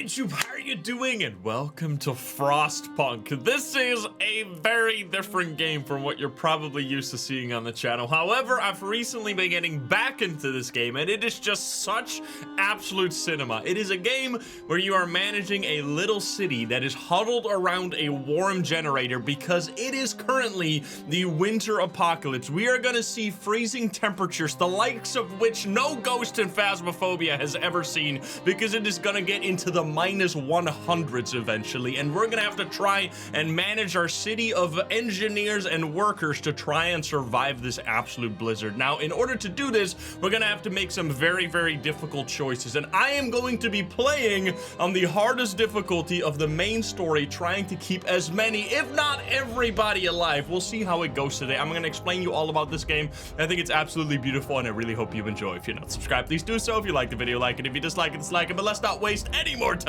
YouTube, how are you doing? And welcome to Frostpunk. This is a very different game from what you're probably used to seeing on the channel. However, I've recently been getting back into this game, and it is just such absolute cinema. It is a game where you are managing a little city that is huddled around a warm generator because it is currently the winter apocalypse. We are going to see freezing temperatures, the likes of which no ghost in Phasmophobia has ever seen, because it is going to get into the minus 100s eventually, and we're gonna have to try and manage our city of engineers and workers to try and survive this absolute blizzard. Now, in order to do this, we're gonna have to make some very, very difficult choices, and I am going to be playing on the hardest difficulty of the main story, trying to keep as many, if not everybody, alive. We'll see how it goes today. I'm gonna explain you all about this game. I think it's absolutely beautiful, and I really hope you enjoy. If you're not subscribed, please do so. If you like the video, like it. If you dislike it, dislike it. But let's not waste any more time.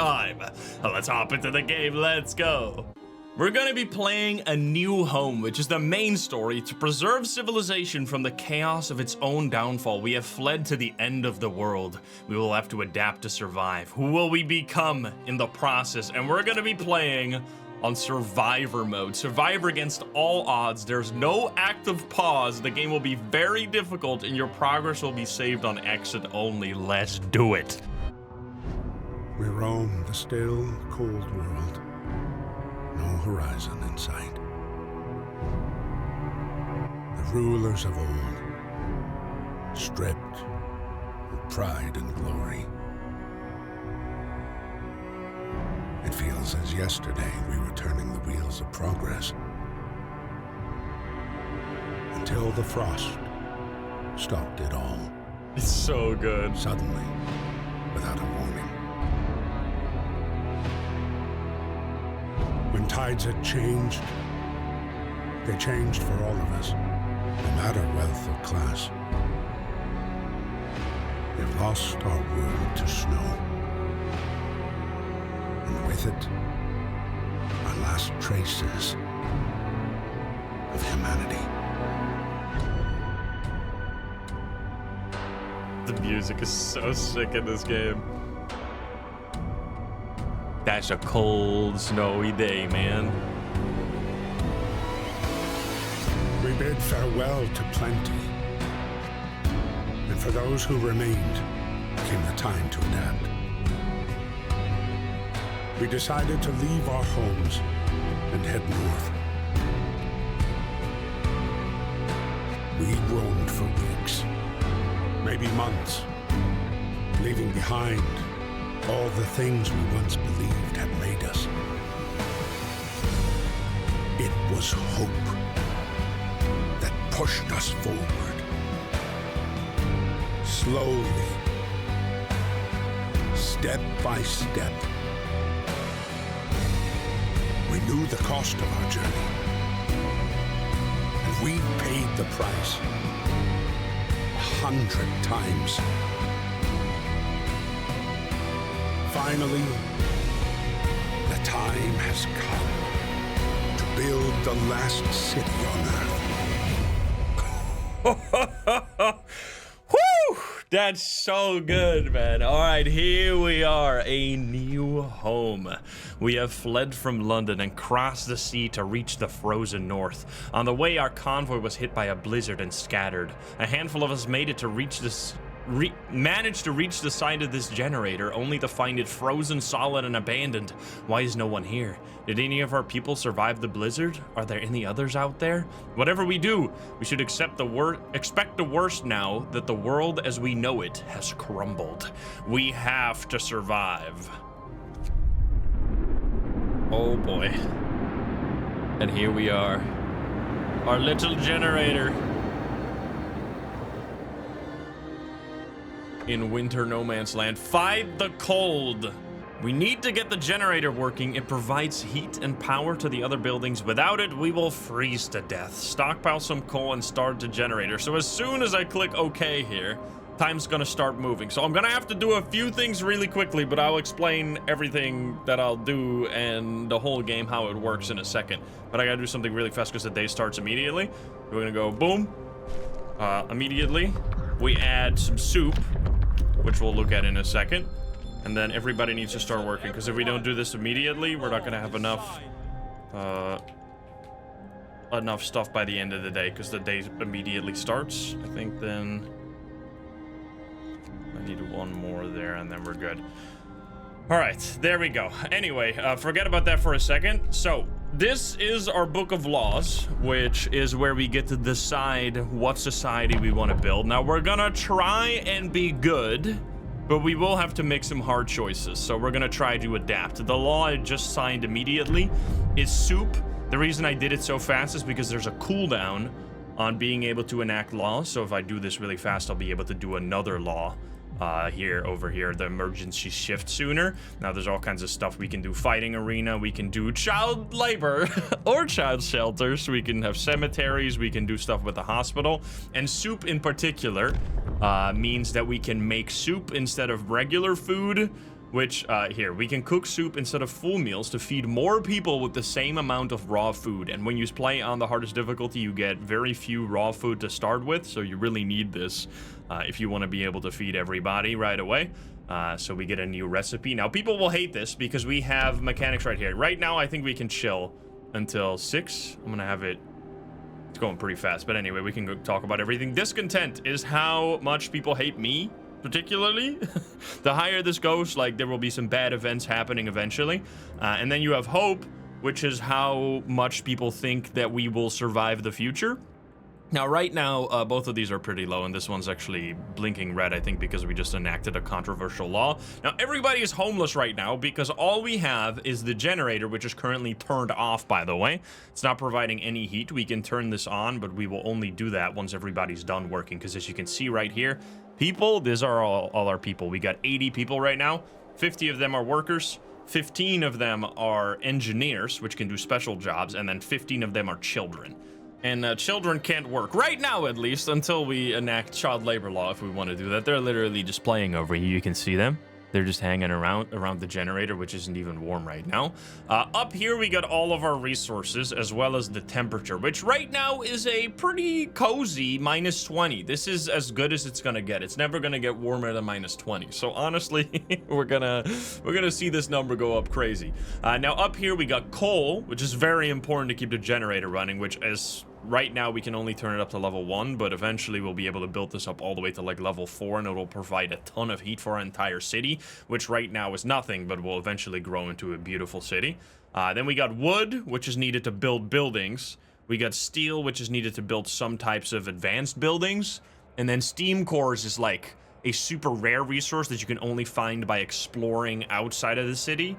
Let's hop into the game. Let's go. We're going to be playing A New Home, which is the main story. To preserve civilization from the chaos of its own downfall, we have fled to the end of the world. We will have to adapt to survive. Who will we become in the process? And we're going to be playing on survivor mode. Survivor against all odds. There's no active pause. The game will be very difficult, and your progress will be saved on exit only. Let's do it. We roam the still, cold world. No horizon in sight. The rulers of old, stripped of pride and glory. It feels as yesterday we were turning the wheels of progress. Until the frost stopped it all. It's so good. Suddenly, without a warning. When tides had changed, they changed for all of us, no matter wealth or class. We've lost our world to snow, and with it, our last traces of humanity. The music is so sick in this game. That's a cold, snowy day, man. We bid farewell to plenty. And for those who remained, came the time to adapt. We decided to leave our homes and head north. We roamed for weeks, maybe months, leaving behind all the things we once believed had made us. It was hope that pushed us forward. Slowly, step by step. We knew the cost of our journey, and we paid the price 100 times. Finally, the time has come to build the last city on Earth. Whew! That's so good, man. All right, here we are, a new home. We have fled from London and crossed the sea to reach the frozen north. On the way, our convoy was hit by a blizzard and scattered. A handful of us made it to reach managed to reach the side of this generator, only to find it frozen solid and abandoned. Why is no one here? Did any of our people survive the blizzard? Are there any others out there? Whatever we do, we should expect the worst now that the world as we know it has crumbled. We have to survive. Oh boy. And here we are. Our little generator. In winter no man's land. Fight the cold. We need to get the generator working. It provides heat and power to the other buildings. Without it, we will freeze to death. Stockpile some coal and start the generator. So as soon as I click OK here, time's gonna start moving. So I'm gonna have to do a few things really quickly, but I'll explain everything that I'll do and the whole game, how it works in a second. But I gotta do something really fast because the day starts immediately. We're gonna go boom. Immediately, we add some soup, which we'll look at in a second. And then everybody needs to start working, because if we don't do this immediately, we're not going to have enough stuff by the end of the day, because the day immediately starts. I think then I need one more there, and then we're good. All right, there we go. Anyway, forget about that for a second. So this is our book of laws, which is where we get to decide what society we want to build. Now, we're gonna try and be good, but we will have to make some hard choices. So we're gonna try to adapt. The law I just signed immediately is soup. The reason I did it so fast is because there's a cooldown on being able to enact laws. So if I do this really fast, I'll be able to do another law over here, the emergency shift sooner. Now there's all kinds of stuff we can do. Fighting arena, we can do child labor or child shelters, we can have cemeteries, we can do stuff with the hospital. And soup in particular means that we can make soup instead of regular food, which here we can cook soup instead of full meals to feed more people with the same amount of raw food. And when you play on the hardest difficulty, you get very few raw food to start with, so you really need this if you want to be able to feed everybody right away. So we get a new recipe. Now people will hate this because we have mechanics right here. Right now I think we can chill until 6. I'm gonna have it, it's going pretty fast, but anyway, we can go talk about everything. Discontent is how much people hate me particularly. The higher this goes, like, there will be some bad events happening eventually. And then you have hope, which is how much people think that we will survive the future. Now, right now, both of these are pretty low, and this one's actually blinking red, I think, because we just enacted a controversial law. Now, everybody is homeless right now because all we have is the generator, which is currently turned off, by the way. It's not providing any heat. We can turn this on, but we will only do that once everybody's done working, because as you can see right here, people, these are all our people. We got 80 people right now. 50 of them are workers. 15 of them are engineers, which can do special jobs, and then 15 of them are children. And children can't work, right now at least, until we enact child labor law if we want to do that. They're literally just playing over here. You can see them. They're just hanging around the generator, which isn't even warm right now. Up here, we got all of our resources, as well as the temperature, which right now is a pretty cozy -20. This is as good as it's gonna get. It's never gonna get warmer than -20. So honestly, we're gonna see this number go up crazy. Now up here, we got coal, which is very important to keep the generator running, which is... right now, we can only turn it up to level 1, but eventually we'll be able to build this up all the way to like level 4, and it'll provide a ton of heat for our entire city, which right now is nothing, but will eventually grow into a beautiful city. Then we got wood, which is needed to build buildings. We got steel, which is needed to build some types of advanced buildings. And then steam cores is like a super rare resource that you can only find by exploring outside of the city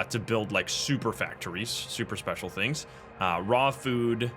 to build like super factories, super special things. Raw food...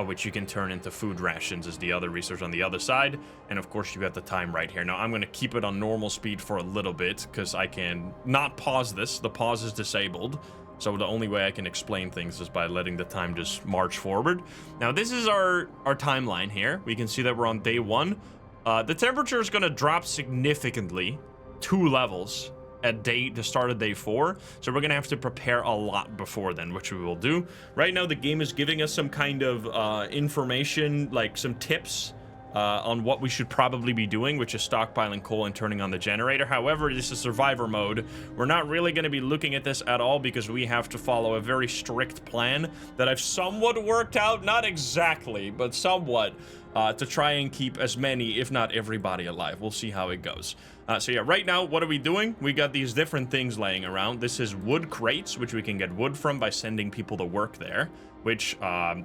which you can turn into food rations, is the other research on the other side. And of course, you got the time right here. Now, I'm going to keep it on normal speed for a little bit, because I can not pause this. The pause is disabled. So the only way I can explain things is by letting the time just march forward. Now, this is our timeline here. We can see that we're on day 1. The temperature is going to drop significantly, 2 levels. At the start of day 4, so we're gonna have to prepare a lot before then, which we will do. Right now, the game is giving us some kind of information, like some tips on what we should probably be doing, which is stockpiling coal and turning on the generator. However, this is survivor mode. We're not really going to be looking at this at all because we have to follow a very strict plan that I've somewhat worked out, not exactly, but somewhat, to try and keep as many, if not everybody, alive. We'll see how it goes. So yeah, right now, what are we doing? We got these different things laying around. This is wood crates, which we can get wood from by sending people to work there, which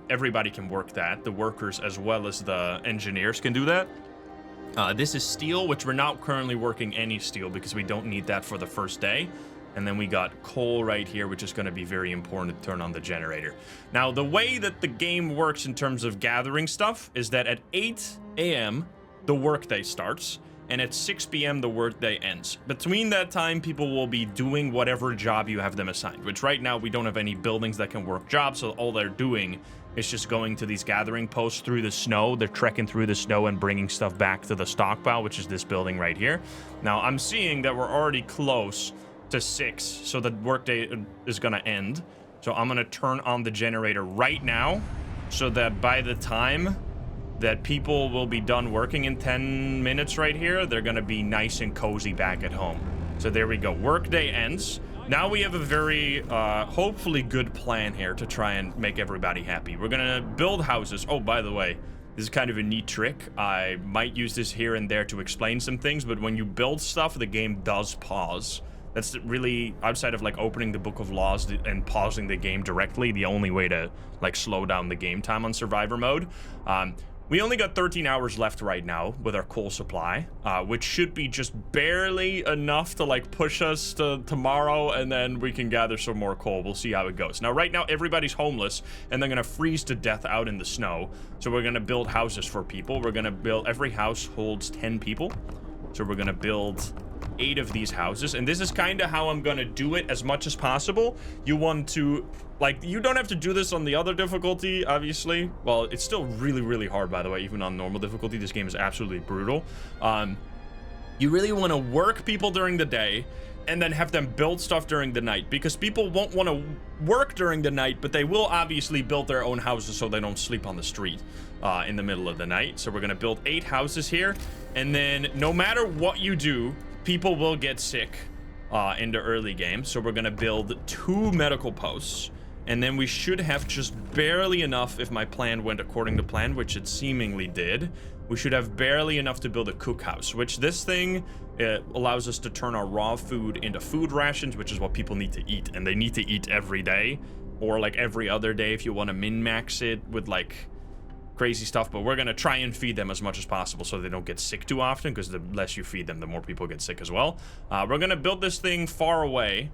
everybody can work that. The workers as well as the engineers can do that. This is steel, which we're not currently working any steel because we don't need that for the first day. And then we got coal right here, which is going to be very important to turn on the generator. Now, the way that the game works in terms of gathering stuff is that at 8 a.m., the workday starts, and at 6 p.m. the workday ends. Between that time, people will be doing whatever job you have them assigned, which right now we don't have any buildings that can work jobs, so all they're doing is just going to these gathering posts through the snow. They're trekking through the snow and bringing stuff back to the stockpile, which is this building right here. Now, I'm seeing that we're already close to 6, so the workday is gonna end. So I'm gonna turn on the generator right now, so that by the time that people will be done working in 10 minutes right here, they're gonna be nice and cozy back at home. So there we go. Workday ends. Now we have a very, hopefully good plan here to try and make everybody happy. We're gonna build houses. Oh, by the way, this is kind of a neat trick. I might use this here and there to explain some things, but when you build stuff, the game does pause. That's really, outside of like opening the book of laws and pausing the game directly, the only way to like slow down the game time on survivor mode. We only got 13 hours left right now with our coal supply, which should be just barely enough to like push us to tomorrow, and then we can gather some more coal. We'll see how it goes. Now, right now, everybody's homeless, and they're gonna freeze to death out in the snow. So we're gonna build houses for people. We're gonna build, every house holds 10 people. So we're gonna build 8 of these houses, and this is kind of how I'm gonna do it as much as possible. You want to, like, you don't have to do this on the other difficulty, obviously. Well, it's still really, really hard, by the way, even on normal difficulty. This game is absolutely brutal. You really want to work people during the day and then have them build stuff during the night, because people won't want to work during the night, but they will obviously build their own houses so they don't sleep on the street in the middle of the night. So we're gonna build 8 houses here, and then no matter what you do, people will get sick in the early game. So we're gonna build 2 medical posts, and then we should have just barely enough, if my plan went according to plan, which it seemingly did. We should have barely enough to build a cookhouse, which this thing allows us to turn our raw food into food rations, which is what people need to eat, and they need to eat every day, or like every other day if you want to min-max it with like crazy stuff. But we're gonna try and feed them as much as possible so they don't get sick too often, because the less you feed them, the more people get sick as well. We're gonna build this thing far away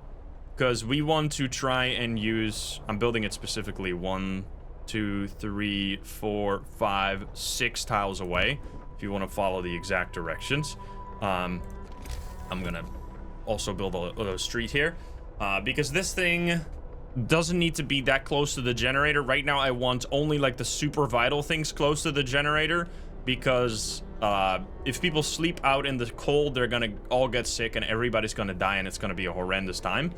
because we want to try and use, I'm building it specifically 1, 2, 3, 4, 5, 6 tiles away, if you want to follow the exact directions. I'm gonna also build a street here because this thing doesn't need to be that close to the generator. Right now I want only like the super vital things close to the generator, because if people sleep out in the cold, they're gonna all get sick and everybody's gonna die, and it's gonna be a horrendous time.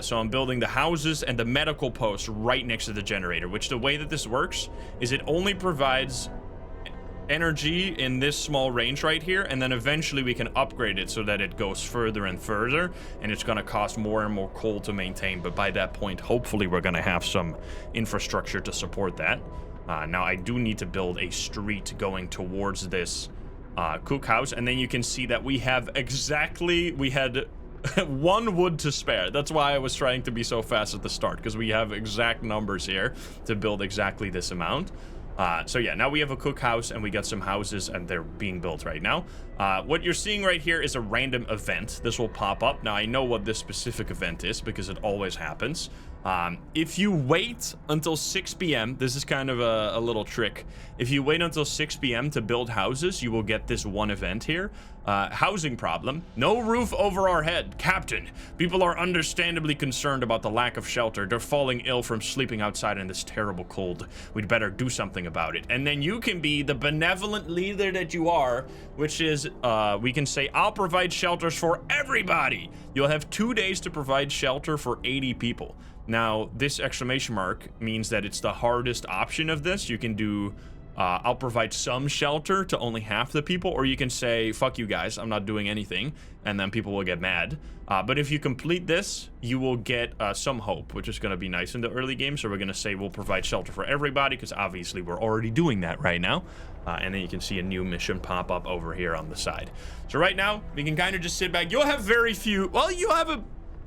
So I'm building the houses and the medical posts right next to the generator, which the way that this works is it only provides energy in this small range right here, and then eventually we can upgrade it so that it goes further and further, and it's gonna cost more and more coal to maintain. But by that point, hopefully we're gonna have some infrastructure to support that. Now I do need to build a street going towards this cookhouse, and then you can see that we have exactly, we had 1 wood to spare. That's why I was trying to be so fast at the start, because we have exact numbers here to build exactly this amount. So yeah, now we have a cookhouse and we got some houses, and they're being built right now. What you're seeing right here is a random event. This will pop up. Now I know what this specific event is because it always happens. If you wait until 6 p.m., this is kind of a little trick. If you wait until 6 p.m. to build houses, you will get this one event here. Housing problem. No roof over our head. Captain, people are understandably concerned about the lack of shelter. They're falling ill from sleeping outside in this terrible cold. We'd better do something about it. And then you can be the benevolent leader that you are, which is, we can say, I'll provide shelters for everybody. You'll have 2 days to provide shelter for 80 people. Now, this exclamation mark means that it's the hardest option of this. You can do, I'll provide some shelter to only half the people, or you can say, fuck you guys, I'm not doing anything, and then people will get mad. But if you complete this, you will get some hope, which is going to be nice in the early game. So we're going to say we'll provide shelter for everybody, because obviously we're already doing that right now. And then you can see a new mission pop up over here on the side. So right now, we can kind of just sit back. You'll have very few, well, you'll have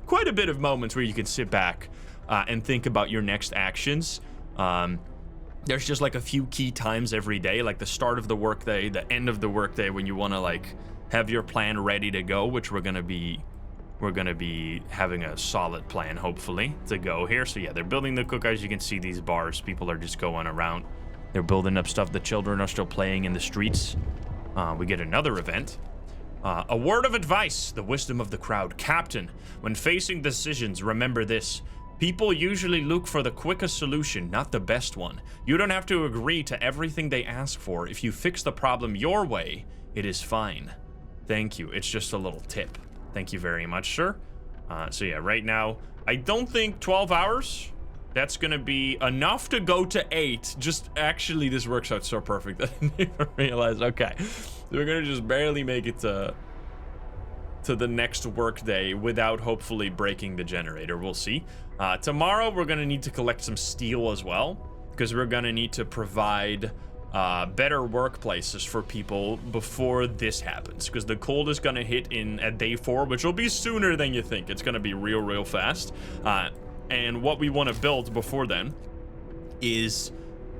quite a bit of moments where you can sit back and think about your next actions. There's just like a few key times every day, like the start of the workday, the end of the workday, when you want to like have your plan ready to go, which we're gonna be having a solid plan hopefully to go here. So yeah, they're building the cookhouse. You can see these bars, people are just going around, they're building up stuff. The children are still playing in the streets. We get another event. A word of advice, the wisdom of the crowd. Captain, when facing decisions, remember this. People usually look for the quickest solution, not the best one. You don't have to agree to everything they ask for. If you fix the problem your way, it is fine. Thank you. It's just a little tip. Thank you very much, sir. So yeah, right now, I don't think 12 hours, that's gonna be enough to go to 8. Just, actually, this works out so perfect. I didn't even realize. Okay, so we're gonna just barely make it to to the next workday without hopefully breaking the generator. We'll see. Tomorrow, we're going to need to collect some steel as well, because we're going to need to provide better workplaces for people before this happens, because the cold is going to hit at day 4, which will be sooner than you think. It's going to be real fast. And what we want to build before then is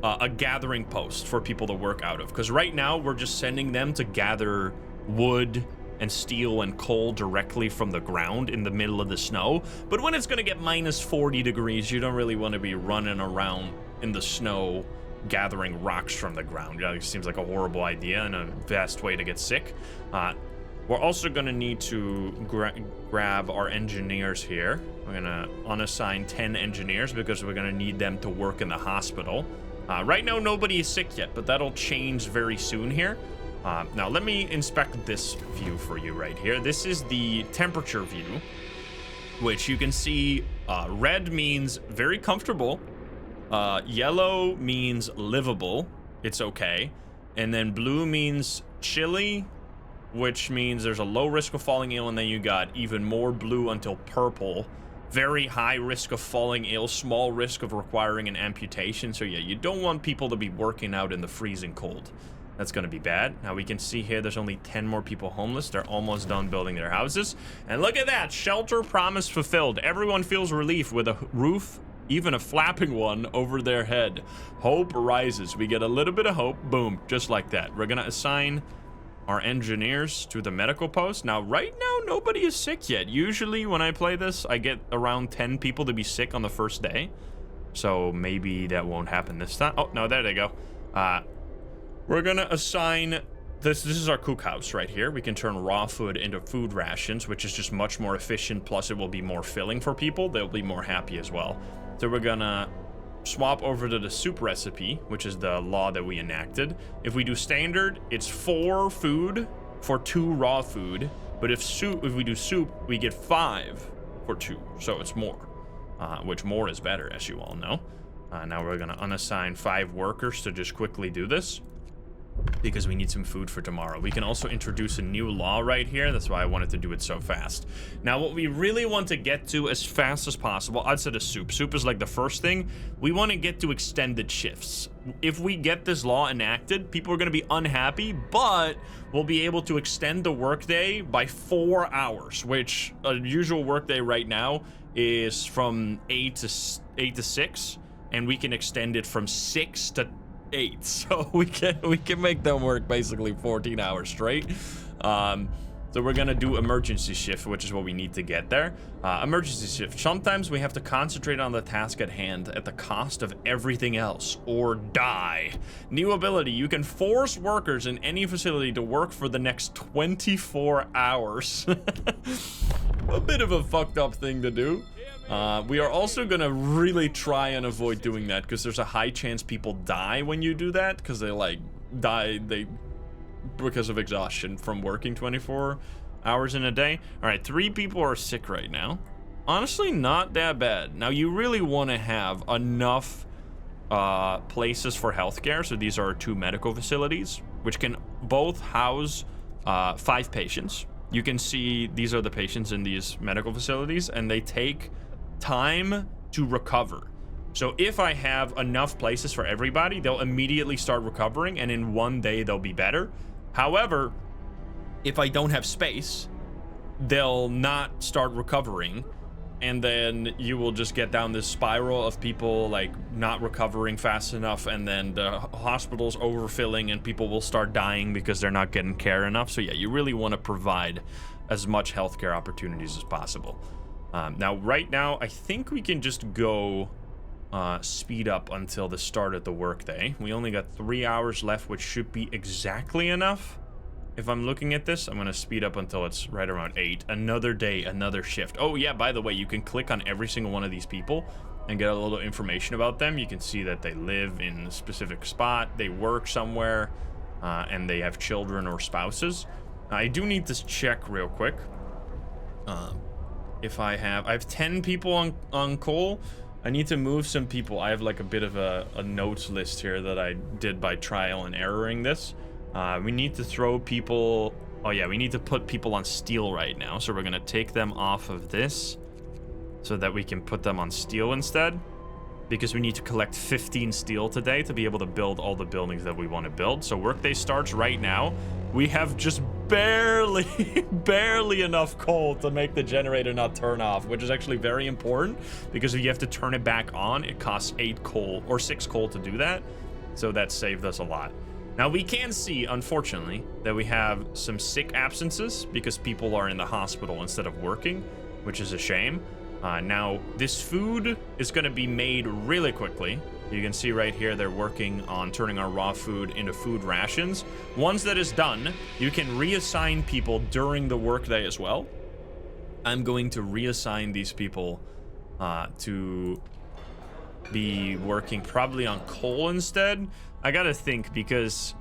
a gathering post for people to work out of, because right now we're just sending them to gather wood and steel and coal directly from the ground in the middle of the snow. But when it's going to get minus 40 degrees, you don't really want to be running around in the snow gathering rocks from the ground. It seems like a horrible idea and a vast way to get sick. We're also going to need to grab our engineers here. We're going to unassign 10 engineers because we're going to need them to work in the hospital. Right now, nobody is sick yet, but that'll change very soon here. Now, let me inspect this view for you right here. This is the temperature view, which you can see red means very comfortable. Yellow means livable. It's okay. And then blue means chilly, which means there's a low risk of falling ill, and then you got even more blue until purple. Very high risk of falling ill, small risk of requiring an amputation. So yeah, you don't want people to be working out in the freezing cold. That's going to be bad. Now we can see here there's only 10 more people homeless. They're almost done building their houses. And look at that, shelter promise fulfilled. Everyone feels relief with a roof, even a flapping one, over their head. Hope rises. We get a little bit of hope. Boom, just like that. We're going to assign our engineers to the medical post. Now, right now, nobody is sick yet. Usually, when I play this, I get around 10 people to be sick on the first day. So maybe that won't happen this time. Oh, no, there they go. We're going to assign... This is our cookhouse right here. We can turn raw food into food rations, which is just much more efficient. Plus, it will be more filling for people. They'll be more happy as well. So we're going to swap over to the soup recipe, which is the law that we enacted. If we do standard, it's 4 food for 2 raw food. But if we do soup, we get 5 for 2. So it's more, which more is better, as you all know. Now we're going to unassign 5 workers to just quickly do this, because we need some food for tomorrow. We can also introduce a new law right here. That's why I wanted to do it so fast. Now, what we really want to get to as fast as possible, outside of soup. Soup is like the first thing. We want to get to extended shifts. If we get this law enacted, people are going to be unhappy, but we'll be able to extend the workday by 4 hours, which a usual workday right now is from 8 to 6, and we can extend it from 6 to 8, so we can make them work basically 14 hours straight. So we're gonna do emergency shift, which is what we need to get there. Emergency shift. Sometimes we have to concentrate on the task at hand at the cost of everything else, or die. New ability: you can force workers in any facility to work for the next 24 hours. A bit of a fucked up thing to do. We are also gonna really try and avoid doing that, because there's a high chance people die when you do that, because they die because of exhaustion from working 24 hours in a day. All right, 3 people are sick right now. Honestly, not that bad. Now, you really want to have enough places for healthcare. So these are 2 medical facilities, which can both house 5 patients. You can see these are the patients in these medical facilities, and they take time to recover. So if I have enough places for everybody, they'll immediately start recovering, and in 1 day they'll be better. However, if I don't have space, they'll not start recovering, and then you will just get down this spiral of people like not recovering fast enough, and then the hospital's overfilling and people will start dying because they're not getting care enough. So yeah, you really want to provide as much healthcare opportunities as possible. Now, right now, I think we can just go speed up until the start of the workday. We only got 3 hours left, which should be exactly enough. If I'm looking at this, I'm going to speed up until it's right around 8. Another day, another shift. Oh, yeah, by the way, you can click on every single one of these people and get a little information about them. You can see that they live in a specific spot, they work somewhere, and they have children or spouses. I do need to check real quick. If I have 10 people on coal. I need to move some people. I have like a bit of a notes list here that I did by trial and erroring this. We need to throw people Oh yeah, we need to put people on steel right now. So we're gonna take them off of this so that we can put them on steel instead. Because we need to collect 15 steel today to be able to build all the buildings that we want to build. So workday starts right now. We have just barely enough coal to make the generator not turn off, which is actually very important because if you have to turn it back on, it costs 8 coal or 6 coal to do that. So that saved us a lot. Now we can see, unfortunately, that we have some sick absences because people are in the hospital instead of working, which is a shame. Now, this food is going to be made really quickly. You can see right here they're working on turning our raw food into food rations. Once that is done, you can reassign people during the workday as well. I'm going to reassign these people to be working probably on coal instead. I gotta think, because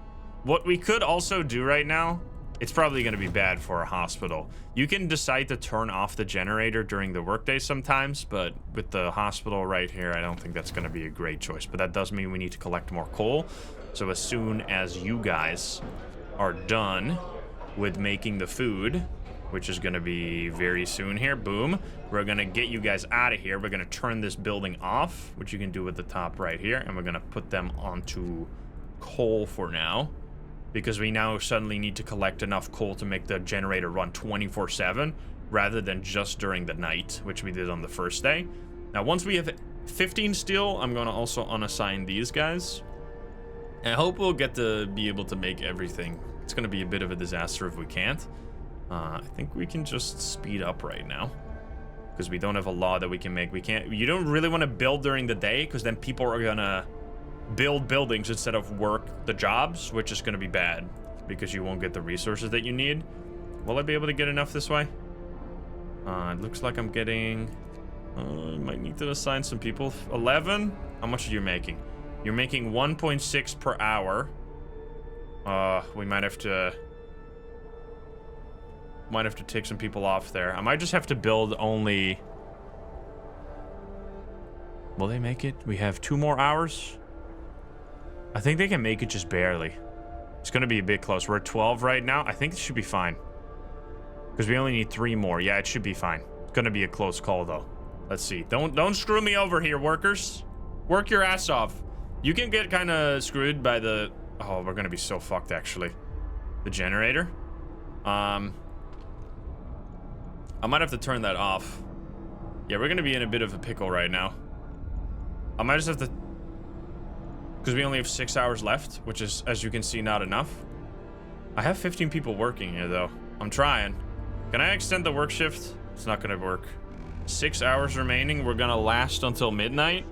what we could also do right now, it's probably going to be bad for a hospital. You can decide to turn off the generator during the workday sometimes, but with the hospital right here, I don't think that's going to be a great choice. But that does mean we need to collect more coal. So as soon as you guys are done with making the food, which is going to be very soon here, boom, we're going to get you guys out of here. We're going to turn this building off, which you can do with the top right here, and we're going to put them onto coal for now. Because we now suddenly need to collect enough coal to make the generator run 24/7 rather than just during the night, which we did on the first day. Now, once we have 15 steel, I'm going to also unassign these guys. And I hope we'll get to be able to make everything. It's going to be a bit of a disaster if we can't. I think we can just speed up right now because we don't have a law that we can make. We can't. You don't really want to build during the day because then people are going to build buildings instead of work the jobs, which is going to be bad because you won't get the resources that you need. Will I be able to get enough this way? It looks like I'm getting... I might need to assign some people. 11? How much are you making? You're making 1.6 per hour. We might have to take some people off there. I might just have to build only... Will they make it? We have 2 more hours. I think they can make it just barely. It's going to be a bit close. We're at 12 right now. I think it should be fine. Because we only need 3 more. Yeah, it should be fine. It's going to be a close call, though. Let's see. Don't screw me over here, workers. Work your ass off. You can get kind of screwed by the... Oh, we're going to be so fucked, actually. The generator. I might have to turn that off. Yeah, we're going to be in a bit of a pickle right now. I might just have to... Because we only have 6 hours left, which is, as you can see, not enough. I have 15 people working here, though. I'm trying. Can I extend the work shift? It's not going to work. 6 hours remaining. We're going to last until midnight.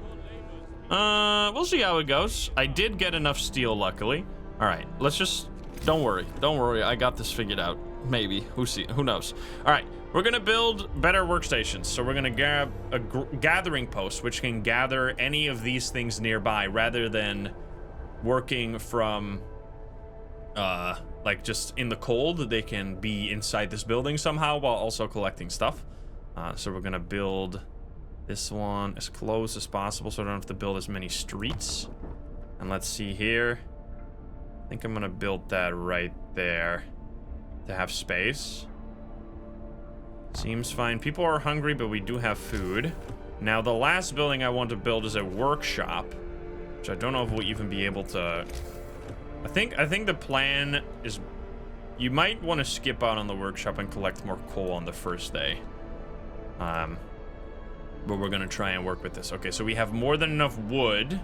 We'll see how it goes. I did get enough steel, luckily. All right, let's just... Don't worry. Don't worry. I got this figured out. Maybe. Who knows? All right. We're going to build better workstations. So we're going to grab a gathering post, which can gather any of these things nearby rather than working from, like just in the cold. They can be inside this building somehow while also collecting stuff. So we're going to build this one as close as possible so I don't have to build as many streets. And let's see here. I think I'm going to build that right there to have space. Seems fine. People are hungry, but we do have food. Now, the last building I want to build is a workshop, which I don't know if we'll even be able to... I think the plan is you might want to skip out on the workshop and collect more coal on the first day. But we're going to try and work with this. Okay, so we have more than enough wood.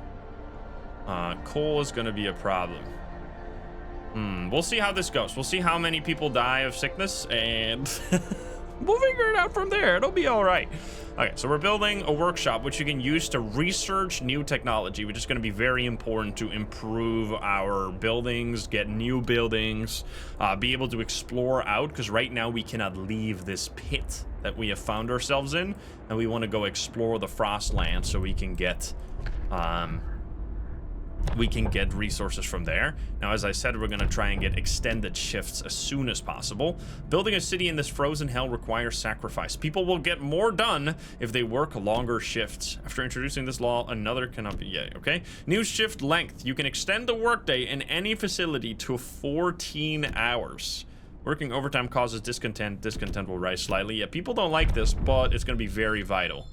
Coal is going to be a problem. We'll see how this goes. We'll see how many people die of sickness, and... We'll figure it out from there. It'll be all right. Okay, so we're building a workshop which you can use to research new technology, which is going to be very important to improve our buildings, get new buildings, be able to explore out, because right now we cannot leave this pit that we have found ourselves in, and we want to go explore the Frostland so we can get resources from there. Now, as I said, we're going to try and get extended shifts as soon as possible. Building a city in this frozen hell requires sacrifice. People will get more done if they work longer shifts. After introducing this law, another cannot be... Yeah, okay. New shift length. You can extend the workday in any facility to 14 hours. Working overtime causes discontent. Discontent will rise slightly. Yeah, people don't like this, but it's gonna be very vital.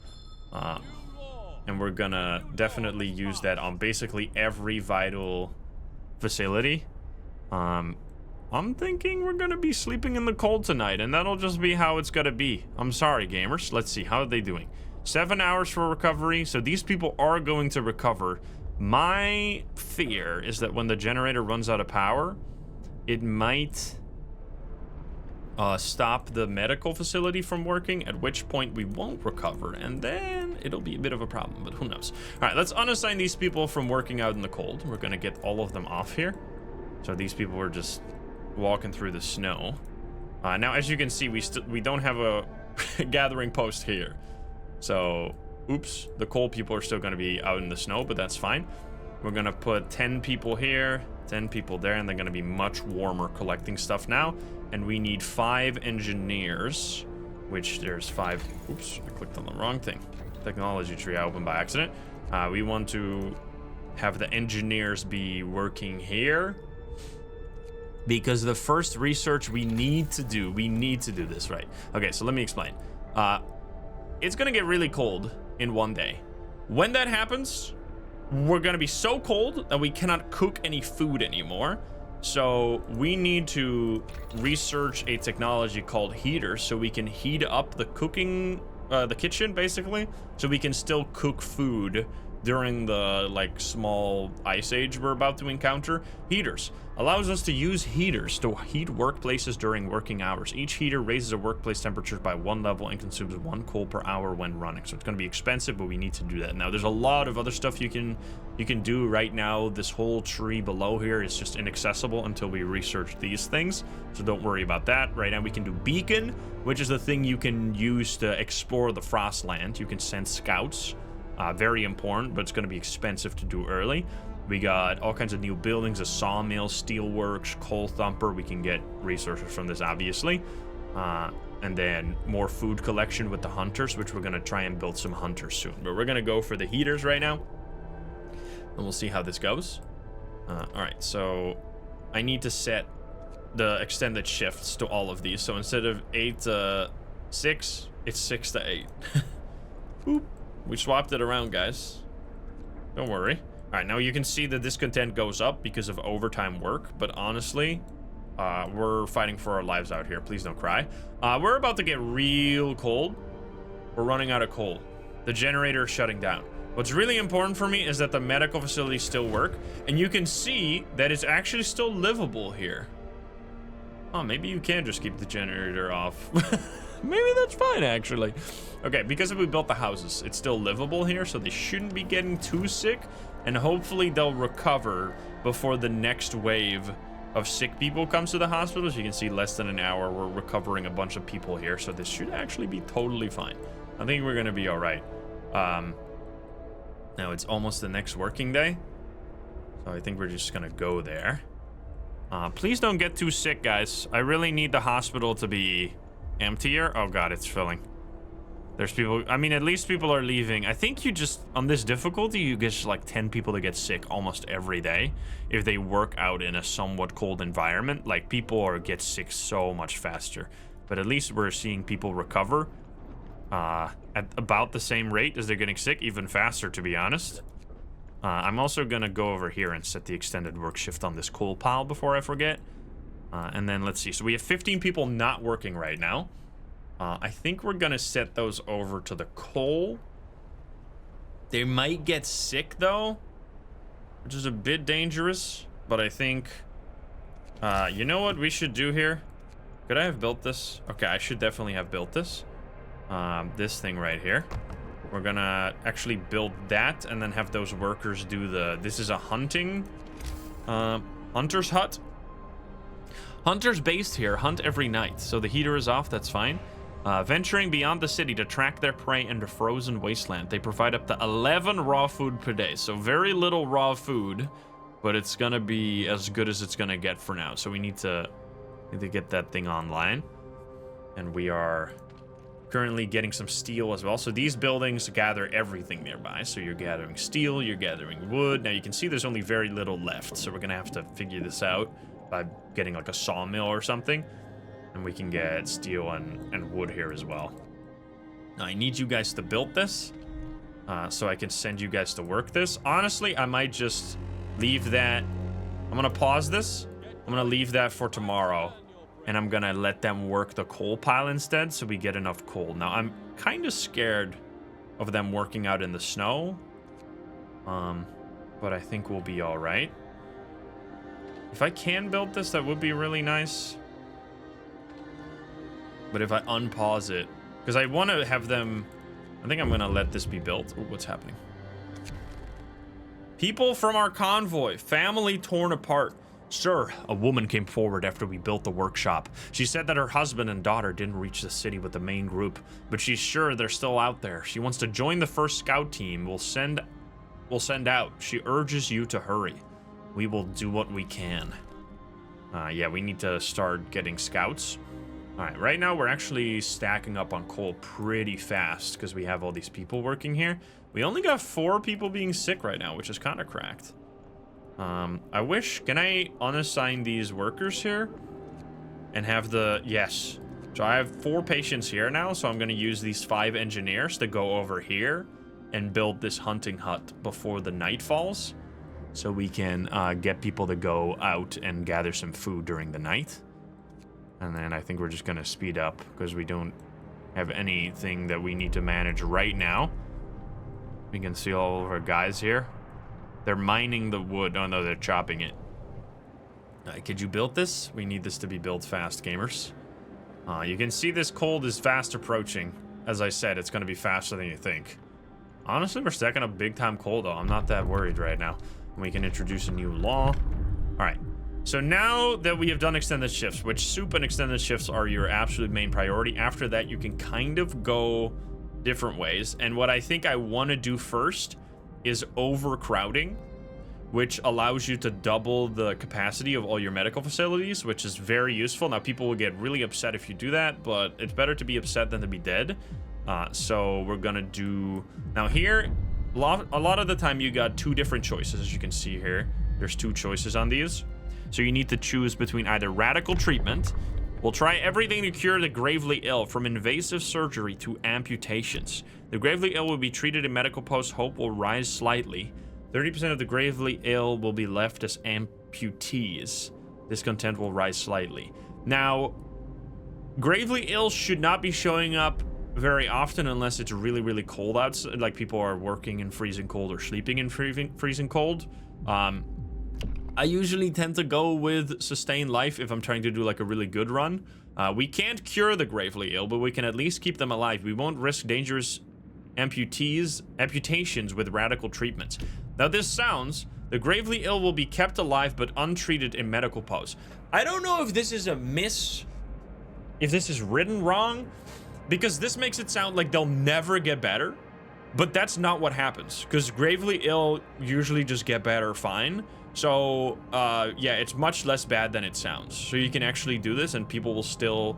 And we're gonna definitely use that on basically every vital facility. I'm thinking we're gonna be sleeping in the cold tonight, and that'll just be how it's gonna be. I'm sorry, gamers. Let's see, how are they doing? 7 hours for recovery, so these people are going to recover. My fear is that when the generator runs out of power, it might stop the medical facility from working, at which point we won't recover, and then it'll be a bit of a problem, but who knows. All right, let's unassign these people from working out in the cold. We're gonna get all of them off here. So these people are just walking through the snow. Now, as you can see, we don't have a gathering post here. So, oops, the coal people are still gonna be out in the snow, but that's fine. We're gonna put 10 people here, 10 people there, and they're gonna be much warmer collecting stuff now. And we need 5 engineers, which there's 5. Oops, I clicked on the wrong thing. Technology tree I opened by accident. We want to have the engineers be working here, because the first research we need to do this, right? Okay, so let me explain. It's gonna get really cold in one day. When that happens, we're gonna be so cold that we cannot cook any food anymore. So we need to research a technology called heaters, so we can heat up the cooking, the kitchen basically, so we can still cook food during the like small ice age we're about to encounter. Heaters allows us to use heaters to heat workplaces during working hours. Each heater raises a workplace temperature by 1 level and consumes 1 coal per hour when running. So it's going to be expensive, but we need to do that. Now there's a lot of other stuff you can do right now. This whole tree below here is just inaccessible until we research these things, so don't worry about that. Right now we can do beacon, which is the thing you can use to explore the Frostland. You can send scouts. Very important, but it's going to be expensive to do early. We got all kinds of new buildings, a sawmill, steelworks, coal thumper. We can get resources from this, obviously. And then more food collection with the hunters, which we're going to try and build some hunters soon. But we're going to go for the heaters right now, and we'll see how this goes. All right, so I need to set the extended shifts to all of these. So instead of 8 to 6, it's 6 to 8. Boop. We swapped it around, guys. Don't worry. All right, now you can see the discontent goes up because of overtime work, but honestly, we're fighting for our lives out here. Please don't cry. We're about to get real cold. We're running out of coal. The generator is shutting down. What's really important for me is that the medical facilities still work, and you can see that it's actually still livable here. Oh, maybe you can just keep the generator off. Maybe that's fine, actually. Okay, because we built the houses, it's still livable here, so they shouldn't be getting too sick, and hopefully they'll recover before the next wave of sick people comes to the hospital. As you can see, less than an hour, we're recovering a bunch of people here, so this should actually be totally fine. I think we're gonna be all right. Now it's almost the next working day, so I think we're just gonna go there. Please don't get too sick, guys. I really need the hospital to be emptier. Oh god, it's filling. There's people, I mean, at least people are leaving. I think you just, on this difficulty, you get like 10 people to get sick almost every day if they work out in a somewhat cold environment. Like, people get sick so much faster. But at least we're seeing people recover at about the same rate as they're getting sick, even faster, to be honest. I'm also gonna go over here and set the extended work shift on this coal pile before I forget. And then let's see. So we have 15 people not working right now. I think we're gonna set those over to the coal. They might get sick though, which is a bit dangerous, but I think, you know what we should do here? Could I have built this? Okay, I should definitely have built this. This thing right here. We're gonna actually build that and then have those workers do this is a hunting, hunter's hut. Hunters based here hunt every night, so the heater is off, that's fine. Venturing beyond the city to track their prey in the frozen wasteland. They provide up to 11 raw food per day, so very little raw food, but it's gonna be as good as it's gonna get for now. So we need to get that thing online, and we are currently getting some steel as well. So these buildings gather everything nearby. So you're gathering steel, you're gathering wood. Now you can see there's only very little left, so we're gonna have to figure this out by getting like a sawmill or something. And we can get steel and wood here as well. Now, I need you guys to build this so I can send you guys to work this. Honestly, I might just leave that. I'm going to pause this. I'm going to leave that for tomorrow. And I'm going to let them work the coal pile instead so we get enough coal. Now, I'm kind of scared of them working out in the snow. But I think we'll be all right. If I can build this, that would be really nice. But if I unpause it, because I want to have them, I think I'm going to let this be built. Ooh, what's happening? People from our convoy, family torn apart. Sir, a woman came forward after we built the workshop. She said that her husband and daughter didn't reach the city with the main group, but she's sure they're still out there. She wants to join the first scout team. We'll send out. She urges you to hurry. We will do what we can. Yeah, we need to start getting scouts. All right, right now we're actually stacking up on coal pretty fast because we have all these people working here. We only got 4 people being sick right now, which is kind of cracked. I wish, can I unassign these workers here? And have the, yes. So I have 4 patients here now, so I'm going to use these 5 engineers to go over here and build this hunting hut before the night falls. So we can get people to go out and gather some food during the night. And then I think we're just going to speed up because we don't have anything that we need to manage right now. We can see all of our guys here. They're mining the wood. Oh, no, they're chopping it. Could you build this? We need this to be built fast, gamers. You can see this cold is fast approaching. As I said, it's going to be faster than you think. Honestly, we're stacking up big time coal, though. I'm not that worried right now. We can introduce a new law. All right. So now that we have done extended shifts, which soup and extended shifts are your absolute main priority, after that you can kind of go different ways. And what I think I want to do first is overcrowding, which allows you to double the capacity of all your medical facilities, which is very useful. Now, people will get really upset if you do that, but it's better to be upset than to be dead. So we're gonna do... Now here, a lot of the time you got 2 different choices, as you can see here. There's 2 choices on these. So you need to choose between either radical treatment. We'll try everything to cure the gravely ill, from invasive surgery to amputations. The gravely ill will be treated in medical post. Hope will rise slightly. 30% of the gravely ill will be left as amputees. Discontent will rise slightly. Now, gravely ill should not be showing up very often unless it's really, really cold outside. Like people are working in freezing cold or sleeping in freezing cold. I usually tend to go with sustained life if I'm trying to do like a really good run. We can't cure the gravely ill, but we can at least keep them alive. We won't risk dangerous amputations with radical treatments. Now this sounds, the gravely ill will be kept alive but untreated in medical posts. I don't know if this is if this is written wrong, because this makes it sound like they'll never get better, but that's not what happens, because gravely ill usually just get better fine. So, yeah, it's much less bad than it sounds. So you can actually do this and people will still,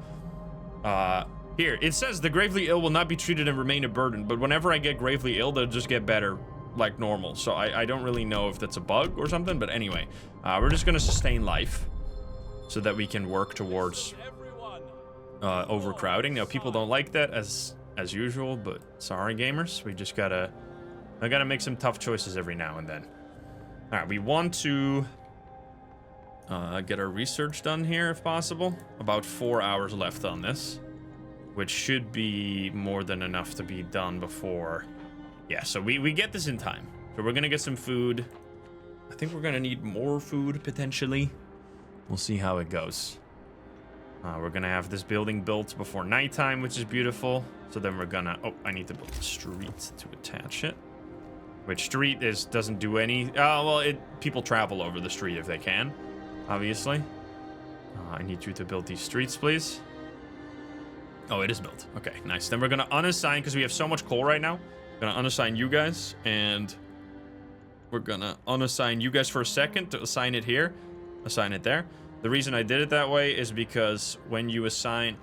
here, it says the gravely ill will not be treated and remain a burden, but whenever I get gravely ill, they'll just get better like normal. So I don't really know if that's a bug or something, but anyway, we're just gonna sustain life so that we can work towards overcrowding. Now, people don't like that as usual, but sorry, gamers, we just gotta make some tough choices every now and then. All right, we want to get our research done here if possible. About 4 hours left on this, which should be more than enough to be done before. Yeah, so we get this in time. So we're gonna get some food. I think we're gonna need more food potentially. We'll see how it goes. We're gonna have this building built before nighttime, which is beautiful. So then we're gonna, oh, I need to build a street to attach it. Which street doesn't do any, well, people travel over the street if they can, obviously. I need you to build these streets, please. Oh, it is built. Okay, nice. Then we're gonna unassign, because we have so much coal right now. We're gonna unassign you guys, and we're gonna unassign you guys for a second to assign it here, assign it there. The reason I did it that way is because when you assign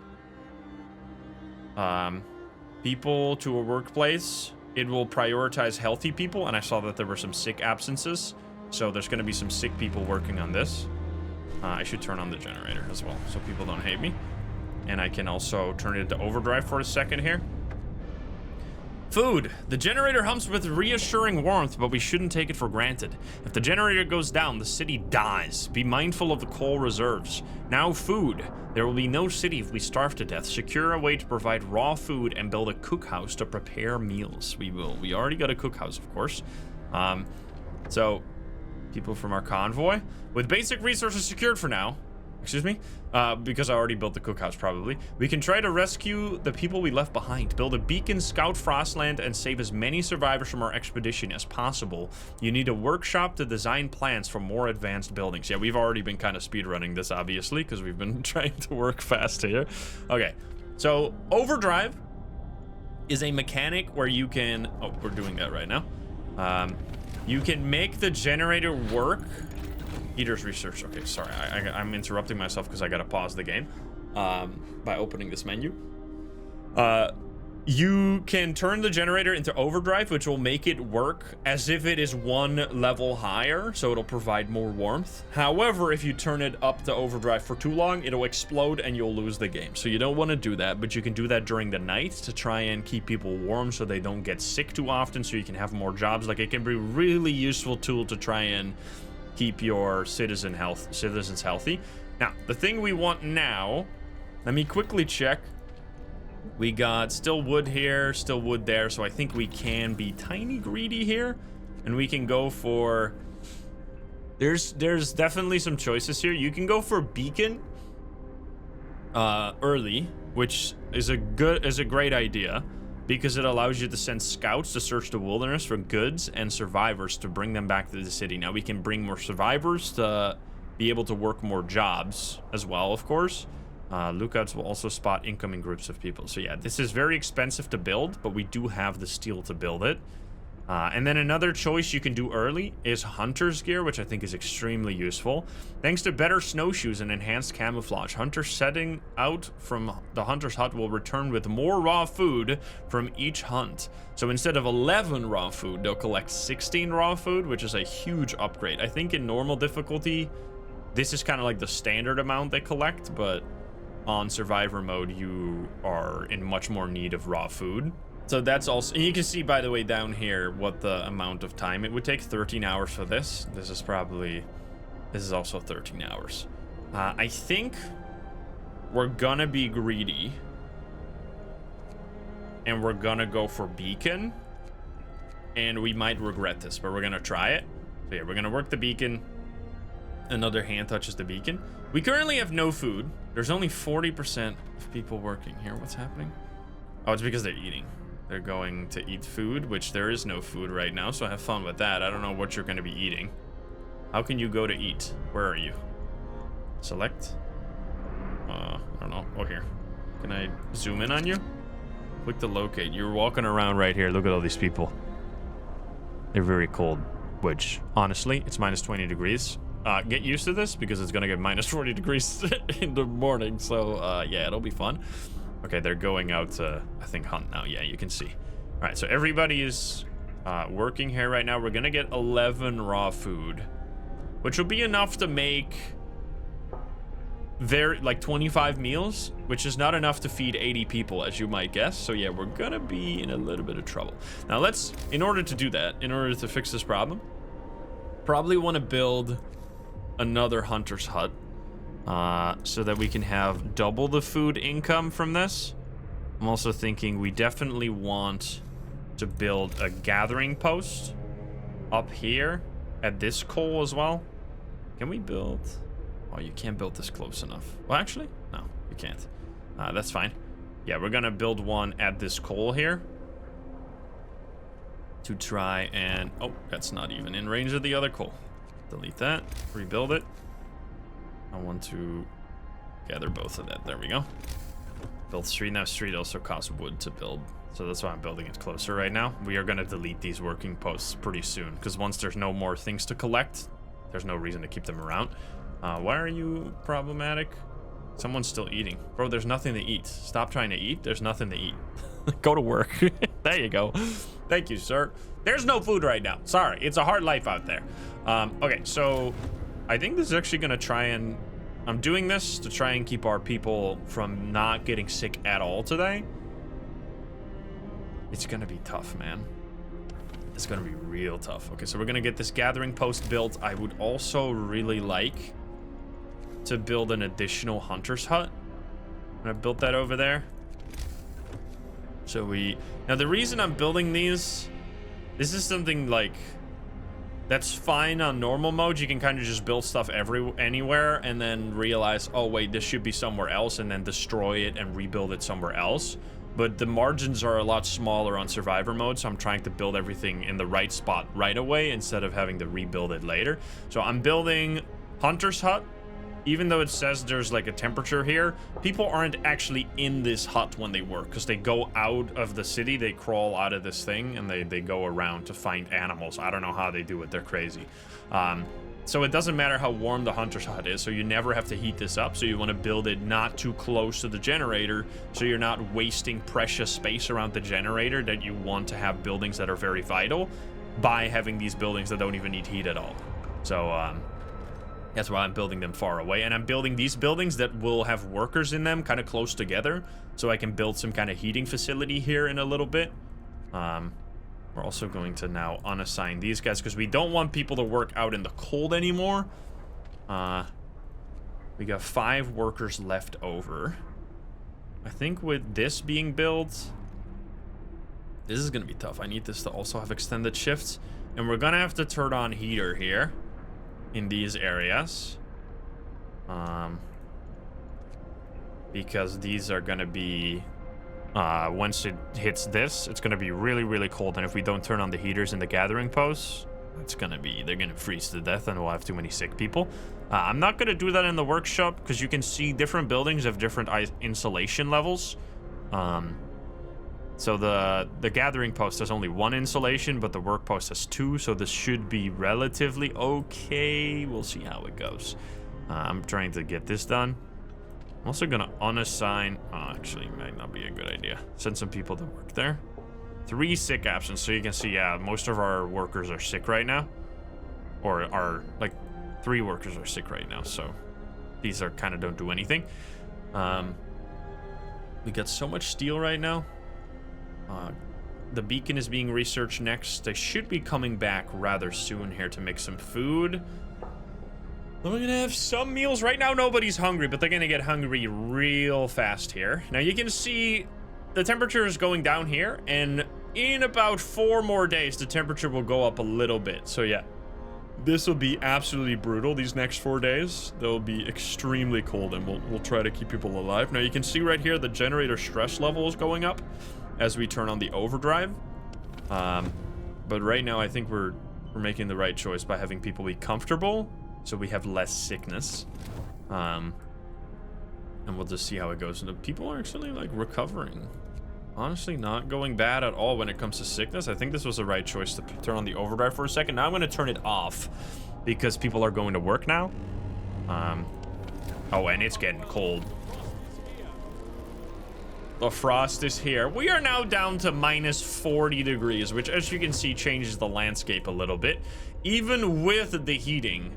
people to a workplace, it will prioritize healthy people, and I saw that there were some sick absences, so there's going to be some sick people working on this. I should turn on the generator as well, so people don't hate me. And I can also turn it into overdrive for a second here. Food. The generator hums with reassuring warmth, but we shouldn't take it for granted. If the generator goes down, the city dies. Be mindful of the coal reserves. Now food. There will be no city if we starve to death. Secure a way to provide raw food and build a cookhouse to prepare meals. We will. We already got a cookhouse, of course. So, people from our convoy. With basic resources secured for now, excuse me, because I already built the cookhouse probably, we can try to rescue the people we left behind, build a beacon, scout Frostland, and save as many survivors from our expedition as possible. You need a workshop to design plans for more advanced buildings. Yeah, we've already been kind of speedrunning this, obviously, because we've been trying to work fast here. Okay, so overdrive is a mechanic where you can, oh, we're doing that right now. You can make the generator work. Eater's research. Okay, sorry, I'm interrupting myself because I gotta pause the game by opening this menu. You can turn the generator into overdrive, which will make it work as if it is one level higher, so it'll provide more warmth. However, if you turn it up to overdrive for too long, it'll explode and you'll lose the game. So you don't want to do that, but you can do that during the night to try and keep people warm so they don't get sick too often, so you can have more jobs. Like, it can be a really useful tool to try and keep your citizens healthy. Now, the thing we want now, let me quickly check. We got still wood here, still wood there, so I think we can be tiny greedy here, and we can go for, there's definitely some choices here. You can go for beacon early, which is a great idea, because it allows you to send scouts to search the wilderness for goods and survivors to bring them back to the city. Now we can bring more survivors to be able to work more jobs as well, of course. Lookouts will also spot incoming groups of people. So yeah, this is very expensive to build, but we do have the steel to build it. And then another choice you can do early is hunter's gear, which I think is extremely useful. Thanks to better snowshoes and enhanced camouflage, hunters setting out from the hunter's hut will return with more raw food from each hunt. So instead of 11 raw food, they'll collect 16 raw food, which is a huge upgrade. I think in normal difficulty, this is kind of like the standard amount they collect, but on survivor mode, you are in much more need of raw food. So that's also, you can see, by the way, down here what the amount of time it would take. 13 hours for this. This is also 13 hours. I think we're gonna be greedy, and we're gonna go for beacon, and we might regret this, but we're gonna try it. So yeah, we're gonna work the beacon. Another hand touches the beacon. We currently have no food. There's only 40% of people working here. What's happening? Oh, it's because they're eating. They're going to eat food, which there is no food right now, so have fun with that. I don't know what you're going to be eating. How can you go to eat? Where are you? Select? I don't know. Oh, here. Can I zoom in on you? Click to locate. You're walking around right here. Look at all these people. They're very cold, which, honestly, it's minus 20 degrees. Get used to this, because it's going to get minus 40 degrees in the morning, so, yeah, it'll be fun. Okay, they're going out to, I think, hunt now. Yeah, you can see. All right, so everybody is working here right now. We're going to get 11 raw food, which will be enough to make like 25 meals, which is not enough to feed 80 people, as you might guess. So yeah, we're going to be in a little bit of trouble. Now let's, in order to do that, in order to fix this problem, probably want to build another hunter's hut. So that we can have double the food income from this. I'm also thinking we definitely want to build a gathering post up here at this coal as well. Can we build? Oh, you can't build this close enough. Well, actually, no, you can't. That's fine. Yeah, we're gonna build one at this coal here to try and, oh, that's not even in range of the other coal. Delete that, rebuild it. I want to gather both of that. There we go. Build street. Now street also costs wood to build, so that's why I'm building it closer right now. We are going to delete these working posts pretty soon, because once there's no more things to collect, there's no reason to keep them around. Why are you problematic? Someone's still eating. Bro, there's nothing to eat. Stop trying to eat. There's nothing to eat. Go to work. There you go. Thank you, sir. There's no food right now. Sorry, it's a hard life out there. Okay, so I think this is actually going to try and I'm doing this to try and keep our people from not getting sick at all today. It's gonna be tough, man. It's gonna be real tough. Okay, so we're gonna get this gathering post built. I would also really like to build an additional hunter's hut. And I built that over there. So now the reason I'm building these, this is something like that's fine on normal mode. You can kind of just build stuff anywhere and then realize, oh wait, this should be somewhere else, and then destroy it and rebuild it somewhere else. But the margins are a lot smaller on survivor mode, so I'm trying to build everything in the right spot right away instead of having to rebuild it later. So I'm building hunter's hut. Even though it says there's like a temperature here, people aren't actually in this hut when they work, because they go out of the city, they crawl out of this thing, and they go around to find animals. I don't know how they do it, they're crazy. So it doesn't matter how warm the hunter's hut is, so you never have to heat this up. So you want to build it not too close to the generator, so you're not wasting precious space around the generator that you want to have buildings that are very vital by having these buildings that don't even need heat at all. So that's why I'm building them far away, and I'm building these buildings that will have workers in them kind of close together, so I can build some kind of heating facility here in a little bit. We're also going to now unassign these guys because we don't want people to work out in the cold anymore. We got 5 workers left over. I think with this being built, this is gonna be tough. I need this to also have extended shifts, and we're gonna have to turn on heater here in these areas, because these are gonna be once it hits this, it's gonna be really cold, and if we don't turn on the heaters in the gathering posts, they're gonna freeze to death, and we'll have too many sick people. I'm not gonna do that in the workshop because you can see different buildings have different insulation levels. So the gathering post has only 1 insulation, but the work post has 2, so this should be relatively okay. We'll see how it goes. I'm trying to get this done. I'm also gonna unassign, actually, it might not be a good idea. Send some people to work there. 3 sick absence, so you can see, yeah, most of our workers are sick right now. Or are, like, 3 workers are sick right now, so these are kind of don't do anything. We got so much steel right now. The beacon is being researched next. They should be coming back rather soon here to make some food. Then we're gonna have some meals. Right now, nobody's hungry, but they're gonna get hungry real fast here. Now, you can see the temperature is going down here, and in about 4 more days, the temperature will go up a little bit. So, yeah, this will be absolutely brutal. These next 4 days, they'll be extremely cold, and we'll try to keep people alive. Now, you can see right here, the generator stress level is going up as we turn on the overdrive. But right now, I think we're making the right choice by having people be comfortable, so we have less sickness. And we'll just see how it goes. And the people are actually, like, recovering. Honestly, not going bad at all when it comes to sickness. I think this was the right choice to turn on the overdrive for a second. Now I'm going to turn it off because people are going to work now. Oh, and it's getting cold. The frost is here. We are now down to minus 40 degrees, which, as you can see, changes the landscape a little bit. Even with the heating,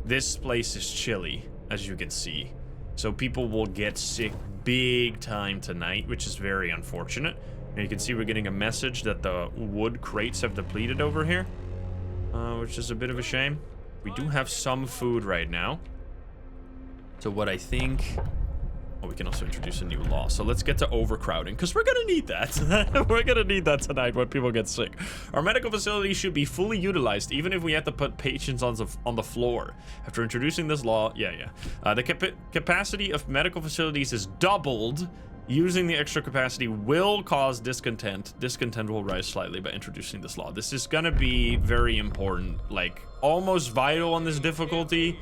this place is chilly, as you can see. So people will get sick big time tonight, which is very unfortunate. And you can see we're getting a message that the wood crates have depleted over here, which is a bit of a shame. We do have some food right now. So what I think... Oh, we can also introduce a new law. So let's get to overcrowding, because we're going to need that. We're going to need that tonight when people get sick. Our medical facility should be fully utilized, even if we have to put patients on the floor. After introducing this law, the capacity of medical facilities is doubled. Using the extra capacity will cause discontent. Discontent will rise slightly by introducing this law. This is going to be very important, like almost vital on this difficulty.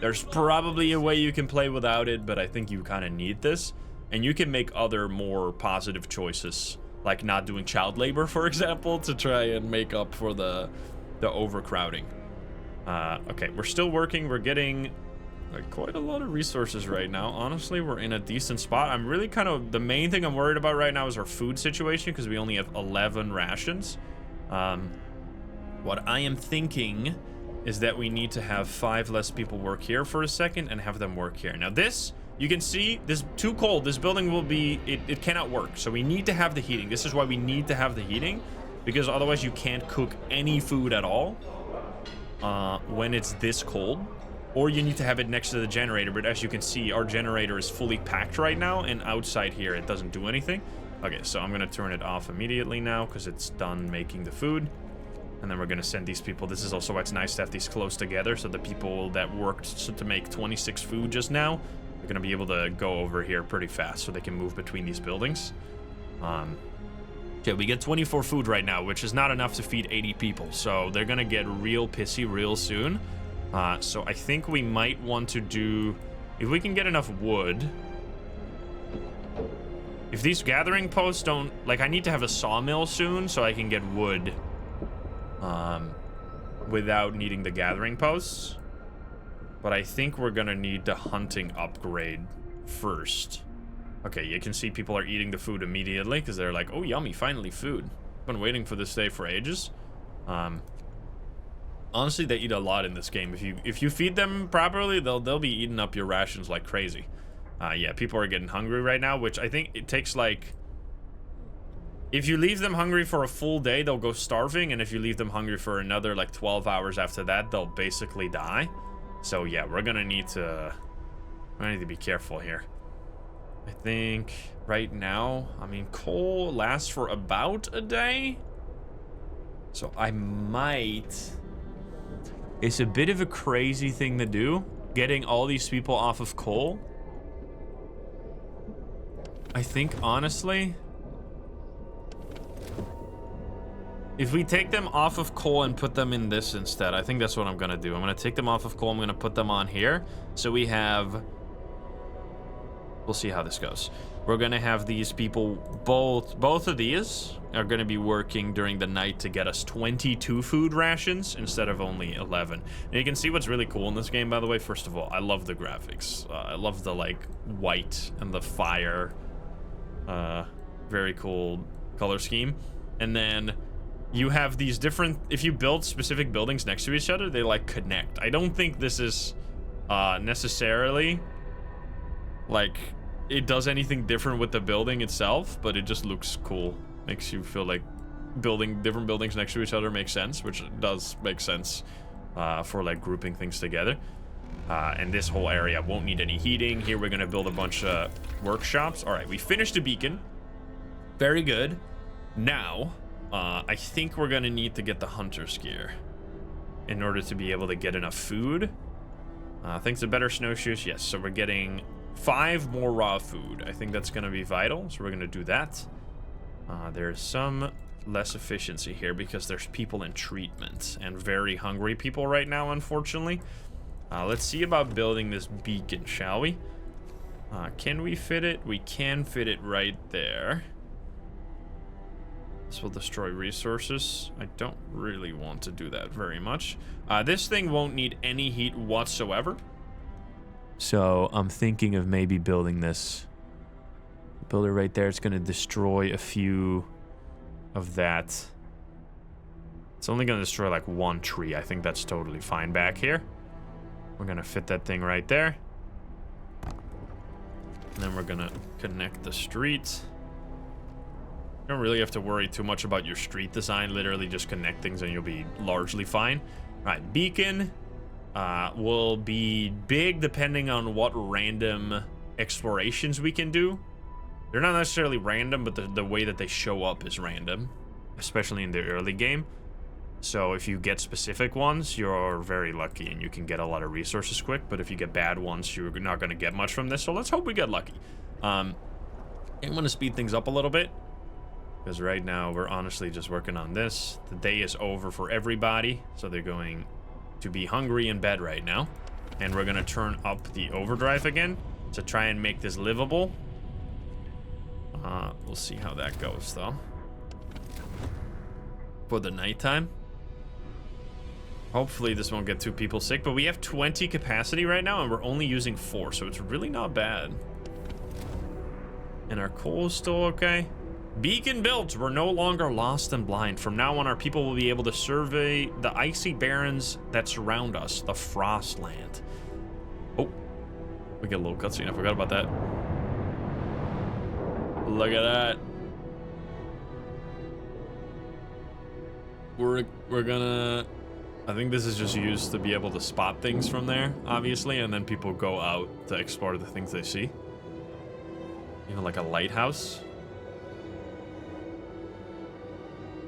There's probably a way you can play without it, but I think you kind of need this. And you can make other more positive choices, like not doing child labor, for example, to try and make up for the overcrowding. Okay, we're still working. We're getting like quite a lot of resources right now. Honestly, we're in a decent spot. I'm really the main thing I'm worried about right now is our food situation, because we only have 11 rations. What I am thinking is that we need to have 5 less people work here for a second and have them work here. Now this, you can see, this is too cold. This building will be, it cannot work. So we need to have the heating. This is why we need to have the heating, because otherwise you can't cook any food at all when it's this cold. Or you need to have it next to the generator, but as you can see, our generator is fully packed right now, and outside here it doesn't do anything. Okay, so I'm gonna turn it off immediately now because it's done making the food. And then we're gonna send these people. This is also why it's nice to have these close together, so the people that worked to make 26 food just now, they're gonna be able to go over here pretty fast so they can move between these buildings. Yeah, we get 24 food right now, which is not enough to feed 80 people, so they're gonna get real pissy real soon. So I think we might want to do, if we can get enough wood. If these gathering posts don't, like, I need to have a sawmill soon so I can get wood without needing the gathering posts. But I think we're gonna need the hunting upgrade first. Okay, you can see people are eating the food immediately because they're like, oh, yummy, finally food. Been waiting for this day for ages. Honestly, they eat a lot in this game. If you feed them properly, they'll be eating up your rations like crazy. Yeah, people are getting hungry right now, which I think it takes like, if you leave them hungry for a full day, they'll go starving, and if you leave them hungry for another like 12 hours after that, they'll basically die. So yeah, we're gonna need to be careful here. I think right now, I mean, coal lasts for about a day, so I might. It's a bit of a crazy thing to do, getting all these people off of coal. I think, honestly, if we take them off of coal and put them in this instead, I think that's what I'm gonna do. I'm gonna take them off of coal, I'm gonna put them on here. So we have, we'll see how this goes. We're gonna have these people, both of these are gonna be working during the night to get us 22 food rations instead of only 11. And you can see what's really cool in this game, by the way. First of all, I love the graphics. I love the like white and the fire. Very cool color scheme. And then you have these different, if you build specific buildings next to each other, they like connect. I don't think this is necessarily like it does anything different with the building itself, but it just looks cool. Makes you feel like building different buildings next to each other makes sense, which does make sense for like grouping things together. And this whole area won't need any heating. Here we're gonna build a bunch of workshops. All right, we finished the beacon. Very good. Now, I think we're gonna need to get the hunter's gear in order to be able to get enough food. Thanks to better snowshoes, yes. So we're getting 5 more raw food. I think that's gonna be vital, so we're gonna do that. There's some less efficiency here because there's people in treatment and very hungry people right now, unfortunately. Let's see about building this beacon, shall we? Can we fit it? We can fit it right there. This will destroy resources. I don't really want to do that very much. This thing won't need any heat whatsoever. So I'm thinking of maybe building this. Build it right there. It's going to destroy a few of that. It's only going to destroy like 1 tree. I think that's totally fine back here. We're going to fit that thing right there. And then we're going to connect the street. You don't really have to worry too much about your street design. Literally just connect things and you'll be largely fine. All right, beacon will be big depending on what random explorations we can do. They're not necessarily random, but the way that they show up is random, especially in the early game. So if you get specific ones, you're very lucky and you can get a lot of resources quick. But if you get bad ones, you're not going to get much from this. So let's hope we get lucky. I'm going to speed things up a little bit, because right now we're honestly just working on this. The day is over for everybody, so they're going to be hungry in bed right now. And we're going to turn up the overdrive again to try and make this livable. We'll see how that goes, though. For the nighttime. Hopefully this won't get 2 people sick, but we have 20 capacity right now, and we're only using 4, so it's really not bad. And our coal is still okay. Beacon built. We're no longer lost and blind. From now on, our people will be able to survey the icy barrens that surround us, the Frostland. Oh, we get a little cutscene. I forgot about that. Look at that. We're gonna... I think this is just used to be able to spot things from there, obviously, and then people go out to explore the things they see. Even like a lighthouse.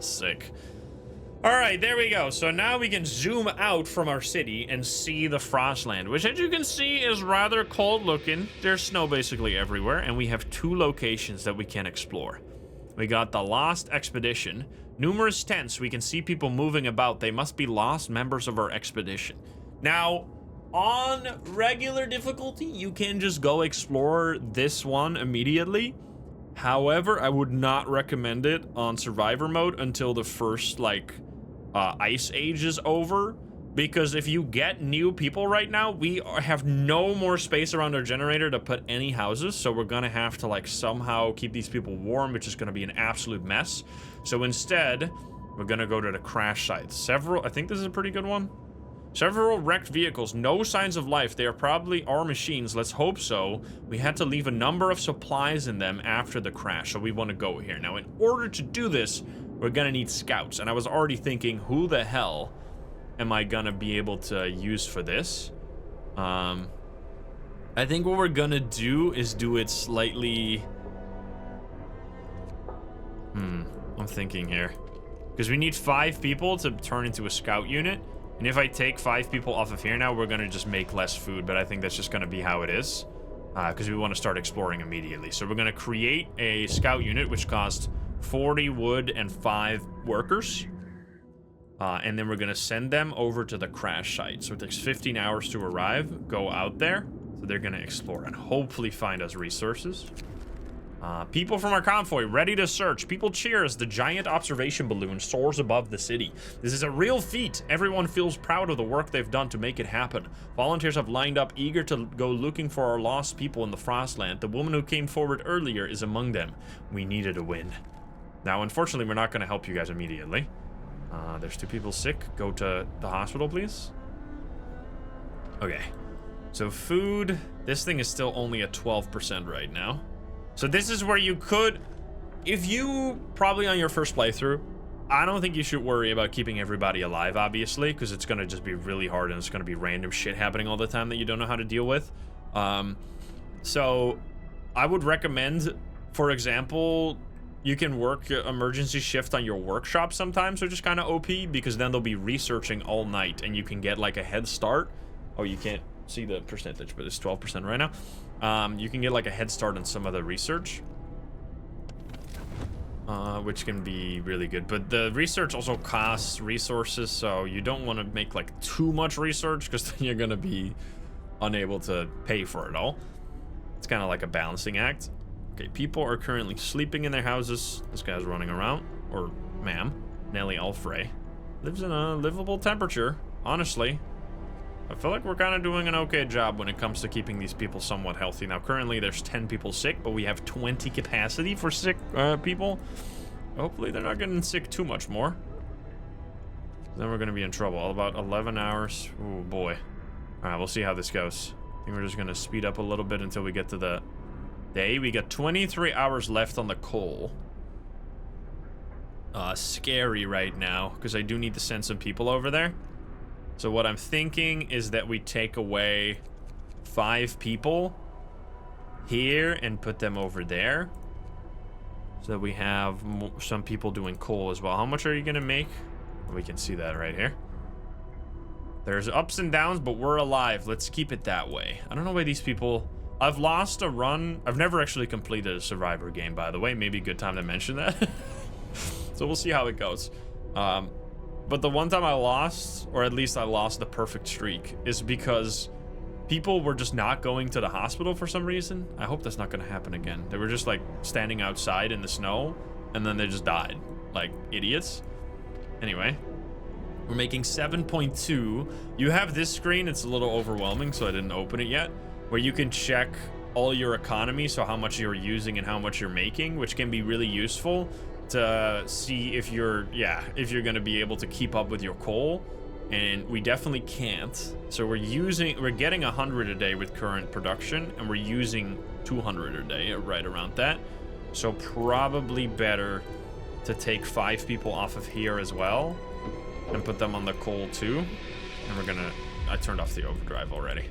Sick. All right, there we go. So now we can zoom out from our city and see the Frostland, which, as you can see, is rather cold looking. There's snow basically everywhere, and we have 2 locations that we can explore. We got the Lost Expedition. Numerous tents. We can see people moving about. They must be lost members of our expedition. Now, on regular difficulty, you can just go explore this one immediately. However, I would not recommend it on survivor mode until the first, like, ice age is over. Because if you get new people right now, we have no more space around our generator to put any houses. So we're gonna have to, like, somehow keep these people warm, which is gonna be an absolute mess. So instead, we're gonna go to the crash sites. I think this is a pretty good one. Several wrecked vehicles, no signs of life. They are probably our machines, let's hope so. We had to leave a number of supplies in them after the crash, so we want to go here. Now, in order to do this, we're gonna need scouts, and I was already thinking, who the hell am I gonna be able to use for this? I think what we're gonna do is do it slightly... I'm thinking here. Because we need 5 people to turn into a scout unit. And if I take 5 people off of here now, we're gonna just make less food, but I think that's just gonna be how it is. Because we want to start exploring immediately. So we're gonna create a scout unit, which costs 40 wood and 5 workers. And then we're gonna send them over to the crash site. So it takes 15 hours to arrive, go out there. So they're gonna explore and hopefully find us resources. People from our convoy ready to search. People cheer as the giant observation balloon soars above the city. This is a real feat. Everyone feels proud of the work they've done to make it happen. Volunteers have lined up, eager to go looking for our lost people in the Frostland. The woman who came forward earlier is among them. We needed a win. Now, unfortunately, we're not going to help you guys immediately. There's 2 people sick. Go to the hospital, please. Okay. So food. This thing is still only at 12% right now. So this is where you could, if you, probably on your first playthrough, I don't think you should worry about keeping everybody alive, obviously, because it's going to just be really hard and it's going to be random shit happening all the time that you don't know how to deal with. So I would recommend, for example, you can work emergency shift on your workshop sometimes, which is kind of OP, because then they'll be researching all night and you can get like a head start. Oh, you can't see the percentage, but it's 12% right now. You can get like a head start on some of the research, which can be really good. But the research also costs resources, so you don't want to make like too much research because then you're going to be unable to pay for it all. It's kind of like a balancing act. Okay, people are currently sleeping in their houses. This guy's running around, or ma'am, Nellie Alfrey, lives in a livable temperature, honestly. I feel like we're kind of doing an okay job when it comes to keeping these people somewhat healthy. Now, currently, there's 10 people sick, but we have 20 capacity for sick people. Hopefully, they're not getting sick too much more. Then we're going to be in trouble. All about 11 hours. Oh, boy. All right, we'll see how this goes. I think we're just going to speed up a little bit until we get to the day. We got 23 hours left on the coal. Scary right now, because I do need to send some people over there. So what I'm thinking is that we take away 5 people here and put them over there. So that we have some people doing coal as well. How much are you going to make? We can see that right here. There's ups and downs, but we're alive. Let's keep it that way. I don't know why these people... I've lost a run. I've never actually completed a Survivor game, by the way. Maybe a good time to mention that. So we'll see how it goes. But the one time I lost, or at least I lost the perfect streak, is because people were just not going to the hospital for some reason. I hope that's not going to happen again. They were just like standing outside in the snow, and then they just died like idiots. Anyway, we're making 7.2. You have this screen. It's a little overwhelming, so I didn't open it yet, where you can check all your economy, so how much you're using and how much you're making, which can be really useful to see if you're going to be able to keep up with your coal. And we definitely can't. So we're getting 100 a day with current production, and we're using 200 a day, right around that. So probably better to take 5 people off of here as well and put them on the coal too. And I turned off the overdrive already.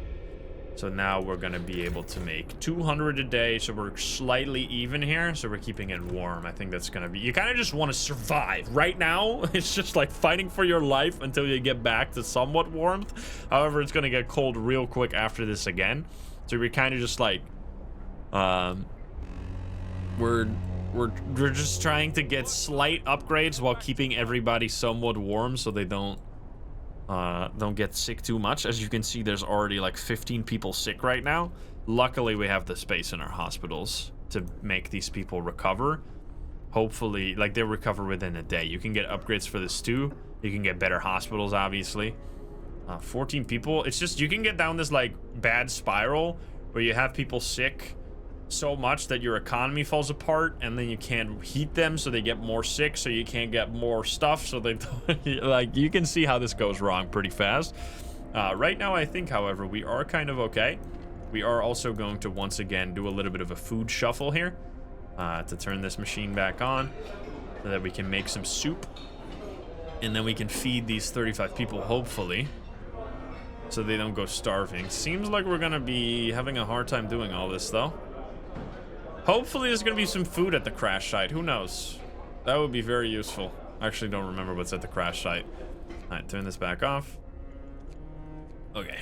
So now we're gonna be able to make 200 a day, so we're slightly even here, so we're keeping it warm. I think that's gonna be, you kind of just want to survive. Right now, it's just like fighting for your life until you get back to somewhat warmth. However, it's gonna get cold real quick after this again. So we're kind of just like, we're just trying to get slight upgrades while keeping everybody somewhat warm so they don't get sick too much. As you can see, there's already like 15 people sick right now. Luckily, we have the space in our hospitals to make these people recover. Hopefully, like, they'll recover within a day. You can get upgrades for this too. You can get better hospitals, obviously. 14 people. It's just, you can get down this like bad spiral where you have people sick so much that your economy falls apart, and then you can't heat them, so they get more sick, so you can't get more stuff, so they like, you can see how this goes wrong pretty fast. Right now, I think, however, we are kind of okay. We are also going to once again do a little bit of a food shuffle here to turn this machine back on so that we can make some soup, and then we can feed these 35 people, hopefully, so they don't go starving. Seems like we're gonna be having a hard time doing all this, though. Hopefully there's gonna be some food at the crash site. Who knows? That would be very useful. I actually don't remember what's at the crash site. Alright, turn this back off. Okay.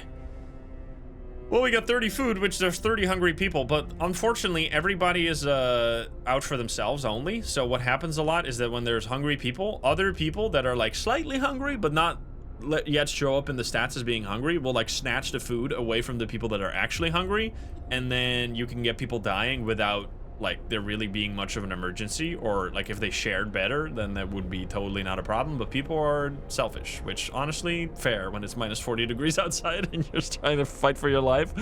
Well, we got 30 food, which there's 30 hungry people, but unfortunately everybody is out for themselves only. So what happens a lot is that when there's hungry people, other people that are like slightly hungry but not yet show up in the stats as being hungry will like snatch the food away from the people that are actually hungry, and then you can get people dying without like there really being much of an emergency. Or like if they shared better, then that would be totally not a problem. But people are selfish, which honestly fair when it's minus 40 degrees outside and you're just trying to fight for your life.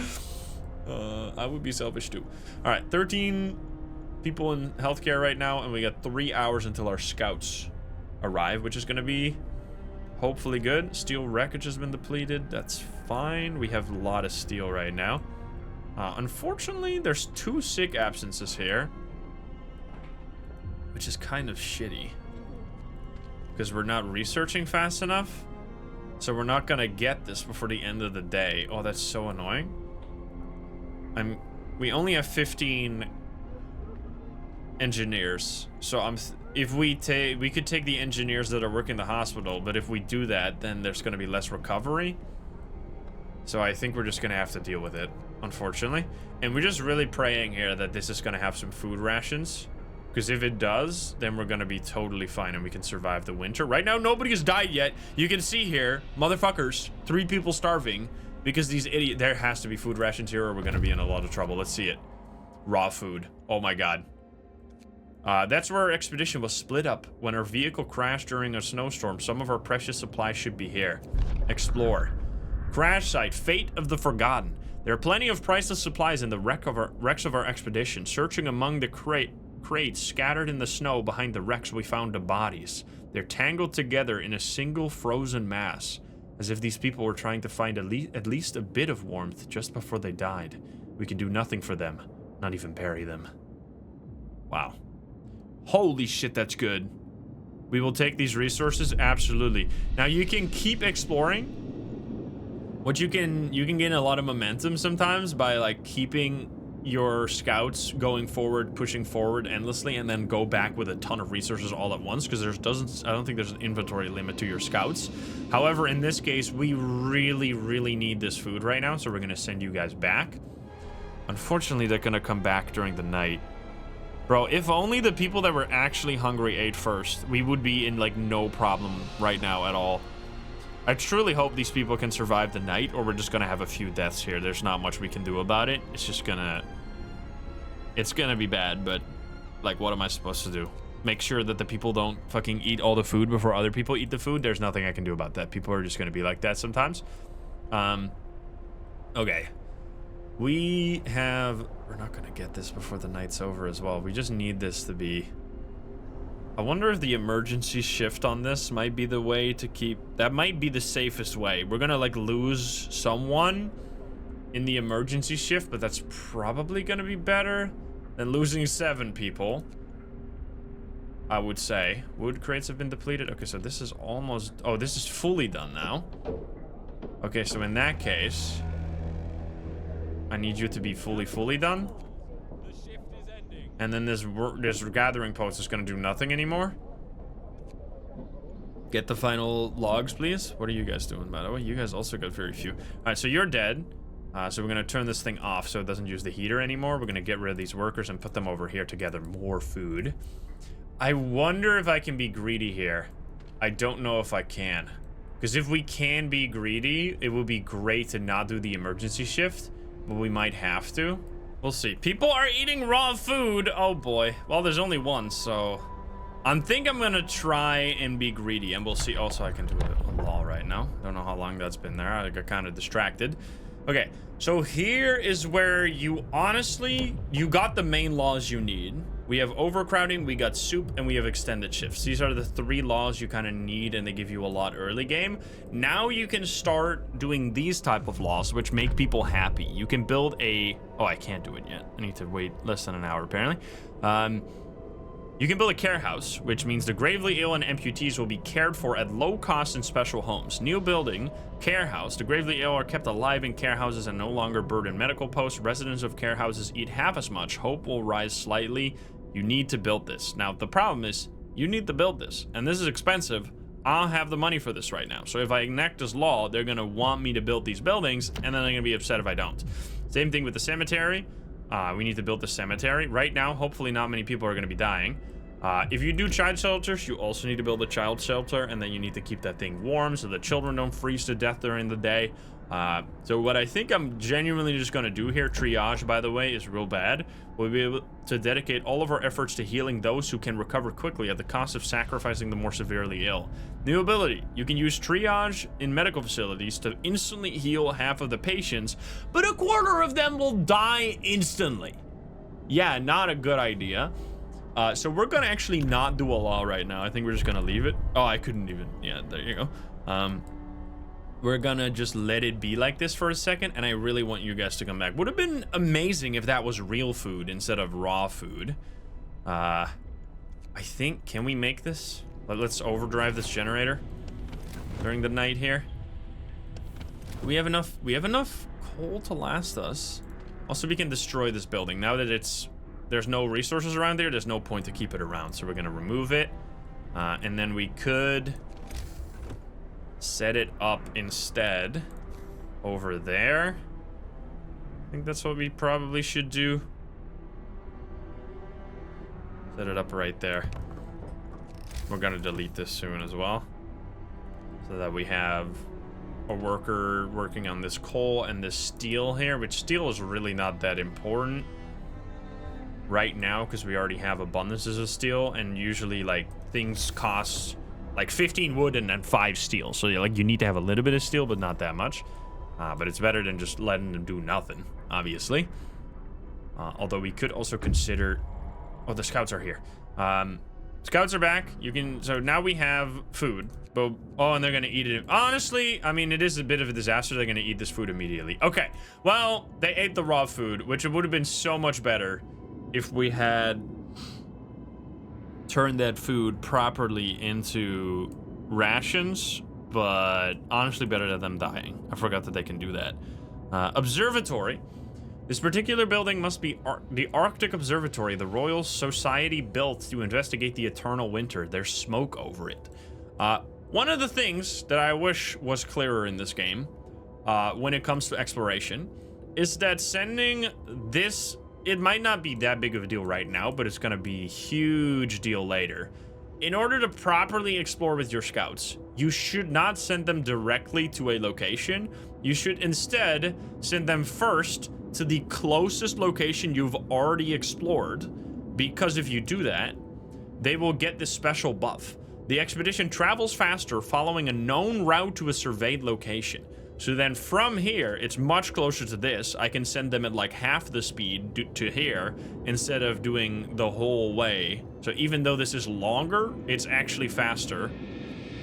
I would be selfish too. All right, 13 people in healthcare right now, and we got 3 hours until our scouts arrive, which is going to be hopefully good. Steel wreckage has been depleted. That's fine. We have a lot of steel right now. Unfortunately, there's 2 sick absences here, which is kind of shitty because we're not researching fast enough. So we're not gonna get this before the end of the day. Oh, that's so annoying. We only have 15 engineers, so if we could take the engineers that are working the hospital, but if we do that, then there's going to be less recovery. So I think we're just going to have to deal with it, unfortunately. And we're just really praying here that this is going to have some food rations, because if it does, then we're going to be totally fine and we can survive the winter. Right now, nobody has died yet. You can see here, motherfuckers, 3 people starving because these idiots. There has to be food rations here or we're going to be in a lot of trouble. Let's see it. Raw food. Oh my god. That's where our expedition was split up. When our vehicle crashed during a snowstorm, some of our precious supplies should be here. Explore. Crash site. Fate of the Forgotten. There are plenty of priceless supplies in the wrecks of our expedition. Searching among the crates scattered in the snow behind the wrecks, we found the bodies. They're tangled together in a single frozen mass, as if these people were trying to find at least a bit of warmth just before they died. We can do nothing for them, not even bury them. Wow. Holy shit, that's good. We will take these resources, absolutely. Now you can keep exploring. What you can gain a lot of momentum sometimes by like keeping your scouts going forward, pushing forward endlessly, and then go back with a ton of resources all at once, because I don't think there's an inventory limit to your scouts. However, in this case, we really need this food right now, so we're gonna send you guys back. Unfortunately, they're gonna come back during the night. Bro, if only the people that were actually hungry ate first, we would be in like no problem right now at all. I truly hope these people can survive the night, or we're just gonna have a few deaths here. There's not much we can do about it. It's just gonna... It's gonna be bad, but like, what am I supposed to do? Make sure that the people don't fucking eat all the food before other people eat the food? There's nothing I can do about that. People are just gonna be like that sometimes. Okay. We have we're not gonna get this before the night's over as well. We just need this to be... I wonder if the emergency shift on this might be the way to keep... That might be the safest way. We're gonna, like, lose someone in the emergency shift, but that's probably gonna be better than losing 7 people, I would say. Wood crates have been depleted. Okay, so this is almost... Oh, this is fully done now. Okay, so in that case... I need you to be fully done. And then this gathering post is going to do nothing anymore. Get the final logs, please. What are you guys doing, by the way? You guys also got very few. All right, so you're dead. So we're going to turn this thing off so it doesn't use the heater anymore. We're going to get rid of these workers and put them over here to gather more food. I wonder if I can be greedy here. I don't know if I can. Because if we can be greedy, it would be great to not do the emergency shift. But we might have to. We'll see. People are eating raw food. Oh boy. Well, there's only one, so I think I'm gonna try and be greedy, and we'll see. Also, I can do a law right now. Don't know how long that's been there. I got kind of distracted. Okay, so here is where you got the main laws you need. We have overcrowding, we got soup, and we have extended shifts. These are the 3 laws you kind of need, and they give you a lot early game. Now you can start doing these type of laws, which make people happy. You can build a... Oh, I can't do it yet. I need to wait less than an hour, apparently. You can build a care house, which means the gravely ill and amputees will be cared for at low cost in special homes. New building, care house. The gravely ill are kept alive in care houses and no longer burden medical posts. Residents of care houses eat half as much. Hope will rise slightly. You need to build this. Now, the problem is, you need to build this, and this is expensive. I don't have the money for this right now. So if I enact this law, they're gonna want me to build these buildings, and then they're gonna be upset if I don't. Same thing with the cemetery. We need to build the cemetery. Right now, hopefully not many people are gonna be dying. If you do child shelters, you also need to build a child shelter, and then you need to keep that thing warm so the children don't freeze to death during the day. So what I think I'm genuinely just going to do here, triage, by the way, is real bad. We'll be able to dedicate all of our efforts to healing those who can recover quickly at the cost of sacrificing the more severely ill. New ability. You can use triage in medical facilities to instantly heal half of the patients, but a quarter of them will die instantly. Yeah, not a good idea. So we're going to actually not do a law right now. I think we're just going to leave it. Oh, I couldn't even. Yeah, there you go. We're gonna just let it be like this for a second, and I really want you guys to come back. Would have been amazing if that was real food instead of raw food. I think, can we make this? Let's overdrive this generator during the night here. We have enough coal to last us. Also, we can destroy this building. Now that there's no resources around there, there's no point to keep it around. So we're gonna remove it. And then we could set it up instead over there. I think that's what we probably should do. Set it up right there. We're gonna delete this soon as well, so that we have a worker working on this coal and this steel here, which steel is really not that important right now because we already have abundances of steel, and usually like things cost like 15 wood and then 5 steel. So like you need to have a little bit of steel, but not that much. But it's better than just letting them do nothing, obviously. Although we could also consider... Oh, the scouts are here. Scouts are back. So now we have food. But, oh, and they're gonna eat it. Honestly, I mean, it is a bit of a disaster. They're gonna eat this food immediately. Okay, well, they ate the raw food, which would have been so much better if we had turn that food properly into rations, but honestly better than them dying. I forgot that they can do that. Observatory. This particular building must be the Arctic Observatory the Royal Society built to investigate the eternal winter. There's smoke over it. One of the things that I wish was clearer in this game when it comes to exploration is that sending this... It might not be that big of a deal right now, but it's going to be a huge deal later. In order to properly explore with your scouts, you should not send them directly to a location. You should instead send them first to the closest location you've already explored, because if you do that, they will get this special buff. The expedition travels faster following a known route to a surveyed location. So then from here, it's much closer to this. I can send them at like half the speed to here instead of doing the whole way. So even though this is longer, it's actually faster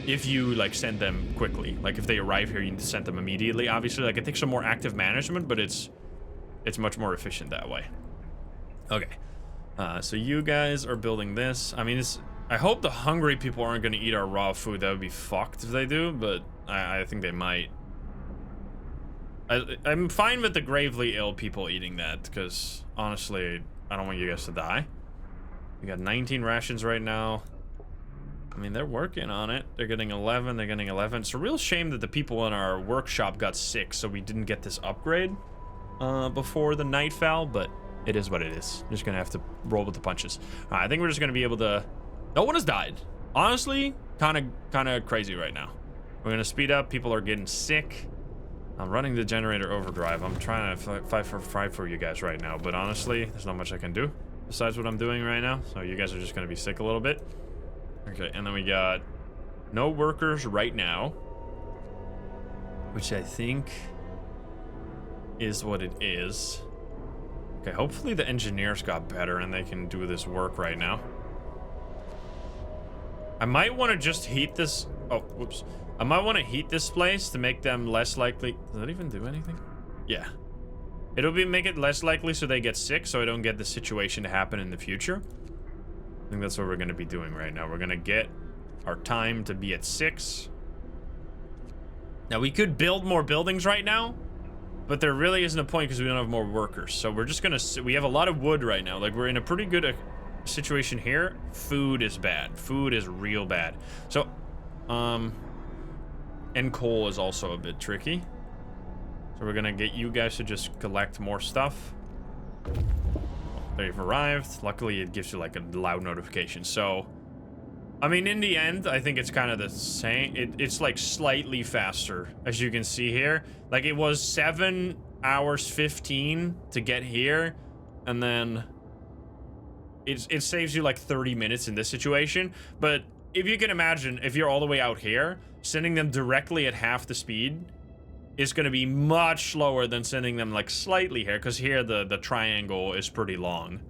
if you like send them quickly. Like if they arrive here, you need to send them immediately. Obviously, like it takes some more active management, but it's much more efficient that way. Okay, so you guys are building this. I mean, I hope the hungry people aren't going to eat our raw food. That would be fucked if they do, but I think they might. I'm fine with the gravely ill people eating that, because honestly, I don't want you guys to die. We got 19 rations right now. I mean, they're working on it. They're getting 11, they're getting 11. It's a real shame that the people in our workshop got sick, so we didn't get this upgrade before the night fell, but it is what it is. Just gonna have to roll with the punches. I think we're just gonna be able to... No one has died. Honestly, kind of crazy right now. We're gonna speed up. People are getting sick. I'm running the generator overdrive. I'm trying to fight for you guys right now, but honestly, there's not much I can do besides what I'm doing right now. So you guys are just gonna be sick a little bit. Okay, and then we got no workers right now, which I think is what it is. Okay, hopefully the engineers got better and they can do this work right now. I might want to just heat this. Oh, whoops. I might want to heat this place to make them less likely. Does that even do anything? Yeah. It'll make it less likely so they get sick, so I don't get the situation to happen in the future. I think that's what we're going to be doing right now. We're going to get our time to be at 6. Now, we could build more buildings right now, but there really isn't a point because we don't have more workers. So we're just going to... We have a lot of wood right now. Like, we're in a pretty good situation here. Food is bad. Food is real bad. So, and coal is also a bit tricky. So we're gonna get you guys to just collect more stuff. They've arrived. Luckily, it gives you like a loud notification. So, I mean, in the end, I think it's kind of the same. It's like slightly faster, as you can see here. Like it was 7 hours 15 to get here, and then it saves you like 30 minutes in this situation. But if you can imagine, if you're all the way out here, sending them directly at half the speed is going to be much slower than sending them like slightly here, because here the triangle is pretty long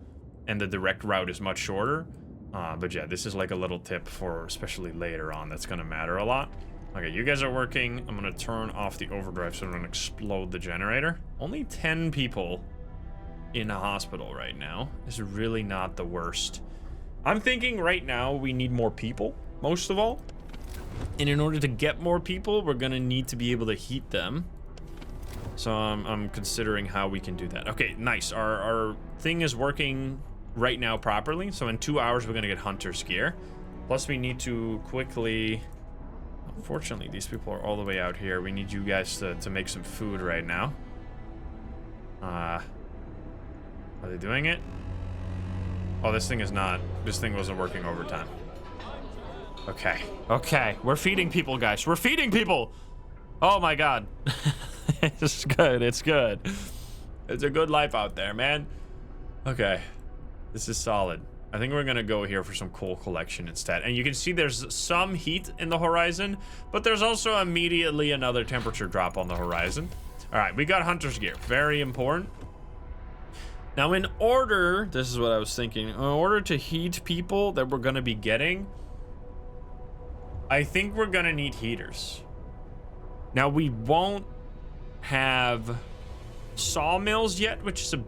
and the direct route is much shorter. But yeah, this is like a little tip for especially later on that's going to matter a lot. Okay, you guys are working. I'm going to turn off the overdrive so I'm going to explode the generator. Only 10 people in a hospital right now is really not the worst. I'm thinking right now we need more people, most of all. And in order to get more people, we're gonna need to be able to heat them. So I'm considering how we can do that. Okay, nice. Our thing is working right now properly. So in 2 hours, we're gonna get hunter's gear. Plus we need to quickly... Unfortunately, these people are all the way out here. We need you guys to make some food right now. Are they doing it? Oh, this thing is not. This thing wasn't working overtime. Okay. Okay. We're feeding people, guys. We're feeding people! Oh my god. It's good. It's good. It's a good life out there, man. Okay. This is solid. I think we're gonna go here for some coal collection instead. And you can see there's some heat in the horizon, but there's also immediately another temperature drop on the horizon. Alright, we got hunter's gear. Very important. Now, in order, this is what I was thinking, in order to heat people that we're gonna be getting, I think we're gonna need heaters. Now, we won't have sawmills yet, which is a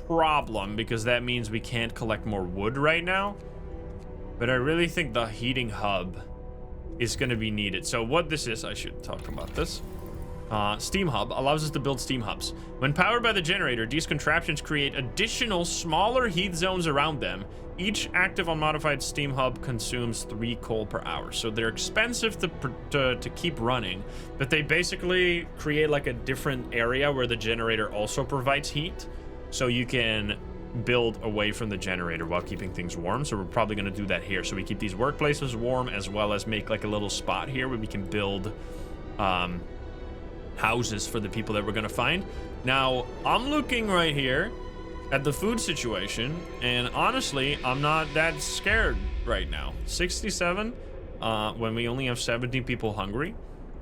problem because that means we can't collect more wood right now. But I really think the heating hub is gonna be needed. So what this is, I should talk about this. Steam hub allows us to build steam hubs. When powered by the generator, these contraptions create additional smaller heat zones around them. Each active unmodified steam hub consumes 3 coal per hour. So they're expensive to keep running, but they basically create like a different area where the generator also provides heat. So you can build away from the generator while keeping things warm. So we're probably gonna do that here. So we keep these workplaces warm as well as make like a little spot here where we can build houses for the people that we're gonna find. Now, I'm looking right here at the food situation, and honestly, I'm not that scared right now. 67, when we only have 17 people hungry.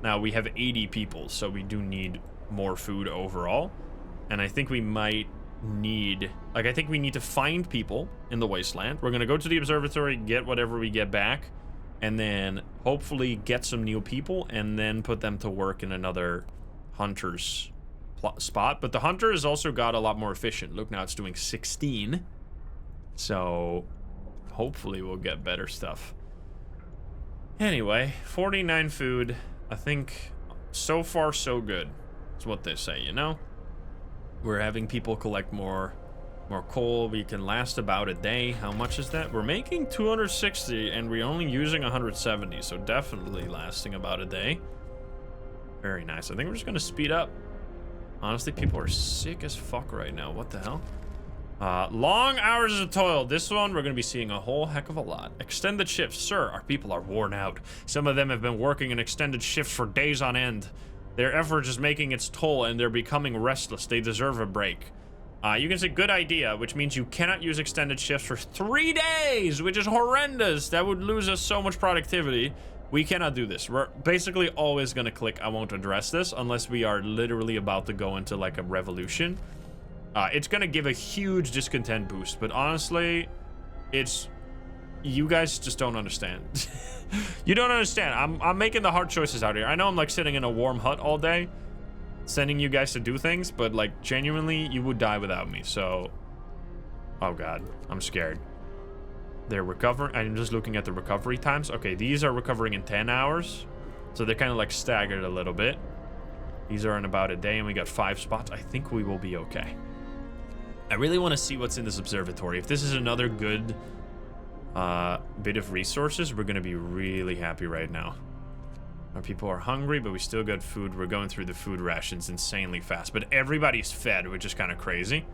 Now, we have 80 people, so we do need more food overall. And I think we might need... Like, I think we need to find people in the wasteland. We're going to go to the observatory, get whatever we get back, and then hopefully get some new people, and then put them to work in another hunter's spot. But the hunter has also got a lot more efficient. Look, now it's doing 16. So hopefully we'll get better stuff. Anyway, 49 food. I think so far so good. That's what they say, you know? We're having people collect more coal. We can last about a day. How much is that? We're making 260 and we're only using 170, so definitely lasting about a day. Very nice. I think we're just gonna speed up. Honestly, people are sick as fuck right now. What the hell? Long hours of toil. This one, we're going to be seeing a whole heck of a lot. Extended shifts. Sir, our people are worn out. Some of them have been working in extended shifts for days on end. Their effort is making its toll, and they're becoming restless. They deserve a break. You can say good idea, which means you cannot use extended shifts for 3 days, which is horrendous. That would lose us so much productivity. We cannot do this. We're basically always going to click I won't address this unless we are literally about to go into like a revolution. It's going to give a huge discontent boost, but honestly, it's... You guys just don't understand. You don't understand. I'm making the hard choices out here. I know I'm like sitting in a warm hut all day, sending you guys to do things, but like genuinely, you would die without me, so... Oh god, I'm scared. They're recovering. I'm just looking at the recovery times. Okay, these are recovering in 10 hours, so they're kind of like staggered a little bit. These are in about a day, and we got 5 spots. I think we will be okay. I really want to see what's in this observatory. If this is another good bit of resources, we're going to be really happy right now. Our people are hungry, but we still got food. We're going through the food rations insanely fast, but everybody's fed, which is kind of crazy.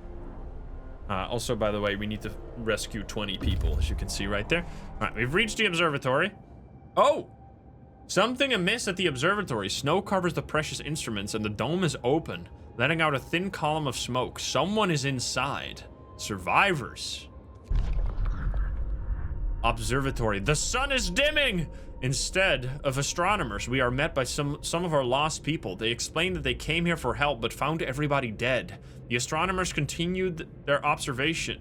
Also, by the way, we need to rescue 20 people, as you can see right there. All right, we've reached the observatory. Oh! Something amiss at the observatory. Snow covers the precious instruments, and the dome is open, letting out a thin column of smoke. Someone is inside. Survivors. Observatory. The sun is dimming! Instead of astronomers, we are met by some of our lost people. They explained that they came here for help, but found everybody dead. The astronomers continued their observations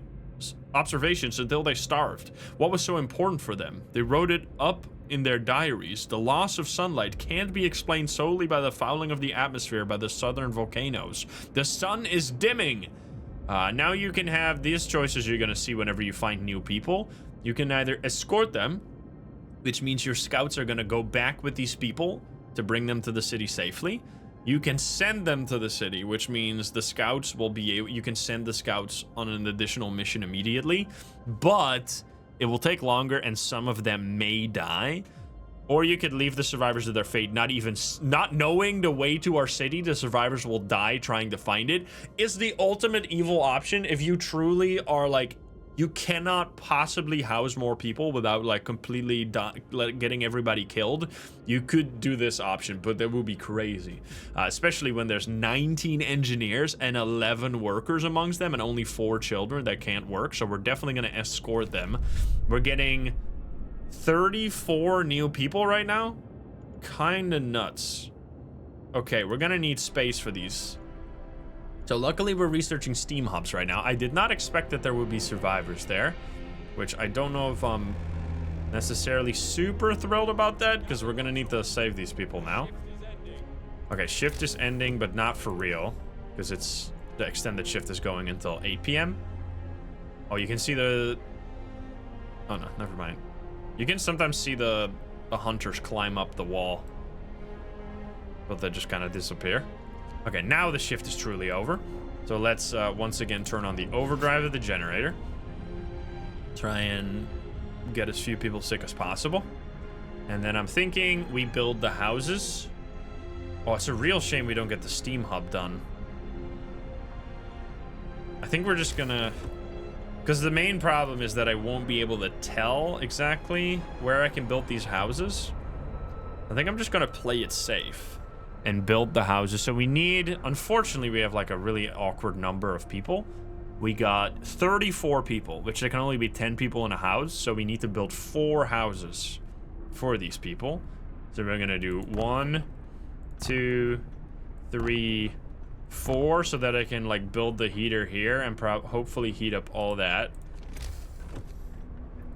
until they starved. What was so important for them? They wrote it up in their diaries. The loss of sunlight can't be explained solely by the fouling of the atmosphere by the southern volcanoes. The sun is dimming. Now you can have these choices you're going to see whenever you find new people. You can either escort them, which means your scouts are going to go back with these people to bring them to the city safely. You can send them to the city, which means the scouts will be able... You can send the scouts on an additional mission immediately, but it will take longer and some of them may die. Or you could leave the survivors to their fate, not knowing the way to our city. The survivors will die trying to find it. Is the ultimate evil option if you truly are like... You cannot possibly house more people without like completely getting everybody killed. You could do this option, but that would be crazy. Especially when there's 19 engineers and 11 workers amongst them and only 4 children that can't work. So we're definitely going to escort them. We're getting 34 new people right now. Kind of nuts. Okay, we're going to need space for these. So luckily we're researching steam hubs right now. I did not expect that there would be survivors there, which I don't know if I'm necessarily super thrilled about that, because we're gonna need to save these people now. Okay, shift is ending, but not for real, because it's the extended shift is going until 8 p.m. Oh, you can see the... Oh no, never mind. You can sometimes see the hunters climb up the wall, but they just kind of disappear. Okay, now the shift is truly over. So let's once again turn on the overdrive of the generator. Try and get as few people sick as possible. And then I'm thinking we build the houses. Oh, it's a real shame we don't get the steam hub done. I think we're just gonna... Because the main problem is that I won't be able to tell exactly where I can build these houses. I think I'm just gonna play it safe and build the houses. So we need, unfortunately, we have like a really awkward number of people. We got 34 people, which there can only be 10 people in a house. So we need to build 4 houses for these people. So we're gonna do 1, 2, 3, 4, so that I can like build the heater here and hopefully heat up all that.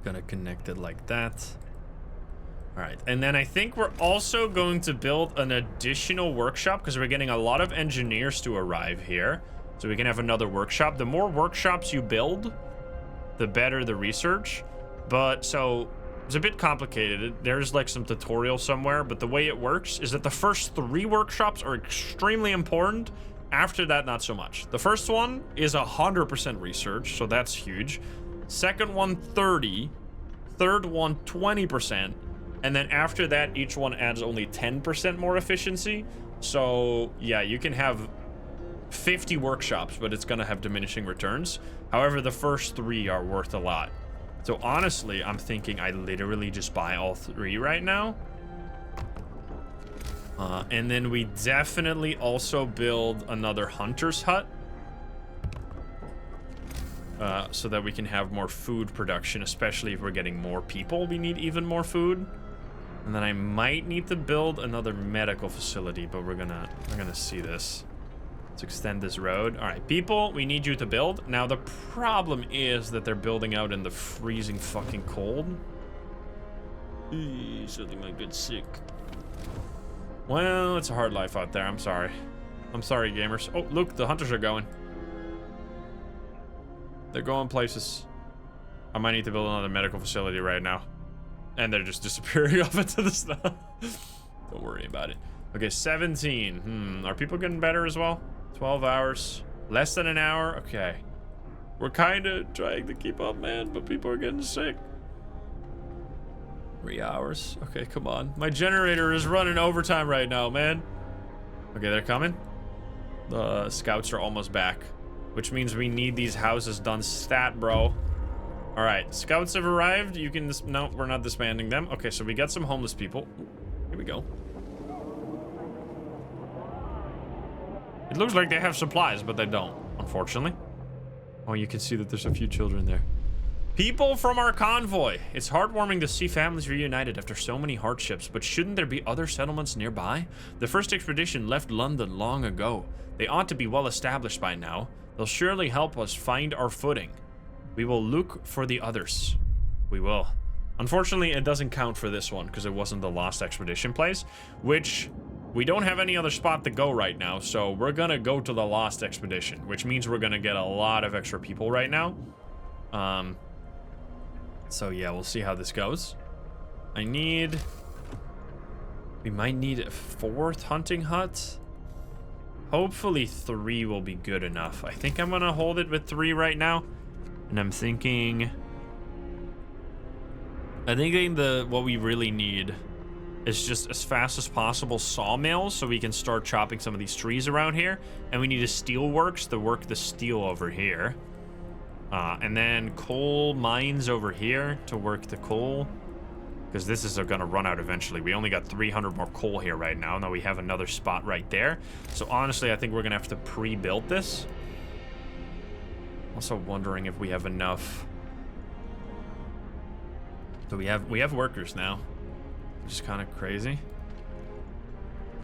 Gonna connect it like that. All right, and then I think we're also going to build an additional workshop because we're getting a lot of engineers to arrive here. So we can have another workshop. The more workshops you build, the better the research. But so it's a bit complicated. There's like some tutorial somewhere, but the way it works is that the first 3 workshops are extremely important. After that, not so much. The first one is 100% research, so that's huge. Second one, 30. Third one, 20%. And then after that, each one adds only 10% more efficiency. So yeah, you can have 50 workshops, but it's gonna have diminishing returns. However, the first 3 are worth a lot. So honestly, I'm thinking I literally just buy all 3 right now. And then we definitely also build another hunter's hut. So that we can have more food production, especially if we're getting more people, we need even more food. And then I might need to build another medical facility, but we're gonna see this. Let's extend this road. All right, people, we need you to build. Now, the problem is that they're building out in the freezing fucking cold. Something might get sick. Well, it's a hard life out there. I'm sorry. I'm sorry, gamers. Oh, look, the hunters are going. They're going places. I might need to build another medical facility right now. And they're just disappearing off into the snow. Don't worry about it. Okay, 17. Are people getting better as well? 12 hours. Less than an hour? Okay. We're kind of trying to keep up, man, but people are getting sick. 3 hours. Okay, come on. My generator is running overtime right now, man. Okay, they're coming. The scouts are almost back, which means we need these houses done stat, bro. All right, scouts have arrived. You can, no, we're not disbanding them. Okay, so we got some homeless people. Here we go. It looks like they have supplies, but they don't, unfortunately. Oh, you can see that there's a few children there. People from our convoy. It's heartwarming to see families reunited after so many hardships, but shouldn't there be other settlements nearby? The first expedition left London long ago. They ought to be well established by now. They'll surely help us find our footing. We will look for the others. We will. Unfortunately, it doesn't count for this one because it wasn't the last expedition place, which we don't have any other spot to go right now. So we're gonna go to the last expedition, which means we're gonna get a lot of extra people right now. So yeah, we'll see how this goes. We might need a 4th hunting hut. Hopefully 3 will be good enough. I think I'm gonna hold it with 3 right now. And I'm thinking what we really need is just as fast as possible sawmills so we can start chopping some of these trees around here. And we need a steel works to work the steel over here. And then coal mines over here to work the coal. Because this is gonna run out eventually. We only got 300 more coal here right now. Now we have another spot right there. So honestly, I think we're gonna have to pre-build this. Also wondering if we have enough. So we have workers now, which is kind of crazy.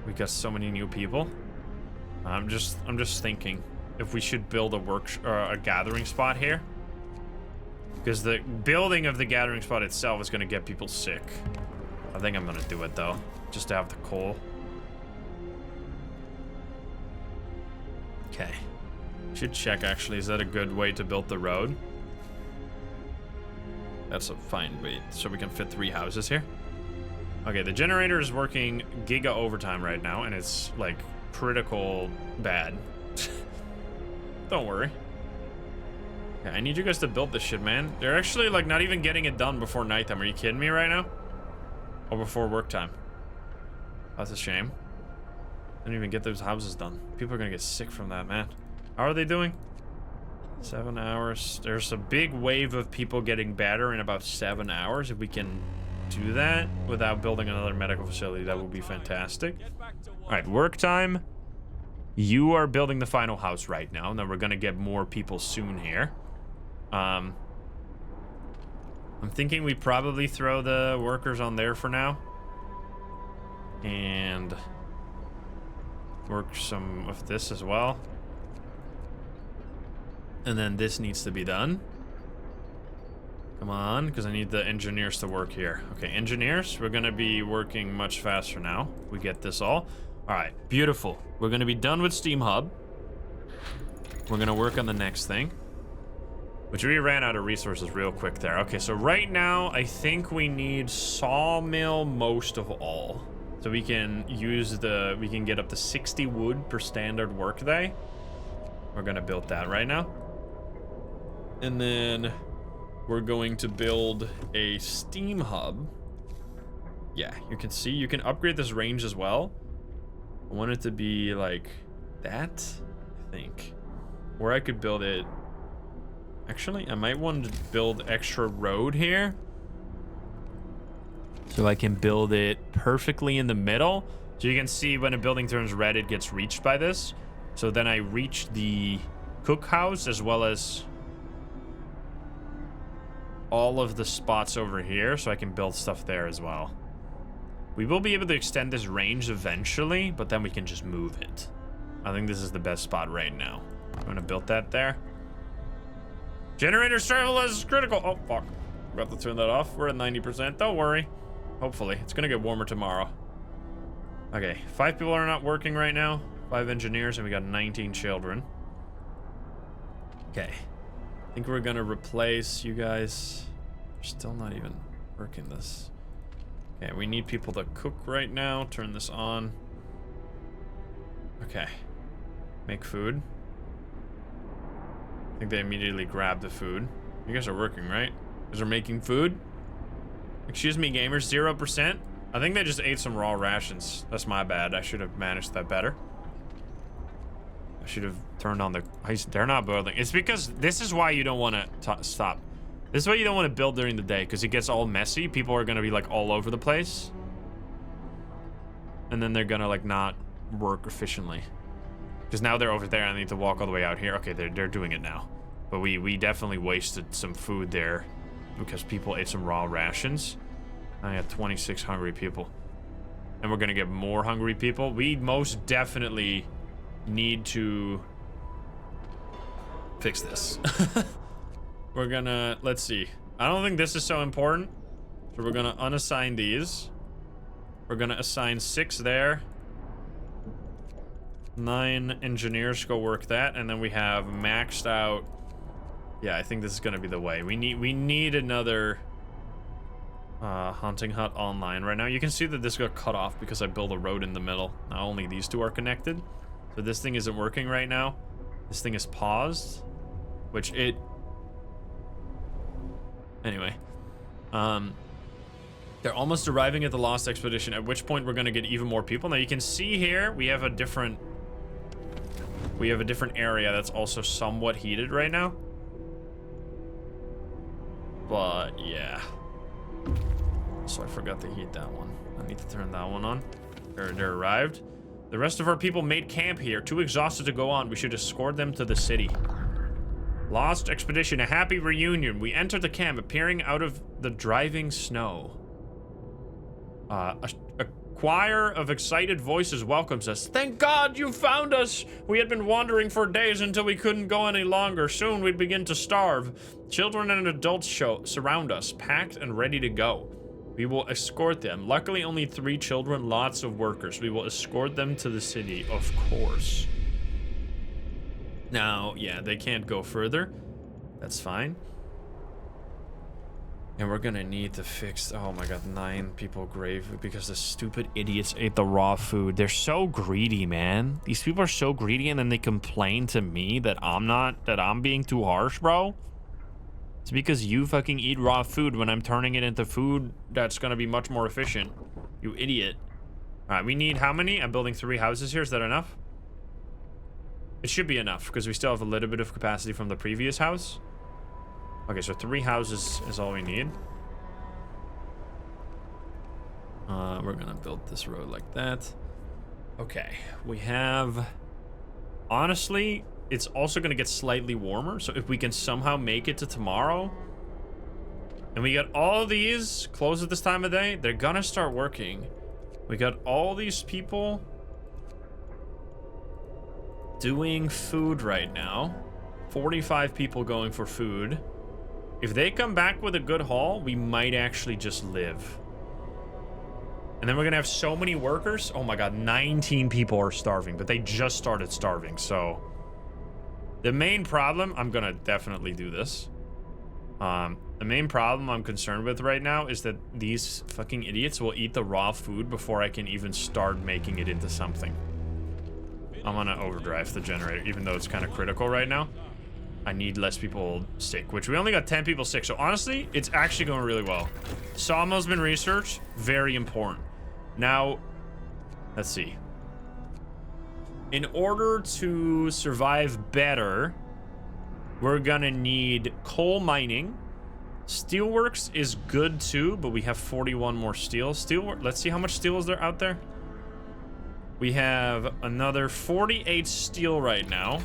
We got so many new people. I'm just thinking if we should build a gathering spot here, because the building of the gathering spot itself is going to get people sick. I think I'm going to do it though, just to have the coal. Okay. Should check actually, is that a good way to build the road? That's a fine way, so we can fit 3 houses here. Okay, the generator is working giga overtime right now, and it's like critical bad. Don't worry. Yeah, I need you guys to build this shit, man. They're actually like not even getting it done before nighttime. Are you kidding me right now? Or before work time? That's a shame. I didn't even get those houses done. People are gonna get sick from that, man. How are they doing? 7 hours. There's a big wave of people getting better in about 7 hours. If we can do that without building another medical facility, that would be fantastic. All right, work time. You are building the final house right now. Now we're gonna get more people soon here. I'm thinking we probably throw the workers on there for now. And work some of this as well. And then this needs to be done. Come on, because I need the engineers to work here. Okay, engineers, we're gonna be working much faster now. We get this all. All right, beautiful. We're gonna be done with Steam Hub. We're gonna work on the next thing. Which we ran out of resources real quick there. Okay, so right now, I think we need sawmill most of all. So we can use we can get up to 60 wood per standard workday. We're gonna build that right now. And then we're going to build a Steam Hub. Yeah, you can see, you can upgrade this range as well. I want it to be like that, I think. Or I could build it. Actually, I might want to build extra road here. So I can build it perfectly in the middle. So you can see when a building turns red, it gets reached by this. So then I reach the cookhouse as well as all of the spots over here, so I can build stuff there as well. We will be able to extend this range eventually, but then we can just move it. I think this is the best spot right now. I'm gonna build that there. Generator survival is critical. Oh, fuck. Forgot to turn that off. We're at 90%. Don't worry. Hopefully. It's gonna get warmer tomorrow. Okay, 5 people are not working right now. 5 engineers, and we got 19 children. Okay. I think we're gonna replace you guys. We're still not even working this. Okay, we need people to cook right now. Turn this on. Okay. Make food. I think they immediately grabbed the food. You guys are working, right? You guys are making food? Excuse me, gamers, 0%. I think they just ate some raw rations. That's my bad. I should have managed that better. I should have turned on the... They're not building. It's because this is why you don't want to stop. This is why you don't want to build during the day, because it gets all messy. People are going to be like all over the place. And then they're going to like not work efficiently. Because now they're over there and I need to walk all the way out here. Okay, they're doing it now. But we definitely wasted some food there because people ate some raw rations. I had 26 hungry people. And we're going to get more hungry people. We most definitely need to fix this. We're gonna, let's see. I don't think this is so important. So we're gonna unassign these. We're gonna assign 6 there. 9 engineers go work that, and then we have maxed out. Yeah, I think this is gonna be the way. We need another hunting hut online right now. You can see that this got cut off because I built a road in the middle. Now only these 2 are connected. So this thing isn't working right now. This thing is paused, which it... Anyway. They're almost arriving at the Lost Expedition, at which point we're going to get even more people. Now you can see here, we have a different area that's also somewhat heated right now. But, yeah. So I forgot to heat that one. I need to turn that one on. They're arrived. The rest of our people made camp here. Too exhausted to go on. We should escort them to the city. Lost Expedition, a happy reunion. We entered the camp, appearing out of the driving snow. A choir of excited voices welcomes us. Thank God you found us. We had been wandering for days until we couldn't go any longer. Soon we'd begin to starve. Children and adults surround us, packed and ready to go. We will escort them. Luckily, only 3 children, lots of workers. We will escort them to the city, of course. Now, yeah, they can't go further. That's fine. And we're gonna need to fix... Oh my god, 9 people grave because the stupid idiots ate the raw food. They're so greedy, man. These people are so greedy, and then they complain to me that I'm being too harsh, bro. It's because you fucking eat raw food when I'm turning it into food that's gonna be much more efficient. You idiot. Alright, we need how many? I'm building 3 houses here. Is that enough? It should be enough, because we still have a little bit of capacity from the previous house. Okay, so 3 houses is all we need. We're gonna build this road like that. Okay, we have... Honestly... It's also going to get slightly warmer, so if we can somehow make it to tomorrow, and we got all these closed at this time of day, they're going to start working. We got all these people. doing food right now. 45 people going for food. If they come back with a good haul, we might actually just live. And then we're gonna have so many workers. Oh my god, 19 people are starving, but they just started starving, so... The main problem, I'm gonna definitely do this. The main problem I'm concerned with right now is that these fucking idiots will eat the raw food before I can even start making it into something. I'm gonna overdrive the generator, even though it's kind of critical right now. I need less people sick, which we only got 10 people sick, so honestly, it's actually going really well. Sawmill's been researched, very important. Now, let's see. In order to survive better, we're gonna need coal mining. Steelworks is good too, but we have 41 more steel. Let's see how much steel is there out there. We have another 48 steel right now.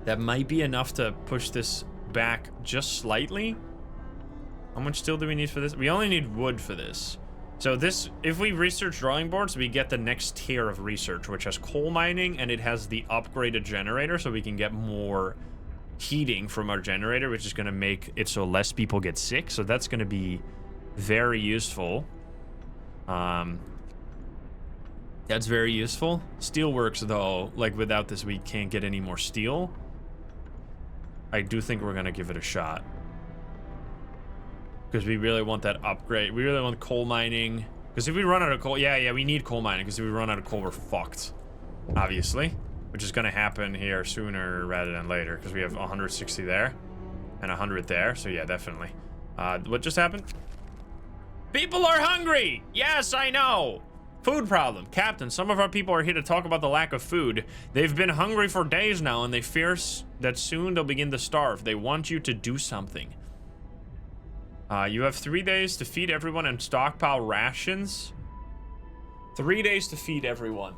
That might be enough to push this back just slightly. How much steel do we need for this? We only need wood for this. So this, if we research drawing boards, we get the next tier of research, which has coal mining, and it has the upgraded generator, so we can get more heating from our generator, which is going to make it so less people get sick. So that's going to be very useful. That's very useful. Steelworks, though, like without this, we can't get any more steel. I do think we're going to give it a shot. Because we really want that upgrade. We really want coal mining. Because if we run out of coal... Yeah, we need coal mining. Because if we run out of coal, we're fucked. Obviously. Which is going to happen here sooner rather than later. Because we have 160 there. And 100 there. So yeah, definitely. What just happened? People are hungry! Yes, I know! Food problem. Captain, some of our people are here to talk about the lack of food. They've been hungry for days now, and they fear that soon they'll begin to starve. They want you to do something. You have 3 days to feed everyone and stockpile rations. 3 days to feed everyone.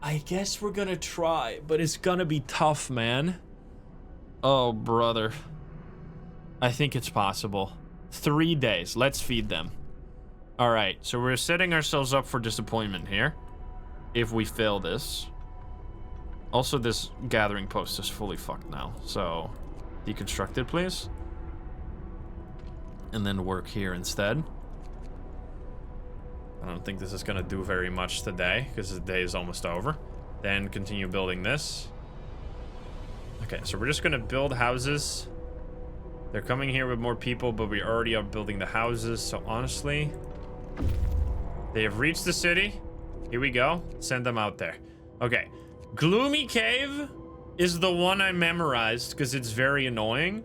I guess we're gonna try, but it's gonna be tough, man. Oh, brother. I think it's possible. 3 days. Let's feed them. All right, so we're setting ourselves up for disappointment here if we fail this. Also, this gathering post is fully fucked now, so deconstruct it, please. And then work here instead. I don't think this is gonna do very much today because the day is almost over. Then continue building this. Okay, so we're just gonna build houses. They're coming here with more people, but we already are building the houses, so honestly... They have reached the city. Here we go. Send them out there. Okay. Gloomy Cave is the one I memorized because it's very annoying.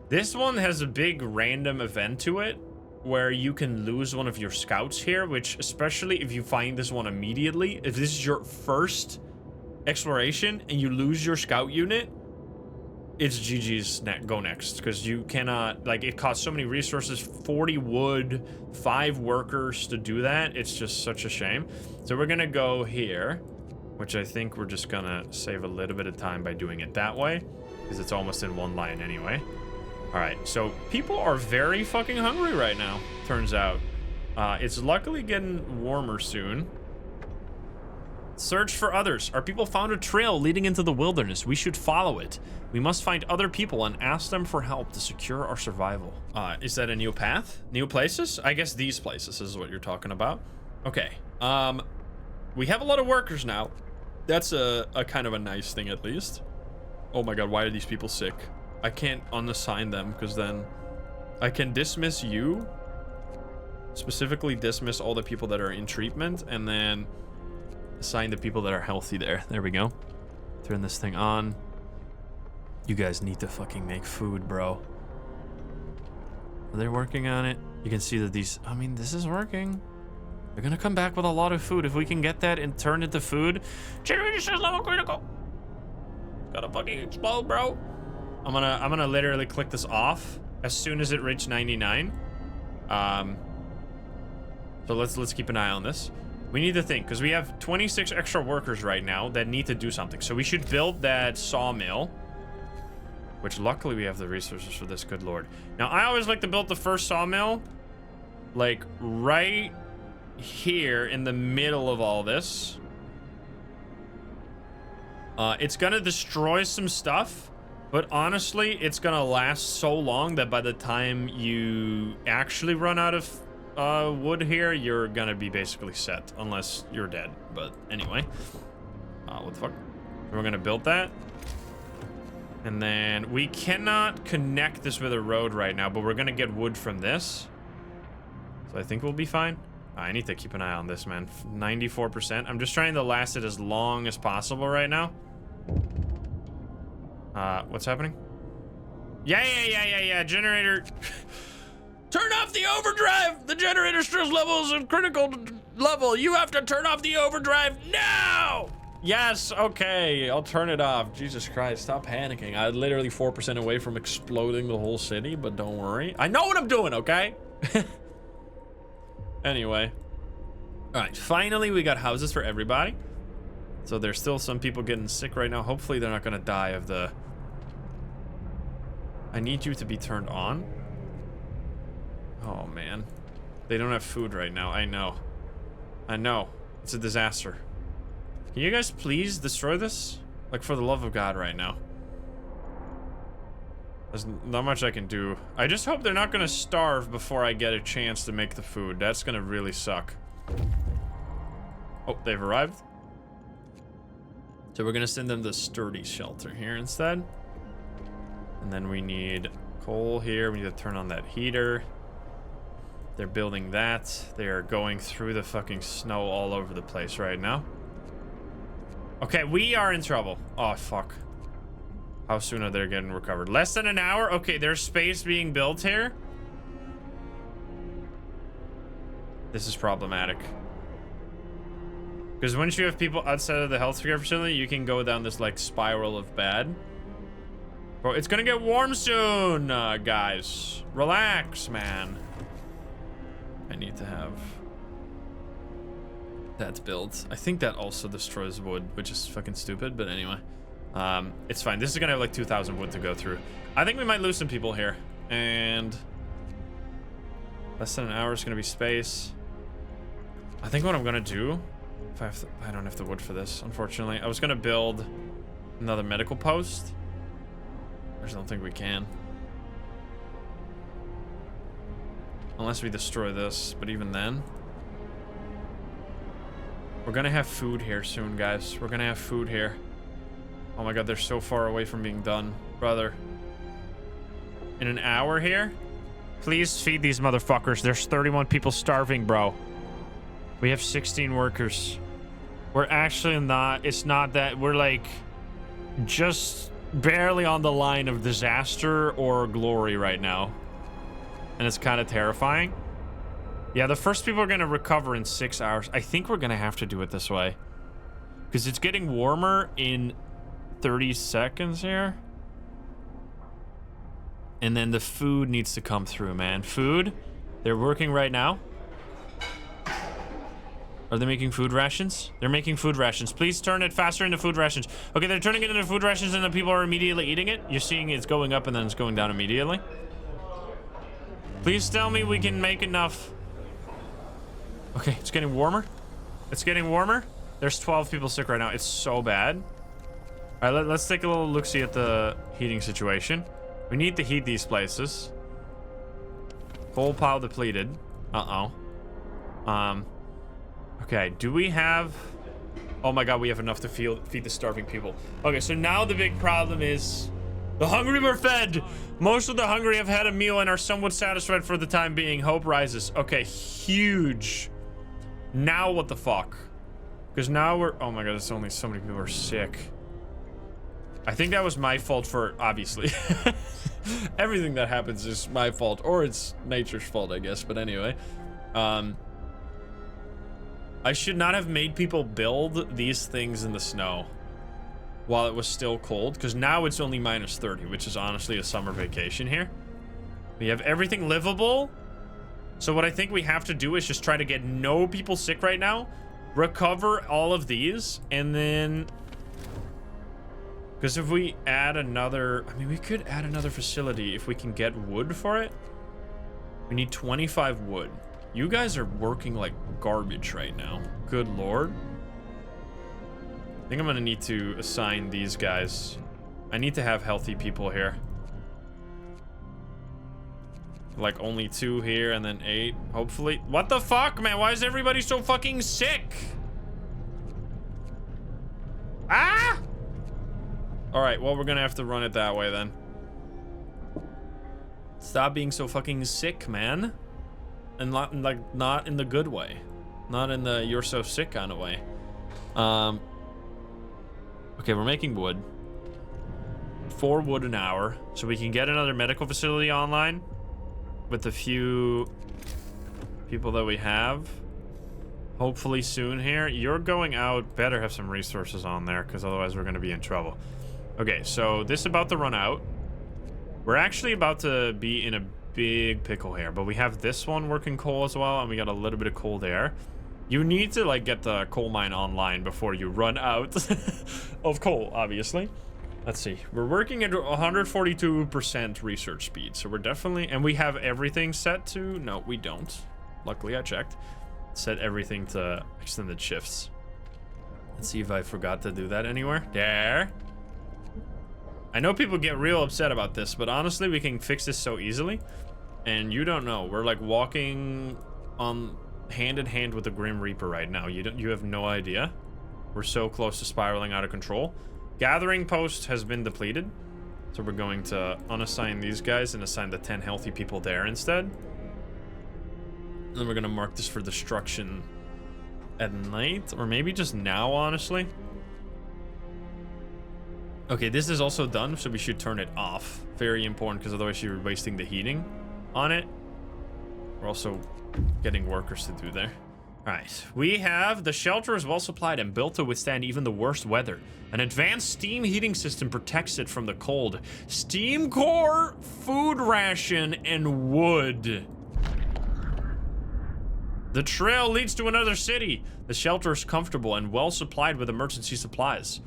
This one has a big random event to it where you can lose one of your scouts here, which especially if you find this one immediately, if this is your first exploration and you lose your scout unit, it's GG's go next, because you cannot, like, it costs so many resources, 40 wood, 5 workers to do that. It's just such a shame. So we're gonna go here, which I think we're just gonna save a little bit of time by doing it that way, because it's almost in one line anyway. All right, so people are very fucking hungry right now, turns out. It's luckily getting warmer soon. Search for others. Our people found a trail leading into the wilderness. We should follow it. We must find other people and ask them for help to secure our survival. Is that a new path? New places? I guess these places is what you're talking about. Okay. We have a lot of workers now. That's a kind of a nice thing, at least. Oh my god, why are these people sick? I can't unassign them, because then I can dismiss you. Specifically dismiss all the people that are in treatment, and then assign the people that are healthy there. There we go. Turn this thing on. You guys need to fucking make food, bro. Are they working on it? You can see that these... I mean, this is working. They're gonna come back with a lot of food. If we can get that and turn it to food... Generator says level critical. Gotta fucking explode, bro. I'm gonna literally click this off as soon as it reaches 99. So let's keep an eye on this. We need to think, because we have 26 extra workers right now that need to do something. So we should build that sawmill, which luckily we have the resources for this, good lord. Now, I always like to build the first sawmill, like, right here in the middle of all this. It's gonna destroy some stuff, but honestly, it's gonna last so long that by the time you actually run out of wood here, you're gonna be basically set, unless you're dead. But anyway, what the fuck? We're gonna build that. And then we cannot connect this with a road right now, but we're gonna get wood from this. So I think we'll be fine. I need to keep an eye on this, man. 94%. I'm just trying to last it as long as possible right now. What's happening? Yeah. Generator. Turn off the overdrive. The generator stress level is a critical level. You have to turn off the overdrive now. Yes, okay, I'll turn it off. Jesus Christ, stop panicking. I'm literally 4% away from exploding the whole city, but don't worry. I know what I'm doing, okay? Anyway. All right, finally we got houses for everybody. So there's still some people getting sick right now. Hopefully they're not gonna die of the... I need you to be turned on. Oh, man. They don't have food right now, I know. I know, it's a disaster. Can you guys please destroy this? Like, for the love of God right now. There's not much I can do. I just hope they're not gonna starve before I get a chance to make the food. That's gonna really suck. Oh, they've arrived. So we're gonna send them the sturdy shelter here instead. And then we need coal here. We need to turn on that heater. They're building that. They are going through the fucking snow all over the place right now. Okay, we are in trouble. Oh, fuck. How soon are they getting recovered? Less than an hour? Okay, there's space being built here. This is problematic. Because once you have people outside of the healthcare facility, you can go down this, like, spiral of bad. Bro, it's gonna get warm soon, guys. Relax, man. I need to have... that's built. I think that also destroys wood, which is fucking stupid, but anyway. It's fine. This is gonna have like 2,000 wood to go through. I think we might lose some people here. And less than an hour is gonna be space. I think what I'm gonna do, if I don't have the wood for this, unfortunately. I was gonna build another medical post. I just don't think we can. Unless we destroy this, but even then. We're gonna have food here soon, guys. We're gonna have food here. Oh my god, they're so far away from being done. Brother. In an hour here? Please feed these motherfuckers. There's 31 people starving, bro. We have 16 workers. We're actually not... it's not that... we're like... just barely on the line of disaster or glory right now. And it's kind of terrifying. Yeah, the first people are going to recover in 6 hours. I think we're going to have to do it this way. Because it's getting warmer in 30 seconds here. And then the food needs to come through, man. Food. They're working right now. Are they making food rations? They're making food rations. Please turn it faster into food rations. Okay, they're turning it into food rations and the people are immediately eating it. You're seeing it's going up and then it's going down immediately. Please tell me we can make enough. Okay, it's getting warmer. It's getting warmer. There's 12 people sick right now. It's so bad. All right, let's take a little look-see at the heating situation. We need to heat these places. Coal pile depleted. Okay, do we have... oh my god, we have enough to feed the starving people. Okay, so now the big problem is... the hungry were fed! Most of the hungry have had a meal and are somewhat satisfied for the time being. Hope rises. Okay, huge. Now what the fuck? Because now we're... oh my god, there's only so many people are sick. I think that was my fault for... obviously. Everything that happens is my fault. Or it's nature's fault, I guess. But anyway. I should not have made people build these things in the snow while it was still cold, because now it's only minus 30, which is honestly a summer vacation here. We have everything livable. So what I think we have to do is just try to get no people sick right now, recover all of these, and then... because if we add another... I mean, we could add another facility if we can get wood for it. We need 25 wood. You guys are working like garbage right now. Good lord. think I'm gonna need to assign these guys. I need to have healthy people here. Like only 2 here and then 8, hopefully. What the fuck, man? Why is everybody so fucking sick? Ah! All right, well, we're gonna have to run it that way then. Stop being so fucking sick, man. And not in the good way. Not in the you're so sick kind of way. Okay, we're making wood. 4 wood an hour, so we can get another medical facility online with the few people that we have. Hopefully soon here. You're going out. Better have some resources on there, because otherwise we're going to be in trouble. Okay, so this is about to run out. We're actually about to be in a big pickle here, but we have this one working coal as well, and we got a little bit of coal there. You need to like get the coal mine online before you run out of coal, obviously. Let's see. We're working at 142% research speed, so we're definitely... And we have everything set to... No, we don't. Luckily, I checked. Set everything to extended shifts. Let's see if I forgot to do that anywhere. There. I know people get real upset about this, but honestly, we can fix this so easily. And you don't know. We're like walking on hand in hand with the Grim Reaper right now. You have no idea. We're so close to spiraling out of control. Gathering post has been depleted. So we're going to unassign these guys and assign the 10 healthy people there instead. And then we're going to mark this for destruction at night. Or maybe just now, honestly. Okay, this is also done, so we should turn it off. Very important, because otherwise you're wasting the heating on it. We're also getting workers to do there. All right, we have the shelter is well supplied and built to withstand even the worst weather. An advanced steam heating system protects it from the cold. Steam core, food ration, and wood. The trail leads to another city. The shelter is comfortable and well supplied with emergency supplies.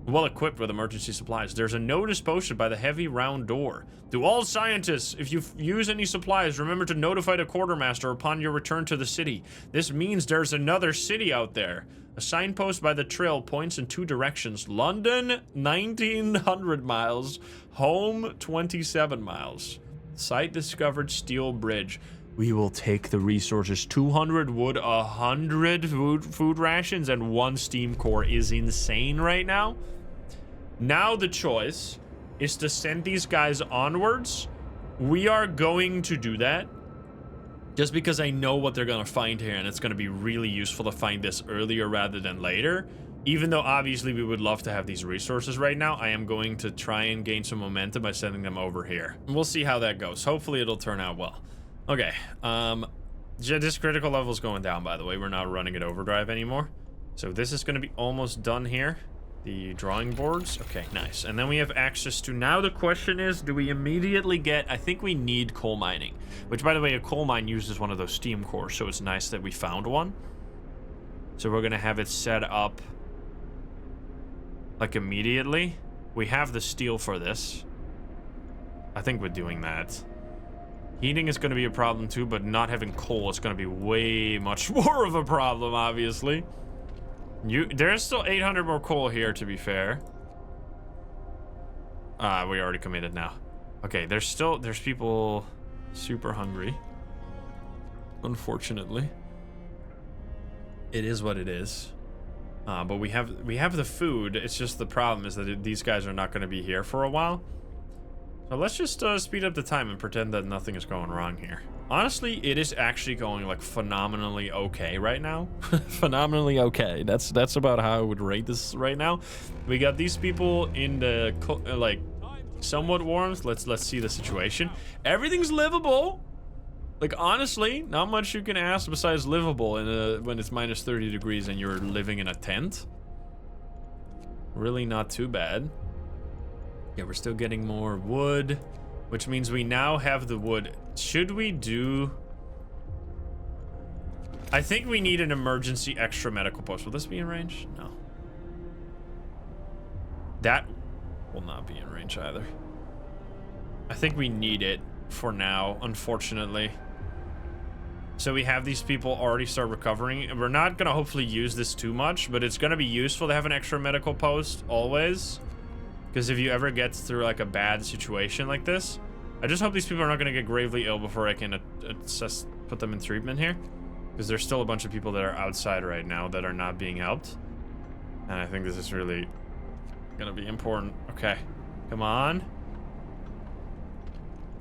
Well equipped with emergency supplies. There's a notice posted by the heavy round door. To all scientists, if you use any supplies, remember to notify the quartermaster upon your return to the city. This means there's another city out there. A signpost by the trail points in 2 directions. London, 1900 miles. Home, 27 miles. Site discovered steel bridge. We will take the resources. 200 wood, 100 food rations, and 1 steam core is insane right now. Now the choice is to send these guys onwards. We are going to do that. Just because I know what they're going to find here, and it's going to be really useful to find this earlier rather than later. Even though obviously we would love to have these resources right now, I am going to try and gain some momentum by sending them over here. And we'll see how that goes. Hopefully it'll turn out well. Okay, this critical level is going down, by the way. We're not running at overdrive anymore. So this is going to be almost done here. The drawing boards. Okay, nice. And then we have access to... Now the question is, do we immediately get... I think we need coal mining. Which, by the way, a coal mine uses one of those steam cores, so it's nice that we found one. So we're going to have it set up... like, immediately. We have the steel for this. I think we're doing that. Heating is going to be a problem too, but not having coal is going to be way much more of a problem, obviously. There's still 800 more coal here, to be fair. We already committed now. Okay, there's people super hungry. Unfortunately. It is what it is. But we have the food. It's just the problem is that these guys are not going to be here for a while. So let's just speed up the time and pretend that nothing is going wrong here. Honestly, it is actually going like phenomenally okay right now. Phenomenally okay. That's about how I would rate this right now. We got these people in the like somewhat warmth. Let's see the situation. Everything's livable. Like honestly, not much you can ask besides livable in when it's minus 30 degrees and you're living in a tent. Really not too bad. Yeah, we're still getting more wood, which means we now have the wood. Should we do... I think we need an emergency extra medical post. Will this be in range? No. That will not be in range either. I think we need it for now, unfortunately. So we have these people already start recovering. And we're not gonna hopefully use this too much, but it's gonna be useful to have an extra medical post always. Because if you ever get through like a bad situation like this, I just hope these people are not gonna get gravely ill before I can put them in treatment here. Because there's still a bunch of people that are outside right now that are not being helped. And I think this is really gonna be important. Okay, come on.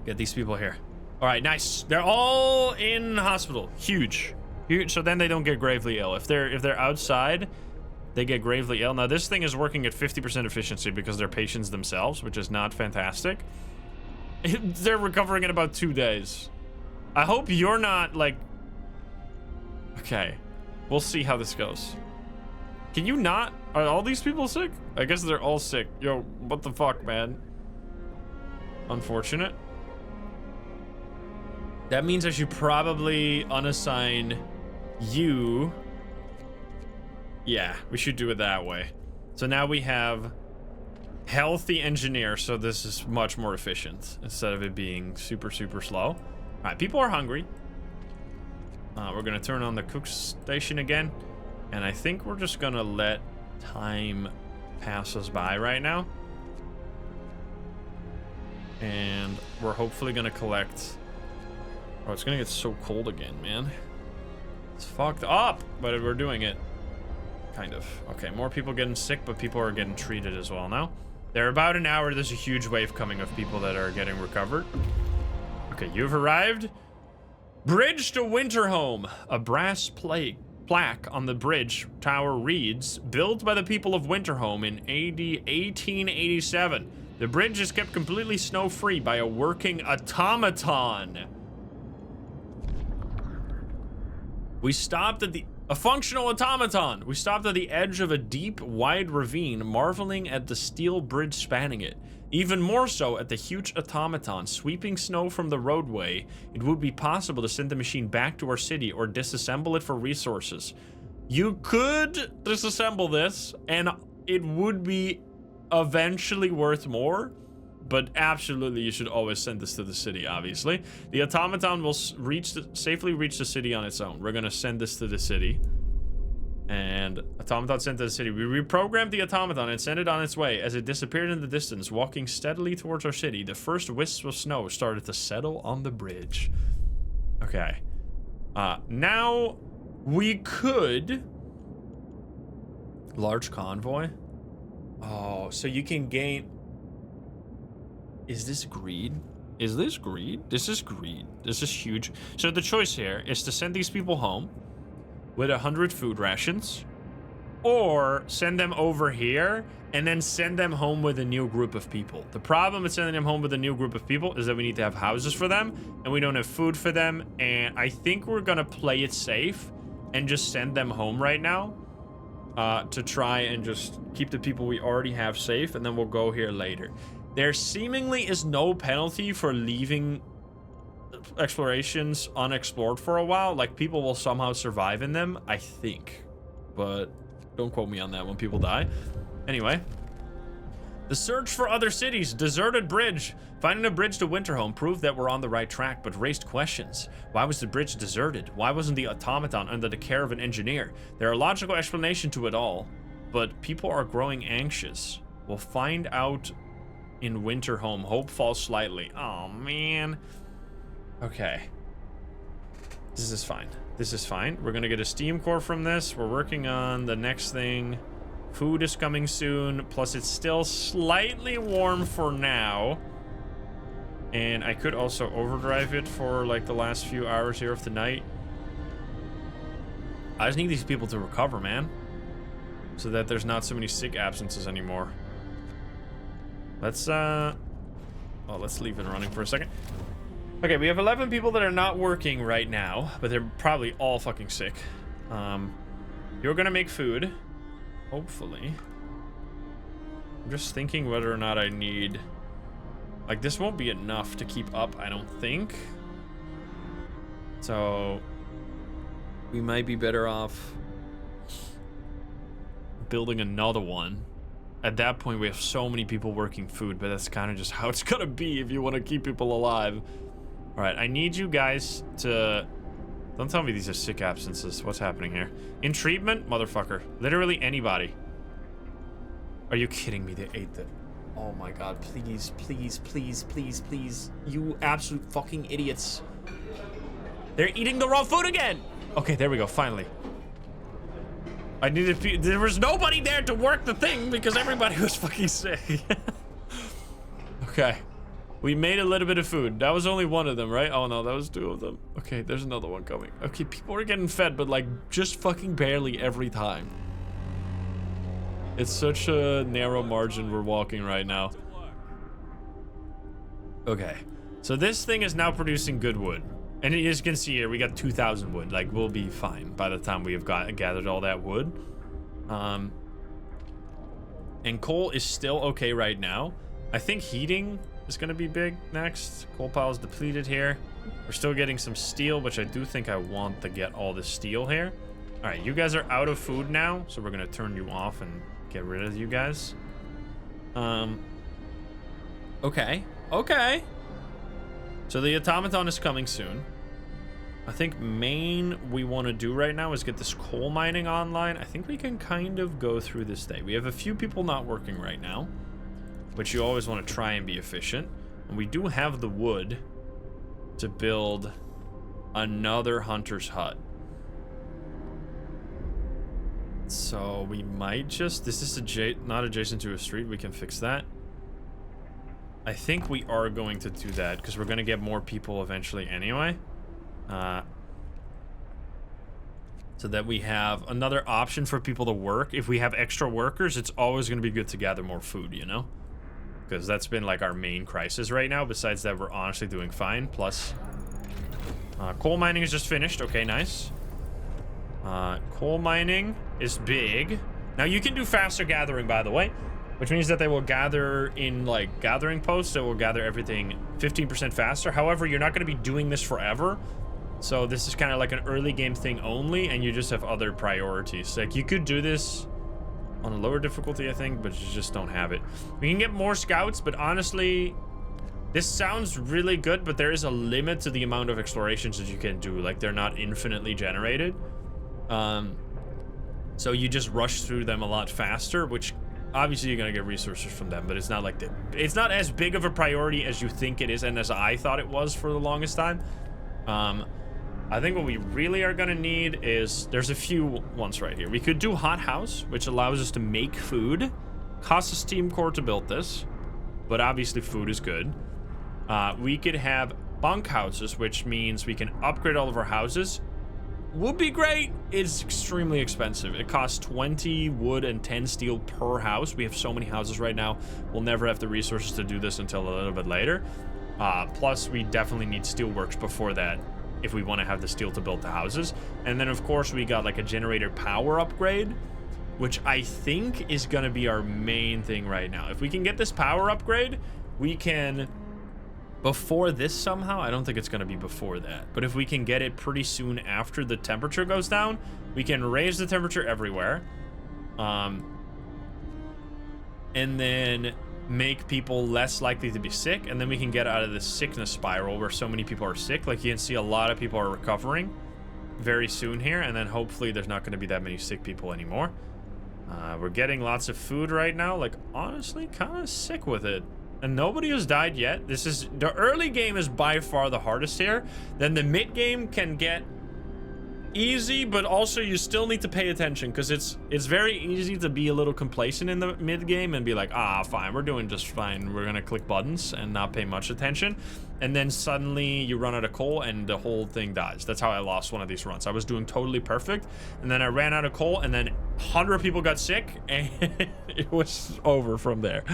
Get these people here. All right, nice. They're all in hospital. Huge. Huge. So then they don't get gravely ill. If they're outside, they get gravely ill. Now this thing is working at 50% efficiency because they're patients themselves, which is not fantastic. They're recovering in about 2 days. I hope you're not like... Okay, we'll see how this goes. Can you not? Are all these people sick? I guess they're all sick. Yo, what the fuck, man? Unfortunate. That means I should probably unassign you. Yeah, we should do it that way. So now we have healthy engineer, so this is much more efficient instead of it being super, super slow. All right, people are hungry. We're gonna turn on the cook station again. And I think we're just gonna let time pass us by right now. And we're hopefully gonna collect... Oh, it's gonna get so cold again, man. It's fucked up, but we're doing it. Kind of. Okay, more people getting sick, but people are getting treated as well now. They're about an hour. There's a huge wave coming of people that are getting recovered. Okay, you've arrived. Bridge to Winterhome. A brass plaque on the bridge tower reads, built by the people of Winterhome in AD 1887. The bridge is kept completely snow-free by a working automaton. We stopped at a functional automaton. We stopped at the edge of a deep, wide ravine, marveling at the steel bridge spanning it. Even more so at the huge automaton sweeping snow from the roadway. It would be possible to send the machine back to our city or disassemble it for resources. You could disassemble this, and it would be eventually worth more. But absolutely, you should always send this to the city, obviously. The automaton will safely reach the city on its own. We're going to send this to the city. And automaton sent to the city. We reprogrammed the automaton and sent it on its way. As it disappeared in the distance, walking steadily towards our city, the first wisps of snow started to settle on the bridge. Okay. Now, we could... Large convoy? Oh, so you can gain... Is this greed? Is this greed? This is greed. This is huge. So the choice here is to send these people home with 100 food rations, or send them over here and then send them home with a new group of people. The problem with sending them home with a new group of people is that we need to have houses for them, and we don't have food for them, and I think we're gonna play it safe and just send them home right now to try and just keep the people we already have safe, and then we'll go here later. There seemingly is no penalty for leaving explorations unexplored for a while. Like, people will somehow survive in them, I think. But don't quote me on that when people die. Anyway. The search for other cities. Deserted bridge. Finding a bridge to Winterhome proved that we're on the right track, but raised questions. Why was the bridge deserted? Why wasn't the automaton under the care of an engineer? There are logical explanations to it all, but people are growing anxious. We'll find out in Winterhome. Hope falls slightly. Oh, man. Okay. This is fine. This is fine. We're gonna get a steam core from this. We're working on the next thing. Food is coming soon. Plus, it's still slightly warm for now. And I could also overdrive it for, like, the last few hours here of the night. I just need these people to recover, man. So that there's not so many sick absences anymore. Let's, let's leave it running for a second. Okay, we have 11 people that are not working right now, but they're probably all fucking sick. You're gonna make food, hopefully. I'm just thinking whether or not I need... Like, this won't be enough to keep up, I don't think. So, we might be better off building another one. At that point, we have so many people working food, but that's kind of just how it's gonna be if you want to keep people alive. All right, I need you guys to Don't tell me these are sick absences. What's happening here? In treatment? Motherfucker. Literally anybody. Are you kidding me? They ate the... Oh my god, please, please, please, please, please. You absolute fucking idiots. They're eating the raw food again! Okay, there we go, finally. I needed... There was nobody there to work the thing because everybody was fucking sick. Okay. We made a little bit of food. That was only one of them, right? Oh no, that was 2 of them. Okay, there's another one coming. Okay, people are getting fed, but like just fucking barely every time. It's such a narrow margin we're walking right now. Okay, so this thing is now producing good wood. And as you can see here, we got 2,000 wood. Like, we'll be fine by the time we have gathered all that wood. And coal is still okay right now. I think heating is going to be big next. Coal pile is depleted here. We're still getting some steel, which I do think I want to get all the steel here. All right, you guys are out of food now, so we're going to turn you off and get rid of you guys. Okay. Okay. So the automaton is coming soon. I think main we want to do right now is get this coal mining online. I think we can kind of go through this day. We have a few people not working right now, which you always want to try and be efficient. And we do have the wood to build another hunter's hut. So we might just... This is not adjacent to a street. We can fix that. I think we are going to do that because we're going to get more people eventually anyway. So that we have another option for people to work. If we have extra workers, it's always going to be good to gather more food, you know? Because that's been like our main crisis right now. Besides that, we're honestly doing fine. Plus, coal mining is just finished. Okay, nice. Coal mining is big. Now you can do faster gathering, by the way, which means that they will gather in like gathering posts. They will gather everything 15% faster. However, you're not going to be doing this forever. So this is kind of like an early game thing only, and you just have other priorities. Like you could do this on a lower difficulty, I think, but you just don't have it. We can get more scouts, but honestly, this sounds really good, but there is a limit to the amount of explorations that you can do. Like they're not infinitely generated. So you just rush through them a lot faster, which obviously you're gonna get resources from them, but it's not like it's not as big of a priority as you think it is, and as I thought it was for the longest time. I think what we really are gonna need is, there's a few ones right here. We could do hot house, which allows us to make food. Costs a steam core to build this, but obviously food is good. We could have bunk houses, which means we can upgrade all of our houses. Would be great. It's extremely expensive. It costs 20 wood and 10 steel per house. We have so many houses right now. We'll never have the resources to do this until a little bit later. Plus, we definitely need steelworks before that if we want to have the steel to build the houses. And then, of course, we got like a generator power upgrade, which I think is going to be our main thing right now. If we can get this power upgrade, we can... Before this somehow, I don't think it's going to be before that. But if we can get it pretty soon after the temperature goes down, we can raise the temperature everywhere. And then make people less likely to be sick. And then we can get out of this sickness spiral where so many people are sick. Like you can see a lot of people are recovering very soon here. And then hopefully there's not going to be that many sick people anymore. We're getting lots of food right now. Like honestly, kind of sick with it. And nobody has died yet. This is the early game is by far the hardest here. Then the mid game can get easy, but also you still need to pay attention because it's very easy to be a little complacent in the mid game and be like, fine, we're doing just fine. We're gonna click buttons and not pay much attention. And then suddenly you run out of coal and the whole thing dies. That's how I lost one of these runs. I was doing totally perfect, and then I ran out of coal, and then 100 people got sick, and it was over from there.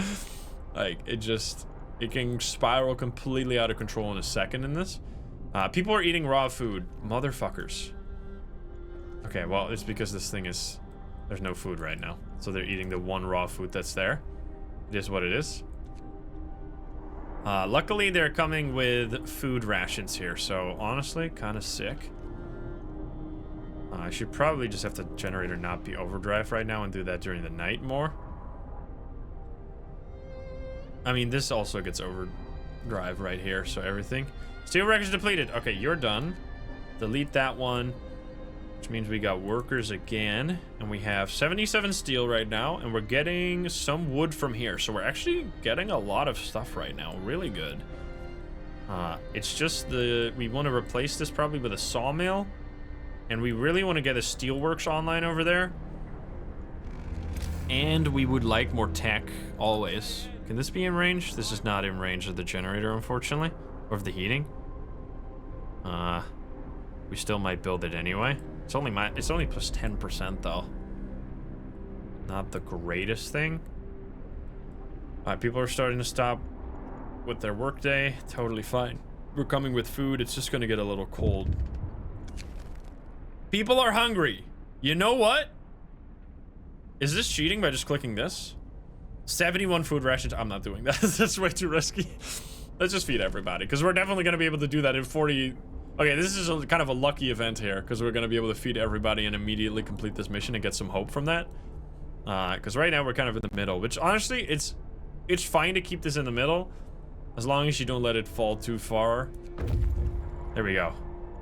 Like, it can spiral completely out of control in a second in this. People are eating raw food. Motherfuckers. Okay, well, it's because this thing is... There's no food right now. So they're eating the one raw food that's there. It is what it is. Luckily, they're coming with food rations here. So, honestly, kind of sick. I should probably just have the generator not be overdrive right now and do that during the night more. I mean, this also gets overdrive right here, so everything. Steel records depleted. Okay, you're done. delete that one, which means we got workers again, and we have 77 steel right now, and we're getting some wood from here. So we're actually getting a lot of stuff right now. Really good. It's just we want to replace this probably with a sawmill, and we really want to get a steelworks online over there. And we would like more tech, always. Can this be in range? This is not in range of the generator, unfortunately, or of the heating. We still might build it anyway. It's only plus 10% though. Not the greatest thing. All right, people are starting to stop with their workday. Totally fine. We're coming with food. It's just gonna get a little cold. People are hungry. You know what? Is this cheating by just clicking this? 71 food rations. I'm not doing that. That's way too risky. Let's just feed everybody, because we're definitely going to be able to do that in 40. Okay, this is kind of a lucky event here, because we're going to be able to feed everybody and immediately complete this mission and get some hope from that. Because right now we're kind of in the middle, which honestly, it's fine to keep this in the middle, as long as you don't let it fall too far. There we go.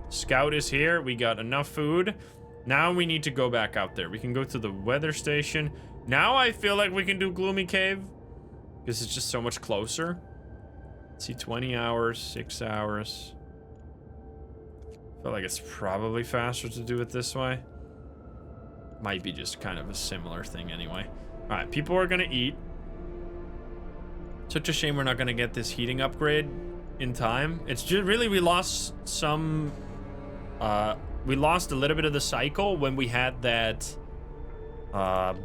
Scout is here. We got enough food. Now we need to go back out there. We can go to the weather station. Now I feel like we can do Gloomy Cave, because it's just so much closer. Let's see, 20 hours, 6 hours. I feel like it's probably faster to do it this way. Might be just kind of a similar thing anyway. All right, people are gonna eat. Such a shame we're not gonna get this heating upgrade in time. It's just really, we lost some, we lost a little bit of the cycle when we had that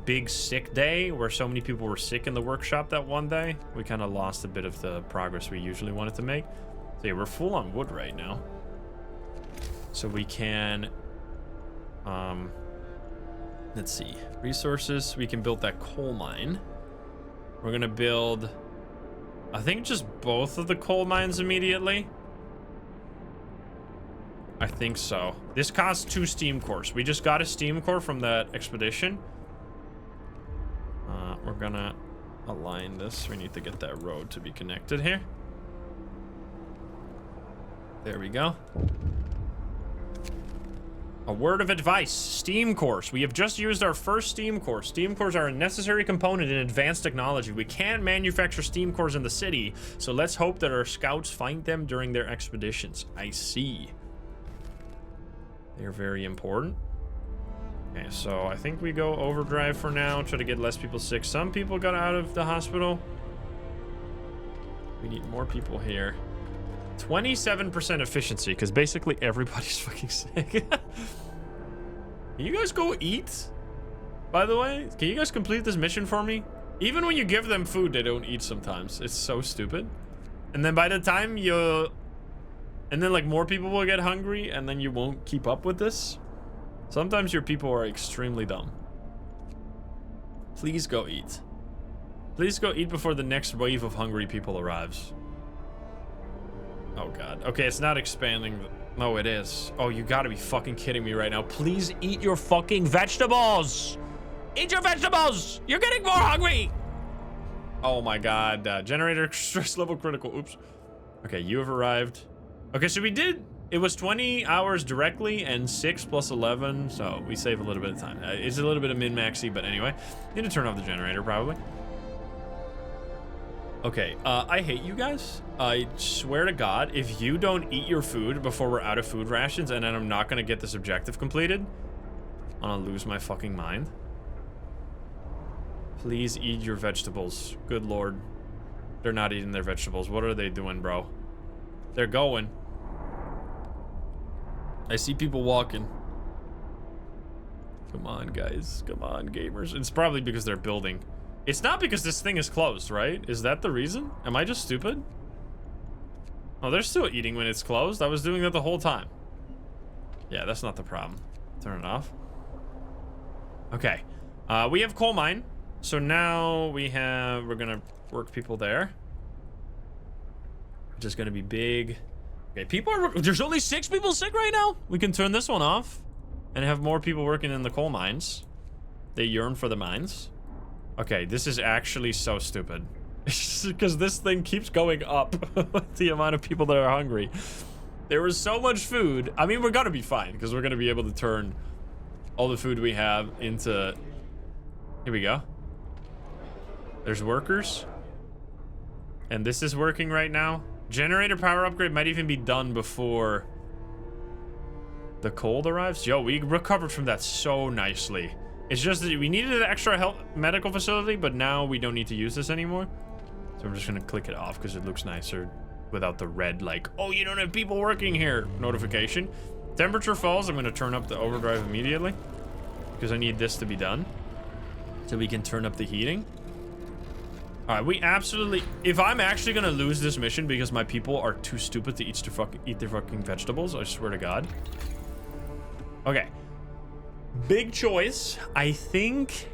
big sick day where so many people were sick in the workshop that one day. We kind of lost a bit of the progress we usually wanted to make. So yeah, we're full on wood right now. So we can, let's see, resources. We can build that coal mine. We're gonna build, I think, just both of the coal mines immediately. I think so. This costs 2 steam cores. We just got a steam core from that expedition. We're gonna align this. We need to get that road to be connected here. There we go. A word of advice, steam cores. We have just used our first steam core. Steam cores are a necessary component in advanced technology. We can't manufacture steam cores in the city, so let's hope that our scouts find them during their expeditions. I see. They're very important. Okay, so I think we go overdrive for now, try to get less people sick. Some people got out of the hospital. We need more people here. 27% efficiency, because basically everybody's fucking sick. Can you guys go eat? By the way, can you guys complete this mission for me? Even when you give them food, they don't eat sometimes. It's so stupid. And then by the time you... And then like more people will get hungry, and then you won't keep up with this. Sometimes your people are extremely dumb. Please go eat. Please go eat before the next wave of hungry people arrives. Oh god. Okay, it's not expanding. No, it is. Oh, you gotta be fucking kidding me right now. Please eat your fucking vegetables. Eat your vegetables. You're getting more hungry. Oh my god. Generator stress level critical. Oops. Okay, you have arrived. Okay, so we did, it was 20 hours directly and 6 plus 11, so we save a little bit of time. It's a little bit of min-maxy, but anyway. Need to turn off the generator, probably. Okay, I hate you guys. I swear to God, if you don't eat your food before we're out of food rations and then I'm not gonna get this objective completed, I'm gonna lose my fucking mind. Please eat your vegetables. Good lord. They're not eating their vegetables. What are they doing, bro? They're going. I see people walking. Come on, guys. Come on, gamers. It's probably because they're building. It's not because this thing is closed, right? Is that the reason? Am I just stupid? Oh, they're still eating when it's closed. I was doing that the whole time. Yeah, that's not the problem. Turn it off. Okay. We have coal mine. So now we're gonna work people there. Which is gonna be big. Okay, there's only 6 people sick right now? We can turn this one off and have more people working in the coal mines. They yearn for the mines. Okay, this is actually so stupid. Because this thing keeps going up the amount of people that are hungry. There was so much food. I mean, we're gonna be fine because we're gonna be able to turn all the food we have into... Here we go. There's workers. And this is working right now. Generator power upgrade might even be done before the cold arrives. Yo, we recovered from that so nicely. It's just that we needed an extra health medical facility, but now we don't need to use this anymore. So I'm just gonna click it off because it looks nicer without the red, like, oh, you don't have people working here notification. Temperature falls. I'm gonna turn up the overdrive immediately because I need this to be done so we can turn up the heating. All right, we absolutely... If I'm actually gonna lose this mission because my people are too stupid to eat their fucking vegetables, I swear to God. Okay. Big choice. I think...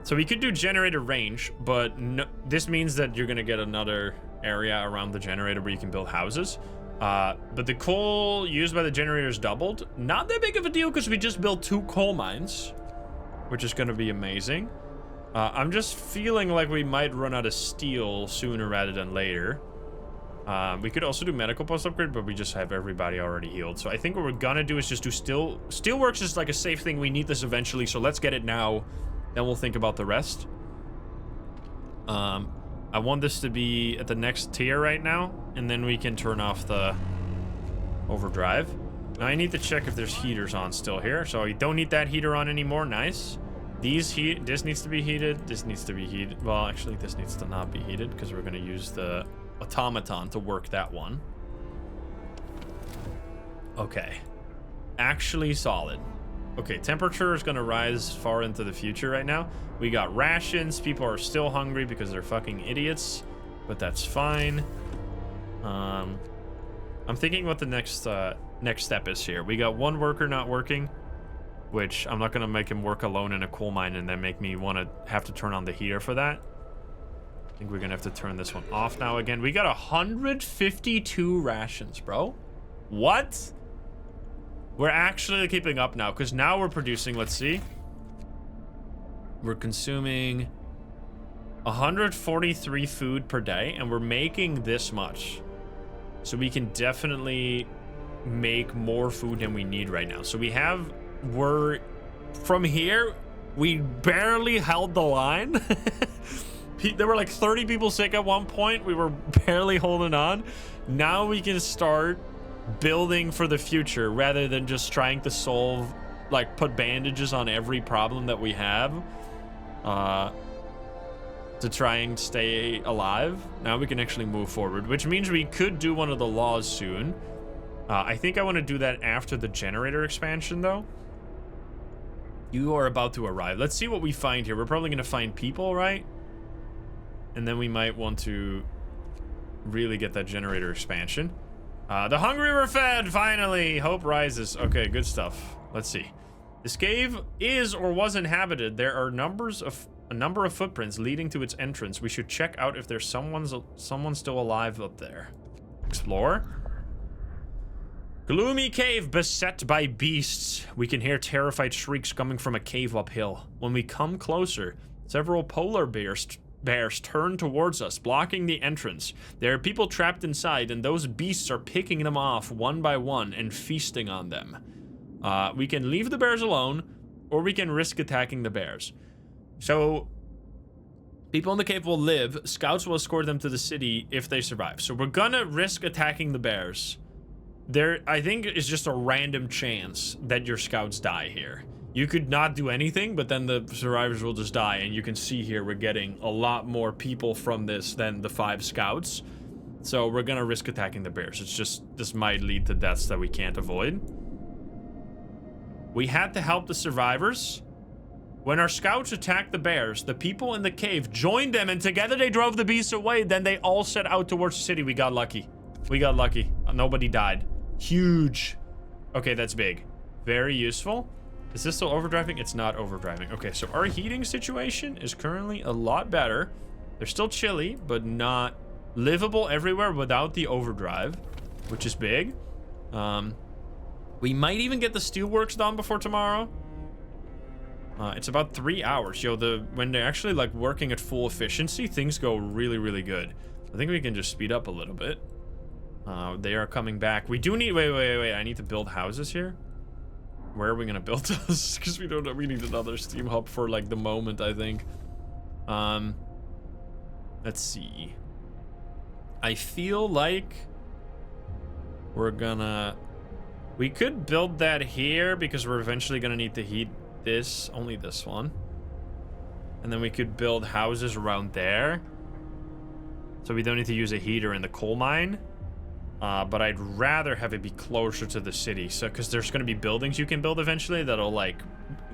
So we could do generator range, but no, this means that you're gonna get another area around the generator where you can build houses. But the coal used by the generators doubled. Not that big of a deal because we just built 2 coal mines, which is gonna be amazing. I'm just feeling like we might run out of steel sooner rather than later. We could also do medical post upgrade, but we just have everybody already healed. So I think what we're gonna do is just do steelworks is like a safe thing. We need this eventually, so let's get it now. Then we'll think about the rest. I want this to be at the next tier right now, and then we can turn off the overdrive. Now I need to check if there's heaters on still here. So you don't need that heater on anymore. Nice. This needs to be heated. This needs to be heated. Well, actually, this needs to not be heated because we're going to use the automaton to work that one. Okay. Actually solid. Okay, temperature is going to rise far into the future right now. We got rations. People are still hungry because they're fucking idiots, but that's fine. I'm thinking what the next step is here. We got 1 worker not working, which I'm not going to make him work alone in a coal mine and then make me want to have to turn on the heater for that. I think we're going to have to turn this one off now again. We got 152 rations, bro. What? We're actually keeping up now because now we're producing, let's see. We're consuming 143 food per day and we're making this much. So we can definitely make more food than we need right now. So from here, we barely held the line. There were like 30 people sick at one point. We were barely holding on. Now we can start building for the future rather than just trying to solve, like put bandages on every problem that we have to try and stay alive. Now we can actually move forward, which means we could do one of the laws soon. I think I want to do that after the generator expansion though. You are about to arrive. Let's see what we find here. We're probably going to find people, right? And then we might want to really get that generator expansion. The hungry were fed, finally. Hope rises. Okay, good stuff. Let's see. This cave is or was inhabited. There are a number of footprints leading to its entrance. We should check out if there's someone still alive up there. Explore. Gloomy cave beset by beasts. We can hear terrified shrieks coming from a cave uphill. When we come closer, several polar bears turn towards us, blocking the entrance. There are people trapped inside, and those beasts are picking them off one by one and feasting on them. We can leave the bears alone, or we can risk attacking the bears. So, people in the cave will live. Scouts will escort them to the city if they survive. So we're gonna risk attacking the bears. I think it's just a random chance that your scouts die here. You could not do anything, but then the survivors will just die. And you can see here we're getting a lot more people from this than the 5 scouts. So we're gonna risk attacking the bears. It's just, this might lead to deaths that we can't avoid. We had to help the survivors. When our scouts attacked the bears, the people in the cave joined them and together they drove the beasts away. Then they all set out towards the city. We got lucky. We got lucky. Nobody died. Huge. Okay, that's big. Very useful. Is this still overdriving? It's not overdriving. Okay, so our heating situation is currently a lot better. They're still chilly, but not livable everywhere without the overdrive, which is big. We might even get the steelworks done before tomorrow. It's about 3 hours. Yo, when they're actually like working at full efficiency, things go really, really good. I think we can just speed up a little bit. They are coming back. We do need... Wait. I need to build houses here. Where are we gonna build those? Because we don't know. We need another steam hub for like the moment, I think. Let's see. I feel like we're gonna... We could build that here because we're eventually gonna need to heat this. Only this one. And then we could build houses around there. So we don't need to use a heater in the coal mine. But I'd rather have it be closer to the city. So, because there's going to be buildings you can build eventually that'll, like,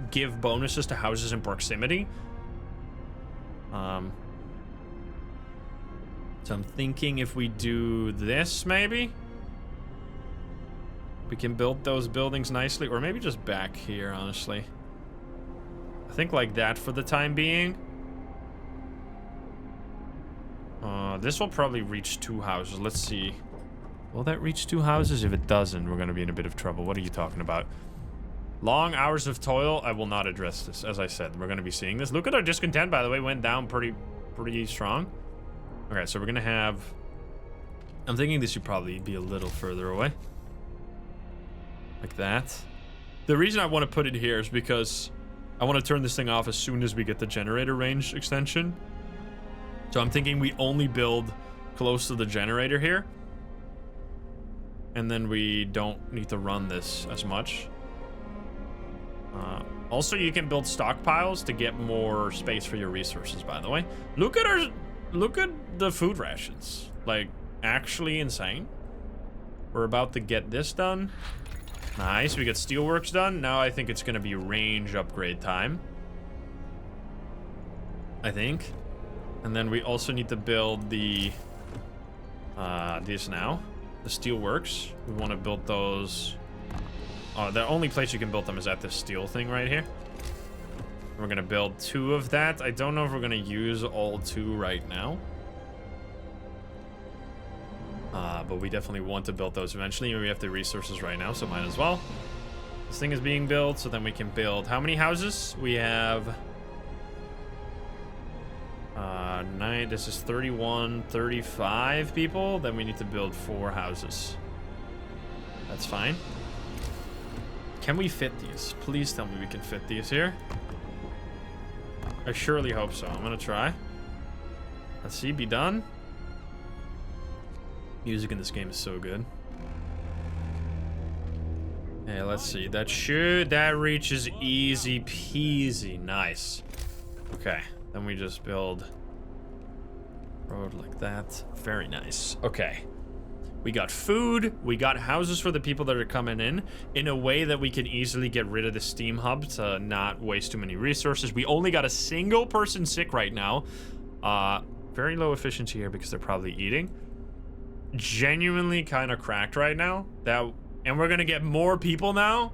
give bonuses to houses in proximity. So I'm thinking if we do this, maybe? We can build those buildings nicely. Or maybe just back here, honestly. I think like that for the time being. This will probably reach 2 houses. Let's see. Will that reach 2 houses? If it doesn't, we're going to be in a bit of trouble. What are you talking about? Long hours of toil. I will not address this. As I said, we're going to be seeing this. Look at our discontent, by the way. Went down pretty strong. Okay, so we're going to have... I'm thinking this should probably be a little further away. Like that. The reason I want to put it here is because I want to turn this thing off as soon as we get the generator range extension. So I'm thinking we only build close to the generator here. And then we don't need to run this as much. Also, you can build stockpiles to get more space for your resources, by the way. Look at the food rations. Like, actually insane. We're about to get this done. Nice, we got steelworks done. Now I think it's gonna be range upgrade time. I think. And then we also need to build the... this now. The steel works. We want to build those. Oh, the only place you can build them is at this steel thing right here. We're gonna build 2 of that. I don't know if we're gonna use all 2 right now. But we definitely want to build those eventually. We have the resources right now, so might as well. This thing is being built, so then we can build how many houses? We have 9, this is 31, 35 people. Then we need to build 4 houses. That's fine. Can we fit these? Please tell me we can fit these here. I surely hope so. I'm gonna try. Let's see, be done. Music in this game is so good. Hey, let's see. That reaches easy peasy. Nice. Okay, then we just build road like that. Very nice. Okay. We got food. We got houses for the people that are coming in a way that we can easily get rid of the steam hub to not waste too many resources. We only got a single person sick right now. Very low efficiency here because they're probably eating. Genuinely kind of cracked right now. And we're gonna get more people now,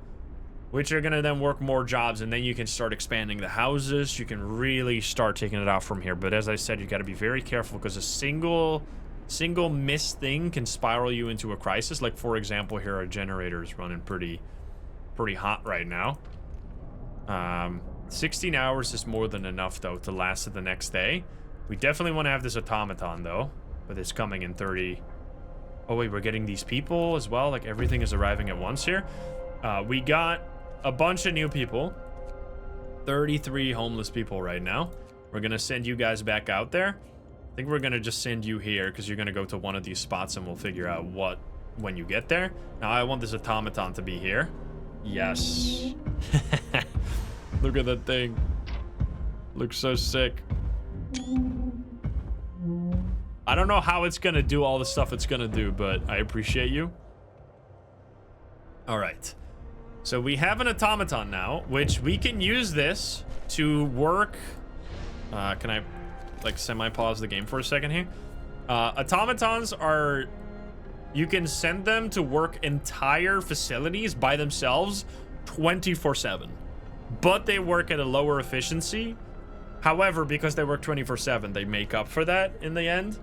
which are gonna then work more jobs, and then you can start expanding the houses. You can really start taking it out from here. But as I said, you got to be very careful because a single missed thing can spiral you into a crisis. Like, for example, here our generator is running pretty hot right now. 16 hours is more than enough though to last to the next day. We definitely want to have this automaton though, but it's coming in 30. Oh wait, we're getting these people as well. Like, everything is arriving at once here. We got a bunch of new people. 33 homeless people right now. We're gonna send you guys back out there. I think we're gonna just send you here because you're gonna go to one of these spots and we'll figure out what when you get there. Now I want this automaton to be here. Yes. Look at that thing. Looks so sick. I don't know how it's gonna do all the stuff it's gonna do, but I appreciate you. All right. So we have an automaton now, which we can use this to work. Can I like semi-pause the game for a second here? Automatons are, you can send them to work entire facilities by themselves 24/7, but they work at a lower efficiency. However, because they work 24/7, they make up for that in the end.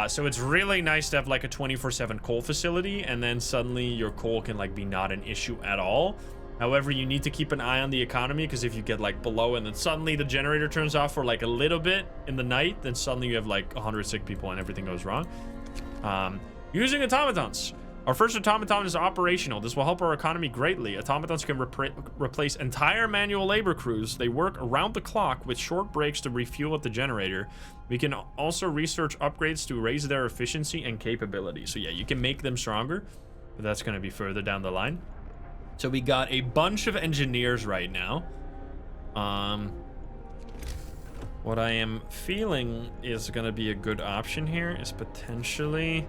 So it's really nice to have like a 24/7 coal facility, and then suddenly your coal can like be not an issue at all. However, you need to keep an eye on the economy, because if you get like below and then suddenly the generator turns off for like a little bit in the night, then suddenly you have like 100 sick people and everything goes wrong. Using automatons. Our first automaton is operational. This will help our economy greatly. Automatons can replace entire manual labor crews. They work around the clock with short breaks to refuel at the generator. We can also research upgrades to raise their efficiency and capability. So yeah, you can make them stronger, but that's going to be further down the line. So we got a bunch of engineers right now. What I am feeling is going to be a good option here is potentially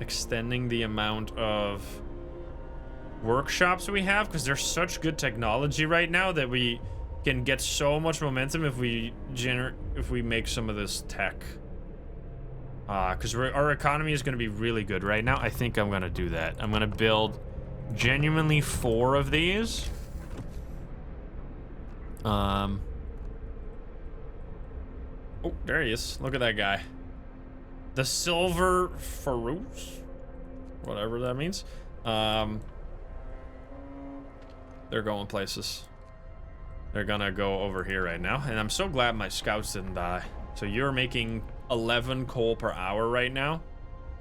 extending the amount of workshops we have, because there's such good technology right now that we can get so much momentum if we make some of this tech. Because our economy is going to be really good right now. I think I'm going to do that. I'm going to build genuinely 4 of these. Oh, there he is. Look at that guy. The Silver Farouz, whatever that means. They're going places. They're gonna go over here right now, and I'm so glad my scouts didn't die. So you're making 11 coal per hour right now.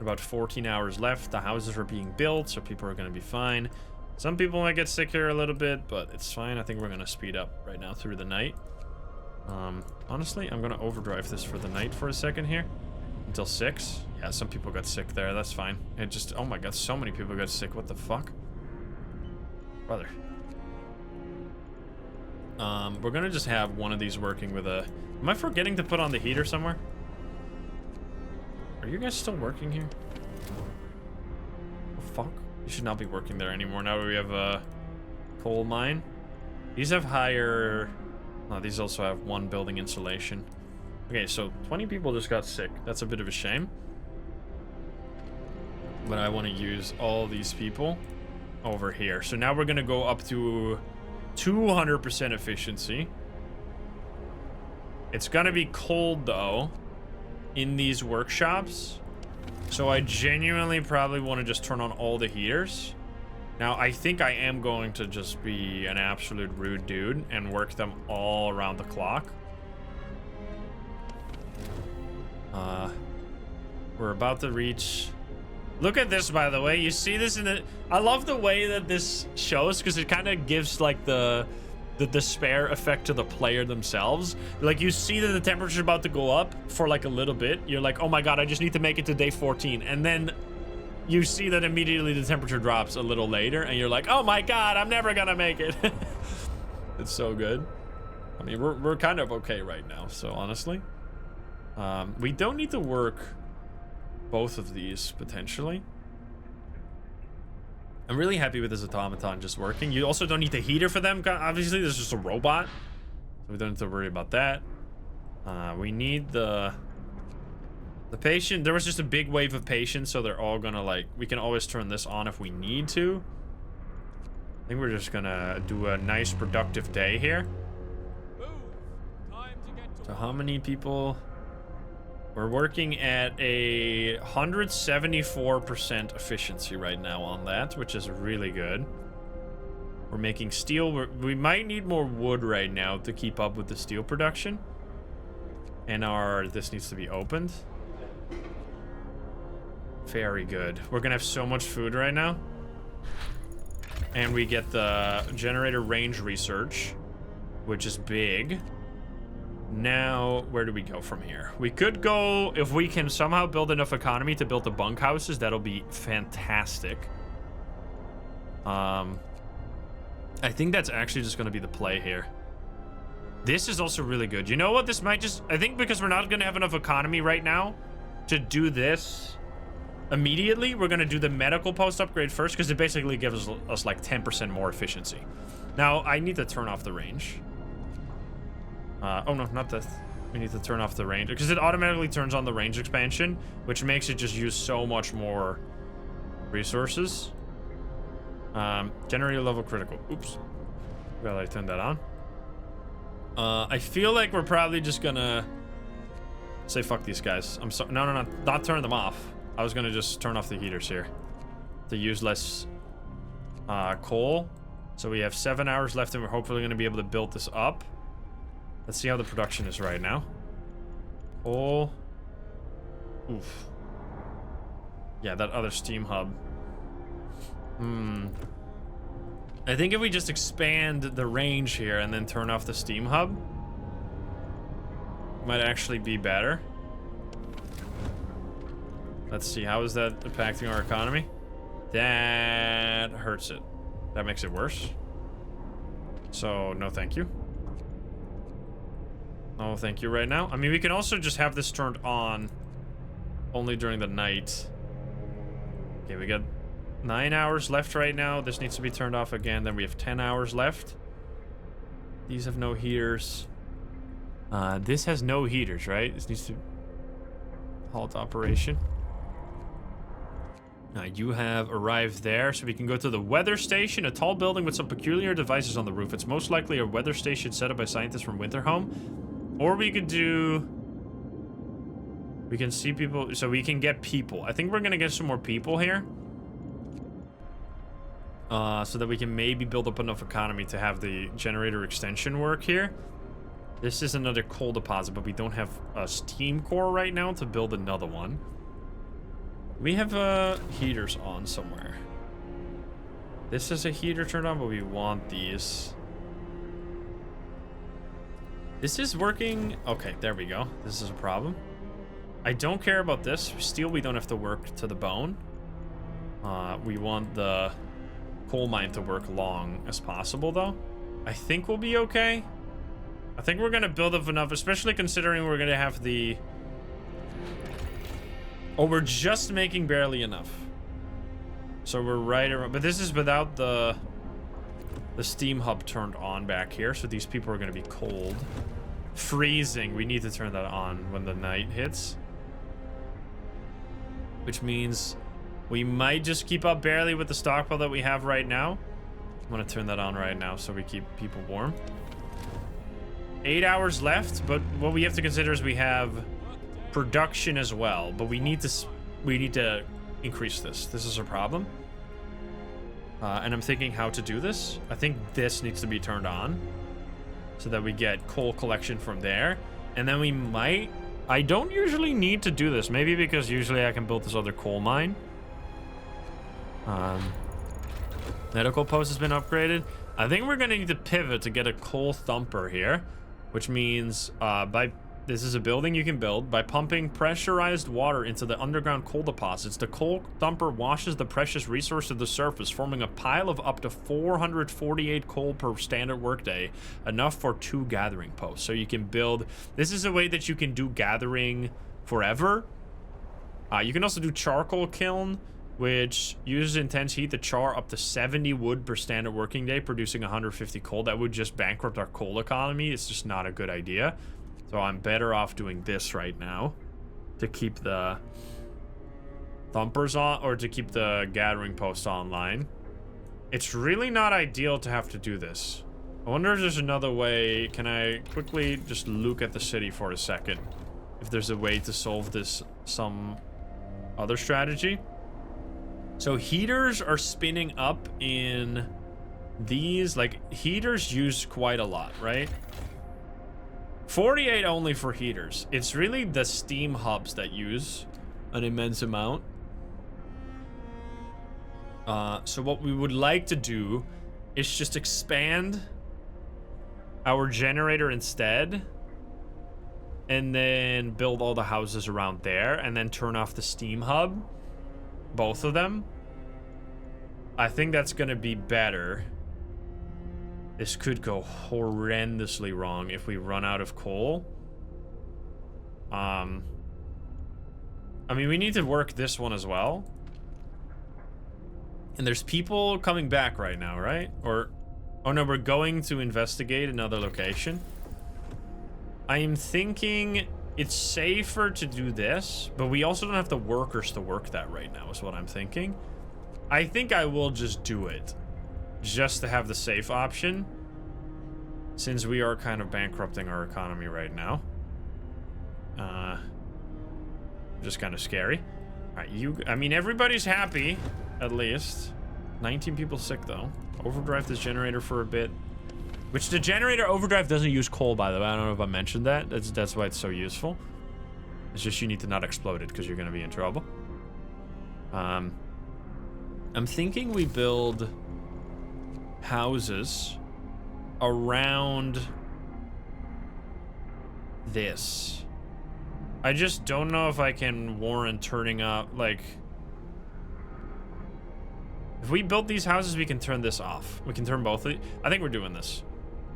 About 14 hours left. The houses are being built, so people are gonna be fine. Some people might get sick here a little bit, but it's fine. I think we're gonna speed up right now through the night. Honestly, I'm gonna overdrive this for the night for a second here. Until 6. Yeah, some people got sick there. That's fine. It just, oh my god, so many people got sick. What the fuck? Brother. We're gonna just have one of these working with a... Am I forgetting to put on the heater somewhere? Are you guys still working here? Oh, fuck. You should not be working there anymore now that we have a coal mine. These have higher... No, these also have 1 building insulation. Okay, so 20 people just got sick. That's a bit of a shame. But I want to use all these people over here. So now we're going to go up to 200% efficiency. It's going to be cold, though, in these workshops. So I genuinely probably want to just turn on all the heaters. Now, I think I am going to just be an absolute rude dude and work them all around the clock. We're about to reach... Look at this, by the way. You see this in the... I love the way that this shows, because it kind of gives, like, the despair effect to the player themselves. Like, you see that the temperature's about to go up for, like, a little bit. You're like, oh my god, I just need to make it to day 14. And then you see that immediately the temperature drops a little later, and you're like, oh my god, I'm never gonna make it. It's so good. I mean, we're kind of okay right now, so honestly. We don't need to work both of these, potentially. I'm really happy with this automaton just working. You also don't need the heater for them. Obviously, this is just a robot, so we don't have to worry about that. We need the patient. There was just a big wave of patients, so they're all gonna, like, we can always turn this on if we need to. I think we're just gonna do a nice productive day here. So how many people? We're working at a 174% efficiency right now on that, which is really good. We're making steel. We might need more wood right now to keep up with the steel production. And this needs to be opened. Very good. We're gonna have so much food right now. And we get the generator range research, which is big. Now, where do we go from here? We could go, if we can somehow build enough economy to build the bunkhouses, that'll be fantastic. I think that's actually just going to be the play here. This is also really good. You know what? This might just... I think because we're not going to have enough economy right now to do this immediately, we're going to do the medical post upgrade first, because it basically gives us like 10% more efficiency. Now, I need to turn off the range. Oh no, not this. We need to turn off the range, because it automatically turns on the range expansion, which makes it just use so much more resources. Generator level critical. Oops. Well, I turned that on. I feel like we're probably just gonna say fuck these guys. I'm sorry. No, not turn them off. I was gonna just turn off the heaters here to use less coal. So we have 7 hours left, and we're hopefully gonna be able to build this up. Let's see how the production is right now. Oh. Oof. Yeah, that other steam hub. I think if we just expand the range here and then turn off the steam hub, might actually be better. Let's see, how is that impacting our economy? That hurts it. That makes it worse. So, no thank you. No thank you right now. I mean, we can also just have this turned on only during the night. Okay, we got 9 hours left right now. This needs to be turned off again. Then we have 10 hours left. These have no heaters. This has no heaters, right? This needs to halt operation. You have arrived there, so we can go to the weather station, a tall building with some peculiar devices on the roof. It's most likely a weather station set up by scientists from Winterhome. Or we could do... We can see people, so we can get people. I think we're gonna get some more people here. So that we can maybe build up enough economy to have the generator extension work here. This is another coal deposit, but we don't have a steam core right now to build another one. We have heaters on somewhere. This is a heater turned on, but we want these. This is working. Okay, there we go. This is a problem. I don't care about this. Steel, we don't have to work to the bone. We want the coal mine to work long as possible, though. I think we'll be okay. I think we're going to build up enough, especially considering we're going to have the... Oh, we're just making barely enough. So we're right around... But this is without the steam hub turned on back here, so these people are going to be cold. Freezing. We need to turn that on when the night hits. Which means we might just keep up barely with the stockpile that we have right now. I'm going to turn that on right now so we keep people warm. 8 hours left, but what we have to consider is we have production as well, but we need to increase this. This is a problem. And I'm thinking how to do this. I think this needs to be turned on so that we get coal collection from there. And then we might... I don't usually need to do this. Maybe because usually I can build this other coal mine. Medical post has been upgraded. I think we're going to need to pivot to get a coal thumper here, which means this is a building you can build. By pumping pressurized water into the underground coal deposits, the coal thumper washes the precious resource to the surface, forming a pile of up to 448 coal per standard workday, enough for 2 gathering posts. So you can build... This is a way that you can do gathering forever. You can also do charcoal kiln, which uses intense heat to char up to 70 wood per standard working day, producing 150 coal. That would just bankrupt our coal economy. It's just not a good idea. So I'm better off doing this right now to keep the thumpers on, or to keep the gathering posts online. It's really not ideal to have to do this. I wonder if there's another way. Can I quickly just look at the city for a second? If there's a way to solve this, some other strategy. So heaters are spinning up in these, like heaters use quite a lot, right? 48 only for heaters. It's really the steam hubs that use an immense amount. So what we would like to do is just expand our generator instead, and then build all the houses around there, and then turn off the steam hub, both of them. I think that's gonna be better. This could go horrendously wrong if we run out of coal. I mean, we need to work this one as well. And there's people coming back right now, right? Or, oh no, we're going to investigate another location. I am thinking it's safer to do this, but we also don't have the workers to work that right now, is what I'm thinking. I think I will just do it, just to have the safe option, since we are kind of bankrupting our economy right now. Just kind of scary. All right, I mean, everybody's happy, at least. 19 people sick, though. Overdrive this generator for a bit. Which the generator overdrive doesn't use coal, by the way. I don't know if I mentioned that. That's why it's so useful. It's just you need to not explode it, because you're going to be in trouble. I'm thinking we build houses around this. I just don't know if I can warrant turning up, like... If we build these houses, we can turn this off. We can turn both of these. I think we're doing this.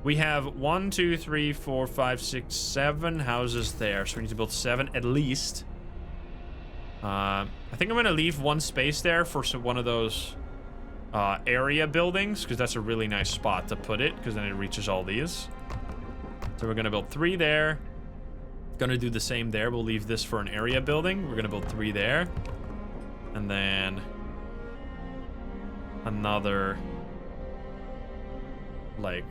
We have 1, 2, 3, 4, 5, 6, 7 houses there. So we need to build 7 at least. I think I'm going to leave one space there for one of those area buildings, because that's a really nice spot to put it, because then it reaches all these. So we're going to build 3 there. Going to do the same there. We'll leave this for an area building. We're going to build 3 there. And then... another, like,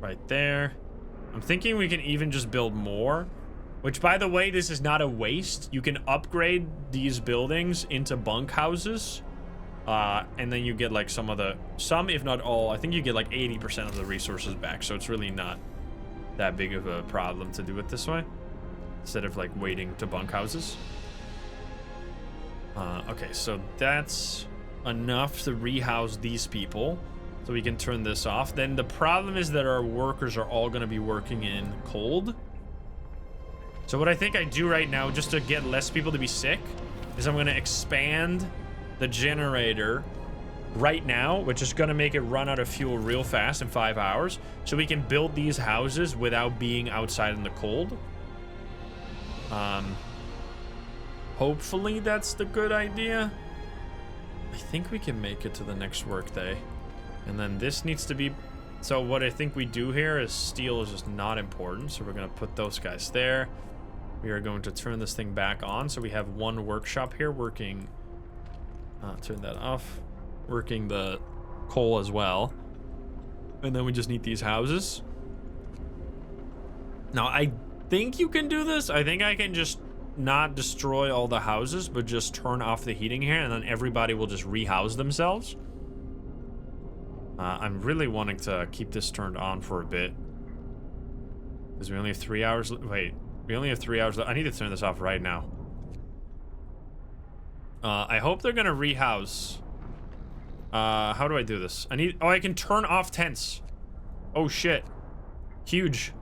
right there. I'm thinking we can even just build more, which, by the way, this is not a waste. You can upgrade these buildings into bunkhouses, and then you get like some, if not all, I think you get like 80% of the resources back. So it's really not that big of a problem to do it this way, instead of like waiting to bunkhouses. Okay, so that's enough to rehouse these people, so we can turn this off. Then the problem is that our workers are all going to be working in cold. So what I think I do right now, just to get less people to be sick, is I'm going to expand the generator right now, which is going to make it run out of fuel real fast in 5 hours, so we can build these houses without being outside in the cold. Hopefully that's the good idea. I think we can make it to the next workday. And then this needs to be... So what I think we do here is steel is just not important. So we're going to put those guys there. We are going to turn this thing back on. So we have one workshop here working... turn that off. Working the coal as well. And then we just need these houses. Now, I think you can do this. I think I can just... not destroy all the houses, but just turn off the heating here, and then everybody will just rehouse themselves. I'm really wanting to keep this turned on for a bit, because we only have 3 hours. Wait, we only have 3 hours. I need to turn this off right now. I hope they're gonna rehouse. How do I do this? Oh, I can turn off tents. Oh shit, huge.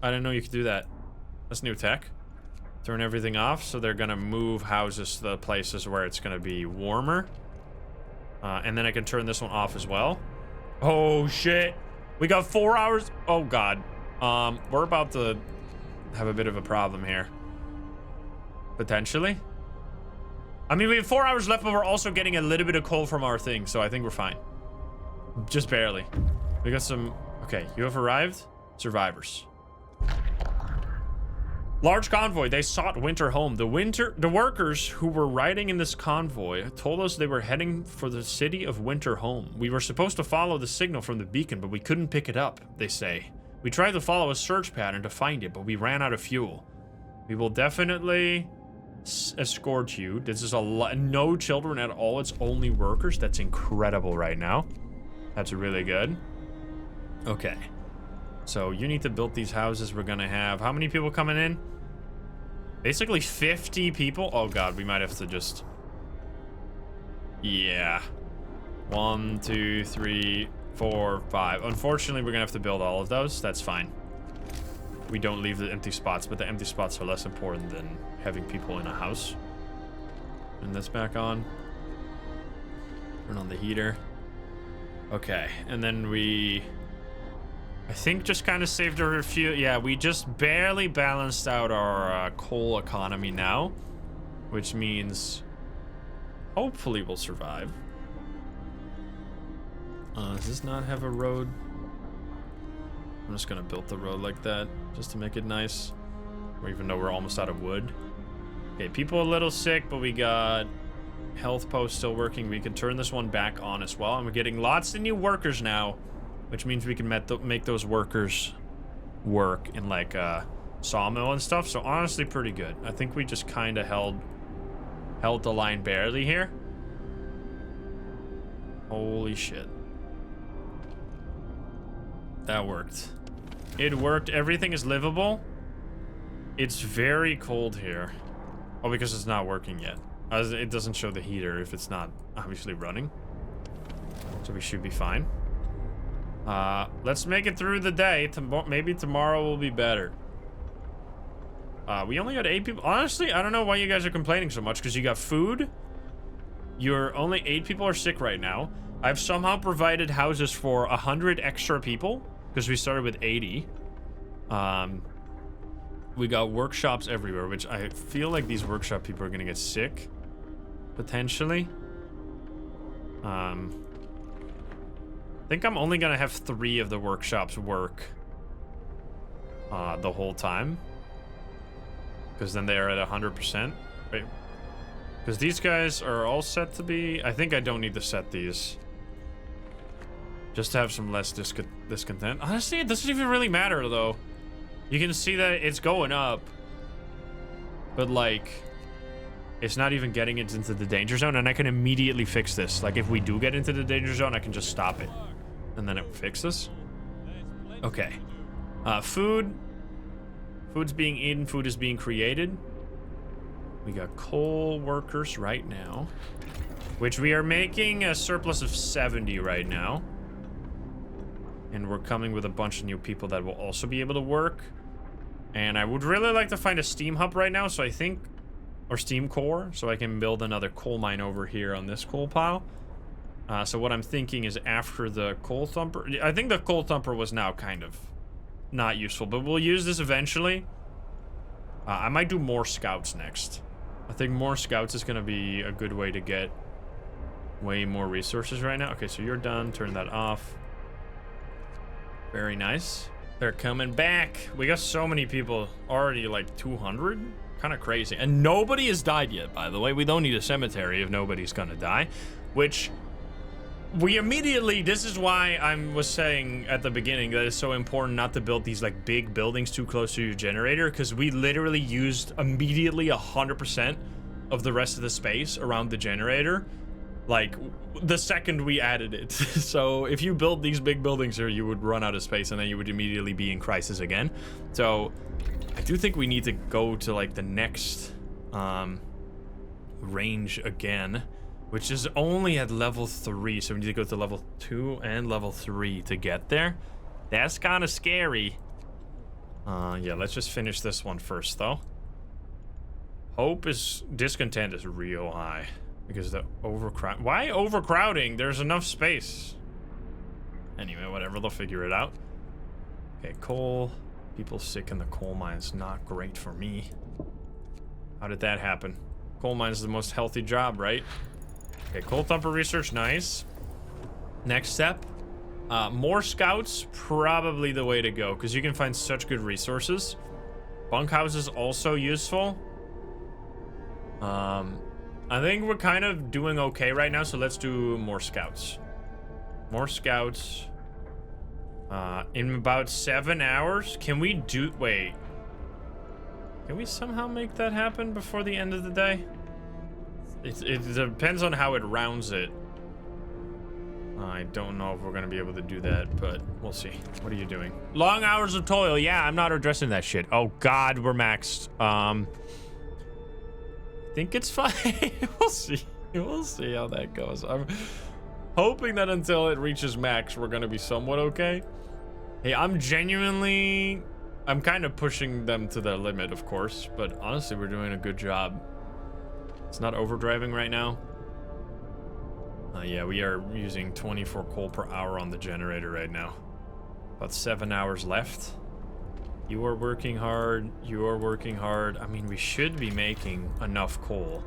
I didn't know you could do that. That's new tech. Turn everything off, so they're gonna move houses to the places where it's gonna be warmer. And then I can turn this one off as well. Oh shit, we got 4 hours. Oh god, we're about to have a bit of a problem here, potentially. I mean, we have 4 hours left, but we're also getting a little bit of coal from our thing, so I think we're fine. Just barely. We got some... Okay, you have arrived. Survivors. Large convoy. They sought winter home. The workers who were riding in this convoy told us they were heading for the city of winter home. We were supposed to follow the signal from the beacon, but we couldn't pick it up, they say. We tried to follow a search pattern to find it, but we ran out of fuel. We will definitely escort you. This is a lot. No children at all. It's only workers. That's incredible right now. That's really good. Okay. So you need to build these houses. We're gonna have how many people coming in? Basically 50 people. Oh god, we might have to just... Yeah. 1, 2, 3, 4, 5. Unfortunately, we're gonna have to build all of those. That's fine. We don't leave the empty spots, but the empty spots are less important than having people in a house. Turn this back on. Turn on the heater. Okay, and then we... I think just kind of saved a few. Yeah, we just barely balanced out our coal economy now, which means hopefully we'll survive. Does this not have a road? I'm just gonna build the road like that just to make it nice, even though we're almost out of wood. Okay, people a little sick, but we got health post still working. We can turn this one back on as well, and we're getting lots of new workers now, which means we can make those workers work in like sawmill and stuff. So honestly, pretty good. I think we just kind of held the line barely here. Holy shit. That worked. It worked. Everything is livable. It's very cold here. Oh, because it's not working yet. It doesn't show the heater if it's not obviously running. So we should be fine. Let's make it through the day. Maybe tomorrow will be better. We only got 8 people. Honestly, I don't know why you guys are complaining so much, because you got food. You're only 8 people are sick right now. I've somehow provided houses for 100 extra people, because we started with 80. We got workshops everywhere, which I feel like these workshop people are gonna get sick. Potentially. I think I'm only gonna have 3 of the workshops work the whole time, because then they're at 100%. Right? Because these guys are all set to be. I think I don't need to set these, just to have some less discontent. Honestly, it doesn't even really matter though. You can see that it's going up, but like, it's not even getting it into the danger zone, and I can immediately fix this. Like, if we do get into the danger zone, I can just stop it, and then it fixes. Okay. Food. Food's being eaten. Food is being created. We got coal workers right now, which we are making a surplus of 70 right now. And we're coming with a bunch of new people that will also be able to work. And I would really like to find a steam hub right now, so I think, or steam core, so I can build another coal mine over here on this coal pile. So what I'm thinking is after the coal thumper, I think the coal thumper was now kind of not useful, but we'll use this eventually. I might do more scouts next. I think more scouts is going to be a good way to get way more resources right now. Okay, so you're done. Turn that off. Very nice. They're coming back. We got so many people already, like 200. Kind of crazy. And nobody has died yet, by the way. We don't need a cemetery if nobody's gonna die. Which, we immediately, this is why I was saying at the beginning that it's so important not to build these like big buildings too close to your generator, because we literally used immediately 100% of the rest of the space around the generator, like the second we added it. So if you build these big buildings here, you would run out of space, and then you would immediately be in crisis again. So I do think we need to go to like the next range again, which is only at level 3, so we need to go to level 2 and level 3 to get there. That's kind of scary. Yeah, let's just finish this one first though. Discontent is real high because the overcrowd. Why overcrowding? There's enough space. Anyway, whatever, they'll figure it out. Okay, coal. People sick in the coal mines, not great for me. How did that happen? Coal mines is the most healthy job, right? Okay, coal thumper research, nice. Next step, more scouts, probably the way to go, because you can find such good resources. Bunkhouse is also useful. I think we're kind of doing okay right now, so let's do more scouts. More scouts. In about 7 hours, can we do, wait. Can we somehow make that happen before the end of the day? It depends on how it rounds it. I don't know if we're gonna be able to do that, but we'll see. What are you doing? Long hours of toil. Yeah, I'm not addressing that shit. Oh God, we're maxed. I think it's fine. We'll see. We'll see how that goes. I'm hoping that until it reaches max, we're gonna be somewhat okay. Hey, I'm kind of pushing them to their limit, of course, but honestly, we're doing a good job. It's not overdriving right now. Yeah, we are using 24 coal per hour on the generator right now. About 7 hours left. You are working hard. You are working hard. I mean, we should be making enough coal.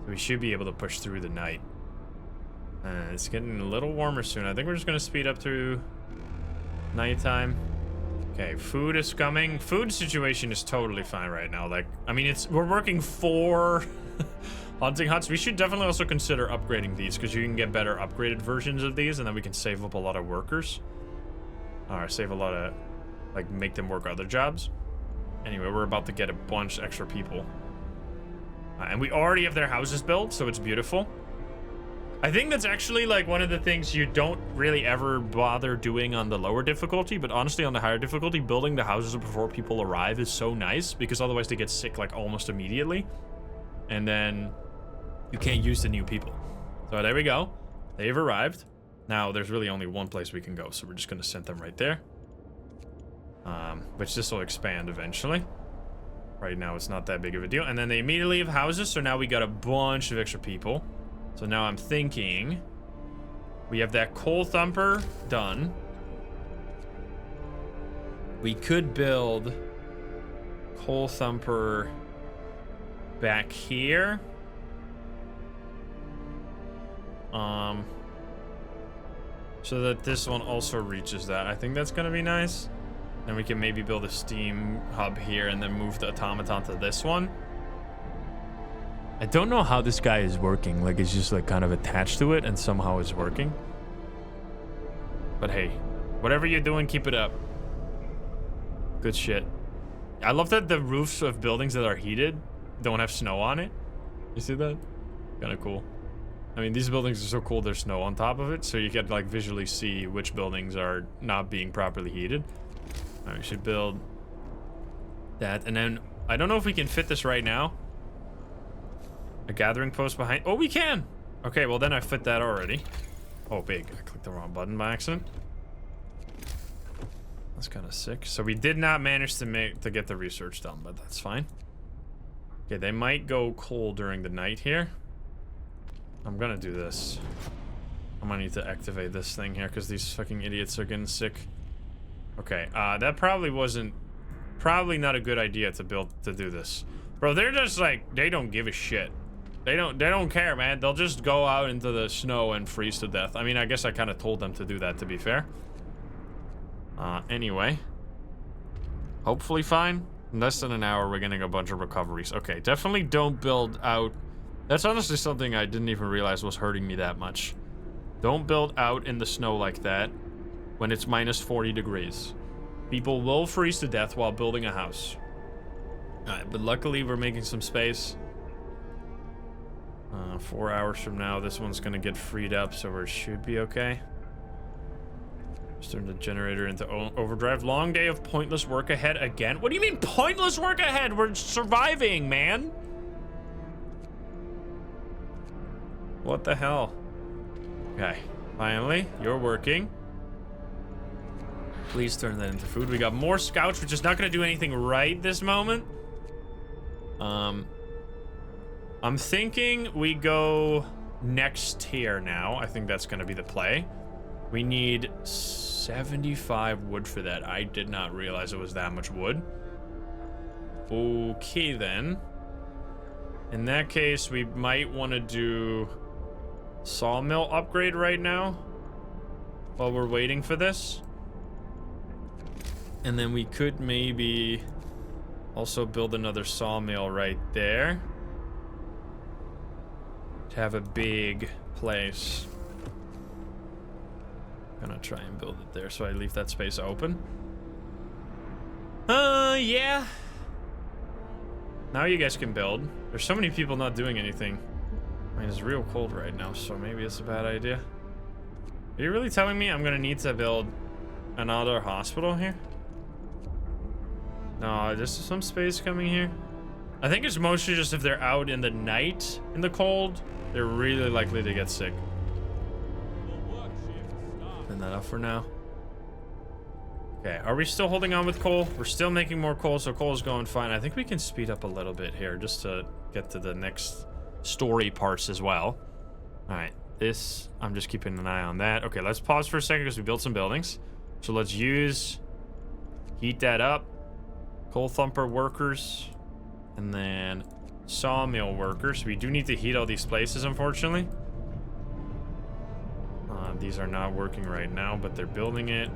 We should be able to push through the night. It's getting a little warmer soon. I think we're just going to speed up through nighttime. Okay, food is coming. Food situation is totally fine right now. Like, I mean, we're working 4 hunting huts. We should definitely also consider upgrading these, because you can get better upgraded versions of these, and then we can save up a lot of workers. Or save a lot of, like, make them work other jobs. Anyway, we're about to get a bunch extra people. And we already have their houses built, so it's beautiful. I think that's actually like one of the things you don't really ever bother doing on the lower difficulty, but honestly on the higher difficulty, building the houses before people arrive is so nice, because otherwise they get sick like almost immediately. and then you can't use the new people. So there we go. They've arrived. Now there's really only one place we can go, so we're just gonna send them right there. Which this will expand eventually. Right now it's not that big of a deal. And then they immediately have houses, so now we got a bunch of extra people. So now I'm thinking we have that coal thumper done. We could build coal thumper back here. So that this one also reaches that. I think that's gonna be nice. Then we can maybe build a steam hub here and then move the automaton to this one. I don't know how this guy is working. Like, it's just like kind of attached to it and somehow it's working. But hey, whatever you're doing, keep it up. Good shit. I love that the roofs of buildings that are heated don't have snow on it. You see that? Kind of cool. I mean, these buildings are so cool there's snow on top of it, so you can like visually see which buildings are not being properly heated. All right, we should build that, and then I don't know if we can fit this right now. A gathering post behind. Oh, we can. Okay, well then I fit that already. Oh, big. I clicked the wrong button by accident. That's kind of sick. So we did not manage to get the research done, but that's fine. Okay, they might go coal during the night here. I'm gonna do this. I'm gonna need to activate this thing here because these fucking idiots are getting sick. Okay, that probably not a good idea to do this. Bro, they're just like, they don't give a shit. They don't care, man. They'll just go out into the snow and freeze to death. I mean, I guess I kind of told them to do that, to be fair. Anyway. Hopefully fine. In less than an hour, we're getting a bunch of recoveries. Okay, definitely don't build out. That's honestly something I didn't even realize was hurting me that much. Don't build out in the snow like that when it's minus 40 degrees. People will freeze to death while building a house. Alright, but luckily we're making some space. 4 hours from now, this one's gonna get freed up, so we should be okay. Just turn the generator into overdrive. Long day of pointless work ahead again. What do you mean pointless work ahead? We're surviving, man. What the hell? Okay, finally, you're working. Please turn that into food. We got more scouts, which is not gonna do anything right this moment. I'm thinking we go next tier now. I think that's gonna be the play. We need 75 wood for that. I did not realize it was that much wood. Okay, then. In that case, we might want to do sawmill upgrade right now while we're waiting for this. And then we could maybe also build another sawmill right there to have a big place. Gonna try and build it there so I leave that space open. Yeah. Now you guys can build. There's so many people not doing anything. I mean, it's real cold right now, so maybe it's a bad idea. Are you really telling me I'm gonna need to build another hospital here? No, there's some space coming here. I think it's mostly just if they're out in the night in the cold, they're really likely to get sick. Turn that up for now. Okay, are we still holding on with coal? We're still making more coal, so coal is going fine. I think we can speed up a little bit here just to get to the next story parts as well. All right, this, I'm just keeping an eye on that. Okay, let's pause for a second because we built some buildings. So let's heat that up. Coal thumper workers, and then sawmill workers. We do need to heat all these places, unfortunately. These are not working right now, but they're building it.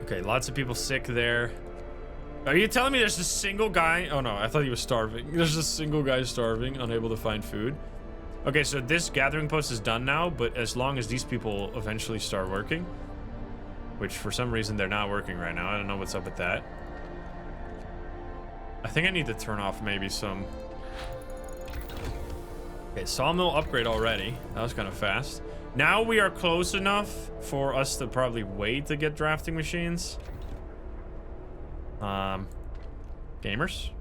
Okay, lots of people sick there. Are you telling me there's a single guy? Oh no, I thought he was starving. There's a single guy starving, unable to find food. Okay, so this gathering post is done now, but as long as these people eventually start working, which for some reason they're not working right now. I don't know what's up with that. I think I need to turn off maybe some. Okay, sawmill upgrade already. That was kind of fast. Now we are close enough for us to probably wait to get drafting machines. Gamers.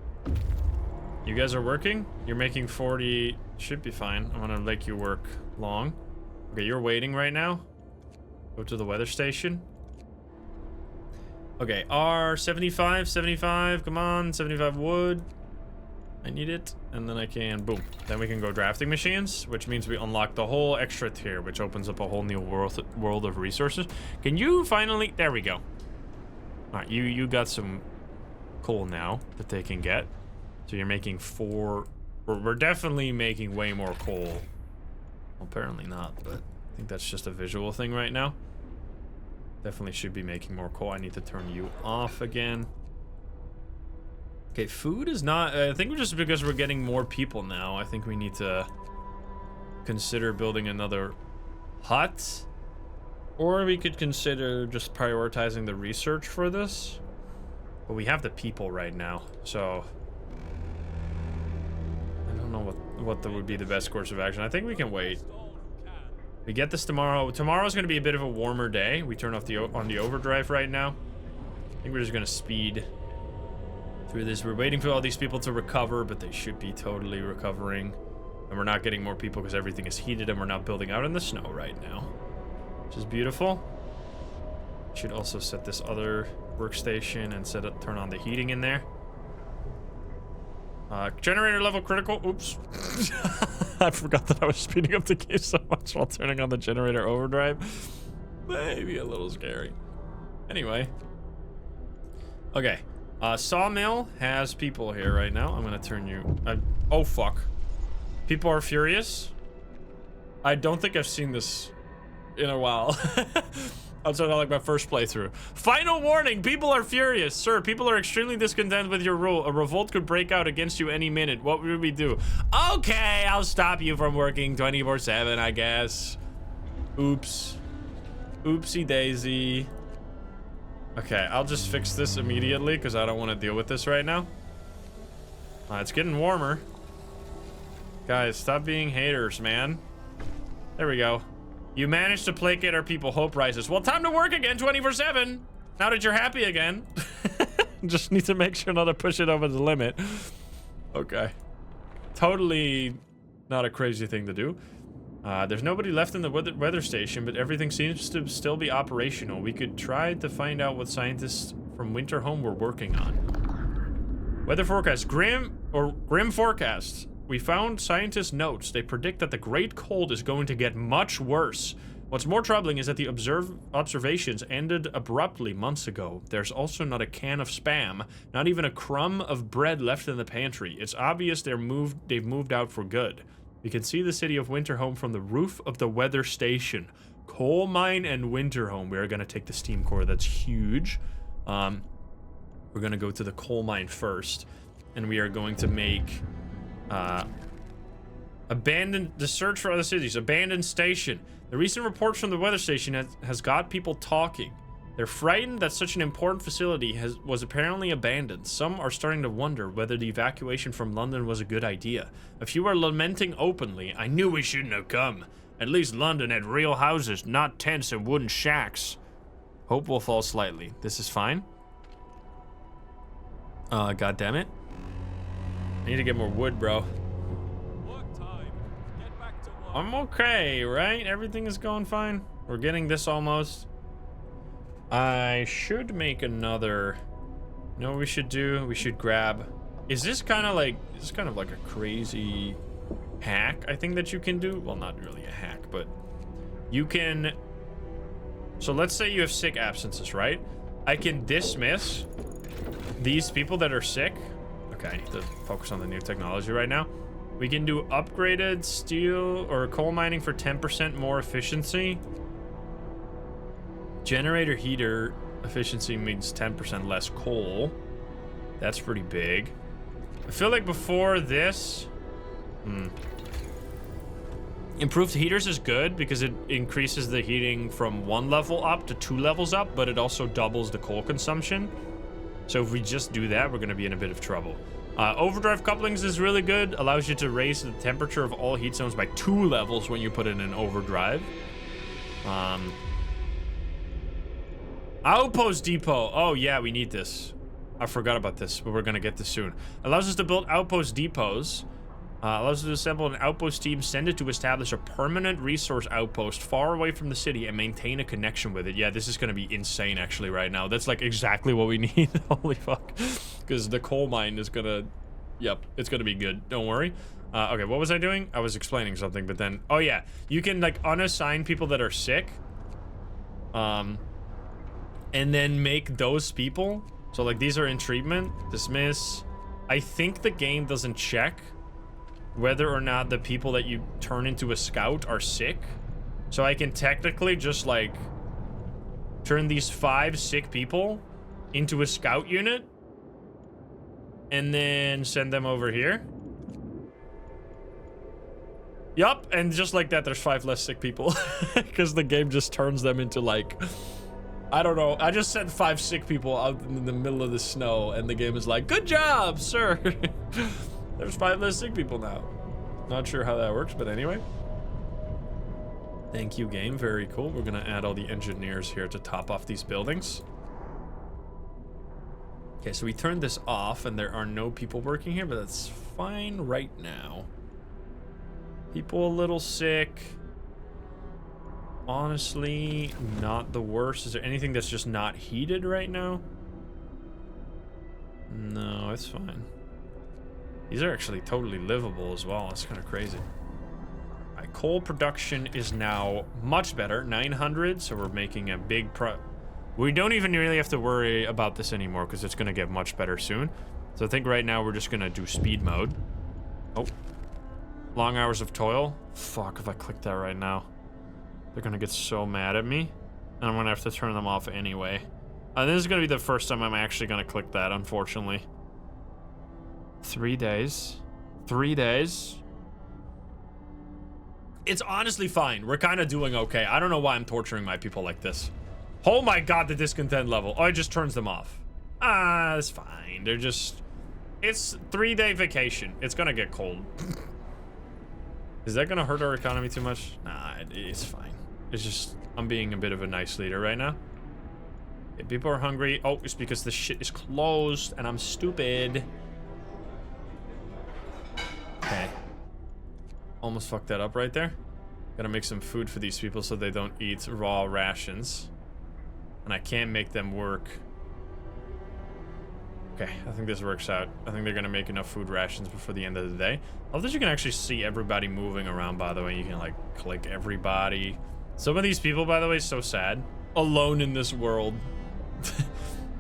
You guys are working? You're making 40. Should be fine. I'm gonna make you work long. Okay, you're waiting right now. Go to the weather station. Okay, R 75, 75. Come on, 75 wood. I need it, and then I can, boom. Then we can go drafting machines, which means we unlock the whole extra tier, which opens up a whole new world of resources. Can you finally, there we go. All right, you got some coal now that they can get. So you're making 4, we're definitely making way more coal. Well, apparently not, but I think that's just a visual thing right now. Definitely should be making more coal. I need to turn you off again. Okay, food is not, I think just because we're getting more people now, I think we need to consider building another hut. Or we could consider just prioritizing the research for this. But we have the people right now, so I don't know what would be the best course of action. I think we can wait. We get this tomorrow. Tomorrow's gonna be a bit of a warmer day. We turn off on the overdrive right now. I think we're just gonna speed through this. We're waiting for all these people to recover, but they should be totally recovering. And we're not getting more people because everything is heated and we're not building out in the snow right now, which is beautiful. Should also set this other workstation and turn on the heating in there. Generator level critical. Oops. I forgot that I was speeding up the game so much while turning on the generator overdrive. Maybe a little scary. Anyway. Okay. Sawmill has people here right now. I'm gonna turn you... oh, fuck. People are furious. I don't think I've seen this in a while. Outside of like my first playthrough. Final warning, people are furious. Sir, people are extremely discontent with your rule. A revolt could break out against you any minute. What would we do? Okay, I'll stop you from working 24/7, I guess. Oops. Oopsie daisy. Okay, I'll just fix this immediately because I don't want to deal with this right now. It's getting warmer. Guys, stop being haters, man. There we go. You managed to placate our people. Hope rises. Well, time to work again 24/7. Now that you're happy again. Just need to make sure not to push it over the limit. Okay. Totally not a crazy thing to do. There's nobody left in the weather station, but everything seems to still be operational. We could try to find out what scientists from Winterhome were working on. Weather forecast. Grim forecasts. We found scientists' notes. They predict that the Great Cold is going to get much worse. What's more troubling is that the observations ended abruptly months ago. There's also not a can of Spam, not even a crumb of bread left in the pantry. It's obvious they've moved out for good. We can see the city of Winterhome from the roof of the weather station. Coal mine and Winterhome. We're going to take the steam core. That's huge. We're going to go to the coal mine first, and we are going to make... the search for other cities. Abandoned station. The recent reports from the weather station has got people talking. They're frightened that such an important facility was apparently abandoned. Some are starting to wonder whether the evacuation from London was a good idea. A few are lamenting openly. I knew we shouldn't have come. At least London had real houses, not tents and wooden shacks. Hope will fall slightly. This is fine. God damn it. I need to get more wood, bro. I'm okay, right? Everything is going fine. We're getting this almost. I should make another... You know what we should do? We should grab... Is this kind of like a crazy hack, I think, that you can do? Well, not really a hack, but you can... So let's say you have sick absences, right? I can dismiss these people that are sick. Okay, I need to focus on the new technology right now. We can do upgraded steel or coal mining for 10% more efficiency. Generator heater efficiency means 10% less coal. That's pretty big. I feel like before this... Improved heaters is good because it increases the heating from 1 level up to 2 levels up, but it also doubles the coal consumption. So if we just do that, we're going to be in a bit of trouble. Overdrive couplings is really good. Allows you to raise the temperature of all heat zones by 2 levels when you put it in overdrive. Outpost depot. Oh, yeah, we need this. I forgot about this, but we're gonna get this soon. Allows us to build outpost depots. Allows us to assemble an outpost team, send it to establish a permanent resource outpost far away from the city, and maintain a connection with it. Yeah, this is gonna be insane actually right now. That's like exactly what we need. Holy fuck. Because the coal mine is gonna... Yep, it's gonna be good. Don't worry. Okay, what was I doing? I was explaining something, but then... Oh yeah, you can like unassign people that are sick. And then make those people... So like these are in treatment. Dismiss. I think the game doesn't check whether or not the people that you turn into a scout are sick. So I can technically just like turn these 5 sick people into a scout unit and then send them over here. Yup, and just like that there's 5 less sick people because the game just turns them into like, I don't know. I just sent 5 sick people out in the middle of the snow and the game is like, good job, sir. There's 5 less sick people now. Not sure how that works, but anyway. Thank you, game. Very cool. We're gonna add all the engineers here to top off these buildings. Okay, so we turned this off and there are no people working here, but that's fine right now. People a little sick. Honestly, not the worst. Is there anything that's just not heated right now? No, it's fine. These are actually totally livable as well. It's kind of crazy. All right, coal production is now much better. 900, so we're making a big we don't even really have to worry about this anymore because it's going to get much better soon. So I think right now we're just going to do speed mode. Oh. Long hours of toil. Fuck, if I click that right now. They're going to get so mad at me. And I'm going to have to turn them off anyway. This is going to be the first time I'm actually going to click that, unfortunately. 3 days. 3 days. It's honestly fine. We're kind of doing okay. I don't know why I'm torturing my people like this. Oh my god, the discontent level. Oh, it just turns them off. Ah, it's fine. They're just... It's 3-day vacation. It's gonna get cold. Is that gonna hurt our economy too much? Nah, it's fine. It's just... I'm being a bit of a nice leader right now. If people are hungry... Oh, it's because the shit is closed and I'm stupid. Okay. Almost fucked that up right there. Gotta make some food for these people so they don't eat raw rations. And I can't make them work. Okay, I think this works out. I think they're gonna make enough food rations before the end of the day. I love that you can actually see everybody moving around, by the way. You can like click everybody. Some of these people, by the way, so sad. Alone in this world.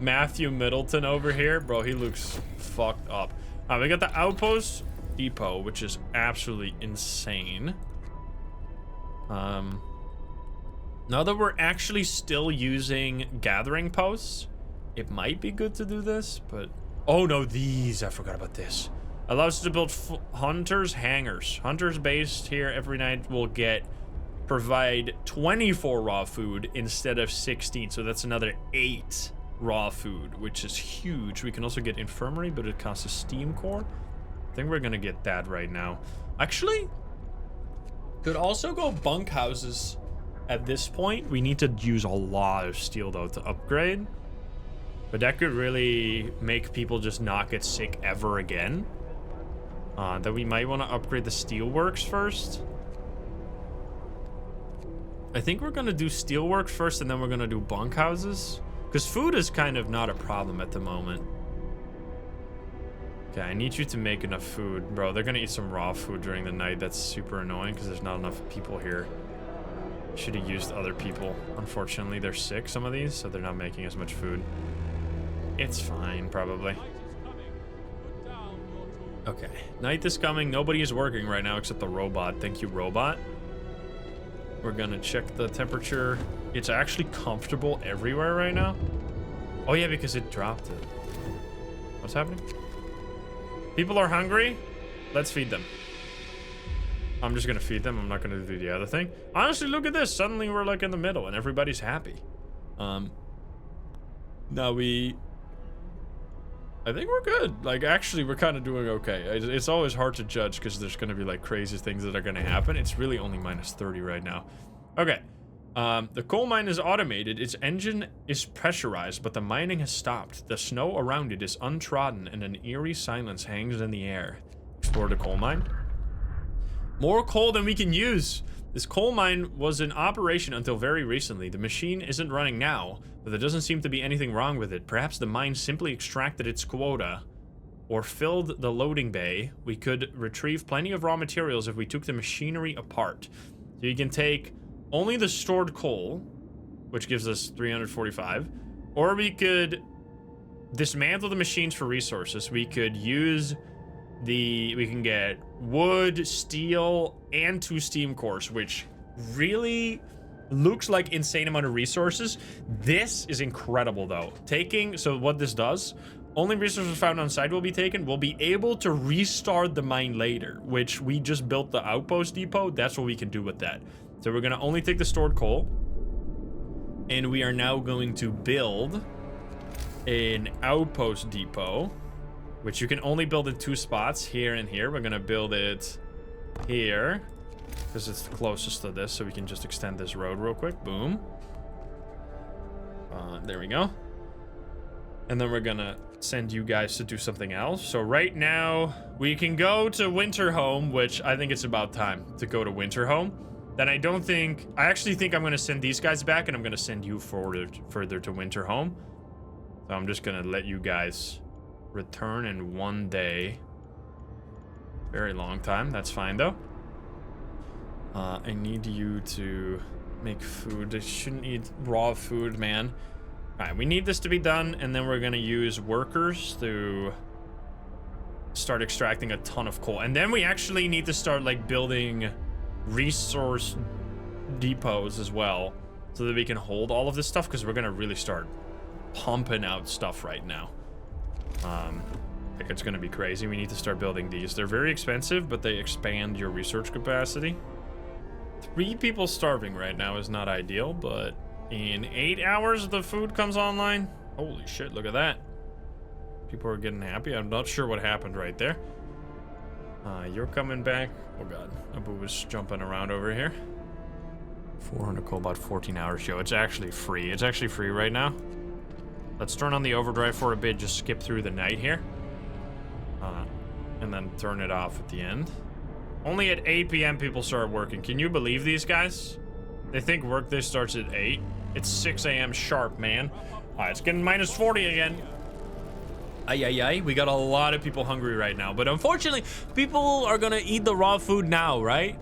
Matthew Middleton over here. Bro, he looks fucked up. We got the outpost depot, which is absolutely insane. Now that we're actually still using gathering posts, it might be good to do this, but... Oh no, these, I forgot about this. Allows us to build hunters' hangars. Hunters based here every night will provide 24 raw food instead of 16, so that's another 8 raw food, which is huge. We can also get infirmary, but it costs a steam core. I think we're gonna get that right now. Actually, could also go bunkhouses at this point. We need to use a lot of steel though to upgrade, but that could really make people just not get sick ever again. That we might want to upgrade the steelworks first. I think we're gonna do steelworks first and then we're gonna do bunkhouses, because food is kind of not a problem at the moment. Okay, I need you to make enough food. Bro, they're gonna eat some raw food during the night. That's super annoying because there's not enough people here. Should have used other people. Unfortunately, they're sick, some of these, so they're not making as much food. It's fine, probably. Okay, night is coming. Nobody is working right now except the robot. Thank you, robot. We're gonna check the temperature. It's actually comfortable everywhere right now. Oh yeah, because it dropped it. What's happening? People are hungry. Let's feed them. I'm just gonna feed them. I'm not gonna do the other thing. Honestly, look at this. Suddenly we're like in the middle and everybody's happy. Now I think we're good. Like, actually, we're kind of doing okay. It's always hard to judge because there's gonna be like crazy things that are gonna happen. It's really only -30 right now. Okay. The coal mine is automated. Its engine is pressurized, but the mining has stopped. The snow around it is untrodden, and an eerie silence hangs in the air. Explore the coal mine. More coal than we can use. This coal mine was in operation until very recently. The machine isn't running now, but there doesn't seem to be anything wrong with it. Perhaps the mine simply extracted its quota or filled the loading bay. We could retrieve plenty of raw materials if we took the machinery apart. So you can take only the stored coal, which gives us 345, or we could dismantle the machines for resources. We could use we can get wood, steel, and 2 steam cores, which really looks like insane amount of resources. This is incredible though. So what this does, only resources found on site will be taken. We'll be able to restart the mine later, which we just built the outpost depot. That's what we can do with that. So we're gonna only take the stored coal, and we are now going to build an outpost depot, which you can only build in 2 spots, here and here. We're gonna build it here because it's the closest to this, so we can just extend this road real quick. Boom. There we go. And then we're gonna send you guys to do something else. So right now we can go to Winterhome, which I think it's about time to go to Winterhome. Then I actually think I'm gonna send these guys back, and I'm gonna send you further to Winterhome. So I'm just gonna let you guys return in 1 day. Very long time. That's fine though. I need you to make food. I shouldn't eat raw food, man. All right, we need this to be done, and then we're gonna use workers to start extracting a ton of coal. And then we actually need to start like building resource depots as well, so that we can hold all of this stuff, because we're gonna really start pumping out stuff right now. Like it's gonna be crazy. We need to start building these. They're very expensive, but they expand your research capacity. 3 people starving right now is not ideal, but in 8 hours the food comes online. Holy shit, look at that. People are getting happy. I'm not sure what happened right there. You're coming back. Oh god, Abu was jumping around over here. 400 coal, about 14 hours show. It's actually free. It's actually free right now. Let's turn on the overdrive for a bit, just skip through the night here. And then turn it off at the end. Only at 8 p.m. people start working. Can you believe these guys? They think workday starts at 8. It's 6 a.m. sharp, man. Alright, it's getting minus 40 again. Ay. We got a lot of people hungry right now. But unfortunately, people are gonna eat the raw food now, right?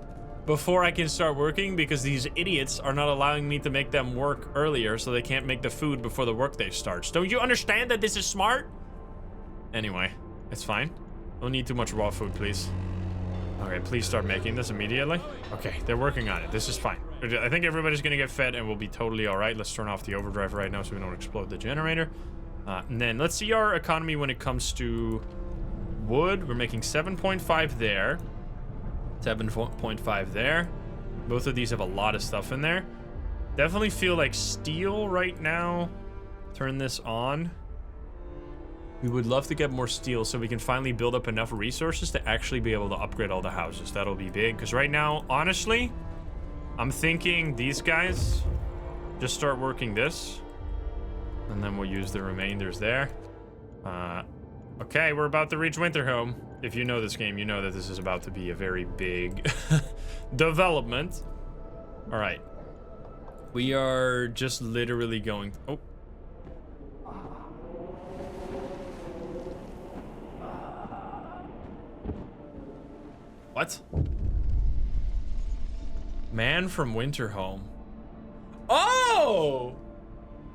Before I can start working, because these idiots are not allowing me to make them work earlier, so they can't make the food before the workday starts. Don't you understand that this is smart? Anyway, it's fine. Don't need too much raw food, please. Okay, please start making this immediately. Okay, they're working on it. This is fine. I think everybody's gonna get fed and we'll be totally all right. Let's turn off the overdrive right now so we don't explode the generator. And then let's see our economy when it comes to wood. We're making 7.5 there. 7.5 there. Both of these have a lot of stuff in there. Definitely feel like steel right now. Turn this on. We would love to get more steel so we can finally build up enough resources to actually be able to upgrade all the houses. That'll be big, because right now, honestly, I'm thinking these guys just start working this, and then we'll use the remainders there. Okay, we're about to reach Winterhome. If you know this game, you know that this is about to be a very big development. All right. We are just literally going... Oh. What? Man from Winterhome. Oh!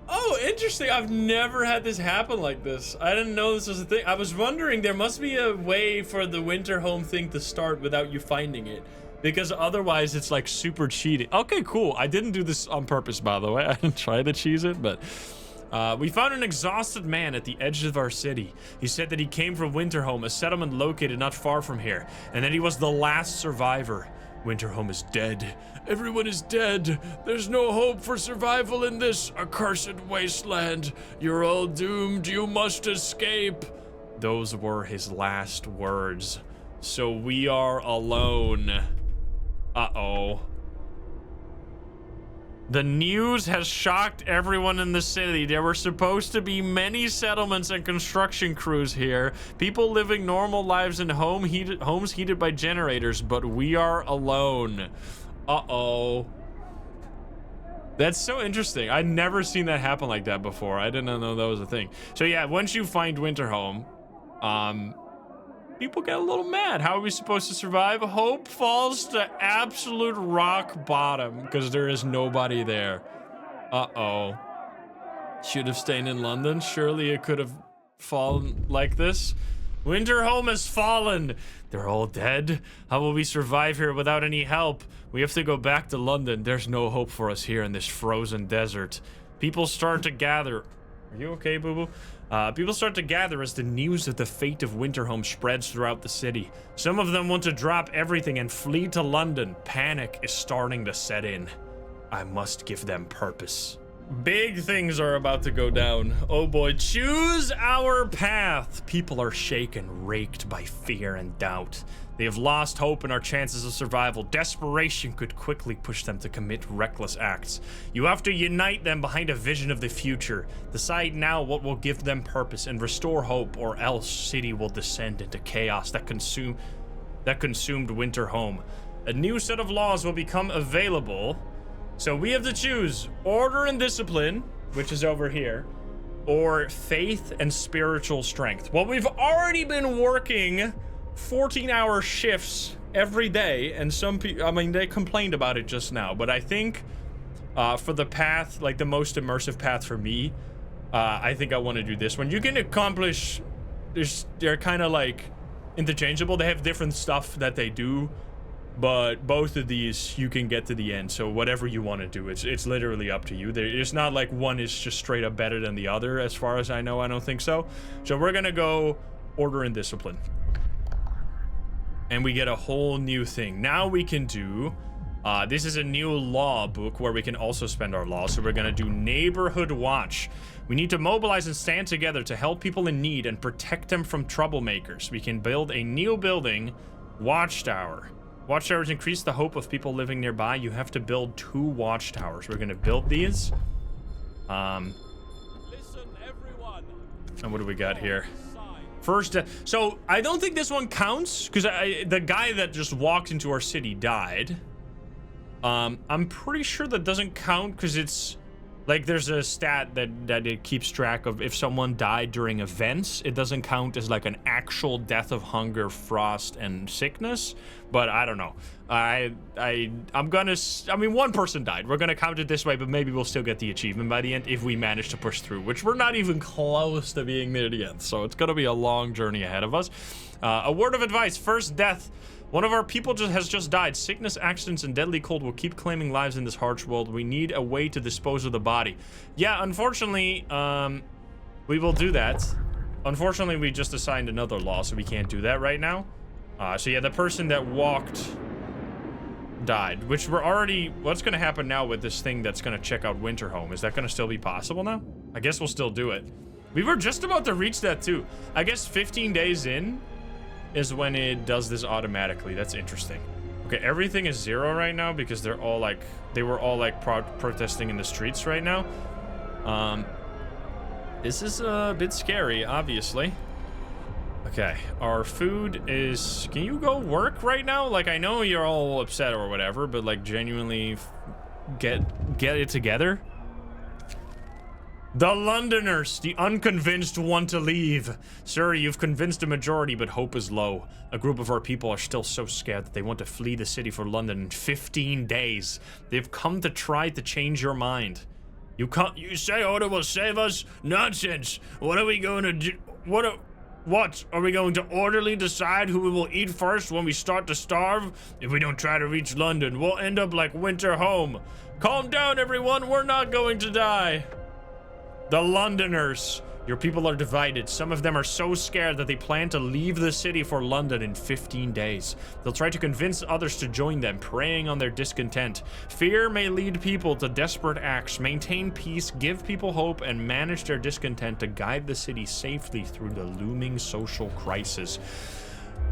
Oh, interesting. I've never had this happen like this. I didn't know this was a thing. I was wondering, there must be a way for the Winterhome thing to start without you finding it, because otherwise it's like super cheating. Okay, cool. I didn't do this on purpose, by the way. I didn't try to cheese it, but we found an exhausted man at the edge of our city. He said that he came from Winterhome, a settlement located not far from here, and that he was the last survivor. Winterhome is dead. Everyone is dead. There's no hope for survival in this accursed wasteland. You're all doomed. You must escape. Those were his last words. So we are alone. Uh-oh. The news has shocked everyone in the city. There were supposed to be many settlements and construction crews here. People living normal lives in homes heated by generators, but we are alone. Uh-oh. That's so interesting. I'd never seen that happen like that before. I didn't know that was a thing. So yeah, once you find Winterhome, people get a little mad. How are we supposed to survive? Hope falls to absolute rock bottom because there is nobody there. Uh-oh. Should have stayed in London. Surely it could have fallen like this. Winterhome has fallen. They're all dead. How will we survive here without any help? We have to go back to London. There's no hope for us here in this frozen desert. People start to gather. Are you okay, boo-boo? People start to gather as the news of the fate of Winterhome spreads throughout the city. Some of them want to drop everything and flee to London. Panic is starting to set in. I must give them purpose. Big things are about to go down. Oh boy, choose our path. People are shaken, raked by fear and doubt. They have lost hope in our chances of survival. Desperation could quickly push them to commit reckless acts. You have to unite them behind a vision of the future. Decide now what will give them purpose and restore hope, or else city will descend into chaos that consumed Winterhome. A new set of laws will become available. So we have to choose order and discipline, which is over here, or faith and spiritual strength. Well, we've already been working 14-hour shifts every day, and some people, I mean, they complained about it just now, but I think for the path, like the most immersive path for me, I think I want to do this one. You can accomplish, they're kind of like interchangeable. They have different stuff that they do, but both of these you can get to the end. So whatever you want to do, it's literally up to you. It's not like one is just straight up better than the other, as far as I know. I don't think so. So we're gonna go order and discipline. And we get a whole new thing. Now we can do, this is a new law book where we can also spend our law. So we're gonna do neighborhood watch. We need to mobilize and stand together to help people in need and protect them from troublemakers. We can build a new building, watchtower. Watchtowers increase the hope of people living nearby. You have to build 2 watchtowers. We're gonna build these. Listen, everyone. And what do we got here? First, so I don't think this one counts because the guy that just walked into our city died. I'm pretty sure that doesn't count because it's like there's a stat that it keeps track of if someone died during events. It doesn't count as like an actual death of hunger, frost, and sickness. But I don't know. I mean, one person died. We're gonna count it this way, but maybe we'll still get the achievement by the end if we manage to push through, which we're not even close to being near the end. So it's gonna be a long journey ahead of us. A word of advice: first death. One of our people has just died. Sickness, accidents, and deadly cold will keep claiming lives in this harsh world. We need a way to dispose of the body. Yeah, unfortunately, we will do that. Unfortunately, we just assigned another law, so we can't do that right now. So yeah, the person that walked died, which we're already... What's going to happen now with this thing that's going to check out Winterhome? Is that going to still be possible now? I guess we'll still do it. We were just about to reach that too. I guess 15 days in is when it does this automatically. That's interesting. Okay, everything is 0 right now because they're all like... They were all like protesting in the streets right now. This is a bit scary, obviously. Okay, our food is... Can you go work right now? Like, I know you're all upset or whatever, but like genuinely get it together. The Londoners, the unconvinced, want to leave. Sir, you've convinced a majority, but hope is low. A group of our people are still so scared that they want to flee the city for London in 15 days. They've come to try to change your mind. You say order will save us? Nonsense. What are we going to do? What? Are we going to orderly decide who we will eat first when we start to starve? If we don't try to reach London, we'll end up like Winterhome. Calm down, everyone. We're not going to die. The Londoners. Your people are divided. Some of them are so scared that they plan to leave the city for London in 15 days. They'll try to convince others to join them, preying on their discontent. Fear may lead people to desperate acts. Maintain peace, give people hope, and manage their discontent to guide the city safely through the looming social crisis.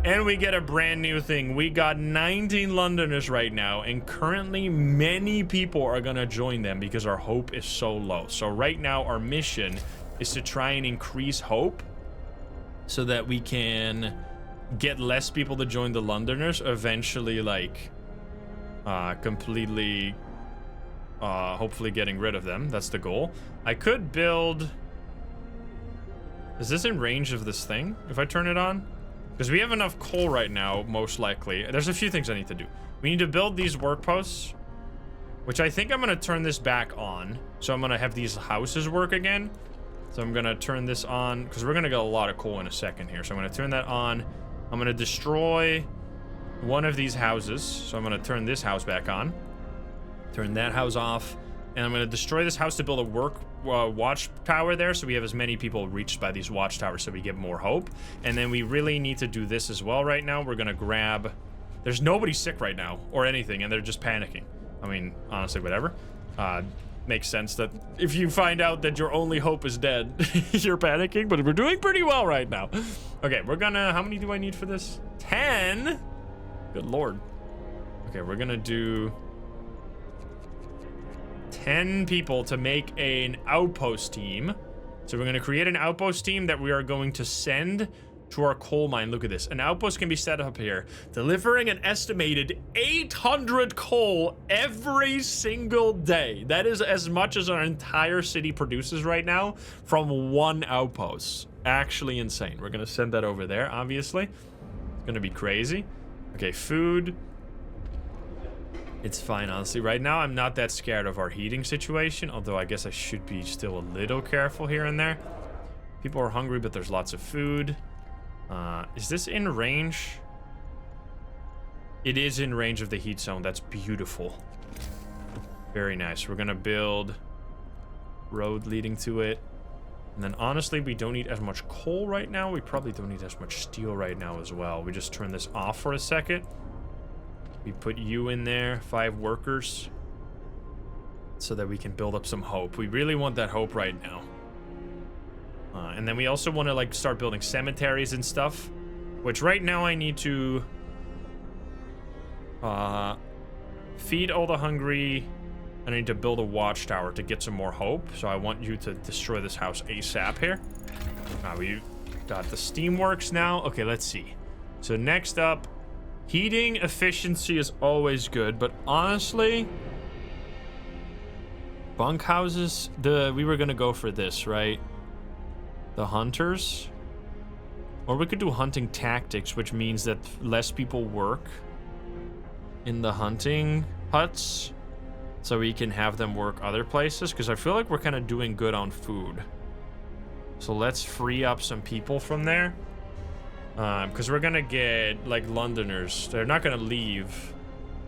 And we get a brand new thing. We got 19 Londoners right now, and currently many people are gonna join them because our hope is so low. So right now our mission is to try and increase hope so that we can get less people to join the Londoners, eventually like completely hopefully getting rid of them. That's the goal. I could build... Is this in range of this thing if I turn it on? Because we have enough coal right now, most likely. There's a few things I need to do. We need to build these work posts, which I think I'm going to turn this back on. So I'm going to have these houses work again. So I'm going to turn this on because we're going to get a lot of coal in a second here. So I'm going to turn that on. I'm going to destroy one of these houses. So I'm going to turn this house back on. Turn that house off. And I'm going to destroy this house to build a watchtower there, so we have as many people reached by these watchtowers so we get more hope. And then we really need to do this as well right now. We're going to grab... There's nobody sick right now or anything, and they're just panicking. I mean, honestly, whatever. Makes sense that if you find out that your only hope is dead, you're panicking, but we're doing pretty well right now. Okay, we're gonna... How many do I need for this? 10? Good lord. Okay, we're gonna do... 10 people to make an outpost team. So we're going to create an outpost team that we are going to send to our coal mine. Look at this. An outpost can be set up here, delivering an estimated 800 coal every single day. That is as much as our entire city produces right now from one outpost. Actually insane. We're going to send that over there, obviously. It's going to be crazy. Okay, food. It's fine, honestly. Right now, I'm not that scared of our heating situation, although I guess I should be still a little careful here and there. People are hungry, but there's lots of food. Is this in range? It is in range of the heat zone. That's beautiful. Very nice. We're gonna build road leading to it. And then, honestly, we don't need as much coal right now. We probably don't need as much steel right now as well. We just turn this off for a second. We put you in there, 5 workers, so that we can build up some hope. We really want that hope right now. And then we also want to like start building cemeteries and stuff, which right now I need to feed all the hungry, and I need to build a watchtower to get some more hope. So I want you to destroy this house ASAP here. We got the steamworks now. Okay, let's see. So next up, heating efficiency is always good, but honestly, bunkhouses, we were gonna go for this, right? The hunters. Or we could do hunting tactics, which means that less people work in the hunting huts, so we can have them work other places, because I feel like we're kind of doing good on food. So let's free up some people from there. Because we're gonna get like Londoners. They're not gonna leave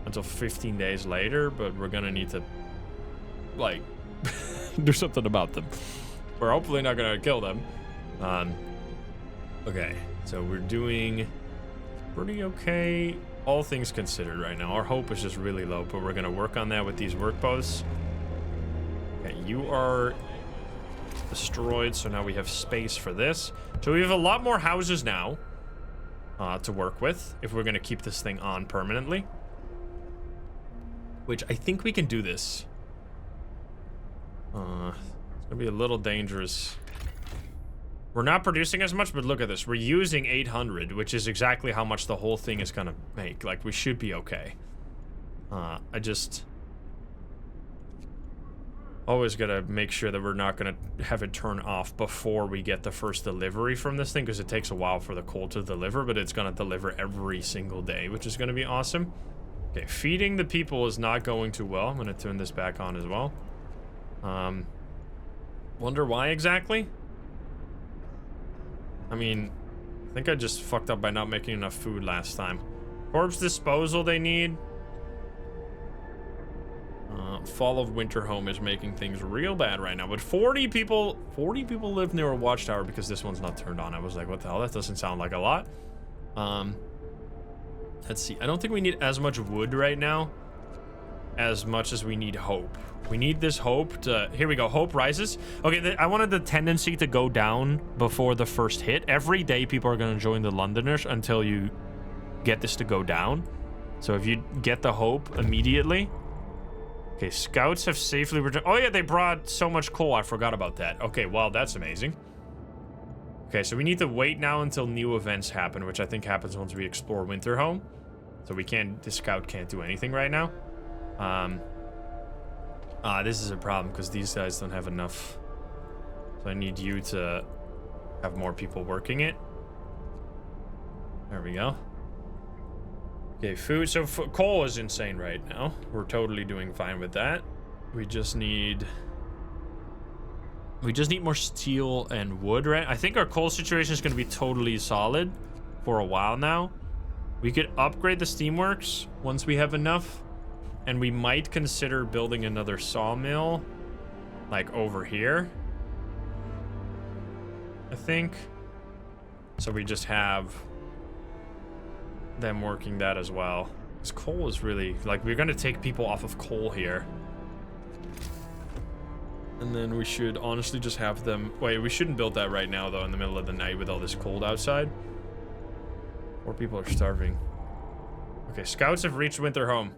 until 15 days later, but we're gonna need to like do something about them. We're hopefully not gonna kill them. Okay, so we're doing pretty okay, all things considered right now. Our hope is just really low, but we're gonna work on that with these work posts. Okay, you are destroyed, so now we have space for this. So we have a lot more houses now to work with if we're gonna keep this thing on permanently, which I think we can do this. It's gonna be a little dangerous. We're not producing as much, but look at this. We're using 800, which is exactly how much the whole thing is gonna make. Like, we should be okay. I just always gotta make sure that we're not gonna have it turn off before we get the first delivery from this thing, because it takes a while for the coal to deliver, but it's gonna deliver every single day, which is gonna be awesome. Okay, feeding the people is not going too well. I'm gonna turn this back on as well. Wonder why exactly? I mean, I think I just fucked up by not making enough food last time. Corpse disposal they need. Fall of Winter Home is making things real bad right now. But 40 people live near a watchtower because this one's not turned on. I was like, what the hell? That doesn't sound like a lot. Let's see. I don't think we need as much wood right now as much as we need hope. We need this hope to... Here we go. Hope rises. Okay, I wanted the tendency to go down before the first hit. Every day, people are going to join the Londoners until you get this to go down. So if you get the hope immediately... Okay, scouts have safely returned. Oh, yeah, they brought so much coal. I forgot about that. Okay, well, that's amazing. Okay, so we need to wait now until new events happen, which I think happens once we explore Winterhome. So we can't... The scout can't do anything right now. This is a problem because these guys don't have enough. So I need you to have more people working it. There we go. Okay, food. So coal is insane right now. We're totally doing fine with that. We just need more steel and wood, right? I think our coal situation is going to be totally solid for a while now. We could upgrade the steamworks once we have enough. And we might consider building another sawmill, like over here, I think. So we just have them working that as well. Because coal is really, like, we're going to take people off of coal here. And then we should honestly just have them... Wait, we shouldn't build that right now, though, in the middle of the night with all this cold outside. Poor people are starving. Okay, scouts have reached Winterhome.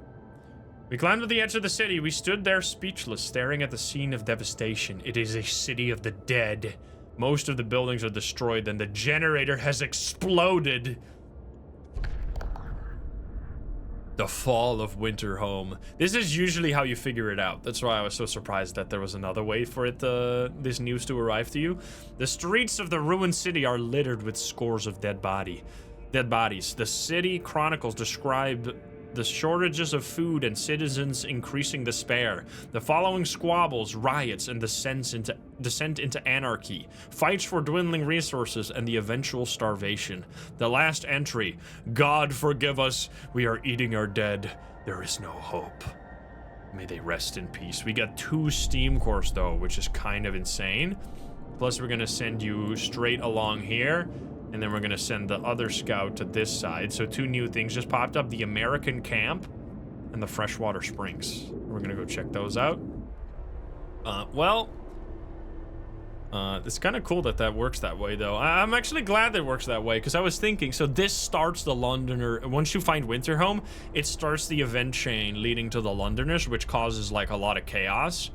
We climbed to the edge of the city. We stood there speechless, staring at the scene of devastation. It is a city of the dead. Most of the buildings are destroyed, and the generator has exploded. The fall of Winterhome. This is usually how you figure it out. That's why I was so surprised that there was another way for it, this news to arrive to you. The streets of the ruined city are littered with scores of dead bodies. The city chronicles describe the shortages of food and citizens' increasing despair. The following squabbles, riots, and descent into anarchy. Fights for dwindling resources and the eventual starvation. The last entry. God forgive us. We are eating our dead. There is no hope. May they rest in peace. We got 2 steam cores, though, which is kind of insane. Plus, we're going to send you straight along here. And then we're going to send the other scout to this side. So 2 new things just popped up. The American Camp and the Freshwater Springs. We're going to go check those out. It's kind of cool that that works that way, though. I'm actually glad that it works that way, because I was thinking, so this starts the Londoner... Once you find Winterhome, it starts the event chain leading to the Londoners, which causes, like, a lot of chaos.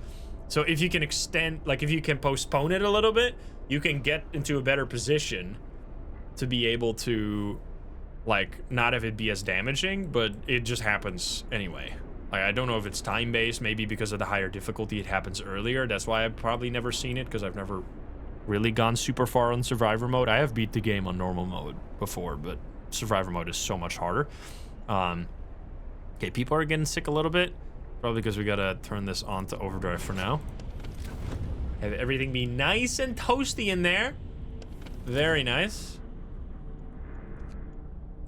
So if you can extend... Like, if you can postpone it a little bit, you can get into a better position to be able to, like, not have it be as damaging, but it just happens anyway. Like, I don't know if it's time-based, maybe because of the higher difficulty it happens earlier. That's why I've probably never seen it, because I've never really gone super far on survivor mode. I have beat the game on normal mode before, but survivor mode is so much harder. Okay, people are getting sick a little bit, probably because we gotta turn this on to overdrive for now. Have everything be nice and toasty in there. Very nice.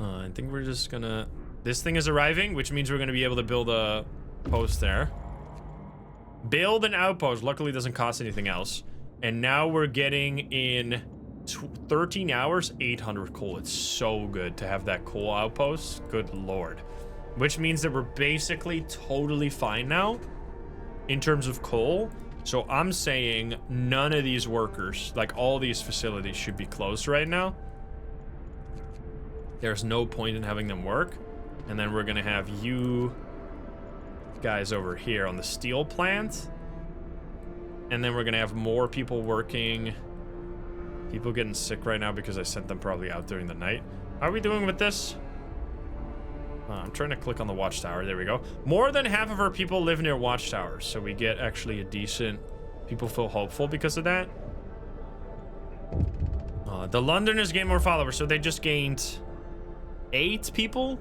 I think we're just gonna... This thing is arriving, which means we're gonna be able to build a post there. Build an outpost. Luckily, it doesn't cost anything else. And now we're getting in 13 hours, 800 coal. It's so good to have that coal outpost. Good lord. Which means that we're basically totally fine now in terms of coal. So I'm saying none of these workers, like all these facilities, should be closed right now. There's no point in having them work. And then we're gonna have you guys over here on the steel plant. And then we're gonna have more people working. People getting sick right now because I sent them probably out during the night. How are we doing with this? I'm trying to click on the watchtower. There we go. More than half of our people live near watchtowers, so we get actually a decent... People feel hopeful because of that. The Londoners gain more followers, so they just gained 8 people.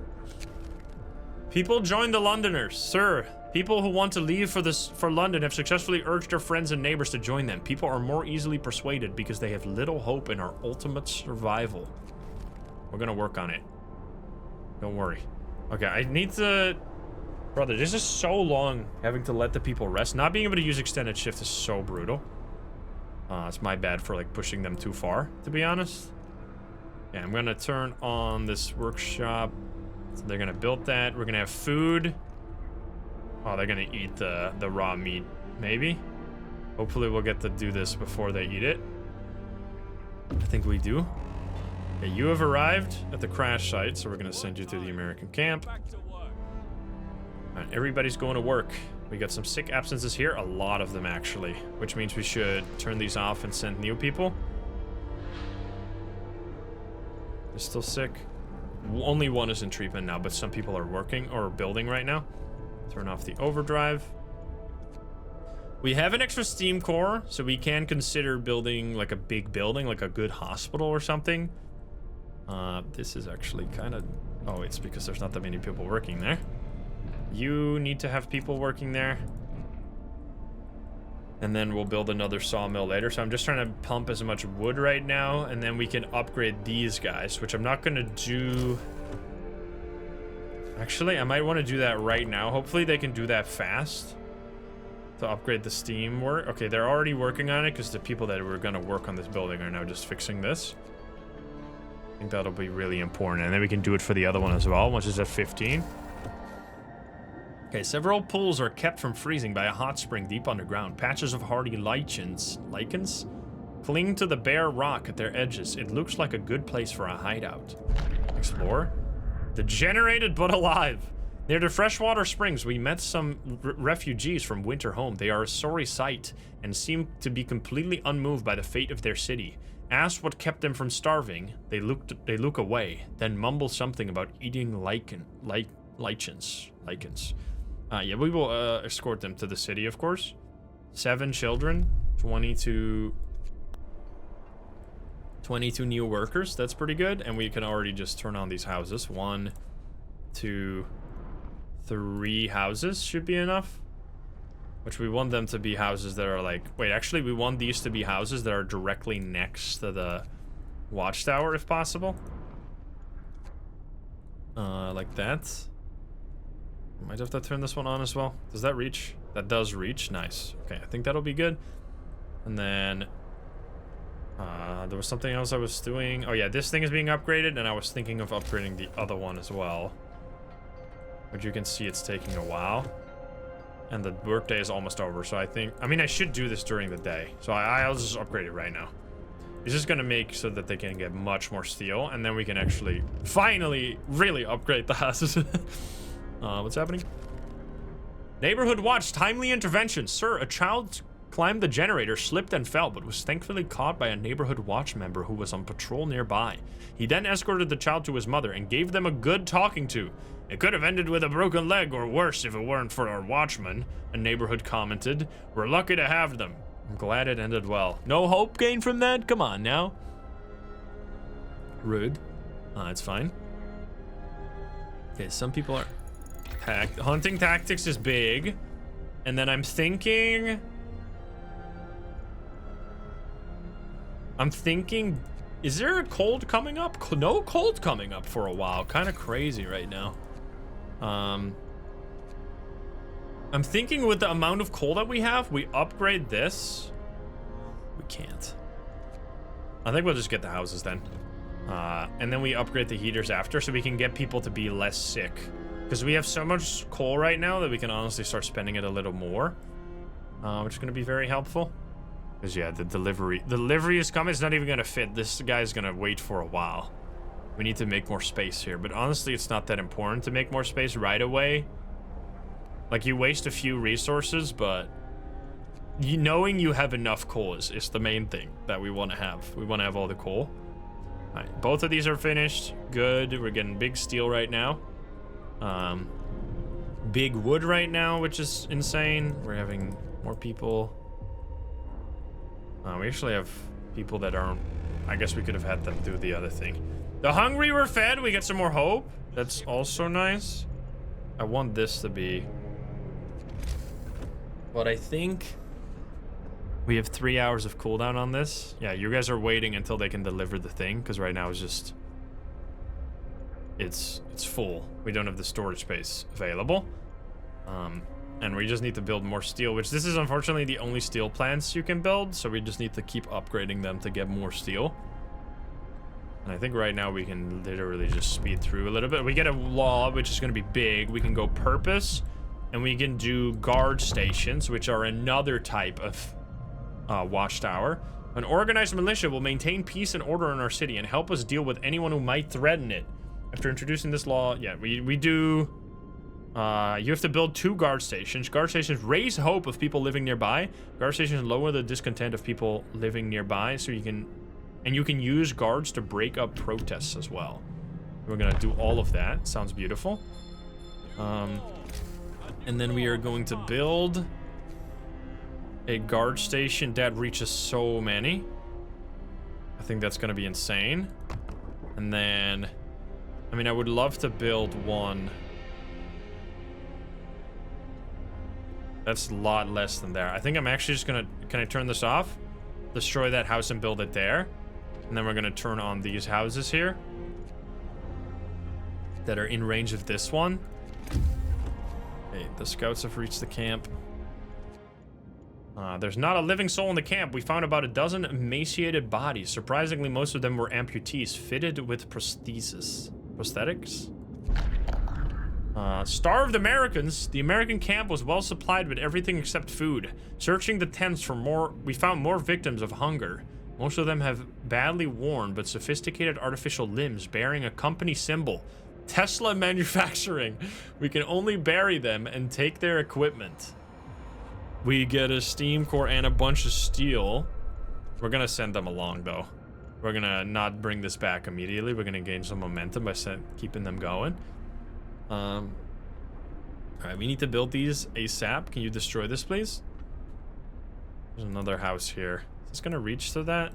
People joined the Londoners, sir. People who want to leave for London have successfully urged their friends and neighbors to join them. People are more easily persuaded because they have little hope in our ultimate survival. We're gonna work on it. Don't worry. Okay, I need to... Brother, this is so long having to let the people rest. Not being able to use extended shift is so brutal. It's my bad for, like, pushing them too far, to be honest. Yeah, I'm gonna turn on this workshop. So they're gonna build that. We're gonna have food. Oh, they're gonna eat the raw meat maybe. Hopefully we'll get to do this before they eat it. I think we do. Okay, you have arrived at the crash site, so we're gonna send you to the American camp. Alright, everybody's going to work. We got some sick absences here, a lot of them actually, which means we should turn these off and send new people. They're still sick. Only one is in treatment now, but some people are working or building right now. Turn off the overdrive. We have an extra steam core, so we can consider building like a big building, like a good hospital or something. This is actually kind of... Oh, it's because there's not that many people working there. You need to have people working there. And then we'll build another sawmill later. So I'm just trying to pump as much wood right now, and then we can upgrade these guys, which I'm not going to do... Actually, I might want to do that right now. Hopefully they can do that fast to upgrade the steam work. Okay, they're already working on it because the people that were going to work on this building are now just fixing this. I think that'll be really important. And then we can do it for the other one as well, which is at 15. Okay, several pools are kept from freezing by a hot spring deep underground. Patches of hardy lichens cling to the bare rock at their edges. It looks like a good place for a hideout. Explore. Degenerated but alive. Near the freshwater springs, we met some refugees from Winter Home. They are a sorry sight and seem to be completely unmoved by the fate of their city. Asked what kept them from starving, they look away, then mumble something about eating lichens. Yeah, we will escort them to the city, of course. 7 children, 22 new workers. That's pretty good. And we can already just turn on these houses. 1, 2, 3 houses should be enough. Which we want them to be houses that are like... Wait, actually, we want these to be houses that are directly next to the watchtower, if possible. Like that. Might have to turn this one on as well. Does that reach? That does reach. Nice. Okay, I think that'll be good. And then... there was something else I was doing. Oh yeah, this thing is being upgraded, and I was thinking of upgrading the other one as well. But you can see it's taking a while. And the workday is almost over, so I think... I mean, I should do this during the day. So I'll just upgrade it right now. It's just gonna make so that they can get much more steel, and then we can actually finally really upgrade the houses. What's happening? Neighborhood watch, timely intervention. Sir, a child climbed the generator, slipped and fell, but was thankfully caught by a neighborhood watch member who was on patrol nearby. He then escorted the child to his mother and gave them a good talking to. It could have ended with a broken leg or worse if it weren't for our watchman, a neighborhood commented. We're lucky to have them. I'm glad it ended well. No hope gained from that? Come on now. Rude. It's fine. Okay, some people are... Hunting tactics is big. And then I'm thinking, is there a cold coming up? No cold coming up for a while. Kind of crazy right now. I'm thinking with the amount of coal that we have, we upgrade this. We can't. I think we'll just get the houses then. And then we upgrade the heaters after so we can get people to be less sick. Because we have so much coal right now that we can honestly start spending it a little more. Which is going to be very helpful. Because, yeah, the delivery is coming. It's not even going to fit. This guy's going to wait for a while. We need to make more space here. But honestly, it's not that important to make more space right away. Like, you waste a few resources, but... knowing you have enough coal is the main thing that we want to have. We want to have all the coal. Alright, both of these are finished. Good. We're getting big steel right now. Big wood right now, which is insane. We're having more people. We actually have people that aren't... I guess we could have had them do the other thing. The hungry were fed. We get some more hope. That's also nice. I want this to be... But I think... we have 3 hours of cooldown on this. Yeah, you guys are waiting until they can deliver the thing, because right now it's just... It's full. We don't have the storage space available. And we just need to build more steel, which this is unfortunately the only steel plants you can build, so we just need to keep upgrading them to get more steel. And I think right now we can literally just speed through a little bit. We get a law, which is going to be big. We can go purpose, And we can do guard stations, which are another type of watchtower. An organized militia will maintain peace and order in our city and help us deal with anyone who might threaten it. After introducing this law, yeah, we do... you have to build 2 guard stations. Guard stations raise hope of people living nearby. Guard stations lower the discontent of people living nearby, so you can... And you can use guards to break up protests as well. We're gonna do all of that. Sounds beautiful. And then we are going to build a guard station that reaches so many. I think that's gonna be insane. And then, I mean, I would love to build one. That's a lot less than there. I think I'm actually just gonna, can I turn this off? Destroy that house and build it there. And then we're gonna turn on these houses here that are in range of this one. Okay, the scouts have reached the camp. There's not a living soul in the camp. We found about a dozen emaciated bodies. Surprisingly, most of them were amputees fitted with prosthetics. Starved Americans. The American camp was well supplied with everything except food. Searching the tents for more, we found more victims of hunger. Most of them have badly worn but sophisticated artificial limbs bearing a company symbol. Tesla Manufacturing. We can only bury them and take their equipment. We get a steam core and a bunch of steel. We're gonna send them along though. We're gonna not bring this back immediately. We're gonna gain some momentum by keeping them going. Alright, we need to build these ASAP. Can you destroy this, please? There's another house here. Is this gonna reach to that?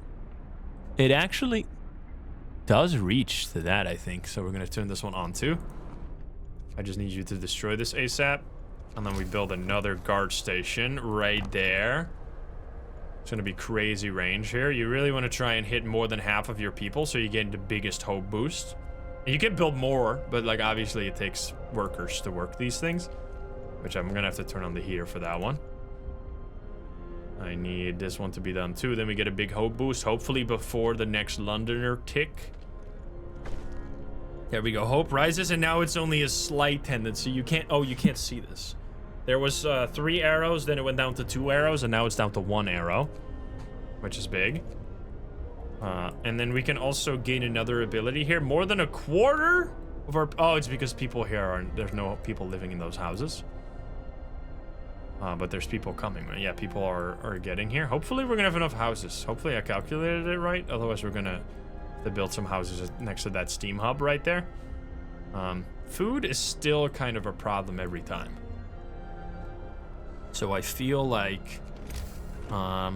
It actually does reach to that, I think. So we're gonna turn this one on too. I just need you to destroy this ASAP. And then we build another guard station right there. It's gonna be crazy range here. You really want to try and hit more than half of your people so you get the biggest hope boost. And you can build more, but like obviously it takes workers to work these things. Which I'm gonna have to turn on the heater for that one. I need this one to be done too. Then we get a big hope boost, hopefully before the next Londoner tick. There we go. Hope rises, and now it's only a slight tendency. You can't... Oh, you can't see this. There was 3 arrows, then it went down to 2 arrows, and now it's down to 1 arrow, which is big. And then we can also gain another ability here. More than a quarter of our... Oh, it's because people here aren't... There's no people living in those houses. But there's people coming. Yeah, people are getting here. Hopefully we're gonna have enough houses. Hopefully I calculated it right. Otherwise we're gonna have to build some houses next to that steam hub right there. Food is still kind of a problem every time. So I feel like... I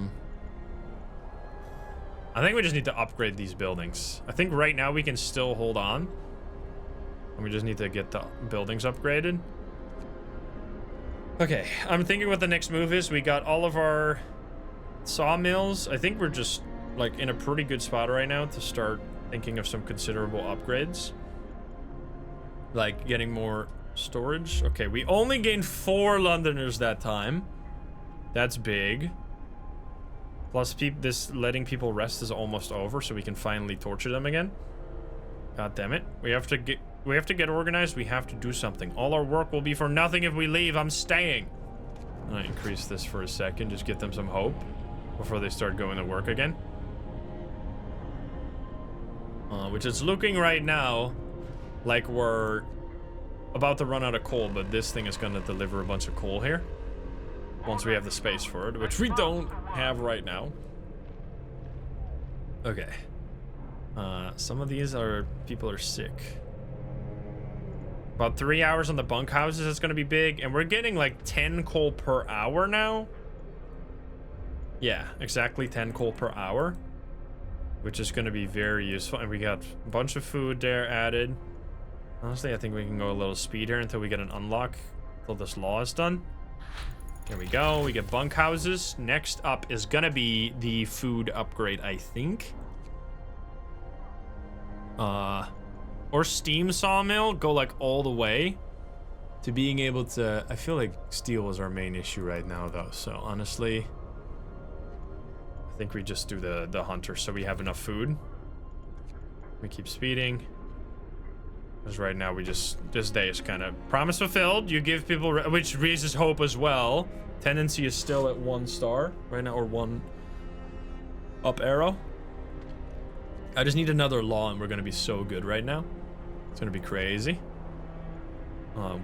think we just need to upgrade these buildings. I think right now we can still hold on. And we just need to get the buildings upgraded. Okay, I'm thinking what the next move is. We got all of our sawmills. I think we're just like in a pretty good spot right now to start thinking of some considerable upgrades. Like getting more storage. Okay, we only gained 4 Londoners that time. That's big. Plus this letting people rest is almost over, so we can finally torture them again. God damn it. We have to get organized. We have to do something. All our work will be for nothing if we leave. I'm staying. I'm gonna increase this for a second. Just get them some hope before they start going to work again. Which is looking right now like we're about to run out of coal, but this thing is gonna deliver a bunch of coal here once we have the space for it, which we don't have right now. Okay. Some of these people are sick. About 3 hours on the bunkhouses is going to be big, and we're getting like 10 coal per hour now. Yeah, exactly 10 coal per hour, which is going to be very useful. And we got a bunch of food there added. Honestly, I think we can go a little speed here until we get an unlock, until this law is done. There we go. We get bunkhouses. Next up is going to be the food upgrade, I think. Or steam sawmill, go like all the way to being able to... I feel like steel is our main issue right now though, so honestly I think we just do the hunter so we have enough food. We keep speeding. Because right now we just, this day is kind of promise fulfilled. You give people, which raises hope as well. Tendency is still at 1 star right now, or 1 up arrow. I just need another law and we're gonna be so good right now. It's gonna be crazy.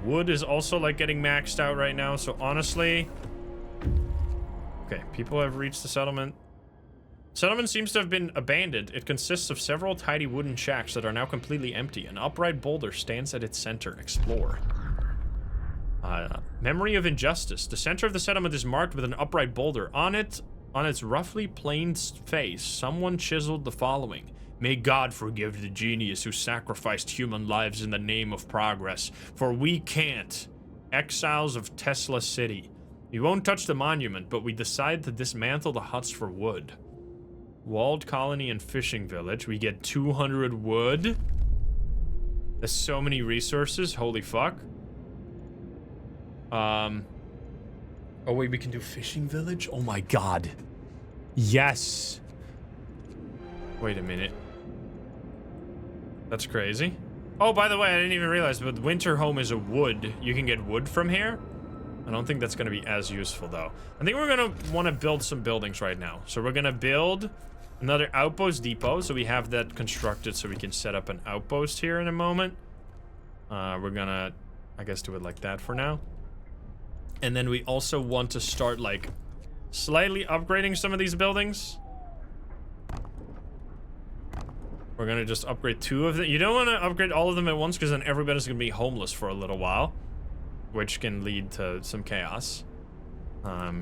Wood is also like getting maxed out right now, so honestly... Okay, people have reached the settlement. Settlement seems to have been abandoned. It consists of several tidy wooden shacks that are now completely empty. An upright boulder stands at its center. Explore. Memory of injustice. The center of the settlement is marked with an upright boulder. On its roughly plain face, someone chiseled the following. May God forgive the genius who sacrificed human lives in the name of progress, for we can't. Exiles of Tesla City. We won't touch the monument, but we decide to dismantle the huts for wood. Walled colony and fishing village. We get 200 wood. There's so many resources. Holy fuck. Oh wait, we can do fishing village? Oh my god. Yes. Wait a minute. That's crazy. Oh, by the way, I didn't even realize, but winter home is a wood. You can get wood from here. I don't think that's going to be as useful, though. I think we're going to want to build some buildings right now. So we're going to build another outpost depot. So we have that constructed so we can set up an outpost here in a moment. We're going to, I guess, do it like that for now. And then we also want to start, like, slightly upgrading some of these buildings. We're gonna just upgrade 2 of them. You don't want to upgrade all of them at once because then everybody's gonna be homeless for a little while, which can lead to some chaos. I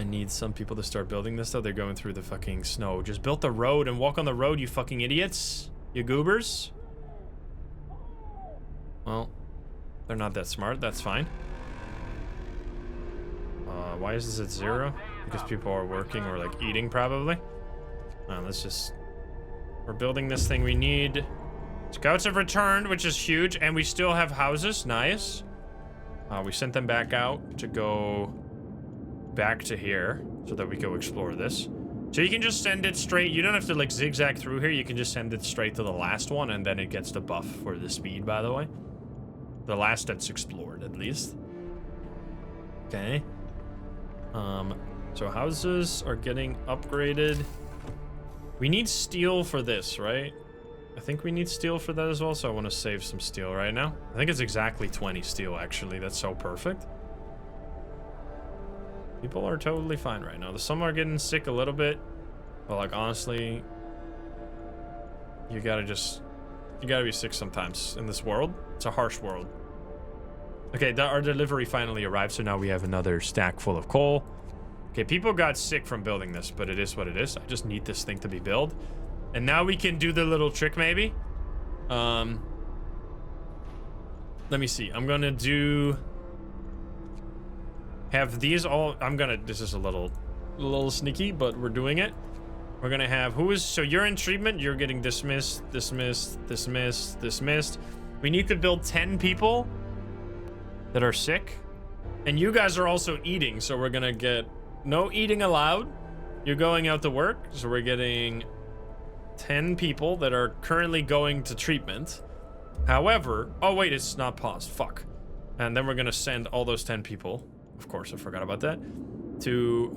need some people to start building this though. They're going through the fucking snow. Just build the road and walk on the road, you fucking idiots. You goobers. Well, they're not that smart. That's fine. Why is this at 0? Because people are working or like eating probably. Let's just... We're building this thing we need. Scouts have returned, which is huge, and we still have houses. Nice. We sent them back out to go back to here so that we go explore this. So you can just send it straight. You don't have to like zigzag through here. You can just send it straight to the last one, and then it gets the buff for the speed, by the way. The last that's explored, at least. Okay. So houses are getting upgraded. We need steel for this, right? I think we need steel for that as well, so I want to save some steel right now. I think it's exactly 20 steel, actually. That's so perfect. People are totally fine right now. Some are getting sick a little bit, but like, honestly, you gotta be sick sometimes in this world. It's a harsh world. Okay, our delivery finally arrived, so now we have another stack full of coal. Okay, people got sick from building this, but it is what it is. I just need this thing to be built. And now we can do the little trick, maybe. Let me see. I'm gonna have these all... This is a little sneaky, but we're doing it. We're gonna have... So you're in treatment. You're getting dismissed. We need to build 10 people that are sick. And you guys are also eating, so we're gonna get... No eating allowed. You're going out to work, so we're getting 10 people that are currently going to treatment. However, oh wait, it's not paused. Fuck. And then we're gonna send all those 10 people. Of course, I forgot about that. To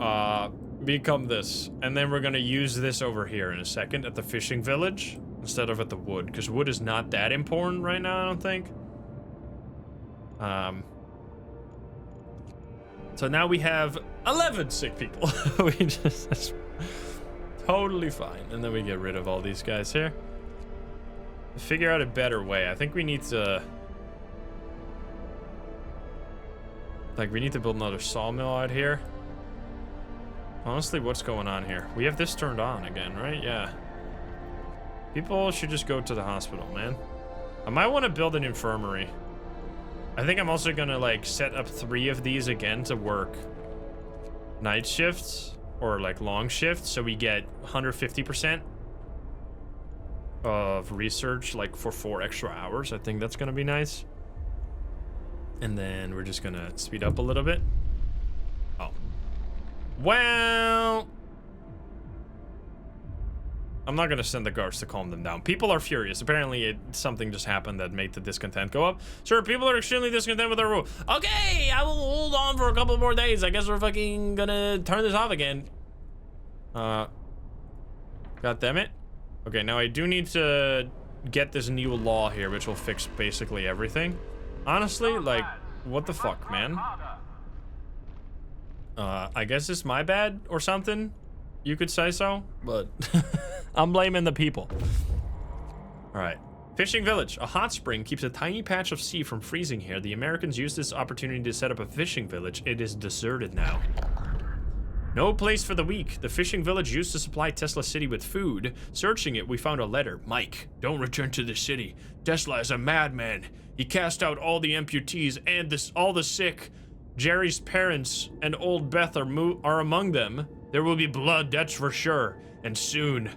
become this, and then we're gonna use this over here in a second at the fishing village instead of at the wood, because wood is not that important right now, I don't think. So now we have 11 sick people. That's totally fine. And then we get rid of all these guys here. Figure out a better way. I think we need to... Like, we need to build another sawmill out here. Honestly, what's going on here? We have this turned on again, right? Yeah. People should just go to the hospital, man. I might want to build an infirmary. I think I'm also gonna like set up 3 of these again to work night shifts or like long shifts, so we get 150% of research like for 4 extra hours. I think that's gonna be nice. And then we're just gonna speed up a little bit. Oh, well, I'm not gonna send the guards to calm them down. People are furious. Apparently, something just happened that made the discontent go up. Sure, people are extremely discontent with our rule. Okay, I will hold on for a couple more days. I guess we're fucking gonna turn this off again. God damn it. Okay, now I do need to get this new law here, which will fix basically everything. Honestly, like, what the fuck, man? I guess it's my bad or something. You could say so, but I'm blaming the people. All right. Fishing village. A hot spring keeps a tiny patch of sea from freezing here. The Americans used this opportunity to set up a fishing village. It is deserted now. No place for the weak. The fishing village used to supply Tesla City with food. Searching it, we found a letter. Mike, don't return to the city. Tesla is a madman. He cast out all the amputees and all the sick. Jerry's parents and old Beth are among them. There will be blood, that's for sure. And soon.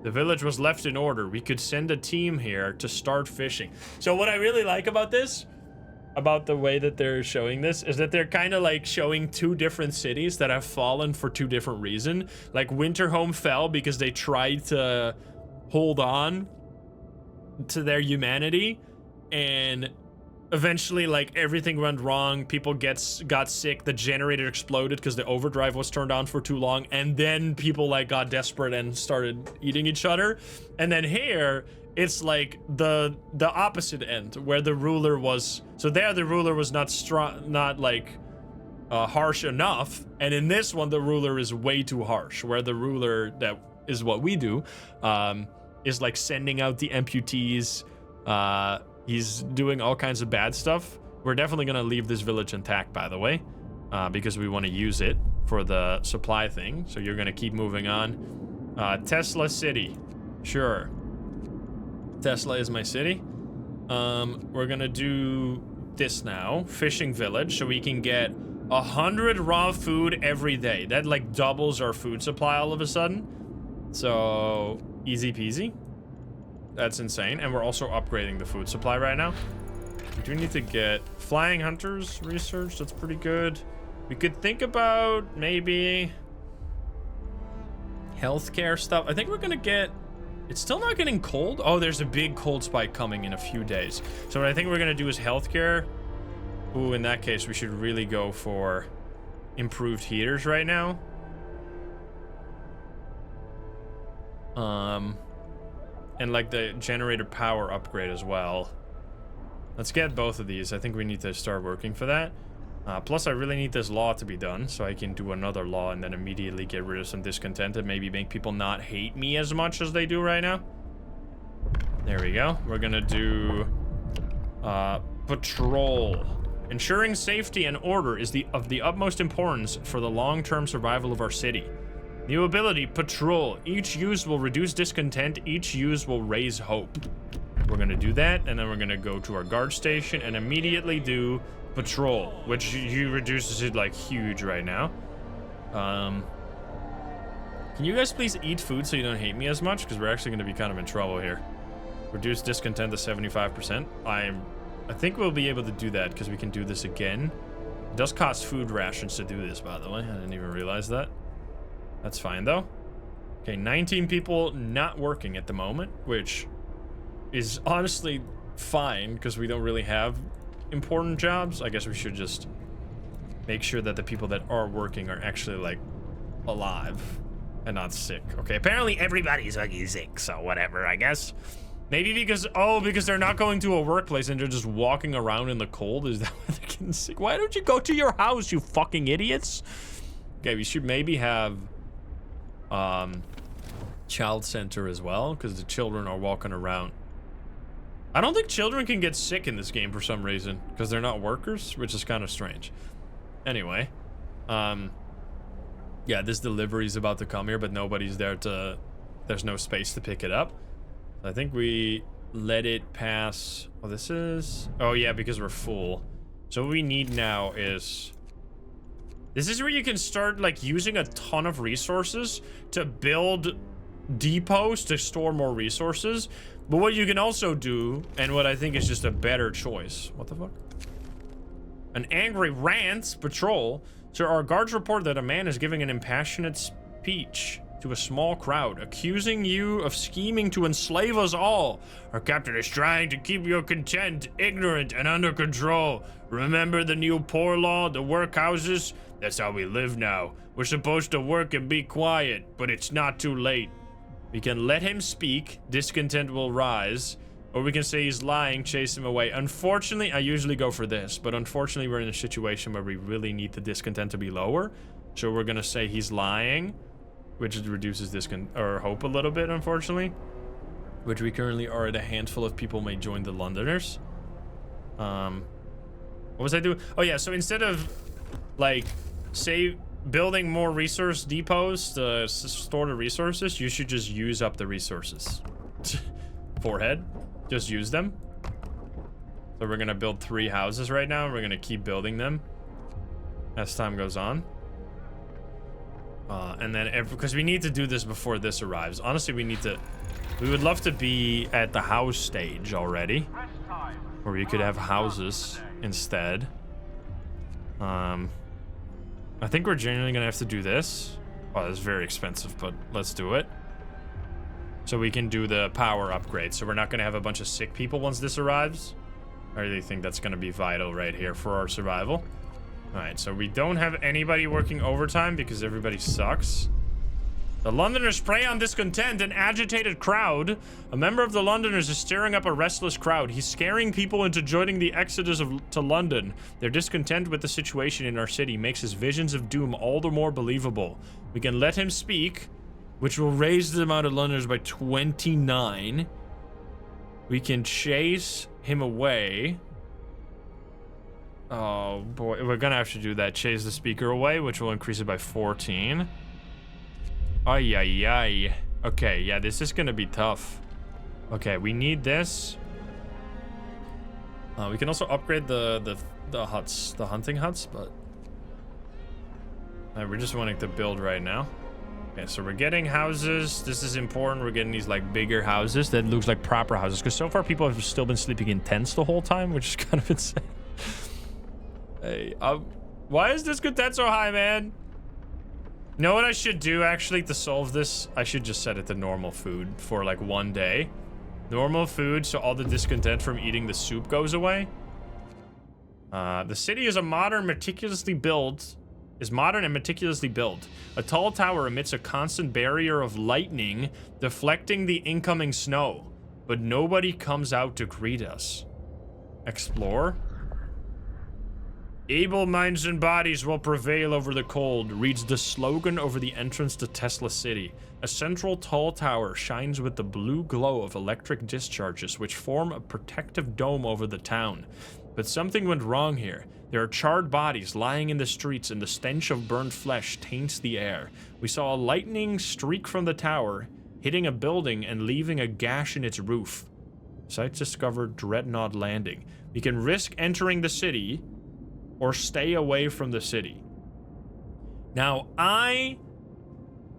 The village was left in order. We could send a team here to start fishing. So what I really like about this, about the way that they're showing this, is that they're kind of like showing two different cities that have fallen for two different reasons. Like Winterhome fell because they tried to hold on to their humanity, and eventually, like, everything went wrong. People got sick. The generator exploded because the overdrive was turned on for too long. And then people, like, got desperate and started eating each other. And then here, it's like the opposite end, where the ruler was... So there, the ruler was not strong, not, like, harsh enough. And in this one, the ruler is way too harsh, where the ruler, that is what we do, is, like, sending out the amputees, he's doing all kinds of bad stuff. We're definitely gonna leave this village intact, by the way, because we want to use it for the supply thing. So you're gonna keep moving on. Tesla City, sure. Tesla is my city. We're gonna do this now. Fishing village, so we can get 100 raw food every day. That like doubles our food supply all of a sudden. So easy peasy. That's insane. And we're also upgrading the food supply right now. We do need to get flying hunters research. That's pretty good. We could think about maybe healthcare stuff. I think we're gonna get... It's still not getting cold. Oh, there's a big cold spike coming in a few days. So what I think we're gonna do is healthcare. Ooh, in that case, we should really go for improved heaters right now. And like the generator power upgrade as well. Let's get both of these. I think we need to start working for that. Plus, I really need this law to be done so I can do another law and then immediately get rid of some discontent and maybe make people not hate me as much as they do right now. There we go. We're gonna do patrol. Ensuring safety and order is of the utmost importance for the long-term survival of our city. New ability, patrol. Each use will reduce discontent. Each use will raise hope. We're gonna do that, and then we're gonna go to our guard station and immediately do patrol, which you reduces it like huge right now. Can you guys please eat food so you don't hate me as much? Because we're actually gonna be kind of in trouble here. Reduce discontent to 75%. I think we'll be able to do that because we can do this again. It does cost food rations to do this, by the way. I didn't even realize that. That's fine, though. Okay, 19 people not working at the moment, which is honestly fine because we don't really have important jobs. I guess we should just make sure that the people that are working are actually, like, alive and not sick. Okay, apparently everybody's fucking sick, so whatever, I guess. Maybe because, oh, because they're not going to a workplace and they're just walking around in the cold. Is that why they're getting sick? Why don't you go to your house, you fucking idiots? Okay, we should maybe have child center as well, because the children are walking around. I don't think children can get sick in this game for some reason, because they're not workers, which is kind of strange. Anyway, yeah, this delivery is about to come here, but nobody's there to, there's no space to pick it up. I think we let it pass. Oh, this is, oh yeah, because we're full. So what we need now is, this is where you can start like using a ton of resources to build depots to store more resources. But what you can also do, and what I think is just a better choice. What the fuck? An angry rant patrol. So our guards report that a man is giving an impassionate speech to a small crowd, accusing you of scheming to enslave us all. Our captain is trying to keep you content, ignorant, and under control. Remember the new poor law, the workhouses? That's how we live now. We're supposed to work and be quiet, but it's not too late. We can let him speak, discontent will rise, or we can say he's lying, chase him away. Unfortunately, I usually go for this, but unfortunately we're in a situation where we really need the discontent to be lower. So we're gonna say he's lying, which reduces hope a little bit, unfortunately. Which we currently are at a handful of people may join the Londoners. What was I doing? Oh yeah, so instead of like say building more resource depots to store the resources, you should just use up the resources. Forehead, just use them. So we're gonna build 3 houses right now, and we're gonna keep building them as time goes on. And then because we need to do this before this arrives. Honestly, we would love to be at the house stage already, where we could have houses instead. I think we're genuinely gonna have to do this. Oh, that's very expensive, but let's do it. So we can do the power upgrade. So we're not gonna have a bunch of sick people once this arrives. I really think that's gonna be vital right here for our survival. All right, so we don't have anybody working overtime because everybody sucks. The Londoners prey on discontent, an agitated crowd. A member of the Londoners is stirring up a restless crowd. He's scaring people into joining the exodus to London. Their discontent with the situation in our city makes his visions of doom all the more believable. We can let him speak, which will raise the amount of Londoners by 29. We can chase him away. Oh boy, we're gonna have to do that. Chase the speaker away, which will increase it by 14. Ay, ay, ay. Okay, yeah, this is gonna be tough. Okay, we need this. We can also upgrade the huts, the hunting huts, but we're just wanting to build right now. Okay, so we're getting houses. This is important. We're getting these like bigger houses that looks like proper houses, because so far people have still been sleeping in tents the whole time, which is kind of insane. Hey, why is this content so high, man? You know what I should do, actually, to solve this? I should just set it to normal food for, like, 1 day. Normal food, so all the discontent from eating the soup goes away. The city is modern and meticulously built. A tall tower emits a constant barrier of lightning, deflecting the incoming snow. But nobody comes out to greet us. Explore. Able minds and bodies will prevail over the cold, reads the slogan over the entrance to Tesla City. A central tall tower shines with the blue glow of electric discharges, which form a protective dome over the town. But something went wrong here. There are charred bodies lying in the streets, and the stench of burned flesh taints the air. We saw a lightning streak from the tower, hitting a building and leaving a gash in its roof. Site discovered Dreadnought Landing. We can risk entering the city, or stay away from the city. Now, I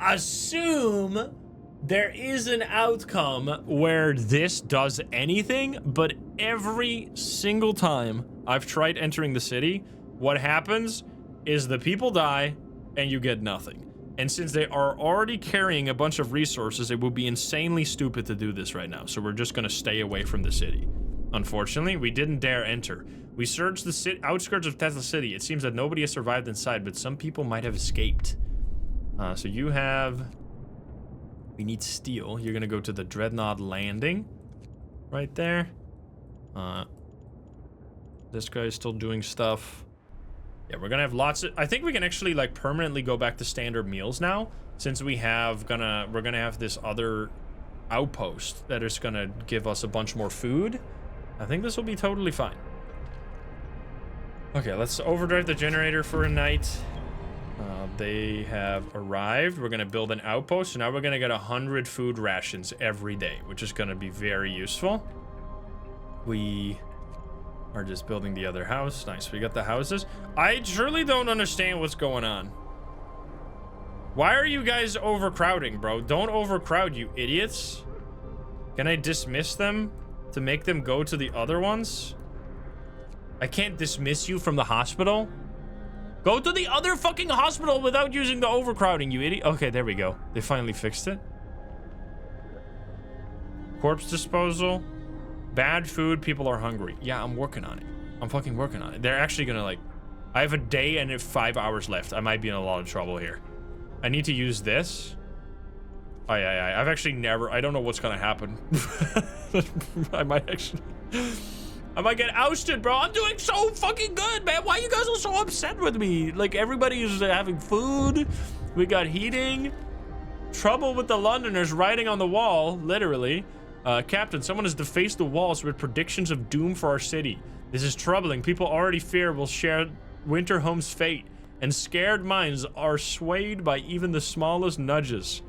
assume there is an outcome where this does anything, but every single time I've tried entering the city, what happens is the people die and you get nothing. And since they are already carrying a bunch of resources, it would be insanely stupid to do this right now. So we're just gonna stay away from the city. Unfortunately, we didn't dare enter. We searched the outskirts of Tesla City. It seems that nobody has survived inside, but some people might have escaped. So you have... We need steel. You're gonna go to the Dreadnought Landing. Right there. This guy's still doing stuff. Yeah, we're gonna have lots of... I think we can actually, like, permanently go back to standard meals now, since we have we're gonna have this other outpost that is gonna give us a bunch more food. I think this will be totally fine. Okay, let's overdrive the generator for a night. They have arrived. We're gonna build an outpost, so now we're gonna get 100 food rations every day, which is gonna be very useful. We are just building the other house. Nice, we got the houses. I truly don't understand what's going on. Why are you guys overcrowding, bro? Don't overcrowd, you idiots. Can I dismiss them to make them go to the other ones? I can't dismiss you from the hospital? Go to the other fucking hospital without using the overcrowding, you idiot. Okay, there we go. They finally fixed it. Corpse disposal. Bad food, people are hungry. Yeah, I'm working on it. I'm fucking working on it. They're actually gonna like... I have a day and 5 hours left. I might be in a lot of trouble here. I need to use this. Oh, yeah. I've actually never... I don't know what's gonna happen. I might get ousted, bro. I'm doing so fucking good, man. Why you guys are so upset with me? Like, everybody is having food. We got heating. Trouble with the Londoners writing on the wall, literally. Captain, someone has defaced the walls with predictions of doom for our city. This is troubling. People already fear we'll share Winterhome's fate, and scared minds are swayed by even the smallest nudges.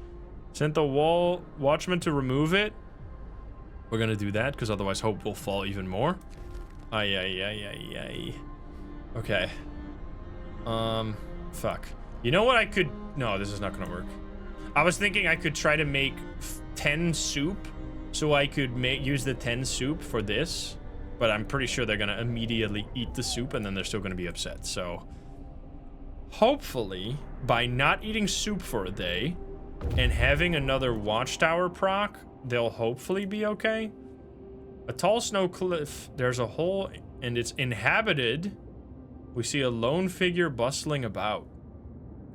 Sent the wall watchman to remove it. We're gonna do that, because otherwise hope will fall even more. Ay. Okay. Fuck. You know what I could... No, this is not gonna work. I was thinking I could try to make 10 soup, so I could use the 10 soup for this. But I'm pretty sure they're gonna immediately eat the soup, and then they're still gonna be upset, so... Hopefully, by not eating soup for a day, and having another watchtower proc, they'll hopefully be okay. A tall snow cliff, there's a hole, and it's inhabited. We see a lone figure bustling about.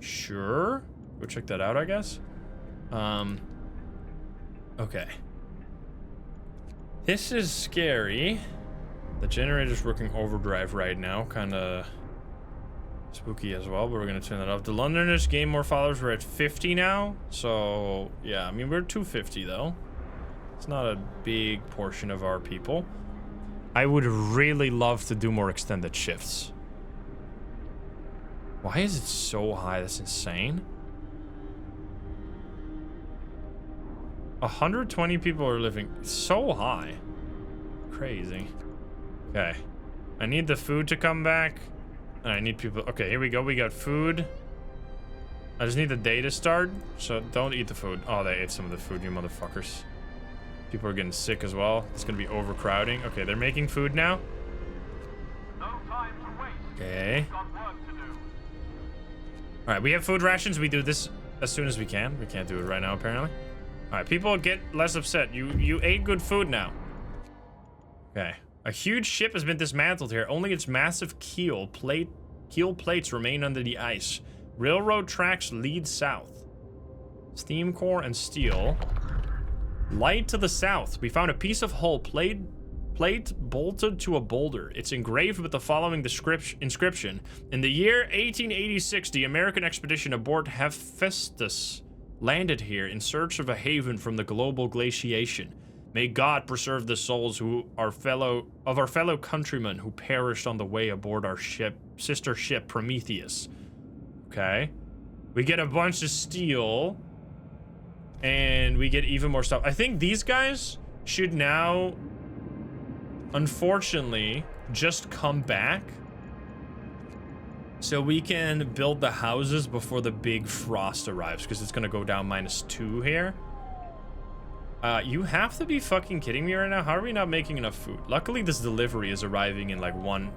Sure. Go check that out, I guess. Okay. This is scary. The generator's working overdrive right now, kind of spooky as well, but we're gonna turn that off. The Londoners gain more followers. We're at 50 now, so yeah, I mean, we're 250 though. It's not a big portion of our people. I would really love to do more extended shifts. Why is it so high? That's insane. 120 people are living so high. Crazy. Okay. I need the food to come back. And I need people. Okay, here we go. We got food. I just need the day to start. So don't eat the food. Oh, they ate some of the food, you motherfuckers. People are getting sick as well. It's gonna be overcrowding. Okay, they're making food now. No time to waste. Okay. We've got work to do. Alright, we have food rations. We do this as soon as we can. We can't do it right now, apparently. Alright, people get less upset. You ate good food now. Okay. A huge ship has been dismantled here. Only its massive keel plates remain under the ice. Railroad tracks lead south. Steam core and steel. Light to the south. We found a piece of hull plate bolted to a boulder. It's engraved with the following inscription. In the year 1886, the American expedition aboard Hephaestus landed here in search of a haven from the global glaciation. May God preserve the souls of our fellow countrymen who perished on the way aboard our sister ship Prometheus. Okay. We get a bunch of steel. And we get even more stuff. I think these guys should now, unfortunately, just come back. So we can build the houses before the big frost arrives. Because it's going to go down -2 here. You have to be fucking kidding me right now. How are we not making enough food? Luckily, this delivery is arriving in like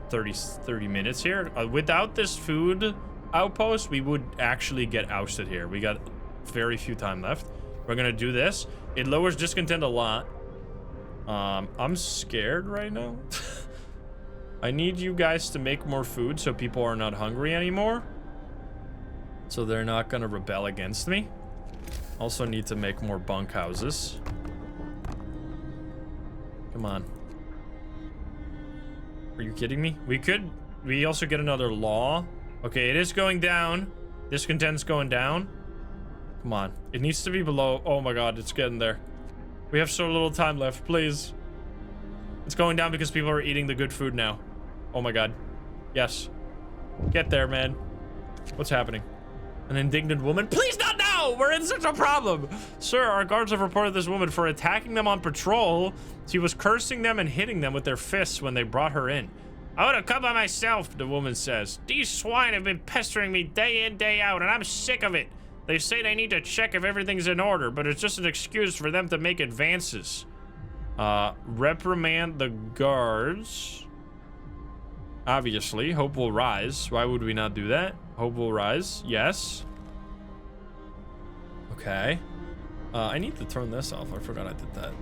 30 minutes here. Without this food outpost, we would actually get ousted here. We got very few time left. We're gonna do this. It lowers discontent a lot. I'm scared right now. I need you guys to make more food so people are not hungry anymore. So they're not gonna rebel against me. Also need to make more bunkhouses. Come on. Are you kidding me? We also get another law. Okay, it is going down. Discontent's going down. Come on. It needs to be below. Oh my god, it's getting there. We have so little time left, please. It's going down because people are eating the good food now. Oh my god. Yes. Get there, man. What's happening? An indignant woman? Please not now! We're in such a problem! Sir, our guards have reported this woman for attacking them on patrol. She was cursing them and hitting them with their fists when they brought her in. I would have come by myself, the woman says. These swine have been pestering me day in, day out, and I'm sick of it. They say they need to check if everything's in order, but it's just an excuse for them to make advances. Reprimand the guards. Obviously, hope will rise. Why would we not do that? Hope will rise. Yes. Okay. I need to turn this off. I forgot I did that.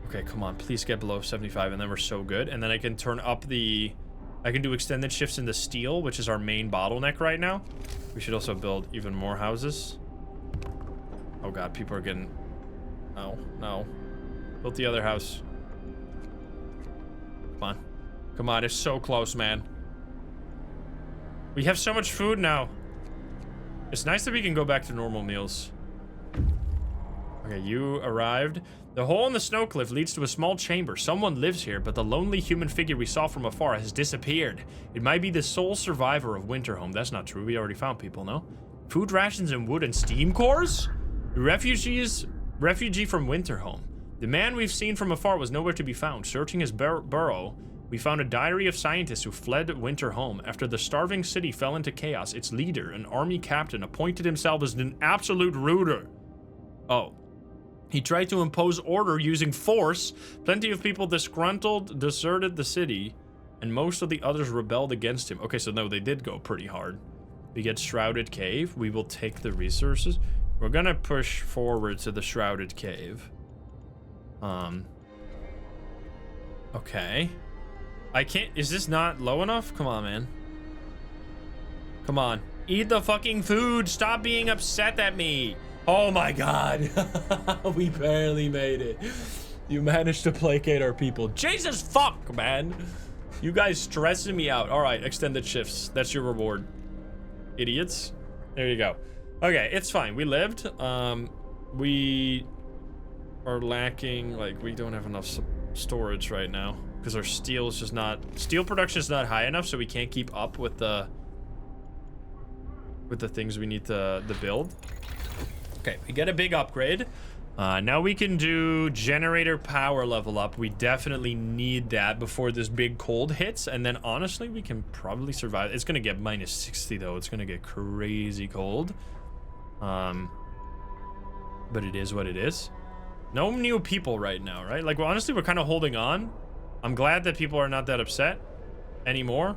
Okay, come on. Please get below 75, and then we're so good. And then I can turn up the... I can do extended shifts into steel, which is our main bottleneck right now. We should also build even more houses. Oh, God. People are getting... No. No. Built the other house. Come on. Come on. It's so close, man. We have so much food now. It's nice that we can go back to normal meals. Okay, you arrived. The hole in the snow cliff leads to a small chamber. Someone lives here, but the lonely human figure we saw from afar has disappeared. It might be the sole survivor of Winterhome. That's not true. We already found people, no? Food rations and wood and steam cores? Refugee from Winterhome. The man we've seen from afar was nowhere to be found. Searching his burrow, we found a diary of scientists who fled Winterhome. After the starving city fell into chaos, its leader, an army captain, appointed himself as an absolute ruler. Oh. He tried to impose order using force. Plenty of people disgruntled, deserted the city, and most of the others rebelled against him. Okay, so no, they did go pretty hard. We get Shrouded Cave. We will take the resources. We're gonna push forward to the Shrouded Cave. Okay. I can't... Is this not low enough? Come on, man. Come on. Eat the fucking food. Stop being upset at me. Oh my God. We barely made it. You managed to placate our people. Jesus fuck, man. You guys stressing me out. All right, extended shifts. That's your reward. Idiots. There you go. Okay, it's fine. We lived. We are lacking, like, we don't have enough storage right now because our steel is just not... Steel production is not high enough, so we can't keep up with the things we need to build. Okay, we get a big upgrade. Now we can do generator power level up. We definitely need that before this big cold hits. And then honestly, we can probably survive. It's gonna get minus 60 though. It's gonna get crazy cold. But it is what it is. No new people right now, right? Like, well, honestly, we're kind of holding on. I'm glad that people are not that upset anymore.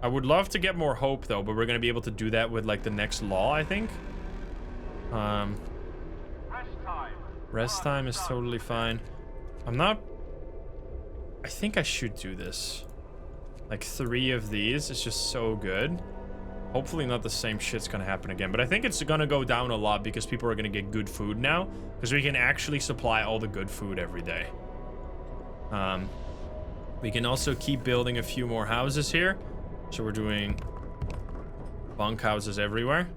I would love to get more hope though, but we're gonna be able to do that with like the next law, I think. Rest time is totally fine. I think I should do this. Like 3 of these is just so good. Hopefully not the same shit's gonna happen again, but I think it's gonna go down a lot because people are gonna get good food now, because we can actually supply all the good food every day. We can also keep building a few more houses here. So we're doing bunk houses everywhere.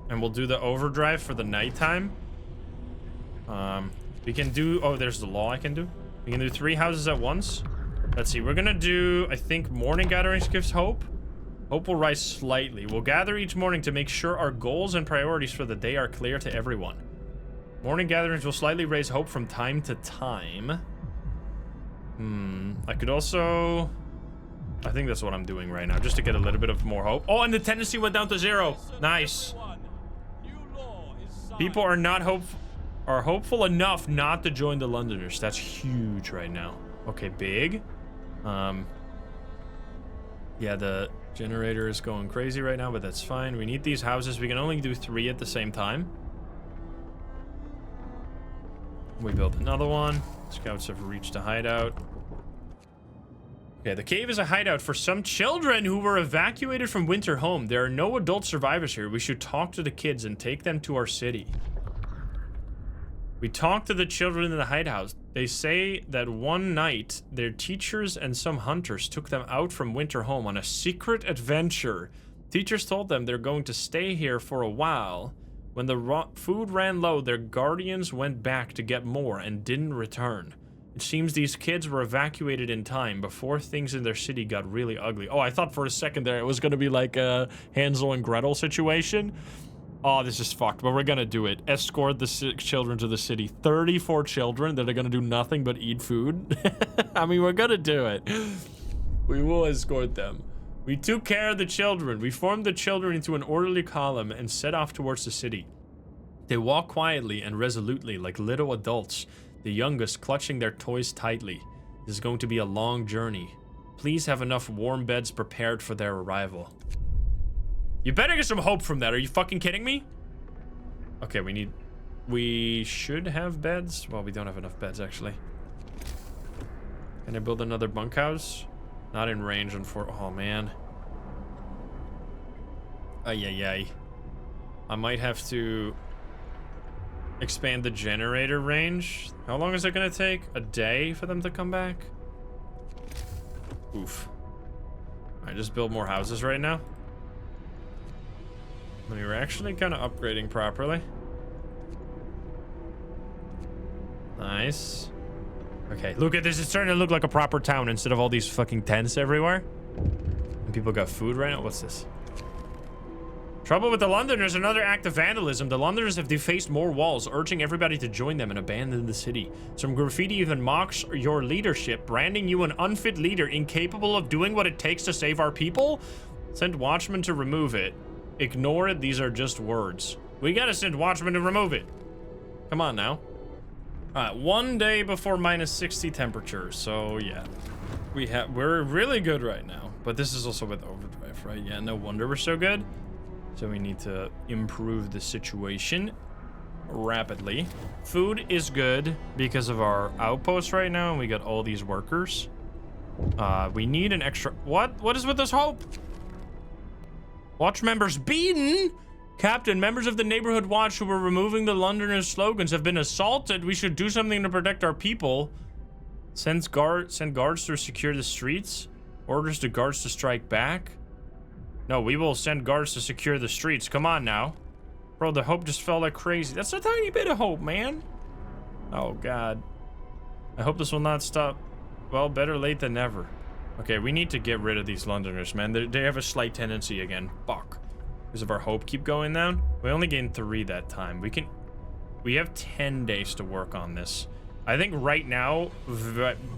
And we'll do the overdrive for the nighttime. We can do... Oh, there's the law I can do. We can do 3 houses at once. Let's see. We're gonna do... I think morning gatherings gives hope. Hope will rise slightly. We'll gather each morning to make sure our goals and priorities for the day are clear to everyone. Morning gatherings will slightly raise hope from time to time. I could also... I think that's what I'm doing right now, just to get a little bit of more hope. Oh, and the tendency went down to 0. Nice. People are not hopeful enough not to join the Londoners. That's huge right now. Okay, big. Yeah, the generator is going crazy right now, but that's fine. We need these houses. We can only do 3 at the same time. We built another one. Scouts have reached a hideout. Okay, the cave is a hideout for some children who were evacuated from Winterhome. There are no adult survivors here. We should talk to the kids and take them to our city. We talked to the children in the hideout. They say that one night, their teachers and some hunters took them out from Winterhome on a secret adventure. Teachers told them they're going to stay here for a while. When the food ran low, their guardians went back to get more and didn't return. It seems these kids were evacuated in time before things in their city got really ugly. Oh, I thought for a second there it was going to be like a Hansel and Gretel situation. Oh, this is fucked, but we're going to do it. Escort the children to the city. 34 children that are going to do nothing but eat food. I mean, we're going to do it. We will escort them. We took care of the children. We formed the children into an orderly column and set off towards the city. They walk quietly and resolutely like little adults, the youngest clutching their toys tightly. This is going to be a long journey. Please have enough warm beds prepared for their arrival. You better get some hope from that. Are you fucking kidding me? Okay, we should have beds. Well, we don't have enough beds, actually. Can I build another bunkhouse? Not in range, oh, man. Ay. I might have to expand the generator range. How long is it gonna take? A day for them to come back? Oof. I just build more houses right now. I mean, we're actually kind of upgrading properly. Nice. Okay, look at this. It's starting to look like a proper town instead of all these fucking tents everywhere. And people got food right now. What's this? Trouble with the Londoners, another act of vandalism. The Londoners have defaced more walls, urging everybody to join them and abandon the city. Some graffiti even mocks your leadership, branding you an unfit leader, incapable of doing what it takes to save our people. Send watchmen to remove it. Ignore it, these are just words. We gotta send watchmen to remove it. Come on now. Alright, 1 day before minus 60 temperatures, so yeah. We're really good right now. But this is also with overdrive, right? Yeah, no wonder we're so good. So we need to improve the situation rapidly. Food is good because of our outpost right now, and we got all these workers. We need an extra... What is with this hope? Watch members beaten? Captain, members of the neighborhood watch who were removing the Londoners' slogans have been assaulted. We should do something to protect our people. Send guards to secure the streets. Orders the guards to strike back. No, we will send guards to secure the streets. Come on now. Bro, the hope just fell like crazy. That's a tiny bit of hope, man. Oh, God. I hope this will not stop. Well, better late than never. Okay, we need to get rid of these Londoners, man. They have a slight tendency again. Fuck. Because of our hope keep going down. We only gained 3 that time. We have 10 days to work on this. I think right now,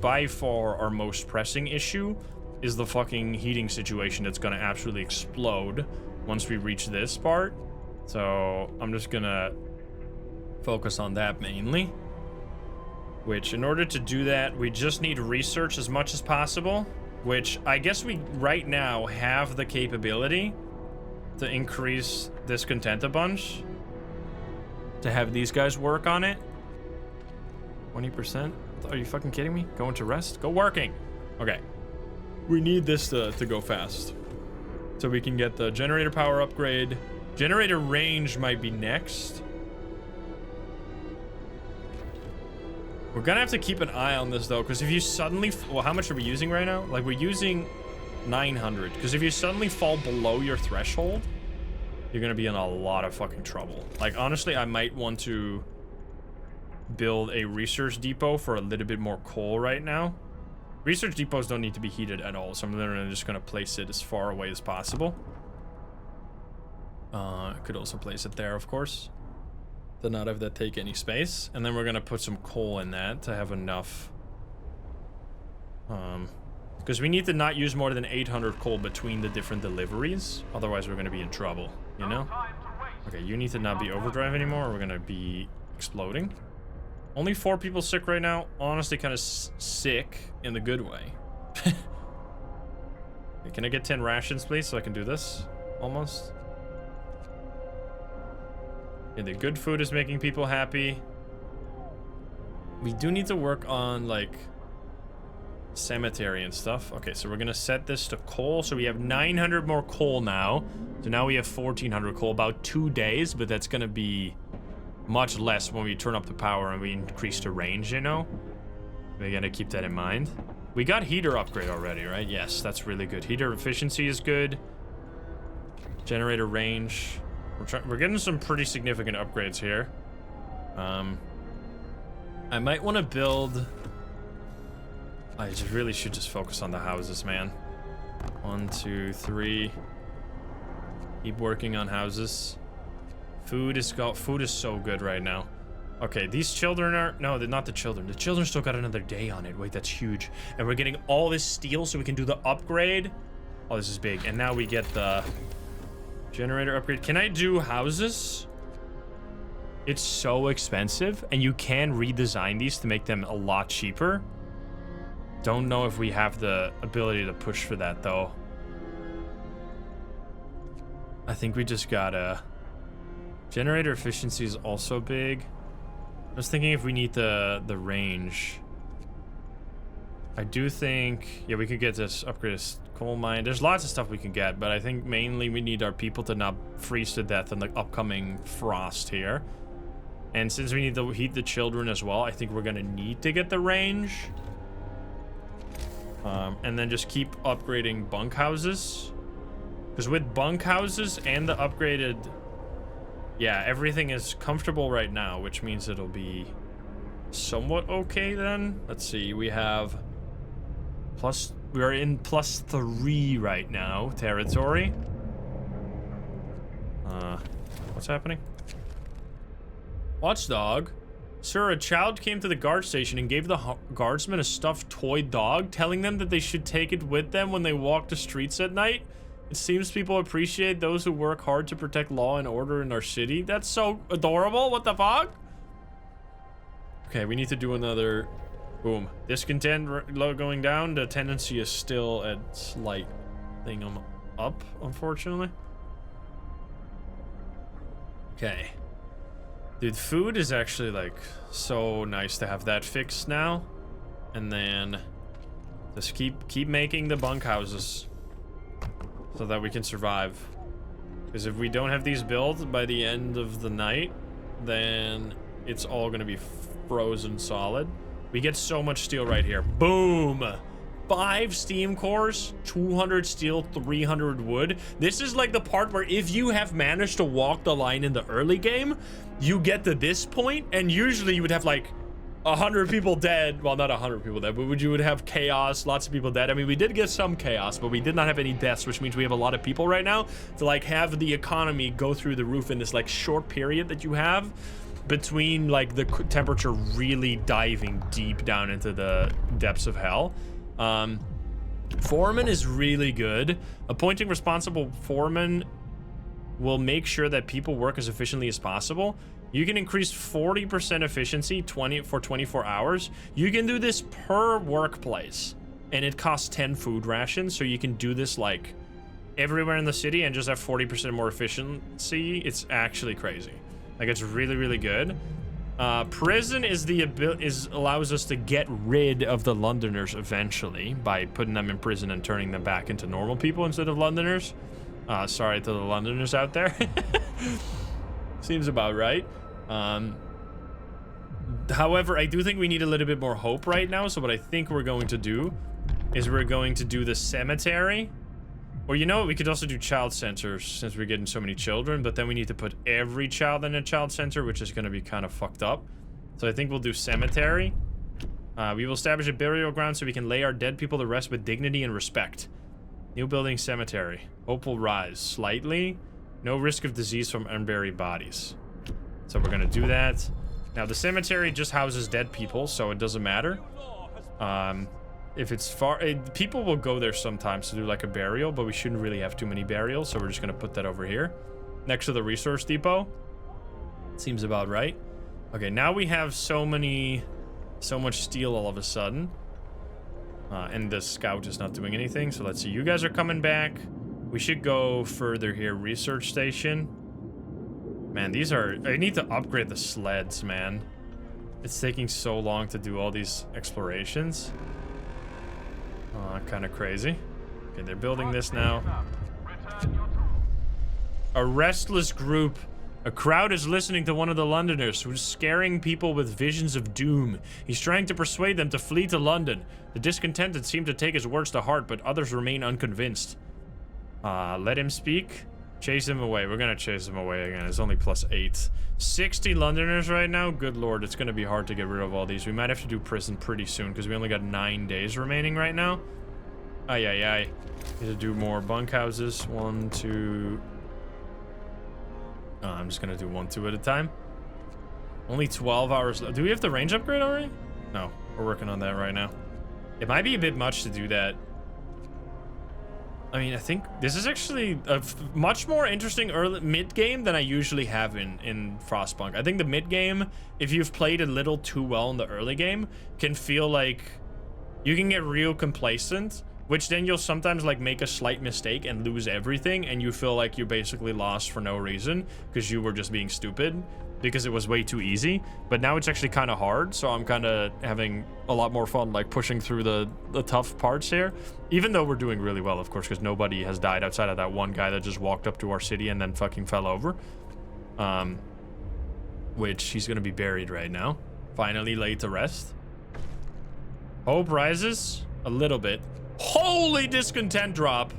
by far, our most pressing issue is the fucking heating situation that's gonna absolutely explode once we reach this part. So I'm just gonna focus on that mainly. Which, in order to do that, we just need research as much as possible. Which, I guess we, right now, have the capability to increase discontent a bunch. To have these guys work on it. 20%? Are you fucking kidding me? Going to rest? Go working! Okay. We need this to go fast. So we can get the generator power upgrade. Generator range might be next. We're gonna have to keep an eye on this though, because if you suddenly... Well, how much are we using right now? Like, we're using 900. Because if you suddenly fall below your threshold, you're gonna be in a lot of fucking trouble. Like, honestly, I might want to build a research depot for a little bit more coal right now. Research depots don't need to be heated at all, so I'm literally just gonna place it as far away as possible. Could also place it there, of course, to not have that take any space. And then we're gonna put some coal in that to have enough. Because we need to not use more than 800 coal between the different deliveries. Otherwise, we're gonna be in trouble, you know? Okay, you need to not be overdrive anymore, or we're gonna be exploding. Only 4 people sick right now. Honestly, kind of sick in the good way. Okay, can I get 10 rations, please, so I can do this? Almost. Yeah, the good food is making people happy. We do need to work on, like, cemetery and stuff. Okay, so we're gonna set this to coal. So we have 900 more coal now. So now we have 1,400 coal. About 2 days, but that's gonna be much less when we turn up the power and we increase the range, you know? We gotta keep that in mind. We got heater upgrade already, right? Yes, that's really good. Heater efficiency is good. Generator range. We're getting some pretty significant upgrades here. I might want to build... I just really should just focus on the houses, man. 1, 2, 3. Keep working on houses. Food is so good right now. Okay, these children are... No, they're not the children. The children still got another day on it. Wait, that's huge. And we're getting all this steel so we can do the upgrade. Oh, this is big. And now we get the generator upgrade. Can I do houses? It's so expensive. And you can redesign these to make them a lot cheaper. Don't know if we have the ability to push for that, though. I think we just gotta... Generator efficiency is also big. I was thinking if we need the range. I do think... Yeah, we could get this upgraded coal mine. There's lots of stuff we can get, but I think mainly we need our people to not freeze to death in the upcoming frost here. And since we need to heat the children as well, I think we're gonna need to get the range. And then just keep upgrading bunkhouses. Because with bunkhouses and the upgraded... Yeah, everything is comfortable right now, which means it'll be somewhat okay then. Let's see, we have... We are in +3 right now, territory. What's happening? Watchdog. Sir, a child came to the guard station and gave the guardsmen a stuffed toy dog, telling them that they should take it with them when they walk the streets at night. It seems people appreciate those who work hard to protect law and order in our city. That's so adorable. What the fuck? Okay, we need to do another... Boom. Discontent going down. The tendency is still at slight thing up, unfortunately. Okay. Dude, food is actually, like, so nice to have that fixed now. And then just keep making the bunkhouses so that we can survive. Because if we don't have these built by the end of the night, then it's all gonna be frozen solid. We get so much steel right here. Boom! 5 steam cores, 200 steel, 300 wood. This is like the part where if you have managed to walk the line in the early game, you get to this point, and usually you would have like 100 people dead. Well, not 100 people dead, but you would have chaos, lots of people dead. I mean, we did get some chaos, but we did not have any deaths, which means we have a lot of people right now to like have the economy go through the roof in this like short period that you have between like the temperature really diving deep down into the depths of hell. Foreman is really good. Appointing responsible foreman will make sure that people work as efficiently as possible. You can increase 40% efficiency for 24 hours. You can do this per workplace, and it costs 10 food rations, so you can do this like everywhere in the city and just have 40% more efficiency. It's actually crazy. Like, it's really, really good. Prison is allows us to get rid of the Londoners eventually by putting them in prison and turning them back into normal people instead of Londoners. Sorry to the Londoners out there. Seems about right. However, I do think we need a little bit more hope right now. So what I think we're going to do is we're going to do the cemetery. Or you know what, we could also do child centers since we're getting so many children, but then we need to put every child in a child center, which is going to be kind of fucked up. So I think we'll do cemetery. We will establish a burial ground so we can lay our dead people to rest with dignity and respect. New building cemetery. Hope will rise slightly. No risk of disease from unburied bodies. So we're going to do that. Now the cemetery just houses dead people, so it doesn't matter. If it's far, people will go there sometimes to do like a burial, but we shouldn't really have too many burials, so we're just gonna put that over here next to the resource depot. Seems about right. Okay, now we have so much steel all of a sudden, and the scout is not doing anything. So let's see, you guys are coming back. We should go further here. Research station. Man, I need to upgrade the sleds, man. It's taking so long to do all these explorations. Kind of crazy. Okay, they're building this now. A restless group. A crowd is listening to one of the Londoners who's scaring people with visions of doom. He's trying to persuade them to flee to London. The discontented seem to take his words to heart, but others remain unconvinced. Let him speak. Chase him away. We're gonna chase him away again. It's only +8. 60 Londoners right now. Good lord, it's gonna be hard to get rid of all these. We might have to do prison pretty soon because we only got 9 days remaining right now. Ay, ay, ay. Need to do more bunkhouses. 1, 2. I'm just gonna do 1, 2 at a time. Only 12 hours left. Do we have the range upgrade already? No, we're working on that right now. It might be a bit much to do that. I mean, I think this is actually a much more interesting mid-game than I usually have in Frostpunk. I think the mid-game, if you've played a little too well in the early game, can feel like you can get real complacent, which then you'll sometimes like make a slight mistake and lose everything, and you feel like you basically lost for no reason because you were just being stupid because it was way too easy. But now it's actually kind of hard, so I'm kind of having a lot more fun like pushing through the tough parts here, even though we're doing really well, of course, because nobody has died outside of that one guy that just walked up to our city and then fucking fell over, which he's gonna be buried right now, finally laid to rest. Hope rises a little bit. Holy discontent drop.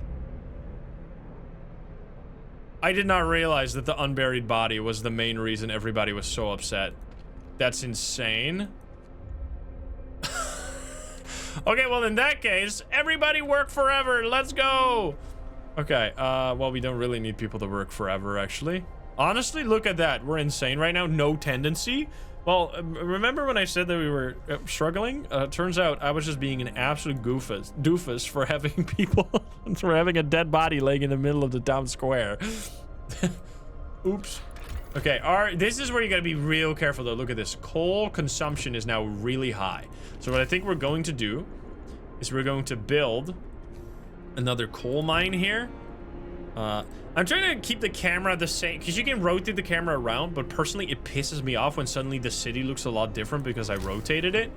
I did not realize that the unburied body was the main reason everybody was so upset. That's insane. Okay, well, in that case, everybody work forever. Let's go. Okay, well, we don't really need people to work forever, actually. Honestly, look at that. We're insane right now. No tendency. Well, remember when I said that we were struggling? Turns out I was just being an absolute doofus for having people, for having a dead body laying in the middle of the town square. Oops. Okay, this is where you gotta be real careful though. Look at this. Coal consumption is now really high. So what I think we're going to do is we're going to build another coal mine here. I'm trying to keep the camera the same because you can rotate the camera around, but personally it pisses me off when suddenly the city looks a lot different because I rotated it,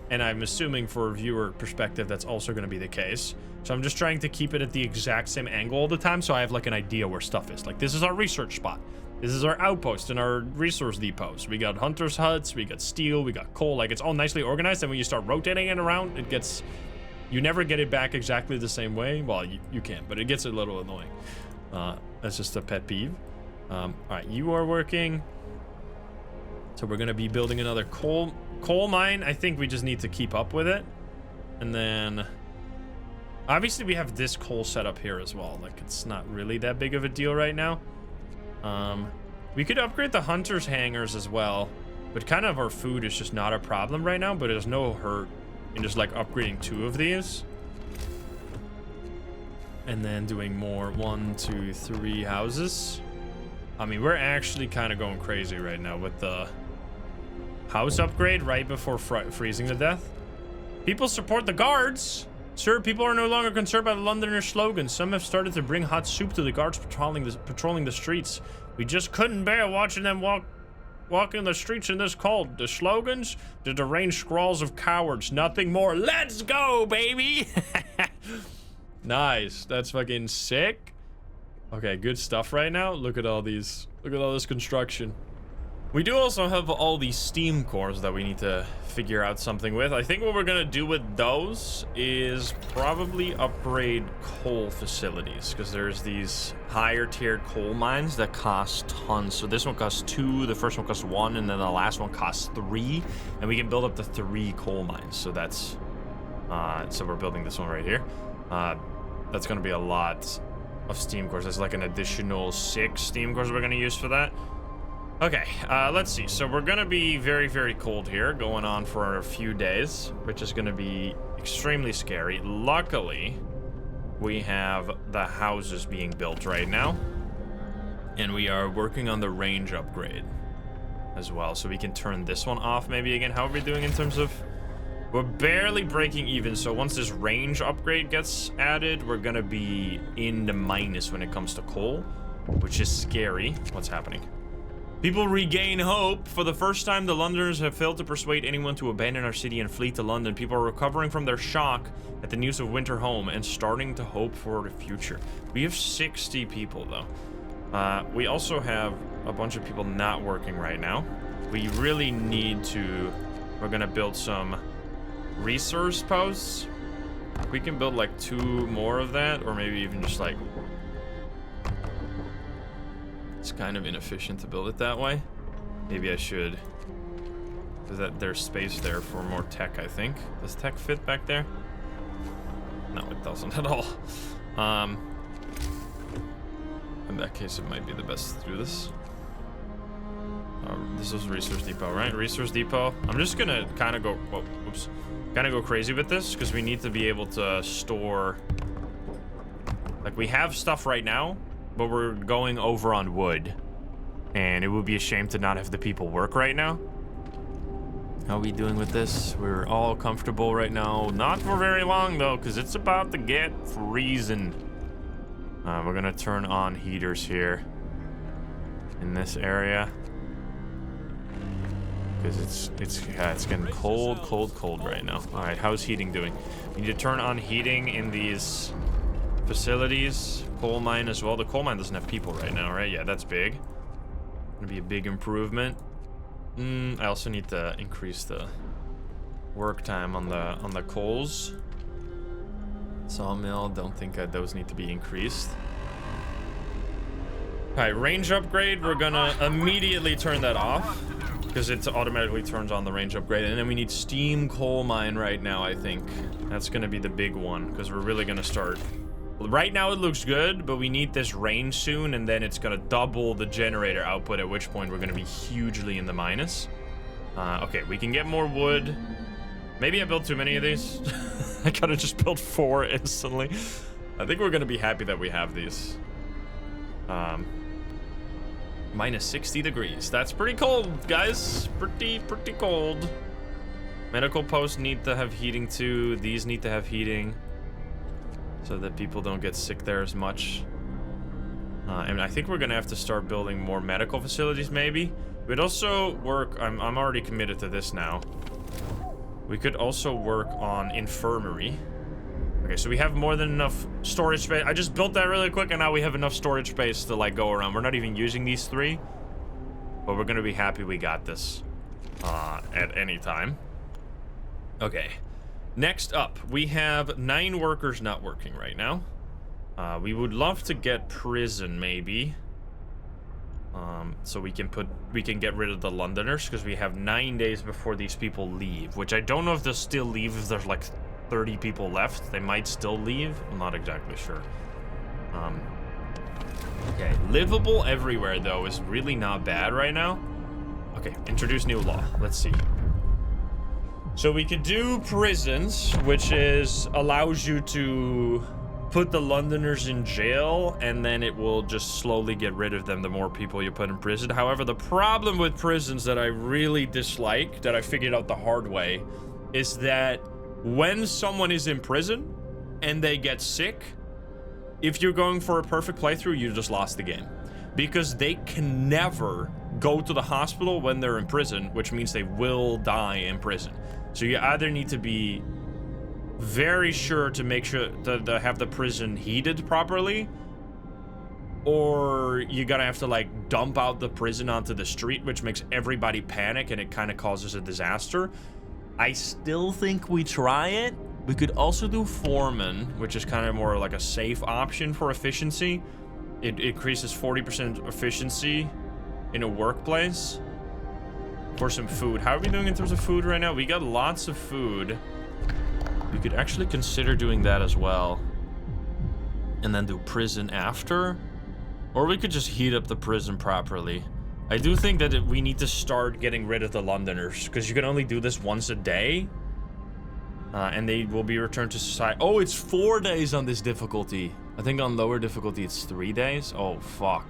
and I'm assuming for a viewer perspective that's also going to be the case. So I'm just trying to keep it at the exact same angle all the time so I have like an idea where stuff is. Like, this is our research spot, this is our outpost and our resource depots. We got hunters huts, we got steel, we got coal. Like, it's all nicely organized, and when you start rotating it around, it gets, you never get it back exactly the same way. Well, you can, but it gets a little annoying. That's just a pet peeve. All right, you are working. So we're gonna be building another coal mine. I think we just need to keep up with it. And then obviously we have this coal set up here as well. Like, it's not really that big of a deal right now. We could upgrade the hunter's hangars as well, but kind of our food is just not a problem right now, but there's no hurt in just like upgrading 2 of these. And then doing more 1, 2, 3 houses. I mean, we're actually kind of going crazy right now with the house upgrade right before freezing to death. People support the guards. Sir, people are no longer concerned by the Londoner slogan. Some have started to bring hot soup to the guards patrolling the streets. We just couldn't bear watching them walking the streets in this cold. The slogans, the deranged scrawls of cowards, nothing more. Let's go, baby. Nice. That's fucking sick. Okay, good stuff right now. Look at all these. Look at all this construction. We do also have all these steam cores that we need to figure out something with. I think what we're gonna do with those is probably upgrade coal facilities, because there's these higher tiered coal mines that cost tons. So this one costs 2, the first one costs 1, and then the last one costs 3, and we can build up to 3 coal mines. So that's so we're building this one right here. That's gonna be a lot of steam cores. There's like an additional 6 steam cores we're gonna use for that. Okay, let's see. So we're gonna be very, very cold here, going on for a few days, which is gonna be extremely scary. Luckily, we have the houses being built right now, and we are working on the range upgrade as well, so we can turn this one off maybe again. How are we doing in terms of... We're barely breaking even, so once this range upgrade gets added, we're gonna be in the minus when it comes to coal, which is scary. What's happening? People regain hope. For the first time, the Londoners have failed to persuade anyone to abandon our city and flee to London. People are recovering from their shock at the news of winter home and starting to hope for the future. We have 60 people, though. We also have a bunch of people not working right now. We really need to... We're gonna build some resource posts. We can build like 2 more of that, or maybe even just like... It's kind of inefficient to build it that way. Maybe I should... There's space there for more tech, I think. Does tech fit back there? No, it doesn't at all. In that case, it might be the best to do this. This is Resource Depot, right? Resource Depot. I'm just gonna kind of go... Whoa, oops. Kind of go crazy with this, because we need to be able to store... Like, we have stuff right now, but we're going over on wood. And it would be a shame to not have the people work right now. How are we doing with this? We're all comfortable right now. Not for very long though, because it's about to get freezing. We're gonna turn on heaters here in this area. Because it's getting cold right now. All right, how's heating doing? We need to turn on heating in these facilities. Coal mine as well. The coal mine doesn't have people right now, right? Yeah, that's big. Gonna be a big improvement. I also need to increase the work time on the coals. Sawmill, don't think that those need to be increased. All right, range upgrade. We're gonna immediately turn that off because it automatically turns on the range upgrade. And then we need steam coal mine right now, I think. That's gonna be the big one because we're really gonna start. Right now it looks good, but we need this range soon, and then it's gonna double the generator output, at which point we're gonna be hugely in the minus. Okay, we can get more wood. Maybe I built too many of these. I could have just built 4 instantly. I think we're gonna be happy that we have these. Minus 60 degrees. That's pretty cold, guys. Pretty cold. Medical posts need to have heating too. These need to have heating so that people don't get sick there as much. And I think we're gonna have to start building more medical facilities, maybe. We'd also work, I'm already committed to this now. We could also work on infirmary. Okay, so we have more than enough storage space. I just built that really quick, and now we have enough storage space to like go around. We're not even using these 3, but we're gonna be happy we got this at any time. Okay, next up, we have 9 workers not working right now. We would love to get prison, maybe. So we can get rid of the Londoners, because we have 9 days before these people leave, which I don't know if they'll still leave if there's like 30 people left. They might still leave. I'm not exactly sure. Okay, livable everywhere though is really not bad right now. Okay, introduce new law. Let's see. So we could do prisons, which allows you to put the Londoners in jail, and then it will just slowly get rid of them the more people you put in prison. However, the problem with prisons that I really dislike, that I figured out the hard way, is that when someone is in prison and they get sick, if you're going for a perfect playthrough, you just lost the game. Because they can never go to the hospital when they're in prison, which means they will die in prison. So you either need to be very sure to make sure to have the prison heated properly, or you're gonna have to like dump out the prison onto the street, which makes everybody panic and it kind of causes a disaster. I still think we try it. We could also do foreman, which is kind of more like a safe option for efficiency. It increases 40% efficiency in a workplace for some food. How are we doing in terms of food right now? We got lots of food. We could actually consider doing that as well, and then do prison after, or we could just heat up the prison properly. I do think that we need to start getting rid of the Londoners, because you can only do this once a day, and they will be returned to society. Oh, it's 4 days on this difficulty. I think on lower difficulty it's 3 days. Oh fuck.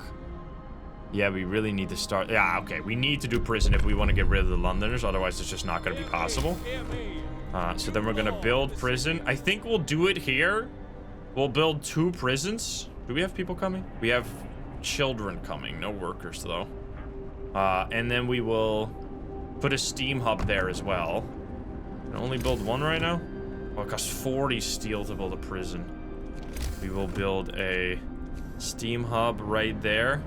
Yeah, we really need to start. Yeah, okay, we need to do prison if we want to get rid of the Londoners, otherwise it's just not going to be possible. So then we're going to build prison. I think we'll do it here. We'll build 2 prisons. Do we have people coming? We have children coming, no workers though. And then we will put a steam hub there as well. Can only build 1 right now? Well, it costs 40 steel to build a prison. We will build a steam hub right there.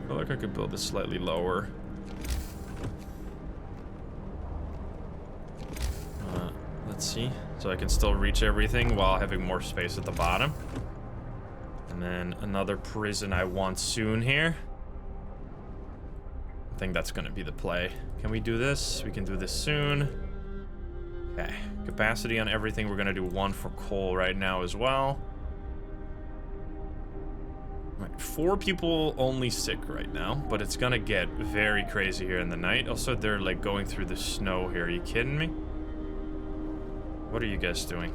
I feel like I could build this slightly lower. Let's see. So I can still reach everything while having more space at the bottom. And then another prison I want soon here. I think that's going to be the play. Can we do this? We can do this soon. Okay. Capacity on everything. We're going to do 1 for coal right now as well. Right, 4 people only sick right now, but it's going to get very crazy here in the night. Also, they're like going through the snow here. Are you kidding me? What are you guys doing?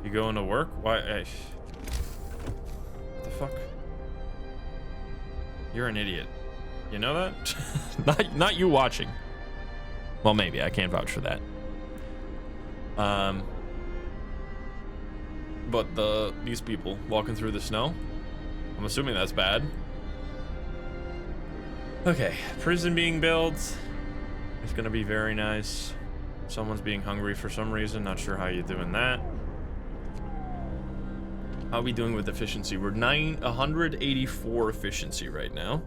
You going to work? Why? What the fuck? You're an idiot. You know that? not you watching. Well, maybe. I can't vouch for that. But these people walking through the snow, I'm assuming that's bad. Okay, prison being built. It's gonna be very nice. Someone's being hungry for some reason. Not sure how you're doing that. How are we doing with efficiency? We're 184 efficiency right now,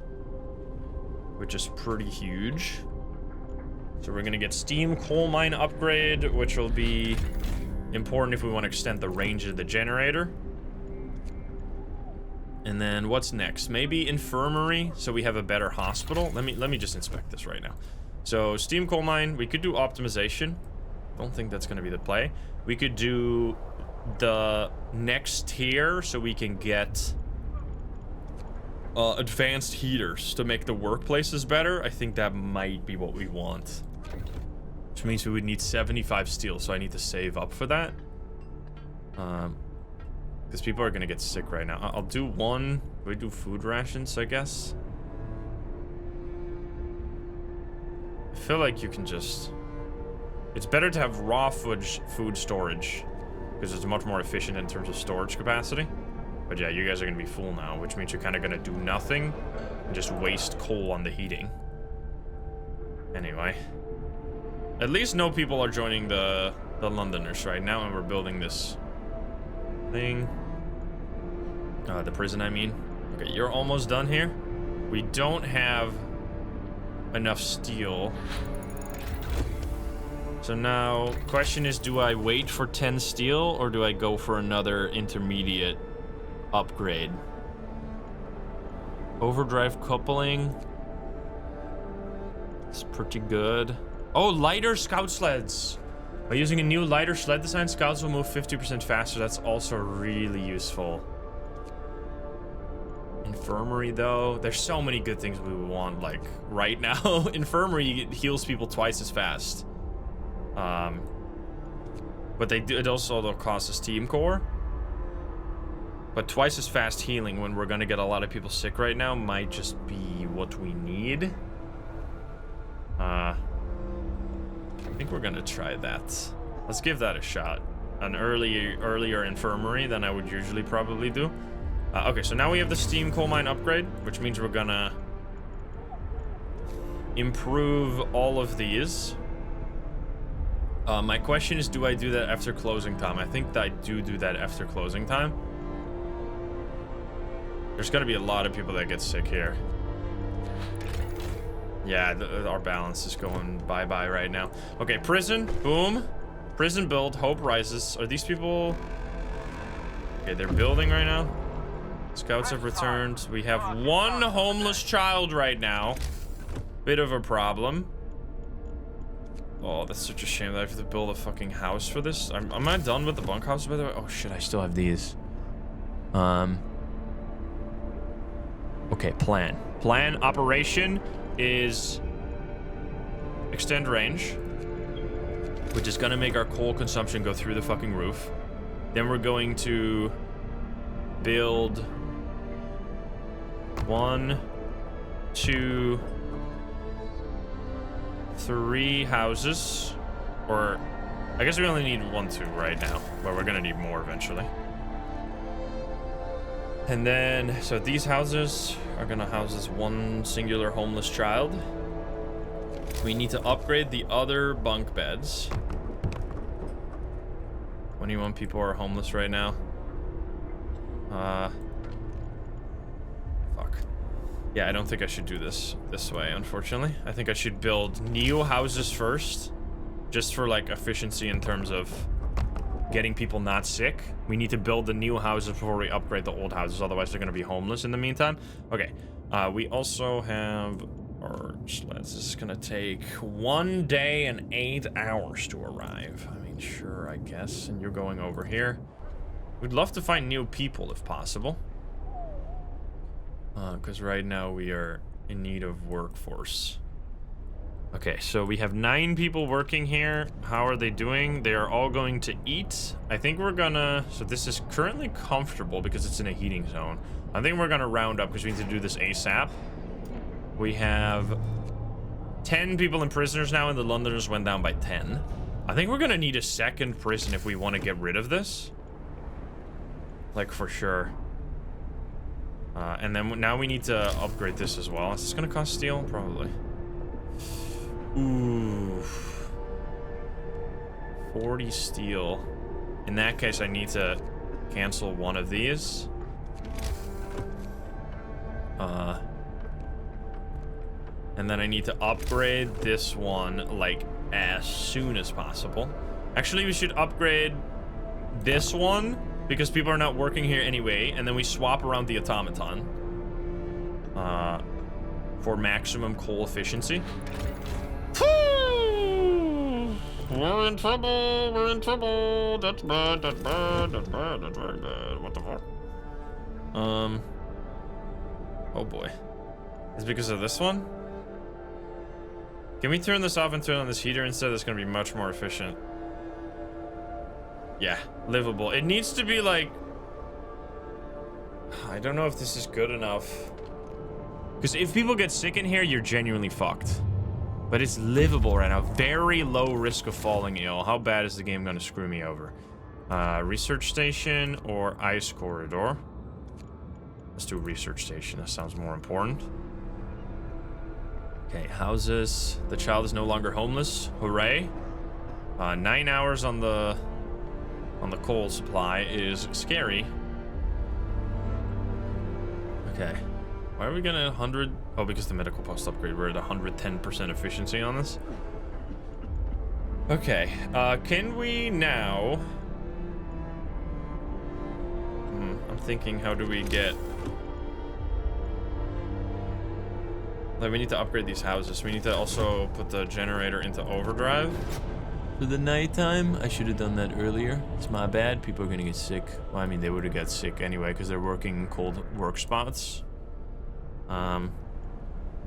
which is pretty huge. So we're gonna get steam coal mine upgrade, which will be important if we want to extend the range of the generator. And then what's next? Maybe infirmary, so we have a better hospital. Let me just inspect this right now. So steam coal mine, we could do optimization. Don't think that's gonna be the play. We could do the next tier so we can get advanced heaters to make the workplaces better. I think that might be what we want. Which means we would need 75 steel, so I need to save up for that. Because people are gonna get sick right now. I'll do one. We do food rations, I guess. I feel like you can just... It's better to have raw food storage, because it's much more efficient in terms of storage capacity. But yeah, you guys are gonna be full now, which means you're kind of gonna do nothing and just waste coal on the heating. Anyway. At least no people are joining the Londoners right now, and we're building this thing. The prison, I mean. Okay, you're almost done here. We don't have enough steel. So now, question is, do I wait for 10 steel, or do I go for another intermediate upgrade? Overdrive coupling. It's pretty good. Oh, lighter scout sleds. By using a new lighter sled design, scouts will move 50% faster. That's also really useful. Infirmary, though. There's so many good things we want, like, right now. Infirmary heals people twice as fast. But it also costs us team core. But twice as fast healing when we're gonna get a lot of people sick right now might just be what we need. I think we're gonna try that. Let's give that a shot. An earlier infirmary than I would usually probably do. Okay, so now we have the steam coal mine upgrade, which means we're gonna improve all of these. My question is, do I do that after closing time? I think that I do that after closing time. There's gonna be a lot of people that get sick here. Yeah, our balance is going bye-bye right now. Okay, prison, boom. Prison build, hope rises. Are these people... Okay, they're building right now. Scouts have returned. We have one homeless child right now. Bit of a problem. Oh, that's such a shame that I have to build a fucking house for this. Am I done with the bunkhouse, by the way? Oh shit, I still have these. Okay, plan. Plan operation is extend range, which is gonna make our coal consumption go through the fucking roof. Then we're going to build 1, 2, 3 houses, or I guess we only need 1, 2 right now, but we're gonna need more eventually. And then, so these houses are gonna house this one singular homeless child. We need to upgrade the other bunk beds. 21 people are homeless right now. Fuck. Yeah, I don't think I should do this way, unfortunately. I think I should build new houses first, just for like efficiency in terms of getting people not sick. We need to build the new houses before we upgrade the old houses, otherwise they're gonna be homeless in the meantime. Okay, we also have our sleds. This is gonna take 1 day and 8 hours to arrive. I mean, sure, I guess. And you're going over here. We'd love to find new people if possible. Because right now we are in need of workforce. Okay, so we have 9 people working here. How are they doing? They are all going to eat. I think we're gonna... So this is currently comfortable because it's in a heating zone. I think we're gonna round up because we need to do this ASAP. We have 10 people and prisoners now, and the Londoners went down by 10. I think we're gonna need a second prison if we want to get rid of this. Like, for sure. And then now we need to upgrade this as well. Is this gonna cost steel? Probably. Ooh. 40 steel. In that case, I need to cancel one of these. And then I need to upgrade this one, like, as soon as possible. Actually, we should upgrade this one, because people are not working here anyway, and then we swap around the automaton. For maximum coal efficiency. We're in trouble, we're in trouble. That's bad, that's bad, that's bad, that's very bad. What the fuck? Oh boy. It's because of this one? Can we turn this off and turn on this heater instead? That's gonna be much more efficient. Yeah, livable. It needs to be like... I don't know if this is good enough. Because if people get sick in here, you're genuinely fucked. But it's livable right now. Very low risk of falling ill. How bad is the game gonna screw me over? Research station or ice corridor? Let's do research station. That sounds more important. Okay, houses. The child is no longer homeless. Hooray. 9 hours on the coal supply is scary. Okay. Why are we gonna 100? Oh, because the medical post upgrade. We're at 110% efficiency on this. Okay. Can we now... I'm thinking, how do we get... Like, we need to upgrade these houses. We need to also put the generator into overdrive. For the nighttime, I should have done that earlier. It's my bad. People are gonna get sick. Well, I mean, they would have got sick anyway because they're working in cold work spots.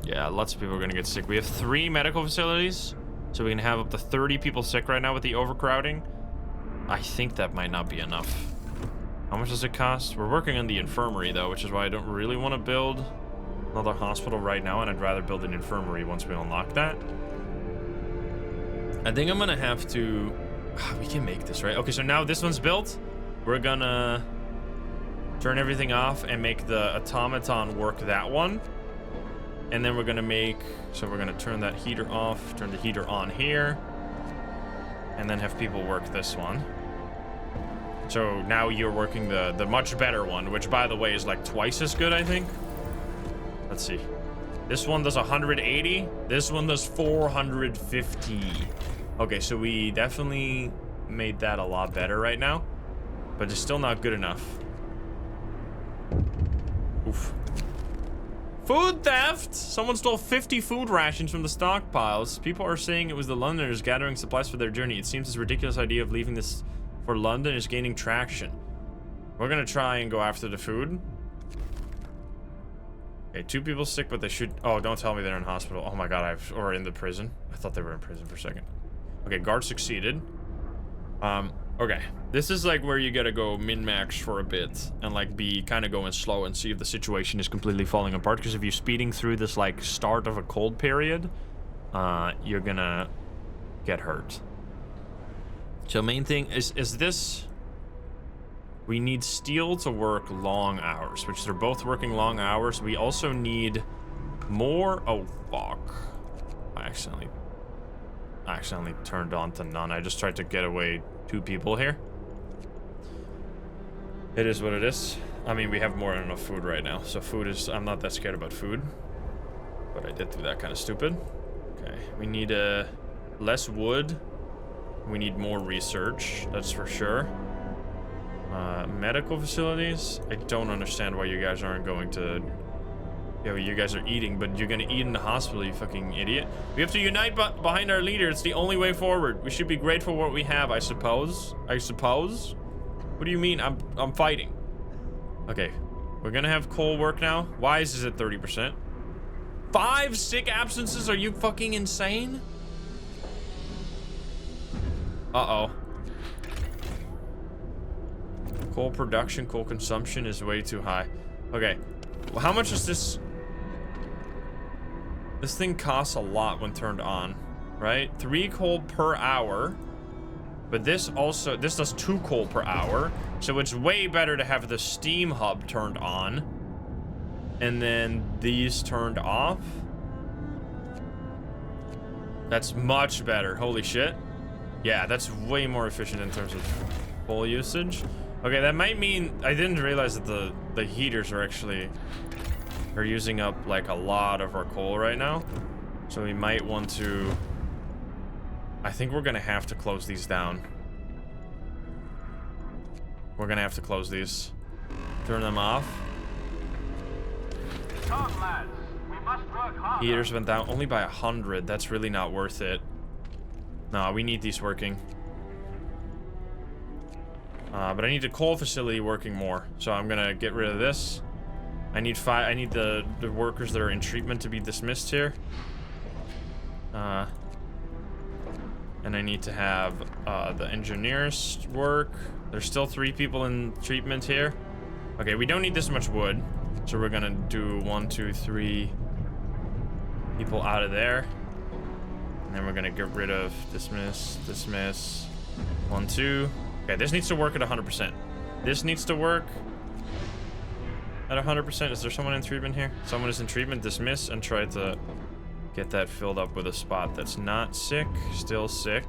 Yeah, lots of people are gonna get sick. We have 3 medical facilities, so we can have up to 30 people sick right now with the overcrowding. I think that might not be enough. How much does it cost? We're working on the infirmary though, which is why I don't really want to build another hospital right now, and I'd rather build an infirmary once we unlock that. I think I'm gonna have to... we can make this, right? Okay, so now this one's built. We're gonna turn everything off and make the automaton work that one. And then we're gonna make... So we're gonna turn that heater off, turn the heater on here, and then have people work this one. So now you're working the much better one, which by the way is like twice as good, I think. Let's see. This one does 180. This one does 450. Okay, so we definitely made that a lot better right now, but it's still not good enough. Oof. Food theft! Someone stole 50 food rations from the stockpiles. People are saying it was the Londoners gathering supplies for their journey. It seems this ridiculous idea of leaving this for London is gaining traction. We're gonna try and go after the food. Okay, 2 people sick, but they should... Oh, don't tell me they're in hospital. Oh my god, or in the prison. I thought they were in prison for a second. Okay, guard succeeded. Okay. This is like where you gotta go min-max for a bit and like be kind of going slow and see if the situation is completely falling apart. Because if you're speeding through this like start of a cold period, you're gonna get hurt. So main thing is this... We need steel to work long hours, which they're both working long hours. We also need more... Oh, fuck. I accidentally turned on to none. I just tried to get away 2 people here. It is what it is. I mean, we have more than enough food right now. So food is... I'm not that scared about food. But I did do that kind of stupid. Okay. We need less wood. We need more research. That's for sure. Medical facilities. I don't understand why you guys aren't going to... Yeah, well, you guys are eating, but you're gonna eat in the hospital, you fucking idiot. We have to unite behind our leader. It's the only way forward. We should be grateful for what we have, I suppose. I suppose? What do you mean? I'm fighting. Okay. We're gonna have coal work now. Why is this at 30%? 5 sick absences? Are you fucking insane? Uh-oh. Coal production, coal consumption is way too high. Okay. Well, how much is this? This thing costs a lot when turned on, right? 3 coal per hour. But this does 2 coal per hour. So it's way better to have the steam hub turned on. And then these turned off. That's much better. Holy shit. Yeah, that's way more efficient in terms of coal usage. Okay, that might mean I didn't realize that the heaters are using up like a lot of our coal right now. So we might want to, I think we're gonna have to close these down. We're gonna have to close these. Turn them off. Come, lads. We must work harder. Heaters went down only by 100. That's really not worth it. No, we need these working. But I need the coal facility working more. So I'm gonna get rid of this. I need the workers that are in treatment to be dismissed here. And I need to have the engineers work. There's still 3 people in treatment here. Okay, we don't need this much wood. So we're gonna do 1, 2, 3 people out of there. And then we're gonna get rid of dismiss, 1, 2. Okay, this needs to work at 100%. This needs to work at 100%. Is there someone in treatment here? Someone is in treatment. Dismiss and try to get that filled up with a spot that's not sick. Still sick.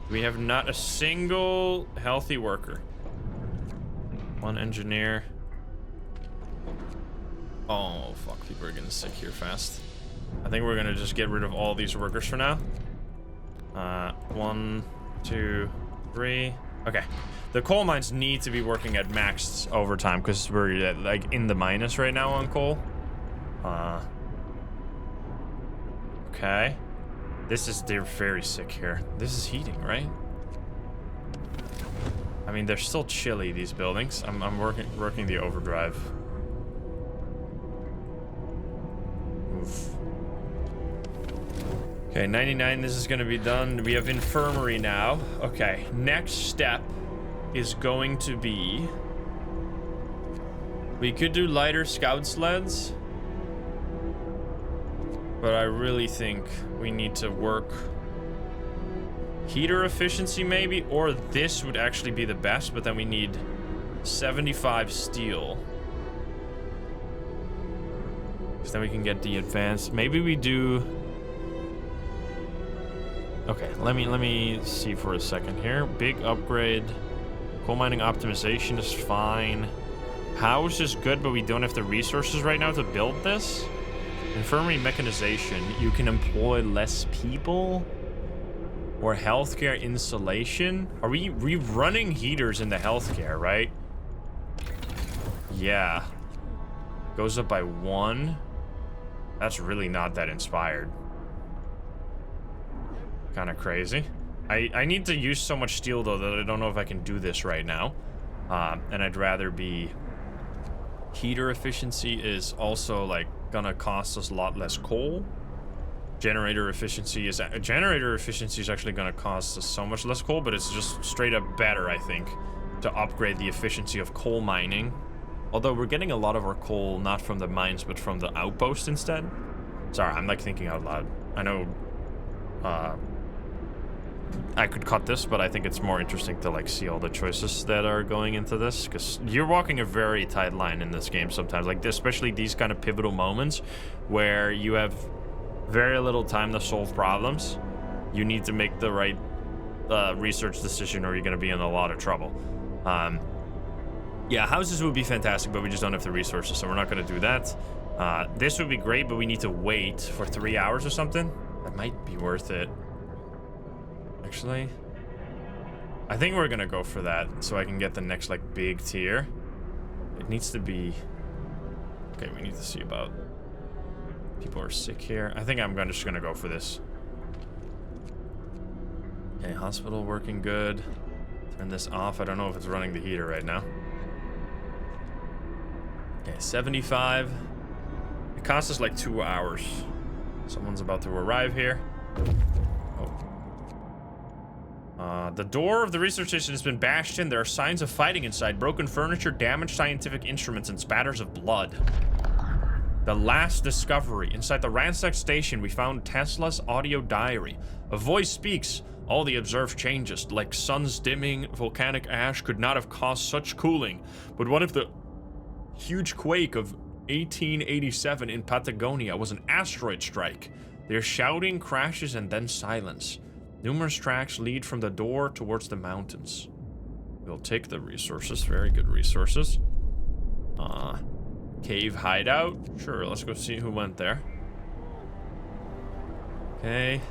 We have not a single healthy worker. 1 engineer. Oh, fuck. People are getting sick here fast. I think we're gonna just get rid of all these workers for now. 1, 2, 3. Okay. The coal mines need to be working at max overtime because we're at, like in the minus right now on coal. Okay. They're very sick here. This is heating, right? I mean, they're still chilly, these buildings. I'm working the overdrive. Oof. Okay, 99, this is gonna be done. We have infirmary now. Okay, next step is going to be... We could do lighter scout sleds. But I really think we need to work heater efficiency maybe, or this would actually be the best, but then we need 75 steel. Because then we can get the advanced. Maybe we do... Okay, let me see for a second here. Big upgrade. Coal mining optimization is fine. House is good, but we don't have the resources right now to build this. Infirmary mechanization. You can employ less people. Or healthcare insulation. Are we running heaters in the healthcare, right? Yeah. Goes up by 1. That's really not that inspired. Kind of crazy. I need to use so much steel though that I don't know if I can do this right now. And I'd rather be... Heater efficiency is also like gonna cost us a lot less coal. Generator efficiency is actually gonna cost us so much less coal, but it's just straight up better, I think, to upgrade the efficiency of coal mining. Although we're getting a lot of our coal not from the mines but from the outpost instead. Sorry, I'm like thinking out loud. I know I could cut this, but I think it's more interesting to like see all the choices that are going into this, because you're walking a very tight line in this game sometimes, like especially these kind of pivotal moments where you have very little time to solve problems. You need to make the right research decision or you're going to be in a lot of trouble. Yeah, houses would be fantastic, but we just don't have the resources, so we're not going to do that. This would be great, but we need to wait for 3 hours or something. That might be worth it. Actually, I think we're gonna go for that so I can get the next like big tier. It needs to be... Okay, we need to see about... People are sick here. I think I'm just gonna go for this. Okay, hospital working good. Turn this off. I don't know if it's running the heater right now. Okay, 75. It costs us like 2 hours. Someone's about to arrive here. Oh. The door of the research station has been bashed in. There are signs of fighting inside. Broken furniture, damaged scientific instruments, and spatters of blood. The last discovery. Inside the ransacked station, we found Tesla's audio diary. A voice speaks. All the observed changes, like suns dimming, volcanic ash, could not have caused such cooling. But what if the huge quake of 1887 in Patagonia was an asteroid strike? There's shouting, crashes, and then silence. Numerous tracks lead from the door towards the mountains. We'll take the resources. Very good resources. Cave hideout. Sure, let's go see who went there. Okay.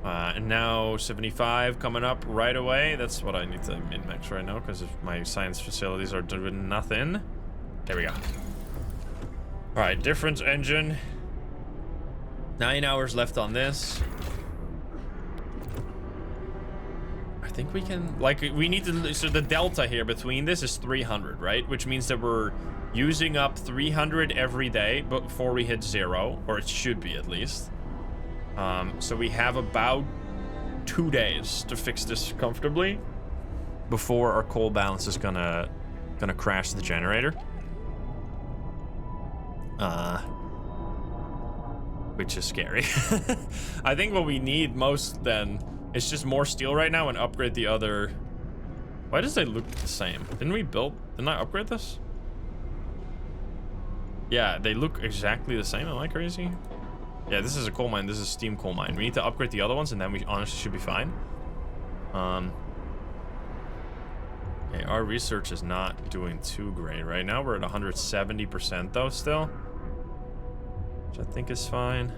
And now 75 coming up right away. That's what I need to min-max right now because my science facilities are doing nothing. There we go. Alright, difference engine. 9 hours left on this. I think we can, like, we need to, so the delta here between this is 300, right? Which means that we're using up 300 every day before we hit 0, or it should be at least. So we have about 2 days to fix this comfortably before our coal balance is gonna crash the generator. Which is scary. I think what we need most then is just more steel right now and upgrade the other. Why does they look the same? Didn't I upgrade this? Yeah, they look exactly the same. Am I crazy? Yeah, this is a coal mine. This is a steam coal mine. We need to upgrade the other ones, and then we honestly should be fine. Okay, our research is not doing too great right now. We're at 170% though still, which I think is fine.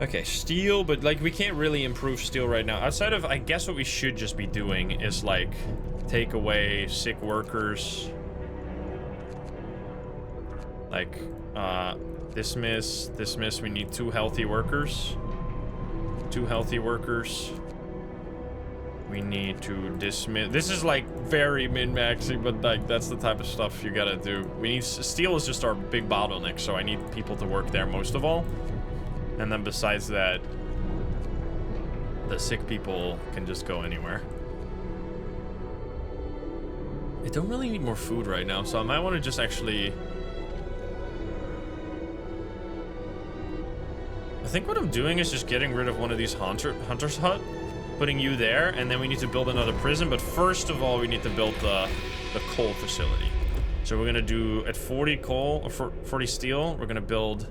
Okay, steel, but like we can't really improve steel right now. Outside of, I guess what we should just be doing is like take away sick workers. Like, dismiss, we need 2 healthy workers. 2 healthy workers. We need to dismiss. This is like very min-maxing, but like that's the type of stuff you gotta do. We need, steel is just our big bottleneck, so I need people to work there most of all. And then besides that, the sick people can just go anywhere. I don't really need more food right now, so I might want to just actually... I think what I'm doing is just getting rid of one of these hunter's hut, putting you there, and then we need to build another prison. But first of all, we need to build the coal facility. So we're gonna do at 40 coal or 40 steel. We're gonna build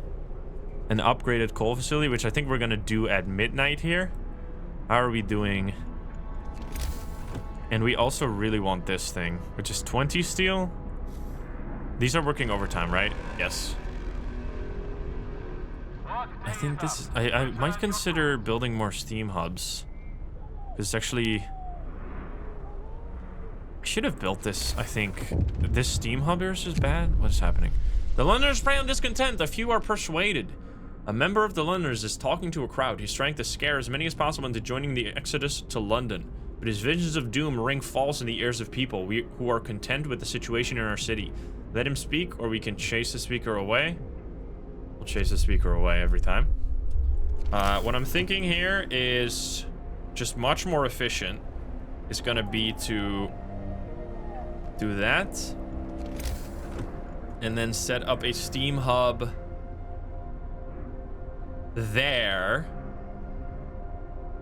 an upgraded coal facility, which I think we're gonna do at midnight here. How are we doing? And we also really want this thing, which is 20 steel. These are working overtime, right? Yes. I think this is, I might consider building more steam hubs. It's actually, I should have built this, I think. This steam hub here is just bad. What is happening? The Londoners prey on discontent. A few are persuaded. A member of the Londoners is talking to a crowd. He's trying to scare as many as possible into joining the exodus to London. But his visions of doom ring false in the ears of people who are content with the situation in our city. Let him speak, or we can chase the speaker away. We'll chase the speaker away every time. What I'm thinking here is just much more efficient. It's gonna be to do that. And then set up a steam hub there.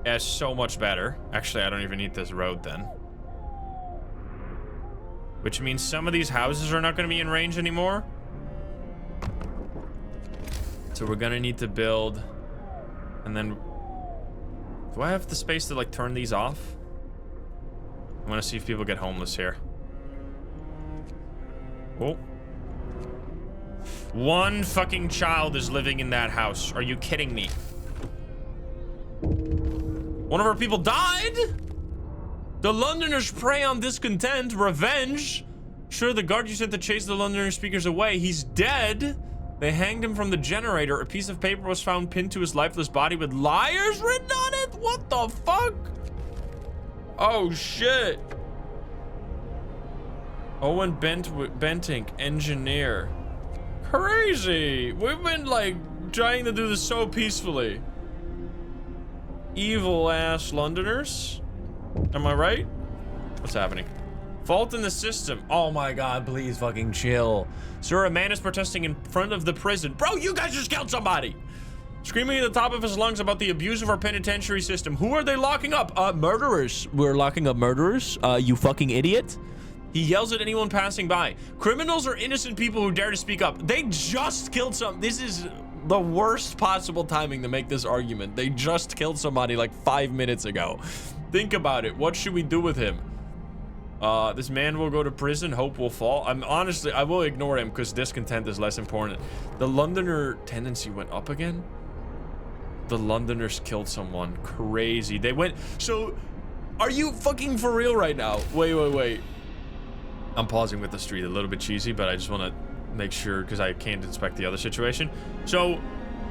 As so much better. Actually, I don't even need this road then. Which means some of these houses are not going to be in range anymore. So we're going to need to build. And then... do I have the space to like turn these off? I want to see if people get homeless here. Oh. One fucking child is living in that house. Are you kidding me? One of our people died? The Londoners prey on discontent, revenge. Sure, the guard you sent to chase the Londoner speakers away, he's dead. They hanged him from the generator. A piece of paper was found pinned to his lifeless body with liars written on it? What the fuck? Oh, shit. Owen Bentink, engineer. Crazy. We've been, like, trying to do this so peacefully. Evil ass Londoners. Am I right? What's happening? Fault in the system. Oh my god, please fucking chill. Sir, a man is protesting in front of the prison. Bro, you guys just killed somebody! Screaming at the top of his lungs about the abuse of our penitentiary system. Who are they locking up? Murderers. We're locking up murderers. You fucking idiot. He yells at anyone passing by. Criminals are innocent people who dare to speak up. They just killed some. This is the worst possible timing to make this argument. They just killed somebody like 5 minutes ago. Think about it. What should we do with him? This man will go to prison. Hope will fall. Honestly, I will ignore him because discontent is less important. The Londoner tendency went up again. The Londoners killed someone. Crazy. They went. So, are you fucking for real right now? Wait. I'm pausing with the street. A little bit cheesy, but I just want to make sure because I can't inspect the other situation. So,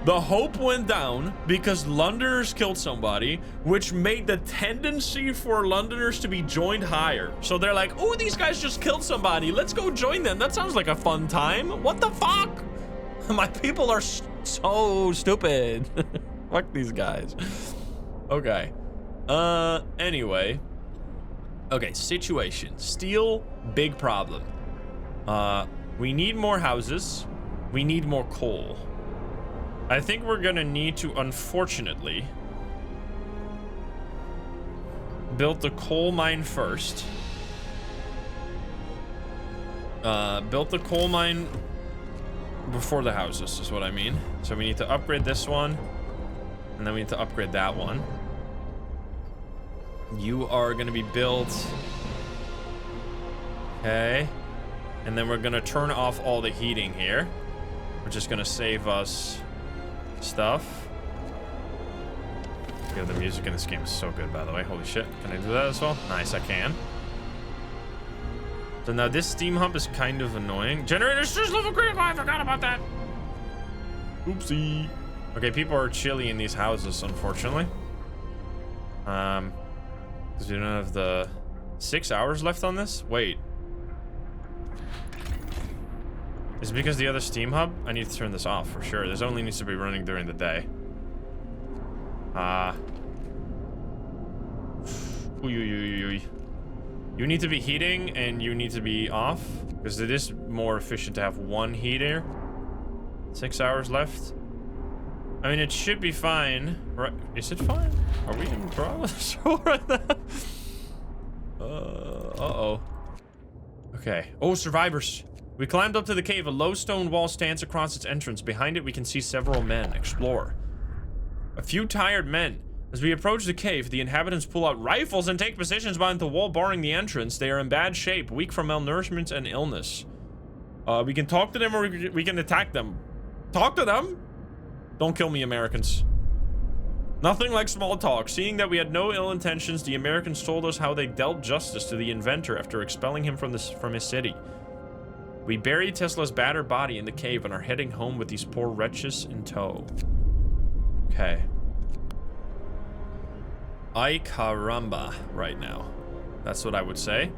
the hope went down because Londoners killed somebody, which made the tendency for Londoners to be joined higher. So they're like, oh, these guys just killed somebody. Let's go join them. That sounds like a fun time. What the fuck? My people are so stupid. Fuck these guys. Okay. Anyway. Okay, situation. Steel, big problem. We need more houses. We need more coal. I think we're gonna need to, unfortunately, build the coal mine first. Built the coal mine before the houses is what I mean. So we need to upgrade this one, and then we need to upgrade that one. You are gonna be built. Okay. And then we're gonna turn off all the heating here, which is gonna save us stuff. Yeah, the music in this game is so good, by the way. Holy shit. Can I do that as well? Nice, I can. So now this steam hump is kind of annoying. Generators just level critical. I forgot about that. Oopsie. Okay, people are chilly in these houses, unfortunately. Because we don't have the 6 hours left on this? Wait. Is it because the other steam hub? I need to turn this off for sure. This only needs to be running during the day. You need to be heating and you need to be off because it is more efficient to have one heater. 6 hours left. I mean, it should be fine, right? Is it fine? Are we in progress right now? Uh-oh. Okay. Oh, survivors. We climbed up to the cave. A low stone wall stands across its entrance. Behind it, we can see several men. Explore. A few tired men. As we approach the cave, the inhabitants pull out rifles and take positions behind the wall barring the entrance. They are in bad shape, weak from malnourishment and illness. We can talk to them or we can attack them. Talk to them? Don't kill me, Americans. Nothing like small talk. Seeing that we had no ill intentions, the Americans told us how they dealt justice to the inventor after expelling him from his city. We buried Tesla's battered body in the cave and are heading home with these poor wretches in tow. Okay. Ay caramba right now. That's what I would say.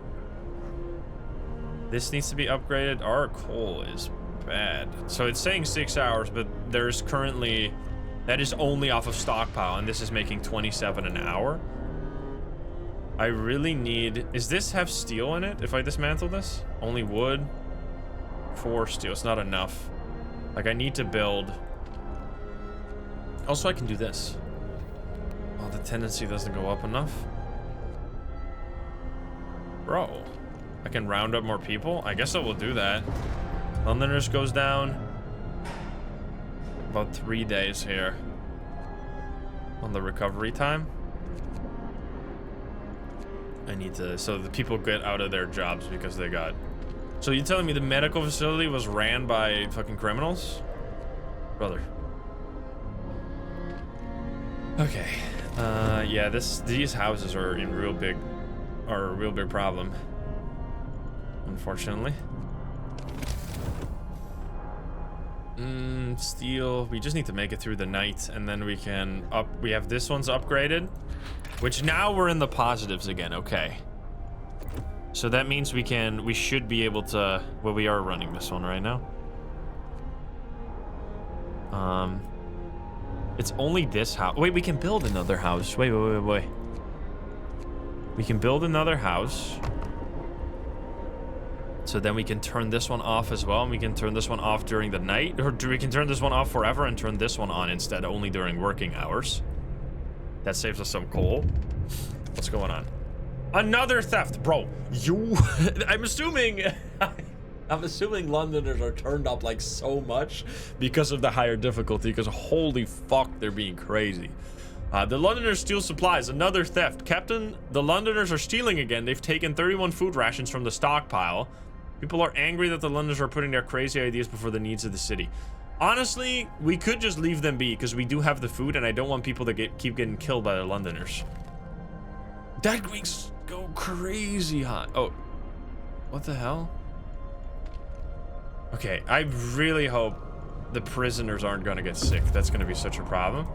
This needs to be upgraded. Our coal is bad. So it's saying 6 hours, but there's currently... That is only off of stockpile, and this is making 27 an hour. I really need... Is this have steel in it if I dismantle this? Only wood? 4 steel. It's not enough. Like, I need to build... Also, I can do this. Oh, the tendency doesn't go up enough. Bro. I can round up more people? I guess I will do that. Londoners goes down. About 3 days here. On the recovery time. I need to... So the people get out of their jobs because they got... So you're telling me the medical facility was ran by fucking criminals? Brother. Okay. Yeah, these houses are a real big problem. Unfortunately. Steel. We just need to make it through the night and then we can we have this one's upgraded, which now we're in the positives again. Okay. So that means we should be able to, well, we are running this one right now. It's only this house. Wait, we can build another house. Wait. We can build another house. So then we can turn this one off as well, and we can turn this one off during the night, or we can turn this one off forever and turn this one on instead, only during working hours. That saves us some coal. What's going on? Another theft, bro. You, I'm assuming Londoners are turned up like so much because of the higher difficulty, because holy fuck, they're being crazy. The Londoners steal supplies, another theft. Captain, the Londoners are stealing again. They've taken 31 food rations from the stockpile. People are angry that the Londoners are putting their crazy ideas before the needs of the city. Honestly, we could just leave them be, because we do have the food, and I don't want people to keep getting killed by the Londoners. That week's go crazy hot. Oh, what the hell? Okay, I really hope the prisoners aren't gonna get sick. That's gonna be such a problem.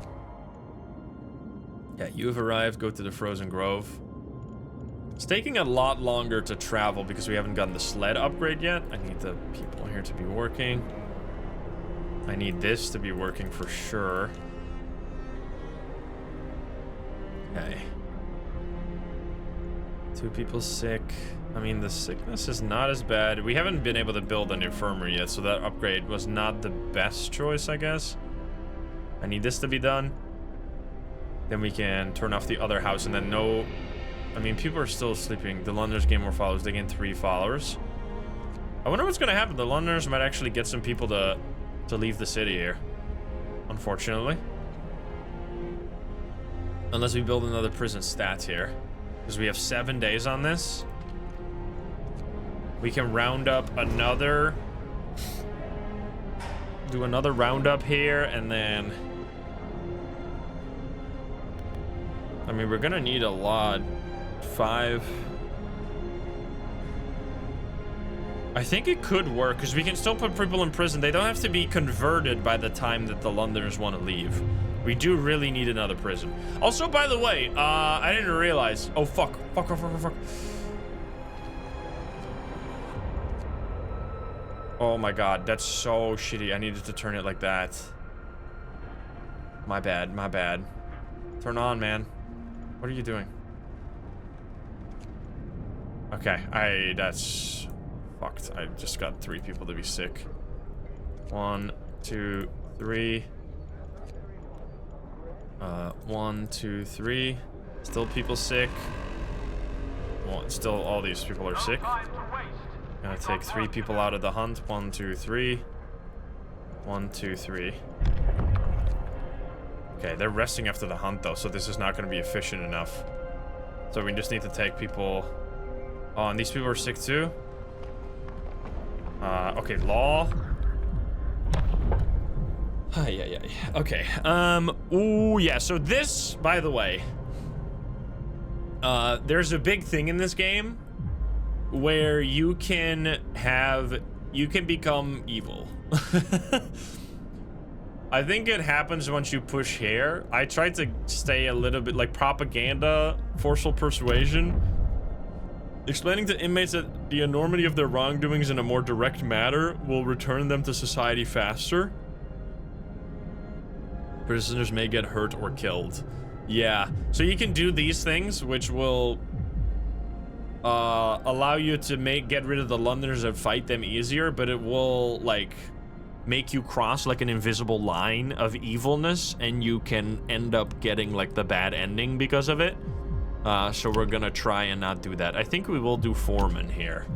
Yeah, you have arrived. Go to the Frozen Grove. It's taking a lot longer to travel because we haven't gotten the sled upgrade yet. I need the people here to be working. I need this to be working for sure. Okay. 2 people sick. I mean, the sickness is not as bad. We haven't been able to build an infirmary yet, so that upgrade was not the best choice, I guess. I need this to be done. Then we can turn off the other house, and then no... I mean, people are still sleeping. The Londoners gain more followers. They gain 3 followers. I wonder what's gonna happen. The Londoners might actually get some people to leave the city here. Unfortunately. Unless we build another prison stat here. Because we have 7 days on this. We can round up another... do another roundup here, and then... I mean, we're gonna need a lot. 5... I think it could work, because we can still put people in prison. They don't have to be converted by the time that the Londoners want to leave. We do really need another prison. Also, by the way, I didn't realize... Oh, fuck. Fuck. Oh my god, that's so shitty. I needed to turn it like that. My bad. Turn on, man. What are you doing? Okay, that's... fucked. I just got 3 people to be sick. 1, 2, 3. 1, 2, 3. Still people sick. Well, still all these people are sick. Gonna take 3 people out of the hunt. 1, 2, 3. 1, 2, 3. Okay, they're resting after the hunt though, so this is not gonna be efficient enough. So we just need to take people... Oh, and these people are sick too? Okay, law. Yeah. Okay, ooh, yeah, so this, by the way, there's a big thing in this game where you can become evil. I think it happens once you push here. I tried to stay a little bit like propaganda, forceful persuasion. Explaining to inmates that the enormity of their wrongdoings in a more direct manner will return them to society faster. Prisoners may get hurt or killed. Yeah, so you can do these things, which will allow you to get rid of the Londoners and fight them easier, but it will, like, make you cross, like, an invisible line of evilness, and you can end up getting, like, the bad ending because of it. So we're gonna try and not do that. I think we will do foreman here.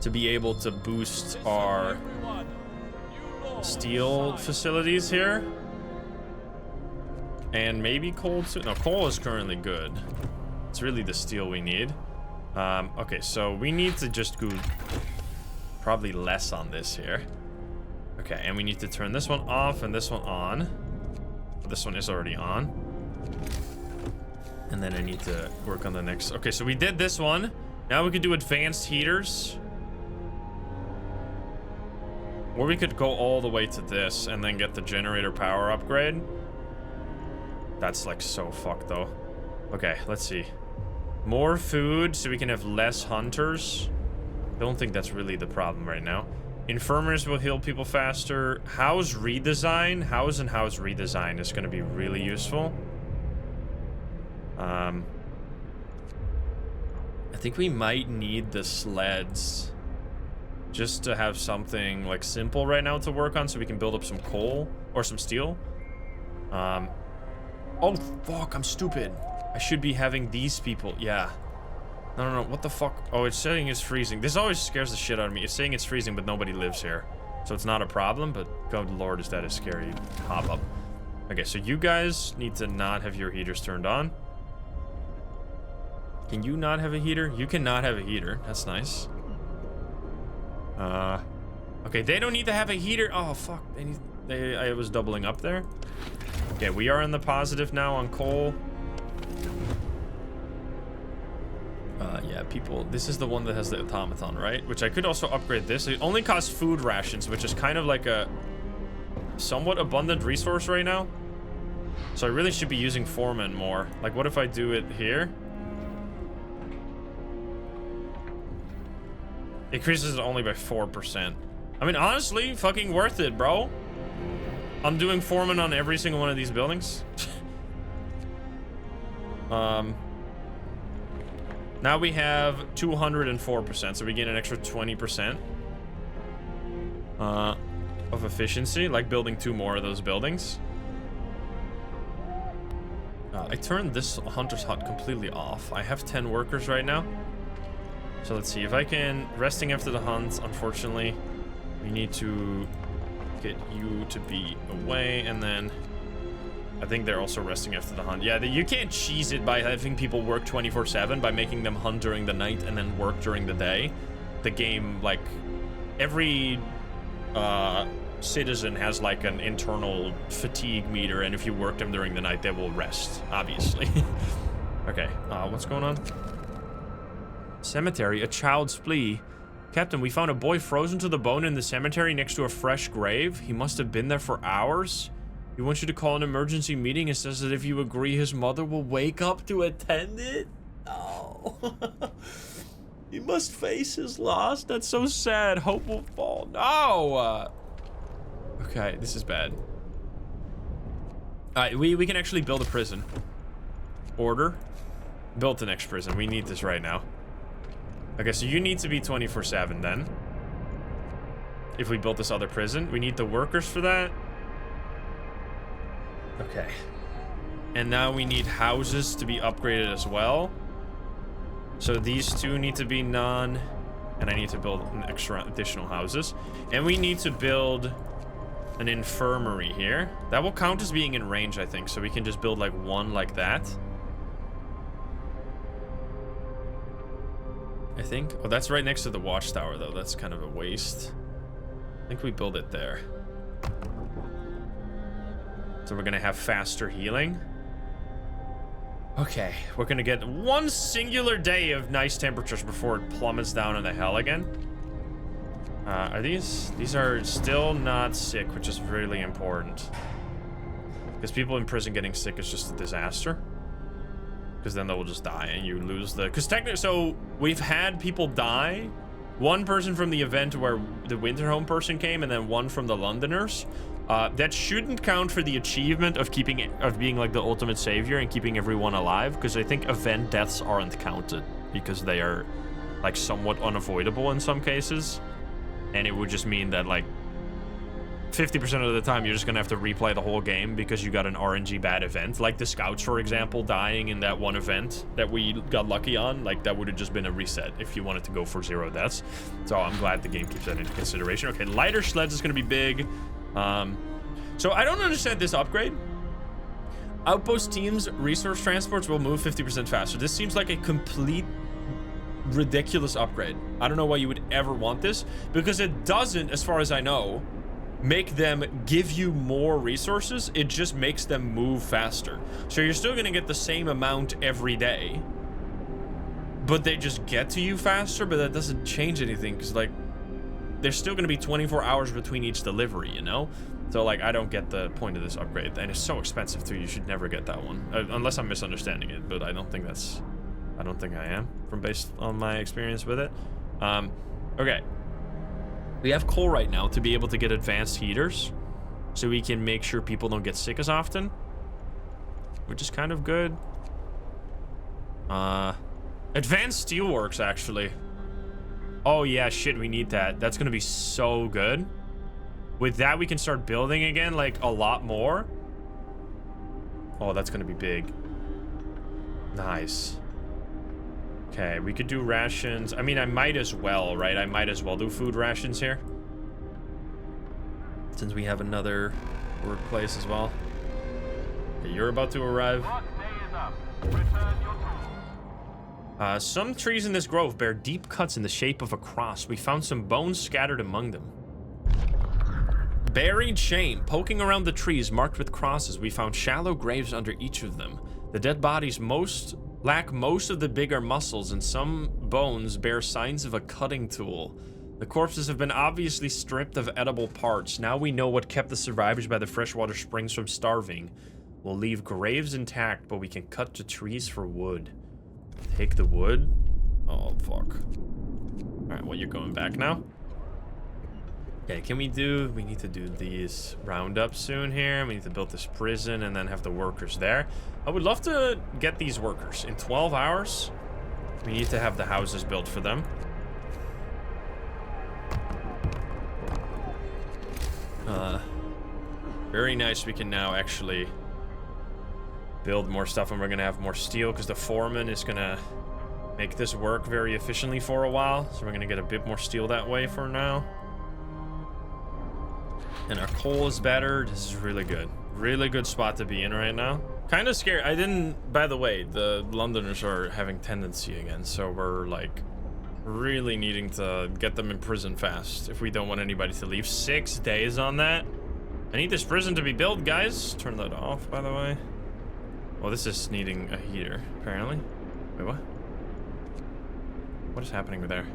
To be able to boost our steel facilities here. And maybe coal too. No, coal is currently good. It's really the steel we need. Okay, so we need to just go probably less on this here. Okay, and we need to turn this one off and this one on. This one is already on. And then I need to work on the next. Okay, so we did this one. Now we could do advanced heaters. Or we could go all the way to this and then get the generator power upgrade. That's like so fucked though. Okay, let's see. More food so we can have less hunters. I don't think that's really the problem right now. Infirmers will heal people faster. House redesign. House and house redesign is going to be really useful. think we might need the sleds just to have something like simple right now to work on so we can build up some coal or some steel. Oh, fuck, I'm stupid. I should be having these people. Yeah. No, what the fuck? Oh, it's saying it's freezing. This always scares the shit out of me. It's saying it's freezing, but nobody lives here. So it's not a problem, but good lord, is that a scary pop-up. Okay, so you guys need to not have your heaters turned on. Can you not have a heater? You cannot have a heater. That's nice. Okay, they don't need to have a heater. Oh, fuck. I was doubling up there. Okay, we are in the positive now on coal. Yeah, people, this is the one that has the automaton, right? Which I could also upgrade this. It only costs food rations, which is kind of like a somewhat abundant resource right now. So I really should be using foreman more. Like, what if I do it here? Increases it only by 4%. I mean, honestly, fucking worth it, bro. I'm doing foreman on every single one of these buildings. Now we have 204%, so we get an extra 20% of efficiency, like building 2 more of those buildings. I turned this hunter's hut completely off. I have 10 workers right now. So let's see if I can. Resting after the hunt, unfortunately, we need to get you to be away, and then I think they're also resting after the hunt. Yeah, you can't cheese it by having people work 24/7 by making them hunt during the night and then work during the day. The game, like, every citizen has like an internal fatigue meter, and if you work them during the night, they will rest, obviously. Okay, what's going on? Cemetery, a child's plea. Captain, we found a boy frozen to the bone in the cemetery next to a fresh grave. He must have been there for hours. He wants you to call an emergency meeting and says that if you agree, his mother will wake up to attend it. Oh. He must face his loss. That's so sad. Hope will fall. No. Okay, this is bad. All right, we can actually build a prison. Order. Build the next prison. We need this right now. Okay, so you need to be 24/7 then. If we built this other prison, we need the workers for that. Okay. And now we need houses to be upgraded as well. So these two need to be none. And I need to build an extra additional houses. And we need to build an infirmary here. That will count as being in range, I think. So we can just build like one like that. I think. Oh, that's right next to the watchtower, though. That's kind of a waste. I think we build it there. So we're gonna have faster healing. Okay, we're gonna get one singular day of nice temperatures before it plummets down into hell again. Are these are still not sick, which is really important. Because people in prison getting sick is just a disaster. Because then they will just die and you lose the... Because technically, so we've had people die. One person from the event where the Winterhome person came, and then one from the Londoners. That shouldn't count for the achievement of being like the ultimate savior and keeping everyone alive, because I think event deaths aren't counted because they are like somewhat unavoidable in some cases, and it would just mean that like 50% of the time you're just gonna have to replay the whole game because you got an RNG bad event, like the scouts, for example, dying in that one event that we got lucky on. Like that would have just been a reset if you wanted to go for 0 deaths. So I'm glad the game keeps that into consideration. Okay, lighter sleds is gonna be big. So I don't understand this upgrade. Outpost teams resource transports will move 50% faster. This seems like a complete ridiculous upgrade. I don't know why you would ever want this, because it doesn't, as far as I know, make them give you more resources. It just makes them move faster. So you're still gonna get the same amount every day, but they just get to you faster. But that doesn't change anything, because like there's still gonna be 24 hours between each delivery, you know? So like I don't get the point of this upgrade, and it's so expensive too. You should never get that one, unless I'm misunderstanding it, but I don't think I am, from based on my experience with it. Okay. We have coal right now to be able to get advanced heaters, so we can make sure people don't get sick as often, which is kind of good. Advanced steelworks, actually. Oh yeah, shit, we need that. That's gonna be so good. With that, we can start building again, like, a lot more. Oh, that's gonna be big. Nice. Okay, we could do rations. I mean, I might as well, right? I might as well do food rations here. Since we have another workplace as well. Okay, you're about to arrive. Work day is up. Return your tools. Some trees in this grove bear deep cuts in the shape of a cross. We found some bones scattered among them. Buried shame. Poking around the trees marked with crosses, we found shallow graves under each of them. The dead bodies lack most of the bigger muscles, and some bones bear signs of a cutting tool. The corpses have been obviously stripped of edible parts. Now we know what kept the survivors by the freshwater springs from starving. We'll leave graves intact, but we can cut the trees for wood. Take the wood? Oh, fuck. Alright, well, you're going back now. Okay, we need to do these roundups soon here. We need to build this prison and then have the workers there. I would love to get these workers. In 12 hours, we need to have the houses built for them. Very nice. We can now actually build more stuff, and we're gonna have more steel because the foreman is gonna make this work very efficiently for a while. So we're gonna get a bit more steel that way for now. And our coal is better. This is really good. Really good spot to be in right now. Kind of scared. By the way, the Londoners are having tendency again, so we're like really needing to get them in prison fast if we don't want anybody to leave. 6 days on that. I need this prison to be built, guys. Turn that off, by the way. Well, this is needing a heater, apparently. Wait, what? What is happening there?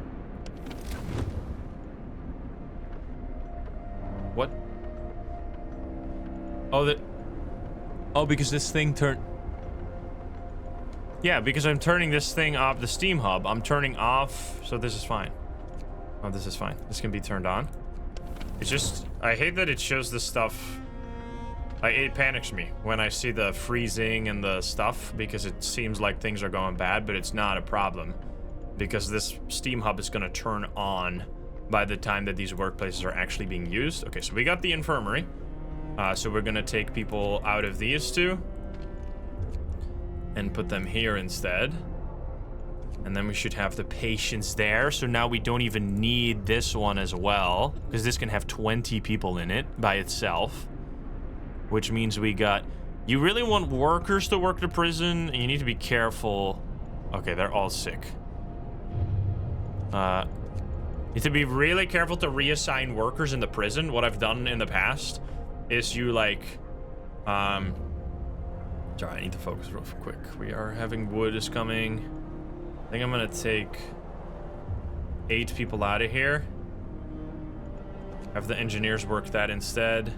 What? Oh, because this thing turned... Yeah, because I'm turning this thing off, the steam hub. I'm turning off, so this is fine. Oh, this is fine. This can be turned on. It's just... I hate that it shows this stuff... it panics me when I see the freezing and the stuff, because it seems like things are going bad, but it's not a problem. Because this steam hub is going to turn on by the time that these workplaces are actually being used. Okay, so we got the infirmary. So we're going to take people out of these two and put them here instead. And then we should have the patients there. So now we don't even need this one as well, because this can have 20 people in it by itself. Which means we got... You really want workers to work the prison, and you need to be careful. Okay, they're all sick. You need to be really careful to reassign workers in the prison. What I've done in the past is you, like... Sorry, I need to focus real quick. We are having wood is coming. I think I'm gonna take 8 people out of here. Have the engineers work that instead.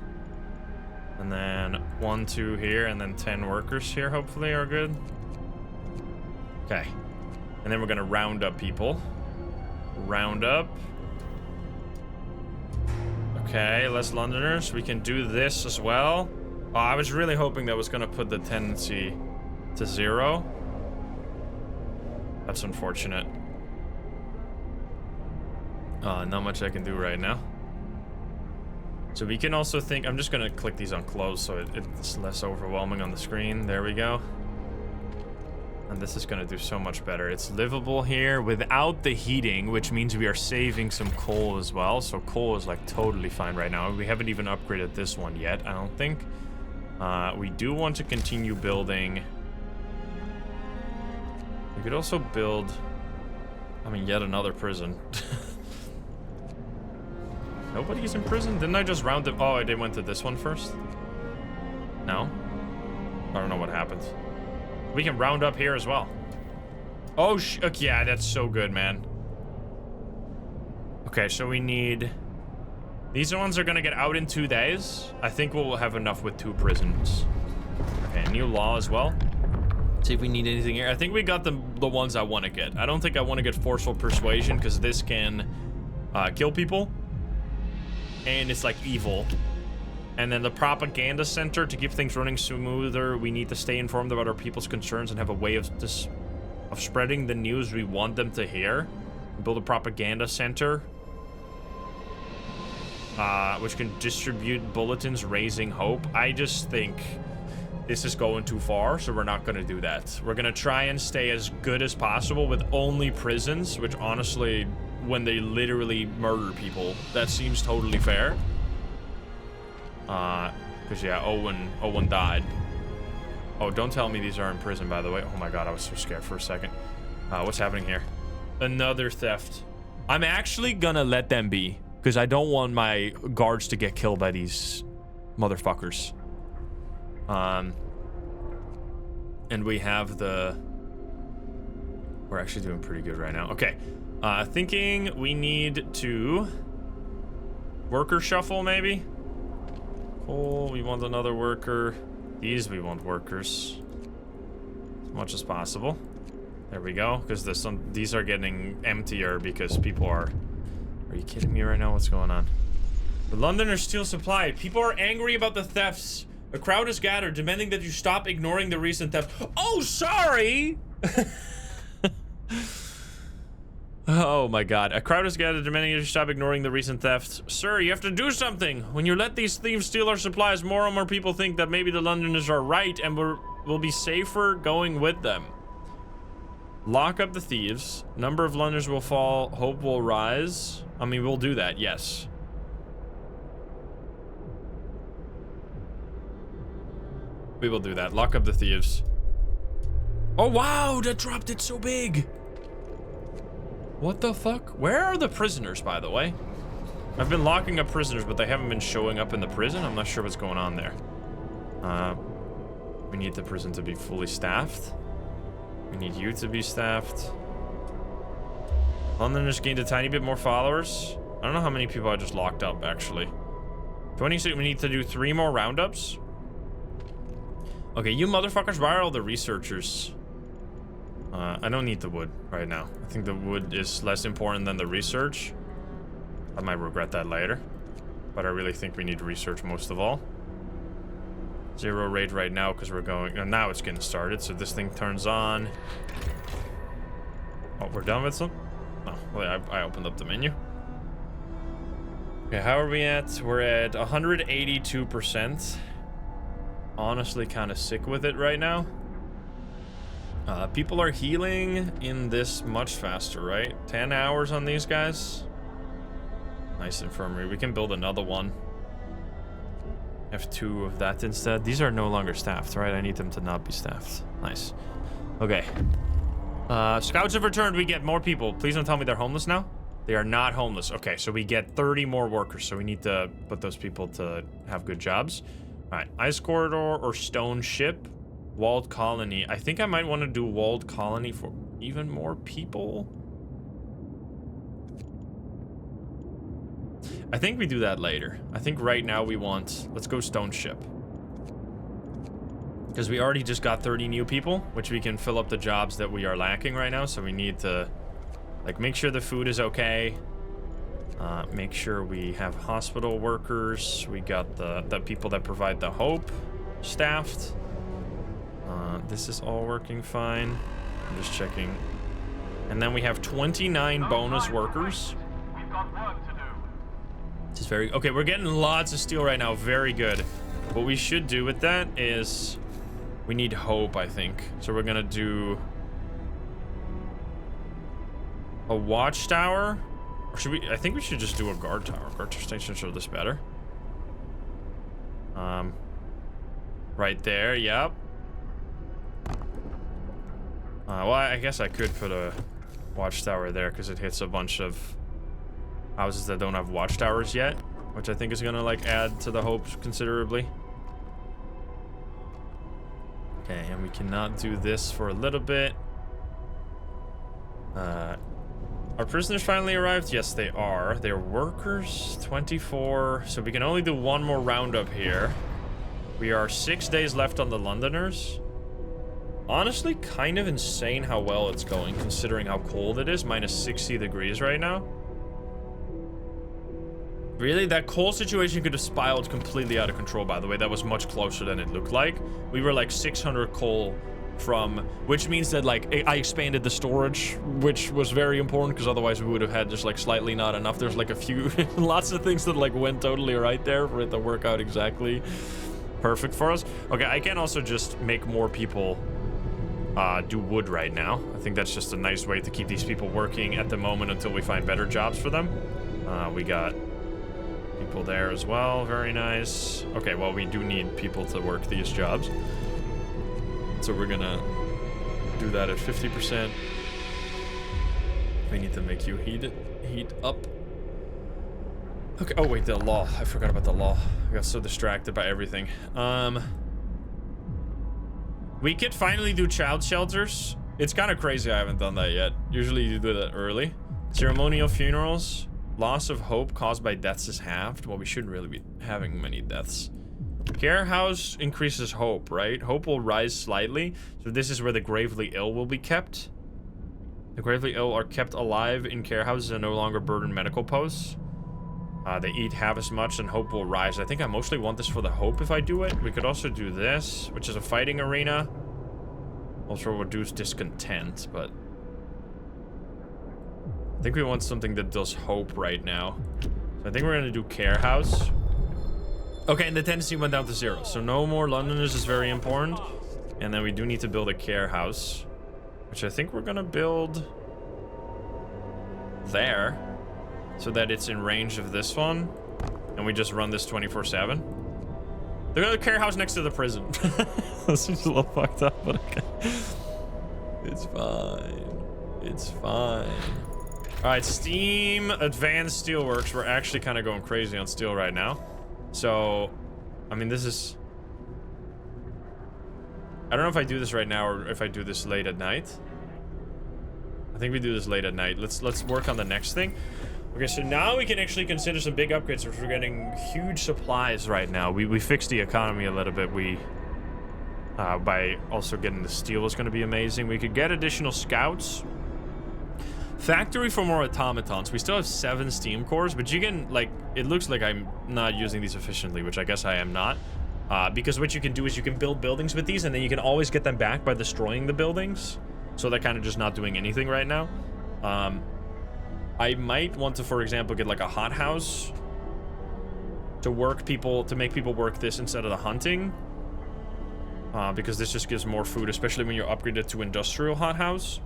And then 1, 2 here, and then 10 workers here, hopefully, are good. Okay. And then we're gonna round up people. Round up. Okay, less Londoners. We can do this as well. Oh, I was really hoping that was gonna put the tendency to 0. That's unfortunate. Not much I can do right now. So we can also think... I'm just gonna click these on close so it's less overwhelming on the screen. There we go. And this is gonna do so much better. It's livable here without the heating, which means we are saving some coal as well. So coal is like totally fine right now. We haven't even upgraded this one yet, I don't think. We do want to continue building. We could also build... I mean, yet another prison. Nobody's in prison? Didn't I just round them? Oh, they went to this one first? No? I don't know what happened. We can round up here as well. Oh, okay, yeah, that's so good, man. Okay, so we need... These ones are gonna get out in 2 days. I think we'll have enough with 2 prisons. Okay, new law as well. See if we need anything here. I think we got the ones I want to get. I don't think I want to get forceful persuasion, because this can kill people. And it's like evil. And then the propaganda center, to keep things running smoother, we need to stay informed about our people's concerns and have a way of of spreading the news we want them to hear. Build a propaganda center, which can distribute bulletins raising hope. I just think this is going too far, so we're not going to do that. We're going to try and stay as good as possible with only prisons, which honestly, when they literally murder people, that seems totally fair. Because yeah, Owen died. Oh, don't tell me these are in prison, by the way. Oh my god, I was so scared for a second. What's happening here? Another theft. I'm actually gonna let them be, because I don't want my guards to get killed by these motherfuckers. And we have the... We're actually doing pretty good right now. Okay. Thinking we need to... Worker shuffle, maybe? Cool, we want another worker. These we want workers. As much as possible. There we go, because these are getting emptier because people are... Are you kidding me right now? What's going on? The Londoners steal supply. People are angry about the thefts. A crowd is gathered, demanding that you stop ignoring the recent theft. Oh, sorry! Oh my god. A crowd is gathered, demanding that you stop ignoring the recent theft. Sir, you have to do something. When you let these thieves steal our supplies, more and more people think that maybe the Londoners are right and we'll be safer going with them. Lock up the thieves. Number of Londoners will fall. Hope will rise. I mean, we'll do that, yes. We will do that. Lock up the thieves. Oh, wow! That dropped it so big! What the fuck? Where are the prisoners, by the way? I've been locking up prisoners, but they haven't been showing up in the prison. I'm not sure what's going on there. We need the prison to be fully staffed. We need you to be staffed. Londoners gained a tiny bit more followers. I don't know how many people I just locked up, actually. 26, we need to do 3 more roundups. Okay, you motherfuckers, why are all the researchers? I don't need the wood right now. I think the wood is less important than the research. I might regret that later. But I really think we need research most of all. 0 rate right now because we're going... now it's getting started, so this thing turns on. Oh, we're done with some? Oh, well, I opened up the menu. Okay, how are we at? We're at 182%. Honestly, kind of sick with it right now. People are healing in this much faster, right? 10 hours on these guys. Nice infirmary. We can build another one. Have 2 of that instead. These are no longer staffed, right? I need them to not be staffed. Nice. Okay. Scouts have returned. We get more people. Please don't tell me they're homeless now. They are not homeless. Okay, so we get 30 more workers. So we need to put those people to have good jobs. All right. Ice corridor or stone ship. Walled colony. I think I might want to do walled colony for even more people. I think we do that later. I think right now we want... Let's go stone ship. Because we already just got 30 new people, which we can fill up the jobs that we are lacking right now. So we need to, like, make sure the food is okay. Make sure we have hospital workers. We got the people that provide the hope staffed. This is all working fine. I'm just checking. And then we have 29 bonus workers. We've got work to do. This is very... Okay, we're getting lots of steel right now. Very good. What we should do with that is... We need hope, I think. So we're gonna do... a watchtower? Or should we... I think we should just do a guard tower. Guard stations are this better. Right there, yep. Well, I guess I could put a watchtower there because it hits a bunch of houses that don't have watchtowers yet, which I think is gonna, like, add to the hopes considerably. Okay, and we cannot do this for a little bit. Are prisoners finally arrived? Yes, they are. They're workers, 24. So we can only do 1 more roundup here. We are 6 days left on the Londoners. Honestly, kind of insane how well it's going, considering how cold it is. Minus 60 degrees right now. Really? That coal situation could have spiraled completely out of control, by the way. That was much closer than it looked like. We were like 600 coal which means that like I expanded the storage, which was very important because otherwise we would have had just like slightly not enough. There's like a few, lots of things that like went totally right there for it to work out exactly perfect for us. Okay, I can also just make more people do wood right now. I think that's just a nice way to keep these people working at the moment until we find better jobs for them. We got people there as well. Very nice. Okay, well, we do need people to work these jobs. So we're gonna do that at 50%. We need to make you heat up. Okay, oh wait, the law. I forgot about the law. I got so distracted by everything. We could finally do child shelters. It's kind of crazy I haven't done that yet. Usually you do that early. Ceremonial funerals. Loss of hope caused by deaths is halved. Well, we shouldn't really be having many deaths. Care house increases hope, right? Hope will rise slightly. So this is where the gravely ill will be kept. The gravely ill are kept alive in care houses and no longer burden medical posts. They eat half as much and hope will rise. I think I mostly want this for the hope if I do it. We could also do this, which is a fighting arena. Also reduce discontent, but I think we want something that does hope right now. So I think we're gonna do care house. Okay, and the tendency went down to 0. So no more Londoners is very important. And then we do need to build a care house, which I think we're gonna build there, so that it's in range of this one, and we just run this 24/7. They're gonna care house next to the prison. This is a little fucked up, but okay. It's fine. It's fine. All right, Steam Advanced Steelworks. We're actually kind of going crazy on steel right now. So, I mean, this is... I don't know if I do this right now or if I do this late at night. I think we do this late at night. Let's work on the next thing. Okay, so now we can actually consider some big upgrades if we're getting huge supplies right now. We fixed the economy a little bit. We by also getting the steel is going to be amazing. We could get additional scouts. Factory for more automatons. We still have 7 steam cores, but you can, like, it looks like I'm not using these efficiently, which I guess I am not. Because what you can do is you can build buildings with these, and then you can always get them back by destroying the buildings. So they're kind of just not doing anything right now. I might want to, for example, get like a hothouse to make people work this instead of the hunting. Because this just gives more food, especially when you're upgraded to industrial hothouse.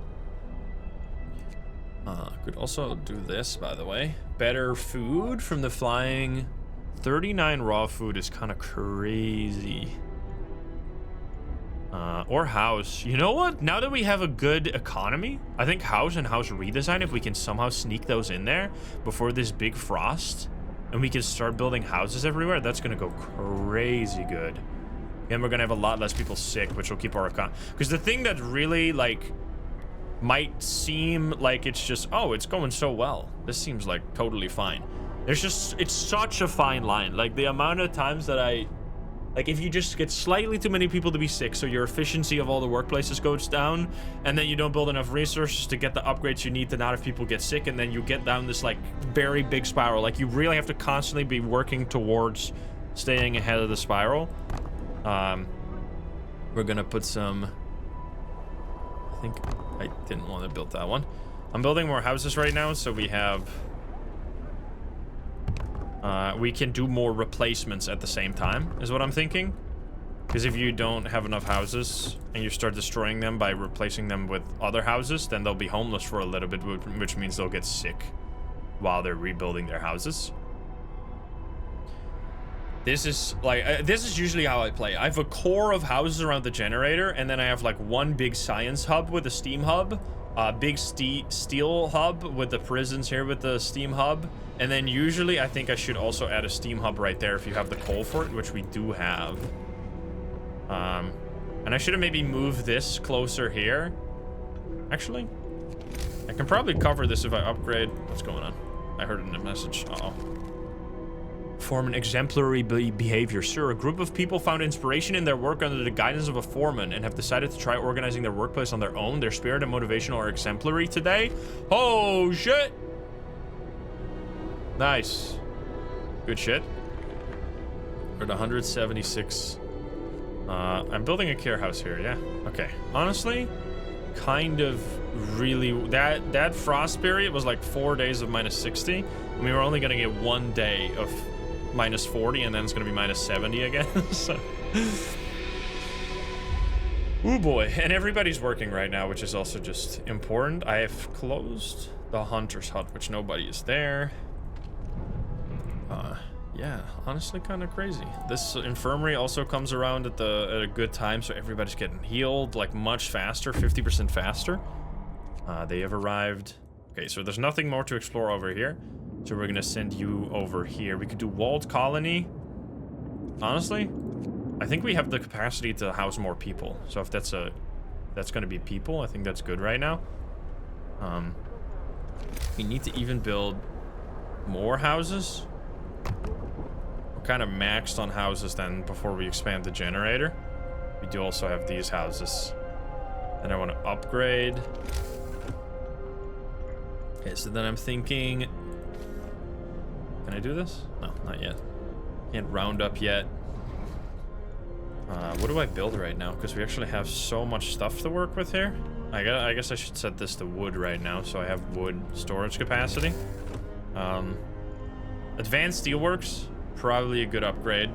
Could also do this, by the way. Better food from the flying. 39 raw food is kind of crazy. Or house. You know what? Now that we have a good economy, I think house and house redesign, if we can somehow sneak those in there before this big frost, and we can start building houses everywhere, that's going to go crazy good. And we're going to have a lot less people sick, which will keep our economy. Because the thing that really, like, might seem like it's just, oh, it's going so well. This seems like totally fine. There's just, it's such a fine line. Like, the amount of times that like, if you just get slightly too many people to be sick, so your efficiency of all the workplaces goes down, and then you don't build enough resources to get the upgrades you need to not have people get sick, and then you get down this, like, very big spiral. Like, you really have to constantly be working towards staying ahead of the spiral. We're gonna put some... I think I didn't want to build that one. I'm building more houses right now, so we have... we can do more replacements at the same time, is what I'm thinking. Because if you don't have enough houses and you start destroying them by replacing them with other houses, then they'll be homeless for a little bit, which means they'll get sick while they're rebuilding their houses. This is like, this is usually how I play. I have a core of houses around the generator, and then I have like one big science hub with a steam hub, big steel hub with the prisons here with the steam hub. And then usually I think I should also add a steam hub right there if you have the coal for it, which we do have. And I should have maybe moved this closer here. Actually, I can probably cover this if I upgrade. What's going on? I heard it in a message. Uh-oh. Form an exemplary behavior. Sir, a group of people found inspiration in their work under the guidance of a foreman and have decided to try organizing their workplace on their own. Their spirit and motivation are exemplary today. Oh, shit. Nice. Good shit. We're at 176 I'm building a care house here, yeah. Okay, honestly, kind of really, that frost period was like 4 days of -60, and we were only gonna get 1 day of -40, and then it's gonna be -70 again, so. Oh boy, and everybody's working right now, which is also just important. I have closed the hunter's hut, which nobody is there. Yeah, honestly kind of crazy. This infirmary also comes around at a good time, so everybody's getting healed like much faster, 50% faster. They have arrived. Okay, so there's nothing more to explore over here, so we're gonna send you over here. We could do walled colony. Honestly, I think we have the capacity to house more people. So if that's gonna be people, I think that's good right now. We need to even build more houses. We're kind of maxed on houses then before we expand the generator. We do also have these houses. And I want to upgrade. Okay, so then I'm thinking, can I do this? No, not yet. Can't round up yet. What do I build right now? Because we actually have so much stuff to work with here. I guess I should set this to wood right now, so I have wood storage capacity. Advanced steelworks, probably a good upgrade.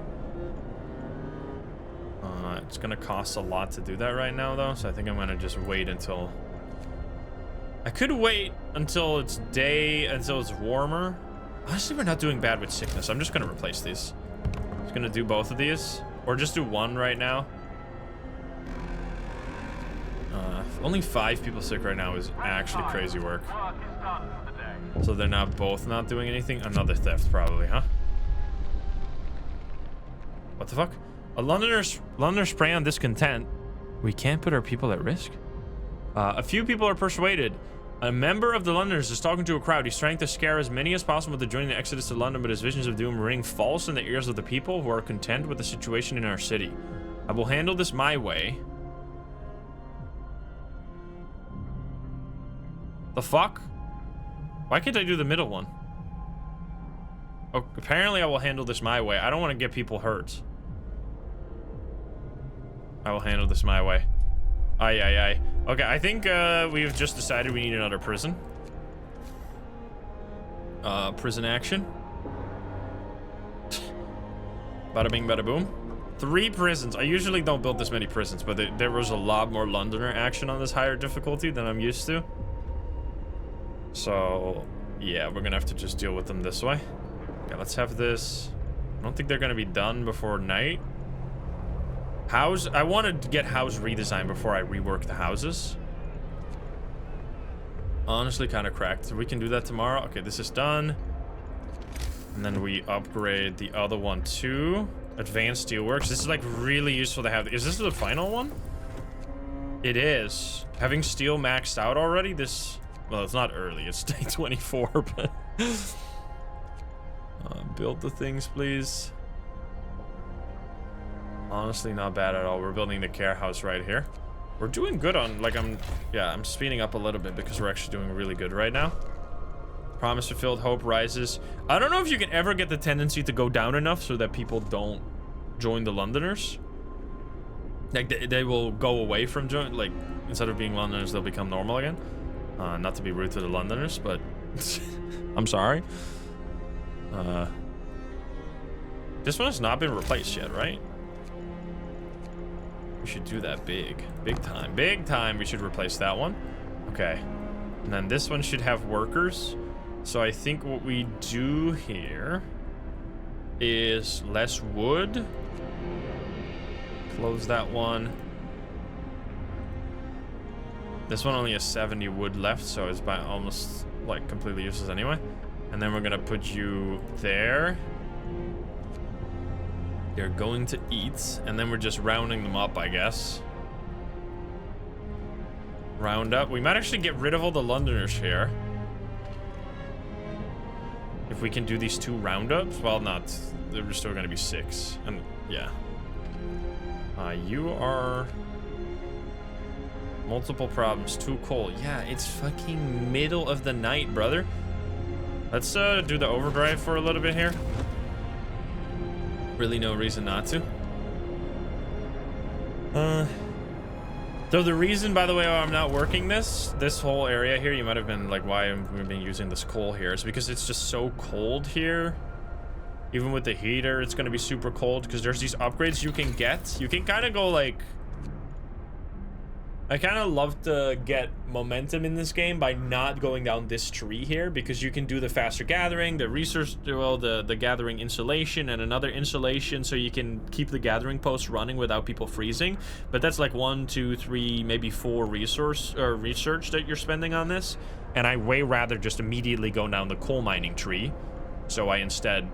It's gonna cost a lot to do that right now, though, so I think I'm gonna just wait until... I could wait until it's day, until it's warmer. Honestly, we're not doing bad with sickness. I'm just gonna replace these. Just gonna do both of these, or just do one right now. Only 5 people sick right now is actually crazy work. Work is done for the day. So they're not both not doing anything? Another theft, probably, huh? What the fuck? A Londoners prey on discontent. We can't put our people at risk. A few people are persuaded. A member of the Londoners is talking to a crowd. He's trying to scare as many as possible to join the exodus to London, but his visions of doom ring false in the ears of the people who are content with the situation in our city. I will handle this my way. The fuck? Why can't I do the middle one? Oh, apparently I will handle this my way. I don't want to get people hurt. I will handle this my way. Aye, aye, aye. Okay, I think we've just decided we need another prison. Prison action. Bada bing, bada boom. 3 prisons. I usually don't build this many prisons, but there was a lot more Londoner action on this higher difficulty than I'm used to. So, yeah, we're gonna have to just deal with them this way. Okay, let's have this. I don't think they're gonna be done before night. House, I wanted to get house redesigned before I rework the houses. Honestly, kind of cracked. So we can do that tomorrow. Okay, this is done. And then we upgrade the other one too. Advanced steelworks. This is like really useful to have. Is this the final one? It is. Having steel maxed out already, this... Well, it's not early. It's day 24, but... build the things, please. Honestly, not bad at all. We're building the care house right here. We're doing good on, like, I'm speeding up a little bit because we're actually doing really good right now. Promise fulfilled, hope rises. I don't know if you can ever get the tendency to go down enough so that people don't join the Londoners. Like, they will go away from join, like, instead of being Londoners, they'll become normal again. Not to be rude to the Londoners, but I'm sorry. This one has not been replaced yet, right? We should do that big time. Big time, we should replace that one. Okay. And then this one should have workers. So I think what we do here is less wood. Close that one. This one only has 70 wood left, so it's by almost like completely useless anyway. And then we're gonna put you there. You're going to eat, and then we're just rounding them up, I guess. Round up. We might actually get rid of all the Londoners here. If we can do these 2 roundups. Well, not. They're still gonna be 6. And yeah. You are... Multiple problems. Too cold. Yeah, it's fucking middle of the night, brother. Let's do the overdrive for a little bit here. Really no reason not to. So the reason, by the way, why I'm not working this whole area here, you might have been like, why we've been using this coal here, is because it's just so cold here. Even with the heater, it's gonna be super cold because there's these upgrades you can get. You can kind of go like, I kind of love to get momentum in this game by not going down this tree here, because you can do the faster gathering, the research, well, the gathering insulation and another insulation, so you can keep the gathering posts running without people freezing. But that's like 1, 2, 3, maybe 4 resource or research that you're spending on this. And I way rather just immediately go down the coal mining tree. So I instead,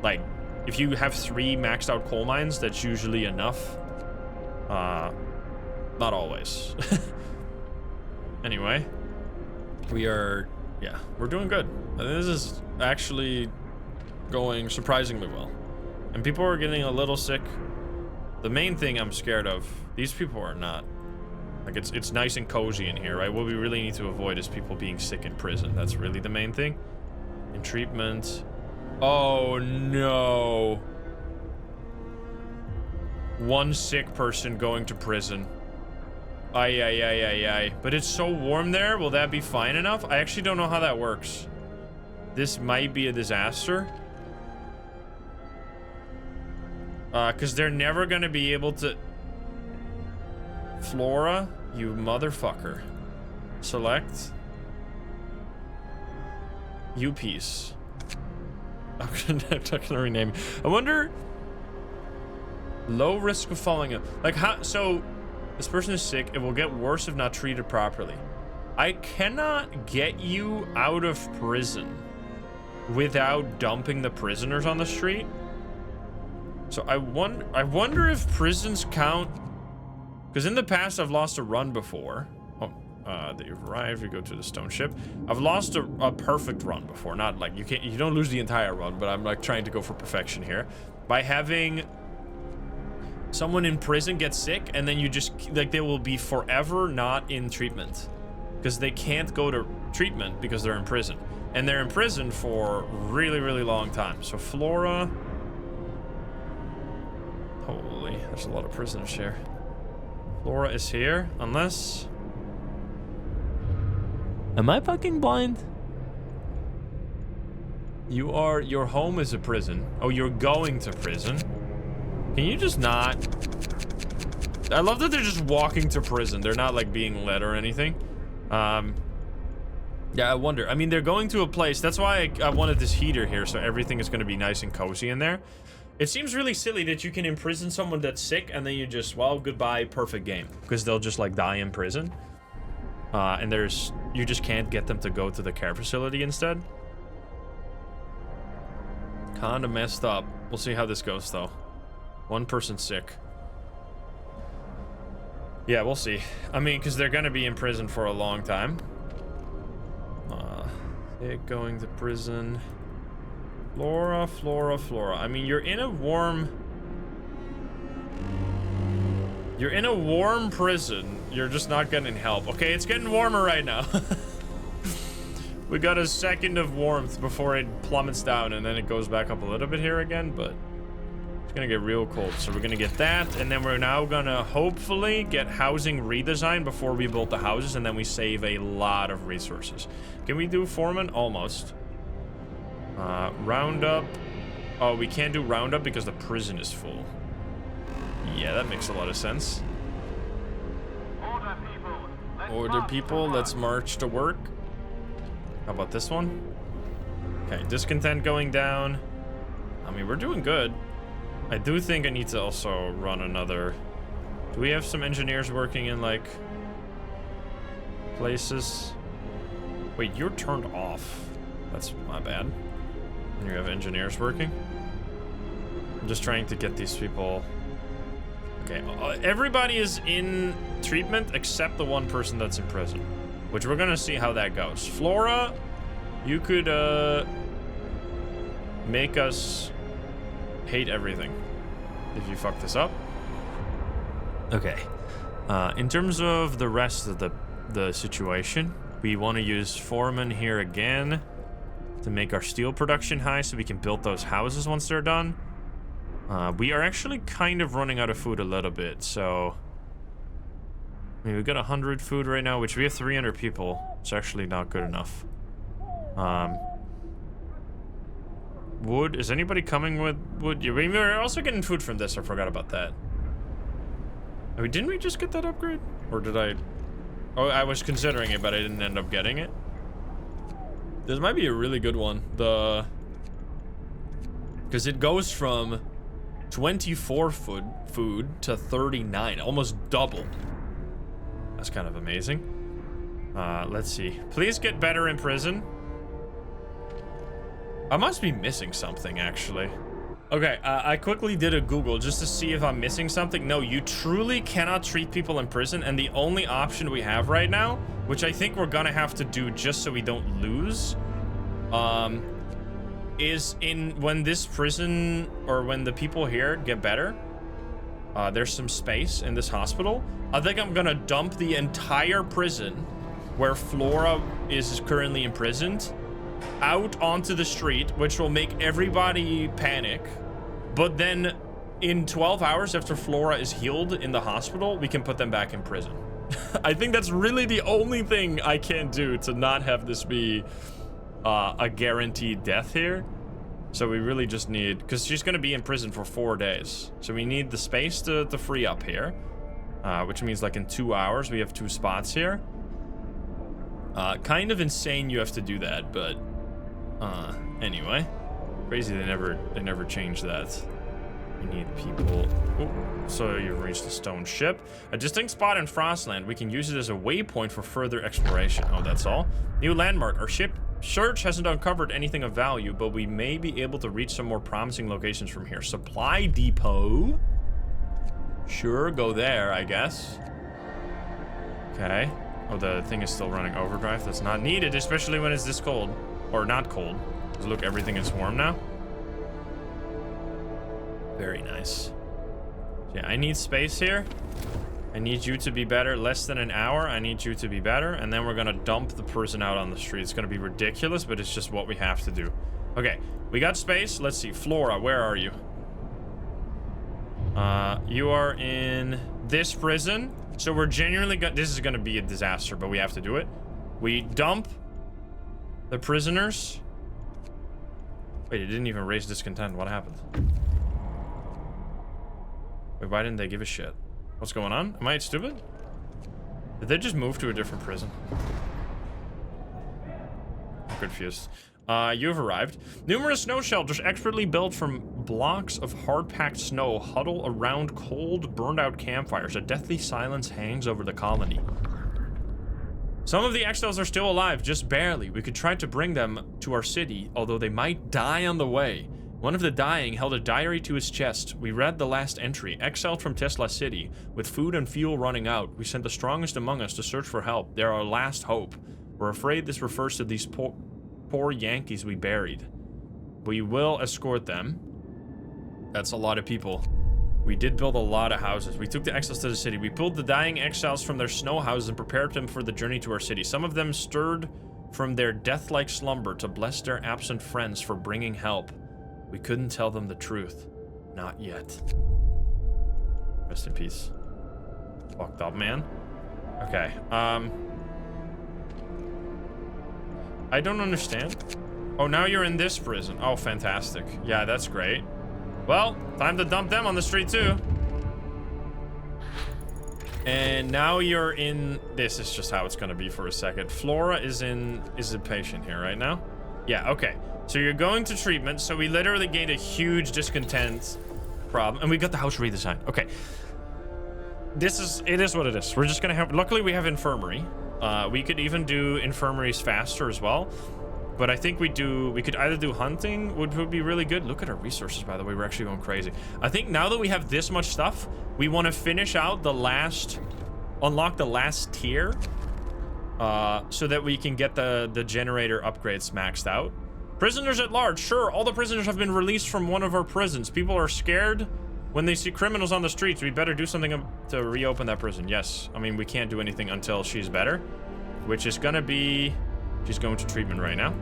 like, if you have 3 maxed out coal mines, that's usually enough. Not always. Anyway, we're doing good. This is actually going surprisingly well. And people are getting a little sick. The main thing I'm scared of, these people are not. Like, it's nice and cozy in here, right? What we really need to avoid is people being sick in prison. That's really the main thing. In treatment. Oh, no. 1 sick person going to prison. Ay, ay, ay, ay, ay. But it's so warm there. Will that be fine enough? I actually don't know how that works. This might be a disaster. Because they're never going to be able to... Flora, you motherfucker. Select. U-piece. I'm not gonna rename it. I wonder... Low risk of falling ill. Like, how... So... This person is sick. It will get worse if not treated properly. I cannot get you out of prison without dumping the prisoners on the street. So I wonder if prisons count. Because in the past, I've lost a run before. Oh, that you've arrived. You go to the stone ship. I've lost a perfect run before. Not like you don't lose the entire run, but I'm like trying to go for perfection here by having someone in prison get sick, and then you just, like, they will be forever not in treatment. Because they can't go to treatment because they're in prison. And they're in prison for really, really long time. So Flora... Holy, there's a lot of prisoners here. Flora is here, unless... Am I fucking blind? Your home is a prison. Oh, you're going to prison. Can you just not? I love that they're just walking to prison. They're not like being led or anything. Yeah, I wonder. I mean, they're going to a place. That's why I wanted this heater here, so everything is going to be nice and cozy in there. It seems really silly that you can imprison someone that's sick and then you just, well, goodbye, perfect game. Because they'll just like die in prison. And you just can't get them to go to the care facility instead. Kinda messed up. We'll see how this goes though. 1 person sick. Yeah, we'll see. I mean, because they're gonna be in prison for a long time. Sick, going to prison. Flora, Flora, Flora. I mean, you're in a warm prison. You're just not getting help. Okay, it's getting warmer right now. We got a second of warmth before it plummets down, and then it goes back up a little bit here again, but it's gonna get real cold. So we're gonna get that, and then we're now gonna hopefully get housing redesign before we build the houses, and then we save a lot of resources. Can we do foreman? Almost. Roundup. Oh, we can't do roundup because the prison is full. Yeah, that makes a lot of sense. Order people, let's march to work. How about this one? Okay, discontent going down. I mean, we're doing good. I do think I need to also run another... Do we have some engineers working in, like, places? Wait, you're turned off. That's my bad. And you have engineers working? I'm just trying to get these people... Okay, everybody is in treatment except the 1 person that's in prison. Which we're gonna see how that goes. Flora, you could, make us hate everything if you fuck this up. Okay. In terms of the rest of the situation, we want to use foreman here again to make our steel production high so we can build those houses once they're done. We are actually kind of running out of food a little bit, so... I mean, we've got 100 food right now, which we have 300 people. It's actually not good enough. Wood. Is anybody coming with wood? Yeah, we're also getting food from this. I forgot about that. I mean, didn't we just get that upgrade? Or did I... Oh, I was considering it, but I didn't end up getting it. This might be a really good one. Because it goes from 24 food to 39. Almost double. That's kind of amazing. Let's see. Please get better in prison. I must be missing something, actually. Okay, I quickly did a Google just to see if I'm missing something. No, you truly cannot treat people in prison, and the only option we have right now, which I think we're gonna have to do just so we don't lose, is when this prison, or when the people here get better, there's some space in this hospital. I think I'm gonna dump the entire prison where Flora is currently imprisoned out onto the street, which will make everybody panic. But then in 12 hours after Flora is healed in the hospital, we can put them back in prison. I think that's really the only thing I can do to not have this be a guaranteed death here. So we really just need, because she's going to be in prison for 4 days. So we need the space to free up here, which means like in 2 hours we have 2 spots here. Kind of insane you have to do that, but anyway, crazy they never changed that. We need people. Oh, so you've reached the stone ship, a distinct spot in Frostland. We can use it as a waypoint for further exploration. Oh, that's all. New landmark. Our ship search hasn't uncovered anything of value, but we may be able to reach some more promising locations from here. Supply depot. Sure, go there, I guess. Okay. Oh, the thing is still running overdrive. That's not needed, especially when it's this cold. Or not cold. Because look, everything is warm now. Very nice. Yeah, I need space here. I need you to be better. Less than an hour. I need you to be better. And then we're going to dump the person out on the street. It's going to be ridiculous, but it's just what we have to do. Okay, we got space. Let's see. Flora, where are you? You are in this prison. So we're genuinely going... This is going to be a disaster, but we have to do it. We dump the prisoners. Wait, it didn't even raise discontent. What happened? Wait, why didn't they give a shit? What's going on? Am I stupid? Did they just move to a different prison? I'm confused. You've arrived. Numerous snow shelters expertly built from blocks of hard-packed snow huddle around cold, burned-out campfires. A deathly silence hangs over the colony. Some of the exiles are still alive, just barely. We could try to bring them to our city, although they might die on the way. One of the dying held a diary to his chest. We read the last entry. Exiled from Tesla City, with food and fuel running out, we sent the strongest among us to search for help. They're our last hope. We're afraid this refers to these poor Yankees we buried. We will escort them. That's a lot of people. We did build a lot of houses. We took the exiles to the city. We pulled the dying exiles from their snow houses and prepared them for the journey to our city. Some of them stirred from their death-like slumber to bless their absent friends for bringing help. We couldn't tell them the truth. Not yet. Rest in peace. Fucked up, man. Okay, I don't understand. Oh, now you're in this prison. Oh, fantastic. Yeah, that's great. Well, time to dump them on the street, too. And now you're in... This is just how it's gonna be for a second. Flora is a patient here right now. Yeah, okay. So you're going to treatment. So we literally gained a huge discontent problem. And we got the house redesigned. Okay. It is what it is. We're just gonna have... Luckily, we have infirmary. We could even do infirmaries faster as well. But I think we could either do hunting, which would be really good. Look at our resources, by the way. We're actually going crazy. I think now that we have this much stuff, we want to finish out unlock the last tier, so that we can get the generator upgrades maxed out. Prisoners at large. Sure, all the prisoners have been released from one of our prisons. People are scared when they see criminals on the streets. We better do something to reopen that prison. Yes. I mean, we can't do anything until she's better, which is gonna be... She's going to treatment right now.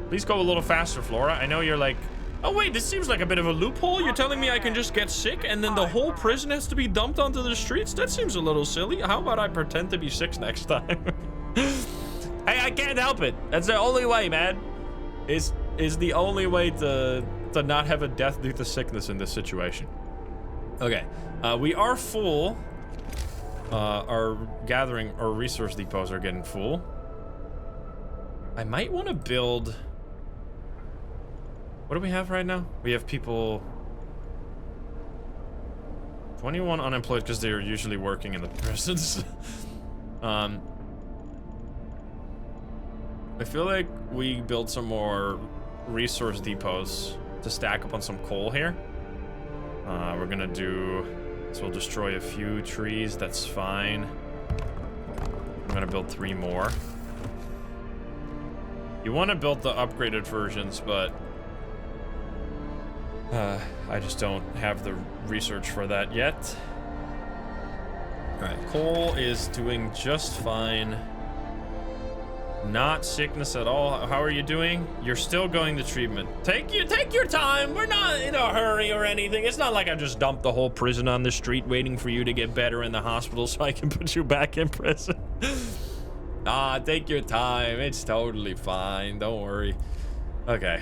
Please go a little faster, Flora. I know you're like Oh wait, this seems like a bit of a loophole. You're telling me I can just get sick and then the whole prison has to be dumped onto the streets? That seems a little silly. How about I pretend to be sick next time? Hey, I can't help it. That's the only way, man. Is the only way to not have a death due to sickness in this situation. Okay, we are full. Our resource depots are getting full. I might want to build. What do we have right now? We have people 21 unemployed because they're usually working in the prisons. I feel like we build some more resource depots to stack up on some coal here. We're gonna do, so we'll destroy a few trees, that's fine. I'm gonna build 3 more. You want to build the upgraded versions, but I just don't have the research for that yet. Alright, coal is doing just fine. Not sickness at all. How are you doing? You're still going to treatment. Take your time. We're not in a hurry or anything. It's not like I just dumped the whole prison on the street waiting for you to get better in the hospital so I can put you back in prison. Take your time. It's totally fine. Don't worry. Okay,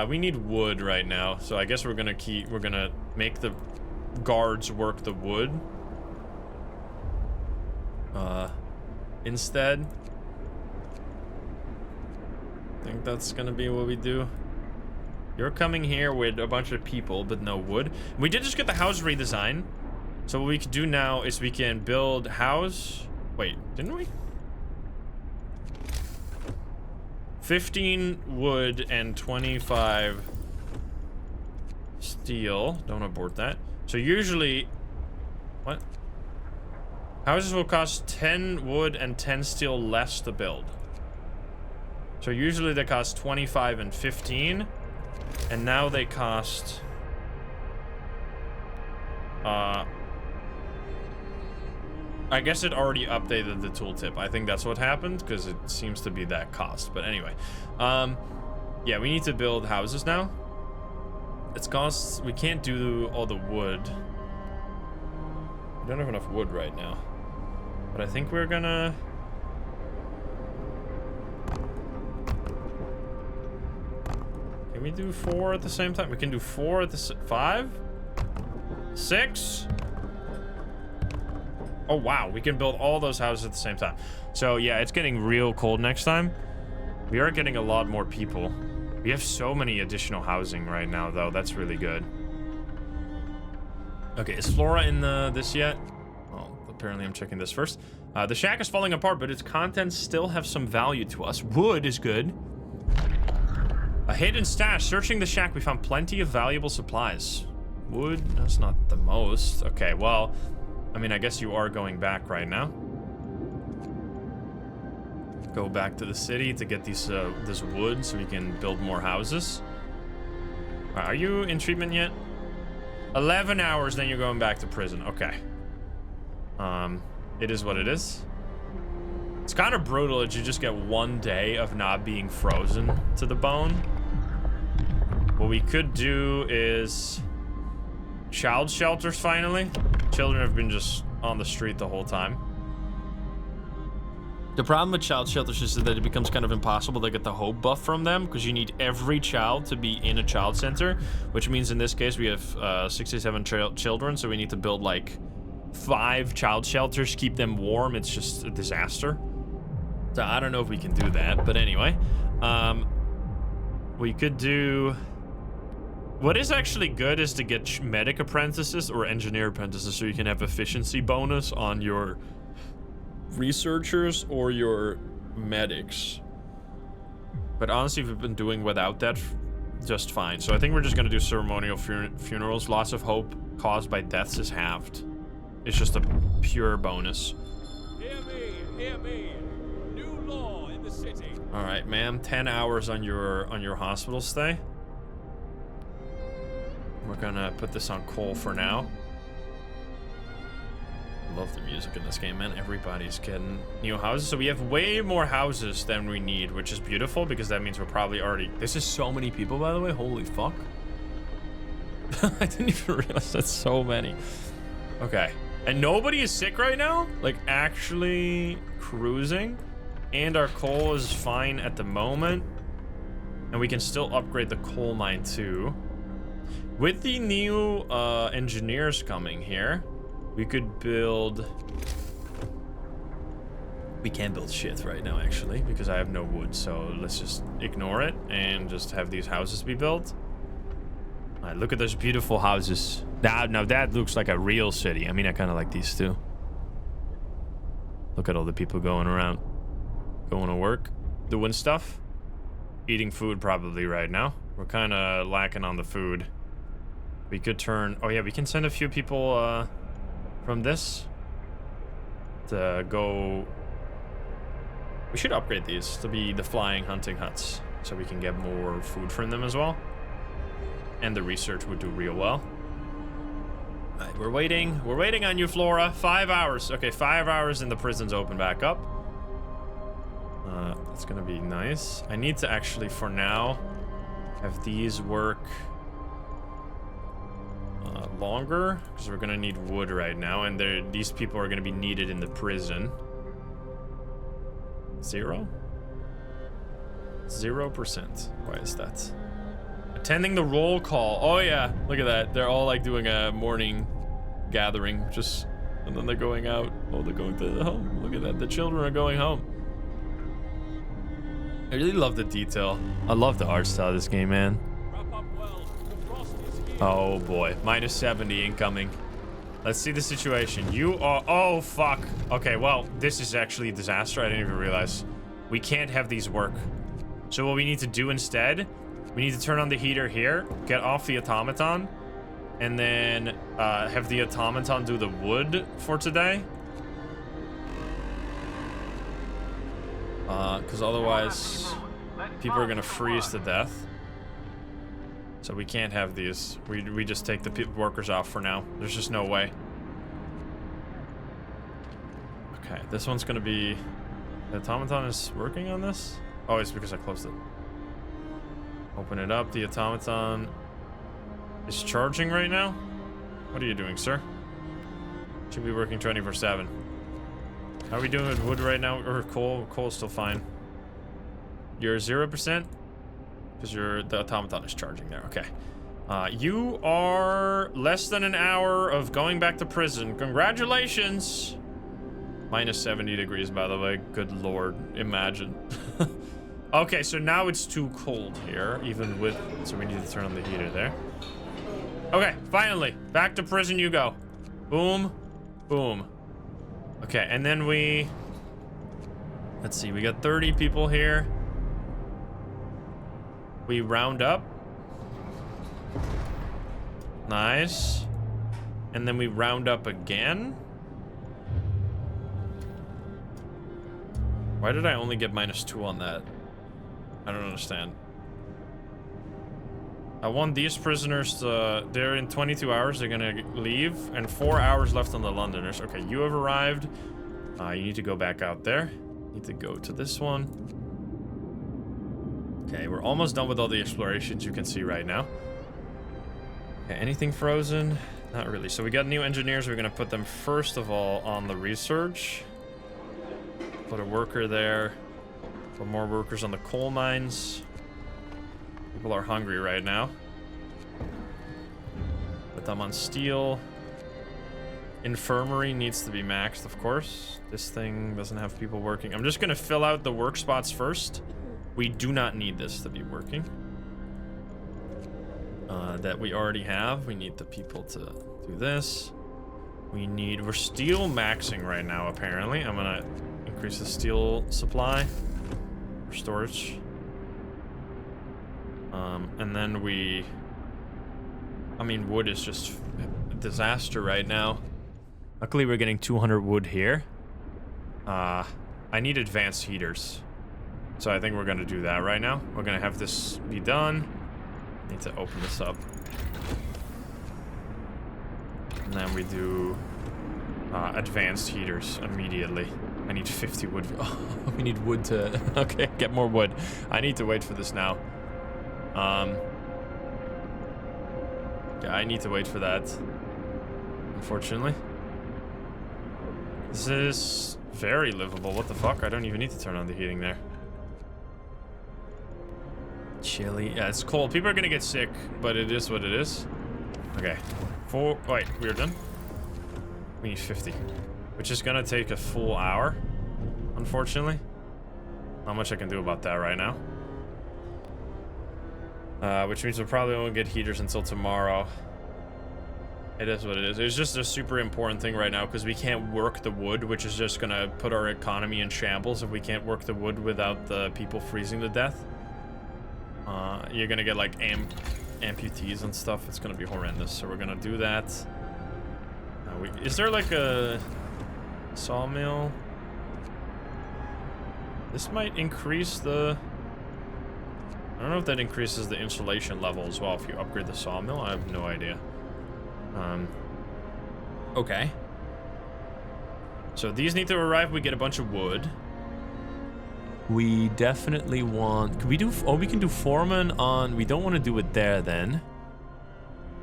we need wood right now, so I guess we're gonna make the guards work the wood. Instead. I think that's gonna be what we do. You're coming here with a bunch of people, but no wood. We did just get the house redesign. So what we can do now is we can build house. Wait, didn't we? 15 wood and 25 steel. Don't abort that. So usually, what? Houses will cost 10 wood and 10 steel less to build. So usually they cost 25 and 15, and now they cost I guess it already updated the tooltip. I think that's what happened because it seems to be that cost. But anyway, yeah, we need to build houses now. It's costs. We can't do all the wood. We don't have enough wood right now. But I think we're gonna. Can we do 4 at the same time? We can do 4 at the 5, 6. Oh wow, we can build all those houses at the same time. So yeah, it's getting real cold next time. We are getting a lot more people. We have so many additional housing right now though. That's really good. Okay, is Flora in this yet? Well, apparently I'm checking this first. The shack is falling apart, but its contents still have some value to us. Wood is good. A hidden stash. Searching the shack, we found plenty of valuable supplies. Wood, that's not the most. Okay, well, I mean, I guess you are going back right now. Go back to the city to get these this wood so we can build more houses. Are you in treatment yet? 11 hours, then you're going back to prison. Okay. It is what it is. It's kind of brutal that you just get 1 day of not being frozen to the bone. What we could do is child shelters finally. Children have been just on the street the whole time. The problem with child shelters is that it becomes kind of impossible to get the hope buff from them because you need every child to be in a child center, which means in this case we have 67 children, so we need to build like 5 child shelters, keep them warm. It's just a disaster. So I don't know if we can do that, but anyway, we could do. What is actually good is to get medic apprentices or engineer apprentices so you can have efficiency bonus on your researchers or your medics. But honestly, we've been doing without that just fine. So I think we're just going to do ceremonial funerals. Loss of hope caused by deaths is halved. It's just a pure bonus. Hear me. New law in the city. All right, ma'am. 10 hours on your hospital stay. We're gonna put this on coal for now. Love the music in this game, man. Everybody's getting new houses. So we have way more houses than we need, which is beautiful because that means we're probably already. This is so many people, by the way. Holy fuck. I didn't even realize that's so many. Okay. And nobody is sick right now? Like, actually cruising. And our coal is fine at the moment. And we can still upgrade the coal mine, too. With the new engineers coming here, we could build... We can't build shit right now, actually, because I have no wood. So let's just ignore it and just have these houses be built. All right, look at those beautiful houses. Now that looks like a real city. I mean, I kind of like these too. Look at all the people going around, going to work, doing stuff, eating food probably right now. We're kind of lacking on the food. We could turn... Oh yeah, we can send a few people from this to go... We should upgrade these to be the flying hunting huts so we can get more food from them as well. And the research would do real well. All right, we're waiting. We're waiting on you, Flora. 5 hours. Okay, 5 hours and the prison's open back up. That's gonna be nice. I need to actually, for now, have these work longer because we're gonna need wood right now, and these people are gonna be needed in the prison. 0%? Why is that? Attending the roll call. Oh yeah, look at that. They're all like doing a morning gathering, just, and then they're going out. Oh, they're going to the home. Look at that. The children are going home. I really love the detail. I love the art style of this game, man. Wrap up well. The frost is here. Oh boy, minus 70 incoming. Let's see the situation. You are... Oh, fuck. Okay, well, this is actually a disaster. I didn't even realize. We can't have these work. So what we need to do instead, we need to turn on the heater here, get off the automaton, and then have the automaton do the wood for today. Because otherwise, people are going to freeze to death. So we can't have these. We just take the workers off for now. There's just no way. Okay, this one's gonna be... The automaton is working on this? Oh, it's because I closed it. Open it up. The automaton is charging right now. What are you doing, sir? Should be working 24/7. How are we doing with wood right now? Or coal? Coal's still fine. You're 0%? Because the automaton is charging there. Okay. You are less than an hour of going back to prison. Congratulations. Minus 70 degrees, by the way. Good lord. Imagine. Okay, so now it's too cold here, even with... So we need to turn on the heater there. Okay, finally. Back to prison you go. Boom. Boom. Okay, and then we... Let's see. We got 30 people here. We round up. Nice. And then we round up again. Why did I only get -2 on that? I don't understand. I want these prisoners to... They're in 22 hours. They're gonna leave. And 4 hours left on the Londoners. Okay, you have arrived. You need to go back out there. Need to go to this one. Okay, we're almost done with all the explorations you can see right now. Okay, anything frozen? Not really. So we got new engineers. We're going to put them first of all on the research. Put a worker there. Put more workers on the coal mines. People are hungry right now. Put them on steel. Infirmary needs to be maxed, of course. This thing doesn't have people working. I'm just going to fill out the work spots first. We do not need this to be working. That we already have. We need the people to do this. We're steel maxing right now, apparently. I'm gonna increase the steel supply for storage. And then I mean, wood is just a disaster right now. Luckily, we're getting 200 wood here. I need advanced heaters. So I think we're gonna do that right now. We're gonna have this be done. Need to open this up. And then we do advanced heaters immediately. I need 50 wood. Oh, we need wood to... Okay, get more wood. I need to wait for this now. Okay, I need to wait for that. Unfortunately. This is very livable. What the fuck? I don't even need to turn on the heating there. Chilly. Yeah, it's cold. People are gonna get sick, but it is what it is. Okay. Wait, we're done? We need 50. Which is gonna take a full hour, unfortunately. Not much I can do about that right now. Which means we'll probably won't get heaters until tomorrow. It is what it is. It's just a super important thing right now because we can't work the wood, which is just gonna put our economy in shambles if we can't work the wood without the people freezing to death. You're gonna get like amputees and stuff. It's gonna be horrendous. So we're gonna do that. Is there like a sawmill? This might increase the... I don't know if that increases the insulation level as well if you upgrade the sawmill. I have no idea. Okay. So these need to arrive. We get a bunch of wood. We definitely want... Can we do... Oh, we can do foreman on... We don't want to do it there then.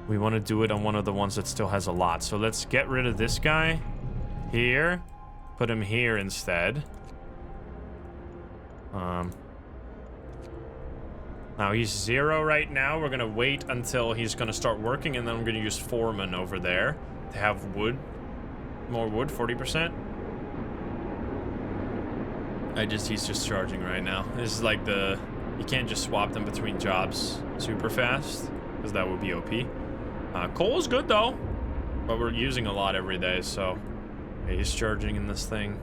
We want to do it on one of the ones that still has a lot. So let's get rid of this guy here. Put him here instead. Now he's 0 right now. We're gonna wait until he's gonna start working, and then I'm gonna use foreman over there to have wood, more wood, 40%. He's just charging right now. This is like you can't just swap them between jobs super fast, because that would be OP. Coal is good though, but we're using a lot every day, so okay, he's charging in this thing.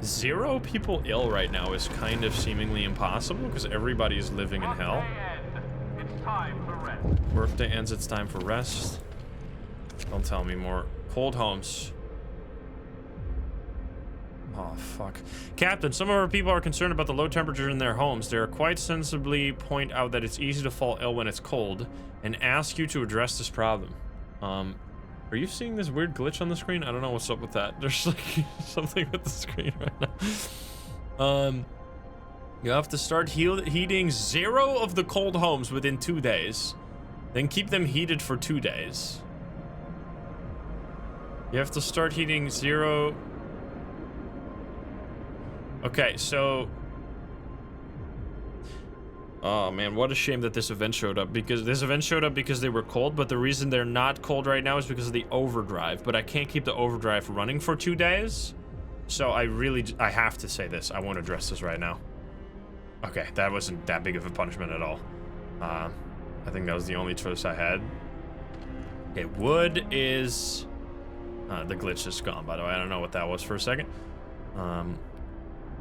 0 people ill right now is kind of seemingly impossible because everybody's living in hell. It's time for rest. Workday ends, it's time for rest. Don't tell me more. Cold homes. Oh, fuck. Captain, some of our people are concerned about the low temperature in their homes. They are quite sensibly point out that it's easy to fall ill when it's cold and ask you to address this problem. Are you seeing this weird glitch on the screen? I don't know what's up with that. There's like something with the screen right now. You have to start heating 0 of the cold homes within 2 days. Then keep them heated for 2 days. You have to start heating 0. Okay, so... Oh man, what a shame that this event showed up, because this event showed up because they were cold, but the reason they're not cold right now is because of the overdrive, but I can't keep the overdrive running for 2 days. So I have to say this. I won't address this right now. Okay, that wasn't that big of a punishment at all. I think that was the only choice I had. Okay, wood is... the glitch is gone, by the way. I don't know what that was for a second.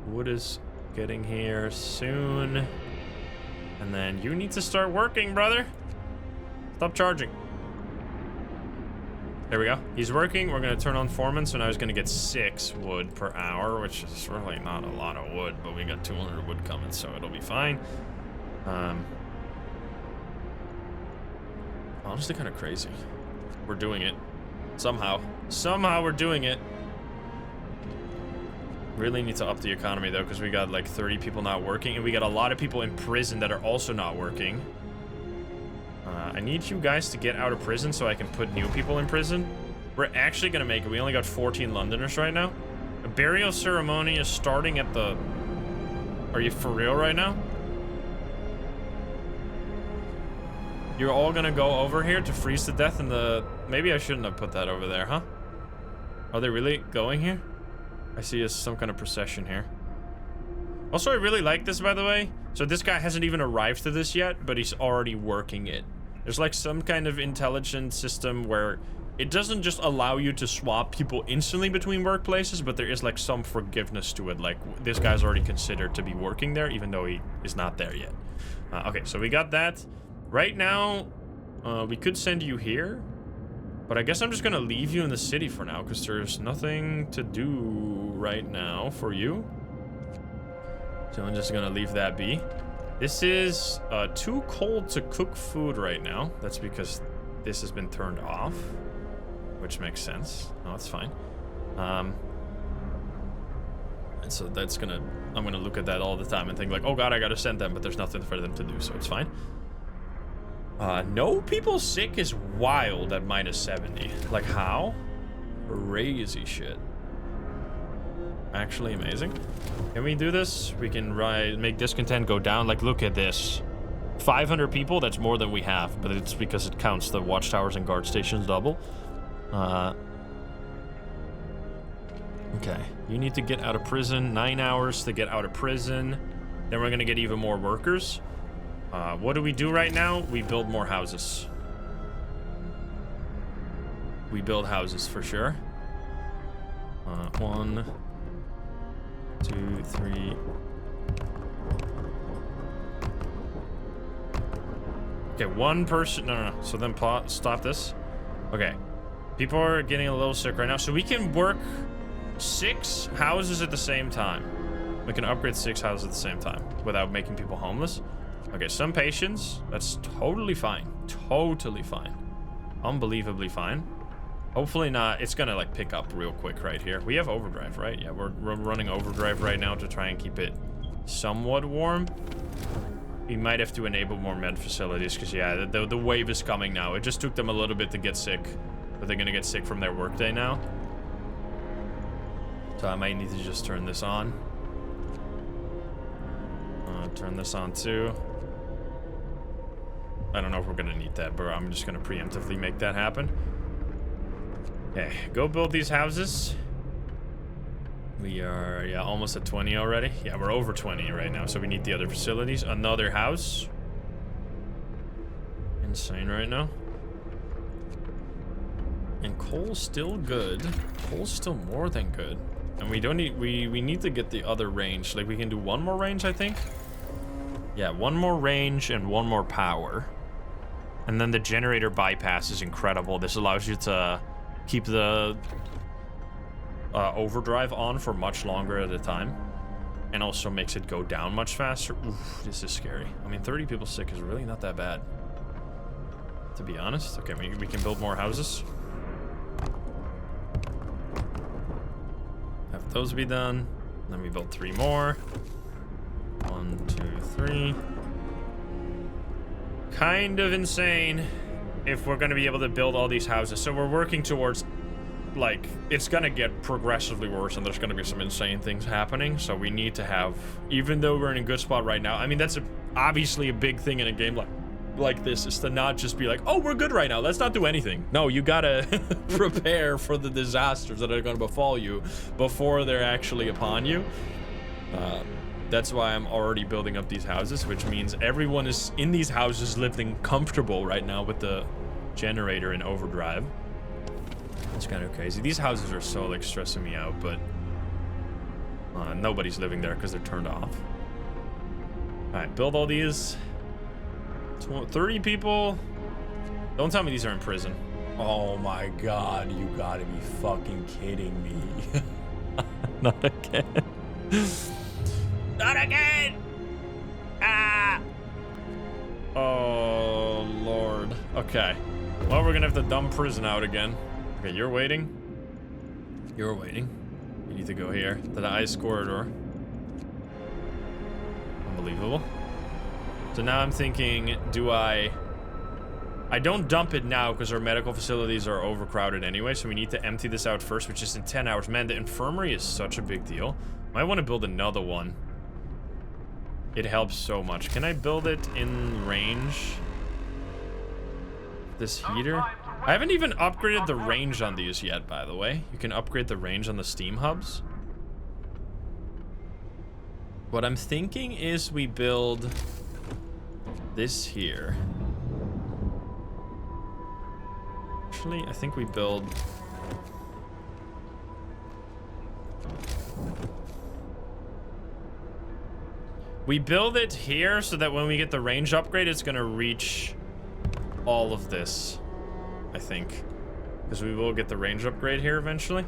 Wood is getting here soon. And then you need to start working, brother. Stop charging. There we go. He's working. We're going to turn on foreman, so now he's going to get 6 wood per hour, which is really not a lot of wood, but we got 200 wood coming, so it'll be fine. Honestly, kind of crazy. We're doing it. Somehow. Somehow we're doing it. Really need to up the economy though, because we got like 30 people not working, and we got a lot of people in prison that are also not working. I need you guys to get out of prison so I can put new people in prison. We're actually gonna make it. We only got 14 Londoners right now. A burial ceremony is starting at the... Are you for real right now? You're all gonna go over here to freeze to death in the... Maybe I shouldn't have put that over there, huh? Are they really going here? I see some kind of procession here. Also, I really like this, by the way. So this guy hasn't even arrived to this yet, but he's already working it. There's like some kind of intelligent system where it doesn't just allow you to swap people instantly between workplaces, but there is like some forgiveness to it. Like this guy's already considered to be working there, even though he is not there yet. Okay, so we got that. Right now, we could send you here. But I guess I'm just gonna leave you in the city for now, because there's nothing to do right now for you. So I'm just gonna leave that be. This is too cold to cook food right now. That's because this has been turned off, which makes sense. No, it's fine. And so that's gonna... I'm gonna look at that all the time and think like, oh god, I gotta send them, but there's nothing for them to do, so it's fine. No people sick is wild at -70. Like, how? Crazy shit. Actually amazing. Can we do this? We can make discontent go down. Like, look at this. 500 people, that's more than we have, but it's because it counts the watchtowers and guard stations double. Okay, you need to get out of prison. 9 hours to get out of prison. Then we're gonna get even more workers. What do we do right now? We build more houses. We build houses for sure. 1, 2, 3. Okay, one person. No. So then stop this. Okay. People are getting a little sick right now. So we can work 6 houses at the same time. We can upgrade 6 houses at the same time without making people homeless. Okay, some patience. That's totally fine. Totally fine. Unbelievably fine. Hopefully not. It's gonna like pick up real quick right here. We have overdrive, right? Yeah, we're running overdrive right now to try and keep it somewhat warm. We might have to enable more med facilities because, yeah, the wave is coming now. It just took them a little bit to get sick, but they're gonna get sick from their workday now. So I might need to just turn this on. Turn this on too. I don't know if we're gonna need that, but I'm just gonna preemptively make that happen. Okay, go build these houses. We are, yeah, almost at 20 already. Yeah, we're over 20 right now, so we need the other facilities. Another house. Insane right now. And coal's still good. Coal's still more than good. And we don't need, we need to get the other range. Like, we can do one more range, I think. Yeah, one more range and one more power. And then the generator bypass is incredible. This allows you to keep the overdrive on for much longer at a time. And also makes it go down much faster. Oof, this is scary. I mean, 30 people sick is really not that bad, to be honest. Okay, we can build more houses. Have those be done. Then we build 3 more. 1, 2, 3. Kind of insane if we're going to be able to build all these houses. So we're working towards, like, it's going to get progressively worse and there's going to be some insane things happening. So we need to have, even though we're in a good spot right now, I mean, that's obviously a big thing in a game like this, is to not just be like, oh, we're good right now, let's not do anything. No, you gotta prepare for the disasters that are going to befall you before they're actually upon you. That's why I'm already building up these houses, which means everyone is in these houses living comfortable right now with the generator in overdrive. It's kind of crazy. These houses are so, like, stressing me out, but nobody's living there because they're turned off. All right, build all these. 30 people. Don't tell me these are in prison. Oh my god, you gotta be fucking kidding me. Not again. Not again! Ah! Oh, Lord. Okay. Well, we're gonna have to dump prison out again. Okay, you're waiting. You're waiting. You need to go here to the ice corridor. Unbelievable. So now I'm thinking, do I don't dump it now because our medical facilities are overcrowded anyway, so we need to empty this out first, which is in 10 hours. Man, the infirmary is such a big deal. Might want to build another one. It helps so much. Can I build it in range? This heater? I haven't even upgraded the range on these yet, by the way. You can upgrade the range on the steam hubs. What I'm thinking is we build this here. Actually, I think we build... We build it here so that when we get the range upgrade, it's gonna reach all of this, I think. Because we will get the range upgrade here eventually.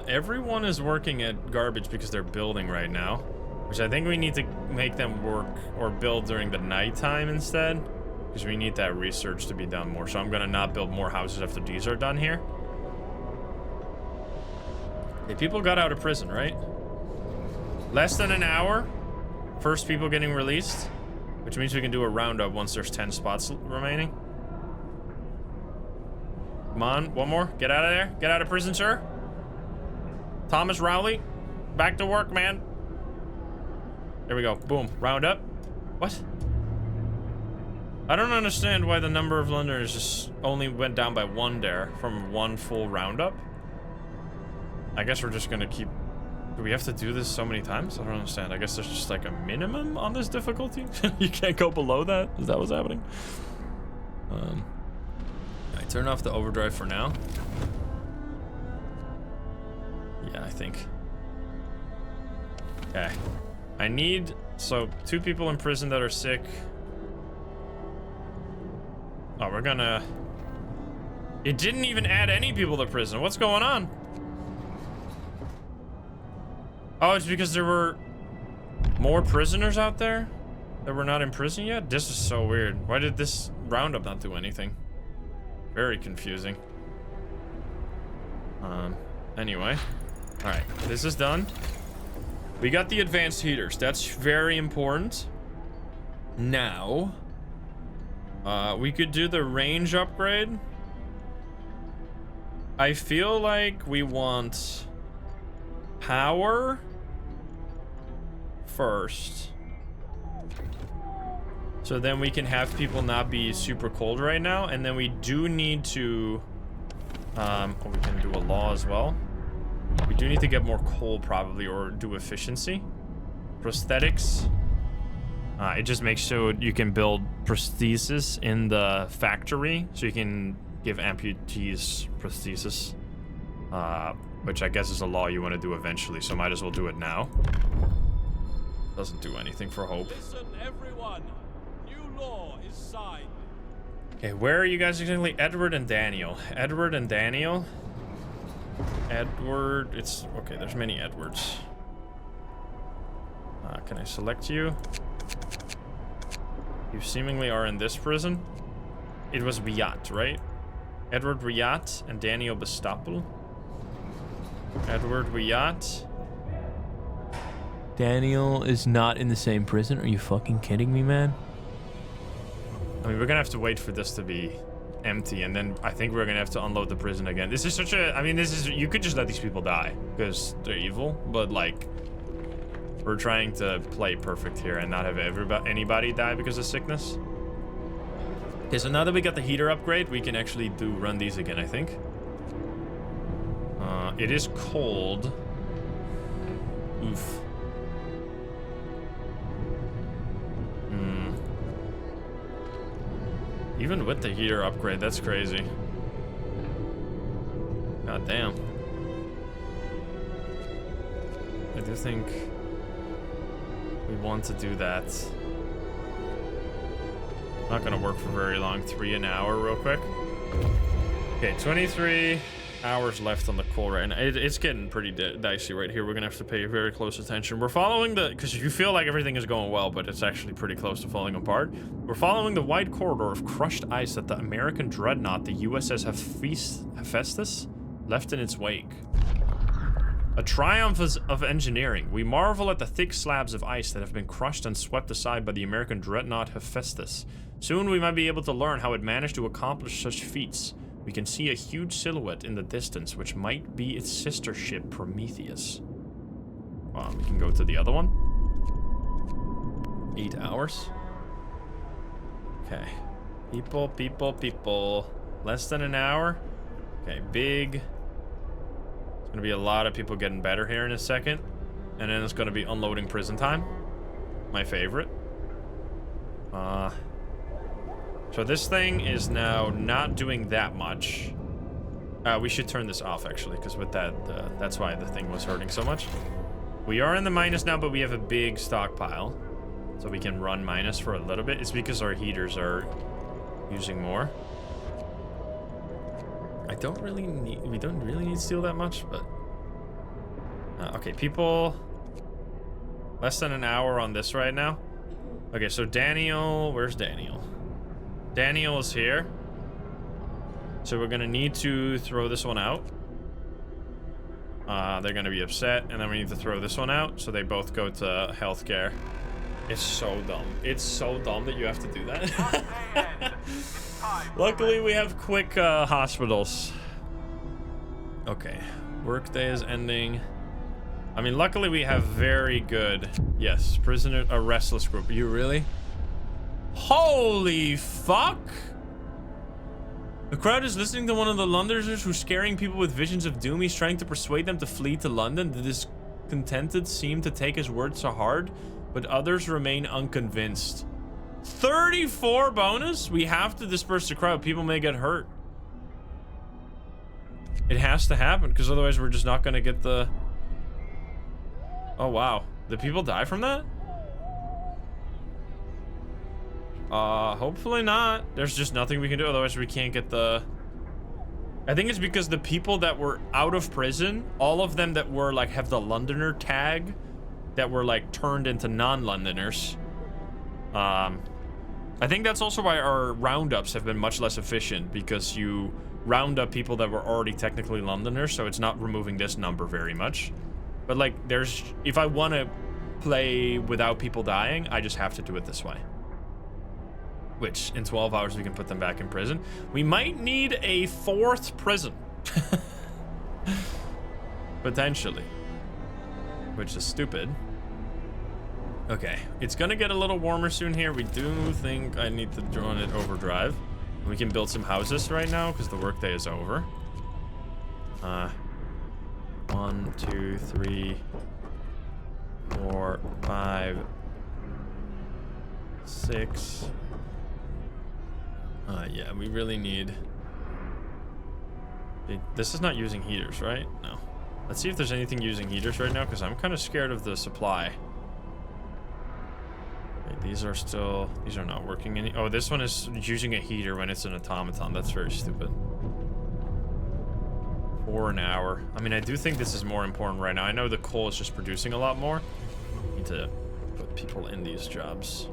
Everyone is working at garbage because they're building right now. Which I think we need to make them work or build during the nighttime instead. Because we need that research to be done more. So I'm gonna not build more houses after these are done here. Okay, people got out of prison, right? Less than an hour. First people getting released. Which means we can do a roundup once there's 10 spots remaining. Come on, one more. Get out of there. Get out of prison, sir. Thomas Rowley, back to work, man. There we go. Boom. Round up. What? I don't understand why the number of Londoners just only went down by 1 there from 1 full roundup. I guess we're just gonna keep... Do we have to do this so many times? I don't understand. I guess there's just like a minimum on this difficulty. You can't go below that? Is that what's happening? I turn off the overdrive for now. Yeah, I think. Okay. I need... So, 2 people in prison that are sick. Oh, we're gonna... It didn't even add any people to prison. What's going on? Oh, it's because there were more prisoners out there that were not in prison yet? This is so weird. Why did this roundup not do anything? Very confusing. Anyway. Alright, this is done. We got the advanced heaters. That's very important. Now, we could do the range upgrade. I feel like we want power first. So then we can have people not be super cold right now. And then we do need to... we can do a law as well. We do need to get more coal probably, or do efficiency. Prosthetics. It just makes so you can build prosthesis in the factory. So you can give amputees prosthesis. Which I guess is a law you want to do eventually. So might as well do it now. Doesn't do anything for hope. Listen, everyone. New law is signed. Okay, where are you guys exactly? Edward and Daniel. Edward and Daniel. Edward, it's... Okay, there's many Edwards. Can I select you? You seemingly are in this prison. It was Riat, right? Edward Riat and Daniel Bestapel. Edward Riat. Daniel is not in the same prison. Are you fucking kidding me, man? I mean, we're gonna have to wait for this to be empty, and then I think we're gonna have to unload the prison again. This is such a... I mean, this is... You could just let these people die, because they're evil, but, like... We're trying to play perfect here and not have anybody die because of sickness. Okay, so now that we got the heater upgrade, we can actually run these again, I think. It is cold. Oof. Even with the heater upgrade, that's crazy. God damn. I do think we want to do that. Not gonna work for very long. 3 an hour real quick. Okay, 23 hours left on the coal right now. It's getting pretty dicey right here. We're gonna have to pay very close attention. We're following the... Because you feel like everything is going well, but it's actually pretty close to falling apart. We're following the wide corridor of crushed ice that the American dreadnought, the USS Hephaestus, left in its wake. A triumph of engineering. We marvel at the thick slabs of ice that have been crushed and swept aside by the American dreadnought Hephaestus. Soon we might be able to learn how it managed to accomplish such feats. We can see a huge silhouette in the distance, which might be its sister ship, Prometheus. We can go to the other one. 8 hours. Okay. People. Less than an hour. Okay, big. There's gonna be a lot of people getting better here in a second. And then it's gonna be unloading prison time. My favorite. So this thing is now not doing that much. We should turn this off, actually, because with that, that's why the thing was hurting so much. We are in the minus now, but we have a big stockpile. So we can run minus for a little bit. It's because our heaters are using more. We don't really need to steal that much, but... okay, people... Less than an hour on this right now. Okay, so Daniel... Where's Daniel? Daniel is here. So we're gonna need to throw this one out. They're gonna be upset, and then we need to throw this one out, so they both go to healthcare. It's so dumb. It's so dumb that you have to do that. Day end. It's time for Luckily, we have quick hospitals. Okay, workday is ending. I mean, luckily we have very good. Yes, prisoner, a restless group. Are you really? Holy fuck! The crowd is listening to one of the Londoners who's scaring people with visions of doom. He's trying to persuade them to flee to London. The discontented seem to take his words to heart, but others remain unconvinced. 34 bonus? We have to disperse the crowd. People may get hurt. It has to happen, because otherwise we're just not going to get the... Oh, wow. Did people die from that? Hopefully not. There's just nothing we can do, otherwise we can't get the... I think it's because the people that were out of prison, all of them that were, like, have the Londoner tag, that were, like, turned into non-Londoners. I think that's also why our roundups have been much less efficient, because you round up people that were already technically Londoners, so it's not removing this number very much. But, like, there's... If I want to play without people dying, I just have to do it this way. Which, in 12 hours, we can put them back in prison. We might need a 4th prison. Potentially. Which is stupid. Okay, it's gonna get a little warmer soon here. We do think I need to run it overdrive. We can build some houses right now because the workday is over. 1, 2, 3, 4, 5, 6. Yeah, we really need... This is not using heaters, right? No. Let's see if there's anything using heaters right now, because I'm kind of scared of the supply. Okay, these are still... These are not working any... Oh, this one is using a heater when it's an automaton. That's very stupid. 4 an hour. I mean, I do think this is more important right now. I know the coal is just producing a lot more. Need to put people in these jobs.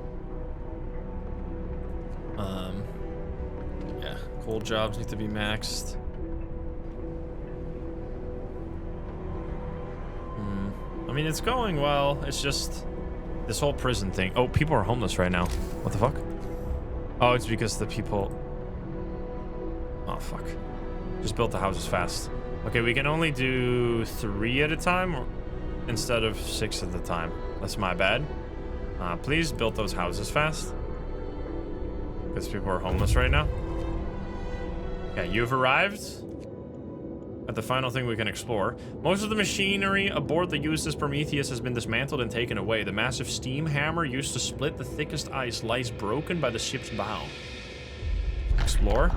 Yeah, coal jobs need to be maxed. I mean, it's going well. It's just this whole prison thing. Oh, people are homeless right now. What the fuck? Oh, it's because the people... Oh, fuck. Just built the houses fast. Okay, we can only do 3 at a time instead of 6 at a time. That's my bad. Please build those houses fast. Because people are homeless right now. Okay, you've arrived at the final thing we can explore. Most of the machinery aboard the USS Prometheus has been dismantled and taken away. The massive steam hammer used to split the thickest ice lies broken by the ship's bow. Explore.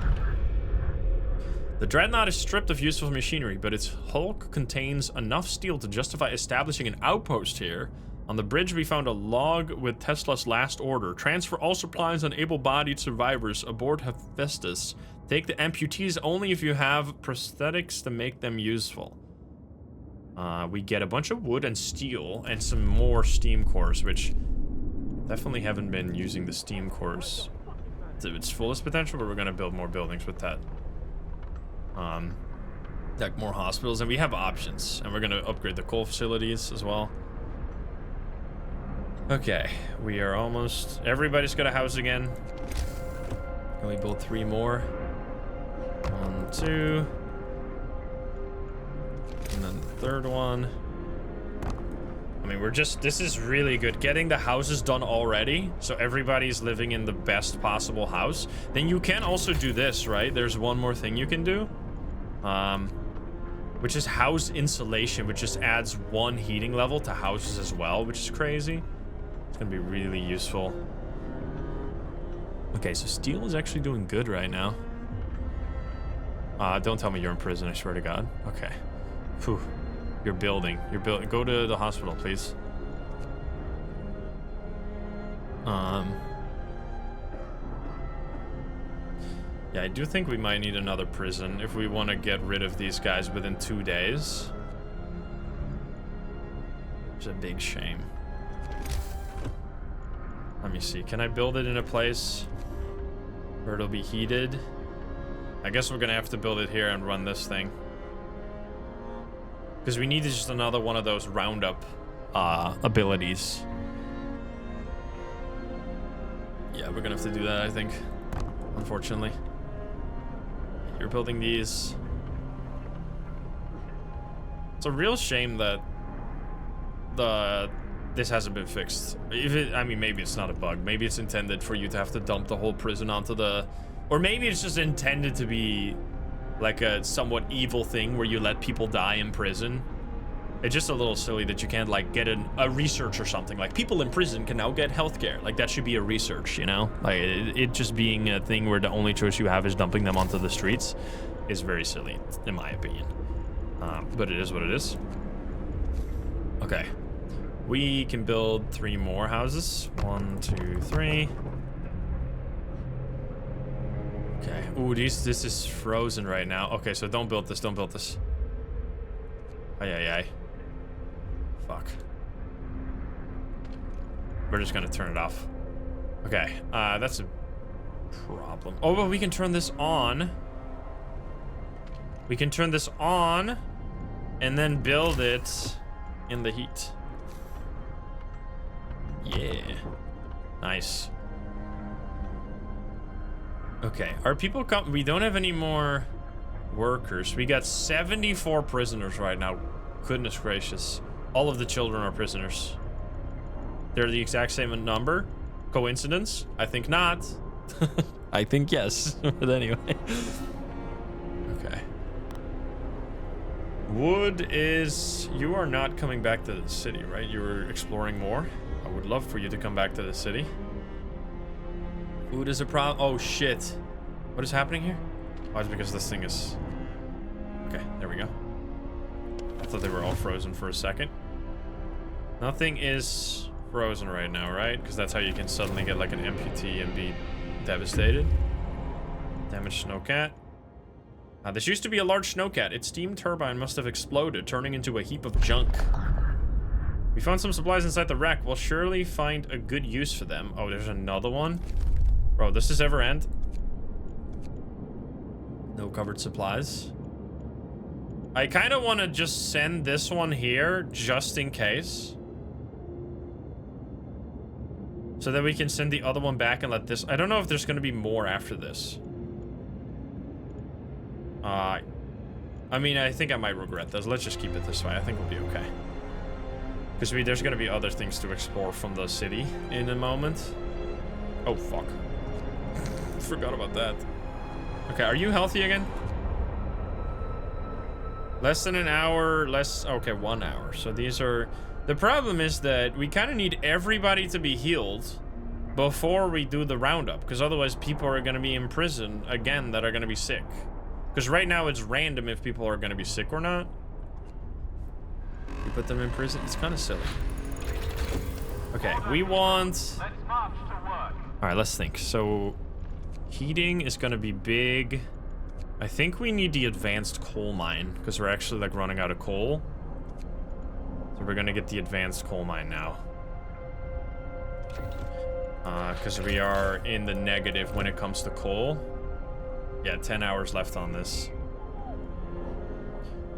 The Dreadnought is stripped of useful machinery, but its hulk contains enough steel to justify establishing an outpost here. On the bridge, we found a log with Tesla's last order. Transfer all supplies on able-bodied survivors aboard Hephaestus. Take the amputees only if you have prosthetics to make them useful. We get a bunch of wood and steel and some more steam cores, which definitely haven't been using the steam cores to its fullest potential, but we're going to build more buildings with that. Like more hospitals, and we have options, and we're going to upgrade the coal facilities as well. Okay, we are almost... Everybody's got a house again. Can we build 3 more? 1, 2. And then the 3rd one. I mean, we're just... This is really good. Getting the houses done already, so everybody's living in the best possible house. Then you can also do this, right? There's one more thing you can do. Which is house insulation, which just adds 1 heating level to houses as well, which is crazy. It's gonna be really useful. Okay, so steel is actually doing good right now. Don't tell me you're in prison, I swear to God. Okay. Phew. You're building. Go to the hospital, please. Yeah, I do think we might need another prison if we want to get rid of these guys within 2 days. It's a big shame. Let me see. Can I build it in a place where it'll be heated? I guess we're gonna have to build it here and run this thing. Because we need just another one of those roundup abilities. we're gonna have to do that, I think. Unfortunately. You're building these. It's a real shame that this hasn't been fixed. I mean, maybe it's not a bug. Maybe it's intended for you to have to dump the whole prison onto the... Or maybe it's just intended to be like a somewhat evil thing where you let people die in prison. It's just a little silly that you can't, like, get a research or something. Like, people in prison can now get healthcare. Like, that should be a research, you know? Like, it just being a thing where the only choice you have is dumping them onto the streets is very silly, in my opinion. But it is what it is. Okay. We can build 3 more houses. 1, 2, 3. Okay. Ooh, this is frozen right now. Okay, so don't build this. Don't build this. Ay. Fuck. We're just gonna turn it off. Okay, that's a problem. Oh, but we can turn this on. We can turn this on and then build it in the heat. Yeah. Nice. Okay, our people come... We don't have any more workers. We got 74 prisoners right now. Goodness gracious. All of the children are prisoners. They're the exact same number. Coincidence? I think not. I think yes. But anyway. Okay. Wood is... You are not coming back to the city, right? You were exploring more. I would love for you to come back to the city. Food is a problem. Oh, shit. What is happening here? Oh, it's because this thing is... Okay, there we go. I thought they were all frozen for a second. Nothing is frozen right now, right? Because that's how you can suddenly get like an amputee and be devastated. Damaged snowcat. This used to be a large snowcat. Its steam turbine must have exploded, turning into a heap of junk. We found some supplies inside the wreck. We'll surely find a good use for them. Oh, there's another one? Bro, this is ever end. No covered supplies. I kind of want to just send this one here, just in case. So that we can send the other one back and let this... I don't know if there's going to be more after this. I mean, I think I might regret this. Let's just keep it this way. I think we'll be okay. Because there's going to be other things to explore from the city in a moment. Oh, fuck. Forgot about that. Okay, are you healthy again? Less than an hour, less... Okay, 1 hour. So these are... The problem is that we kind of need everybody to be healed before we do the roundup. Because otherwise people are going to be in prison again that are going to be sick. Because right now it's random if people are going to be sick or not. You put them in prison? It's kind of silly. Okay, we want... Let's march to work. Alright, let's think. So, heating is going to be big. I think we need the advanced coal mine, because we're actually, like, running out of coal. So we're going to get the advanced coal mine now. Because we are in the negative when it comes to coal. Yeah, 10 hours left on this.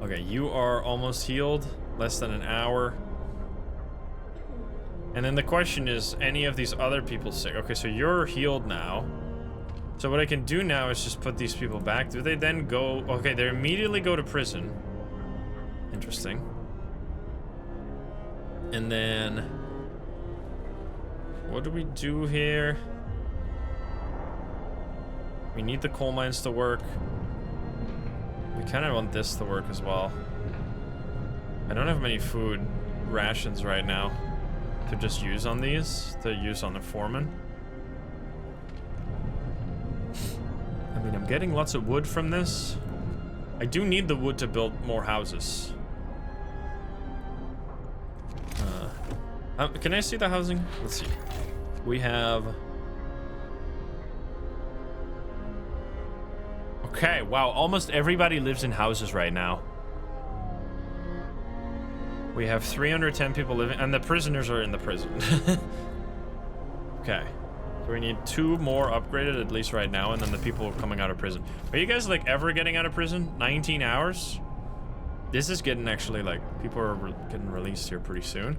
Okay, you are almost healed. Less than an hour. And then the question is, any of these other people sick? Okay, so you're healed now. So what I can do now is just put these people back. Do they then go... Okay, they immediately go to prison. Interesting. And then... What do we do here? We need the coal mines to work. We kind of want this to work as well. I don't have many food rations right now to just use on these, to use on the foreman. I mean, I'm getting lots of wood from this. I do need the wood to build more houses. Can I see the housing? Let's see. We have... Okay, wow, almost everybody lives in houses right now. We have 310 people living, and the prisoners are in the prison. Okay. So we need 2 more upgraded, at least right now, and then the people coming out of prison. Are you guys, like, ever getting out of prison? 19 hours? This is getting, actually, like, people are getting released here pretty soon.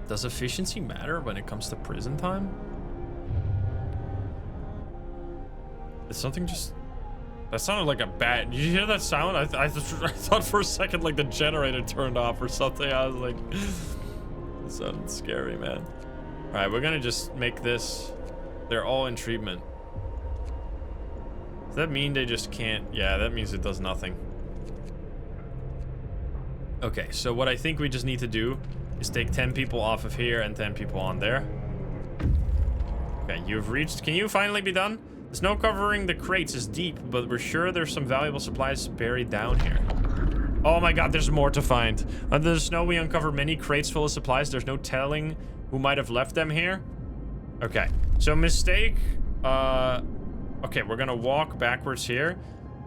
Does efficiency matter when it comes to prison time? Did something just... That sounded like a bat. Did you hear that sound? I thought for a second like the generator turned off or something. I was like... It sounded scary, man. Alright, we're gonna just make this... They're all in treatment. Does that mean they just can't... Yeah, that means it does nothing. Okay, so what I think we just need to do is take 10 people off of here and 10 people on there. Okay, you've reached... Can you finally be done? The snow covering the crates is deep, but we're sure there's some valuable supplies buried down here. Oh my god, there's more to find. Under the snow, we uncover many crates full of supplies. There's no telling who might have left them here. Okay, so mistake. Okay, we're gonna walk backwards here,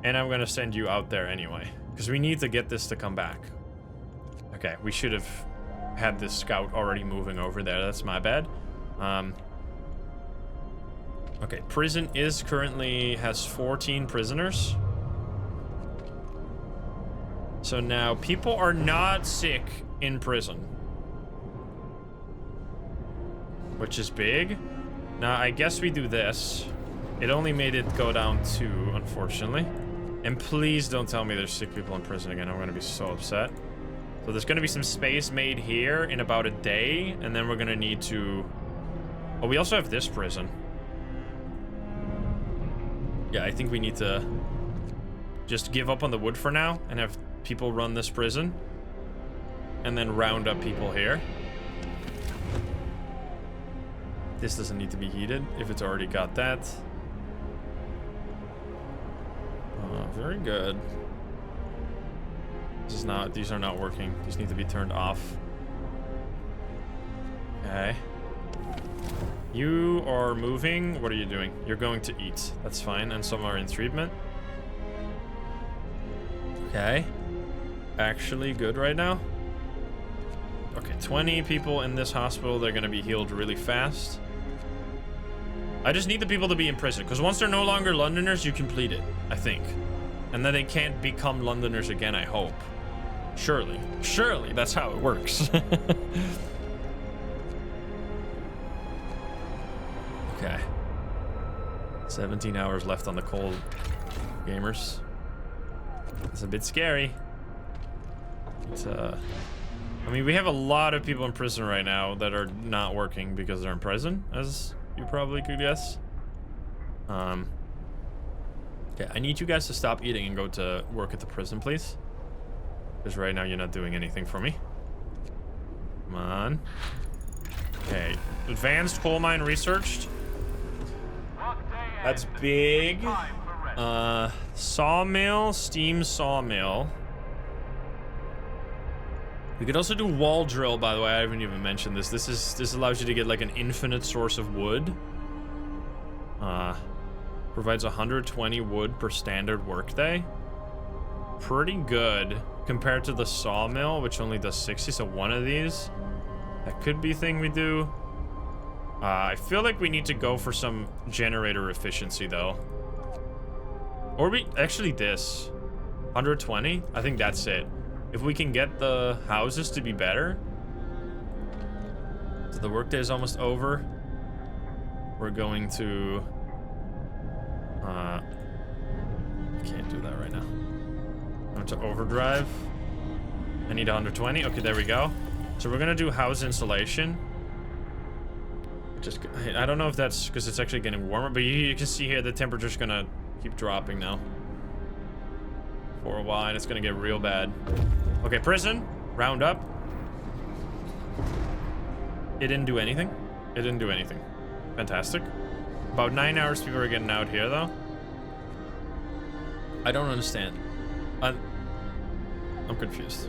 and I'm gonna send you out there anyway, because we need to get this to come back. Okay, we should have had this scout already moving over there. That's my bad. Okay, prison is currently has 14 prisoners. So now people are not sick in prison, which is big. Now I guess we do this. It only made it go down 2, unfortunately. And please don't tell me there's sick people in prison again. I'm gonna be so upset. So there's gonna be some space made here in about a day, and then we're gonna need to... Oh, we also have this prison. Yeah, I think we need to just give up on the wood for now and have people run this prison. And then round up people here. This doesn't need to be heated if it's already got that. Very good. This is not, these are not working. These need to be turned off. Okay. You are moving. What are you doing? You're going to eat. That's fine. And some are in treatment. Okay. Actually good right now. Okay, 20 people in this hospital. They're going to be healed really fast. I just need the people to be in prison, because once they're no longer Londoners, you complete it, I think. And then they can't become Londoners again, I hope. Surely. Surely, that's how it works. Okay. 17 hours left on the cold, gamers. It's a bit scary. It's, I mean, we have a lot of people in prison right now that are not working because they're in prison, as you probably could guess. Okay, I need you guys to stop eating and go to work at the prison, please. Because right now you're not doing anything for me. Come on. Okay, advanced coal mine researched. That's big. Sawmill, steam sawmill. We could also do wall drill, by the way. I haven't even mentioned this. This allows you to get like an infinite source of wood. Provides 120 wood per standard workday. Pretty good compared to the sawmill, which only does 60. So one of these, that could be a thing we do. I feel like we need to go for some generator efficiency though. Or we actually this 120. I think that's it. If we can get the houses to be better. So the workday is almost over. We're going to can't do that right now. I'm going to overdrive. I need 120. Okay, there we go. So we're gonna do house insulation. Just, I don't know if that's because it's actually getting warmer, but you can see here the temperature's gonna keep dropping now for a while, and it's gonna get real bad. Okay, prison, round up. It didn't do anything. It didn't do anything. Fantastic. About 9 hours people are getting out here though. I don't understand. I'm confused.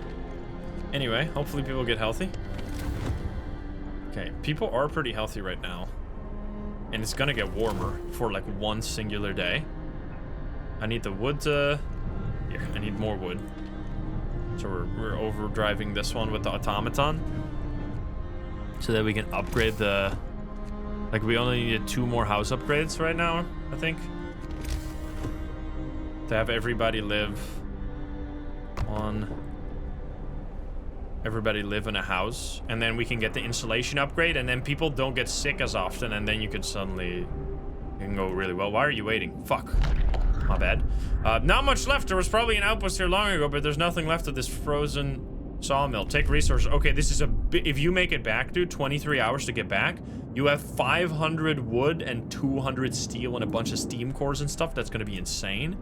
Anyway, hopefully people get healthy. Okay, people are pretty healthy right now. And it's gonna get warmer for like one singular day. I need the wood to... Here, I need more wood. So we're overdriving this one with the automaton. So that we can upgrade the... Like we only needed 2 more house upgrades right now, I think. To have everybody live on... Everybody live in a house, and then we can get the insulation upgrade, and then people don't get sick as often, and then you could suddenly It can go really well. Why are you waiting? Fuck. My bad. Not much left. There was probably an outpost here long ago, but there's nothing left of this frozen sawmill. Take resources. Okay, this is a bit. If you make it back, dude, 23 hours to get back, you have 500 wood and 200 steel and a bunch of steam cores and stuff. That's going to be insane.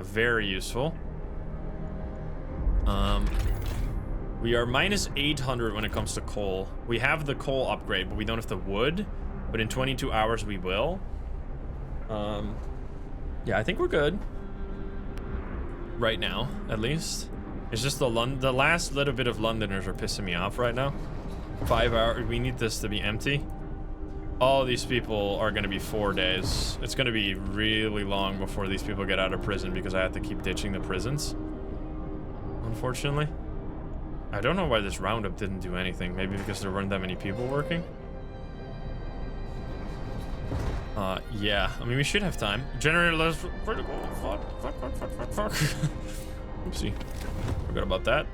Very useful. We are minus 800 when it comes to coal. We have the coal upgrade, but we don't have the wood. But in 22 hours, we will. Yeah, I think we're good. Right now, at least. It's just the last little bit of Londoners are pissing me off right now. 5 hours. We need this to be empty. All these people are going to be 4 days. It's going to be really long before these people get out of prison because I have to keep ditching the prisons. Unfortunately. I don't know why this roundup didn't do anything. Maybe because there weren't that many people working. Yeah. I mean, we should have time. Generator less vertical. Fuck. Oopsie. Forgot about that.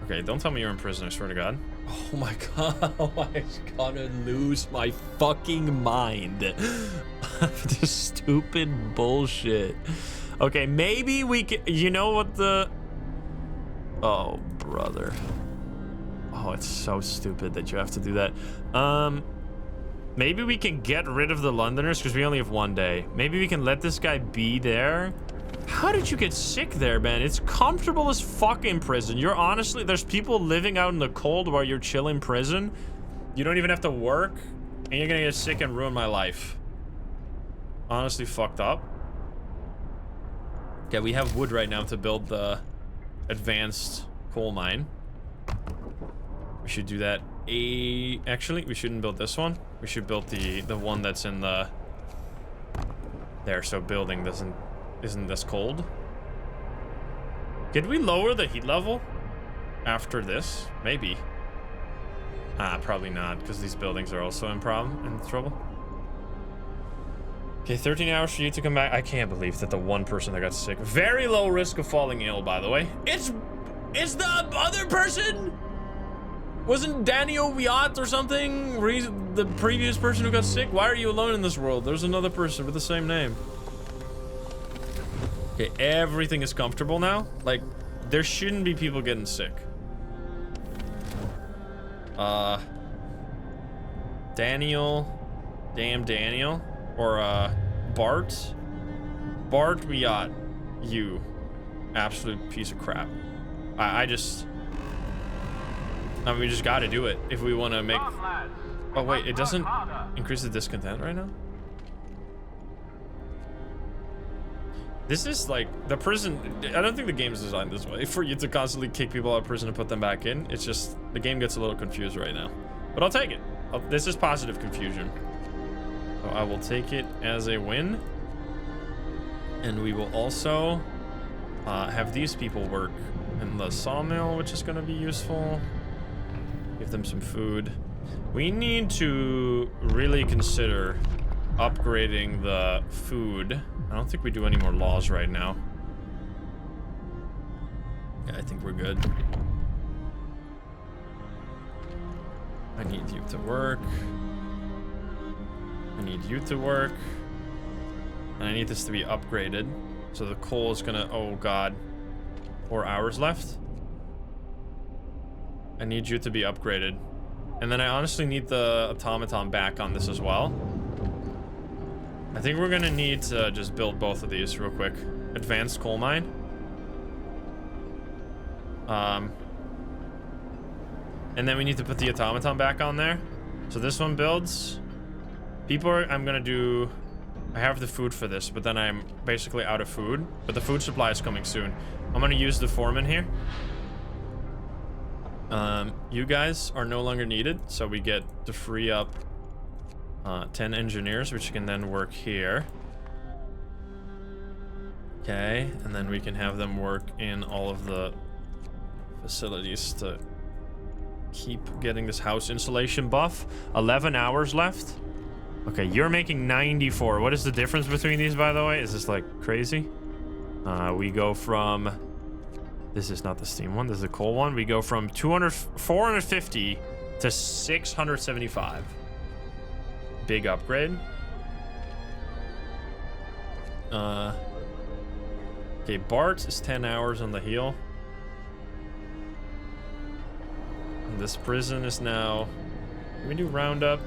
Okay, don't tell me you're in prison, I swear to God. Oh my god, I'm gonna lose my fucking mind. This stupid bullshit. Okay, maybe we can. You know what the. Oh, brother. Oh, it's so stupid that you have to do that. Maybe we can get rid of the Londoners because we only have 1 day. Maybe we can let this guy be there. How did you get sick there, man? It's comfortable as fuck in prison. You're honestly, there's people living out in the cold while you're chill in prison. You don't even have to work, and you're gonna get sick and ruin my life. Honestly fucked up. Okay, we have wood right now to build the advanced coal mine. We should do that. Actually, we shouldn't build this one. We should build the one that's in the there, so building isn't this cold. Did we lower the heat level after this? Maybe. Probably not, because these buildings are also in trouble. Okay, 13 hours for you to come back. I can't believe that the one person that got sick. Very low risk of falling ill, by the way. It's the other person. Wasn't Daniel Wiat or something the previous person who got sick? Why are you alone in this world? There's another person with the same name. Okay, everything is comfortable now. Like, there shouldn't be people getting sick. Daniel. Damn Daniel. Or, Bart. Bart Wiat. You. Absolute piece of crap. I mean, we just gotta do it if we want to make... Oh, wait, it doesn't increase the discontent right now? This is like the prison. I don't think the game's designed this way for you to constantly kick people out of prison and put them back in. It's just the game gets a little confused right now, but I'll take it. This is positive confusion, so I will take it as a win. And we will also have these people work in the sawmill, which is going to be useful. Give them some food. We need to really consider upgrading the food. I don't think we do any more laws right now. Yeah, I think we're good. I need you to work. I need you to work. And I need this to be upgraded. So the coal is gonna, oh god. 4 hours left. I need you to be upgraded. And then I honestly need the automaton back on this as well. I think we're gonna need to just build both of these real quick. Advanced coal mine. And then we need to put the automaton back on there. So this one builds. People are, I'm gonna do, I have the food for this, but then I'm basically out of food. But the food supply is coming soon. I'm gonna use the foreman here. You guys are no longer needed, so we get to free up 10 engineers, which can then work here. Okay, and then we can have them work in all of the facilities to keep getting this house insulation buff. 11 hours left. Okay, you're making 94. What is the difference between these, by the way? Is this like crazy? We go from... This is not the steam one, this is the coal one. We go from 450 to 675. Big upgrade. Okay, Bart is 10 hours on the heel. And this prison is now... Can we do roundup?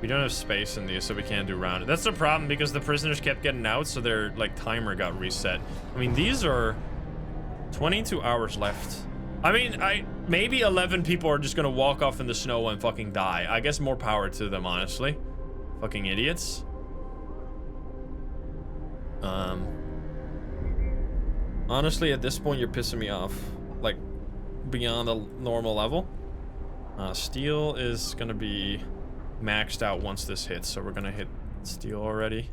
We don't have space in these, so we can't do roundup. That's the problem, because the prisoners kept getting out, so their, like, timer got reset. I mean, these are 22 hours left. I mean, maybe 11 people are just gonna walk off in the snow and fucking die. I guess more power to them, honestly. Fucking idiots. Honestly, at this point, you're pissing me off. Like, beyond a normal level. Steel is gonna be maxed out once this hits, so we're gonna hit steel already.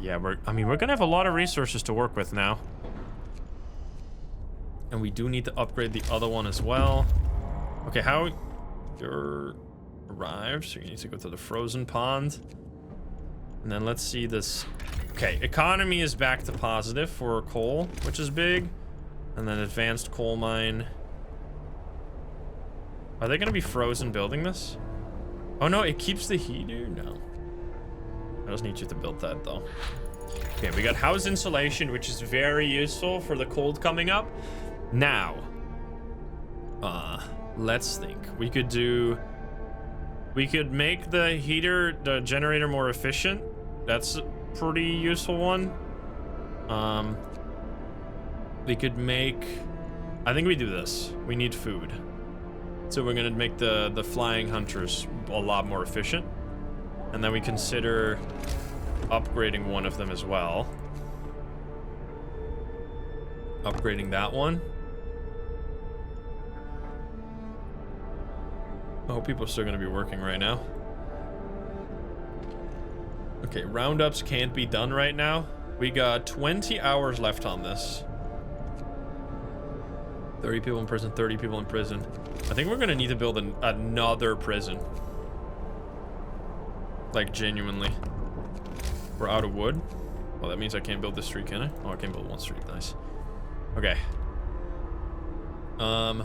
Yeah, we're gonna have a lot of resources to work with now. And we do need to upgrade the other one as well. Okay, how... You're arrived, so you need to go to the frozen pond. And then let's see this... Okay, economy is back to positive for coal, which is big. And then advanced coal mine. Are they gonna be frozen building this? Oh no, it keeps the heater? No. I just need you to build that though. Okay, we got house insulation, which is very useful for the cold coming up. Now, let's think. We could make the generator more efficient. That's a pretty useful one. We could make, I think we do this. We need food. So we're gonna make the flying hunters a lot more efficient. And then we consider upgrading one of them as well. Upgrading that one. I hope people are still gonna be working right now. Okay, roundups can't be done right now. We got 20 hours left on this. 30 people in prison, 30 people in prison. I think we're gonna need to build another prison. Like, genuinely. We're out of wood. Well, that means I can't build this street, can I? Oh, I can build one street, nice. Okay. And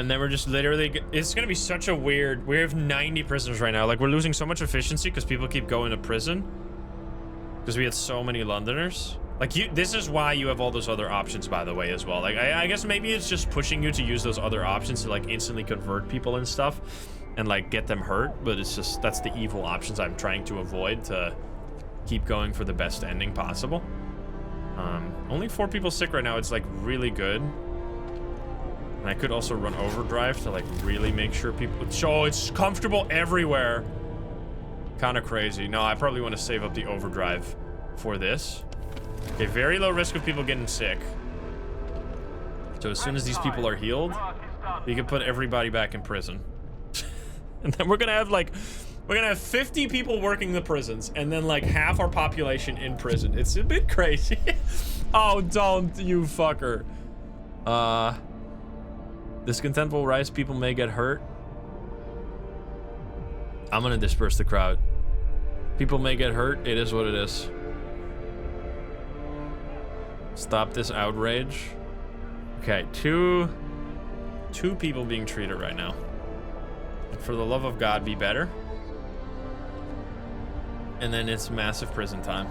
then we're just literally... It's gonna be such a weird... We have 90 prisoners right now. Like, we're losing so much efficiency because people keep going to prison. Because we had so many Londoners. Like, this is why you have all those other options, by the way, as well. Like, I guess maybe it's just pushing you to use those other options to, like, instantly convert people and stuff. And, like, get them hurt. But it's just... That's the evil options I'm trying to avoid to keep going for the best ending possible. Only 4 people sick right now. It's, like, really good. And I could also run overdrive to, like, really make sure people... So it's comfortable everywhere. Kind of crazy. No, I probably want to save up the overdrive for this. Okay, very low risk of people getting sick. So as soon as these people are healed, we can put everybody back in prison. And then we're gonna have, like... We're gonna have 50 people working the prisons, and then, like, half our population in prison. It's a bit crazy. Oh, don't, you fucker. Discontent will rise, people may get hurt. I'm gonna disperse the crowd. People may get hurt, it is what it is. Stop this outrage. Okay, two people being treated right now. For the love of God, be better. And then it's massive prison time.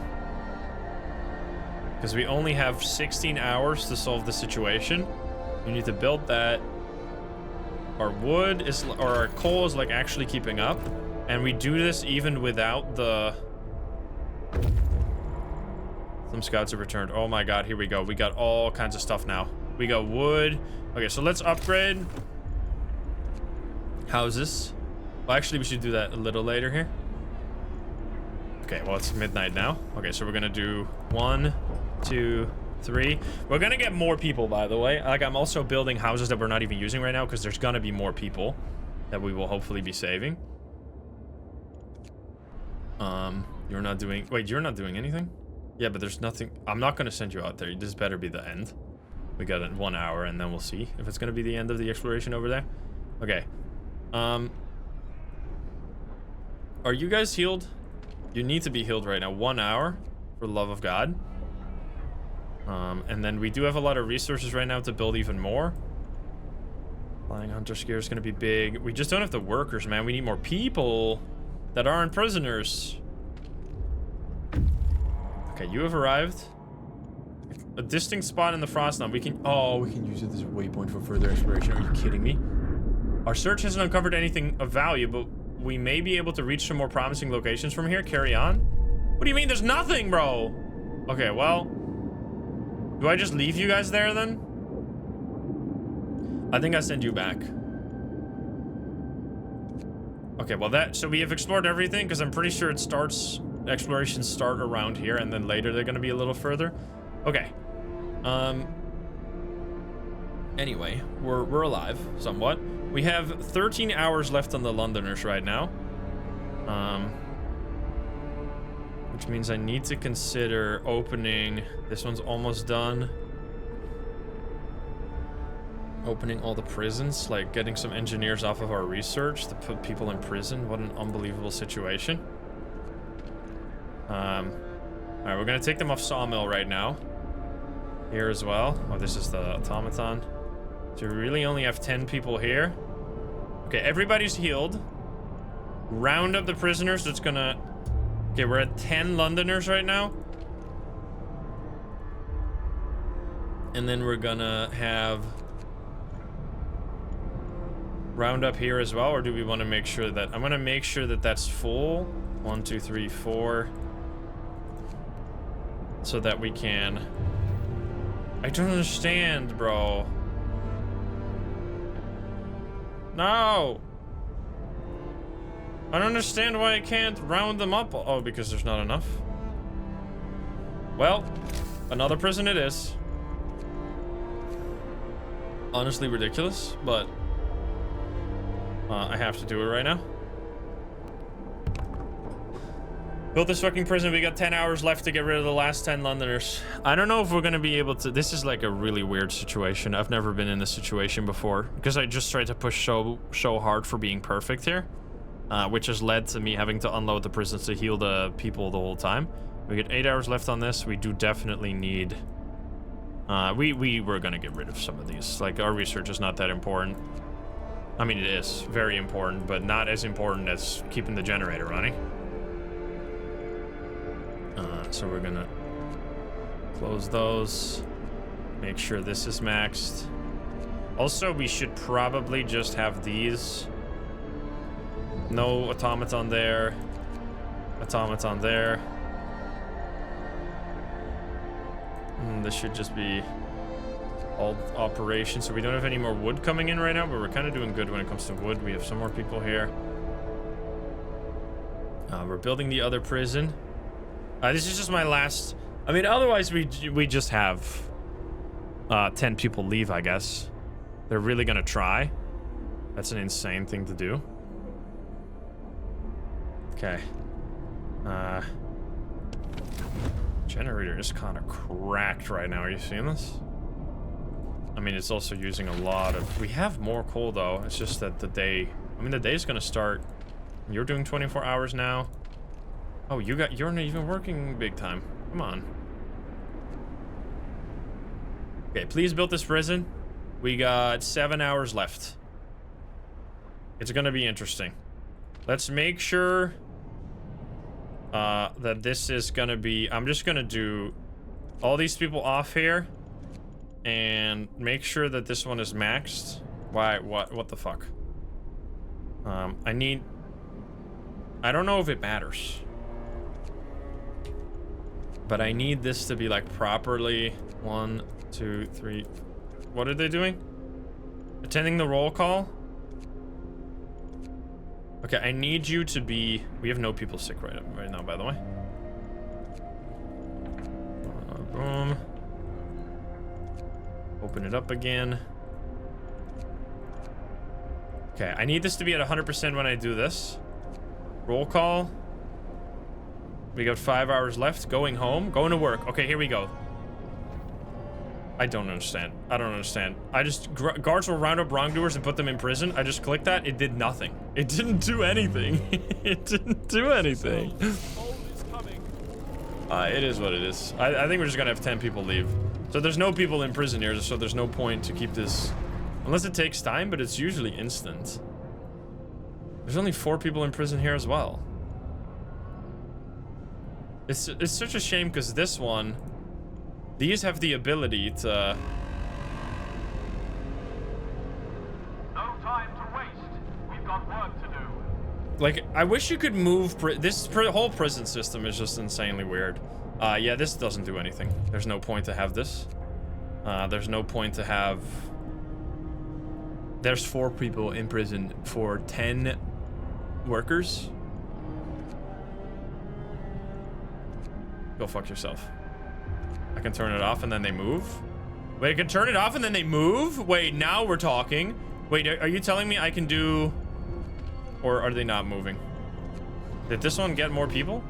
Because we only have 16 hours to solve the situation. We need to build that. Our wood is, or our coal is, like, actually keeping up. And we do this even without the... Some scouts have returned. Oh my god, here we go. We got all kinds of stuff now. We got wood. Okay, so let's upgrade houses. Well, actually, we should do that a little later here. Okay, well, it's midnight now. Okay, so we're gonna do 1, 2, 3. We're gonna get more people, by the way. Like, I'm also building houses that we're not even using right now because there's gonna be more people that we will hopefully be saving. You're not doing... Wait, you're not doing anything? Yeah, but there's nothing... I'm not gonna send you out there. This better be the end. We got it 1 hour, and then we'll see if it's gonna be the end of the exploration over there. Okay. Are you guys healed? You need to be healed right now. 1 hour, for the love of God. And then we do have a lot of resources right now to build even more. Flying Hunter Skier is going to be big. We just don't have the workers, man. We need more people that aren't prisoners. Okay, you have arrived. A distinct spot in the Frostpunk. We can use it as a waypoint for further exploration. Are you kidding me? Our search hasn't uncovered anything of value, but we may be able to reach some more promising locations from here. Carry on. What do you mean there's nothing, bro? Okay, well, do I just leave you guys there then? I think I send you back. Okay, well so we have explored everything, because I'm pretty sure explorations start around here, and then later they're gonna be a little further. Okay. Anyway, we're alive, somewhat. We have 13 hours left on the Londoners right now. Which means I need to consider opening... This one's almost done. Opening all the prisons, like getting some engineers off of our research to put people in prison. What an unbelievable situation. Alright, we're gonna take them off Sawmill right now. Here as well. Oh, this is the automaton. So we really only have 10 people here. Okay, everybody's healed. Round up the prisoners. That's gonna... Okay, we're at 10 Londoners right now. And then we're gonna have... round up here as well, or do we want to make sure that... I'm gonna make sure that that's full. 1, 2, 3, 4. So that we can... I don't understand, bro. No! I don't understand why I can't round them up. Oh, because there's not enough. Well, another prison it is. Honestly ridiculous, but I have to do it right now. Built this fucking prison. We got 10 hours left to get rid of the last 10 Londoners. I don't know if we're gonna be able to... This is like a really weird situation. I've never been in this situation before, because I just tried to push so hard for being perfect here, which has led to me having to unload the prisons to heal the people the whole time. We get 8 hours left on this. We do definitely need... we were gonna get rid of some of these. Like, our research is not that important. I mean, it is very important, but not as important as keeping the generator running. So we're gonna close those. Make sure this is maxed. Also, we should probably just have these. No automaton there. Automaton there. This should just be all operations. So we don't have any more wood coming in right now, but we're kind of doing good when it comes to wood. We have some more people here. We're building the other prison. This is just my last... I mean, otherwise we just have 10 people leave, I guess. They're really gonna try. That's an insane thing to do. Okay. Generator is kind of cracked right now. Are you seeing this? I mean, it's also using a lot of... We have more coal, though. It's just that the day... I mean, the day's gonna start... You're doing 24 hours now. Oh, you're not even working big time. Come on. Okay, please build this prison. We got 7 hours left. It's gonna be interesting. Let's make sure that this is gonna be... I'm just gonna do all these people off here and make sure that this one is maxed. Why? What the fuck? I don't know if it matters, but I need this to be like properly 1, 2, 3. What are they doing? Attending the roll call? Okay, I need you to be... We have no people sick right now, by the way. Boom. Open it up again. Okay, I need this to be at 100% when I do this. Roll call. We got 5 hours left. Going home. Going to work. Okay, here we go. I don't understand. I don't understand. I just... Guards will round up wrongdoers and put them in prison. I just clicked that. It did nothing. It didn't do anything. It didn't do anything. It is what it is. I think we're just gonna have 10 people leave. So there's no people in prison here, so there's no point to keep this... Unless it takes time, but it's usually instant. There's only 4 people in prison here as well. It's such a shame because this one, these have the ability to. No time to waste. We've got work to do. Like, I wish you could move. This whole prison system is just insanely weird. Yeah, this doesn't do anything. There's no point to have this. There's no point to have. There's 4 people in prison for 10 workers. Go fuck yourself. I can turn it off and then they move. Wait, I can turn it off and then they move? Wait, now we're talking. Wait, are you telling me I can do... Or are they not moving? Did this one get more people?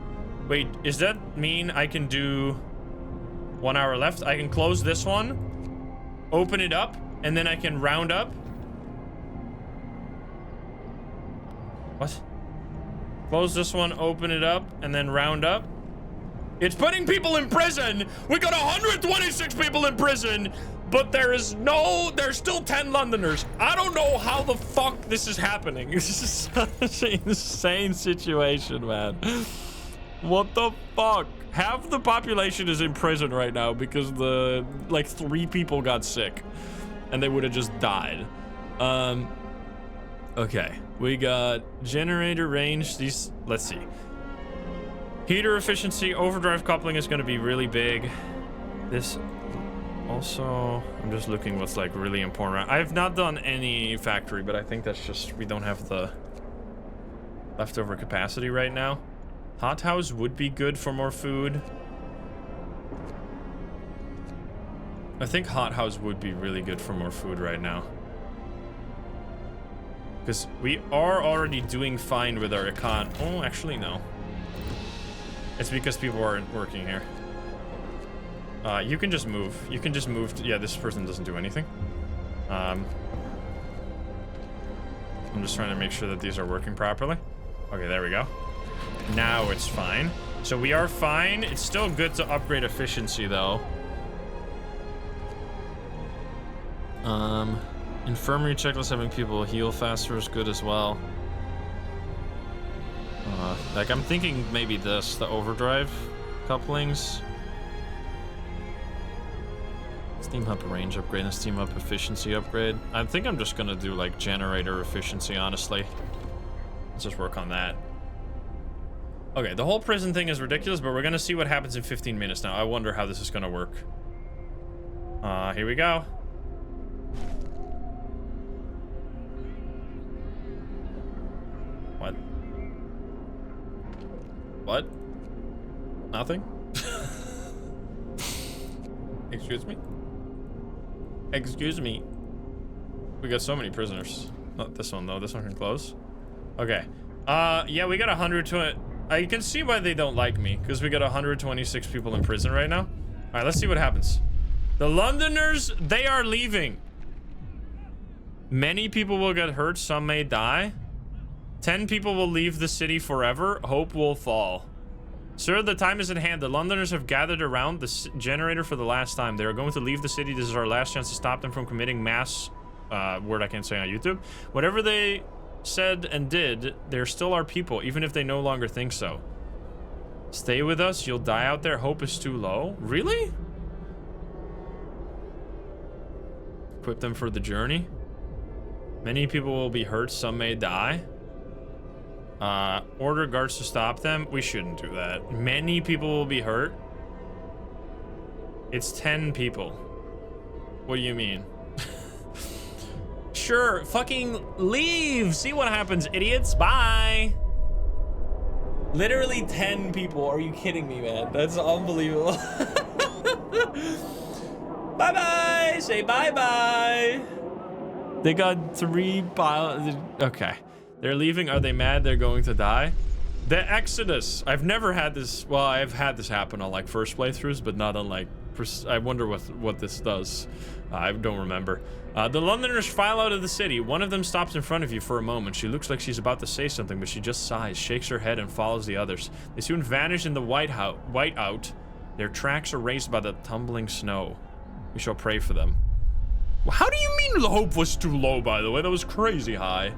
Wait, does that mean I can do 1 hour left? I can close this one, open it up, and then I can round up? What? Close this one, open it up, and then round up? It's putting people in prison. We got 126 people in prison, but there's still 10 Londoners. I don't know how the fuck this is happening. This is such an insane situation, man. What the fuck? Half the population is in prison right now because like 3 people got sick and they would have just died. Okay. We got generator range. Let's see. Heater efficiency, overdrive coupling is going to be really big. This also, I'm just looking what's like really important. I've not done any factory, but I think that's just, we don't have the leftover capacity right now. Hothouse would be good for more food. I think hothouse would be really good for more food right now. Because we are already doing fine with our econ. Oh, actually, no. It's because people aren't working here. You can just move. You can just move. Yeah, this person doesn't do anything. I'm just trying to make sure that these are working properly. Okay, there we go. Now it's fine. So we are fine. It's still good to upgrade efficiency, though. Infirmary checklist having people heal faster is good as well. Like, I'm thinking maybe this, the overdrive couplings. Steam hub range upgrade and steam hub efficiency upgrade. I think I'm just gonna do like generator efficiency, honestly. Let's just work on that. Okay, the whole prison thing is ridiculous, but we're gonna see what happens in 15 minutes now. I wonder how this is gonna work. Here we go. What? What? Nothing? Excuse me? Excuse me. We got so many prisoners. Not this one, though. This one can close. Okay. Yeah, we got 120. I can see why they don't like me, because we got 126 people in prison right now. All right, let's see what happens. The Londoners, they are leaving. Many people will get hurt. Some may die. 10 people will leave the city forever. Hope will fall. Sir, the time is at hand. The Londoners have gathered around the generator for the last time. They are going to leave the city. This is our last chance to stop them from committing mass... word I can't say on YouTube. Whatever they said and did, they're still our people, even if they no longer think so. Stay with us. You'll die out there. Hope is too low. Really? Equip them for the journey. Many people will be hurt. Some may die. Order guards to stop them. We shouldn't do that. Many people will be hurt. It's 10 people. What do you mean? Sure, fucking leave. See what happens, idiots. Bye. Literally 10 people. Are you kidding me, man? That's unbelievable. Bye-bye. Say bye-bye. They got 3 pilots. Okay. They're leaving. Are they mad they're going to die? The Exodus. I've never had this. Well, I've had this happen on like first playthroughs, but not on like. I wonder what this does. I don't remember. The Londoners file out of the city. One of them stops in front of you for a moment. She looks like she's about to say something, but she just sighs, shakes her head, and follows the others. They soon vanish in the whiteout. Their tracks erased by the tumbling snow. We shall pray for them. How do you mean the hope was too low, by the way? That was crazy high.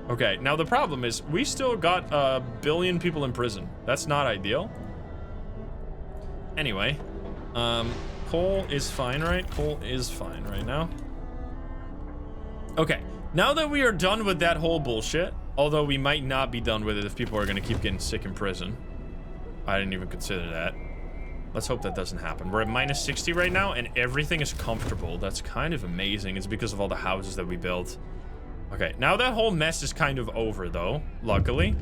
Okay, now the problem is we still got 1 billion people in prison. That's not ideal. Anyway, coal is fine, right? Coal is fine right now. Okay, now that we are done with that whole bullshit, although we might not be done with it if people are gonna keep getting sick in prison. I didn't even consider that. Let's hope that doesn't happen. We're at minus 60 right now, and everything is comfortable. That's kind of amazing. It's because of all the houses that we built. Okay, now that whole mess is kind of over, though, luckily.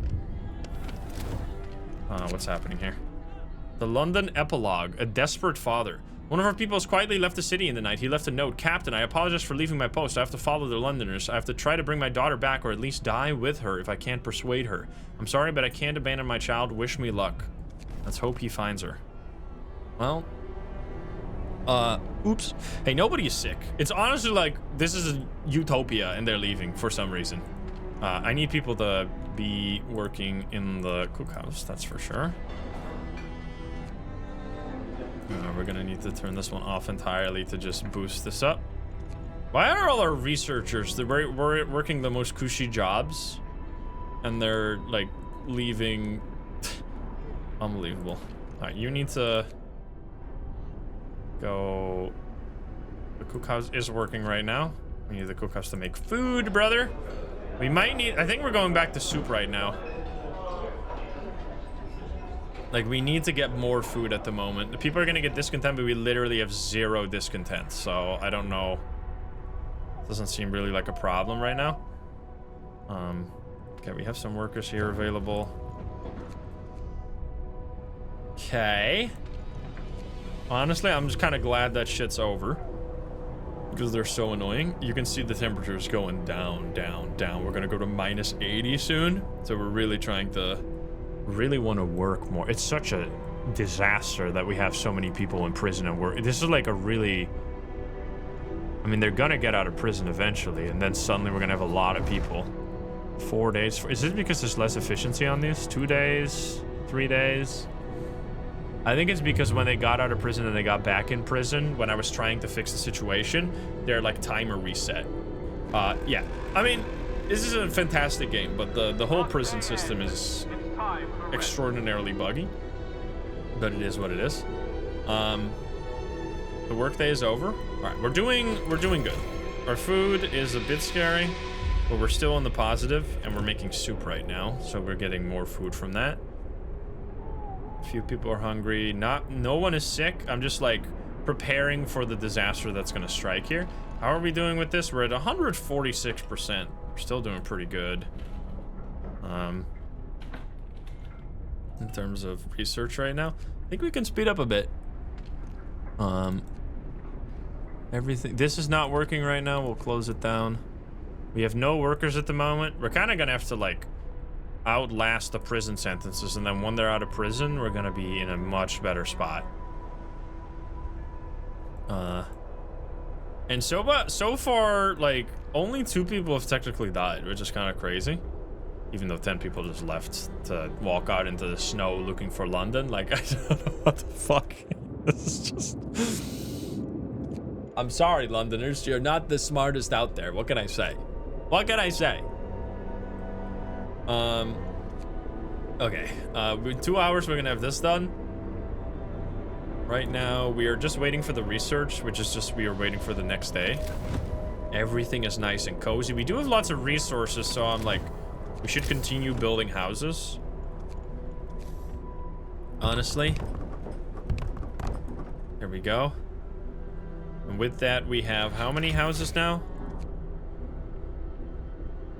What's happening here? The London Epilogue, a desperate father. One of our people has quietly left the city in the night. He left a note. Captain, I apologize for leaving my post. I have to follow the Londoners. I have to try to bring my daughter back, or at least die with her if I can't persuade her. I'm sorry, but I can't abandon my child. Wish me luck. Let's hope he finds her. Well, oops. Hey, nobody is sick. It's honestly like this is a utopia and they're leaving for some reason. I need people to be working in the cookhouse, that's for sure. We're gonna need to turn this one off entirely to just boost this up. Why are all our researchers, they're working the most cushy jobs and they're like leaving? Unbelievable. All right, you need to go. The cookhouse is working right now. We need the cookhouse to make food, brother. We might need, I think we're going back to soup right now. Like, we need to get more food at the moment. The people are gonna get discontent, but we literally have 0 discontent. So, I don't know. Doesn't seem really like a problem right now. Okay, we have some workers here available. Okay. Honestly, I'm just kind of glad that shit's over. Because they're so annoying. You can see the temperatures going down, down, down. We're gonna go to minus 80 soon. So we're really trying to... really want to work more. It's such a disaster that we have so many people in prison and work. This is like a really... I mean, they're gonna get out of prison eventually, and then suddenly we're gonna have a lot of people. 4 days. Is it because there's less efficiency on these? 2 days? 3 days? I think it's because when they got out of prison and they got back in prison, when I was trying to fix the situation, their like timer reset. Yeah. I mean, this is a fantastic game, but the whole prison system is extraordinarily buggy. But it is what it is. The workday is over. All right, we're doing good. Our food is a bit scary, but we're still on the positive, and we're making soup right now, so we're getting more food from that. A few people are hungry. No one is sick. I'm just like preparing for the disaster that's gonna strike here. How are we doing with this? We're at 146%. We're still doing pretty good. In terms of research right now, I think we can speed up a bit. Everything. This is not working right now. We'll close it down. We have no workers at the moment. We're kind of gonna have to like outlast the prison sentences, and then when they're out of prison, we're gonna be in a much better spot. And so far, like, only 2 people have technically died, which is kind of crazy. Even though 10 people just left to walk out into the snow looking for London. Like, I don't know what the fuck. This is just... I'm sorry, Londoners. You're not the smartest out there. What can I say? What can I say? Okay. With 2 hours, we're gonna have this done. Right now, we are just waiting for the research, which is just we are waiting for the next day. Everything is nice and cozy. We do have lots of resources, so I'm like, we should continue building houses. Honestly. Here we go. And with that, we have how many houses now?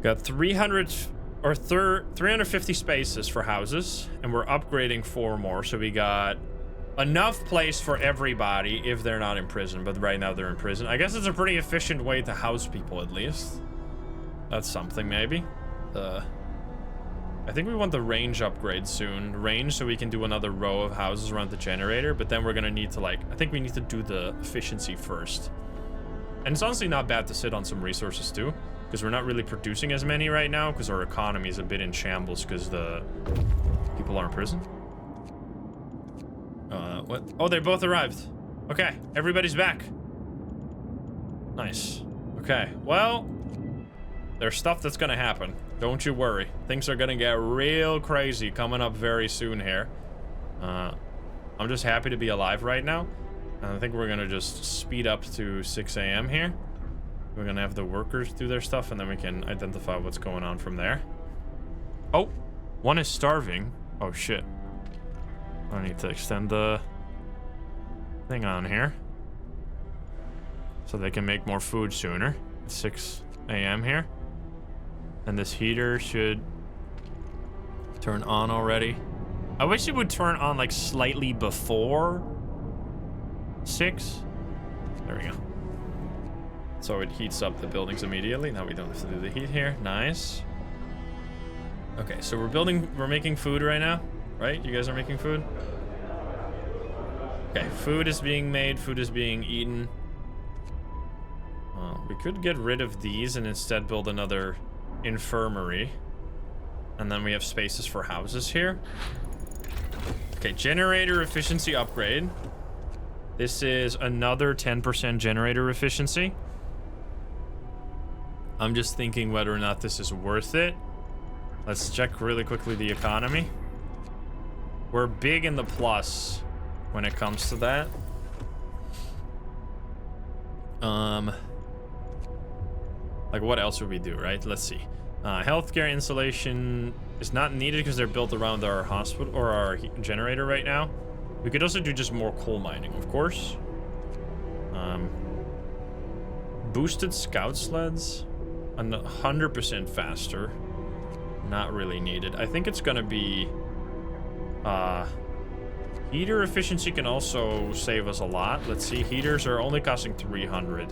Got 350 spaces for houses, and we're upgrading 4 more, so we got enough place for everybody if they're not in prison, but right now they're in prison. I guess it's a pretty efficient way to house people, at least. That's something, maybe. I think we want the range upgrade soon. Range, so we can do another row of houses around the generator, but then we're gonna need to, like, I think we need to do the efficiency first. And it's honestly not bad to sit on some resources, too, because we're not really producing as many right now, because our economy is a bit in shambles, because the people are in prison. What? Oh, they both arrived. Okay, everybody's back. Nice. Okay, well, there's stuff that's gonna happen. Don't you worry. Things are gonna get real crazy coming up very soon here. I'm I'm just happy to be alive right now. And I think we're gonna just speed up to 6 a.m. here. We're gonna have the workers do their stuff, and then we can identify what's going on from there. Oh, one is starving. Oh shit. I need to extend the thing on here so they can make more food sooner. It's 6 a.m. here. And this heater should turn on already. I wish it would turn on like slightly before 6. There we go. So it heats up the buildings immediately. Now we don't have to do the heat here. Nice. Okay, so we're making food right now, right? You guys are making food? Okay, food is being made, food is being eaten. We could get rid of these and instead build another infirmary. And then we have spaces for houses here. Okay, generator efficiency upgrade. This is another 10% generator efficiency. I'm just thinking whether or not this is worth it. Let's check really quickly the economy. We're big in the plus when it comes to that. Like what else would we do, right? Let's see. Healthcare installation is not needed because they're built around our hospital or our generator right now. We could also do just more coal mining, of course. Boosted scout sleds, 100% faster. Not really needed. I think it's gonna be heater efficiency can also save us a lot. Let's see, heaters are only costing 300.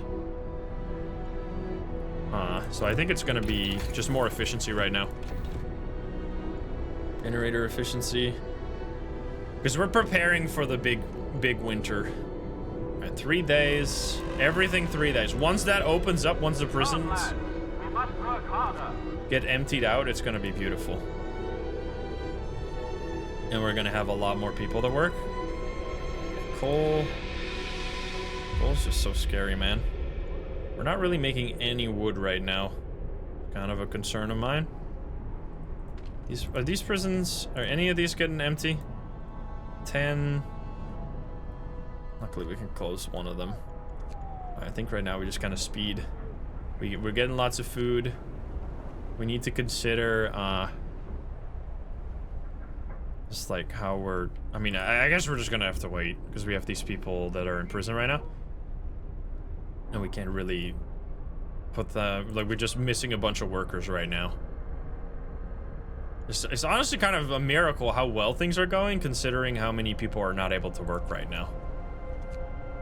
So I think it's gonna be just more efficiency right now. Generator efficiency. Because we're preparing for the big winter. All right, 3 days. Everything 3 days. Once that opens up, once the prisons We must work harder. get emptied out, it's gonna be beautiful. And we're gonna have a lot more people to work. Coal. Coal's just so scary, man. We're not really making any wood right now. Kind of a concern of mine. Are these prisons, are any of these getting empty? 10. Luckily we can close one of them. I think right now we just kind of speed. We're getting lots of food. We need to consider just like how we're, I mean, I guess we're just gonna have to wait because we have these people that are in prison right now. And we can't really put the, like, we're just missing a bunch of workers right now. It's honestly kind of a miracle how well things are going, considering how many people are not able to work right now.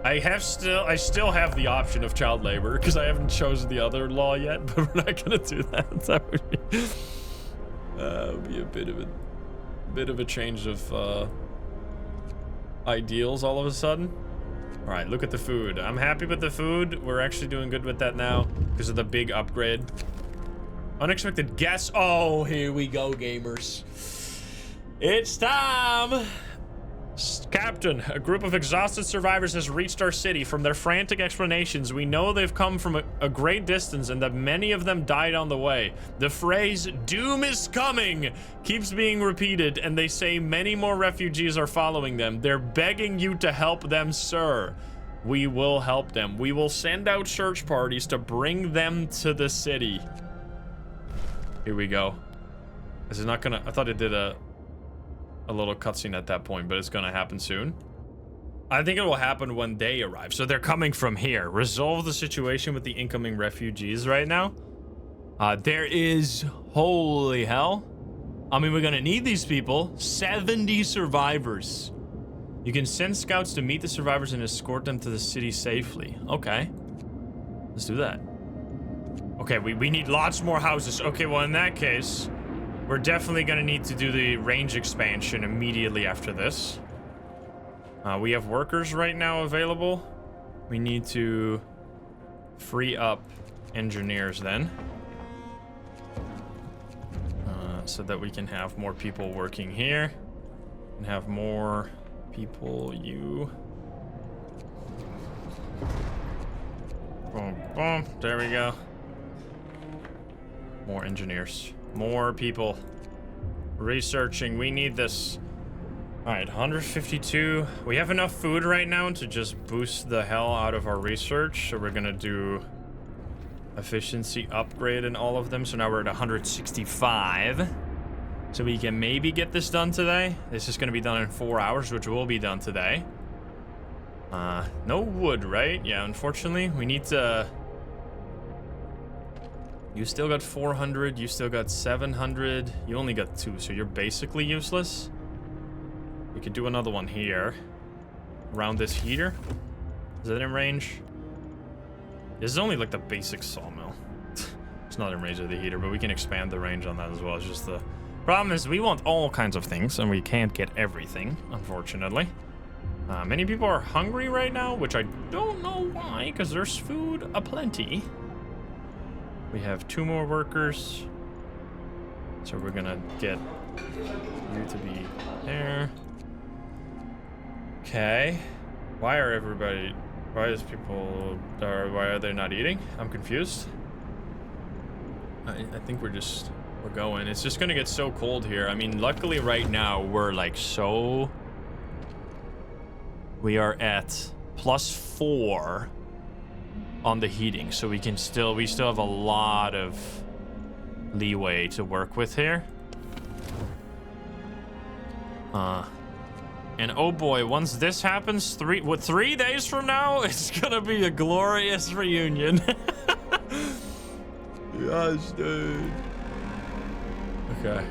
I still have the option of child labor because I haven't chosen the other law yet, but we're not gonna do that. That would be a bit of a change of ideals all of a sudden. All right, look at the food. I'm happy with the food. We're actually doing good with that now because of the big upgrade. Unexpected guests. Oh, here we go, gamers. It's time. Captain, a group of exhausted survivors has reached our city. From their frantic explanations, we know they've come from a great distance and that many of them died on the way. The phrase, "doom is coming," keeps being repeated, and they say many more refugees are following them. They're begging you to help them, sir. We will help them. We will send out search parties to bring them to the city. Here we go. This is not gonna, I thought it did a little cutscene at that point, but it's gonna happen soon. I think it will happen when they arrive. So they're coming from here. Resolve the situation with the incoming refugees right now. There is, holy hell. I mean, we're gonna need these people. 70 survivors. You can send scouts to meet the survivors and escort them to the city safely. Okay. Let's do that. Okay, we need lots more houses. Okay, well, in that case, we're definitely gonna need to do the range expansion immediately after this. We have workers right now available. We need to free up engineers then. So that we can have more people working here. And have more people, you. Boom, boom, there we go. More engineers. More people researching. We need this. Alright, 152. We have enough food right now to just boost the hell out of our research. So we're gonna do efficiency upgrade in all of them. So now we're at 165. So we can maybe get this done today. This is gonna be done in 4 hours, which will be done today. No wood, right? Yeah, unfortunately, we need to... You still got 400, you still got 700. You only got 2, so you're basically useless. We could do another one here. Around this heater. Is that in range? This is only like the basic sawmill. It's not in range of the heater, but we can expand the range on that as well. It's just the problem is we want all kinds of things, and we can't get everything, unfortunately. Many people are hungry right now, which I don't know why, because there's food aplenty. We have 2 more workers. So we're gonna get you to be there. Okay. Why are they not eating? I'm confused. I think we're going. It's just gonna get so cold here. I mean, luckily right now we're like we are at +4 on the heating, so we still have a lot of leeway to work with here. And oh boy, once this happens, 3 days from now, it's gonna be a glorious reunion. Yes, dude. Okay.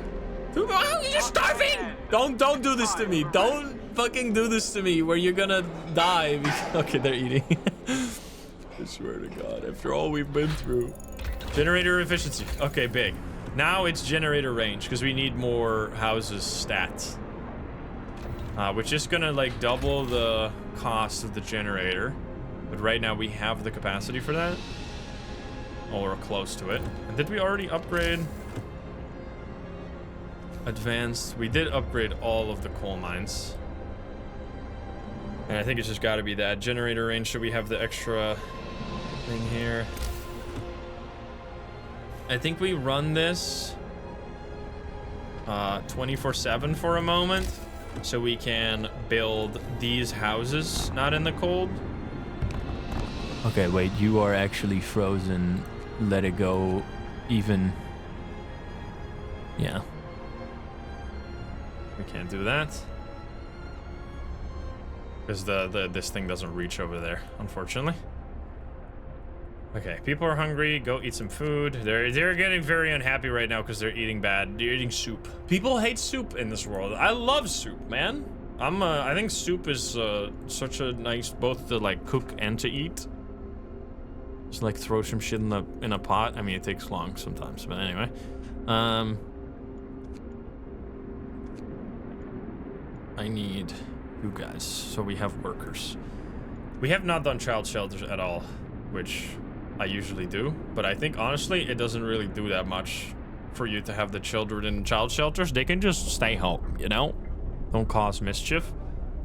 Dude, you're starving! Don't do this to me. Don't fucking do this to me where you're gonna die. Okay, they're eating. I swear to God, after all we've been through. Generator efficiency. Okay, big. Now it's generator range because we need more houses stats. Which is gonna like double the cost of the generator. But right now we have the capacity for that. Or close to it. And did we already upgrade? Advanced. We did upgrade all of the coal mines. And I think it's just gotta be that. Generator range, so we have the extra thing here. I think we run this 24/7 for a moment. So we can build these houses not in the cold. Okay, wait, you are actually frozen. Let it go even. Yeah. We can't do that. Because this thing doesn't reach over there, unfortunately. Okay, people are hungry. Go eat some food. They're getting very unhappy right now because they're eating bad. They're eating soup. People hate soup in this world. I love soup, man. I think soup is such a nice both to like cook and to eat. Just like throw some shit in a pot. I mean, it takes long sometimes, but anyway. I need you guys, so we have workers. We have not done child shelters at all, which I usually do, but I think honestly it doesn't really do that much for you to have the children in child shelters. They can just stay home, you know? Don't cause mischief.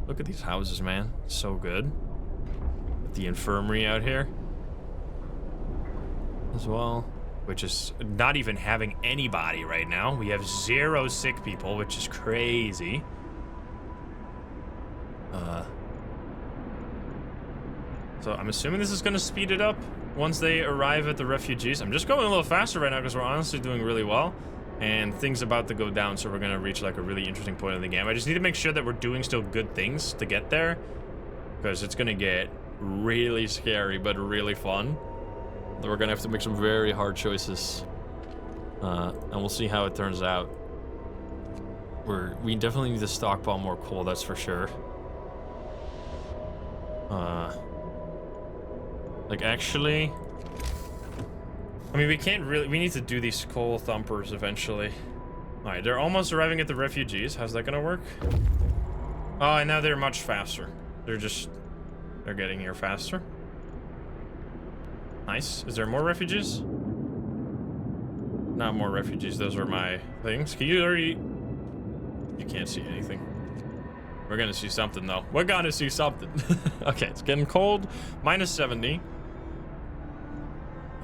Look at these houses, man. So good. With the infirmary out here as well, which is not even having anybody right now. We have 0 sick people, which is crazy. So I'm assuming this is gonna speed it up once they arrive at the refugees. I'm just going a little faster right now because we're honestly doing really well. And things about to go down, so we're gonna reach like a really interesting point in the game. I just need to make sure that we're doing still good things to get there, because it's gonna get really scary but really fun. We're gonna have to make some very hard choices. And we'll see how it turns out. We definitely need to stockpile more coal, that's for sure. Like actually, I mean, we need to do these coal thumpers eventually. All right, they're almost arriving at the refugees. How's that gonna work? Oh, and now they're much faster. They're getting here faster. Nice. Is there more refugees? Not more refugees. Those are my things. Can you already... You can't see anything. We're gonna see something though. We're gonna see something. Okay, it's getting cold. Minus 70.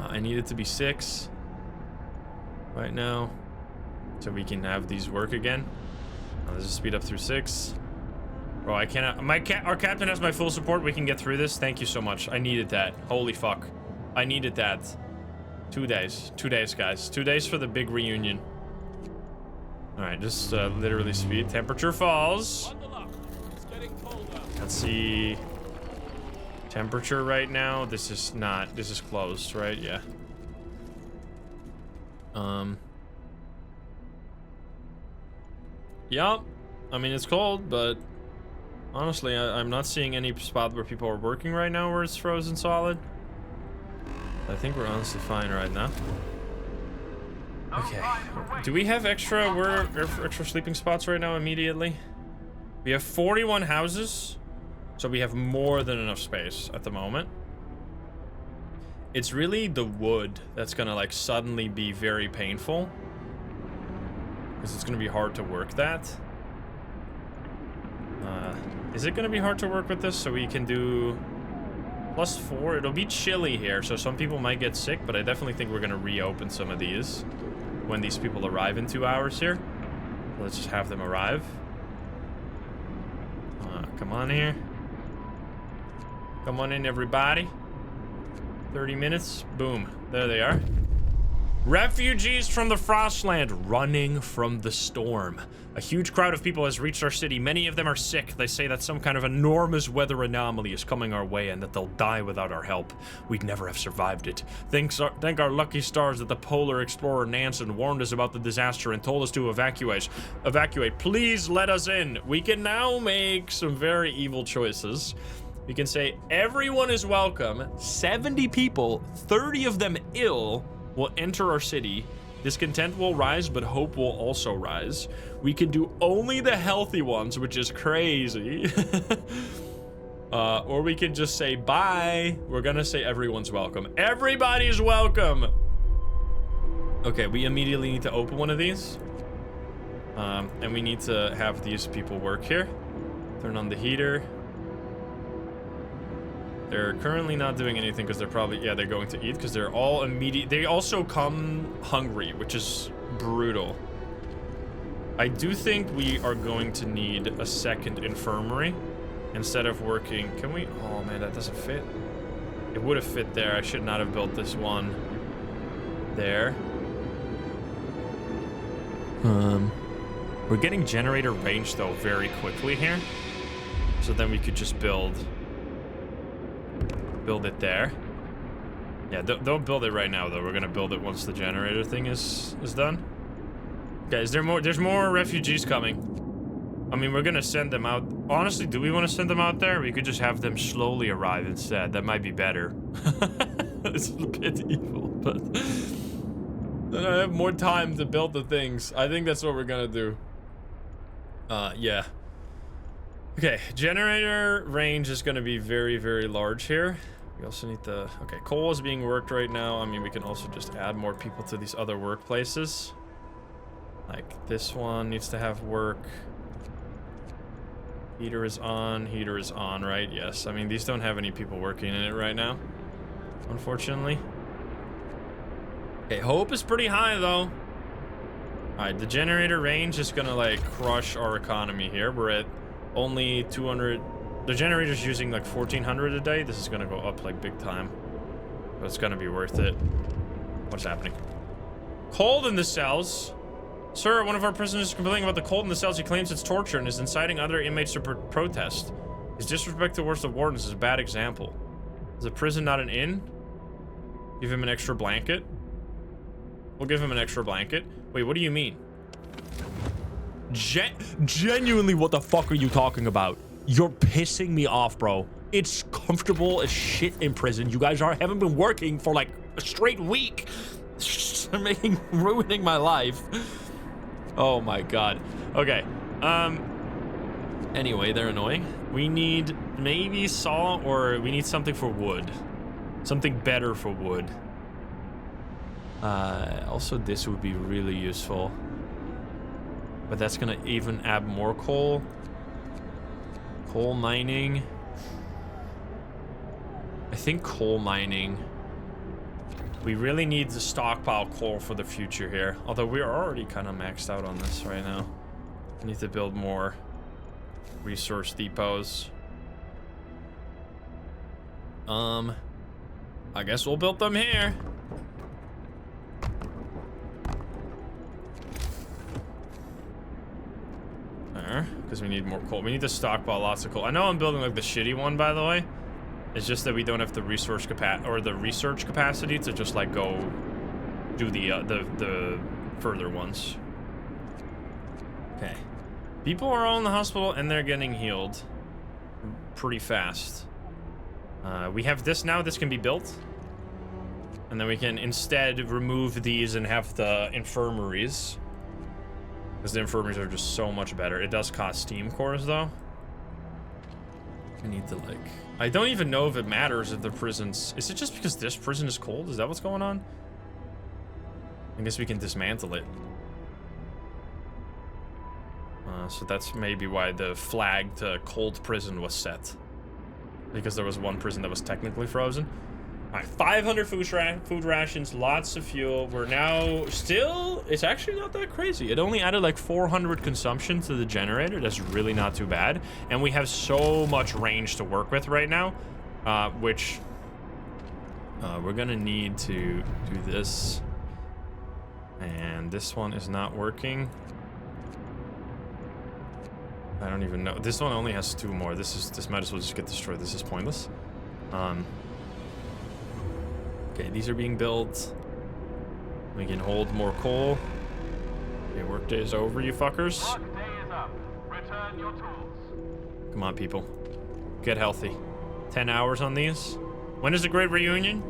I need it to be 6 right now, so we can have these work again. Let's just speed up through 6. Bro, I cannot. Our captain has my full support. We can get through this. Thank you so much. I needed that. Holy fuck. I needed that. 2 days. 2 days, guys. 2 days for the big reunion. All right, just literally speed. Temperature falls. Bundle up. It's getting colder. Let's see. Temperature right now. This is not. This is closed, right? Yeah. Yeah. I mean, it's cold, but honestly, I'm not seeing any spot where people are working right now where it's frozen solid. I think we're honestly fine right now. Okay. Do we have extra sleeping spots right now immediately? We have 41 houses, so we have more than enough space at the moment. It's really the wood that's gonna like suddenly be very painful, because it's gonna be hard to work that. Is it gonna be hard to work with this? So we can do +4. It'll be chilly here, so some people might get sick, but I definitely think we're gonna reopen some of these when these people arrive in 2 hours here. Let's just have them arrive. Come on here. Come on in, everybody. 30 minutes. Boom. There they are. Refugees from the Frostland running from the storm. A huge crowd of people has reached our city. Many of them are sick. They say that some kind of enormous weather anomaly is coming our way and that they'll die without our help. We'd never have survived it. Thank our lucky stars that the polar explorer Nansen warned us about the disaster and told us to evacuate. Please let us in. We can now make some very evil choices. We can say everyone is welcome. 70 people, 30 of them ill, will enter our city. Discontent will rise, but hope will also rise. We can do only the healthy ones, which is crazy. Or we can just say bye. We're gonna say everyone's welcome. Everybody's welcome. Okay, we immediately need to open one of these. And we need to have these people work here. Turn on the heater. They're currently not doing anything because they're probably, yeah, they're going to eat because they're all immediate. They also come hungry, which is brutal. I do think we are going to need a second infirmary instead of working. Can we? Oh man, that doesn't fit. It would have fit there. I should not have built this one there. We're getting generator range though very quickly here. So then we could just build it there. Yeah, don't build it right now though. We're gonna build it once the generator thing is done. Guys, there's more refugees coming. I mean, we're gonna send them out. Honestly, do we want to send them out there? We could just have them slowly arrive instead. That might be better. It's a bit evil, but then I have more time to build the things. I think that's what we're gonna do. Yeah. Okay, generator range is gonna be very, very large here. We also need the, okay, coal is being worked right now. I mean, we can also just add more people to these other workplaces. Like this one needs to have work. Heater is on, right? Yes, I mean, these don't have any people working in it right now, unfortunately. Okay, hope is pretty high though. All right, the generator range is gonna like crush our economy here. We're at only 200. The generator's using like 1,400 a day. This is gonna go up like big time, but it's gonna be worth it. What's happening? Cold in the cells. Sir, one of our prisoners is complaining about the cold in the cells. He claims it's torture and is inciting other inmates to protest. His disrespect towards the wardens is a bad example. Is a prison not an inn? Give him an extra blanket. We'll give him an extra blanket. Wait, what do you mean? Genuinely, what the fuck are you talking about? You're pissing me off, bro. It's comfortable as shit in prison. You guys haven't been working for like a straight week. Ruining my life. Oh my god. Okay. Anyway, they're annoying. We need maybe saw, or we need something for wood. Something better for wood. Also this would be really useful. But that's gonna even add more coal. Coal mining. I think coal mining. We really need to stockpile coal for the future here. Although we're already kind of maxed out on this right now. We need to build more resource depots. I guess we'll build them here. There, because we need more coal. We need to stockpile lots of coal. I know I'm building like the shitty one, by the way. It's just that we don't have the resource research capacity to just like go do the further ones. Okay. People are all in the hospital and they're getting healed pretty fast. We have this now. This can be built. And then we can instead remove these and have the infirmaries. Because the infirmaries are just so much better. It does cost steam cores, though. I need to, like... I don't even know if it matters if the prisons... Is it just because this prison is cold? Is that what's going on? I guess we can dismantle it. So that's maybe why the flagged cold prison was set. Because there was one prison that was technically frozen. All right, 500 food rations, lots of fuel. We're now still, it's actually not that crazy. It only added like 400 consumption to the generator. That's really not too bad. And we have so much range to work with right now, which we're gonna need to do this. And this one is not working. I don't even know. This one only has 2 more. This might as well just get destroyed. This is pointless. Okay, these are being built. We can hold more coal. Okay, workday is over, you fuckers. Workday is up. Return your tools. Come on, people. Get healthy. 10 hours on these. When is the Great Reunion?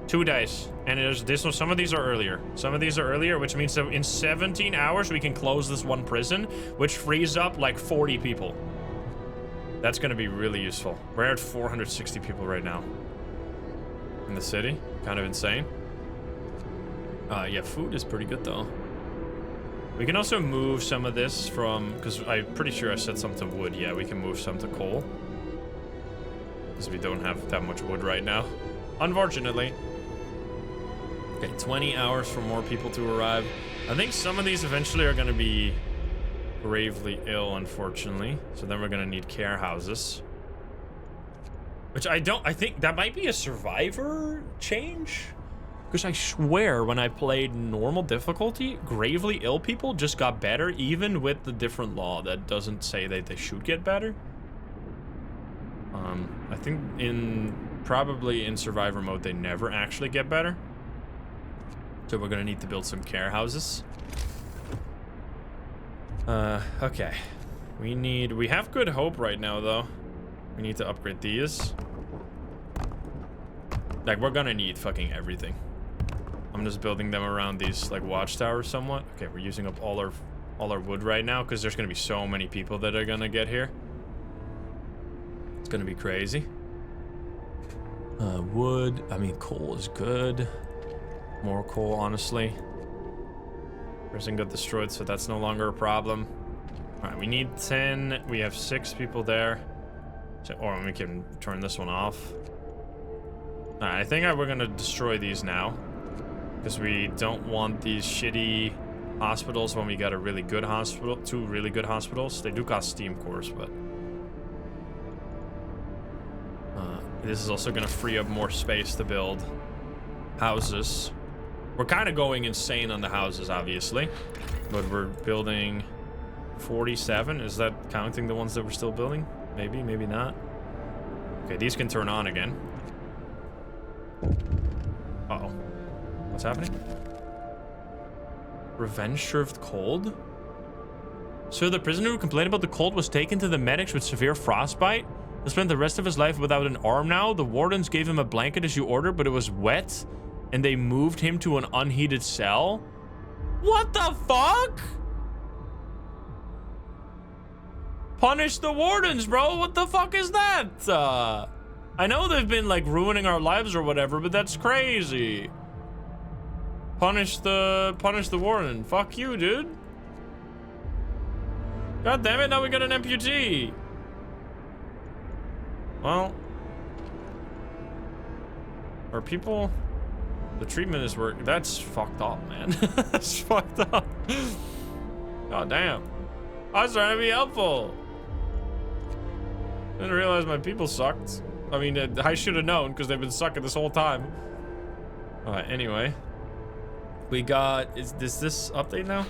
2 days. And it is this one. Some of these are earlier. Some of these are earlier, which means that in 17 hours we can close this one prison, which frees up like 40 people. That's gonna be really useful. We're at 460 people right now. In the city. Kind of insane. Yeah, food is pretty good though. We can also move some of this from, because I'm pretty sure I said some to wood. Yeah, we can move some to coal. Because we don't have that much wood right now. Unfortunately. Okay, 20 hours for more people to arrive. I think some of these eventually are going to be gravely ill, unfortunately. So then we're going to need care houses. Which I think that might be a survivor change. Because I swear when I played normal difficulty, gravely ill people just got better, even with the different law that doesn't say that they should get better. I think probably in survivor mode, they never actually get better. So we're gonna need to build some care houses. Okay. We have good hope right now though. We need to upgrade these. Like, we're gonna need fucking everything. I'm just building them around these, like, watchtowers somewhat. Okay, we're using up all our wood right now because there's gonna be so many people that are gonna get here. It's gonna be crazy. Wood, I mean, coal is good. More coal, honestly. Prison got destroyed, so that's no longer a problem. All right, we need 10. We have 6 people there. So, or we can turn this one off. All right, I think we're gonna destroy these now. Because we don't want these shitty hospitals when we got a really good hospital. 2 really good hospitals. They do cost steam cores, but... this is also gonna free up more space to build houses. We're kind of going insane on the houses, obviously. But we're building 47. Is that counting the ones that we're still building? Maybe, maybe not. Okay, these can turn on again. Uh-oh. What's happening? Revenge served cold? Sir, the prisoner who complained about the cold was taken to the medics with severe frostbite. He spent the rest of his life without an arm now. The wardens gave him a blanket as you ordered, but it was wet. And they moved him to an unheated cell? What the fuck? Punish the wardens, bro. What the fuck is that? I know they've been like ruining our lives or whatever, but that's crazy. Punish the warden. Fuck you, dude. God damn it, now we got an amputee. Well, are people... The treatment is working. That's fucked up, man. That's fucked up. God damn. I was trying to be helpful. Didn't realize my people sucked. I mean, I should have known because they've been sucking this whole time. Alright, anyway. We got, is this update now?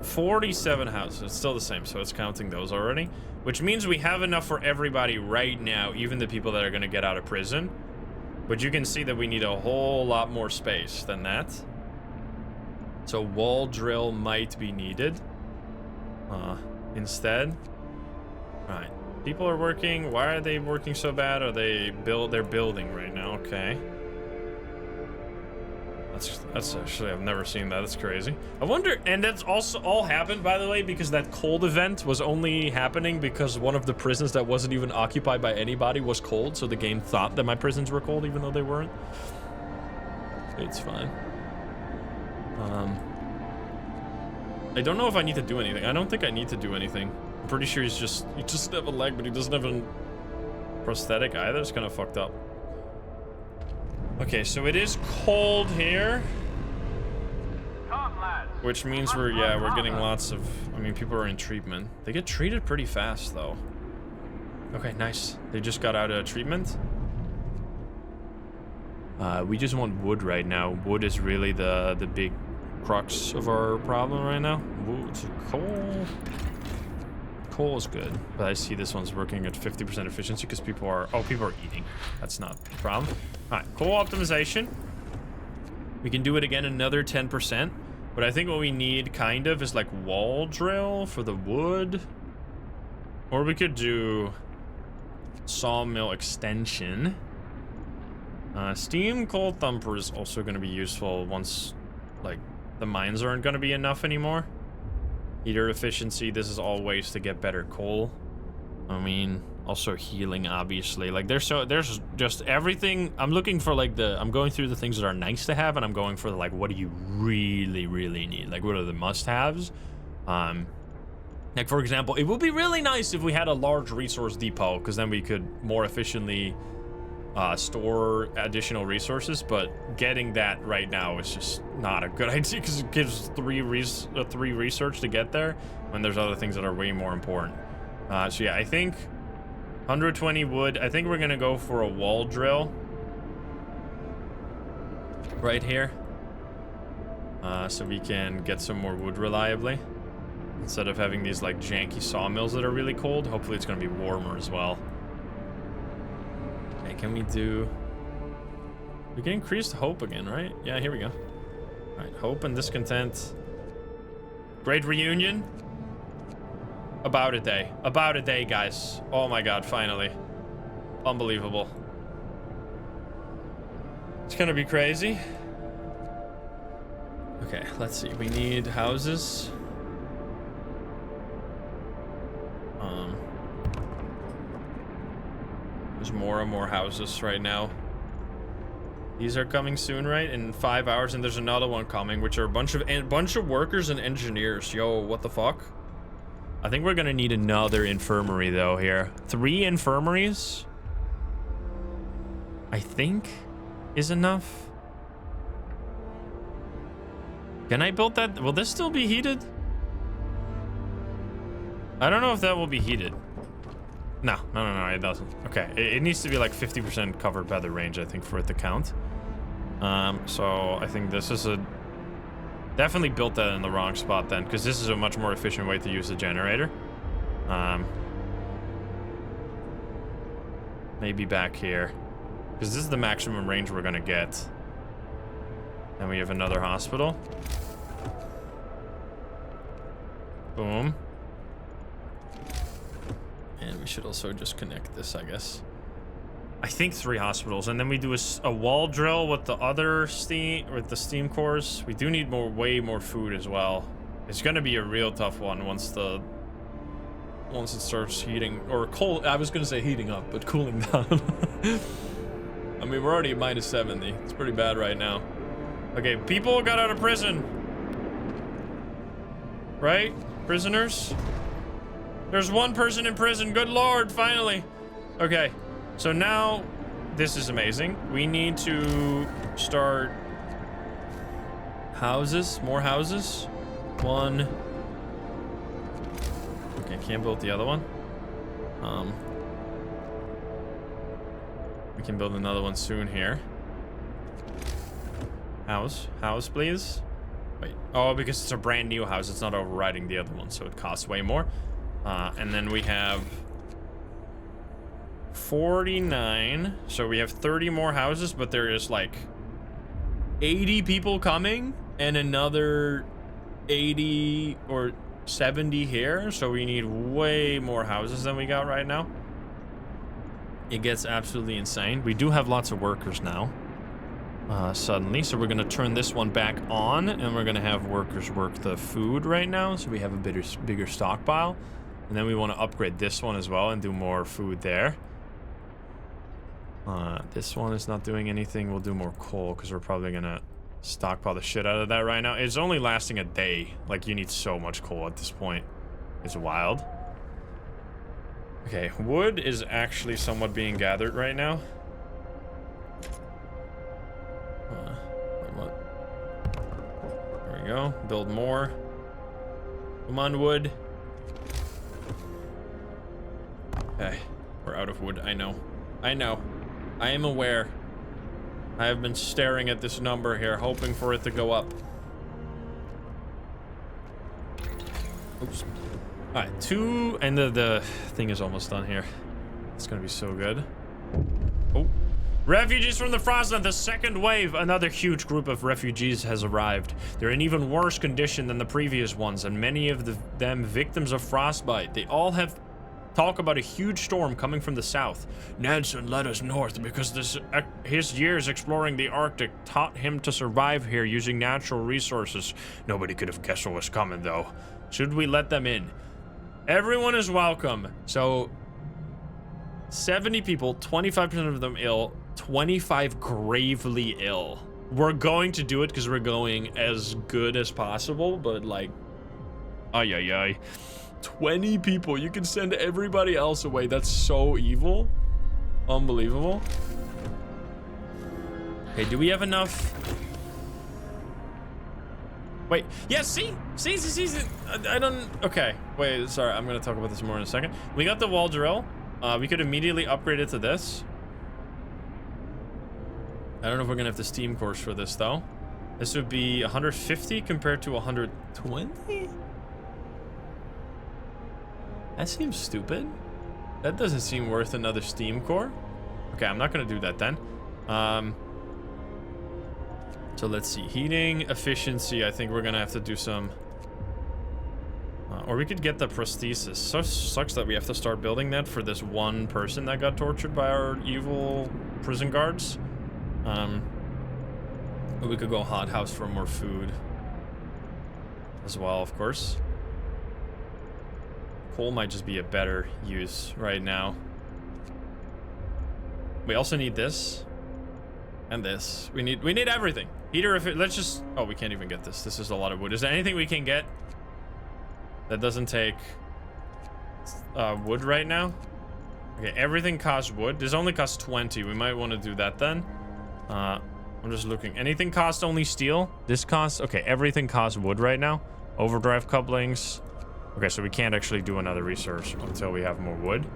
47 houses. It's still the same, so it's counting those already. Which means we have enough for everybody right now, even the people that are going to get out of prison. But you can see that we need a whole lot more space than that. So wall drill might be needed. Instead. Alright. People are working. Why are they working so bad? Are they're building right now. Okay. That's actually, I've never seen that. That's crazy. I wonder, and that's also all happened, by the way, because that cold event was only happening because one of the prisons that wasn't even occupied by anybody was cold, so the game thought that my prisons were cold even though they weren't. It's fine. I don't know if I need to do anything. I don't think I need to do anything. I'm pretty sure he doesn't have a leg, but he doesn't have a prosthetic either. It's kind of fucked up. Okay, so it is cold here. Come, lads. Which means we're getting lots of, I mean, people are in treatment. They get treated pretty fast, though. Okay, nice. They just got out of treatment. We just want wood right now. Wood is really the big crux of our problem right now. Wood, coal. Coal is good, but I see this one's working at 50% efficiency because people are eating. That's not the problem. All right, coal optimization. We can do it again another 10%, but I think what we need kind of is like wall drill for the wood, or we could do sawmill extension. Steam coal thumper is also going to be useful once like the mines aren't going to be enough anymore. Heater efficiency, this is all ways to get better coal. I mean, also healing, obviously. Like, there's just everything. I'm looking for, like, I'm going through the things that are nice to have, and I'm going for, like, what do you really, really need? Like, what are the must-haves? Like, for example, it would be really nice if we had a large resource depot, because then we could more efficiently store additional resources, but getting that right now is just not a good idea because it gives three research to get there when there's other things that are way more important. So yeah, I think 120 wood. I think we're gonna go for a wall drill right here, so we can get some more wood reliably instead of having these like janky sawmills that are really cold. Hopefully it's gonna be warmer as well. Can we can increase hope again, right? Yeah, here we go. All right, hope and discontent. Great reunion. About a day, guys. Oh my God, finally. Unbelievable. It's gonna be crazy. Okay, let's see. We need houses. There's more and more houses right now. These are coming soon, right? In 5 hours, and there's another one coming, which are a bunch of workers and engineers. Yo, what the fuck? I think we're gonna need another infirmary though here. 3 infirmaries, I think, is enough. Can I build that? Will this still be heated? I don't know if that will be heated. No, it doesn't. Okay, it needs to be like 50% covered by the range, I think, for it to count. So I think this is definitely built that in the wrong spot then, because this is a much more efficient way to use the generator. Maybe back here, because this is the maximum range we're gonna get. And we have another hospital. Boom. And we should also just connect this, I guess. I think 3 hospitals, and then we do a wall drill with the other steam, with the steam cores. We do need way more food as well. It's gonna be a real tough one once it starts heating, or cold. I was gonna say heating up, but cooling down. I mean, we're already at -70. It's pretty bad right now. Okay, people got out of prison. Right? Prisoners? There's 1 person in prison. Good Lord, finally. Okay, so now this is amazing. We need to start houses, more houses. 1. Okay, can't build the other one. We can build another one soon here. House, please. Wait, oh, because it's a brand new house, it's not overriding the other one, so it costs way more. And then we have 49, so we have 30 more houses, but there is like 80 people coming and another 80 or 70 here, so we need way more houses than we got right now. It gets absolutely insane. We do have lots of workers now. Suddenly, so we're gonna turn this one back on, and we're gonna have workers work the food right now, so we have a bigger stockpile. And then we want to upgrade this one as well and do more food there. This one is not doing anything. We'll do more coal because we're probably gonna stockpile the shit out of that right now. It's only lasting a day. Like, you need so much coal at this point. It's wild. Okay, wood is actually somewhat being gathered right now. There we go. Build more. Come on, wood. Okay, we're out of wood. I know. I am aware. I have been staring at this number here, hoping for it to go up. Oops. Alright, 2, and the thing is almost done here. It's gonna be so good. Oh. Refugees from the Frostland, the second wave. Another huge group of refugees has arrived. They're in even worse condition than the previous ones, and many of them victims of frostbite. They all have talk about a huge storm coming from the south. Nansen led us north because his years exploring the Arctic taught him to survive here using natural resources. Nobody could have guessed what was coming, though. Should we let them in? Everyone is welcome. So, 70 people, 25% of them ill, 25 gravely ill. We're going to do it because we're going as good as possible, but like, ay. 20 people. You can send everybody else away. That's so evil. Unbelievable. Okay, do we have enough? Wait, yeah, see, I don't, okay, wait, sorry, I'm gonna talk about this more in a second. We got the wall drill. We could immediately upgrade it to this. I don't know if we're gonna have the steam course for this, though. This would be 150 compared to 120? That seems stupid. That doesn't seem worth another steam core. Okay, I'm not gonna do that then. So let's see, heating efficiency. I think we're gonna have to do some, or we could get the prosthesis. So sucks that we have to start building that for this one person that got tortured by our evil prison guards. But we could go hothouse for more food as well, of course. Coal might just be a better use right now. We also need this and this. We need everything. Heater, if it, let's just, oh, we can't even get this. This is a lot of wood. Is there anything we can get that doesn't take wood right now? Okay, everything costs wood. This only costs 20. We might want to do that then. I'm just looking. Anything costs only steel? This costs, okay, everything costs wood right now. Overdrive couplings. Okay, so we can't actually do another research until we have more wood,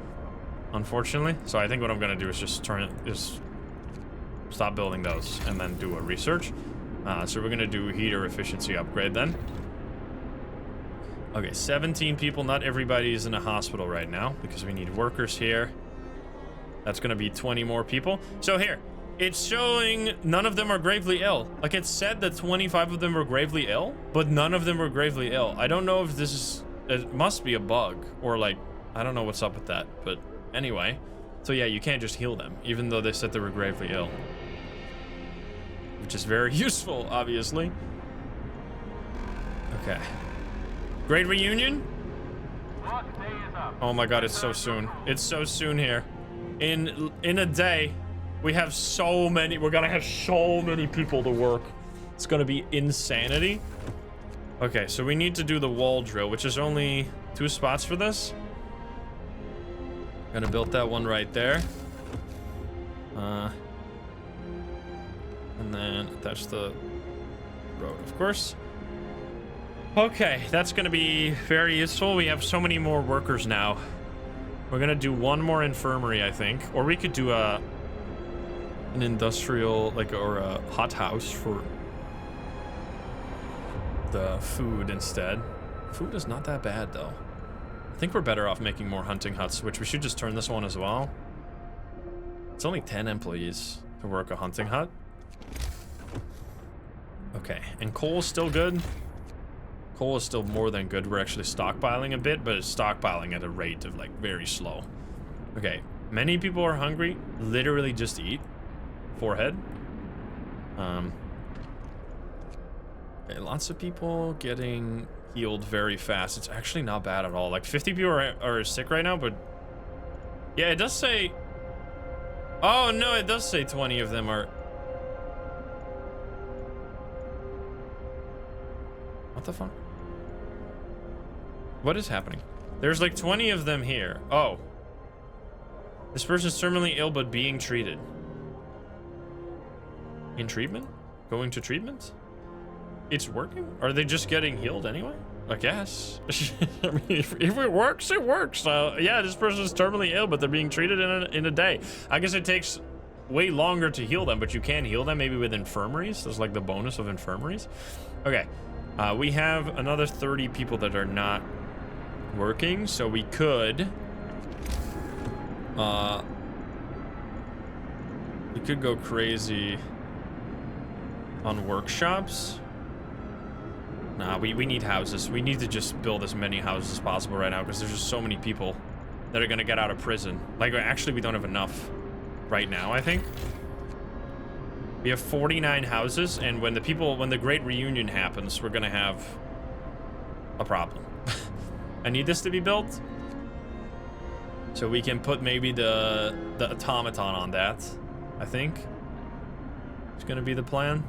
unfortunately. So I think what I'm gonna do is just stop building those and then do a research. So we're gonna do heater efficiency upgrade then. Okay, 17 people. Not everybody is in a hospital right now because we need workers here. That's gonna be 20 more people. So here, it's showing none of them are gravely ill. Like, it said that 25 of them were gravely ill, but none of them were gravely ill. I don't know if this is, it must be a bug, or like, I don't know what's up with that, but anyway. So yeah, you can't just heal them, even though they said they were gravely ill. Which is very useful, obviously. Okay. Great reunion? Oh my god, it's so soon. It's so soon here. In a day, we have so many, we're gonna have so many people to work. It's gonna be insanity. Okay, so we need to do the wall drill, which is only 2 spots for this. Gonna build that one right there. And then attach the road, of course. Okay, that's gonna be very useful. We have so many more workers now. We're gonna do one more infirmary, I think. Or we could do a an industrial, like, or a hot house for the food instead. Food is not that bad, though. I think we're better off making more hunting huts, which we should just turn this one as well. It's only 10 employees to work a hunting hut. Okay, and coal is still good. Coal is still more than good. We're actually stockpiling a bit, but it's stockpiling at a rate of, like, very slow. Okay, many people are hungry. Literally just eat. Forehead. Okay, lots of people getting healed very fast. It's actually not bad at all. Like 50 people are sick right now, but yeah, it does say, oh no, it does say 20 of them are. What the fuck? What is happening? There's like 20 of them here. Oh, this person's terminally ill but being treated. In treatment? Going to treatment? It's working? Are they just getting healed anyway? I guess. I mean, if it works, it works. Yeah, this person is terminally ill, but they're being treated in a day. I guess it takes way longer to heal them, but you can heal them maybe with infirmaries. There's like the bonus of infirmaries. Okay, we have another 30 people that are not working, so we could go crazy on workshops. Nah, we need houses. We need to just build as many houses as possible right now because there's just so many people that are gonna get out of prison. Like, actually, we don't have enough right now, I think. We have 49 houses, and when the great reunion happens, we're gonna have a problem. I need this to be built so we can put maybe the automaton on that, I think. It's gonna be the plan.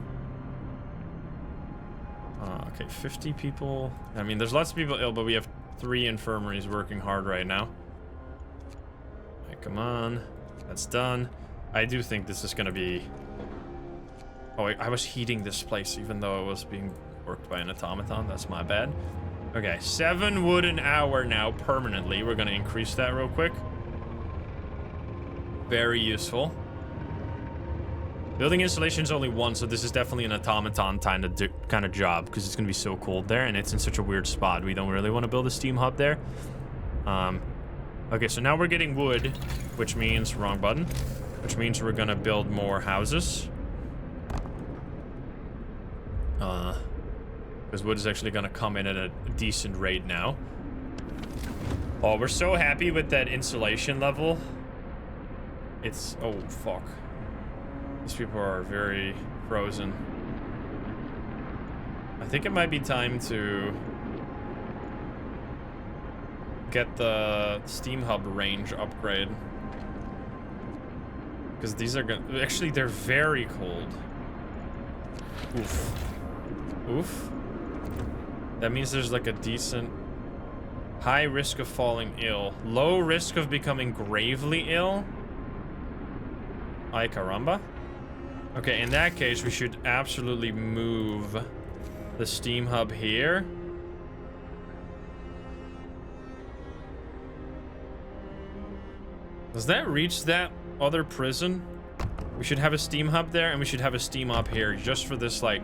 Okay, 50 people. I mean, there's lots of people ill, but we have 3 infirmaries working hard right now. Okay, come on. That's done. I do think this is gonna be... Oh, I was heating this place even though it was being worked by an automaton. That's my bad. Okay, 7 wood an hour now permanently. We're gonna increase that real quick. Very useful. Building installation is only 1, so this is definitely an automaton kind of job because it's gonna be so cold there, and it's in such a weird spot. We don't really want to build a steam hub there. Okay, so now we're getting wood, which means wrong button, which means we're gonna build more houses. Because wood is actually gonna come in at a decent rate now. Oh, we're so happy with that insulation level. It's oh fuck. These people are very frozen. I think it might be time to get the steam hub range upgrade. Because these are gonna... Actually, they're very cold. Oof. Oof. That means there's like a decent... High risk of falling ill. Low risk of becoming gravely ill. Ay caramba. Okay, in that case, we should absolutely move the steam hub here. Does that reach that other prison? We should have a steam hub there, and we should have a steam hub here just for this, like,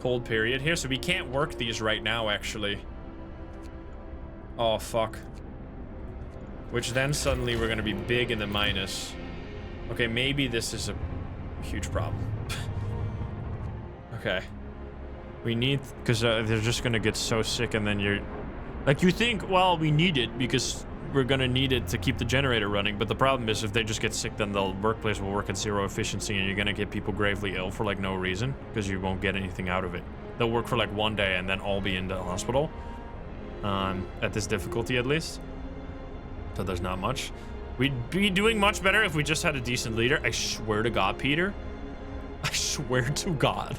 cold period here. So we can't work these right now, actually. Oh, fuck. Which then suddenly we're gonna be big in the minus. Okay, maybe this is a huge problem. Okay. We need... Because they're just gonna get so sick, and then you're... Like, you think, well, we need it because we're gonna need it to keep the generator running, but the problem is if they just get sick, then the workplace will work at 0 efficiency, and you're gonna get people gravely ill for, like, no reason, because you won't get anything out of it. They'll work for, like, 1 day and then all be in the hospital. At this difficulty, at least. So there's not much. We'd be doing much better if we just had a decent leader. I swear to God, Peter. I swear to God.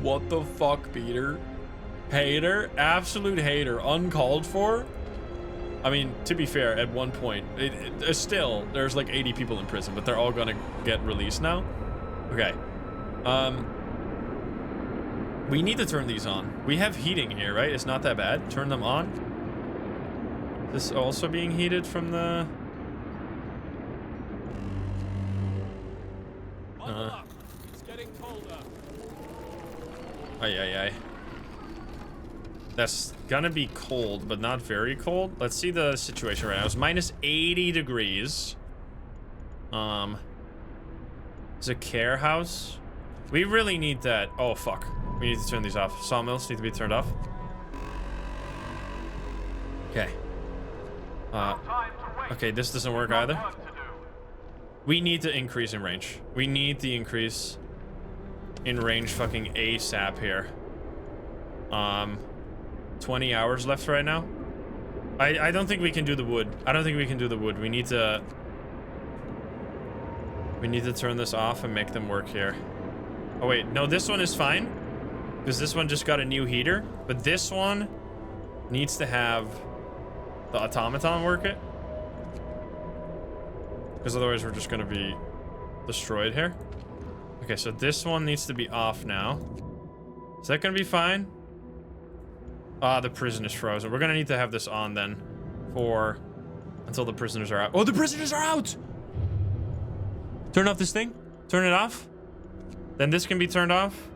What the fuck, Peter? Hater? Absolute hater. Uncalled for? I mean, to be fair, at one point, still, there's like 80 people in prison, but they're all gonna get released now. Okay. We need to turn these on. We have heating here, right? It's not that bad. Turn them on. This also being heated from the... colder. Ay, ay, ay. That's gonna be cold, but not very cold. Let's see the situation right now. It's minus 80 degrees. It's a care house. We really need that. Oh, fuck. We need to turn these off. Sawmills need to be turned off. Okay. Okay, this doesn't work either. We need to increase in range. We need the increase in range fucking ASAP here. 20 hours left right now. I don't think we can do the wood. I don't think we can do the wood. We need to turn this off and make them work here. Oh wait, no, this one is fine. Because this one just got a new heater. But this one needs to have the automaton work it. Because otherwise we're just going to be destroyed here. Okay, so this one needs to be off now. Is that going to be fine? Ah, the prison is frozen. We're going to need to have this on then for until the prisoners are out. Oh, the prisoners are out! Turn off this thing. Turn it off. Then this can be turned off.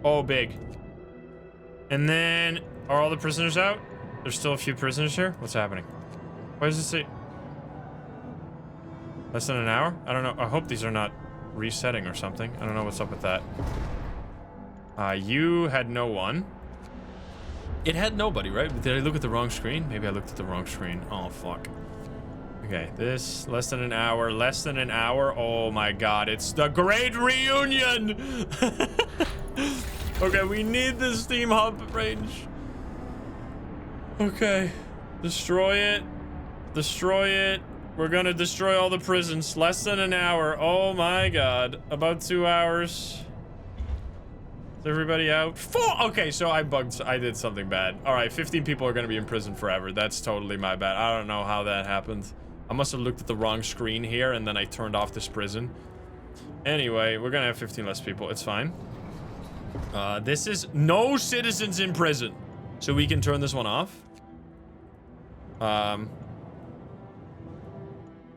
Oh, big. And then, are all the prisoners out? There's still a few prisoners here. What's happening? Why does it say less than an hour? I don't know. I hope these are not resetting or something. I don't know what's up with that. You had no one. It had nobody, right? Did I look at the wrong screen? Maybe I looked at the wrong screen. Oh, fuck. Okay, this, less than an hour, less than an hour. Oh my god, it's the great reunion! Okay, we need this steam hub range. Okay, destroy it. Destroy it. We're gonna destroy all the prisons. Less than an hour. Oh my god. About 2 hours. Is everybody out? 4! Okay, so I did something bad. Alright, 15 people are gonna be in prison forever. That's totally my bad. I don't know how that happened. I must have looked at the wrong screen here and then I turned off this prison. Anyway, we're gonna have 15 less people. It's fine. This is no citizens in prison. So we can turn this one off.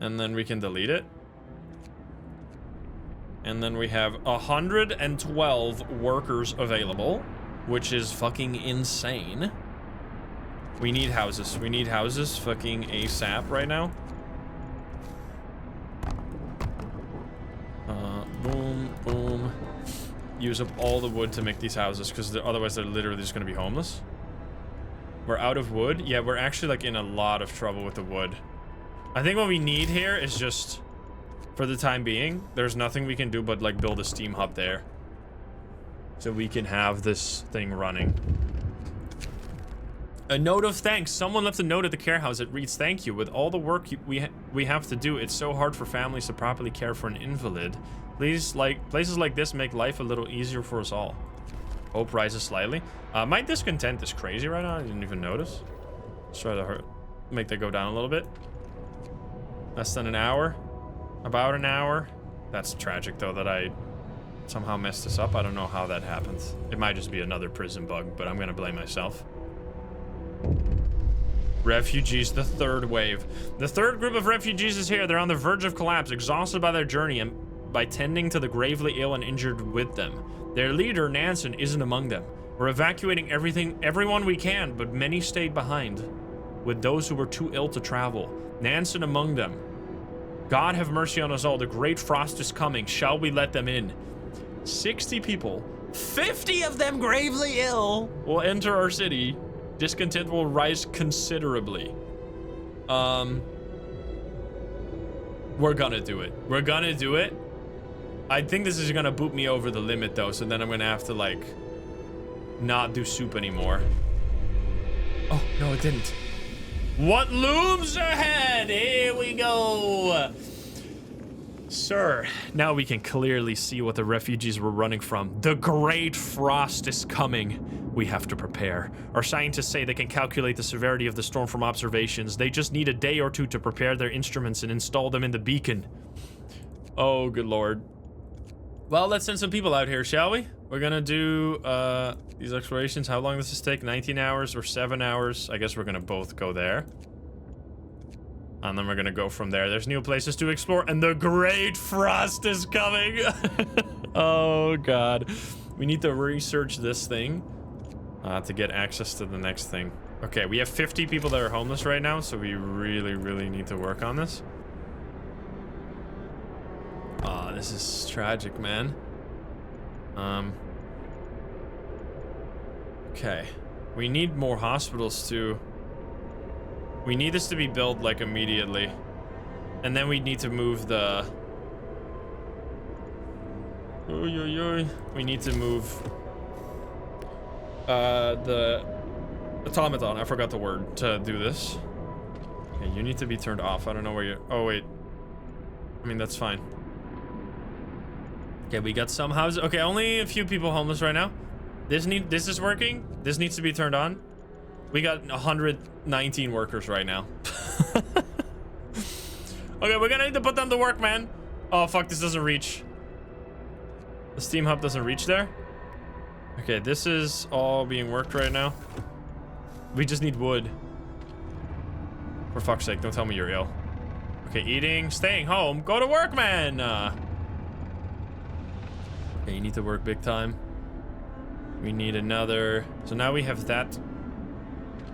And then we can delete it. And then we have 112 workers available, which is fucking insane. We need houses. We need houses fucking ASAP right now. Boom, boom. Use up all the wood to make these houses, because otherwise they're literally just going to be homeless. We're out of wood. Yeah, we're actually like in a lot of trouble with the wood. I think what we need here is just, for the time being, there's nothing we can do but like build a steam hub there. So we can have this thing running. A note of thanks. Someone left a note at the care house. It reads, "Thank you. With all the work we have to do, it's so hard for families to properly care for an invalid. Please, places like this make life a little easier for us all." Hope rises slightly. My discontent is crazy right now. I didn't even notice. Let's try to make that go down a little bit. Less than an hour. About an hour. That's tragic, though, that I somehow messed this up. I don't know how that happened. It might just be another prison bug, but I'm gonna blame myself. Refugees, the third wave. The third group of refugees is here. They're on the verge of collapse, exhausted by their journey and by tending to the gravely ill and injured with them. Their leader, Nansen, isn't among them. We're evacuating everyone we can, but many stayed behind, with those who were too ill to travel. Nansen among them. God have mercy on us all. The great frost is coming. Shall we let them in? 60 people, 50 of them gravely ill, will enter our city. Discontent will rise considerably. We're gonna do it. We're gonna do it. I think this is gonna boot me over the limit, though, so then I'm gonna have to, like, not do soup anymore. Oh, no, it didn't. What looms ahead? Here we go. Sir, now we can clearly see what the refugees were running from. The great frost is coming. We have to prepare. Our scientists say they can calculate the severity of the storm from observations. They just need a day or two to prepare their instruments and install them in the beacon. Oh, good lord. Well, let's send some people out here, shall we? We're gonna do these explorations. How long does this take? 19 hours or 7 hours? I guess we're gonna both go there. And then we're gonna go from there. There's new places to explore, and the great frost is coming. Oh god. We need to research this thing to get access to the next thing. Okay, we have 50 people that are homeless right now, so we really need to work on this. Ah, this is tragic, man. Okay. We need more hospitals too. We need this to be built like immediately. And then we need to move the... We need to move the automaton, I forgot the word, to do this. Okay, you need to be turned off. I don't know where you're... Oh, wait. I mean, that's fine. Okay, we got some houses. Okay, only a few people homeless right now. This is working. This needs to be turned on. We got 119 workers right now. Okay, we're gonna need to put them to work, man. Oh, fuck, this doesn't reach. The steam hub doesn't reach there. Okay, this is all being worked right now. We just need wood. For fuck's sake, don't tell me you're ill. Okay, eating, staying home. Go to work, man. Okay, you need to work big time. We need another. So now we have that,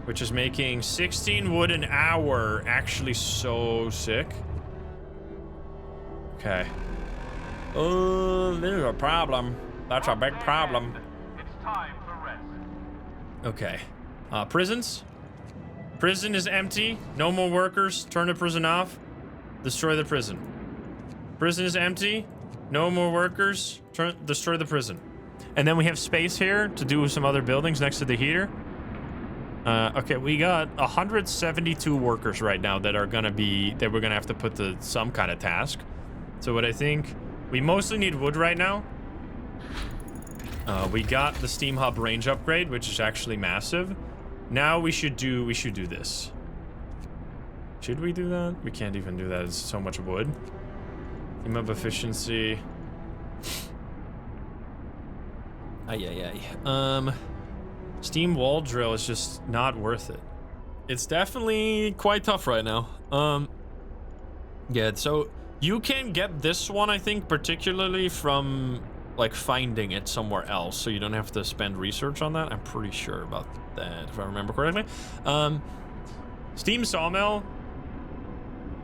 which is making 16 wood an hour. Actually, so sick. Okay. Oh, there's a problem. That's a big problem. It's time for rest. Okay. Prisons. Prison is empty. No more workers. Turn the prison off. Destroy the prison. Prison is empty. No more workers. Destroy the prison. And then we have space here to do some other buildings next to the heater. Okay, we got 172 workers right now that we're gonna have to put to some kind of task. So what I think, we mostly need wood right now. We got the steam hub range upgrade, which is actually massive. Now we should do this. Should we do that? We can't even do that. It's so much wood. Steam hub efficiency. Steam wall drill is just not worth it. It's definitely quite tough right now. Yeah, so you can get this one, I think, particularly from like finding it somewhere else, so you don't have to spend research on that. I'm pretty sure about that, if I remember correctly. Steam sawmill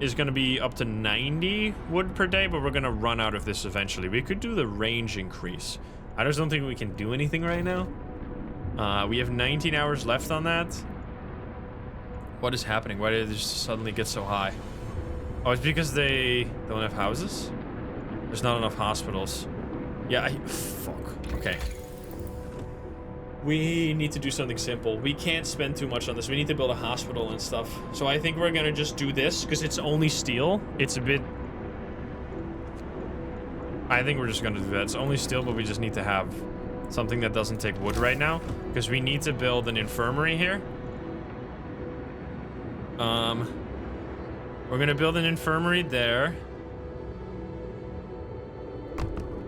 is going to be up to 90 wood per day, but we're going to run out of this eventually. We could do the range increase. I just don't think we can do anything right now. We have 19 hours left on that. What is happening? Why did it just suddenly get so high? Oh, it's because they don't have houses? There's not enough hospitals. Yeah, fuck. Okay. We need to do something simple. We can't spend too much on this. We need to build a hospital and stuff. So I think we're gonna just do this, because it's only steel. It's a bit... I think we're just gonna do that. It's only steel, but we just need to have something that doesn't take wood right now, because we need to build an infirmary here. We're gonna build an infirmary there.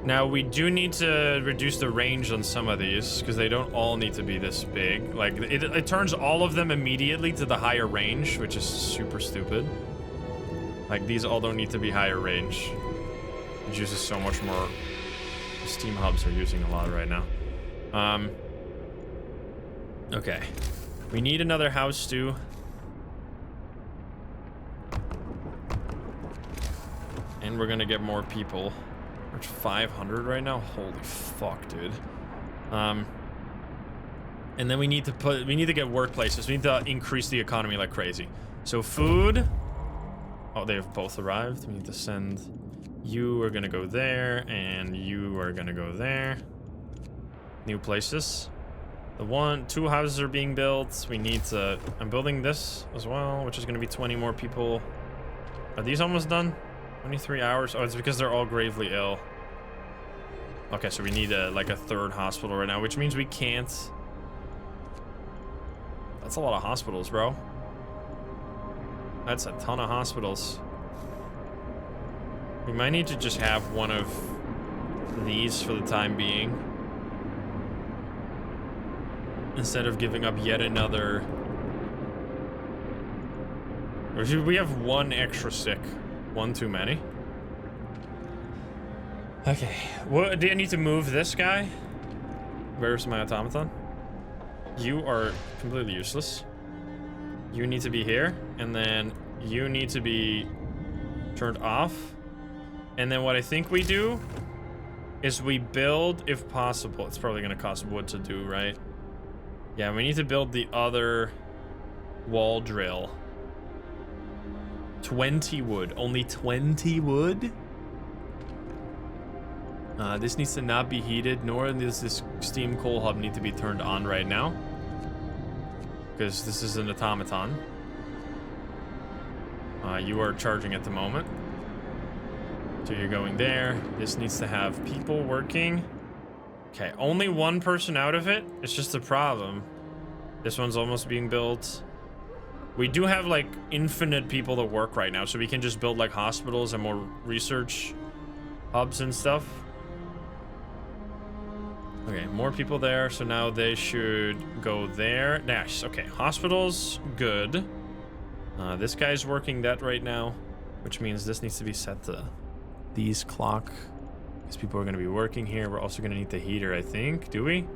Now we do need to reduce the range on some of these, because they don't all need to be this big. Like it turns all of them immediately to the higher range, which is super stupid. Like these all don't need to be higher range. It uses so much more. The steam hubs are using a lot right now. Okay. We need another house too. And we're gonna get more people. We're at 500 right now. Holy fuck, dude. And then we need to get workplaces. We need to increase the economy like crazy. So food. Oh, they have both arrived. We need to send. You are gonna go there, and you are gonna go there. New places. Two houses are being built. We need to. I'm building this as well, which is gonna be 20 more people. Are these almost done? 23 hours. Oh, it's because they're all gravely ill. Okay, so we need like a third hospital right now, which means we can't. That's a lot of hospitals, bro. That's a ton of hospitals. We might need to just have one of these for the time being, instead of giving up yet another. Or should we have one extra sick? One too many. Okay, what do I need to move this guy? Where's my automaton? You are completely useless. You need to be here, and then you need to be turned off. And then what I think we do is we build, if possible, it's probably gonna cost wood to do, right? Yeah, we need to build the other wall drill. 20 wood, only 20 wood? This needs to not be heated, nor does this steam coal hub need to be turned on right now. Because this is an automaton. You are charging at the moment. So you're going there. This needs to have people working. Okay, only one person out of it. It's just a problem. This one's almost being built. We do have like infinite people to work right now, so we can just build like hospitals and more research hubs and stuff. Okay, more people there, so now they should go there. Nice. Okay, hospitals, good. This guy's working that right now, which means this needs to be set to these clock, because people are going to be working here. We're also going to need the heater, I think. Do we?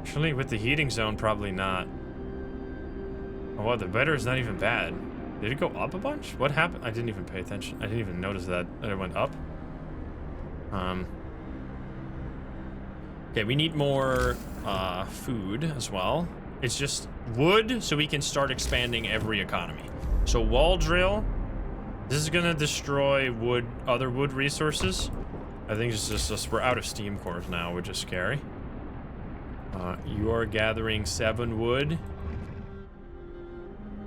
Actually, with the heating zone, probably not. Oh, wow, the better is not even bad. Did it go up a bunch? What happened? I didn't even pay attention. I didn't even notice that it went up. Okay, we need more food as well. It's just wood, so we can start expanding every economy. So wall drill. This is gonna destroy wood, other wood resources. I think it's just we're out of steam cores now, which is scary. You are gathering 7 wood.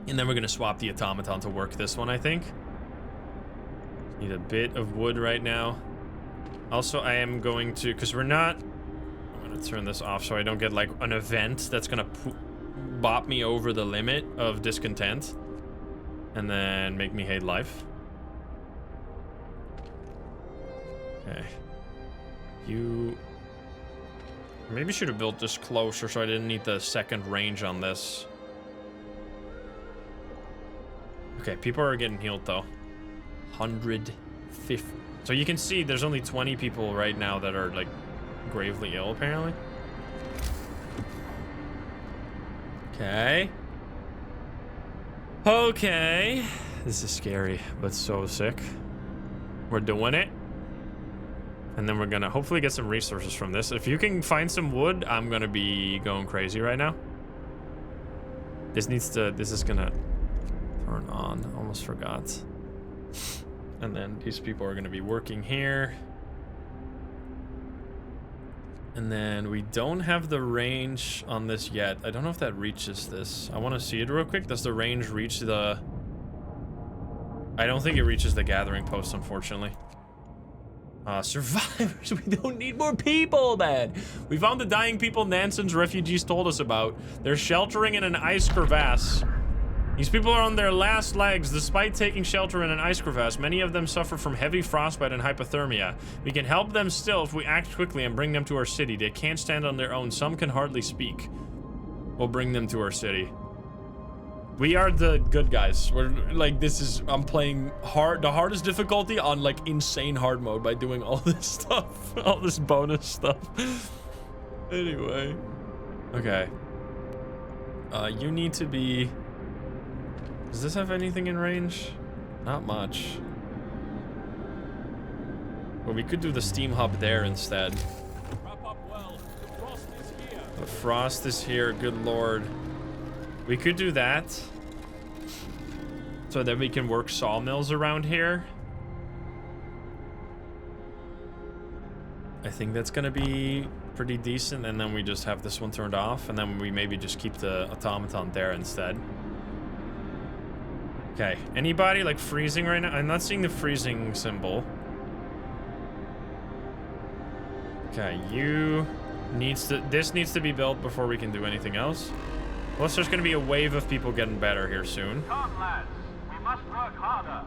And then we're gonna swap the automaton to work this one, I think. Need a bit of wood right now. Also, I am going to, because we're not, I'm gonna turn this off so I don't get like an event that's gonna bop me over the limit of discontent and then make me hate life. Okay. You maybe should have built this closer so I didn't need the second range on this. Okay, people are getting healed though. 150. So you can see there's only 20 people right now that are like gravely ill apparently. Okay. Okay. This is scary, but so sick. We're doing it. And then we're gonna hopefully get some resources from this. If you can find some wood, I'm gonna be going crazy right now. This is gonna turn on. Almost forgot. And then these people are gonna be working here. And then we don't have the range on this yet. I don't know if that reaches this. I want to see it real quick. Does the range reach the... I don't think it reaches the gathering post, unfortunately. Survivors. We don't need more people, man. We found the dying people Nansen's refugees told us about. They're sheltering in an ice crevasse. These people are on their last legs despite taking shelter in an ice crevasse. Many of them suffer from heavy frostbite and hypothermia. We can help them still if we act quickly and bring them to our city. They can't stand on their own. Some can hardly speak. We'll bring them to our city. We are the good guys. We're like, I'm playing the hardest difficulty on like insane hard mode by doing all this stuff, all this bonus stuff. Anyway. Okay. You need to be... Does this have anything in range? Not much. Well, we could do the steam hub there instead. Wrap up well. The frost is here. The frost is here, good lord. We could do that. So that we can work sawmills around here. I think that's gonna be pretty decent, and then we just have this one turned off, and then we maybe just keep the automaton there instead. Okay, anybody like freezing right now? I'm not seeing the freezing symbol. Okay, this needs to be built before we can do anything else. Plus there's gonna be a wave of people getting better here soon. Come, lads. We must work harder.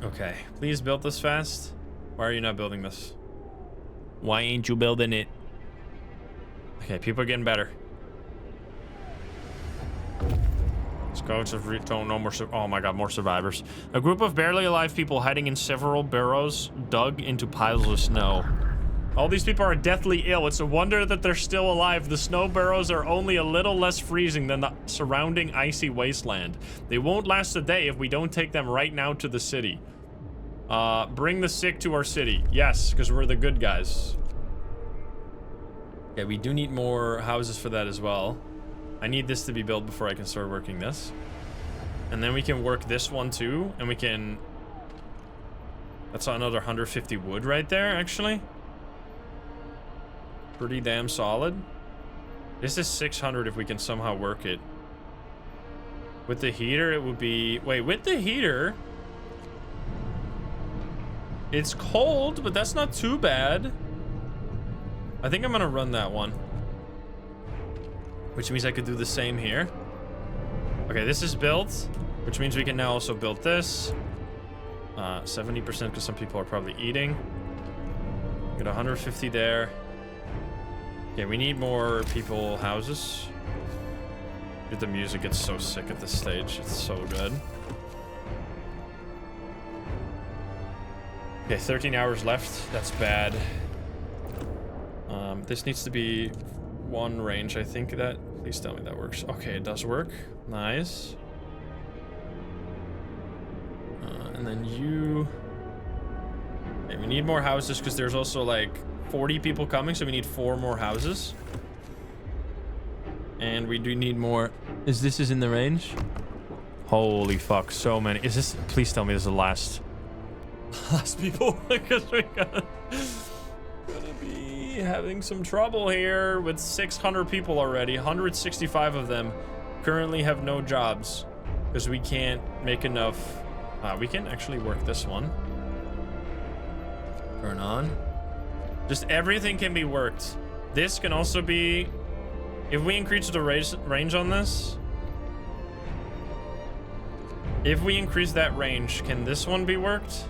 Okay, please build this fast. Why are you not building this? Why ain't you building it? Okay, people are getting better. Scouts have don't know more. Oh my god, more survivors. A group of barely alive people hiding in several burrows dug into piles of snow. All these people are deathly ill. It's a wonder that they're still alive. The snow burrows are only a little less freezing than the surrounding icy wasteland. They won't last a day if we don't take them right now to the city. Bring the sick to our city. Yes, because we're the good guys. Okay, we do need more houses for that as well. I need this to be built before I can start working this. And then we can work this one too, and we can... That's another 150 wood right there, actually. Pretty damn solid. This is 600 if we can somehow work it. With the heater, it would be... Wait, with the heater... It's cold, but that's not too bad. I think I'm gonna run that one. Which means I could do the same here. Okay, this is built, which means we can now also build this. 70% because some people are probably eating. Get 150 there. Okay, we need more people houses. Dude, the music gets so sick at this stage. It's so good. Okay, 13 hours left. That's bad. This needs to be one range. I think that... Please tell me that works. Okay, it does work. Nice. And then you... Okay, we need more houses because there's also like 40 people coming, so we need 4 more houses. And we do need more... Is this in the range? Holy fuck, so many. Is this... Please tell me this is the last people, because we gonna be having some trouble here with 600 people already. 165 of them currently have no jobs because we can't make enough. We can actually work this one. Turn on. Just everything can be worked. This can also be, if we increase the range on this, if we increase that range, can this one be worked?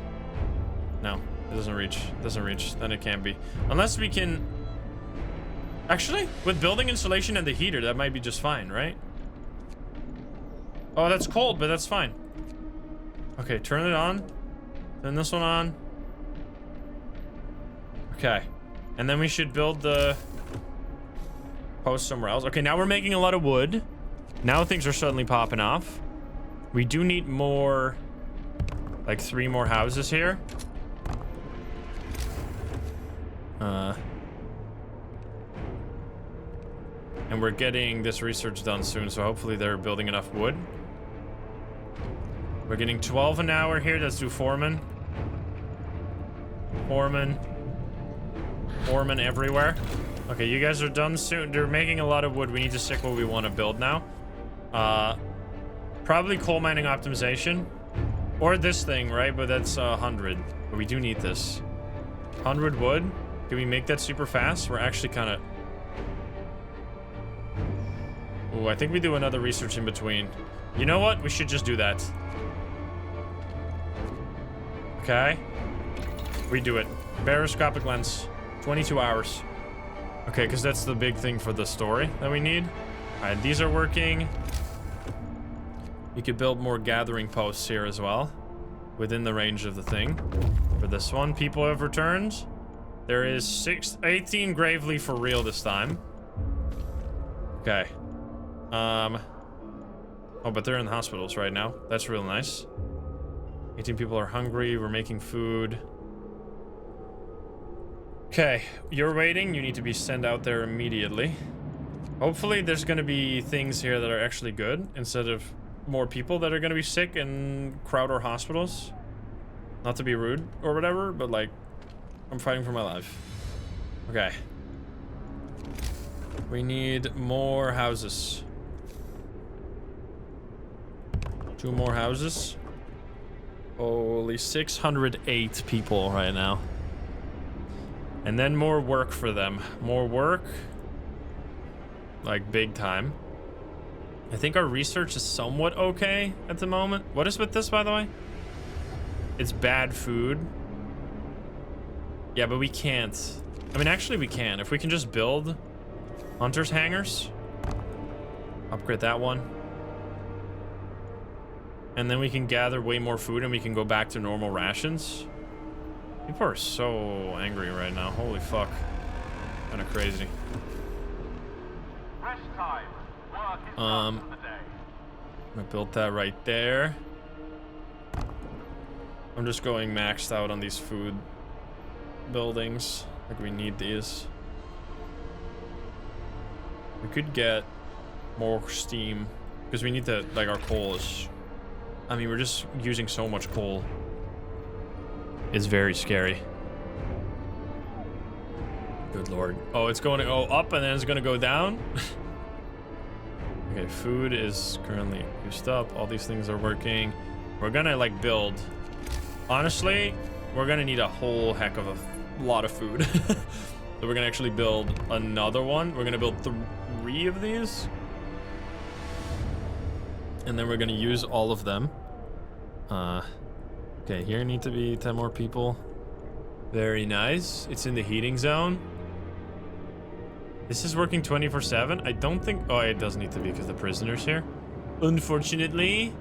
No, it doesn't reach. It doesn't reach. Then it can't be. Unless we can... Actually, with building insulation and the heater, that might be just fine, right? Oh, that's cold, but that's fine. Okay, turn it on. Turn this one on. Okay. And then we should build the post somewhere else. Okay, now we're making a lot of wood. Now things are suddenly popping off. We do need more... Like 3 more houses here. And we're getting this research done soon, so hopefully they're building enough wood. We're getting 12 an hour here. Let's do foreman. Foreman everywhere. Okay, you guys are done soon. They're making a lot of wood. We need to stick what we want to build now. Probably coal mining optimization. Or this thing, right? But that's 100. But we do need this. 100 wood. Can we make that super fast? We're actually kind of... Ooh, I think we do another research in between. You know what? We should just do that. Okay. We do it. Baroscopic lens. 22 hours. Okay, because that's the big thing for the story that we need. All right, these are working. You could build more gathering posts here as well. Within the range of the thing. For this one, people have returned. There is 18 gravely for real this time. Okay. Oh, but they're in the hospitals right now. That's real nice. 18 people are hungry. We're making food. Okay, you're waiting. You need to be sent out there immediately. Hopefully there's going to be things here that are actually good instead of more people that are going to be sick and crowd our hospitals. Not to be rude or whatever, but like, I'm fighting for my life. Okay. We need more houses. 2 more houses. Holy 608 people right now. And then more work for them. More work. Like big time. I think our research is somewhat okay at the moment. What is with this, by the way? It's bad food. Yeah, but we can't. I mean, actually we can. If we can just build hunter's hangars. Upgrade that one. And then we can gather way more food and we can go back to normal rations. People are so angry right now. Holy fuck. Kind of crazy. Rest time. Work is done for the day. I built that right there. I'm just going maxed out on these food buildings. Like, we need these. We could get more steam because we need to, like, our coal is, I mean, we're just using so much coal. It's very scary. Good lord. Oh, it's going to go up and then it's going to go down. Okay, food is currently used up. All these things are working. We're going to, like, build. Honestly, we're going to need a whole heck of a lot of food. So we're going to actually build another one. We're going to build 3 of these. And then we're going to use all of them. Okay, here need to be 10 more people. Very nice. It's in the heating zone. This is working 24/7. I don't think... Oh, it does need to be because the prisoner's here. Unfortunately.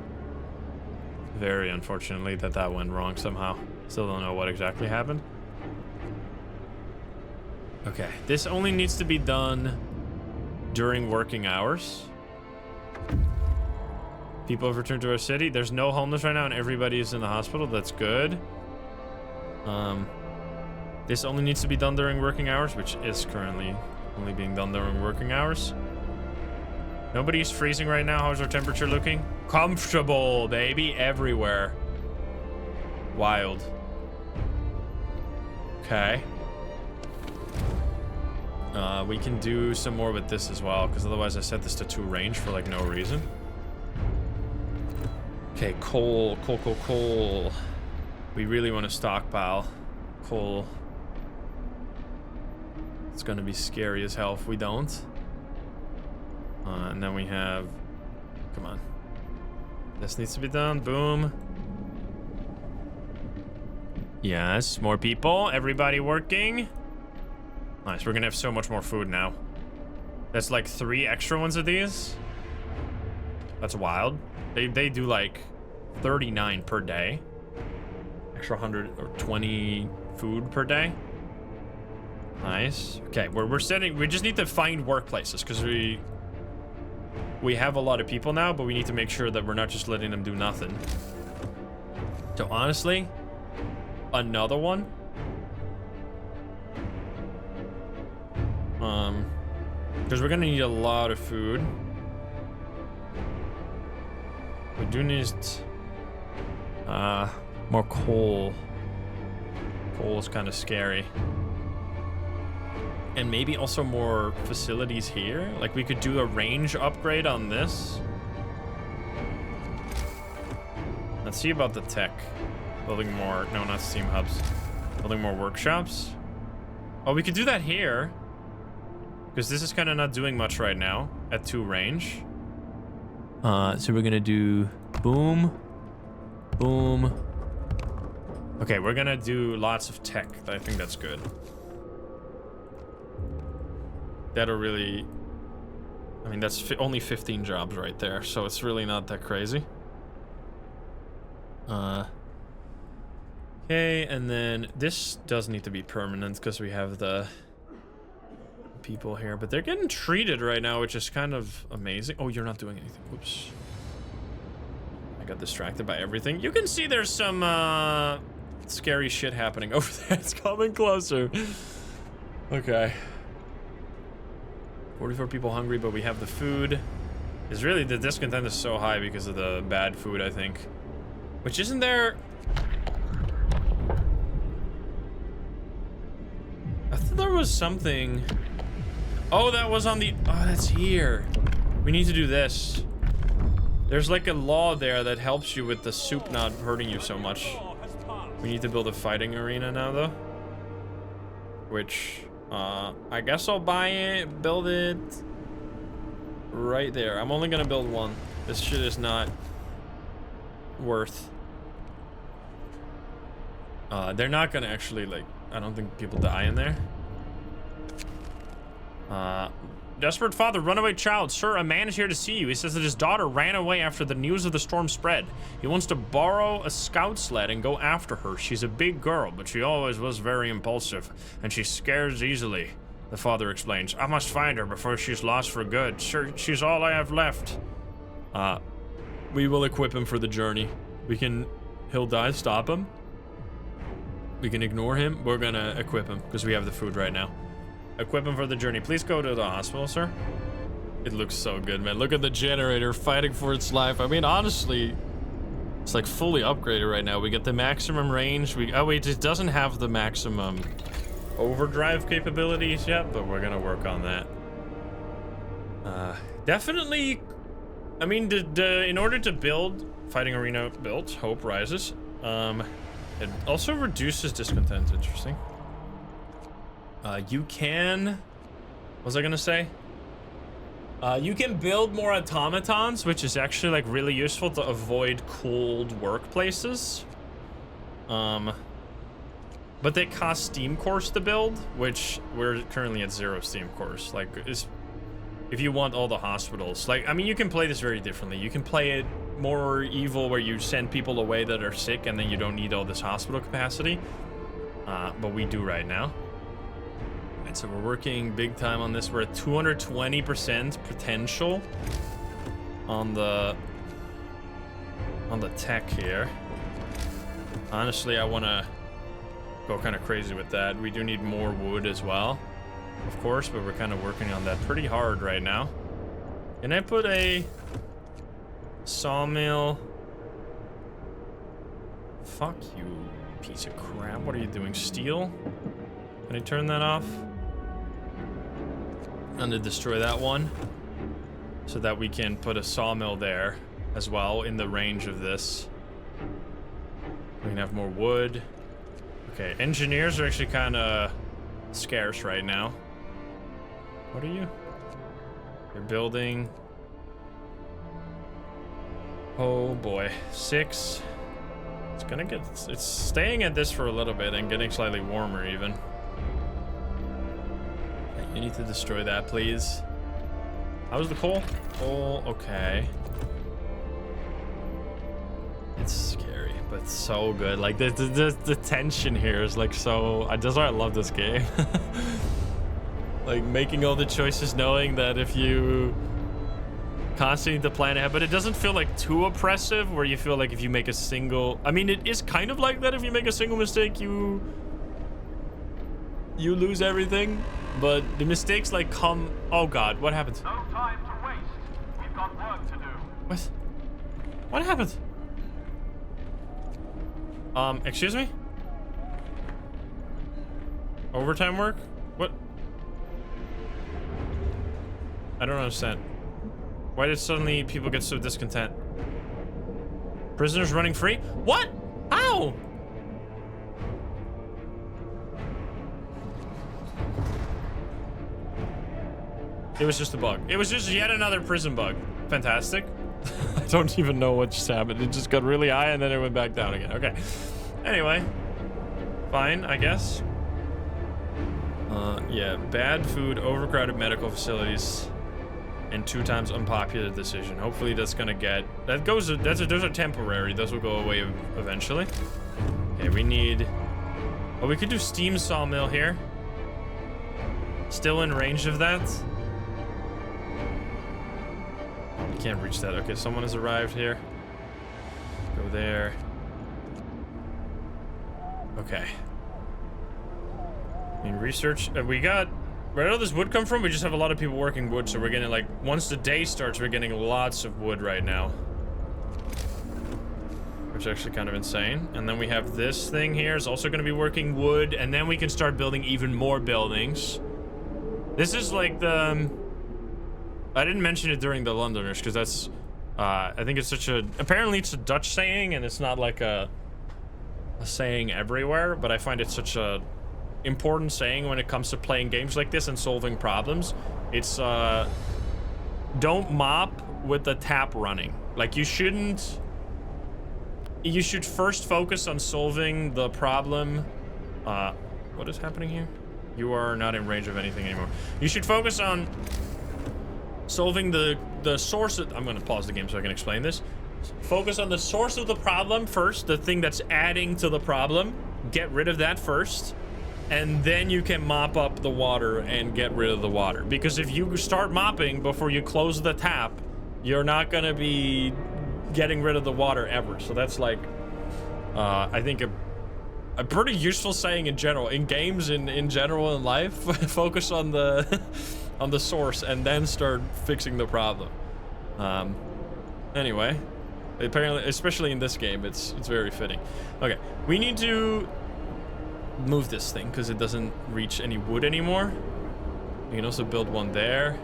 Very unfortunately that went wrong somehow. Still don't know what exactly happened. Okay, this only needs to be done during working hours. People have returned to our city. There's no homeless right now and everybody is in the hospital. That's good. This only needs to be done during working hours, which is currently only being done during working hours. Nobody's freezing right now. How's our temperature looking? Comfortable, baby, everywhere. Wild. Okay. We can do some more with this as well, because otherwise I set this to 2 range for, like, no reason. Okay, coal. We really want to stockpile coal. It's gonna be scary as hell if we don't. And then we have... Come on. This needs to be done. Boom. Yes, more people. Everybody working. Nice, we're gonna have so much more food now. That's like 3 extra ones of these. That's wild. They do like 39 per day. Extra 120 food per day. Nice. Okay, we're setting... We just need to find workplaces because we have a lot of people now, but we need to make sure that we're not just letting them do nothing. So honestly, another one. Because we're gonna need a lot of food. We do need more coal. Coal is kind of scary. And maybe also more facilities here. Like, we could do a range upgrade on this. Let's see about the tech. Building more... No, not steam hubs. Building more workshops. Oh, we could do that here. Because this is kind of not doing much right now at 2 range. So we're going to do boom. Boom. Okay, we're going to do lots of tech. I think that's good. That'll really... I mean, that's only 15 jobs right there, so it's really not that crazy. Okay, and then this does need to be permanent because we have the people here, but they're getting treated right now, which is kind of amazing. Oh, you're not doing anything. Oops. I got distracted by everything. You can see there's some scary shit happening over there. It's coming closer. Okay. 44 people hungry, but we have the food. It's really, the discontent is so high because of the bad food, I think. Which isn't there... I thought there was something... Oh, that was on the... Oh, that's here. We need to do this. There's like a law there that helps you with the soup not hurting you so much. We need to build a fighting arena now, though. Which... I guess I'll buy it, build it right there. I'm only gonna build one. This shit is not worth. They're not gonna actually, like, I don't think people die in there. Desperate father, runaway child. Sir, a man is here to see you. He says that his daughter ran away after the news of the storm spread. He wants to borrow a scout sled and go after her. She's a big girl, but she always was very impulsive, and she scares easily. The father explains. I must find her before she's lost for good. Sir, she's all I have left. We will equip him for the journey. He'll die, stop him. We can ignore him. We're gonna equip him because we have the food right now. Equip him for the journey. Please go to the hospital, sir. It looks so good, man. Look at the generator fighting for its life. I mean, honestly, it's like fully upgraded right now. We get the maximum range. Oh wait, it doesn't have the maximum Overdrive capabilities yet, but we're gonna work on that. Definitely. I mean, in order to build fighting arena built, hope rises. It also reduces discontent. Interesting. You can. What was I gonna say? You can build more automatons, which is actually like really useful to avoid cold workplaces. But they cost steam cores to build, which we're currently at 0 steam cores. Like, if you want all the hospitals, like, I mean, you can play this very differently. You can play it more evil, where you send people away that are sick, and then you don't need all this hospital capacity. But we do right now. And so we're working big time on this. We're at 220% potential on the tech here. Honestly, I want to go kind of crazy with that. We do need more wood as well, of course, but we're kind of working on that pretty hard right now. Can I put a sawmill? Fuck you, piece of crap. What are you doing? Steel? Can I turn that off? I'm gonna destroy that one so that we can put a sawmill there as well in the range of this. We can have more wood. Okay, engineers are actually kind of scarce right now. What are you? You're building. Oh boy, 6. It's staying at this for a little bit and getting slightly warmer even. Okay, you need to destroy that, please. How's the coal? Coal, okay. It's scary, but so good. Like the tension here is like so. That's why I love this game. Like making all the choices, knowing that if you constantly need to plan ahead, but it doesn't feel like too oppressive, where you feel like if you make a single. I mean, it is kind of like that. If you make a single mistake, you lose everything. But the mistakes like come. Oh God, what happened? No time to waste. We've got work to do. What? What happened? Excuse me? Overtime work? What? I don't understand. Why did suddenly people get so discontent? Prisoners running free? What? How? It was just a bug. It was just yet another prison bug. Fantastic. I don't even know what just happened. It just got really high and then it went back down again. Okay. Anyway. Fine, I guess. Yeah. Bad food, overcrowded medical facilities, and 2 times unpopular decision. Hopefully that's gonna get... Those are temporary. Those will go away eventually. Okay, we need... Oh, we could do steam sawmill here. Still in range of that. Can't reach that. Okay, someone has arrived here. Go there. Okay. I mean, research. We got. Where did all this wood come from? We just have a lot of people working wood, so we're getting like. Once the day starts, we're getting lots of wood right now, which is actually kind of insane. And then we have this thing here is also going to be working wood, and then we can start building even more buildings. This is like the. I didn't mention it during the Londoners because that's, I think it's such a, apparently it's a Dutch saying and it's not like a saying everywhere, but I find it such a important saying when it comes to playing games like this and solving problems. It's, don't mop with the tap running. Like you should first focus on solving the problem. What is happening here? You are not in range of anything anymore. You should focus on solving the source of, I'm gonna pause the game so I can explain this. Focus on the source of the problem first, the thing that's adding to the problem. Get rid of that first, and then you can mop up the water and get rid of the water. Because if you start mopping before you close the tap, you're not gonna be getting rid of the water ever. So that's like, I think a pretty useful saying in general, in games, in general in life. Focus on the on the source and then start fixing the problem. Anyway, apparently, especially in this game, it's very fitting. Okay, we need to move this thing because it doesn't reach any wood anymore. We can also build one there.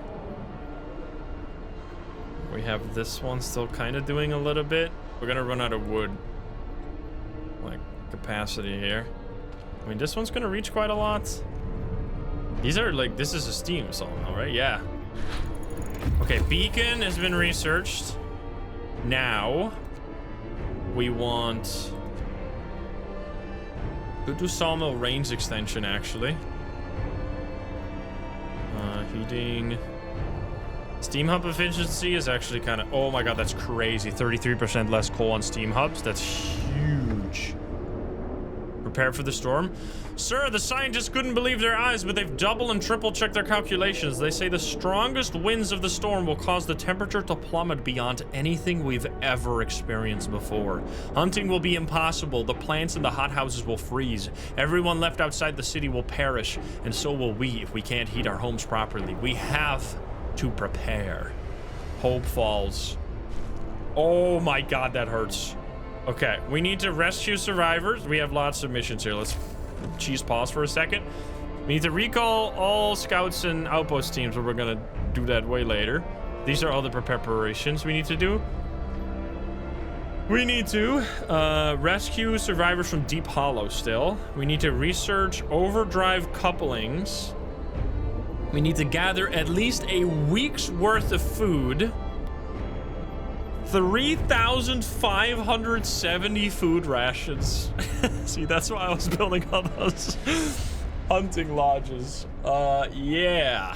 We have this one still kind of doing a little bit. We're gonna run out of wood, like, capacity here. I mean, this one's gonna reach quite a lot. These are like, this is a steam sawmill, right? Yeah. Okay, beacon has been researched. Now we want, could do sawmill range extension actually. Heating. Steam hub efficiency is actually kind of, oh my god, that's crazy. 33% less coal on steam hubs. That's huge. Prepare for the storm. Sir, the scientists couldn't believe their eyes, but they've double and triple checked their calculations. They say the strongest winds of the storm will cause the temperature to plummet beyond anything we've ever experienced before. Hunting will be impossible. The plants in the hothouses will freeze. Everyone left outside the city will perish, and so will we if we can't heat our homes properly. We have to prepare. Hope falls. Oh my god, that hurts. Okay, we need to rescue survivors. We have lots of missions here. Let's cheese pause for a second. We need to recall all scouts and outpost teams, but we're gonna do that way later. These are all the preparations we need to do. We need to rescue survivors from Deep Hollow still. We need to research overdrive couplings. We need to gather at least a week's worth of food. 3,570 food rations. See, that's why I was building all those hunting lodges. Yeah,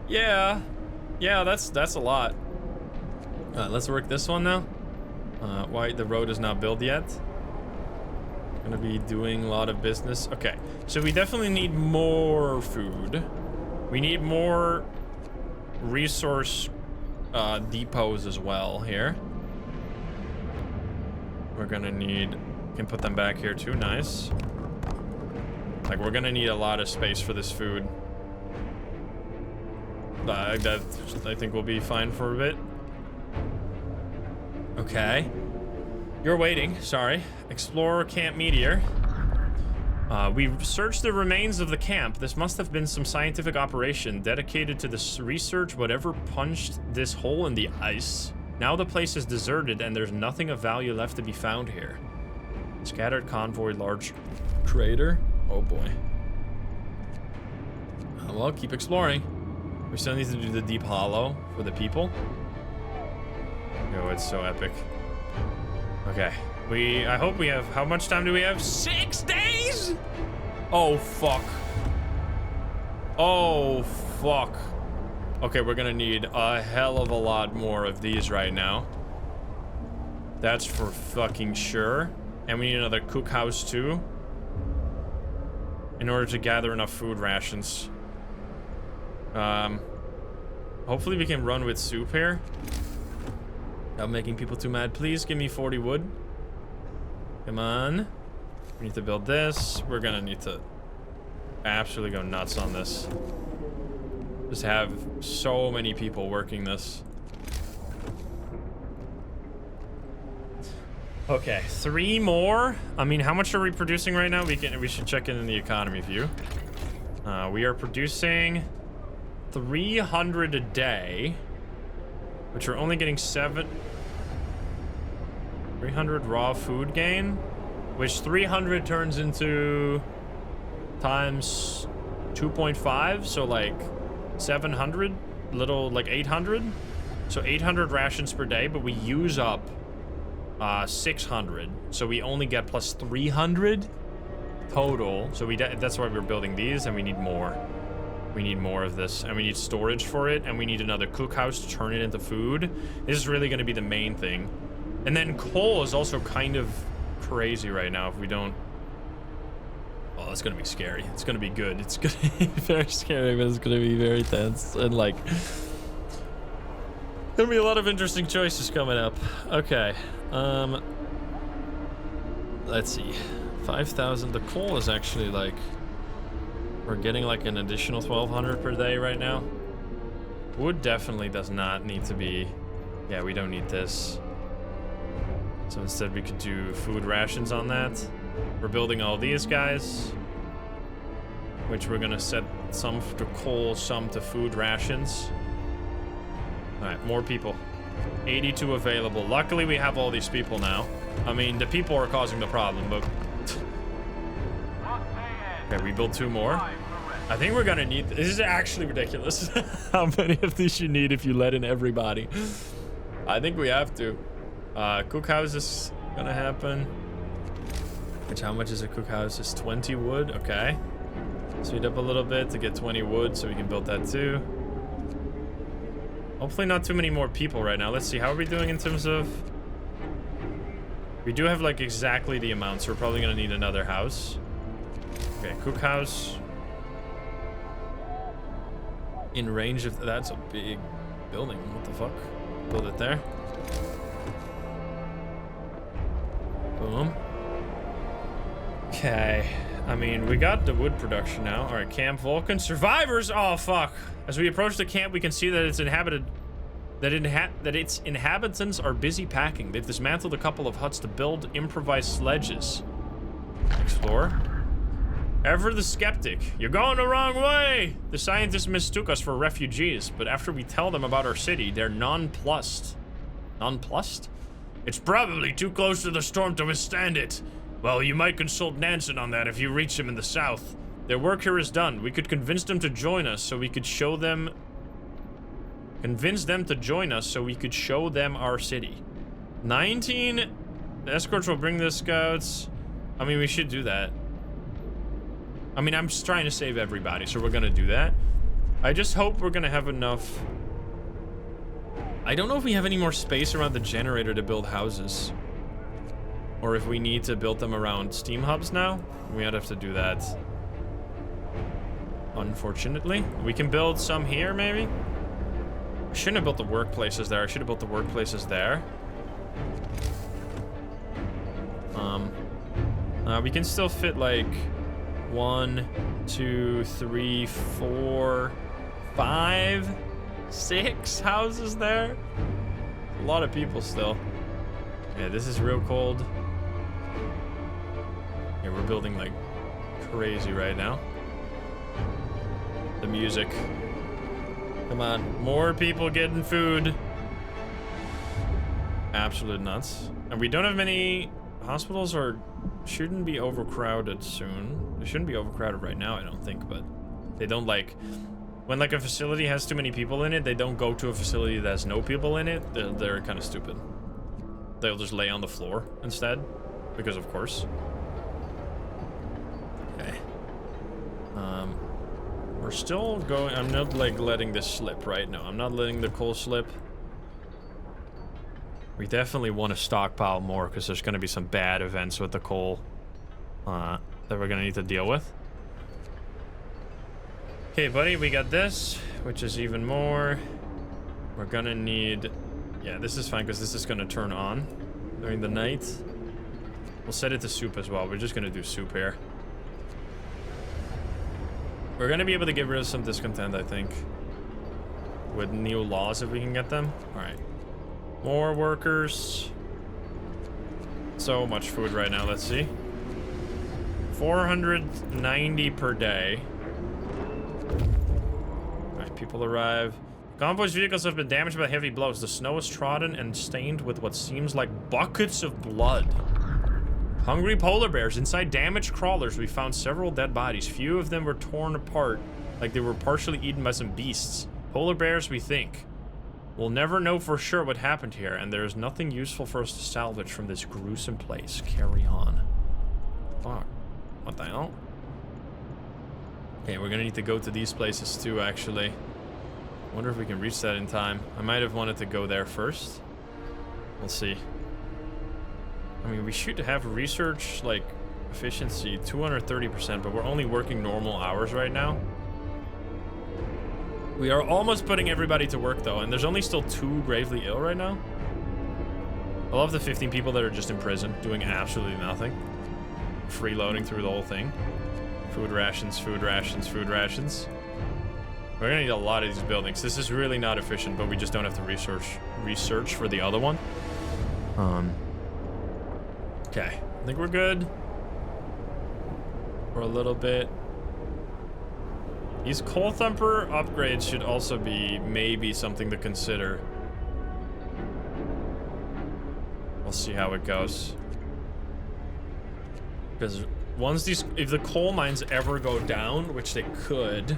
that's a lot. Let's work this one now. Why the road is not built yet. Gonna be doing a lot of business. Okay, so we definitely need more food. We need more resource depots as well here. We're gonna need, can put them back here too. Nice. Like, we're gonna need a lot of space for this food. That I think we'll be fine for a bit. Okay. You're waiting, sorry. Explorer Camp Meteor. We've searched the remains of the camp. This must have been some scientific operation dedicated to this research, whatever punched this hole in the ice. Now the place is deserted and there's nothing of value left to be found here. Scattered convoy, large crater. Oh boy. Well, keep exploring. We still need to do the Deep Hollow for the people. Yo, it's so epic. Okay. I hope we have, how much time do we have? 6 days? Oh, fuck. Oh, fuck. Okay, we're gonna need a hell of a lot more of these right now. That's for fucking sure. And we need another cookhouse too, in order to gather enough food rations. Hopefully we can run with soup here. Not making people too mad. Please give me 40 wood. Come on. We need to build this. We're gonna need to absolutely go nuts on this. Just have so many people working this. Okay, 3 more. I mean, how much are we producing right now? We should check in the economy view. We are producing 300 a day, which we're only getting 300 raw food gain, which 300 turns into times 2.5, so like 700, little like 800. So 800 rations per day, but we use up 600, so we only get plus 300. total. So that's why we're building these, and we need more. We need more of this, and we need storage for it, and we need another cookhouse to turn it into food. This is really going to be the main thing. And then coal is also kind of crazy right now if we don't... Oh, it's going to be scary. It's going to be good. It's going to be very scary, but it's going to be very tense. And, like... Gonna be a lot of interesting choices coming up. Okay. Let's see. 5,000. The coal is actually, like... We're getting like an additional 1,200 per day right now. Wood definitely does not need to be... Yeah, we don't need this. So instead we could do food rations on that. We're building all these guys. Which we're gonna set some to coal, some to food rations. Alright, more people. 82 available. Luckily we have all these people now. I mean, the people are causing the problem, but... Okay, we build 2 more. I think we're gonna need... This is actually ridiculous. How many of these you need if you let in everybody. I think we have to. Cookhouse is gonna happen. Which, how much is a cookhouse? Is 20 wood? Okay. Speed up a little bit to get 20 wood so we can build that too. Hopefully not too many more people right now. Let's see, how are we doing in terms of... We do have like exactly the amount, so we're probably gonna need another house. Okay, cookhouse. In range of... That's a big building. What the fuck? Build it there. Boom. Okay. I mean, we got the wood production now. All right, Camp Vulcan. Survivors! Oh, fuck. As we approach the camp, we can see that it's inhabited... That its inhabitants are busy packing. They've dismantled a couple of huts to build improvised sledges. Explore. Ever the skeptic. You're going the wrong way! The scientists mistook us for refugees, but after we tell them about our city, they're nonplussed. Nonplussed? It's probably too close to the storm to withstand it. Well, you might consult Nansen on that if you reach him in the south. Their work here is done. We could convince them to join us so we could show them... Convince them to join us so we could show them our city. 19... The escorts will bring the scouts. I mean, we should do that. I mean, I'm just trying to save everybody, so we're gonna do that. I just hope we're gonna have enough... I don't know if we have any more space around the generator to build houses. Or if we need to build them around steam hubs now. We might have to do that. Unfortunately. We can build some here, maybe? I shouldn't have built the workplaces there. I should have built the workplaces there. We can still fit, like... 1, 2, 3, 4, 5, 6 houses there. A lot of people still. Yeah, this is real cold. Yeah, we're building like crazy right now. The music. Come on, more people getting food. Absolute nuts. And we don't have many hospitals, or shouldn't be overcrowded soon. They shouldn't be overcrowded right now, I don't think, but they don't like... When like a facility has too many people in it, they don't go to a facility that has no people in it. They're kind of stupid. They'll just lay on the floor instead, because of course. Okay. We're still going... I'm not like letting this slip, right? No, I'm not letting the coal slip. We definitely want to stockpile more because there's going to be some bad events with the coal that we're going to need to deal with. Okay, buddy, we got this, which is even more. We're going to need... Yeah, this is fine because this is going to turn on during the night. We'll set it to soup as well. We're just going to do soup here. We're going to be able to get rid of some discontent, I think. With new laws if we can get them. All right. More workers. So much food right now. Let's see. 490 per day. Alright, people arrive. Convoy's vehicles have been damaged by heavy blows. The snow is trodden and stained with what seems like buckets of blood. Hungry polar bears. Inside damaged crawlers, we found several dead bodies. Few of them were torn apart, like they were partially eaten by some beasts. Polar bears, we think. We'll never know for sure what happened here, and there is nothing useful for us to salvage from this gruesome place. Carry on. Fuck. What the hell? Okay, we're gonna need to go to these places too, actually. Wonder if we can reach that in time. I might have wanted to go there first. We'll see. I mean, we should have research, like, efficiency 230%, but we're only working normal hours right now. We are almost putting everybody to work, though, and there's only still 2 gravely ill right now. I love the 15 people that are just in prison, doing absolutely nothing. Freeloading through the whole thing. Food rations, food rations, food rations. We're gonna need a lot of these buildings. This is really not efficient, but we just don't have to research for the other one. Okay, I think we're good. For a little bit. These coal thumper upgrades should also be maybe something to consider. We'll see how it goes. Because once these, if the coal mines ever go down, which they could,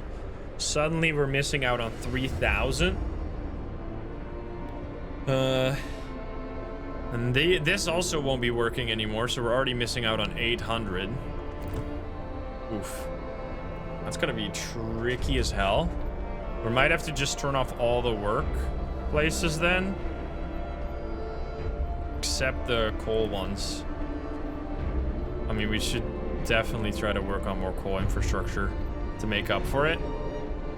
suddenly we're missing out on 3,000. And this also won't be working anymore, so we're already missing out on 800. Oof. That's gonna be tricky as hell. We might have to just turn off all the work places then. Except the coal ones. I mean, we should definitely try to work on more coal infrastructure to make up for it.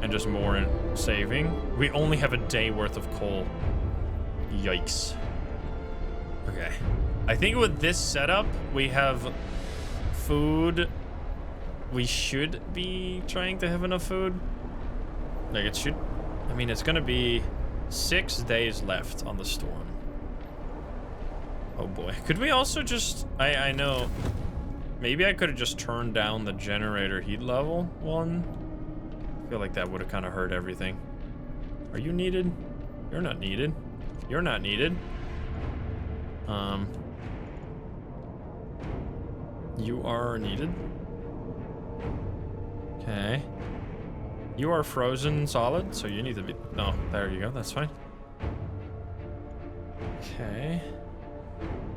And just more in saving. We only have a day worth of coal. Yikes. Okay. I think with this setup, we have food. We should be trying to have enough food. Like, it should... I mean, it's gonna be 6 days left on the storm. Oh boy. Could we also just... I know... Maybe I could have just turned down the generator heat level one. I feel like that would have kind of hurt everything. Are you needed? You're not needed. You're not needed. You are needed. Okay. You are frozen solid, so you need to be... No, there you go. That's fine. Okay.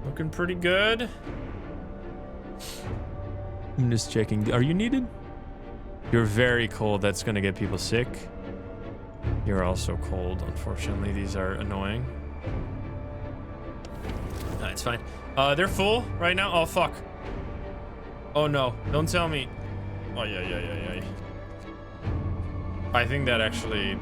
Looking pretty good. I'm just checking. Are you needed? You're very cold. That's gonna get people sick. You're also cold. Unfortunately, these are annoying. No, it's fine. They're full right now. Oh, fuck. Oh, no. Don't tell me. Oh, yeah. I think that actually...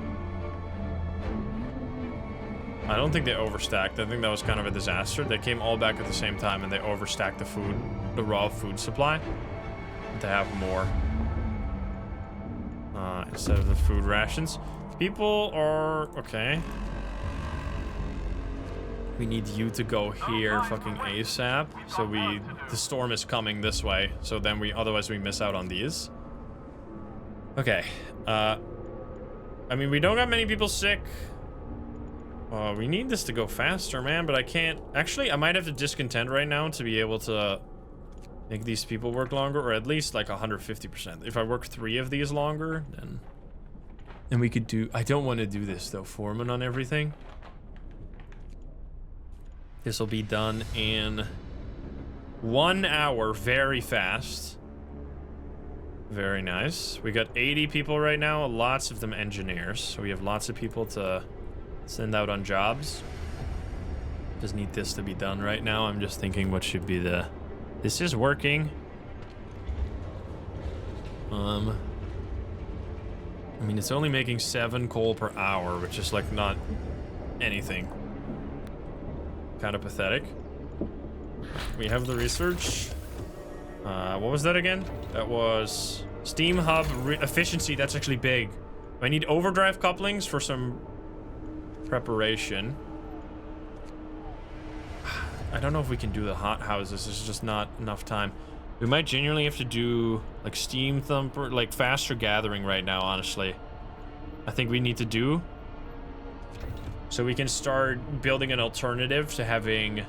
I don't think they overstacked. I think that was kind of a disaster. They came all back at the same time and they overstacked the food, the raw food supply, to have more. Instead of the food rations. People are... Okay. We need you to go here fucking ASAP. So the storm is coming this way. So then otherwise we miss out on these. Okay. I mean, we don't got many people sick. We need this to go faster, man, but I can't... Actually, I might have to discontent right now to be able to make these people work longer, or at least like 150%. If I work 3 of these longer, then we could do... I don't want to do this, though. Foreman on everything. This will be done in 1 hour, very fast. Very nice. We got 80 people right now, lots of them engineers. So we have lots of people to send out on jobs. Just need this to be done right now. I'm just thinking what should be the... This is working. I mean, it's only making 7 coal per hour, which is like not anything. Kind of pathetic. We have the research. What was that again? That was Steam Hub efficiency. That's actually big. I need overdrive couplings for some preparation. I don't know if we can do the hot houses. There's just not enough time. We might genuinely have to do like steam thumper, like faster gathering right now, honestly. I think we need to do. So we can start building an alternative to having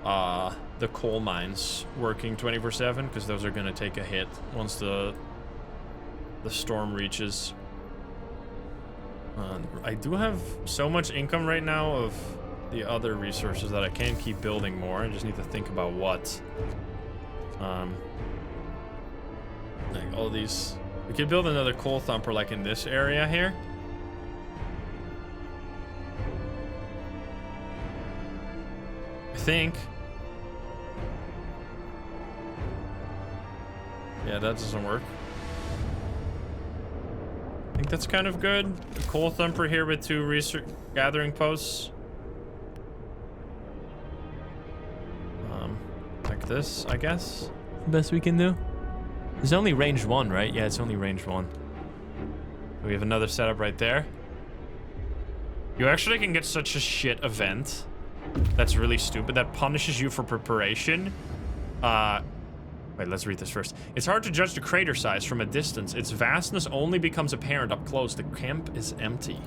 the coal mines working 24/7, because those are going to take a hit once the storm reaches. I do have so much income right now of the other resources that I can keep building more. I just need to think about what. Like all these. We could build another coal thumper like in this area here. I think. Yeah, that doesn't work. I think that's kind of good. A coal thumper here with 2 research gathering posts. Like this, I guess. Best we can do. It's only range 1, right? Yeah, it's only range 1. We have another setup right there. You actually can get such a shit event that's really stupid that punishes you for preparation. Wait, let's read this first. It's hard to judge the crater size from a distance. Its vastness only becomes apparent up close. The camp is empty.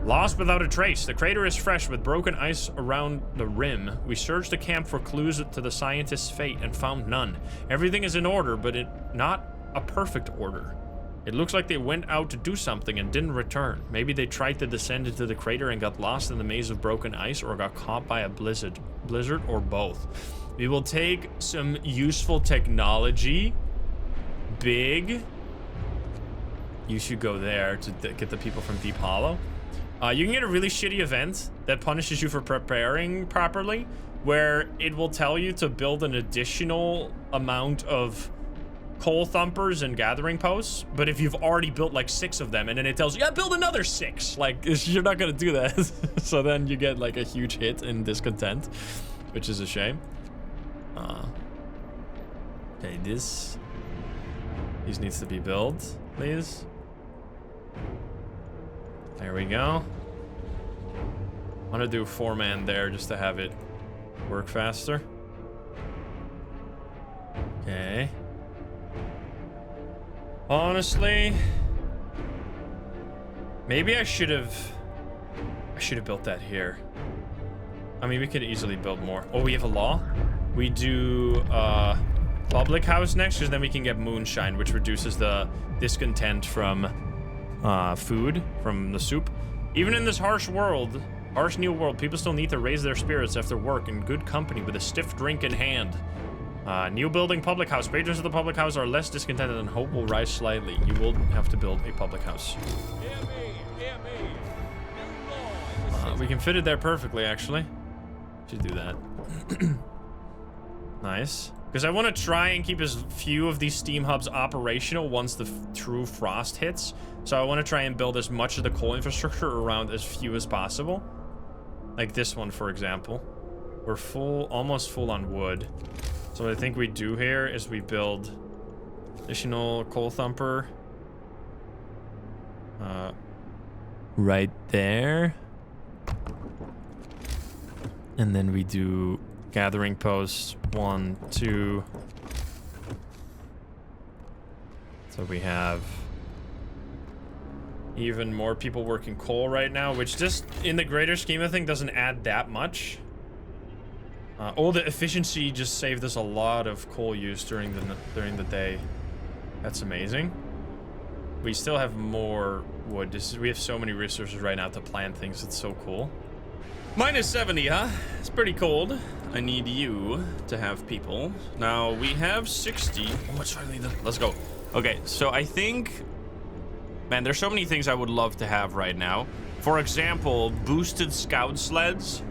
Lost without a trace. The crater is fresh with broken ice around the rim. We searched the camp for clues to the scientist's fate and found none. Everything is in order, but not a perfect order. It looks like they went out to do something and didn't return. Maybe they tried to descend into the crater and got lost in the maze of broken ice, or got caught by a blizzard, or both. We will take some useful technology. Big. You should go there to get the people from Deep Hollow. You can get a really shitty event that punishes you for preparing properly, where it will tell you to build an additional amount of coal thumpers and gathering posts, but if you've already built like 6 of them, and then it tells you, yeah, build another 6, like, you're not gonna do that. So then you get like a huge hit in discontent, which is a shame. Okay, these needs to be built, please. There we go. I'm gonna do 4-man there just to have it work faster. Okay. Honestly, maybe I should have built that here. I mean, we could easily build more. Oh, we have a law? We do public house next, because then we can get moonshine, which reduces the discontent from food, from the soup. Even in this harsh new world, people still need to raise their spirits after work in good company with a stiff drink in hand. New building public house. Patrons of the public house are less discontented and hope will rise slightly. You will have to build a public house. Hear me, hear me. New law in the city. We can fit it there perfectly, actually. Should do that. Nice. Because I want to try and keep as few of these steam hubs operational once the true frost hits. So I want to try and build as much of the coal infrastructure around as few as possible. Like this one, for example. We're almost full on wood. So what I think we do here is we build additional coal thumper. Right there. And then we do gathering posts 1, 2. So we have even more people working coal right now, which just in the greater scheme of things doesn't add that much. The efficiency just saved us a lot of coal use during the day. That's amazing. We still have more wood. We have so many resources right now to plant things. It's so cool. Minus 70, huh? It's pretty cold. I need you to have people. Now, we have 60. How much do I need? Let's go. Okay, so I think... Man, there's so many things I would love to have right now. For example, boosted scout sleds.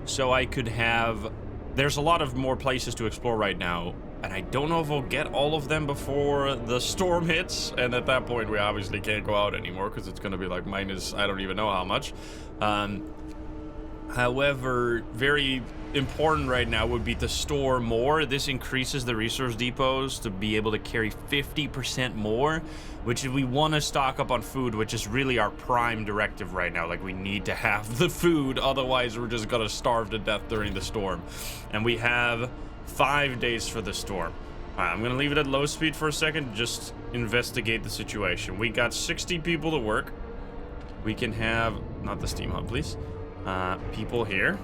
So I could have... There's a lot of more places to explore right now. And I don't know if we'll get all of them before the storm hits. And at that point, we obviously can't go out anymore because it's going to be like minus, I don't even know how much. However, very important right now would be to store more. This increases the resource depots to be able to carry 50% more, which if we want to stock up on food, which is really our prime directive right now. Like, we need to have the food, otherwise we're just gonna starve to death during the storm. And we have 5 days for the storm. All right, I'm gonna leave it at low speed for a second, just investigate the situation. We got 60 people to work. We can have, not the steam hub, please. People here.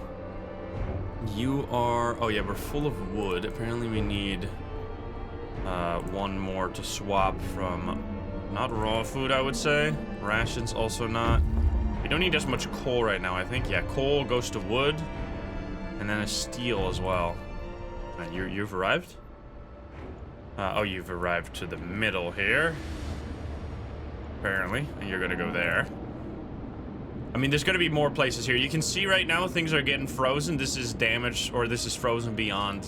You are, oh yeah, we're full of wood. Apparently we need one more to swap from, not raw food, I would say. Rations also not. We don't need as much coal right now, I think. Yeah, coal goes to wood, and then a steel as well. And you've arrived? Oh, you've arrived to the middle here. Apparently, and you're gonna go there. I mean, there's gonna be more places here. You can see right now things are getting frozen. This is damaged, or this is frozen beyond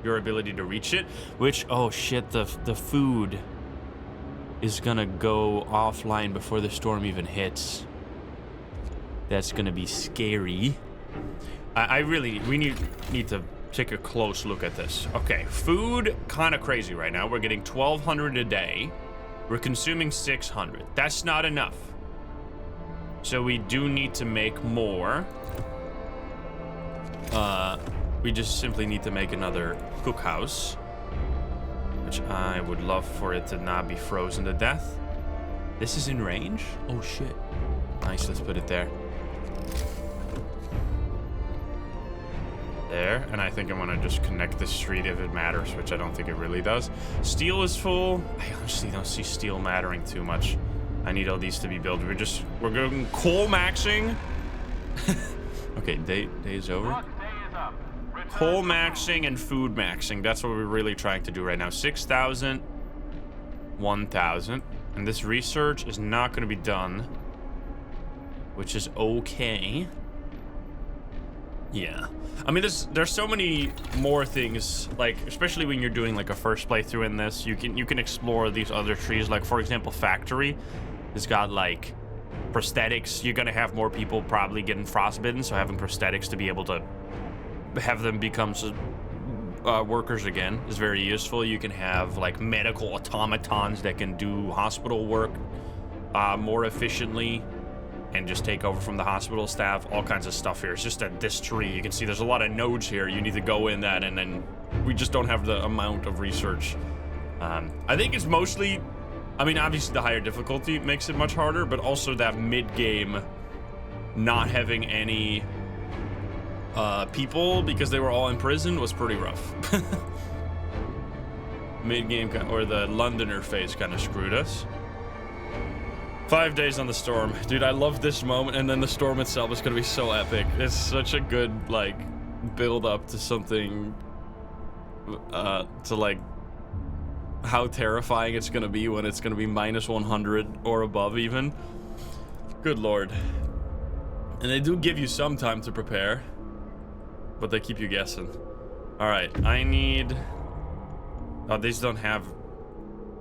your ability to reach it. Which, oh shit, the food is gonna go offline before the storm even hits. That's gonna be scary. We need to take a close look at this. Okay, food, kind of crazy right now. We're getting 1,200 a day. We're consuming 600. That's not enough. So we do need to make more. We just simply need to make another cookhouse, which I would love for it to not be frozen to death. This is in range? Oh shit. Nice, let's put it there. There, and I think I'm gonna just connect the street if it matters, which I don't think it really does. Steel is full. I honestly don't see steel mattering too much. I need all these to be built. We're going coal maxing. Okay, day is over. Work day is up. Return Coal to maxing and food maxing. That's what we're really trying to do right now. 6,000, 1,000. And this research is not going to be done, which is okay. Yeah. I mean, there's so many more things, like, especially when you're doing, like, a first playthrough in this, you can explore these other trees. Like, for example, Factory has got, like, prosthetics. You're gonna have more people probably getting frostbitten, so having prosthetics to be able to have them become workers again is very useful. You can have, like, medical automatons that can do hospital work more efficiently and just take over from the hospital staff. All kinds of stuff here. It's just that this tree, you can see there's a lot of nodes here. You need to go in that, and then we just don't have the amount of research. I think it's mostly, I mean, obviously the higher difficulty makes it much harder, but also that mid-game not having any people because they were all in prison was pretty rough. Mid-game, or the Londoner phase kind of screwed us. 5 days on the storm. Dude, I love this moment, and then the storm itself is going to be so epic. It's such a good, like, build up to something, to, like, how terrifying it's going to be when it's going to be minus 100 or above even. Good lord. And they do give you some time to prepare, but they keep you guessing. All right, I need... Oh, these don't have...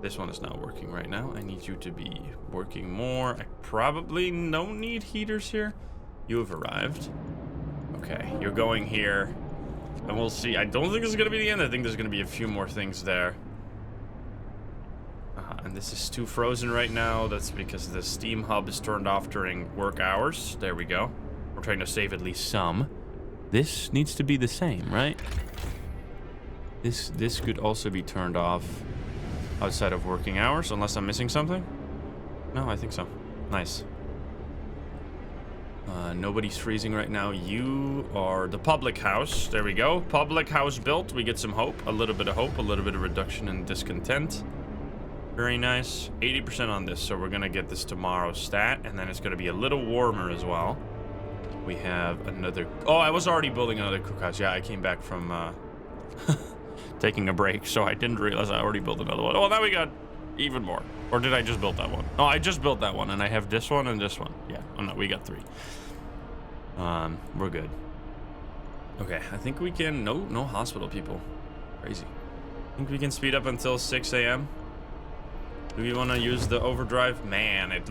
This one is not working right now. I need you to be working more. I probably don't need heaters here. You have arrived. Okay, you're going here. And we'll see. I don't think this is going to be the end. I think there's going to be a few more things there. And this is too frozen right now. That's because the steam hub is turned off during work hours. There we go. We're trying to save at least some. This needs to be the same, right? This could also be turned off outside of working hours, unless I'm missing something. No, I think so. Nice. Nobody's freezing right now. You are the public house. There we go. Public house built. We get some hope. A little bit of hope. A little bit of reduction in discontent. Very nice. 80% on this, so we're gonna get this tomorrow's stat, and then it's gonna be a little warmer as well. We have another... Oh, I was already building another cookhouse. Yeah, I came back from taking a break, so I didn't realize I already built another one. Oh, now we got even more. Or did I just build that one? Oh, I just built that one, and I have this one and this one. Yeah. Oh no, we got 3. We're good. Okay, I think we can... No hospital people. Crazy. I think we can speed up until 6 a.m. Do we want to use the overdrive? Man, it's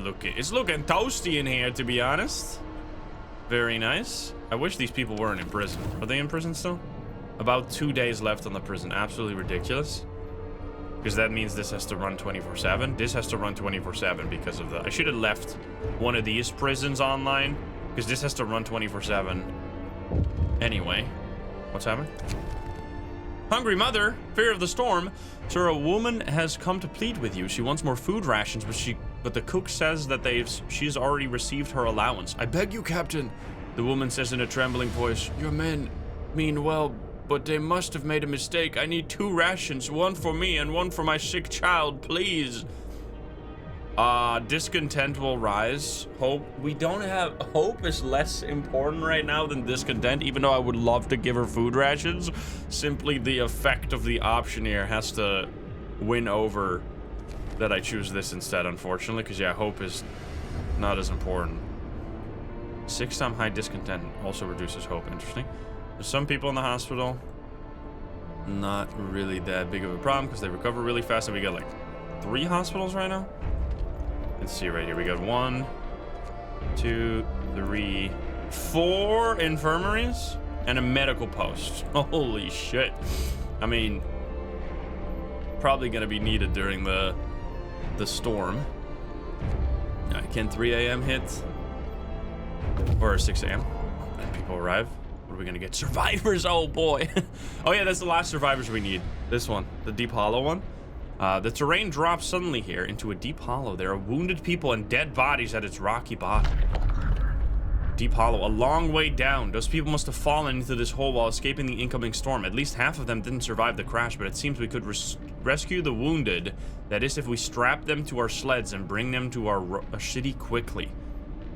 looking toasty in here, to be honest. Very nice. I wish these people weren't in prison. Are they in prison still? About 2 days left on the prison. Absolutely ridiculous. Because that means this has to run 24/7. This has to run 24/7 because of the... I should have left one of these prisons online, because this has to run 24/7. Anyway. What's happening? Hungry mother, fear of the storm. Sir, a woman has come to plead with you. She wants more food rations, but the cook says that she's already received her allowance. I beg you, Captain, the woman says in a trembling voice. Your men mean well, but they must have made a mistake. I need 2 rations, one for me and one for my sick child, please. Discontent will rise. Hope. We don't have... Hope is less important right now than discontent, even though I would love to give her food rations. Simply the effect of the option here has to win over that I choose this instead, unfortunately, because yeah, hope is not as important. 6-time high discontent also reduces hope. Interesting. There's some people in the hospital. Not really that big of a problem because they recover really fast, and we got like 3 hospitals right now. Let's see right here. We got 1, 2, 3, 4 infirmaries and a medical post. Holy shit. I mean, probably gonna be needed during the storm. Alright, can 3 a.m. hit? Or 6 a.m. And people arrive. What are we gonna get? Survivors! Oh boy. Oh yeah, that's the last survivors we need. This one, the deep hollow one. The terrain drops suddenly here into a deep hollow. There are wounded people and dead bodies at its rocky bottom. Deep hollow, a long way down. Those people must have fallen into this hole while escaping the incoming storm. At least half of them didn't survive the crash, but it seems we could rescue the wounded. That is, if we strap them to our sleds and bring them to our city quickly.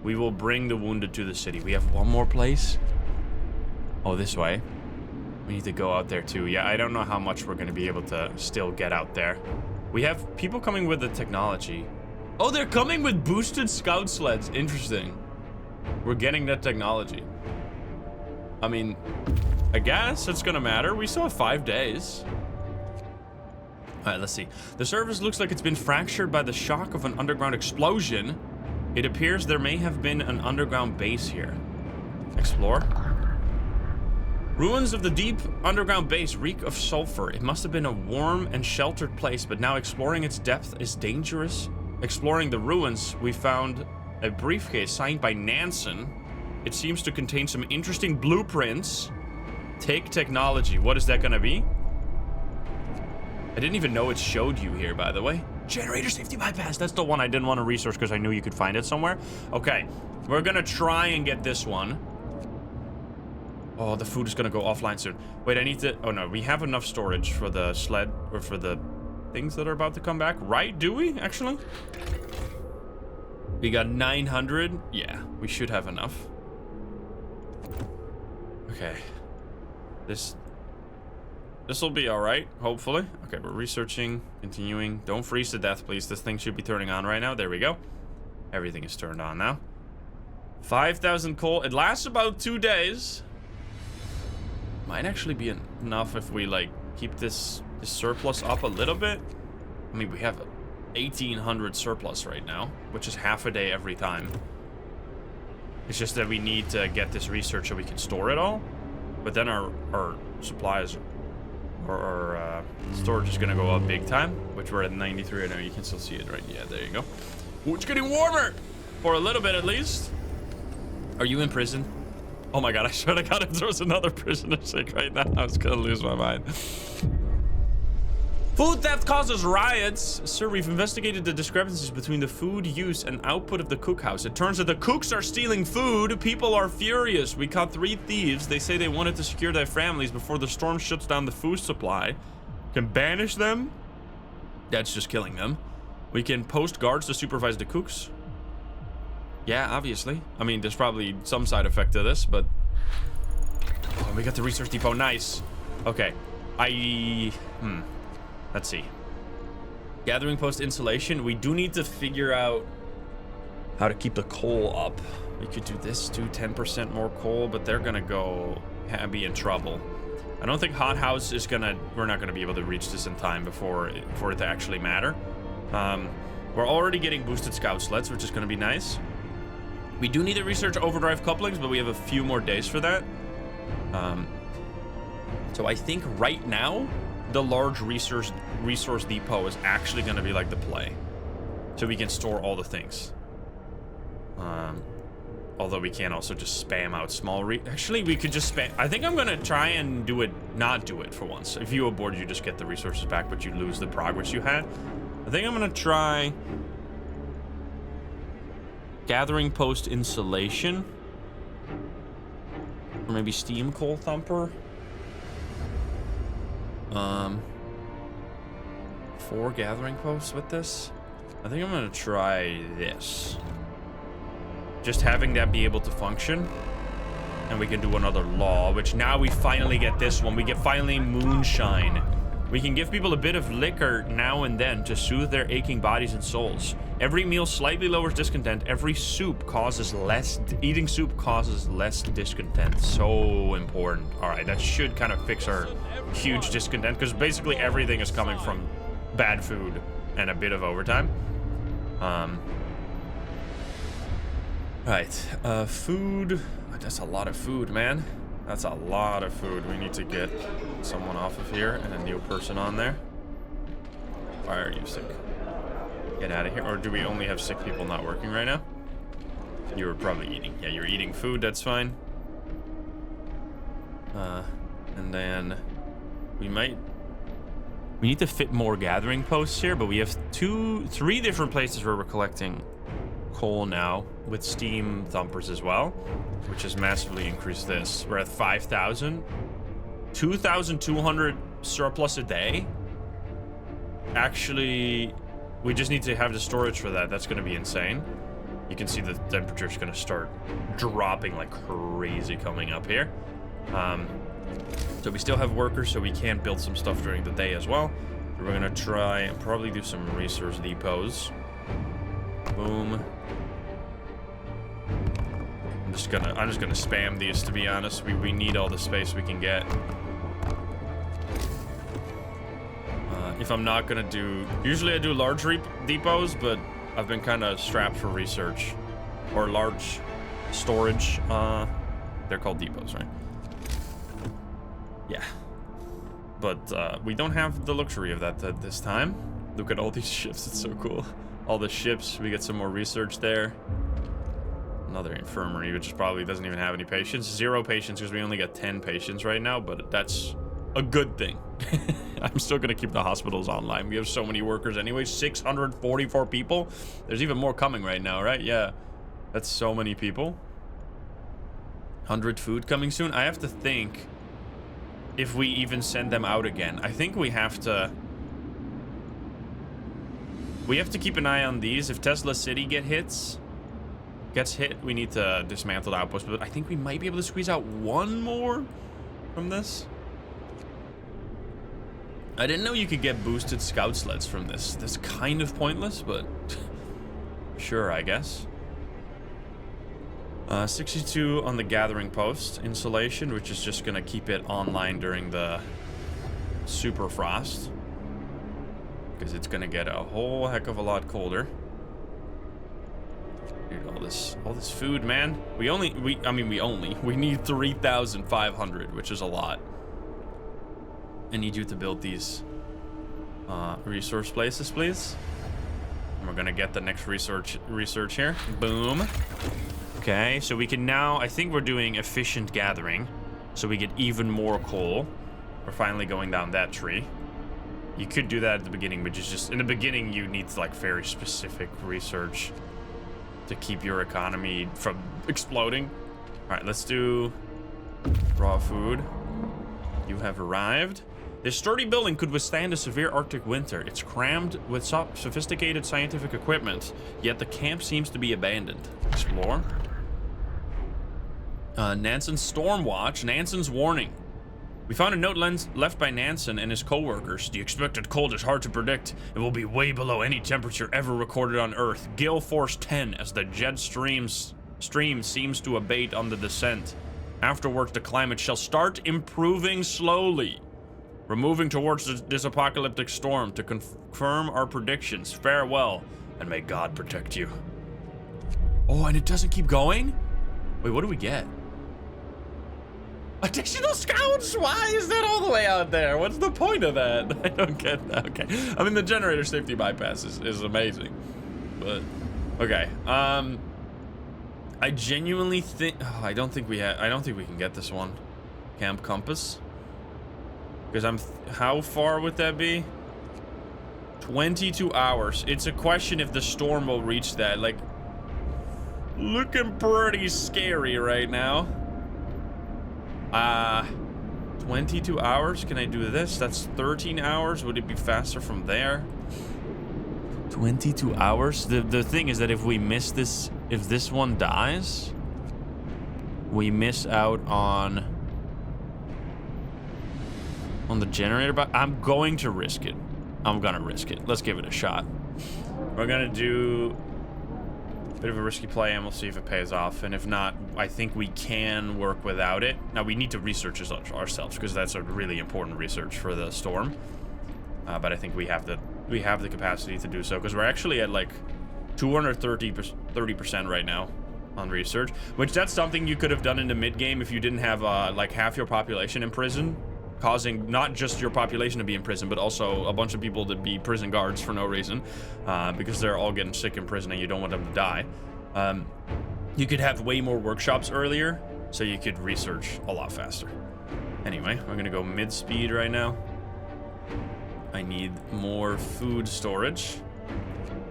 We will bring the wounded to the city. We have one more place. Oh, this way. We need to go out there too. Yeah, I don't know how much we're going to be able to still get out there. We have people coming with the technology. Oh, they're coming with boosted scout sleds. Interesting. We're getting that technology. I mean, I guess it's gonna matter. We still have 5 days. All right, let's see. The surface looks like it's been fractured by the shock of an underground explosion. It appears there may have been an underground base here. Explore. Ruins of the deep underground base reek of sulfur. It must have been a warm and sheltered place, but now exploring its depth is dangerous. Exploring the ruins, we found a briefcase signed by Nansen. It seems to contain some interesting blueprints. Take technology. What is that gonna be? I didn't even know it showed you here, by the way. Generator safety bypass. That's the one I didn't want to research because I knew you could find it somewhere. Okay, we're gonna try and get this one. Oh, the food is gonna go offline soon. Wait, I need to... Oh no, we have enough storage for the sled, or for the things that are about to come back, right? Do we, actually? We got 900. Yeah, we should have enough. Okay. This will be all right, hopefully. Okay, we're researching, continuing. Don't freeze to death, please. This thing should be turning on right now. There we go. Everything is turned on now. 5,000 coal. It lasts about 2 days. Might actually be enough if we, like, keep this surplus up a little bit. I mean, we have 1,800 surplus right now, which is half a day every time. It's just that we need to get this research so we can store it all. But then our supplies or our storage is gonna go up big time, which we're at 93 right now. You can still see it, right? Yeah, there you go. Ooh, it's getting warmer for a little bit at least. Are you in prison? Oh my god, I swear to god, if there was another prisoner sick right now, I was gonna lose my mind. Food theft causes riots. Sir, we've investigated the discrepancies between the food use and output of the cookhouse. It turns out the cooks are stealing food. People are furious. We caught 3 thieves. They say they wanted to secure their families before the storm shuts down the food supply. Can banish them? That's just killing them. We can post guards to supervise the cooks. Yeah, obviously. I mean, there's probably some side effect to this, but... Oh, we got the research depot. Nice. Okay. Let's see. Gathering post insulation. We do need to figure out how to keep the coal up. We could do this, do 10% more coal, but they're gonna be in trouble. I don't think hothouse is gonna... We're not gonna be able to reach this in time for it to actually matter. We're already getting boosted scout sleds, which is gonna be nice. We do need to research overdrive couplings, but we have a few more days for that. So I think right now, the large resource depot is actually going to be like the play. So we can store all the things. Although we can also just spam out small actually, we could just spam... I think I'm going to try and not do it for once. If you abort, you just get the resources back, but you lose the progress you had. I think I'm going to try... Gathering post insulation. Or maybe steam coal thumper. 4 gathering posts with this. I think I'm gonna try this. Just having that be able to function. And we can do another law, which now we finally get this one. We get finally moonshine. We can give people a bit of liquor now and then to soothe their aching bodies and souls. Every meal slightly lowers discontent. Every soup causes less... Eating soup causes less discontent. So important. All right, that should kind of fix our huge discontent, because basically everything is coming from bad food and a bit of overtime. Right, food. That's a lot of food, man. That's a lot of food. We need to get someone off of here and a new person on there. Why are you sick? Get out of here. Or do we only have sick people not working right now? You were probably eating. Yeah, you're eating food. That's fine. And then we need to fit more gathering posts here, but we have 3 different places where we're collecting coal now with steam thumpers as well, which has massively increased this. We're at 5,000, 2,200 surplus a day. Actually, we just need to have the storage for that. That's going to be insane. You can see the temperature's going to start dropping like crazy coming up here. So we still have workers, so we can build some stuff during the day as well. We're going to try and probably do some resource depots. Boom. I'm just gonna spam these, to be honest. We need all the space we can get. If I'm not gonna do... Usually I do large depots, but I've been kind of strapped for research. Or large storage. They're called depots, right? Yeah. But we don't have the luxury of that this time. Look at all these ships, it's so cool. All the ships, we get some more research there. Another infirmary, which probably doesn't even have any patients. 0 patients, because we only got 10 patients right now, but that's a good thing. I'm still gonna keep the hospitals online. We have so many workers anyway. 644 people. There's even more coming right now, right? Yeah, that's so many people. 100 food coming soon. I have to think if we even send them out again. I think we have to keep an eye on these. If Tesla City gets hit, we need to dismantle the outpost. But I think we might be able to squeeze out 1 more from this. I didn't know you could get boosted scout sleds from this. That's kind of pointless, but sure, I guess. 62 on the gathering post insulation, which is just gonna keep it online during the super frost, because it's gonna get a whole heck of a lot colder. Dude, all this food, man. We need 3,500, which is a lot. I need you to build these resource places, please. And we're gonna get the next research here. Boom. Okay, so we can now, I think we're doing efficient gathering, so we get even more coal. We're finally going down that tree. You could do that at the beginning, but just in the beginning you need like very specific research to keep your economy from exploding. All right, let's do raw food. You have arrived. This sturdy building could withstand a severe Arctic winter. It's crammed with sophisticated scientific equipment, yet the camp seems to be abandoned. Explore. Nansen's Storm Watch. Nansen's warning. We found a note left by Nansen and his co-workers. The expected cold is hard to predict. It will be way below any temperature ever recorded on Earth. Gale Force 10 as the jet stream seems to abate on the descent. Afterwards, the climate shall start improving slowly. We're moving towards this apocalyptic storm to confirm our predictions. Farewell, and may God protect you. Oh, and it doesn't keep going? Wait, what do we get? Additional scouts? Why is that all the way out there? What's the point of that? I don't get that. Okay. I mean, the generator safety bypass is amazing. But, okay. I genuinely think... Oh, I don't think we can get this one. Camp Compass. Because how far would that be? 22 hours. It's a question if the storm will reach that. Like, looking pretty scary right now. 22 hours? Can I do this? That's 13 hours. Would it be faster from there? 22 hours? The thing is that if we miss this, if this one dies, we miss out on on the generator, but I'm going to risk it. I'm gonna risk it. Let's give it a shot. We're gonna do a bit of a risky play and we'll see if it pays off. And if not, I think we can work without it. Now we need to research it ourselves because that's a really important research for the storm. But I think we have the capacity to do so because we're actually at like 230% right now on research, which that's something you could have done in the mid game if you didn't have like half your population in prison, causing not just your population to be in prison, but also a bunch of people to be prison guards for no reason, because they're all getting sick in prison and you don't want them to die. You could have way more workshops earlier, so you could research a lot faster. Anyway, we're gonna go mid-speed right now. I need more food storage.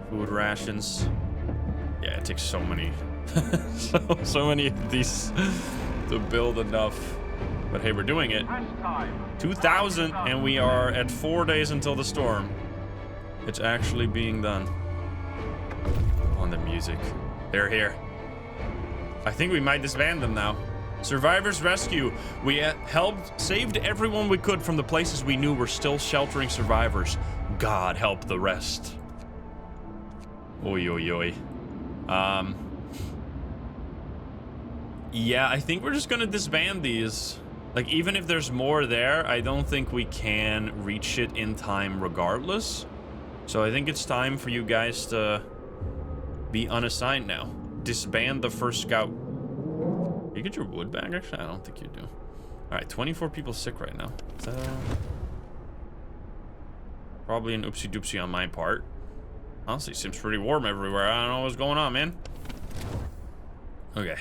Food rations. Yeah, it takes so many, so many of these to build enough. But hey, we're doing it. 2,000, and we are at 4 days until the storm. It's actually being done. On the music. They're here. I think we might disband them now. Survivors rescue. We saved everyone we could from the places we knew were still sheltering survivors. God help the rest. Oi, oi, oi. Yeah, I think we're just gonna disband these. Like, even if there's more there, I don't think we can reach it in time regardless. So I think it's time for you guys to be unassigned now. Disband the first scout. You get your wood back? Actually, I don't think you do. Alright, 24 people sick right now. So, probably an oopsie doopsie on my part. Honestly, seems pretty warm everywhere. I don't know what's going on, man. Okay.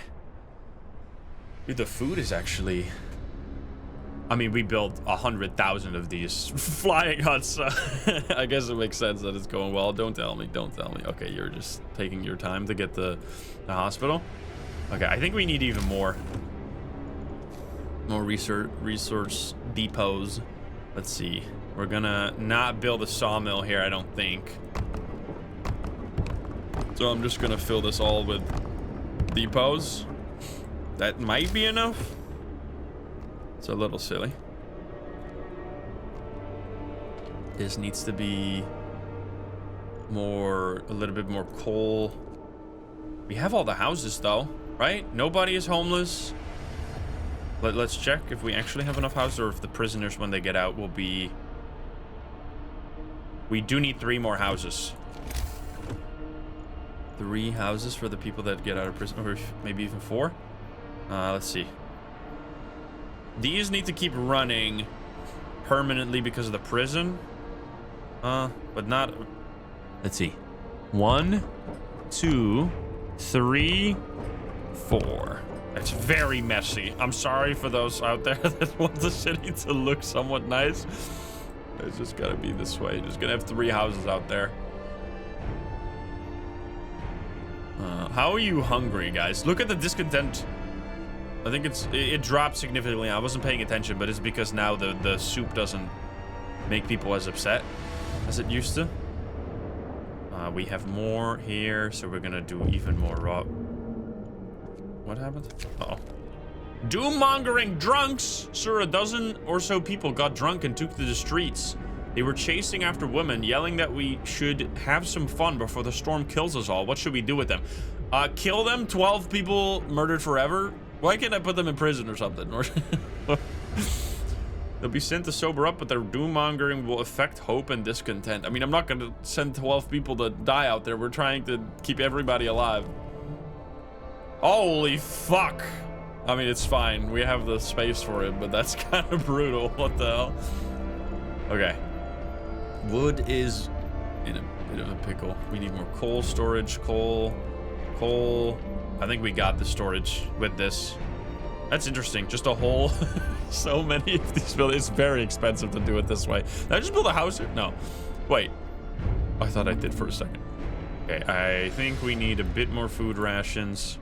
Dude, the food is actually... I mean, we built 100,000 of these flying huts, so I guess it makes sense that it's going well. Don't tell me, don't tell me. Okay, you're just taking your time to get the hospital. Okay, I think we need even more. More resource depots. Let's see. We're gonna not build a sawmill here, I don't think. So I'm just gonna fill this all with depots. That might be enough. It's a little silly. This needs to be more, a little bit more coal. We have all the houses though, right? Nobody is homeless. Let's check if we actually have enough houses or if the prisoners when they get out will be... We do need 3 more houses. 3 houses for the people that get out of prison, or maybe even 4. Let's see. These need to keep running permanently because of the prison. But not... Let's see. 1, 2, 3, 4. It's very messy. I'm sorry for those out there that want the city to look somewhat nice. It's just gotta be this way. Just gonna have 3 houses out there. How are you hungry, guys? Look at the discontent. I think it dropped significantly. I wasn't paying attention, but it's because now the soup doesn't make people as upset as it used to. We have more here, so we're gonna do even more raw. What happened? Uh-oh. Doom-mongering drunks! Sir, a dozen or so people got drunk and took to the streets. They were chasing after women, yelling that we should have some fun before the storm kills us all. What should we do with them? Kill them? 12 people murdered forever? Why can't I put them in prison or something? They'll be sent to sober up, but their doom-mongering will affect hope and discontent. I mean, I'm not going to send 12 people to die out there. We're trying to keep everybody alive. Holy fuck. I mean, it's fine. We have the space for it, but that's kind of brutal. What the hell? Okay. Wood is in a bit of a pickle. We need more coal storage. Coal. I think we got the storage with this. That's interesting. Just a whole... so many of these buildings. It's very expensive to do it this way. Did I just build a house here? No. Wait. I thought I did for a second. Okay, I think we need a bit more food rations.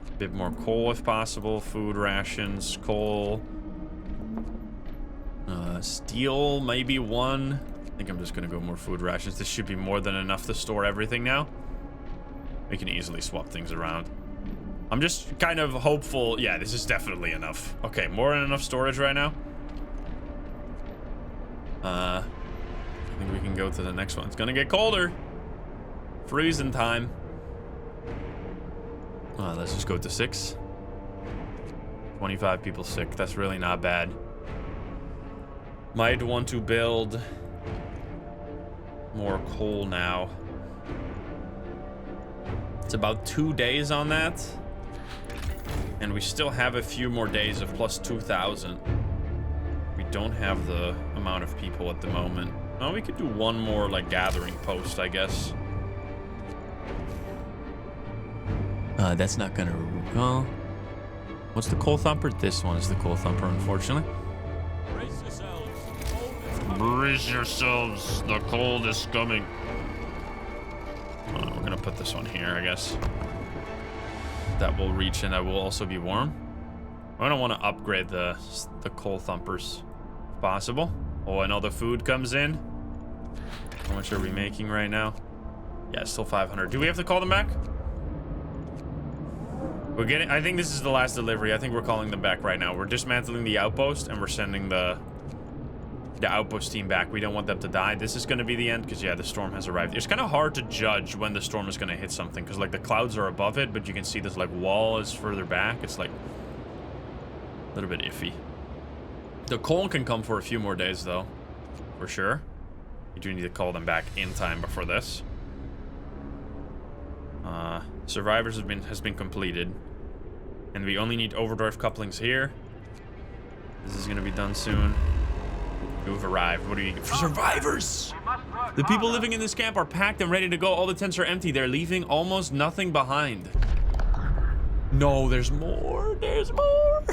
A bit more coal if possible. Food rations, coal. Steel, maybe 1. I think I'm just gonna go more food rations. This should be more than enough to store everything now. We can easily swap things around. I'm just kind of hopeful. Yeah, this is definitely enough. Okay, more than enough storage right now. I think we can go to the next one. It's gonna get colder. Freezing time. Let's just go to 6. 25 people sick. That's really not bad. Might want to build more coal now. It's about 2 days on that. And we still have a few more days of plus 2,000. We don't have the amount of people at the moment. Oh, we could do one more, like, gathering post, I guess. That's not gonna... Well... What's the coal thumper? This one is the coal thumper, unfortunately. Brace yourselves. Cold is coming. Brace yourselves. The cold is coming. We're gonna put this one here, I guess. That will reach and that will also be warm. I don't want to upgrade the coal thumpers if possible. Oh, and all the food comes in. How much are we making right now? Yeah, still 500. Do we have to call them back? We're getting... I think this is the last delivery. I think we're calling them back right now. We're dismantling the outpost and we're sending the outpost team back. We don't want them to die. This is going to be the end because, yeah, the storm has arrived. It's kind of hard to judge when the storm is going to hit something because, like, the clouds are above it, but you can see this, like, wall is further back. It's, like, a little bit iffy. The coal can come for a few more days, though, for sure. You do need to call them back in time before this. Survivors has been completed. And we only need overdrive couplings here. This is going to be done soon. You've arrived. What do you get for survivors? The people living in this camp are packed and ready to go. All the tents are empty. They're leaving almost nothing behind. No, there's more. There's more.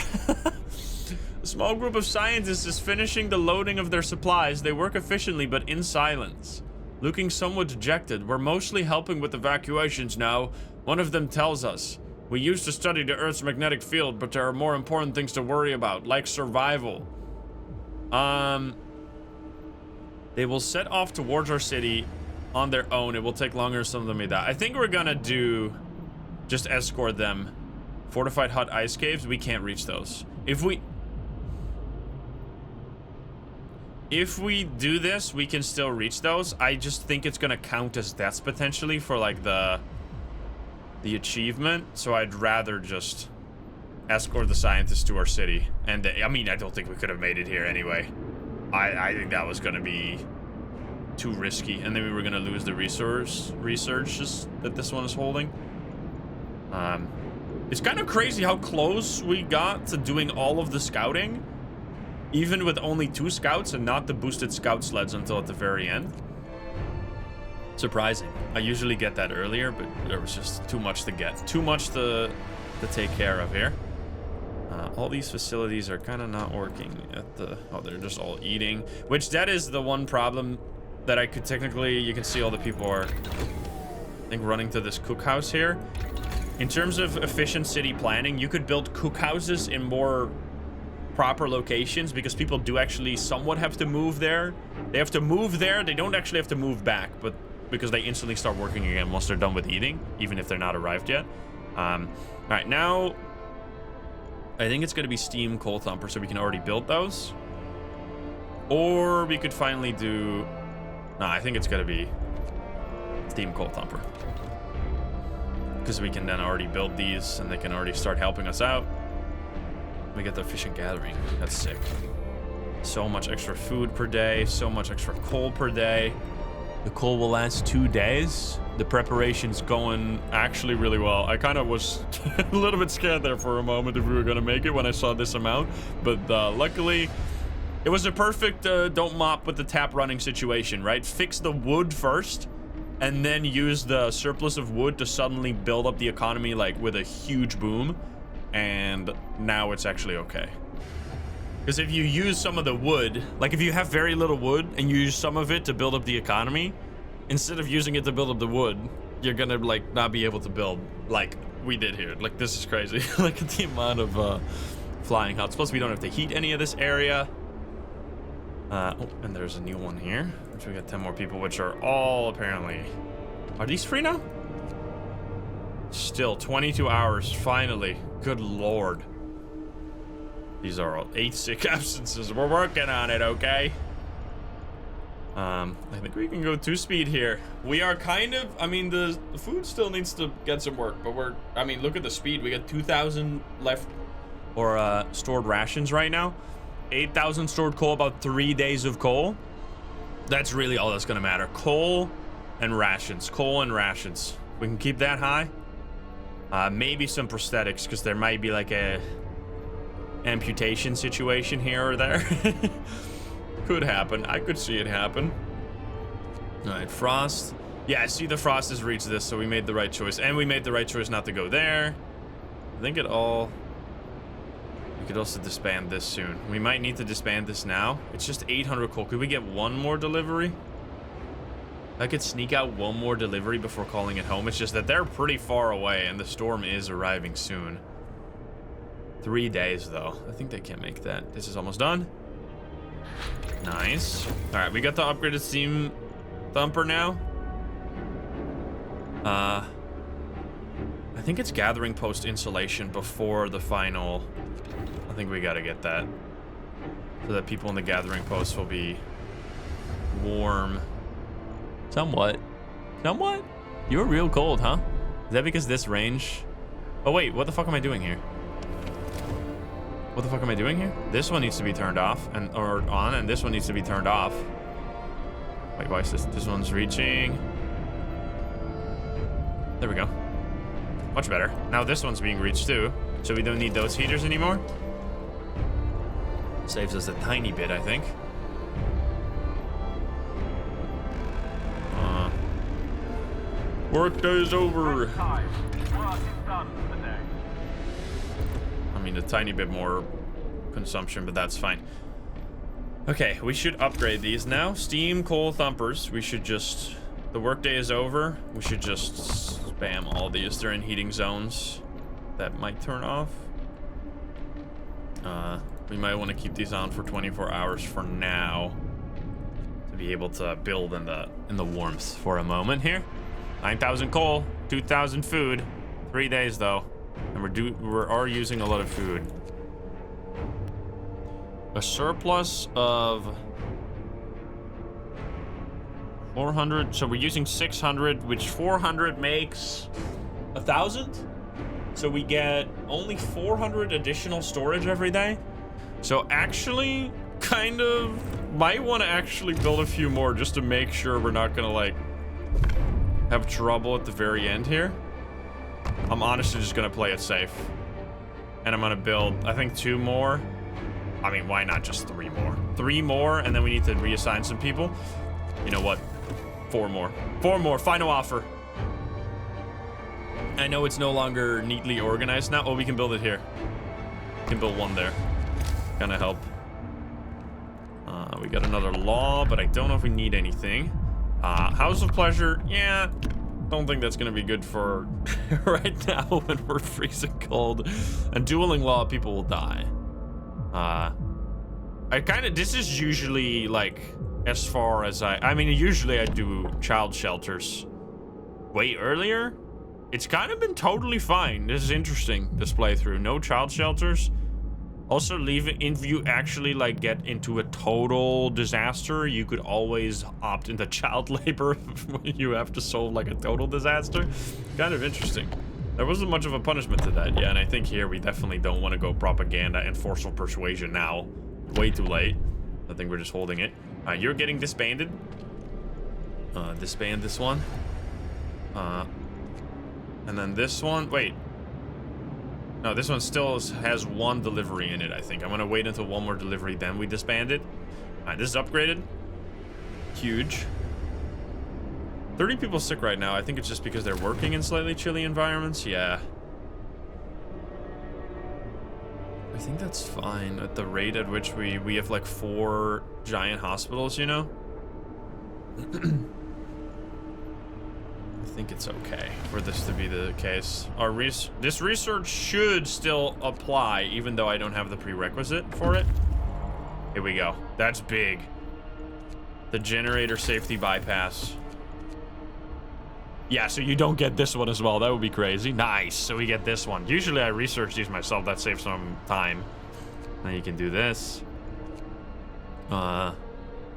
A small group of scientists is finishing the loading of their supplies. They work efficiently, but in silence. Looking somewhat dejected. We're mostly helping with evacuations now. One of them tells us, we used to study the Earth's magnetic field, but there are more important things to worry about, like survival. They will set off towards our city on their own. It will take longer, some of them may die. I think we're gonna do, just escort them. Fortified hut ice caves, we can't reach those. If we do this, we can still reach those. I just think it's gonna count as deaths potentially for like the achievement. So I'd rather just escort the scientists to our city. And I mean, I don't think we could have made it here anyway. I think that was gonna be too risky. And then we were gonna lose the researches that this one is holding. It's kind of crazy how close we got to doing all of the scouting. Even with only 2 scouts and not the boosted scout sleds until at the very end. Surprising. I usually get that earlier, but there was just too much to get. Too much to take care of here. All these facilities are kind of not working at the... Oh, they're just all eating. Which, that is the one problem that I could technically... You can see all the people are, I think, running to this cookhouse here. In terms of efficient city planning, you could build cookhouses in more... proper locations because people do actually somewhat have to move there. They have to move there. They don't actually have to move back, but because they instantly start working again once they're done with eating, even if they're not arrived yet. All right, now I think it's going to be steam coal thumper, so we can already build those. Or we could finally do... No, I think it's going to be steam coal thumper. Because we can then already build these and they can already start helping us out. We get the efficient gathering. That's sick. So much extra food per day. So much extra coal per day. The coal will last 2 days. The preparation's going actually really well. I kind of was a little bit scared there for a moment if we were going to make it when I saw this amount. But luckily, it was a perfect don't mop with the tap running situation, right? Fix the wood first. And then use the surplus of wood to suddenly build up the economy like with a huge boom. And now it's actually okay. Because if you use some of the wood, like if you have very little wood and you use some of it to build up the economy, instead of using it to build up the wood, you're gonna like not be able to build like we did here. Like this is crazy. Like the amount of flying huts. Plus we don't have to heat any of this area. Oh, and there's a new one here. Which we got 10 more people, which are all apparently... Are these free now? Still 22 hours, finally. Good lord. These are all 8 sick absences. We're working on it, okay? I think we can go 2-speed here. We are kind of, I mean, the food still needs to get some work, but I mean, look at the speed. We got 2,000 left, or stored rations right now. 8,000 stored coal, about 3 days of coal. That's really all that's gonna matter. Coal and rations, We can keep that high. Maybe some prosthetics, because there might be like a amputation situation here or there. Could happen. I could see it happen. All right, Frost. Yeah, I see the Frost has reached this, so we made the right choice. And we made the right choice not to go there. I think we could also disband this soon. We might need to disband this now. It's just 800 coal. Could we get one more delivery? I could sneak out one more delivery before calling it home. It's just that they're pretty far away and the storm is arriving soon. 3 days, though. I think they can't make that. This is almost done. Nice. All right, we got the upgraded steam thumper now. I think it's gathering post insulation before the final. I think we gotta get that so that people in the gathering post will be warm. Somewhat. You were real cold, huh? Is that because this range? Oh wait, what the fuck am I doing here? This one needs to be turned off or on, and this one needs to be turned off. Wait, why is this one's reaching? There we go. Much better. Now this one's being reached too, so we don't need those heaters anymore. Saves us a tiny bit, I think. Work day is over. Time. Work is done for the day. I mean, a tiny bit more consumption, but that's fine. Okay, we should upgrade these now. Steam coal thumpers. We should just... The workday is over. We should just spam all these. They're in heating zones. That might turn off. We might want to keep these on for 24 hours for now. To be able to build in the warmth for a moment here. 9,000 coal, 2,000 food. 3 days, though. And we are using a lot of food. A surplus of 400. So we're using 600, which 400 makes 1,000. So we get only 400 additional storage every day. So actually, kind of might want to actually build a few more just to make sure we're not gonna like have trouble at the very end here. I'm honestly just gonna play it safe. And I'm gonna build, I think, 2 more. I mean, why not just 3 more? 3 more, and then we need to reassign some people. You know what? 4 more. 4 more, final offer. I know it's no longer neatly organized now. Oh, we can build it here. We can build 1 there. Gonna help. We got another law, but I don't know if we need anything. House of Pleasure, yeah. Don't think that's gonna be good for right now when we're freezing cold. And dueling law, people will die. This is usually like as far as I mean, usually I do child shelters way earlier. It's kind of been totally fine. This is interesting, this playthrough. No child shelters. Also, if you actually like get into a total disaster, you could always opt into child labor when you have to solve like a total disaster. Kind of interesting. There wasn't much of a punishment to that, yeah, and I think here we definitely don't want to go propaganda and forceful persuasion now. Way too late. I think we're just holding it. You're getting disbanded. Disband this one. And then this one, wait. No, this one still has 1 delivery in it, I think. I'm gonna wait until 1 more delivery, then we disband it. Alright, this is upgraded. Huge. 30 people sick right now. I think it's just because they're working in slightly chilly environments. Yeah. I think that's fine at the rate at which we have like 4 giant hospitals, you know? I think it's okay for this to be the case. This research should still apply, even though I don't have the prerequisite for it. Here we go. That's big. The generator safety bypass. Yeah, so you don't get this one as well. That would be crazy. Nice. So we get this one. Usually I research these myself. That saves some time. Now you can do this.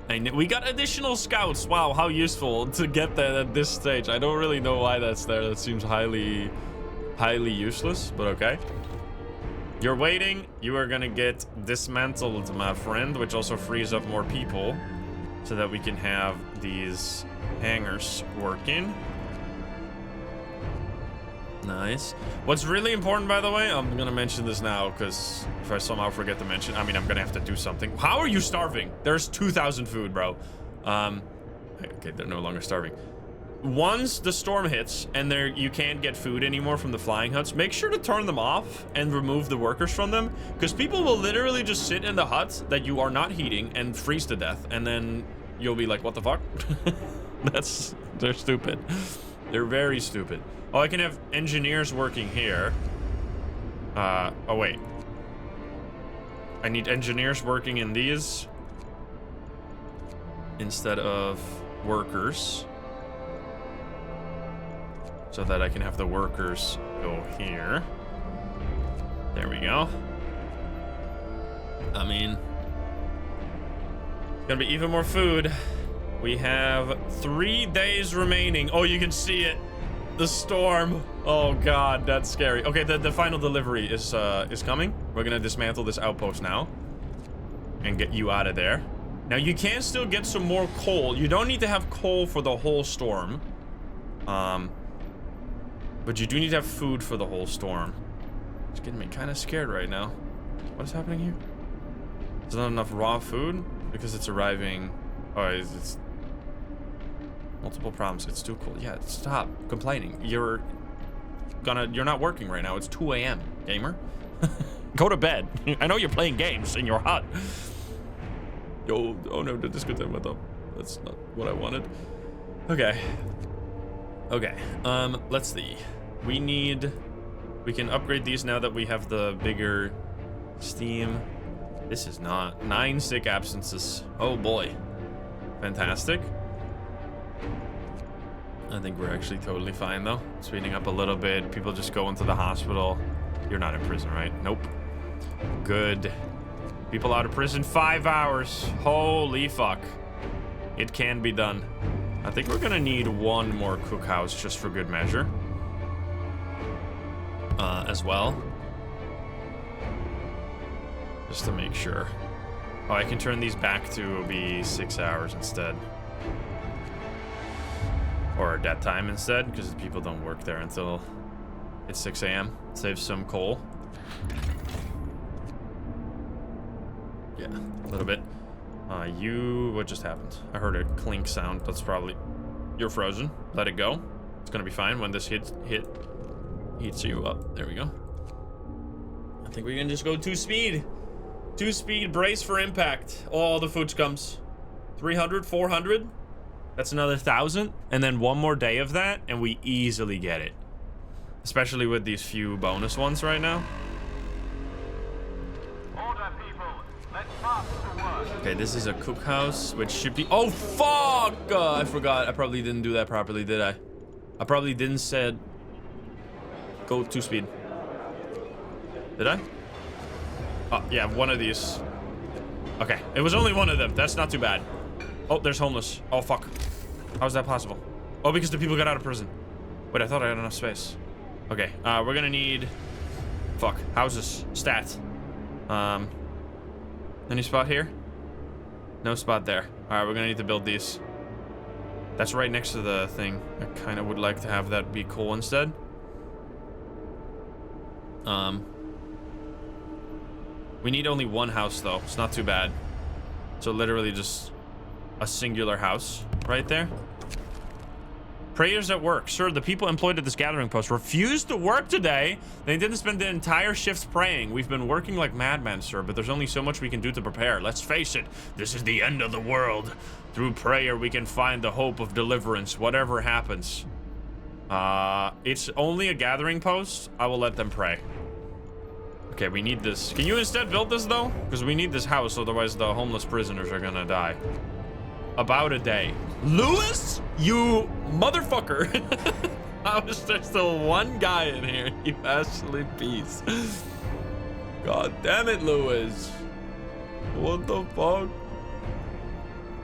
And we got additional scouts. Wow, how useful to get that at this stage. I don't really know why that's there. That seems highly useless, but okay. You're waiting. You are gonna get dismantled, my friend, which also frees up more people so that we can have these hangars working. Nice. What's really important, by the way, I'm gonna mention this now because if I somehow forget to mention, I mean, I'm gonna have to do something. How are you starving? There's 2,000 food, bro. Okay, they're no longer starving. Once the storm hits and you can't get food anymore from the flying huts, make sure to turn them off and remove the workers from them, because people will literally just sit in the huts that you are not heating and freeze to death, and then you'll be like, what the fuck? They're stupid. They're very stupid. Oh, I can have engineers working here. Oh wait. I need engineers working in these instead of workers, so that I can have the workers go here. There we go. I mean, it's gonna be even more food. We have 3 days remaining. Oh, you can see it. The storm. Oh god, that's scary. Okay, the final delivery is coming. We're gonna dismantle this outpost now and get you out of there. Now you can still get some more coal. You don't need to have coal for the whole storm. But you do need to have food for the whole storm. It's getting me kind of scared right now. What is happening here? There's not enough raw food because it's arriving. Oh, it's multiple problems. It's too cool. Yeah, stop complaining. You're not working right now. It's 2 a.m. gamer. Go to bed. I know you're playing games in your hut. Yo, oh no, the discontent up. That's not what I wanted. Okay. Okay. Let's see. We can upgrade these now that we have the bigger steam. This is not 9 sick absences. Oh boy. Fantastic. I think we're actually totally fine though. Speeding up a little bit. People just go into the hospital. You're not in prison, right? Nope. Good. People out of prison 5 hours. Holy fuck. It can be done. I think we're gonna need 1 more cookhouse just for good measure. As well. Just to make sure. Oh, I can turn these back to be 6 hours instead. Or that time instead, because people don't work there until it's 6 a.m. Save some coal. Yeah, a little bit. What just happened? I heard a clink sound. That's probably... You're frozen. Let it go. It's gonna be fine when this heats you up. There we go. I think we can just go 2 speed. 2 speed, brace for impact. All the food comes. 300, 400. That's another 1,000. And then 1 more day of that, and we easily get it. Especially with these few bonus ones right now. Order, people. Let's march to work. Okay, this is a cookhouse, which should be... Oh, fuck! I forgot. I probably didn't do that properly, did I? I probably didn't said... Go 2 speed. Did I? Oh, yeah, 1 of these. Okay, it was only 1 of them. That's not too bad. Oh, there's homeless. Oh, fuck. How is that possible? Oh, because the people got out of prison. Wait, I thought I had enough space. Okay, we're gonna need... Fuck. Houses. Stat. Any spot here? No spot there. Alright, we're gonna need to build these. That's right next to the thing. I kind of would like to have that be coal instead. We need only 1 house, though. It's not too bad. So literally just a singular house right there. Prayers at work. Sir, the people employed at this gathering post refused to work today. They didn't spend the entire shift praying. We've been working like madmen, sir, but there's only so much we can do to prepare. Let's face it, this is the end of the world. Through prayer, we can find the hope of deliverance, whatever happens. It's only a gathering post. I will let them pray. Okay, we need this. Can you instead build this, though? Because we need this house, otherwise the homeless prisoners are gonna die. About a day. Lewis? You motherfucker. How is there still 1 guy in here? You absolute piece. God damn it, Lewis. What the fuck?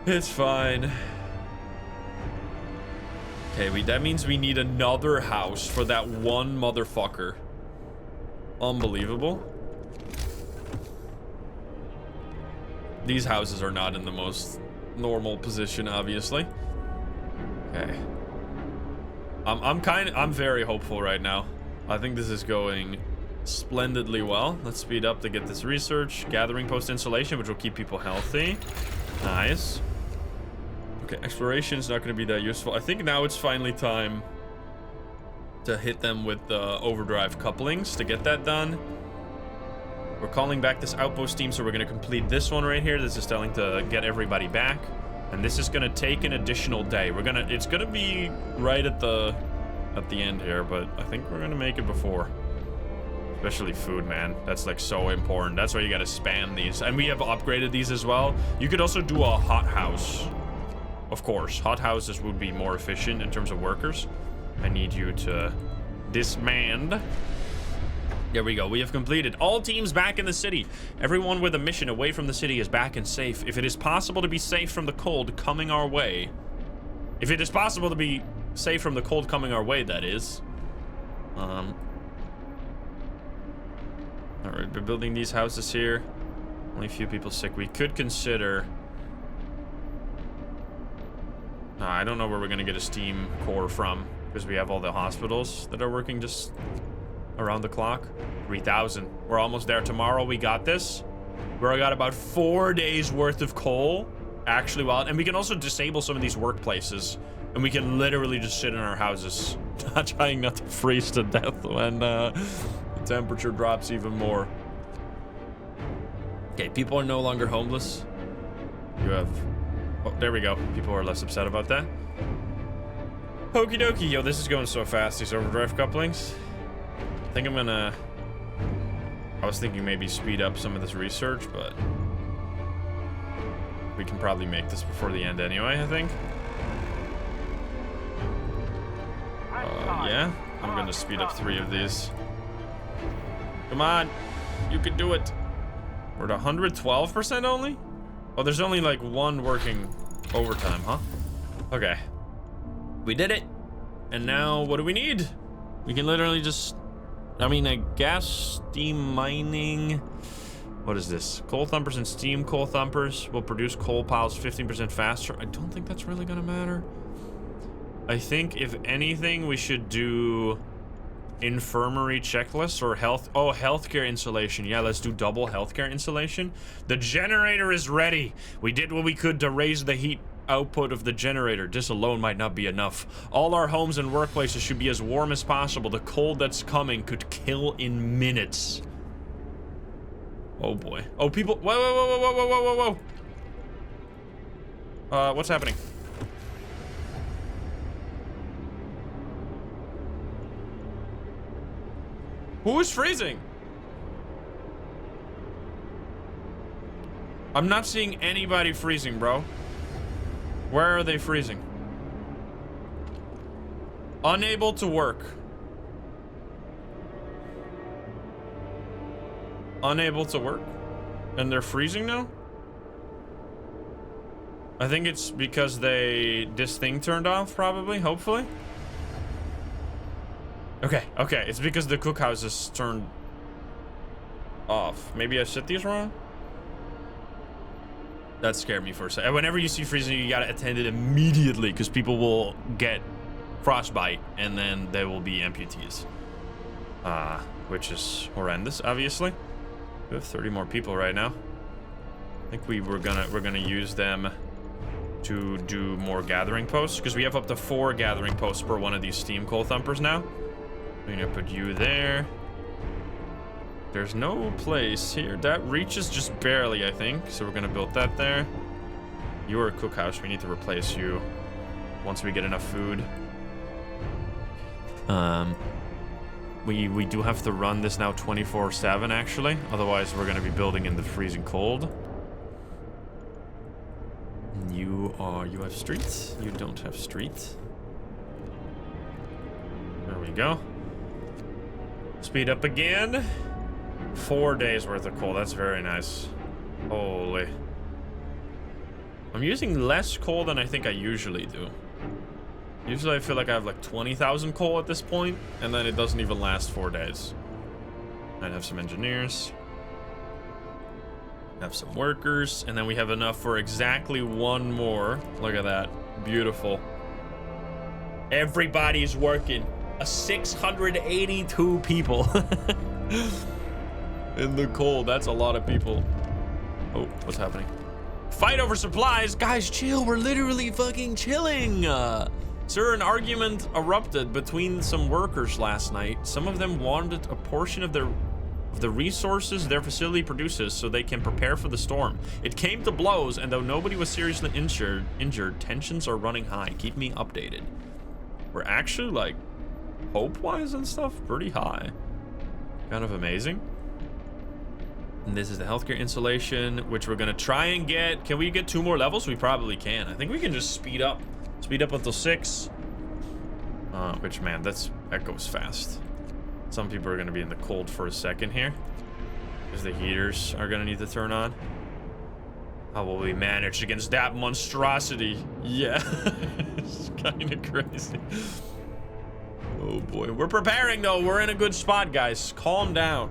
It's fine. Okay, that means we need another house for that one motherfucker. Unbelievable. These houses are not in the most normal position, obviously. Okay. I'm very hopeful right now. I think this is going splendidly well. Let's speed up to get this research. Gathering post installation, which will keep people healthy. Nice. Okay, exploration is not going to be that useful. I think now it's finally time to hit them with the overdrive couplings to get that done. We're calling back this outpost team, so we're going to complete this one right here. This is telling to get everybody back. And this is going to take an additional day. It's going to be right at the end here, but I think we're going to make it before. Especially food, man. That's like so important. That's why you got to spam these. And we have upgraded these as well. You could also do a hot house. Of course, hot houses would be more efficient in terms of workers. I need you to disband. There we go. We have completed. All teams back in the city. Everyone with a mission away from the city is back and safe. If it is possible to be safe from the cold coming our way. If it is possible to be safe from the cold coming our way, that is. All right, we're building these houses here. Only a few people sick. We could consider... I don't know where we're going to get a steam core from, because we have all the hospitals that are working just around the clock. 3,000. We're almost there. Tomorrow we got this. We got about 4 days worth of coal. Actually, well, and we can also disable some of these workplaces, and we can literally just sit in our houses, trying not to freeze to death when the temperature drops even more. Okay, people are no longer homeless. You have... Oh, there we go. People are less upset about that. Okie dokie. Yo, this is going so fast, these overdrive couplings. I think I'm gonna... I was thinking maybe speed up some of this research, but... we can probably make this before the end anyway, I think. Yeah. I'm gonna speed up 3 of these. Come on. You can do it. We're at 112% only? Oh, there's only like 1 working overtime, huh? Okay. We did it. And now, what do we need? We can literally just... I mean, I guess steam mining... What is this? Coal thumpers and steam coal thumpers will produce coal piles 15% faster. I don't think that's really gonna matter. I think, if anything, we should do... infirmary checklist or healthcare installation. Yeah, let's do double healthcare installation. The generator is ready. We did what we could to raise the heat output of the generator. This alone might not be enough. All our homes and workplaces should be as warm as possible. The cold that's coming could kill in minutes. Oh boy. Oh, people. Whoa, whoa, whoa, whoa, whoa, whoa, whoa, whoa. What's happening? Who is freezing? I'm not seeing anybody freezing, bro. Where are they freezing? Unable to work. Unable to work? And they're freezing now? I think it's because this thing turned off, probably, hopefully. Okay, okay, it's because the cookhouse is turned off. Maybe I set these wrong? That scared me for a second. Whenever you see freezing, you gotta attend it immediately, because people will get frostbite, and then there will be amputees. Which is horrendous, obviously. We have 30 more people right now. I think we're gonna use them to do more gathering posts, because we have up to 4 gathering posts per one of these steam coal thumpers now. I'm gonna put you there. There's no place here. That reaches just barely, I think. So we're gonna build that there. You're a cookhouse. We need to replace you once we get enough food. We do have to run this now 24/7, actually. Otherwise, we're gonna be building in the freezing cold. You have streets. You don't have streets. There we go. Speed up again. 4 days worth of coal. That's very nice. Holy. I'm using less coal than I think I usually do. Usually I feel like I have like 20,000 coal at this point, and then it doesn't even last 4 days. I'd have some engineers. Have some workers, and then we have enough for exactly one more. Look at that. Beautiful. Everybody's working. 682 people in the cold. That's a lot of people. Oh, what's happening? Fight over supplies. Guys, chill. We're literally fucking chilling. Sir, an argument erupted between some workers last night. Some of them wanted a portion of the resources their facility produces so they can prepare for the storm. It came to blows, and though nobody was seriously injured, tensions are running high. Keep me updated. We're actually, like, hope-wise and stuff, pretty high. Kind of amazing. And this is the healthcare insulation, which we're gonna try and get. Can we get 2 more levels? We probably can. I think we can just speed up until 6. Which, man, that goes fast. Some people are gonna be in the cold for a second here, because the heaters are gonna need to turn on. How will we manage against that monstrosity? Yeah, it's kind of crazy. Oh boy, we're preparing though. We're in a good spot, guys. Calm down.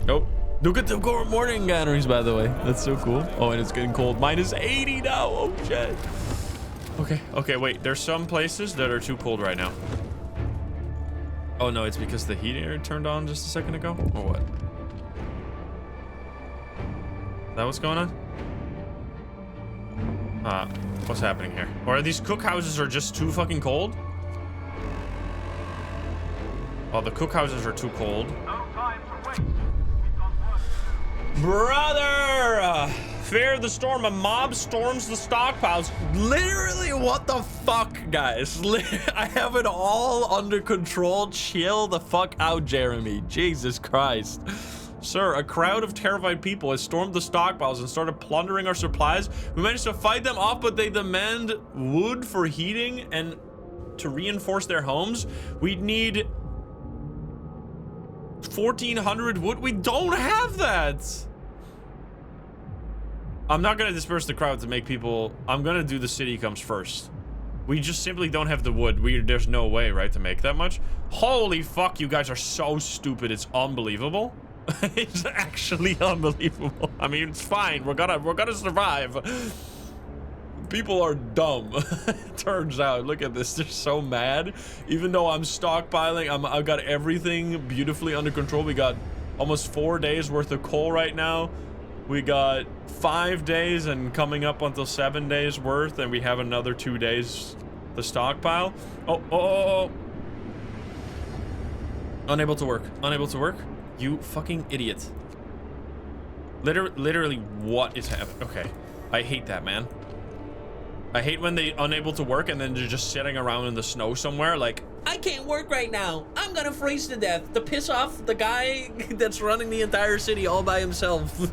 Oh, look at the morning gatherings, by the way. That's so cool. Oh, and it's getting cold. Minus 80 now. Oh shit. Okay, wait. There's some places that are too cold right now. Oh no, it's because the heater turned on just a second ago, or what? Is that what's going on? What's happening here? Or are these cookhouses are just too fucking cold? Oh, the cookhouses are too cold. No time to waste. We've got work to do. Brother! Fear the storm. A mob storms the stockpiles. Literally, what the fuck, guys? I have it all under control. Chill the fuck out, Jeremy. Jesus Christ. Sir, a crowd of terrified people has stormed the stockpiles and started plundering our supplies. We managed to fight them off, but they demand wood for heating and to reinforce their homes. We'd need 1,400 wood. We don't have that. I'm not gonna disperse the crowd to make people. I'm gonna do the city comes first. We just simply don't have the wood. There's no way, right, to make that much. Holy fuck, you guys are so stupid. It's unbelievable. It's actually unbelievable. I mean, it's fine. We're gonna survive. People are dumb. Turns out. Look at this. They're so mad. Even though I'm stockpiling, I've got everything beautifully under control. We got almost 4 days worth of coal right now. We got 5 days and coming up until 7 days worth, and we have another 2 days to stockpile. Oh. Unable to work. Unable to work? You fucking idiot. Literally, what is happening? Okay. I hate that, man. I hate when they unable to work and then they're just sitting around in the snow somewhere like, I can't work right now. I'm gonna freeze to death to piss off the guy that's running the entire city all by himself.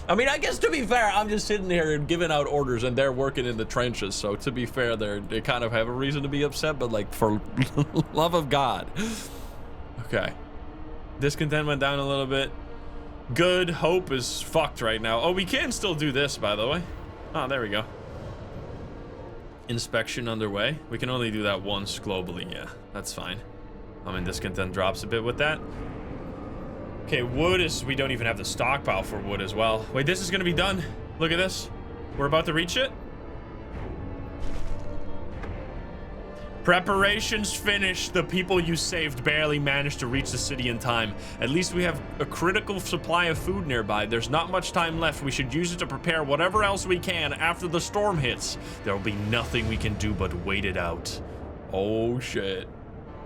I mean, I guess to be fair, I'm just sitting here and giving out orders and they're working in the trenches. So to be fair, they kind of have a reason to be upset, but like, for love of God. Okay. Discontent went down a little bit. Good. Hope is fucked right now. Oh, we can still do this, by the way. Oh, there we go. Inspection underway. We can only do that once globally. Yeah, that's fine. I mean, discontent drops a bit with that. Okay, wood is... We don't even have the stockpile for wood as well. Wait, this is gonna be done. Look at this. We're about to reach it. Preparations finished. The people you saved barely managed to reach the city in time. At least we have a critical supply of food nearby. There's not much time left. We should use it to prepare whatever else we can after the storm hits. There will be nothing we can do but wait it out. Oh shit.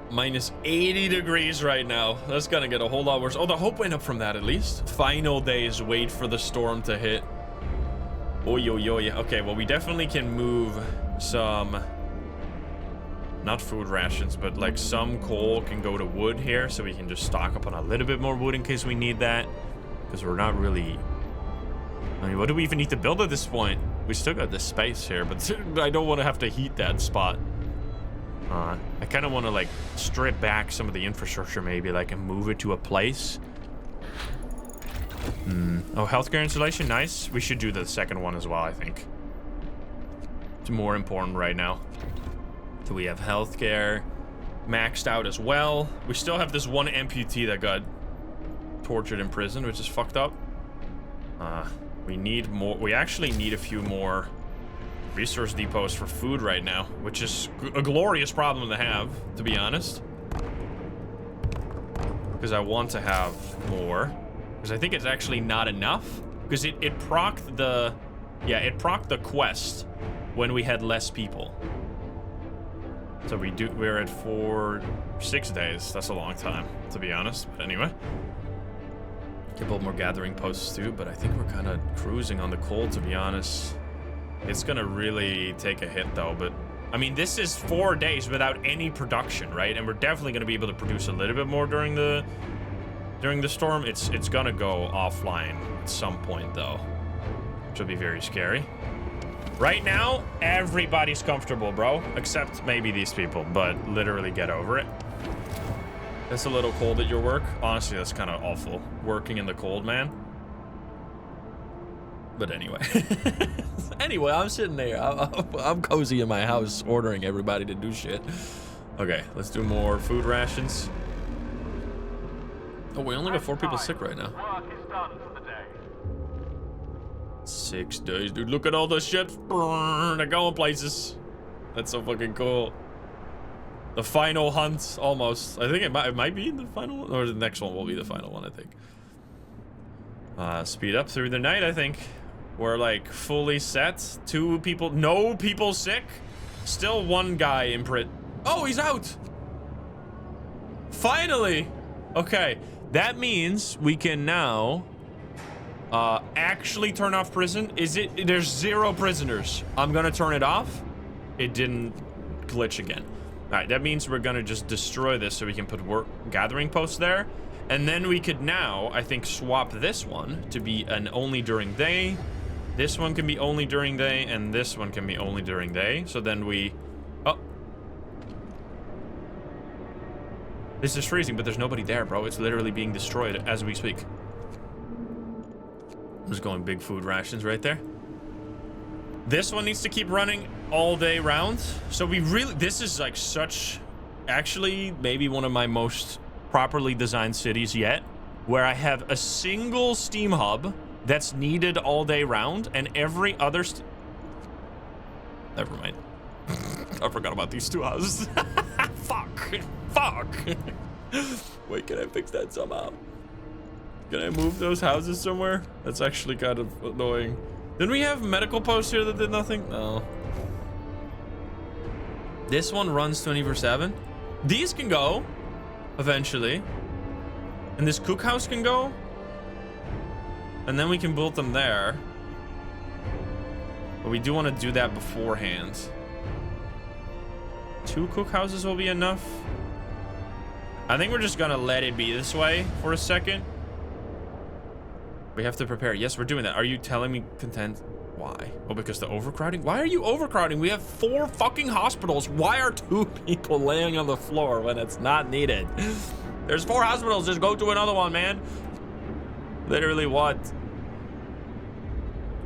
Minus 80 degrees right now. That's gonna get a whole lot worse. Oh, the hope went up from that at least. Final days, wait for the storm to hit. Oh, yo. Okay, well, we definitely can move some... Not food rations, but like some coal can go to wood here, so we can just stock up on a little bit more wood in case we need that. Because we're not really... I mean, what do we even need to build at this point? We still got this space here, but I don't want to have to heat that spot. I kind of want to like strip back some of the infrastructure maybe, like, and move it to a place Oh, healthcare installation, nice. We should do the second one as well, I think. It's more important right now. So we have healthcare maxed out as well. We still have this one amputee that got tortured in prison, which is fucked up. We need more. We actually need a few more resource depots for food right now, which is a glorious problem to have, to be honest. Because I want to have more. Because I think it's actually not enough. Because it procced the... Yeah, it procced the quest when we had less people. So we're at 6 days. That's a long time, to be honest. But anyway. A couple more gathering posts too, but I think we're kind of cruising on the coal, to be honest. It's gonna really take a hit though, but I mean, this is 4 days without any production, right? And we're definitely gonna be able to produce a little bit more during the storm. It's gonna go offline at some point though, which will be very scary. Right now, everybody's comfortable, bro, except maybe these people, but literally get over it. It's a little cold at your work. Honestly, that's kind of awful. Working in the cold, man. But anyway. Anyway, I'm sitting there. I'm cozy in my house ordering everybody to do shit. Okay, let's do more food rations. Oh, we only got 4 people sick right now. Work is done for the day. 6 days, dude. Look at all the ships. They're going places. That's so fucking cool. The final hunt, almost. I think it might be the final one, or the next one will be the final one, I think. Speed up through the night, I think. We're like fully set. 2 people, no people sick. Still 1 guy in prison. Oh, he's out. Finally. Okay, that means we can now actually turn off prison. There's 0 prisoners. I'm gonna turn it off. It didn't glitch again. All right, that means we're gonna just destroy this so we can put gathering posts there. And then we could now, I think, swap this one to be an only during day. This one can be only during day, and this one can be only during day. So then we... Oh. This is freezing, but there's nobody there, bro. It's literally being destroyed as we speak. I'm just going big food rations right there. This one needs to keep running all day round. So we really... This is like such... Actually, maybe one of my most properly designed cities yet, where I have a single steam hub that's needed all day round, and every other never mind. I forgot about these 2 houses. Fuck. Wait, can I fix that somehow? Can I move those houses somewhere? That's actually kind of annoying. Didn't we have medical posts here that did nothing? No. This one runs 24/7. These can go eventually, and this cookhouse can go, and then we can build them there, but we do want to do that beforehand. 2 cookhouses will be enough. I think we're just gonna let it be this way for a second. We have to prepare. Yes, we're doing that. Are you telling me content? Why? Oh, because the overcrowding? Why are you overcrowding? We have 4 fucking hospitals. Why are 2 people laying on the floor when it's not needed? There's 4 hospitals. Just go to another one, man. Literally what?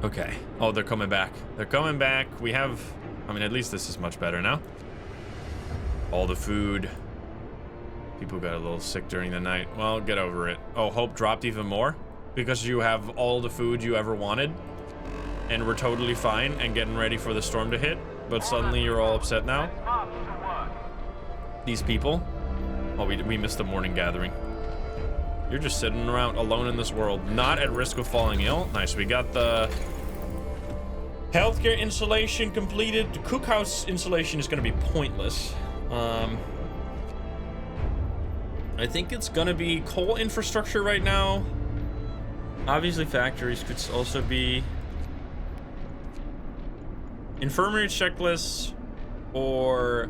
Okay. Oh, they're coming back. They're coming back. We have... I mean, at least this is much better now. All the food. People got a little sick during the night. Well, get over it. Oh, hope dropped even more? Because you have all the food you ever wanted, and we're totally fine and getting ready for the storm to hit, but suddenly you're all upset now? These people? Oh, we missed the morning gathering. You're just sitting around alone in this world, not at risk of falling ill. Nice, we got the healthcare installation completed. The cookhouse installation is going to be pointless. I think it's going to be coal infrastructure right now. Obviously, factories could also be infirmary checklists, or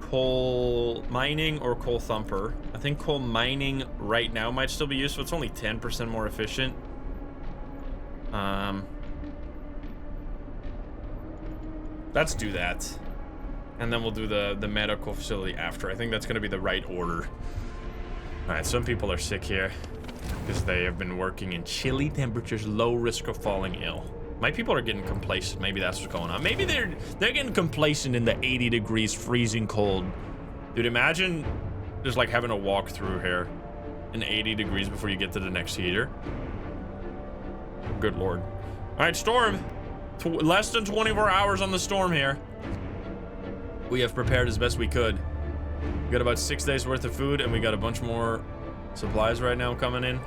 coal mining, or coal thumper. I think coal mining right now might still be useful. It's only 10% more efficient. Let's do that, and then we'll do the medical facility after. I think that's going to be the right order. All right, some people are sick here. because they have been working in chilly temperatures, low risk of falling ill. My people are getting complacent. Maybe that's what's going on. Maybe they're getting complacent in the 80 degrees freezing cold. Dude, imagine just like having to walk through here in 80 degrees before you get to the next heater. Good lord. All right, storm. Less than 24 hours on the storm here. We have prepared as best we could. We got about 6 days worth of food, and we got a bunch more supplies right now coming in.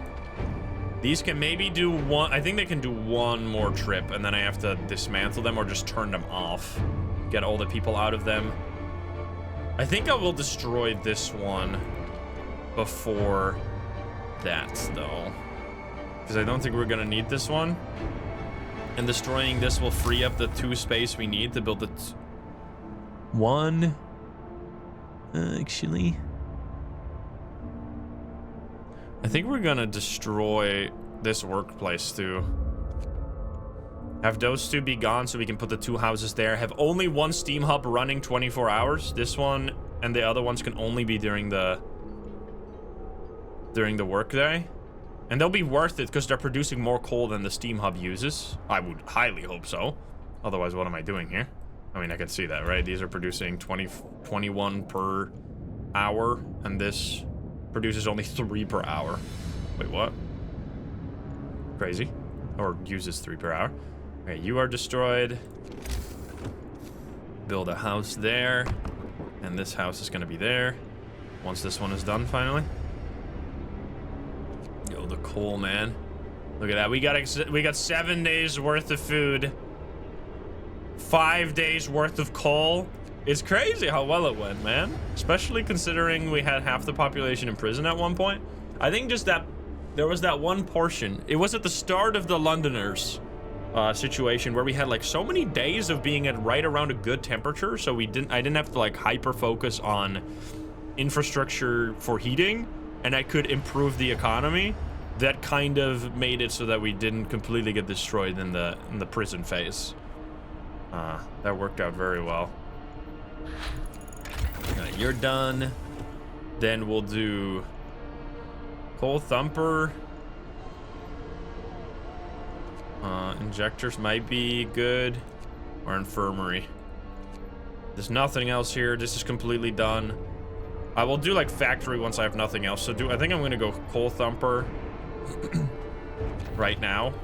These can maybe do one. I think they can do one more trip, and then I have to dismantle them or just turn them off. Get all the people out of them. I think I will destroy this one before that, though. Because I don't think we're going to need this one. And destroying this will free up the 2 space we need to build the... One... actually... I think we're gonna destroy this workplace too. Have those 2 be gone so we can put the 2 houses there. Have only 1 steam hub running 24 hours. This one and the other ones can only be during the workday. And they'll be worth it because they're producing more coal than the steam hub uses. I would highly hope so. Otherwise, what am I doing here? I mean, I can see that, right? These are producing 21 per hour, and this produces only 3 per hour. Wait, what? Crazy. Or uses 3 per hour. Okay, you are destroyed. Build a house there. And this house is gonna be there. Once this one is done, finally. Yo, the coal, man. Look at that. We got 7 days worth of food. 5 days worth of coal. It's crazy how well it went, man. Especially considering we had half the population in prison at one point. I think just that there was that one portion. It was at the start of the Londoners situation where we had like so many days of being at right around a good temperature, so I didn't have to like hyper focus on infrastructure for heating, and I could improve the economy. That kind of made it so that we didn't completely get destroyed in the prison phase. That worked out very well. Alright, you're done. Then we'll do coal thumper. Injectors might be good. Or infirmary. There's nothing else here. This is completely done. I will do like factory once I have nothing else to do. I think I'm gonna go coal thumper right now.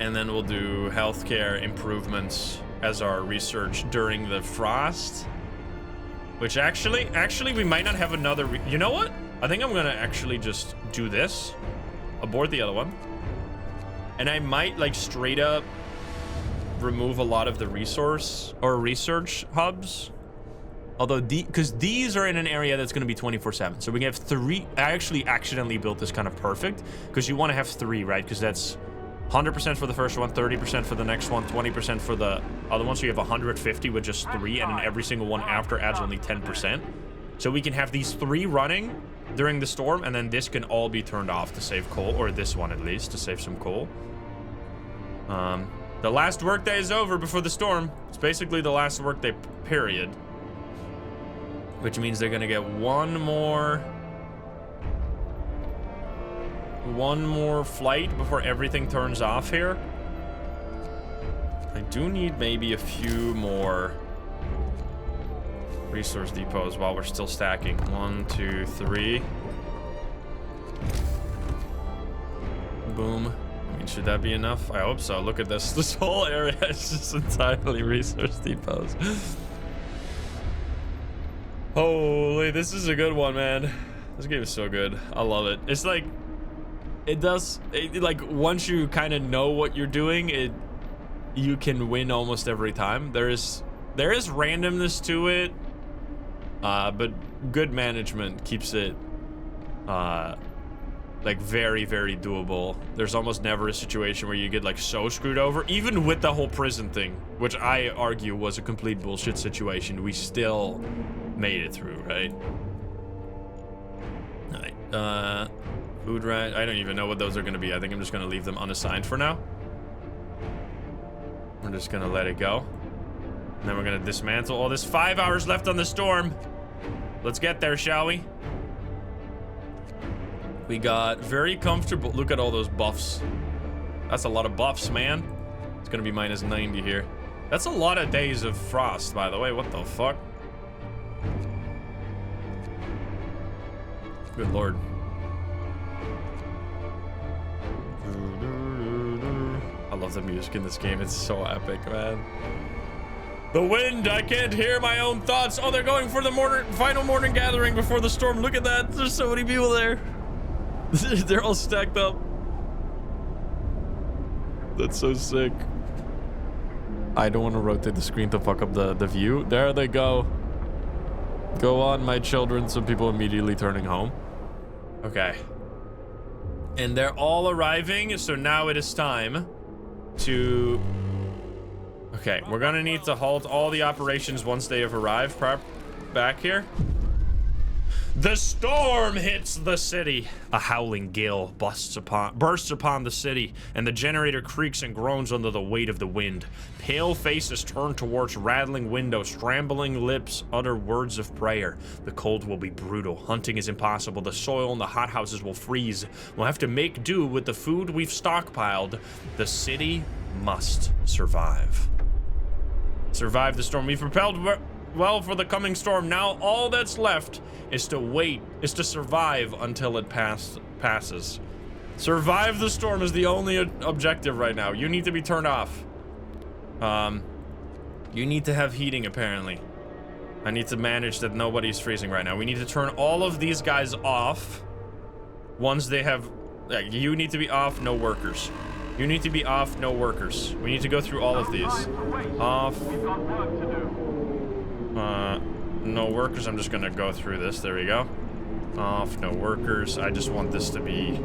And then we'll do healthcare improvements as our research during the frost. Which actually we might not have another... You know what? I think I'm gonna actually just do this. Abort the other one. And I might like straight up remove a lot of the resource or research hubs. Although, because these are in an area that's gonna be 24/7. So we can have 3... I actually accidentally built this kind of perfect. Because you want to have 3, right? Because that's 100% for the first one, 30% for the next one, 20% for the other one. So you have 150 with just 3, and then every single one after adds only 10%. So we can have these 3 running during the storm, and then this can all be turned off to save coal, or this one at least to save some coal. The last workday is over before the storm. It's basically the last workday period, which means they're gonna get one more flight before everything turns off here. I do need maybe a few more resource depots while we're still stacking. 1, 2, 3. Boom. I mean, should that be enough? I hope so. Look at this. This whole area is just entirely resource depots. Holy, this is a good one, man. This game is so good. I love it. It's like, like once you kind of know what you're doing, you can win almost every time. There is randomness to it, but good management keeps it like very, very doable. There's almost never a situation where you get like so screwed over, even with the whole prison thing, which I argue was a complete bullshit situation. We still made it through, right? All right, food rat. I don't even know what those are going to be. I think I'm just going to leave them unassigned for now. We're just going to let it go. And then we're going to dismantle. Oh, there's 5 hours left on the storm. Let's get there, shall we? We got very comfortable. Look at all those buffs. That's a lot of buffs, man. It's gonna be minus 90 here. That's a lot of days of frost, by the way. What the fuck? Good lord. I love the music in this game. It's so epic, man. The wind, I can't hear my own thoughts. Oh, they're going for the final morning gathering before the storm. Look at that. There's so many people there. They're all stacked up. That's so sick. I don't want to rotate the screen to fuck up the view. There they go. Go on, my children. Some people immediately turning home. Okay. And they're all arriving, so now it is time to... Okay, we're gonna need to halt all the operations once they have arrived back here. The storm hits the city. A howling gale bursts upon the city, and the generator creaks and groans under the weight of the wind. Pale faces turn towards rattling windows, scrambling lips utter words of prayer. The cold will be brutal. Hunting is impossible. The soil in the hothouses will freeze. We'll have to make do with the food we've stockpiled. The city must survive. Survive the storm. We've prepared well for the coming storm. Now all that's left is to survive until it passes. Survive the storm is the only objective right now. You need to be turned off. You need to have heating, apparently. I need to manage that nobody's freezing right now. We need to turn all of these guys off. Once they have... you need to be off, no workers. You need to be off, no workers. We need to go through all of these. Off. No workers. I'm just gonna go through this. There we go. Off, no workers. I just want this to be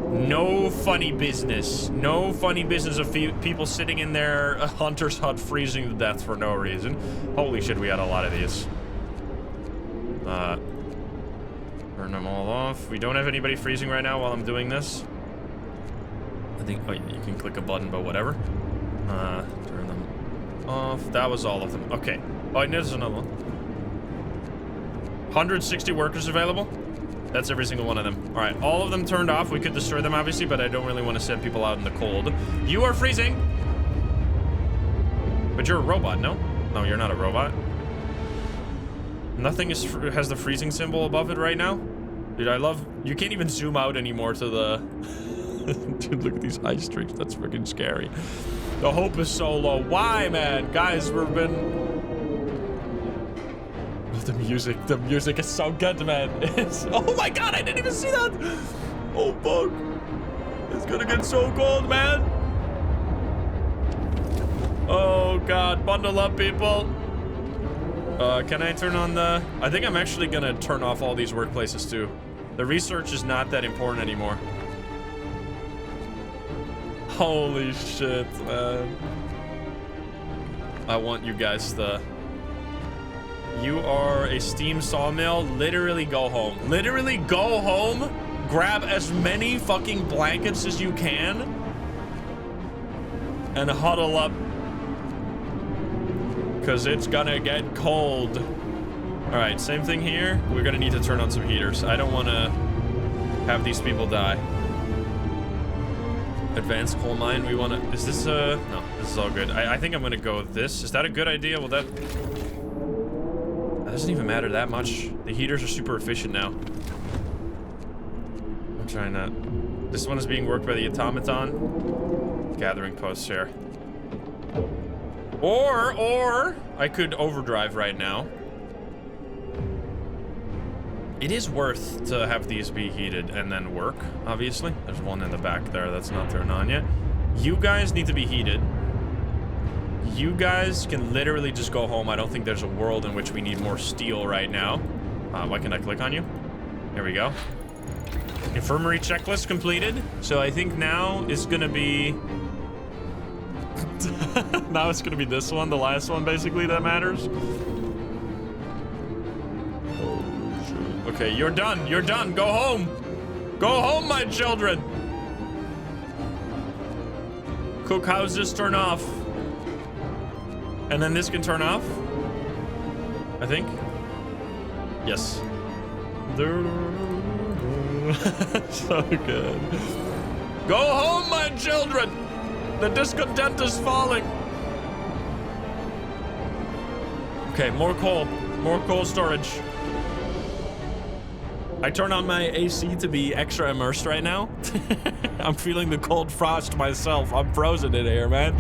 no funny business. No funny business of people sitting in their hunter's hut freezing to death for no reason. Holy shit, we had a lot of these. Turn them all off. We don't have anybody freezing right now while I'm doing this. I think, oh, you can click a button, but whatever. Turn them off. That was all of them. Okay. Oh, and there's another one. 160 workers available. That's every single one of them. All right, all of them turned off. We could destroy them, obviously, but I don't really want to send people out in the cold. You are freezing. But you're a robot, no? No, you're not a robot. Nothing has the freezing symbol above it right now. Dude, I love... You can't even zoom out anymore to the... Dude, look at these ice streaks. That's freaking scary. The hope is so low. Why, man? Guys, we've been... The music is so good, man. Oh my god, I didn't even see that. Oh, fuck. It's gonna get so cold, man. Oh, god. Bundle up, people. Can I turn on the... I think I'm actually gonna turn off all these workplaces, too. The research is not that important anymore. Holy shit, man. I want you guys to... You are a steam sawmill. Literally go home. Literally go home. Grab as many fucking blankets as you can. And huddle up. Because it's gonna get cold. Alright, same thing here. We're gonna need to turn on some heaters. I don't want to have these people die. Advanced coal mine. We want to... Is this no, this is all good. I think I'm gonna go with this. Is that a good idea? Will that... That doesn't even matter that much. The heaters are super efficient now. I'm trying not... This one is being worked by the automaton. Gathering posts here. Or I could overdrive right now. It is worth to have these be heated and then work, obviously. There's one in the back there that's not turned on yet. You guys need to be heated. You guys can literally just go home. I don't think there's a world in which we need more steel right now. Why can I click on you? Here we go. Infirmary checklist completed. So I think now it's gonna be... now it's gonna be this one, the last one basically that matters. Oh, shit. Okay, you're done. You're done. Go home. Go home, my children. Cookhouses turn off. And then this can turn off, I think. Yes. So good. Go home, my children! The discontent is falling. Okay, more coal. More coal storage. I turn on my AC to be extra immersed right now. I'm feeling the cold frost myself. I'm frozen in here, man.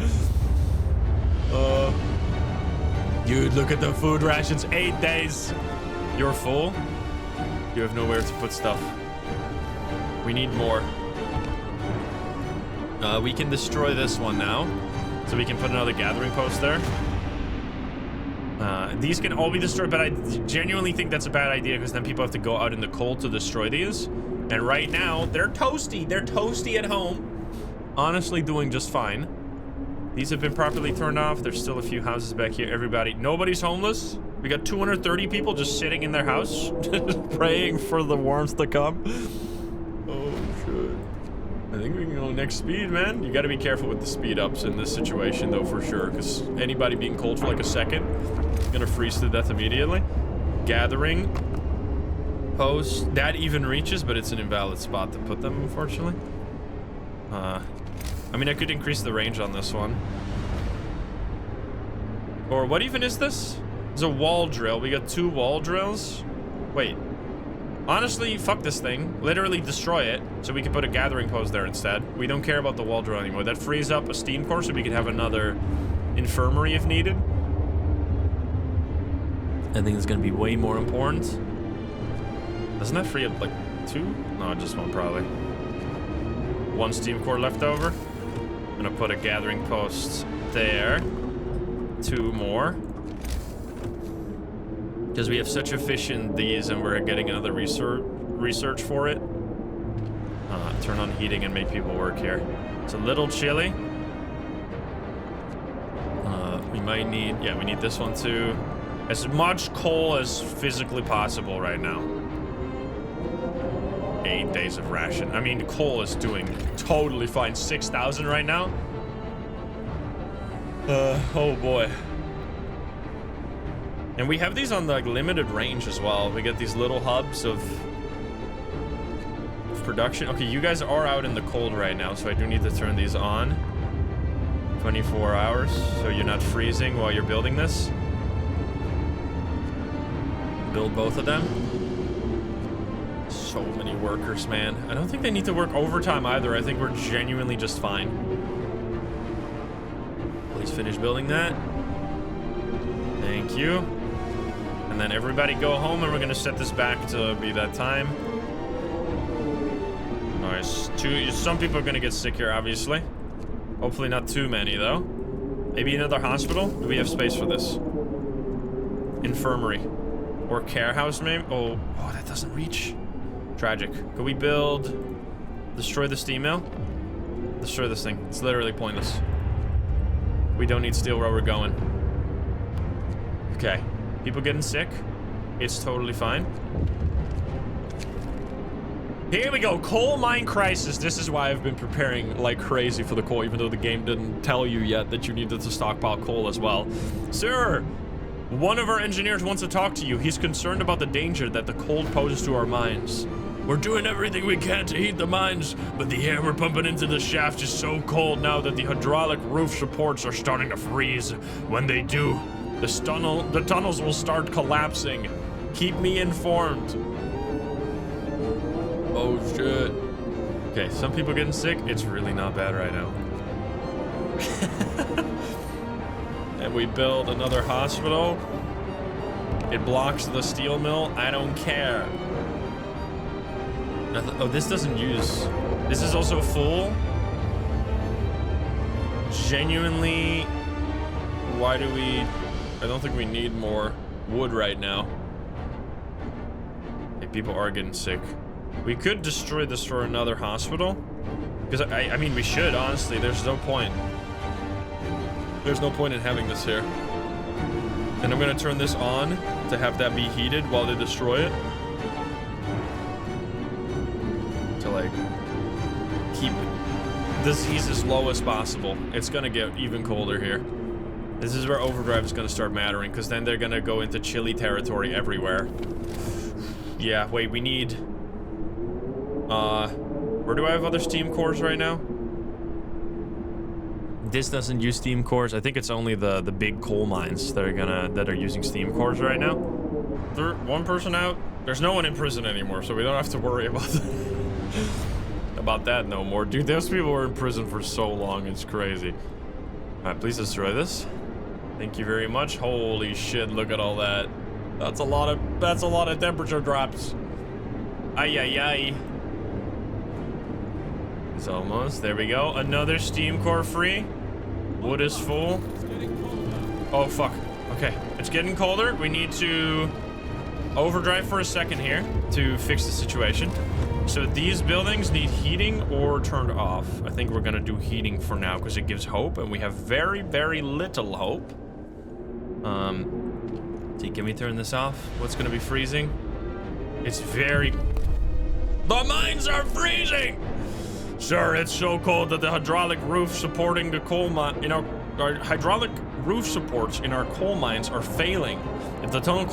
Dude, look at the food rations. 8 days. You're full? You have nowhere to put stuff. We need more. We can destroy this one now. So we can put another gathering post there. These can all be destroyed, but I genuinely think that's a bad idea because then people have to go out in the cold to destroy these. And right now, they're toasty. They're toasty at home. Honestly, doing just fine. These have been properly turned off. There's still a few houses back here. Everybody, nobody's homeless. We got 230 people just sitting in their house, praying for the warmth to come. Oh, shit. I think we can go next speed, man. You got to be careful with the speed ups in this situation, though, for sure, because anybody being cold for like a second is gonna freeze to death immediately. Gathering post that even reaches, but it's an invalid spot to put them, unfortunately. I mean, I could increase the range on this one. Or what even is this? It's a wall drill. We got 2 wall drills. Wait. Honestly, fuck this thing. Literally destroy it, so we can put a gathering post there instead. We don't care about the wall drill anymore. That frees up a steam core so we can have another infirmary if needed. I think it's gonna be way more important. Doesn't that free up like 2? No, just 1 probably. 1 steam core left over. I'm gonna put a gathering post there. 2 more. Because we have such efficient these and we're getting another research for it. Turn on heating and make people work here. It's a little chilly. We might need, yeah, we need this one too. As much coal as physically possible right now. 8 days of ration. I mean, coal is doing totally fine. 6,000 right now. Oh boy. And we have these on like limited range as well. We get these little hubs of production. Okay, you guys are out in the cold right now, so I do need to turn these on. 24 hours, so you're not freezing while you're building this. Build both of them. So many workers, man. I don't think they need to work overtime either. I think we're genuinely just fine. Please finish building that. Thank you. And then everybody go home, and we're gonna set this back to be that time. Nice. Some people are gonna get sick here, obviously. Hopefully not too many, though. Maybe another hospital? Do we have space for this? Infirmary. Or care house, maybe? Oh, that doesn't reach. Tragic. Could we build... Destroy the steam mill? Destroy this thing. It's literally pointless. We don't need steel where we're going. Okay. People getting sick. It's totally fine. Here we go. Coal mine crisis. This is why I've been preparing like crazy for the coal, even though the game didn't tell you yet that you needed to stockpile coal as well. Sir, one of our engineers wants to talk to you. He's concerned about the danger that the cold poses to our mines. We're doing everything we can to heat the mines, but the air we're pumping into the shaft is so cold now that the hydraulic roof supports are starting to freeze. When they do, the tunnels will start collapsing. Keep me informed. Oh shit. Okay, some people getting sick. It's really not bad right now. And we build another hospital. It blocks the steel mill. I don't care. Oh, this doesn't use... This is also full. Genuinely, why do we... I don't think we need more wood right now. Hey, people are getting sick. We could destroy this for another hospital. Because, I mean, we should, honestly. There's no point. There's no point in having this here. And I'm going to turn this on to have that be heated while they destroy it. To, like, keep disease as low as possible. It's going to get even colder here. This is where overdrive is going to start mattering, because then they're going to go into chilly territory everywhere. Yeah, wait, we need... Where do I have other steam cores right now? This doesn't use steam cores. I think it's only the big coal mines that are using steam cores right now. One person out. There's no one in prison anymore, so we don't have to worry about about that no more. Dude, those people were in prison for so long. It's crazy. All right, please destroy this. Thank you very much. Holy shit! Look at all that. That's a lot of temperature drops. Ay ay ay. It's almost. There we go. Another steam core free. Wood is full. Oh, fuck. Okay. It's getting colder. We need to overdrive for a second here to fix the situation. So these buildings need heating or turned off. I think we're going to do heating for now because it gives hope, and we have very, very little hope. See, can we turn this off? What's going to be freezing? It's very... The mines are freezing! Sir, it's so cold that the hydraulic roof supporting the coal mine our hydraulic roof supports in our coal mines are failing. If the tunnels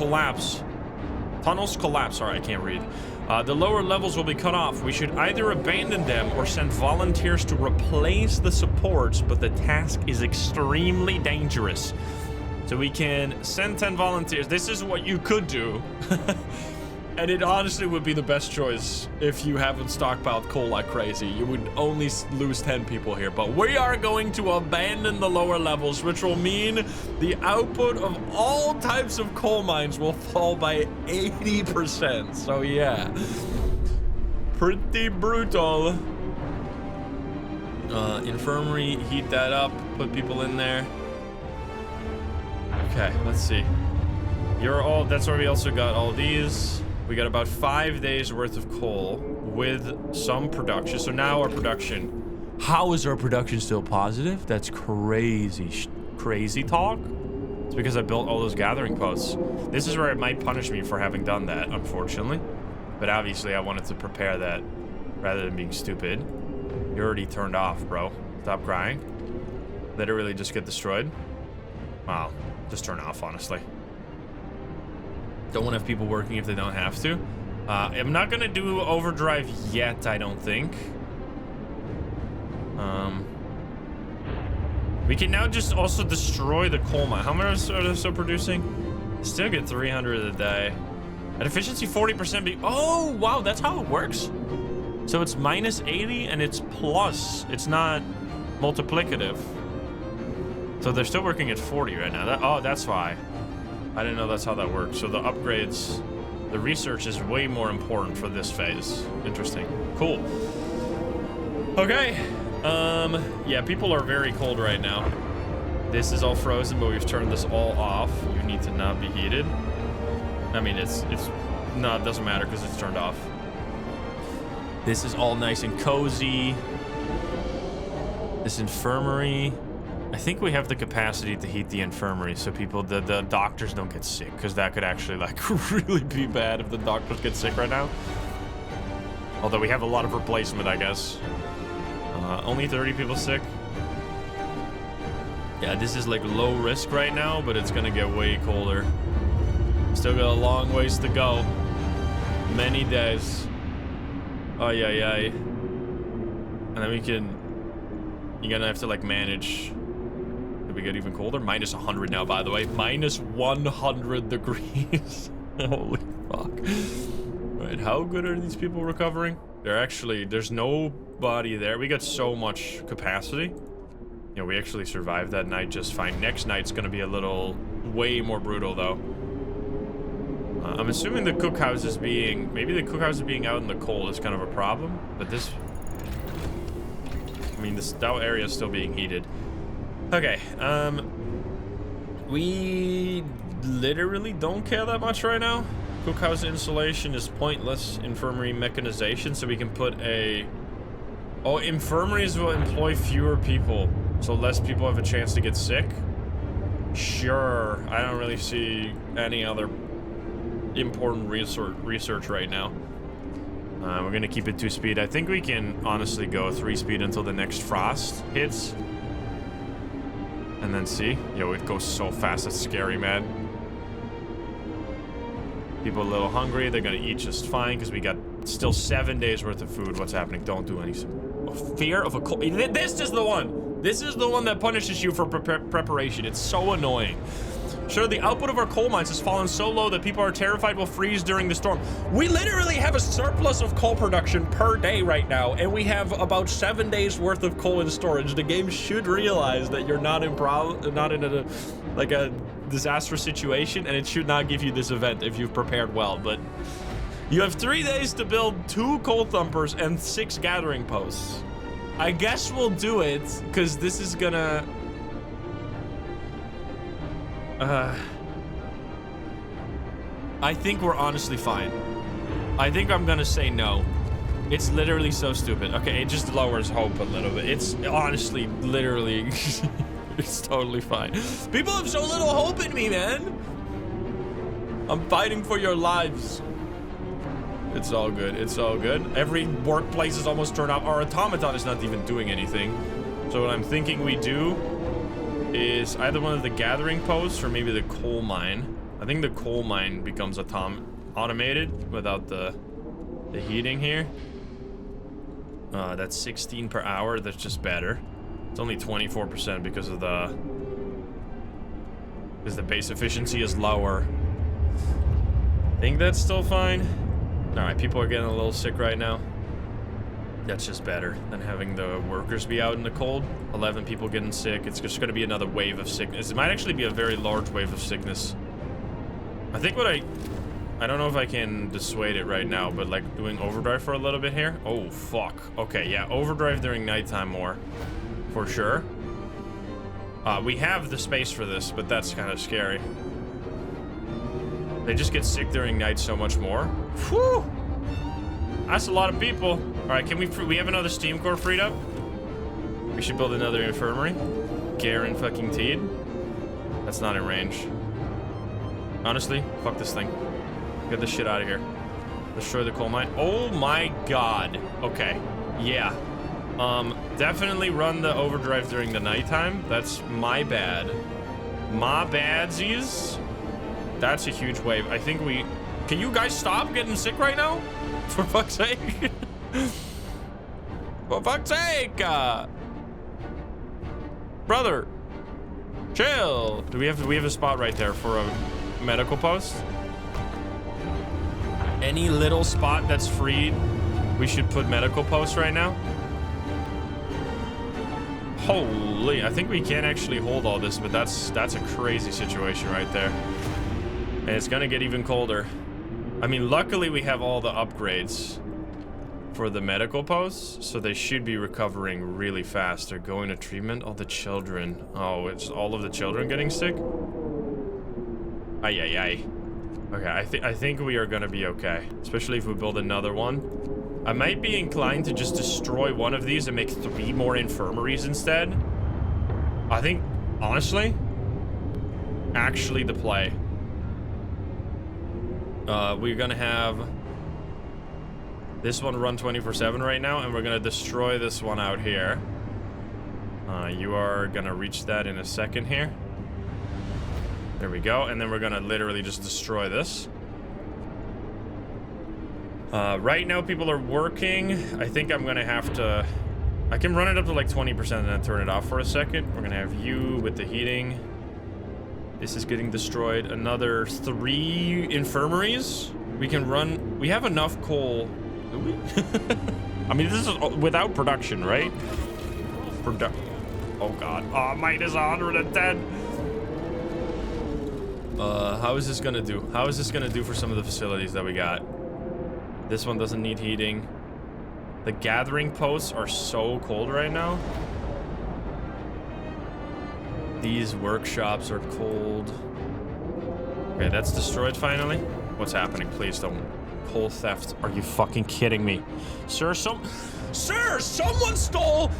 collapse, sorry, I can't read. The lower levels will be cut off. We should either abandon them or send volunteers to replace the supports, but the task is extremely dangerous. So we can send 10 volunteers. This is what you could do. And it honestly would be the best choice if you haven't stockpiled coal like crazy. You would only lose 10 people here. But we are going to abandon the lower levels, which will mean the output of all types of coal mines will fall by 80%. So yeah, pretty brutal. Infirmary, heat that up, put people in there. Okay, let's see. That's where we also got all these. We got about 5 days worth of coal with some production. So now our production. How is our production still positive? That's crazy, crazy talk. It's because I built all those gathering posts. This is where it might punish me for having done that, unfortunately. But obviously I wanted to prepare that rather than being stupid. You're already turned off, bro. Stop crying. Literally just get destroyed. Wow. Just turn off, honestly. Don't want to have people working if they don't have to. I'm not gonna do overdrive yet, I don't think. We can now just also destroy the coal mine. How much are they still producing? Still get 300 a day. At efficiency 40%. Oh, wow, that's how it works. So it's minus 80 and it's plus. It's not multiplicative. So they're still working at 40 right now. Oh, that's why. I didn't know that's how that works. So the upgrades, the research is way more important for this phase. Interesting. Cool. Okay. Yeah, people are very cold right now. This is all frozen, but we've turned this all off. You need to not be heated. I mean, it doesn't matter because it's turned off. This is all nice and cozy. This infirmary. I think we have the capacity to heat the infirmary so people, the doctors don't get sick, because that could actually like really be bad if the doctors get sick right now. Although we have a lot of replacement, I guess. Only 30 people sick. Yeah, this is like low risk right now, but it's gonna get way colder. Still got a long ways to go. Many days. Oh yeah, yeah. And then you're gonna have to like manage. We get even colder. Minus 100 now, by the way. Minus 100 degrees. Holy fuck. Right, how good are these people recovering? There's nobody there. We got so much capacity. You know, we actually survived that night just fine. Next night's gonna be way more brutal, though. I'm assuming the cookhouse is maybe the cookhouse is being out in the cold is kind of a problem, but that area is still being heated. Okay, we literally don't care that much right now. Cookhouse insulation is pointless. Infirmary mechanization, so we can put infirmaries will employ fewer people, so less people have a chance to get sick. Sure, I don't really see any other important research right now. We're gonna keep it 2-speed. I think we can honestly go 3-speed until the next frost hits. And then see. Yo, it goes so fast, it's scary, man. People a little hungry. They're gonna eat just fine because we got still 7 days worth of food. What's happening? Don't do anything. Fear of a coal. This is the one. This is the one that punishes you for preparation. It's so annoying. Sure, the output of our coal mines has fallen so low that people are terrified will freeze during the storm. We literally have a surplus of coal production per day right now, and we have about 7 days worth of coal in storage. The game should realize that you're not in a disastrous situation, and it should not give you this event if you've prepared well. But you have 3 days to build 2 coal thumpers and 6 gathering posts. I guess we'll do it because this is gonna. I think we're honestly fine. I think I'm gonna say no. It's literally so stupid. Okay, it just lowers hope a little bit. It's honestly, literally, it's totally fine. People have so little hope in me, man. I'm fighting for your lives. It's all good. It's all good. Every workplace is almost turned off. Our automaton is not even doing anything. So what I'm thinking we do is either one of the gathering posts or maybe the coal mine. I think the coal mine becomes automated without the heating here. That's 16 per hour. That's just better. It's only 24% because the base efficiency is lower. I think that's still fine. All right, people are getting a little sick right now. That's just better than having the workers be out in the cold. 11 people getting sick. It's just going to be another wave of sickness. It might actually be a very large wave of sickness. I think what I don't know if I can dissuade it right now, but like doing overdrive for a little bit here. Oh, fuck. Okay, yeah, overdrive during nighttime more. For sure. We have the space for this, but that's kind of scary. They just get sick during night so much more. Whew! That's a lot of people. All right, can we have another steam core freed up? We should build another infirmary. Garen fucking Teed. That's not in range. Honestly, fuck this thing. Get this shit out of here. Destroy the coal mine. Oh my god. Okay. Yeah. Definitely run the overdrive during the nighttime. That's my bad. My badsies. That's a huge wave. I think we... Can you guys stop getting sick right now? For fuck's sake. For fuck's sake. Brother. Chill. Do we have a spot right there for a medical post? Any little spot that's freed, we should put medical posts right now. Holy, I think we can actually hold all this, but that's a crazy situation right there. And it's gonna get even colder. I mean, luckily we have all the upgrades for the medical posts, so they should be recovering really fast. They're going to treatment. All the children. Oh, it's all of the children getting sick? Ay, ay, ay. Okay, I think we are gonna be okay, especially if we build another one. I might be inclined to just destroy one of these and make 3 more infirmaries instead. I think, honestly, actually the play. We're gonna have this one run 24/7 right now, and we're gonna destroy this one out here. You are gonna reach that in a second here. There we go, and then we're gonna literally just destroy this. Right now people are working. I think I'm gonna have to... I can run it up to like 20% and then turn it off for a second. We're gonna have you with the heating. This is getting destroyed. Another 3 infirmaries. We can run... We have enough coal. Do we? I mean, this is without production, right? Oh god. Oh, mine is 110. How is this gonna do? How is this gonna do for some of the facilities that we got? This one doesn't need heating. The gathering posts are so cold right now. These workshops are cold. Okay, that's destroyed finally. What's happening? Please don't. Coal theft. Are you fucking kidding me? Sir, someone stole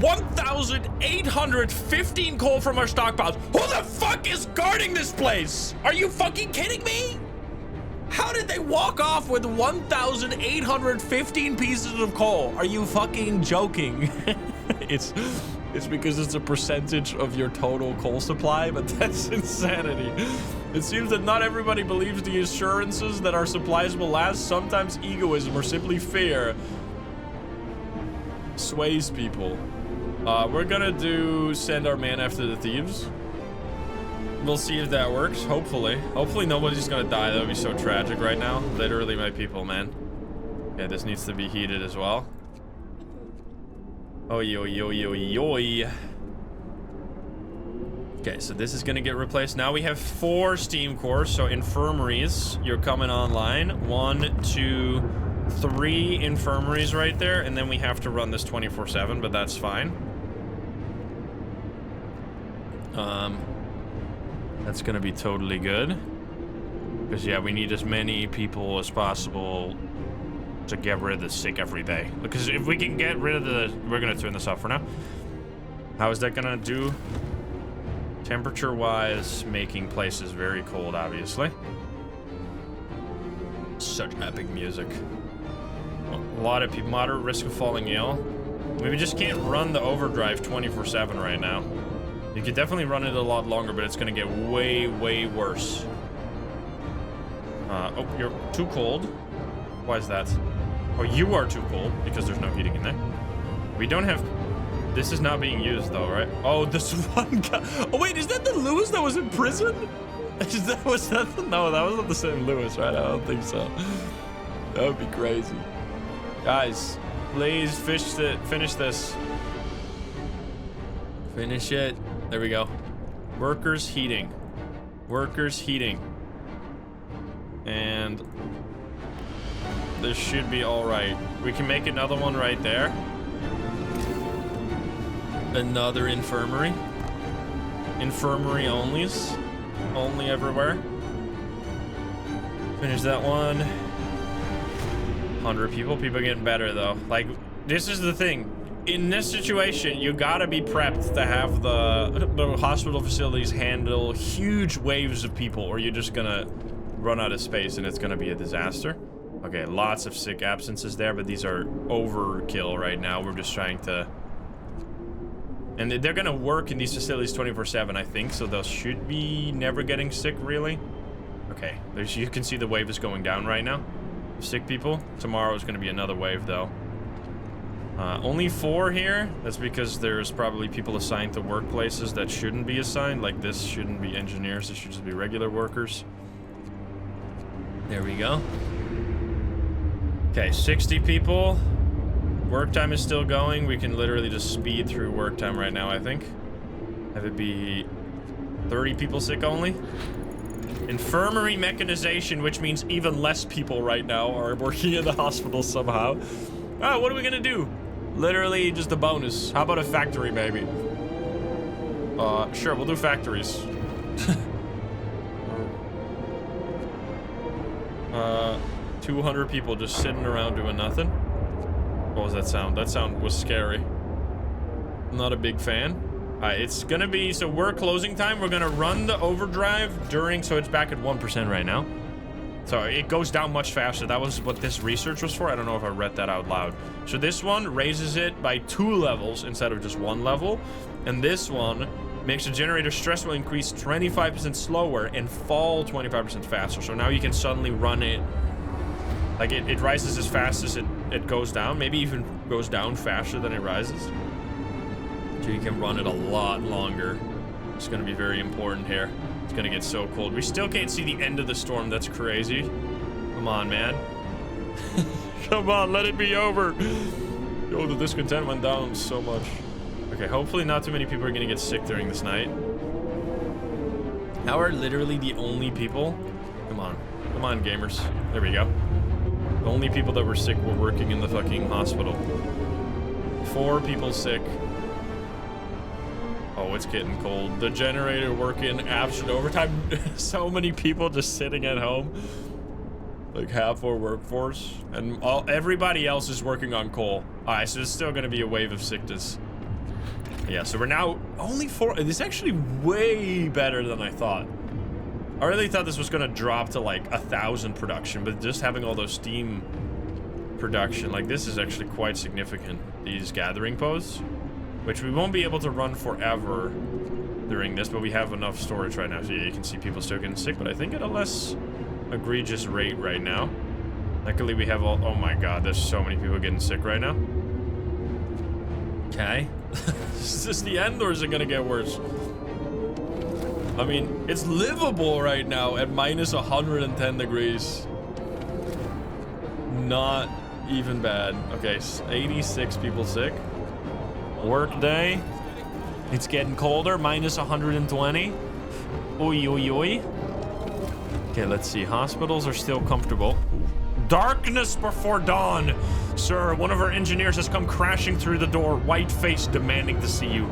1,815 coal from our stockpiles. Who the fuck is guarding this place? Are you fucking kidding me? How did they walk off with 1,815 pieces of coal? Are you fucking joking? It's because it's a percentage of your total coal supply, but that's insanity. It seems that not everybody believes the assurances that our supplies will last. Sometimes egoism or simply fear sways people. We're gonna send our man after the thieves. We'll see if that works, hopefully. Hopefully nobody's gonna die. That would be so tragic right now. Literally my people, man. Okay, this needs to be heated as well. Oh, yo. Okay, so this is gonna get replaced. Now we have 4 steam cores, so infirmaries, you're coming online. 1, 2, 3 infirmaries right there, and then we have to run this 24/7, but that's fine. That's gonna be totally good. Because, yeah, we need as many people as possible to get rid of the sick every day. Because if we can get rid of the... We're gonna turn this off for now. How is that gonna do? Temperature-wise, making places very cold, obviously. Such epic music. A lot of people, moderate risk of falling ill. We just can't run the overdrive 24/7 right now. You could definitely run it a lot longer, but it's gonna get way, way worse. Oh, you're too cold. Why is that? Oh, you are too cold because there's no heating in there. We don't have... This is not being used though, right? Oh, this one guy... Oh, wait, is that the Lewis that was in prison? Was that the... No, that wasn't the same Lewis, right? I don't think so. That would be crazy. Guys, please finish this. Finish it. There we go. Workers heating. Workers heating. And this should be all right. We can make another one right there. Another infirmary. Infirmary onlys. Only everywhere. Finish that one. 100 people. People are getting better though. Like, this is the thing. In this situation, you gotta be prepped to have the hospital facilities handle huge waves of people, or you're just gonna run out of space and it's gonna be a disaster. Okay, lots of sick absences there, but these are overkill right now. We're just trying to... And they're gonna work in these facilities 24/7, I think, so they should be never getting sick, really. Okay, you can see the wave is going down right now. Sick people. Tomorrow is gonna be another wave, though. Only 4 here. That's because there's probably people assigned to workplaces that shouldn't be assigned. Like, this shouldn't be engineers. This should just be regular workers. There we go. Okay, 60 people. Work time is still going. We can literally just speed through work time right now, I think. Have it be 30 people sick only. Infirmary mechanization, which means even less people right now are working in the hospital somehow. Oh, what are we gonna do? Literally just a bonus. How about a factory, maybe? Sure, we'll do factories. 200 people just sitting around doing nothing. What was that sound? That sound was scary. Not a big fan. It's gonna be, so we're closing time. We're gonna run the overdrive during, so it's back at 1% right now. So it goes down much faster. That was what this research was for. I don't know if I read that out loud. So this one raises it by 2 levels instead of just 1 level. And this one makes the generator stress will increase 25% slower and fall 25% faster. So now you can suddenly run it, like it rises as fast as it goes down. Maybe even goes down faster than it rises. So you can run it a lot longer. It's gonna be very important here. It's gonna get so cold. We still can't see the end of the storm. That's crazy. Come on, man. Come on, let it be over. Yo, the discontent went down so much. Okay, hopefully not too many people are gonna get sick during this night. Now we're literally the only people. Come on. Come on, gamers. There we go. The only people that were sick were working in the fucking hospital. 4 people sick. Oh, it's getting cold. The generator working absolute overtime. So many people just sitting at home. Like half our workforce. And everybody else is working on coal. Alright, so there's still going to be a wave of sickness. Yeah, so we're now only 4. This is actually way better than I thought. I really thought this was going to drop to like 1,000 production. But just having all those steam production, like this is actually quite significant. These gathering posts. Which we won't be able to run forever. during this, but we have enough storage right now. So yeah, you can see people still getting sick, but I think at a less egregious rate right now. Luckily, we have all... Oh my god, there's so many people getting sick right now. Okay. Is this the end, or is it gonna get worse? I mean, it's livable right now at minus 110 degrees. Not even bad. Okay, 86 people sick. Work day. It's getting colder, minus 120. Oi, oi, oi. Okay, let's see. Hospitals are still comfortable. Darkness before dawn. Sir, one of our engineers has come crashing through the door, white-faced, demanding to see you.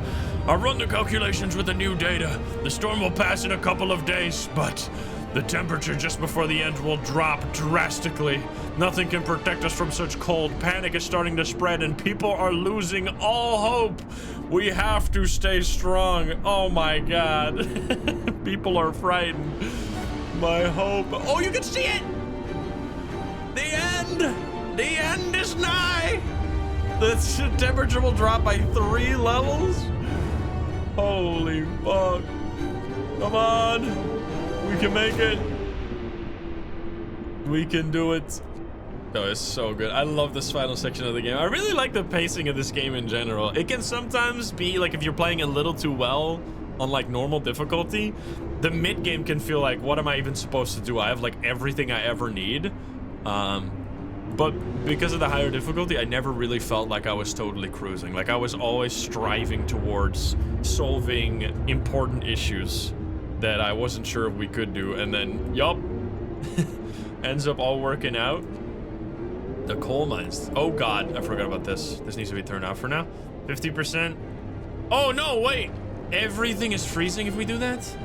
I'll run the calculations with the new data. The storm will pass in a couple of days, but the temperature just before the end will drop drastically. Nothing can protect us from such cold. Panic is starting to spread, and people are losing all hope. We have to stay strong. Oh my god. People are frightened. My hope. Oh, you can see it! The end! The end is nigh! The temperature will drop by 3 levels? Holy fuck. Come on. We can make it. We can do it. Oh, it's so good. I love this final section of the game. I really like the pacing of this game in general. It can sometimes be like if you're playing a little too well on like normal difficulty, the mid game can feel like, what am I even supposed to do? I have like everything I ever need. But because of the higher difficulty, I never really felt like I was totally cruising. Like I was always striving towards solving important issues that I wasn't sure if we could do. And then, yup, ends up all working out. The coal mines. Oh god, I forgot about this. This needs to be turned off for now. 50%. Oh no, wait. Everything is freezing if we do that?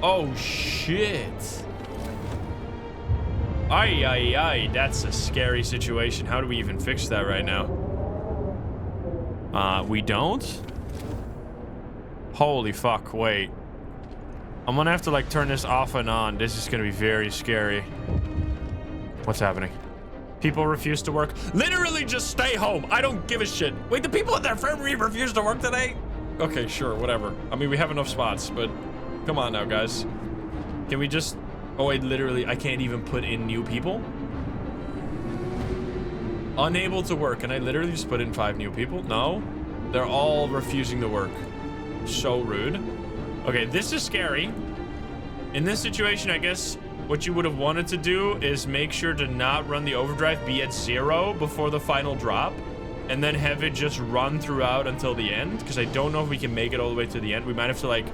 Oh shit. Ay, ay, ay, that's a scary situation. How do we even fix that right now? We don't? Holy fuck, wait. I'm gonna have to like turn this off and on. This is gonna be very scary. What's happening? People refuse to work. Literally just stay home. I don't give a shit. Wait, the people at their infirmary refuse to work today? Okay, sure, whatever. I mean, we have enough spots, but come on now, guys. Can we just... Oh, wait, literally, I can't even put in new people? Unable to work. Can I literally just put in 5 new people? No. They're all refusing to work. So rude. Okay, this is scary. In this situation, I guess what you would have wanted to do is make sure to not run the overdrive, be at 0 before the final drop, and then have it just run throughout until the end, because I don't know if we can make it all the way to the end. We might have to, like,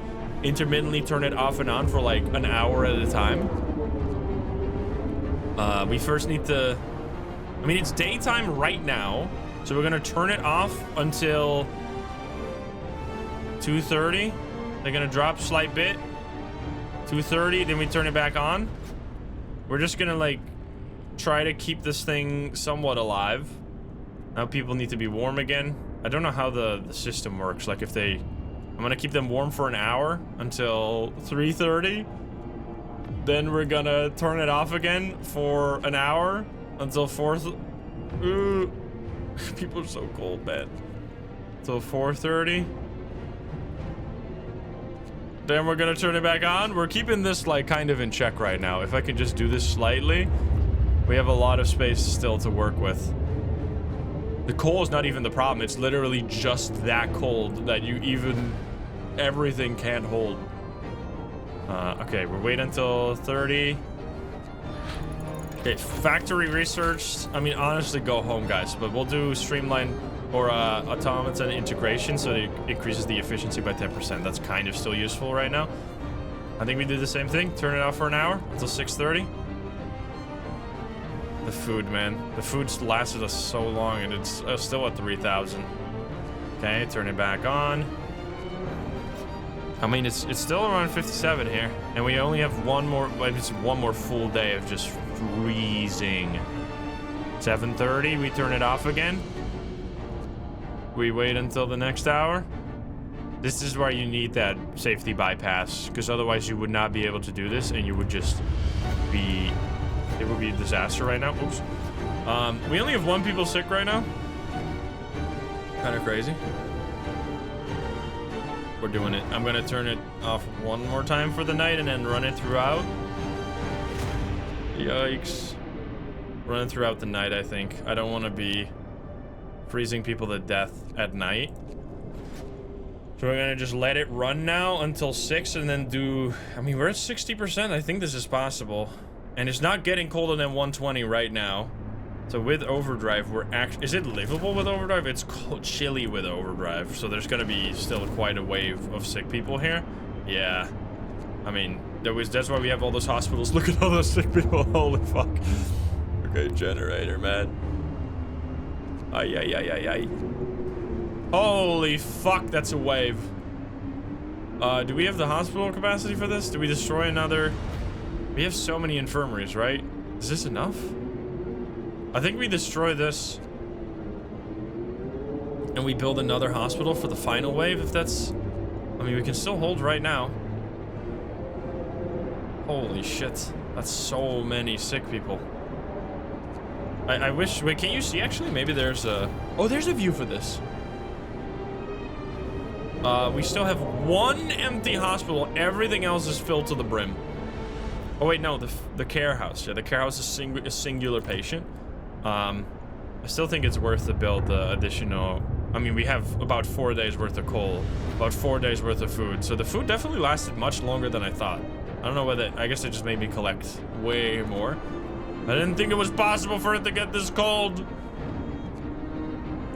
intermittently turn it off and on for like an hour at a time. We first need to... I mean, it's daytime right now, so we're gonna turn it off until 2:30. They're gonna drop a slight bit. 2:30, then we turn it back on. We're just gonna like try to keep this thing somewhat alive. Now people need to be warm again. I don't know how the system works. Like if they... I'm gonna keep them warm for an hour until 3:30. Then we're gonna turn it off again for an hour until 4. People are so cold, man. Until 4:30. Then we're gonna turn it back on. We're keeping this like kind of in check right now. If I can just do this slightly, we have a lot of space still to work with. The coal is not even the problem. It's literally just that cold that you even... everything can't hold. Okay, we'll wait until 30. Okay, factory research. I mean, honestly, go home, guys. But we'll do streamline or automaton integration so it increases the efficiency by 10%. That's kind of still useful right now. I think we do the same thing. Turn it off for an hour until 6:30. The food, man. The food's lasted us so long, and it's still at 3,000. Okay, turn it back on. I mean, it's still around 57 here, and we only have one more full day of just freezing. 7:30, we turn it off again. We wait until the next hour. This is where you need that safety bypass, because otherwise you would not be able to do this, and you would just be... It would be a disaster right now. Oops. We only have 1 people sick right now. Kind of crazy. we're doing it. I'm gonna turn it off one more time for the night and then run it throughout. Yikes. Run it throughout the night, I think. I don't want to be freezing people to death at night. So we're gonna just let it run now until 6 and then do... I mean, we're at 60%. I think this is possible. And it's not getting colder than 120 right now. So with overdrive, we're actually... Is it livable with overdrive? It's chilly with overdrive. So there's gonna be still quite a wave of sick people here. Yeah. I mean, that's why we have all those hospitals. Look at all those sick people. Holy fuck. Okay, generator, man. Ay, ay, ay, ay, ay. Holy fuck, that's a wave. Do we have the hospital capacity for this? Do we destroy another... We have so many infirmaries, right? Is this enough? I think we destroy this. And we build another hospital for the final wave, if that's... I mean, we can still hold right now. Holy shit. That's so many sick people. I wish... Wait, can you see, actually? Maybe there's a... Oh, there's a view for this. We still have one empty hospital. Everything else is filled to the brim. Oh, wait, no. The care house. Yeah, the care house is a singular patient. I still think it's worth to build the additional... I mean, we have about 4 days worth of coal. About 4 days worth of food. So the food definitely lasted much longer than I thought. I don't know whether... I guess it just made me collect way more. I didn't think it was possible for it to get this cold.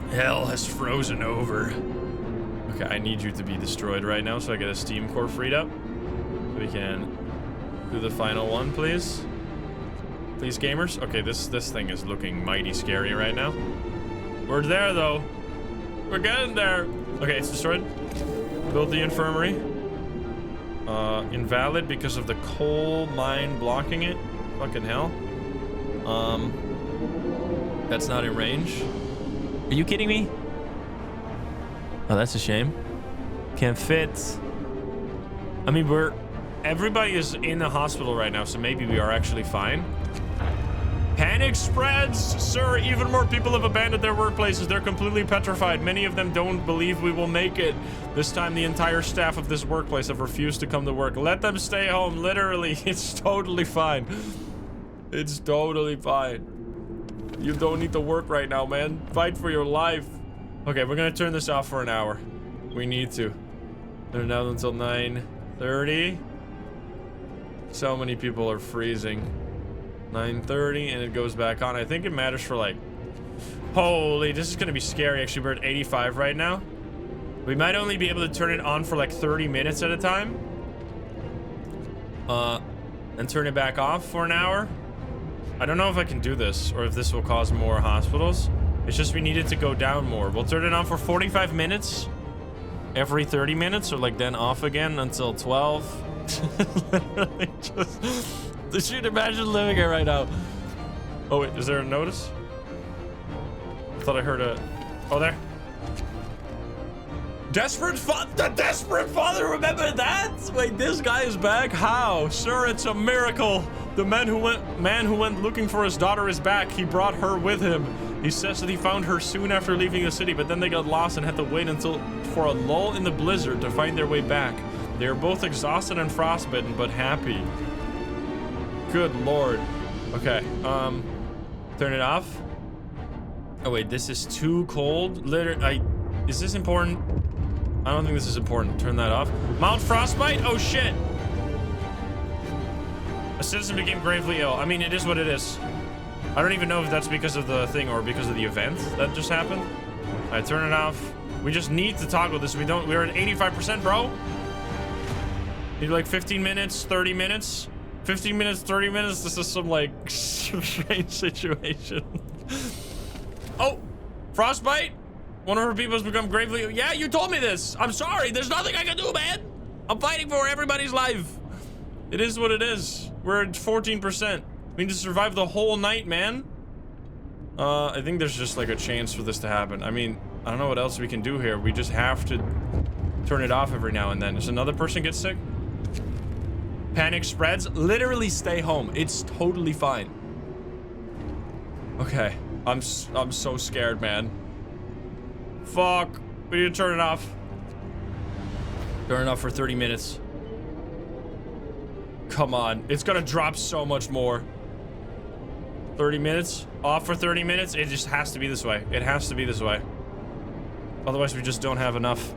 Hell has frozen over. Okay, I need you to be destroyed right now so I get a steam core freed up. So we can do the final one, please. Please, gamers. Okay, this thing is looking mighty scary right now. We're there, though. We're getting there. Okay, it's destroyed. Build the infirmary. Invalid because of the coal mine blocking it. Fucking hell. That's not in range. Are you kidding me? Oh, that's a shame. Can't fit. I mean, everybody is in the hospital right now, so maybe we are actually fine. Panic spreads! Sir, even more people have abandoned their workplaces. They're completely petrified. Many of them don't believe we will make it. This time, the entire staff of this workplace have refused to come to work. Let them stay home, literally. It's totally fine. It's totally fine. You don't need to work right now, man. Fight for your life. Okay, we're gonna turn this off for an hour. We need to. Turn it out until 9:30. So many people are freezing. 9:30 and it goes back on. I think it matters for like... Holy, this is gonna be scary. Actually, we're at 85 right now. We might only be able to turn it on for like 30 minutes at a time. And turn it back off for an hour. I don't know if I can do this or if this will cause more hospitals. It's just we need it to go down more. We'll turn it on for 45 minutes. Every 30 minutes or like then off again until 12. Literally just... Shoot, imagine living it right now. Oh wait, is there a notice? I thought I heard a... Oh, there. Desperate father, the desperate father, remember that? Wait, this guy is back? How? Sir, it's a miracle. The man who went looking for his daughter is back. He brought her with him. He says that he found her soon after leaving the city, but then they got lost and had to wait for a lull in the blizzard to find their way back. They are both exhausted and frostbitten, but happy. Good lord. Okay, turn it off. Oh wait, this is too cold. Is this important? I don't think this is important. Turn that off. Mild frostbite? Oh shit. A citizen became gravely ill. I mean, it is what it is. I don't even know if that's because of the thing or because of the event that just happened. All right, turn it off. We just need to toggle this. We're at 85%, bro. Need like 15 minutes, 30 minutes. 15 minutes, 30 minutes. This is some like strange situation. Oh, frostbite. One of her people has become gravely ill. Yeah, you told me this. I'm sorry. There's nothing I can do, man. I'm fighting for everybody's life. It is what it is. We're at 14%. We need to survive the whole night, man. I think there's just like a chance for this to happen. I mean, I don't know what else we can do here. We just have to turn it off every now and then. Does another person get sick? Panic spreads. Literally stay home. It's totally fine. Okay. I'm so scared, man. Fuck. We need to turn it off. Turn it off for 30 minutes. Come on. It's gonna drop so much more. 30 minutes? Off for 30 minutes? It just has to be this way. It has to be this way. Otherwise, we just don't have enough.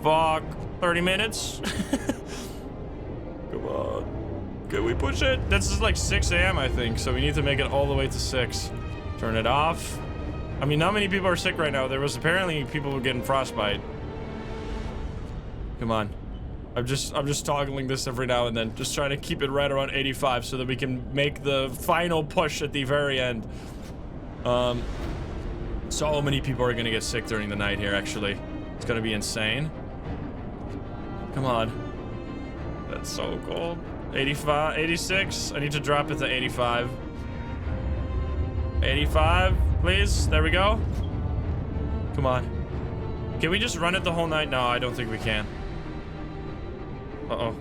Fuck. 30 minutes? Come on. Can we push it? This is like 6 a.m. I think, so we need to make it all the way to 6. Turn it off. I mean, not many people are sick right now. There was apparently people who were getting frostbite. Come on. I'm just toggling this every now and then, just trying to keep it right around 85 so that we can make the final push at the very end. So many people are gonna get sick during the night here, actually. It's gonna be insane. Come on. That's so cold. 85, 86. I need to drop it to 85. 85, please. There we go. Come on. Can we just run it the whole night? No, I don't think we can. Uh-oh.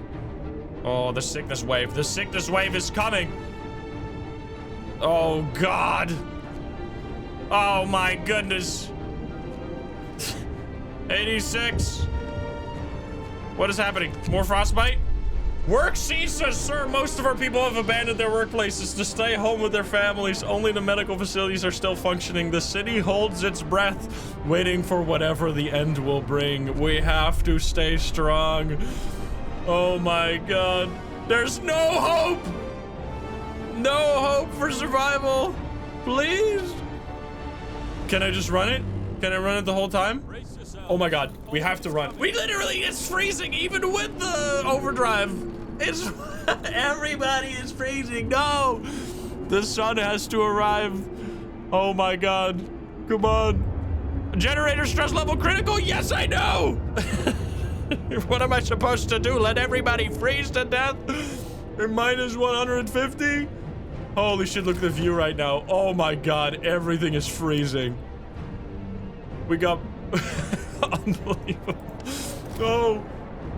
Oh, the sickness wave. The sickness wave is coming. Oh, God. Oh, my goodness. 86. What is happening? More frostbite? Work ceases, sir. Most of our people have abandoned their workplaces to stay home with their families. Only the medical facilities are still functioning. The city holds its breath, waiting for whatever the end will bring. We have to stay strong. Oh my God. There's no hope. No hope for survival. Please. Can I just run it? Can I run it the whole time? Oh my God. We have to run. We literally, it's freezing even with the overdrive. It's everybody is freezing. No. The sun has to arrive. Oh my God. Come on. Generator stress level critical? Yes, I know. What am I supposed to do? Let everybody freeze to death? They're minus 150? Holy shit, look at the view right now. Oh my God, everything is freezing. We got... Unbelievable. Oh,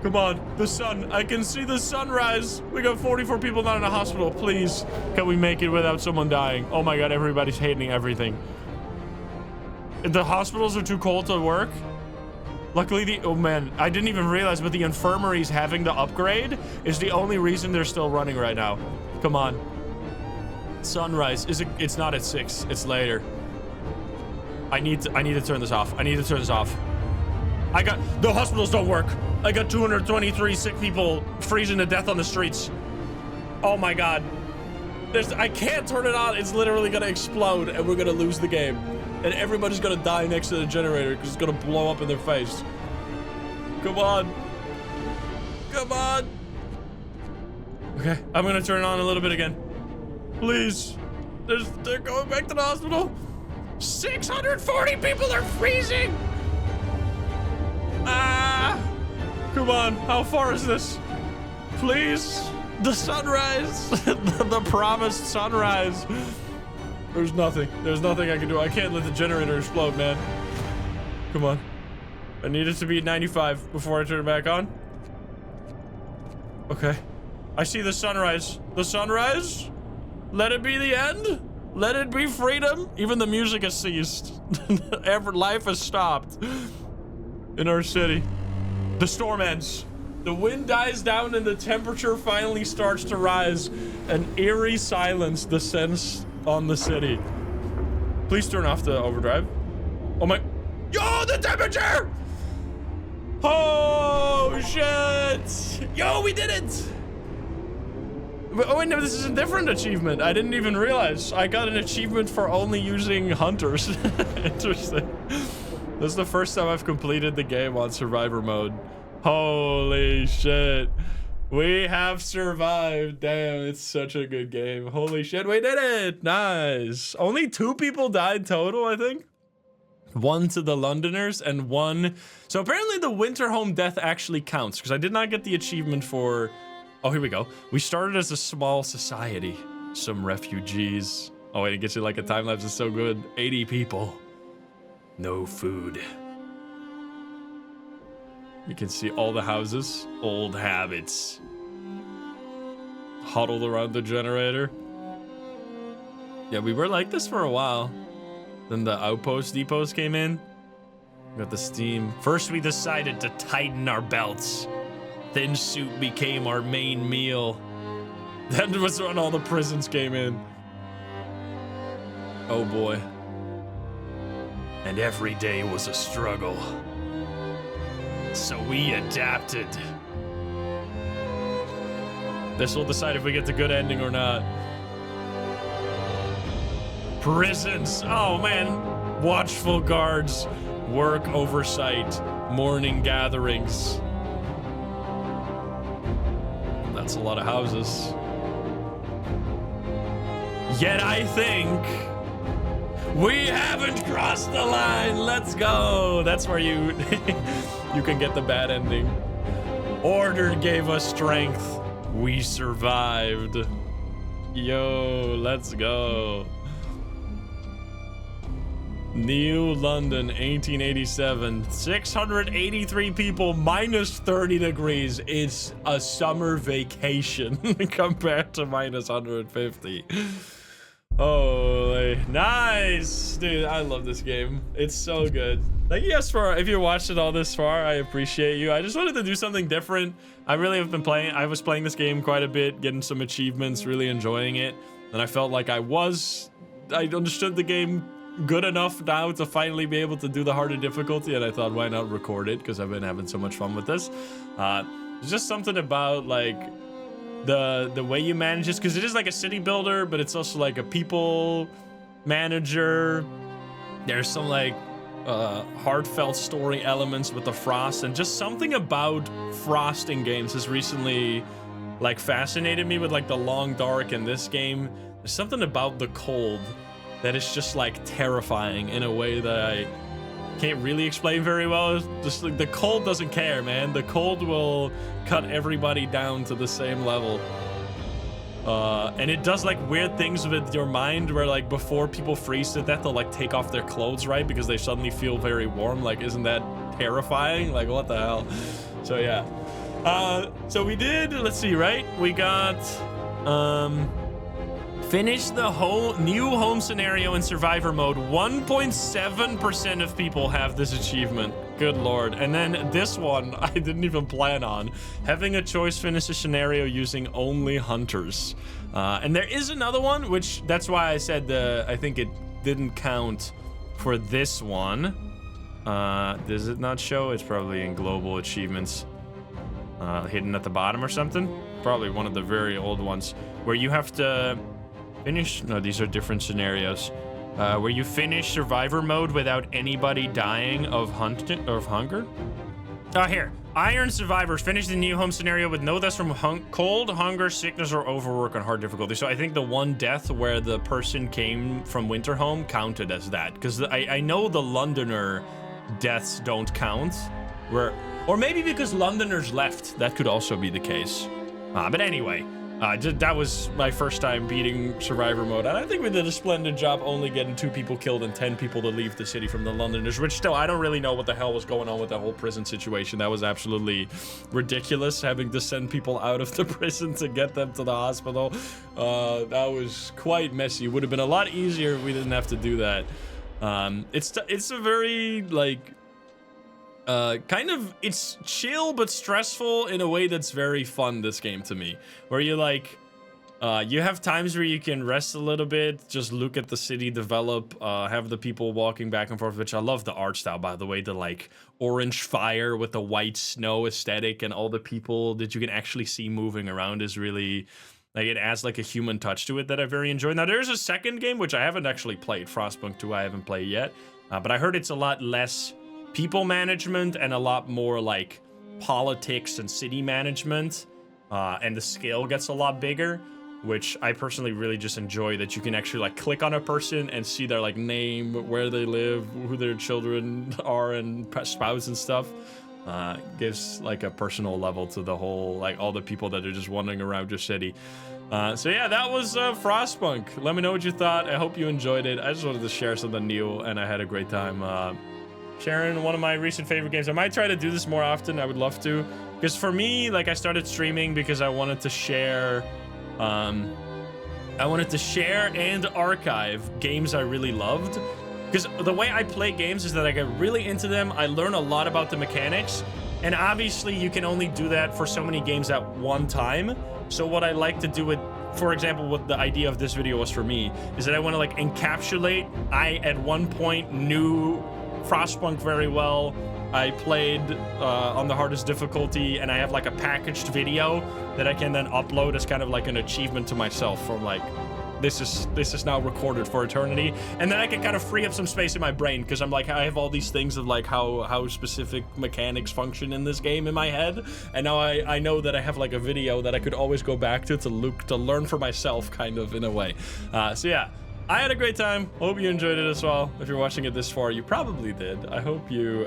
come on. The sun. I can see the sunrise. We got 44 people not in a hospital. Please, can we make it without someone dying? Oh my God, everybody's hating everything. The hospitals are too cold to work. Luckily, oh man, I didn't even realize, but the infirmaries having the upgrade is the only reason they're still running right now. Come on. Sunrise, it's not at 6, it's later. I need to turn this off. I need to turn this off. The hospitals don't work. I got 223 sick people freezing to death on the streets. Oh my God. I can't turn it on. It's literally gonna explode and we're gonna lose the game. And everybody's gonna die next to the generator because it's gonna blow up in their face. Come on. Come on. Okay, I'm gonna turn it on a little bit again. Please. They're going back to the hospital. 640 people are freezing. Ah. Come on, how far is this? Please. The sunrise. The promised sunrise. There's nothing. There's nothing I can do. I can't let the generator explode, man. Come on. I need it to be at 95 before I turn it back on. Okay. I see the sunrise. The sunrise? Let it be the end? Let it be freedom? Even the music has ceased. Life has stopped in our city. The storm ends. The wind dies down and the temperature finally starts to rise. An eerie silence descends on the city. Please turn off the overdrive. Oh my... Yo, the temperature! Oh, shit! Yo, we did it! Oh, wait, no, this is a different achievement. I didn't even realize. I got an achievement for only using hunters. Interesting. This is the first time I've completed the game on survivor mode. Holy shit. We have survived. Damn, it's such a good game. Holy shit, we did it. Nice. Only 2 people died total, I think. 1 to the Londoners and 1. So apparently the winter home death actually counts because I did not get the achievement for... Oh, here we go. We started as a small society. Some refugees. Oh, wait, it gets you like a time lapse. It's so good. 80 people. No food. You can see all the houses. Old habits. Huddled around the generator. Yeah, we were like this for a while. Then the outpost depots came in. Got the steam. First, we decided to tighten our belts. Then soup became our main meal. That was when all the prisons came in. Oh boy. And every day was a struggle. So we adapted. This will decide if we get the good ending or not. Prisons. Oh man. Watchful guards. Work oversight. Morning gatherings. That's a lot of houses. Yet I think we haven't crossed the line. Let's go. That's where you you can get the bad ending. Order gave us strength. We survived. Yo, let's go. New London, 1887. 683 people, minus 30 degrees. It's a summer vacation compared to minus 150. Holy, nice. Dude, I love this game. It's so good. Thank you guys for, if you watched it all this far, I appreciate you. I just wanted to do something different. I really have been playing, I was playing this game quite a bit, getting some achievements, really enjoying it. And I felt like I understood the game good enough now to finally be able to do the harder difficulty, and I thought, why not record it, because I've been having so much fun with this. There's just something about like the way you manage this, because it is like a city builder, but it's also like a people manager. There's some like heartfelt story elements with the Frost, and just something about Frost in games has recently like fascinated me with like the long dark in this game. There's something about the cold that is just like terrifying in a way that I can't really explain very well. Just like the cold doesn't care, man. The cold will cut everybody down to the same level. And it does like weird things with your mind where like before people freeze to death, they'll like take off their clothes, right? Because they suddenly feel very warm. Like, isn't that terrifying? Like, what the hell? So yeah. So we did, let's see, right? We got, finish the whole new home scenario in survivor mode. 1.7% of people have this achievement. Good lord. And then this one I didn't even plan on. Having a choice finish a scenario using only hunters. And there is another one, which that's why I said I think it didn't count for this one. Does it not show? It's probably in global achievements. Hidden at the bottom or something. Probably one of the very old ones where you have to finish. No, these are different scenarios. Where you finish survivor mode without anybody dying of hunger. Here. Iron survivors finish the new home scenario with no deaths from cold, hunger, sickness, or overwork on hard difficulty. So I think the one death where the person came from winter home counted as that. Because I know the Londoner deaths don't count. Or maybe because Londoners left. That could also be the case. But anyway. That was my first time beating survivor mode, and I think we did a splendid job only getting 2 people killed and 10 people to leave the city from the Londoners, which still, I don't really know what the hell was going on with the whole prison situation. That was absolutely ridiculous, having to send people out of the prison to get them to the hospital. That was quite messy. Would have been a lot easier if we didn't have to do that. It's a very, like, kind of, it's chill but stressful in a way that's very fun, this game, to me, where you like you have times where you can rest a little bit, just look at the city develop, have the people walking back and forth, which I love the art style, by the way, the like orange fire with the white snow aesthetic and all the people that you can actually see moving around is really, like, it adds like a human touch to it that I very enjoy. Now there's a second game which I haven't actually played, Frostpunk 2, I haven't played yet, but I heard it's a lot less people management and a lot more like politics and city management, and the scale gets a lot bigger, which I personally really just enjoy, that you can actually like click on a person and see their like name, where they live, who their children are, and spouse and stuff. Gives like a personal level to the whole, like all the people that are just wandering around your city. So yeah, that was Frostpunk. Let me know what you thought. I hope you enjoyed it. I just wanted to share something new, and I had a great time sharing one of my recent favorite games. I might try to do this more often. I would love to, because for me, like, I started streaming because I wanted to share and archive games I really loved, Because the way I play games is that I get really into them, I learn a lot about the mechanics, and obviously you can only do that for so many games at one time. So what I like to do with, for example, what the idea of this video was for me, is that I want to like encapsulate, I at one point knew Frostpunk very well. I played on the hardest difficulty, and I have like a packaged video that I can then upload as kind of like an achievement to myself from like, this is now recorded for eternity. And then I can kind of free up some space in my brain, because I'm like, I have all these things of like how specific mechanics function in this game in my head. And now I know that I have like a video that I could always go back to learn for myself, kind of, in a way. So yeah, I had a great time. Hope you enjoyed it as well. If you're watching it this far, you probably did. I hope you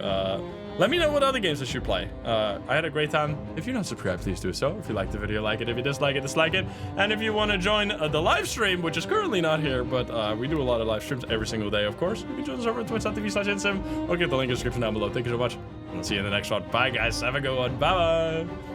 let me know what other games I should play. I had a great time. If you're not subscribed, please do so. If you like the video, like it. If you dislike it, dislike it. And if you want to join the live stream, which is currently not here, but we do a lot of live streams every single day, of course. You can join us over at twitch.tv/insym, or get the link in the description down below. Thank you so much, and I'll see you in the next one. Bye, guys. Have a good one. Bye-bye.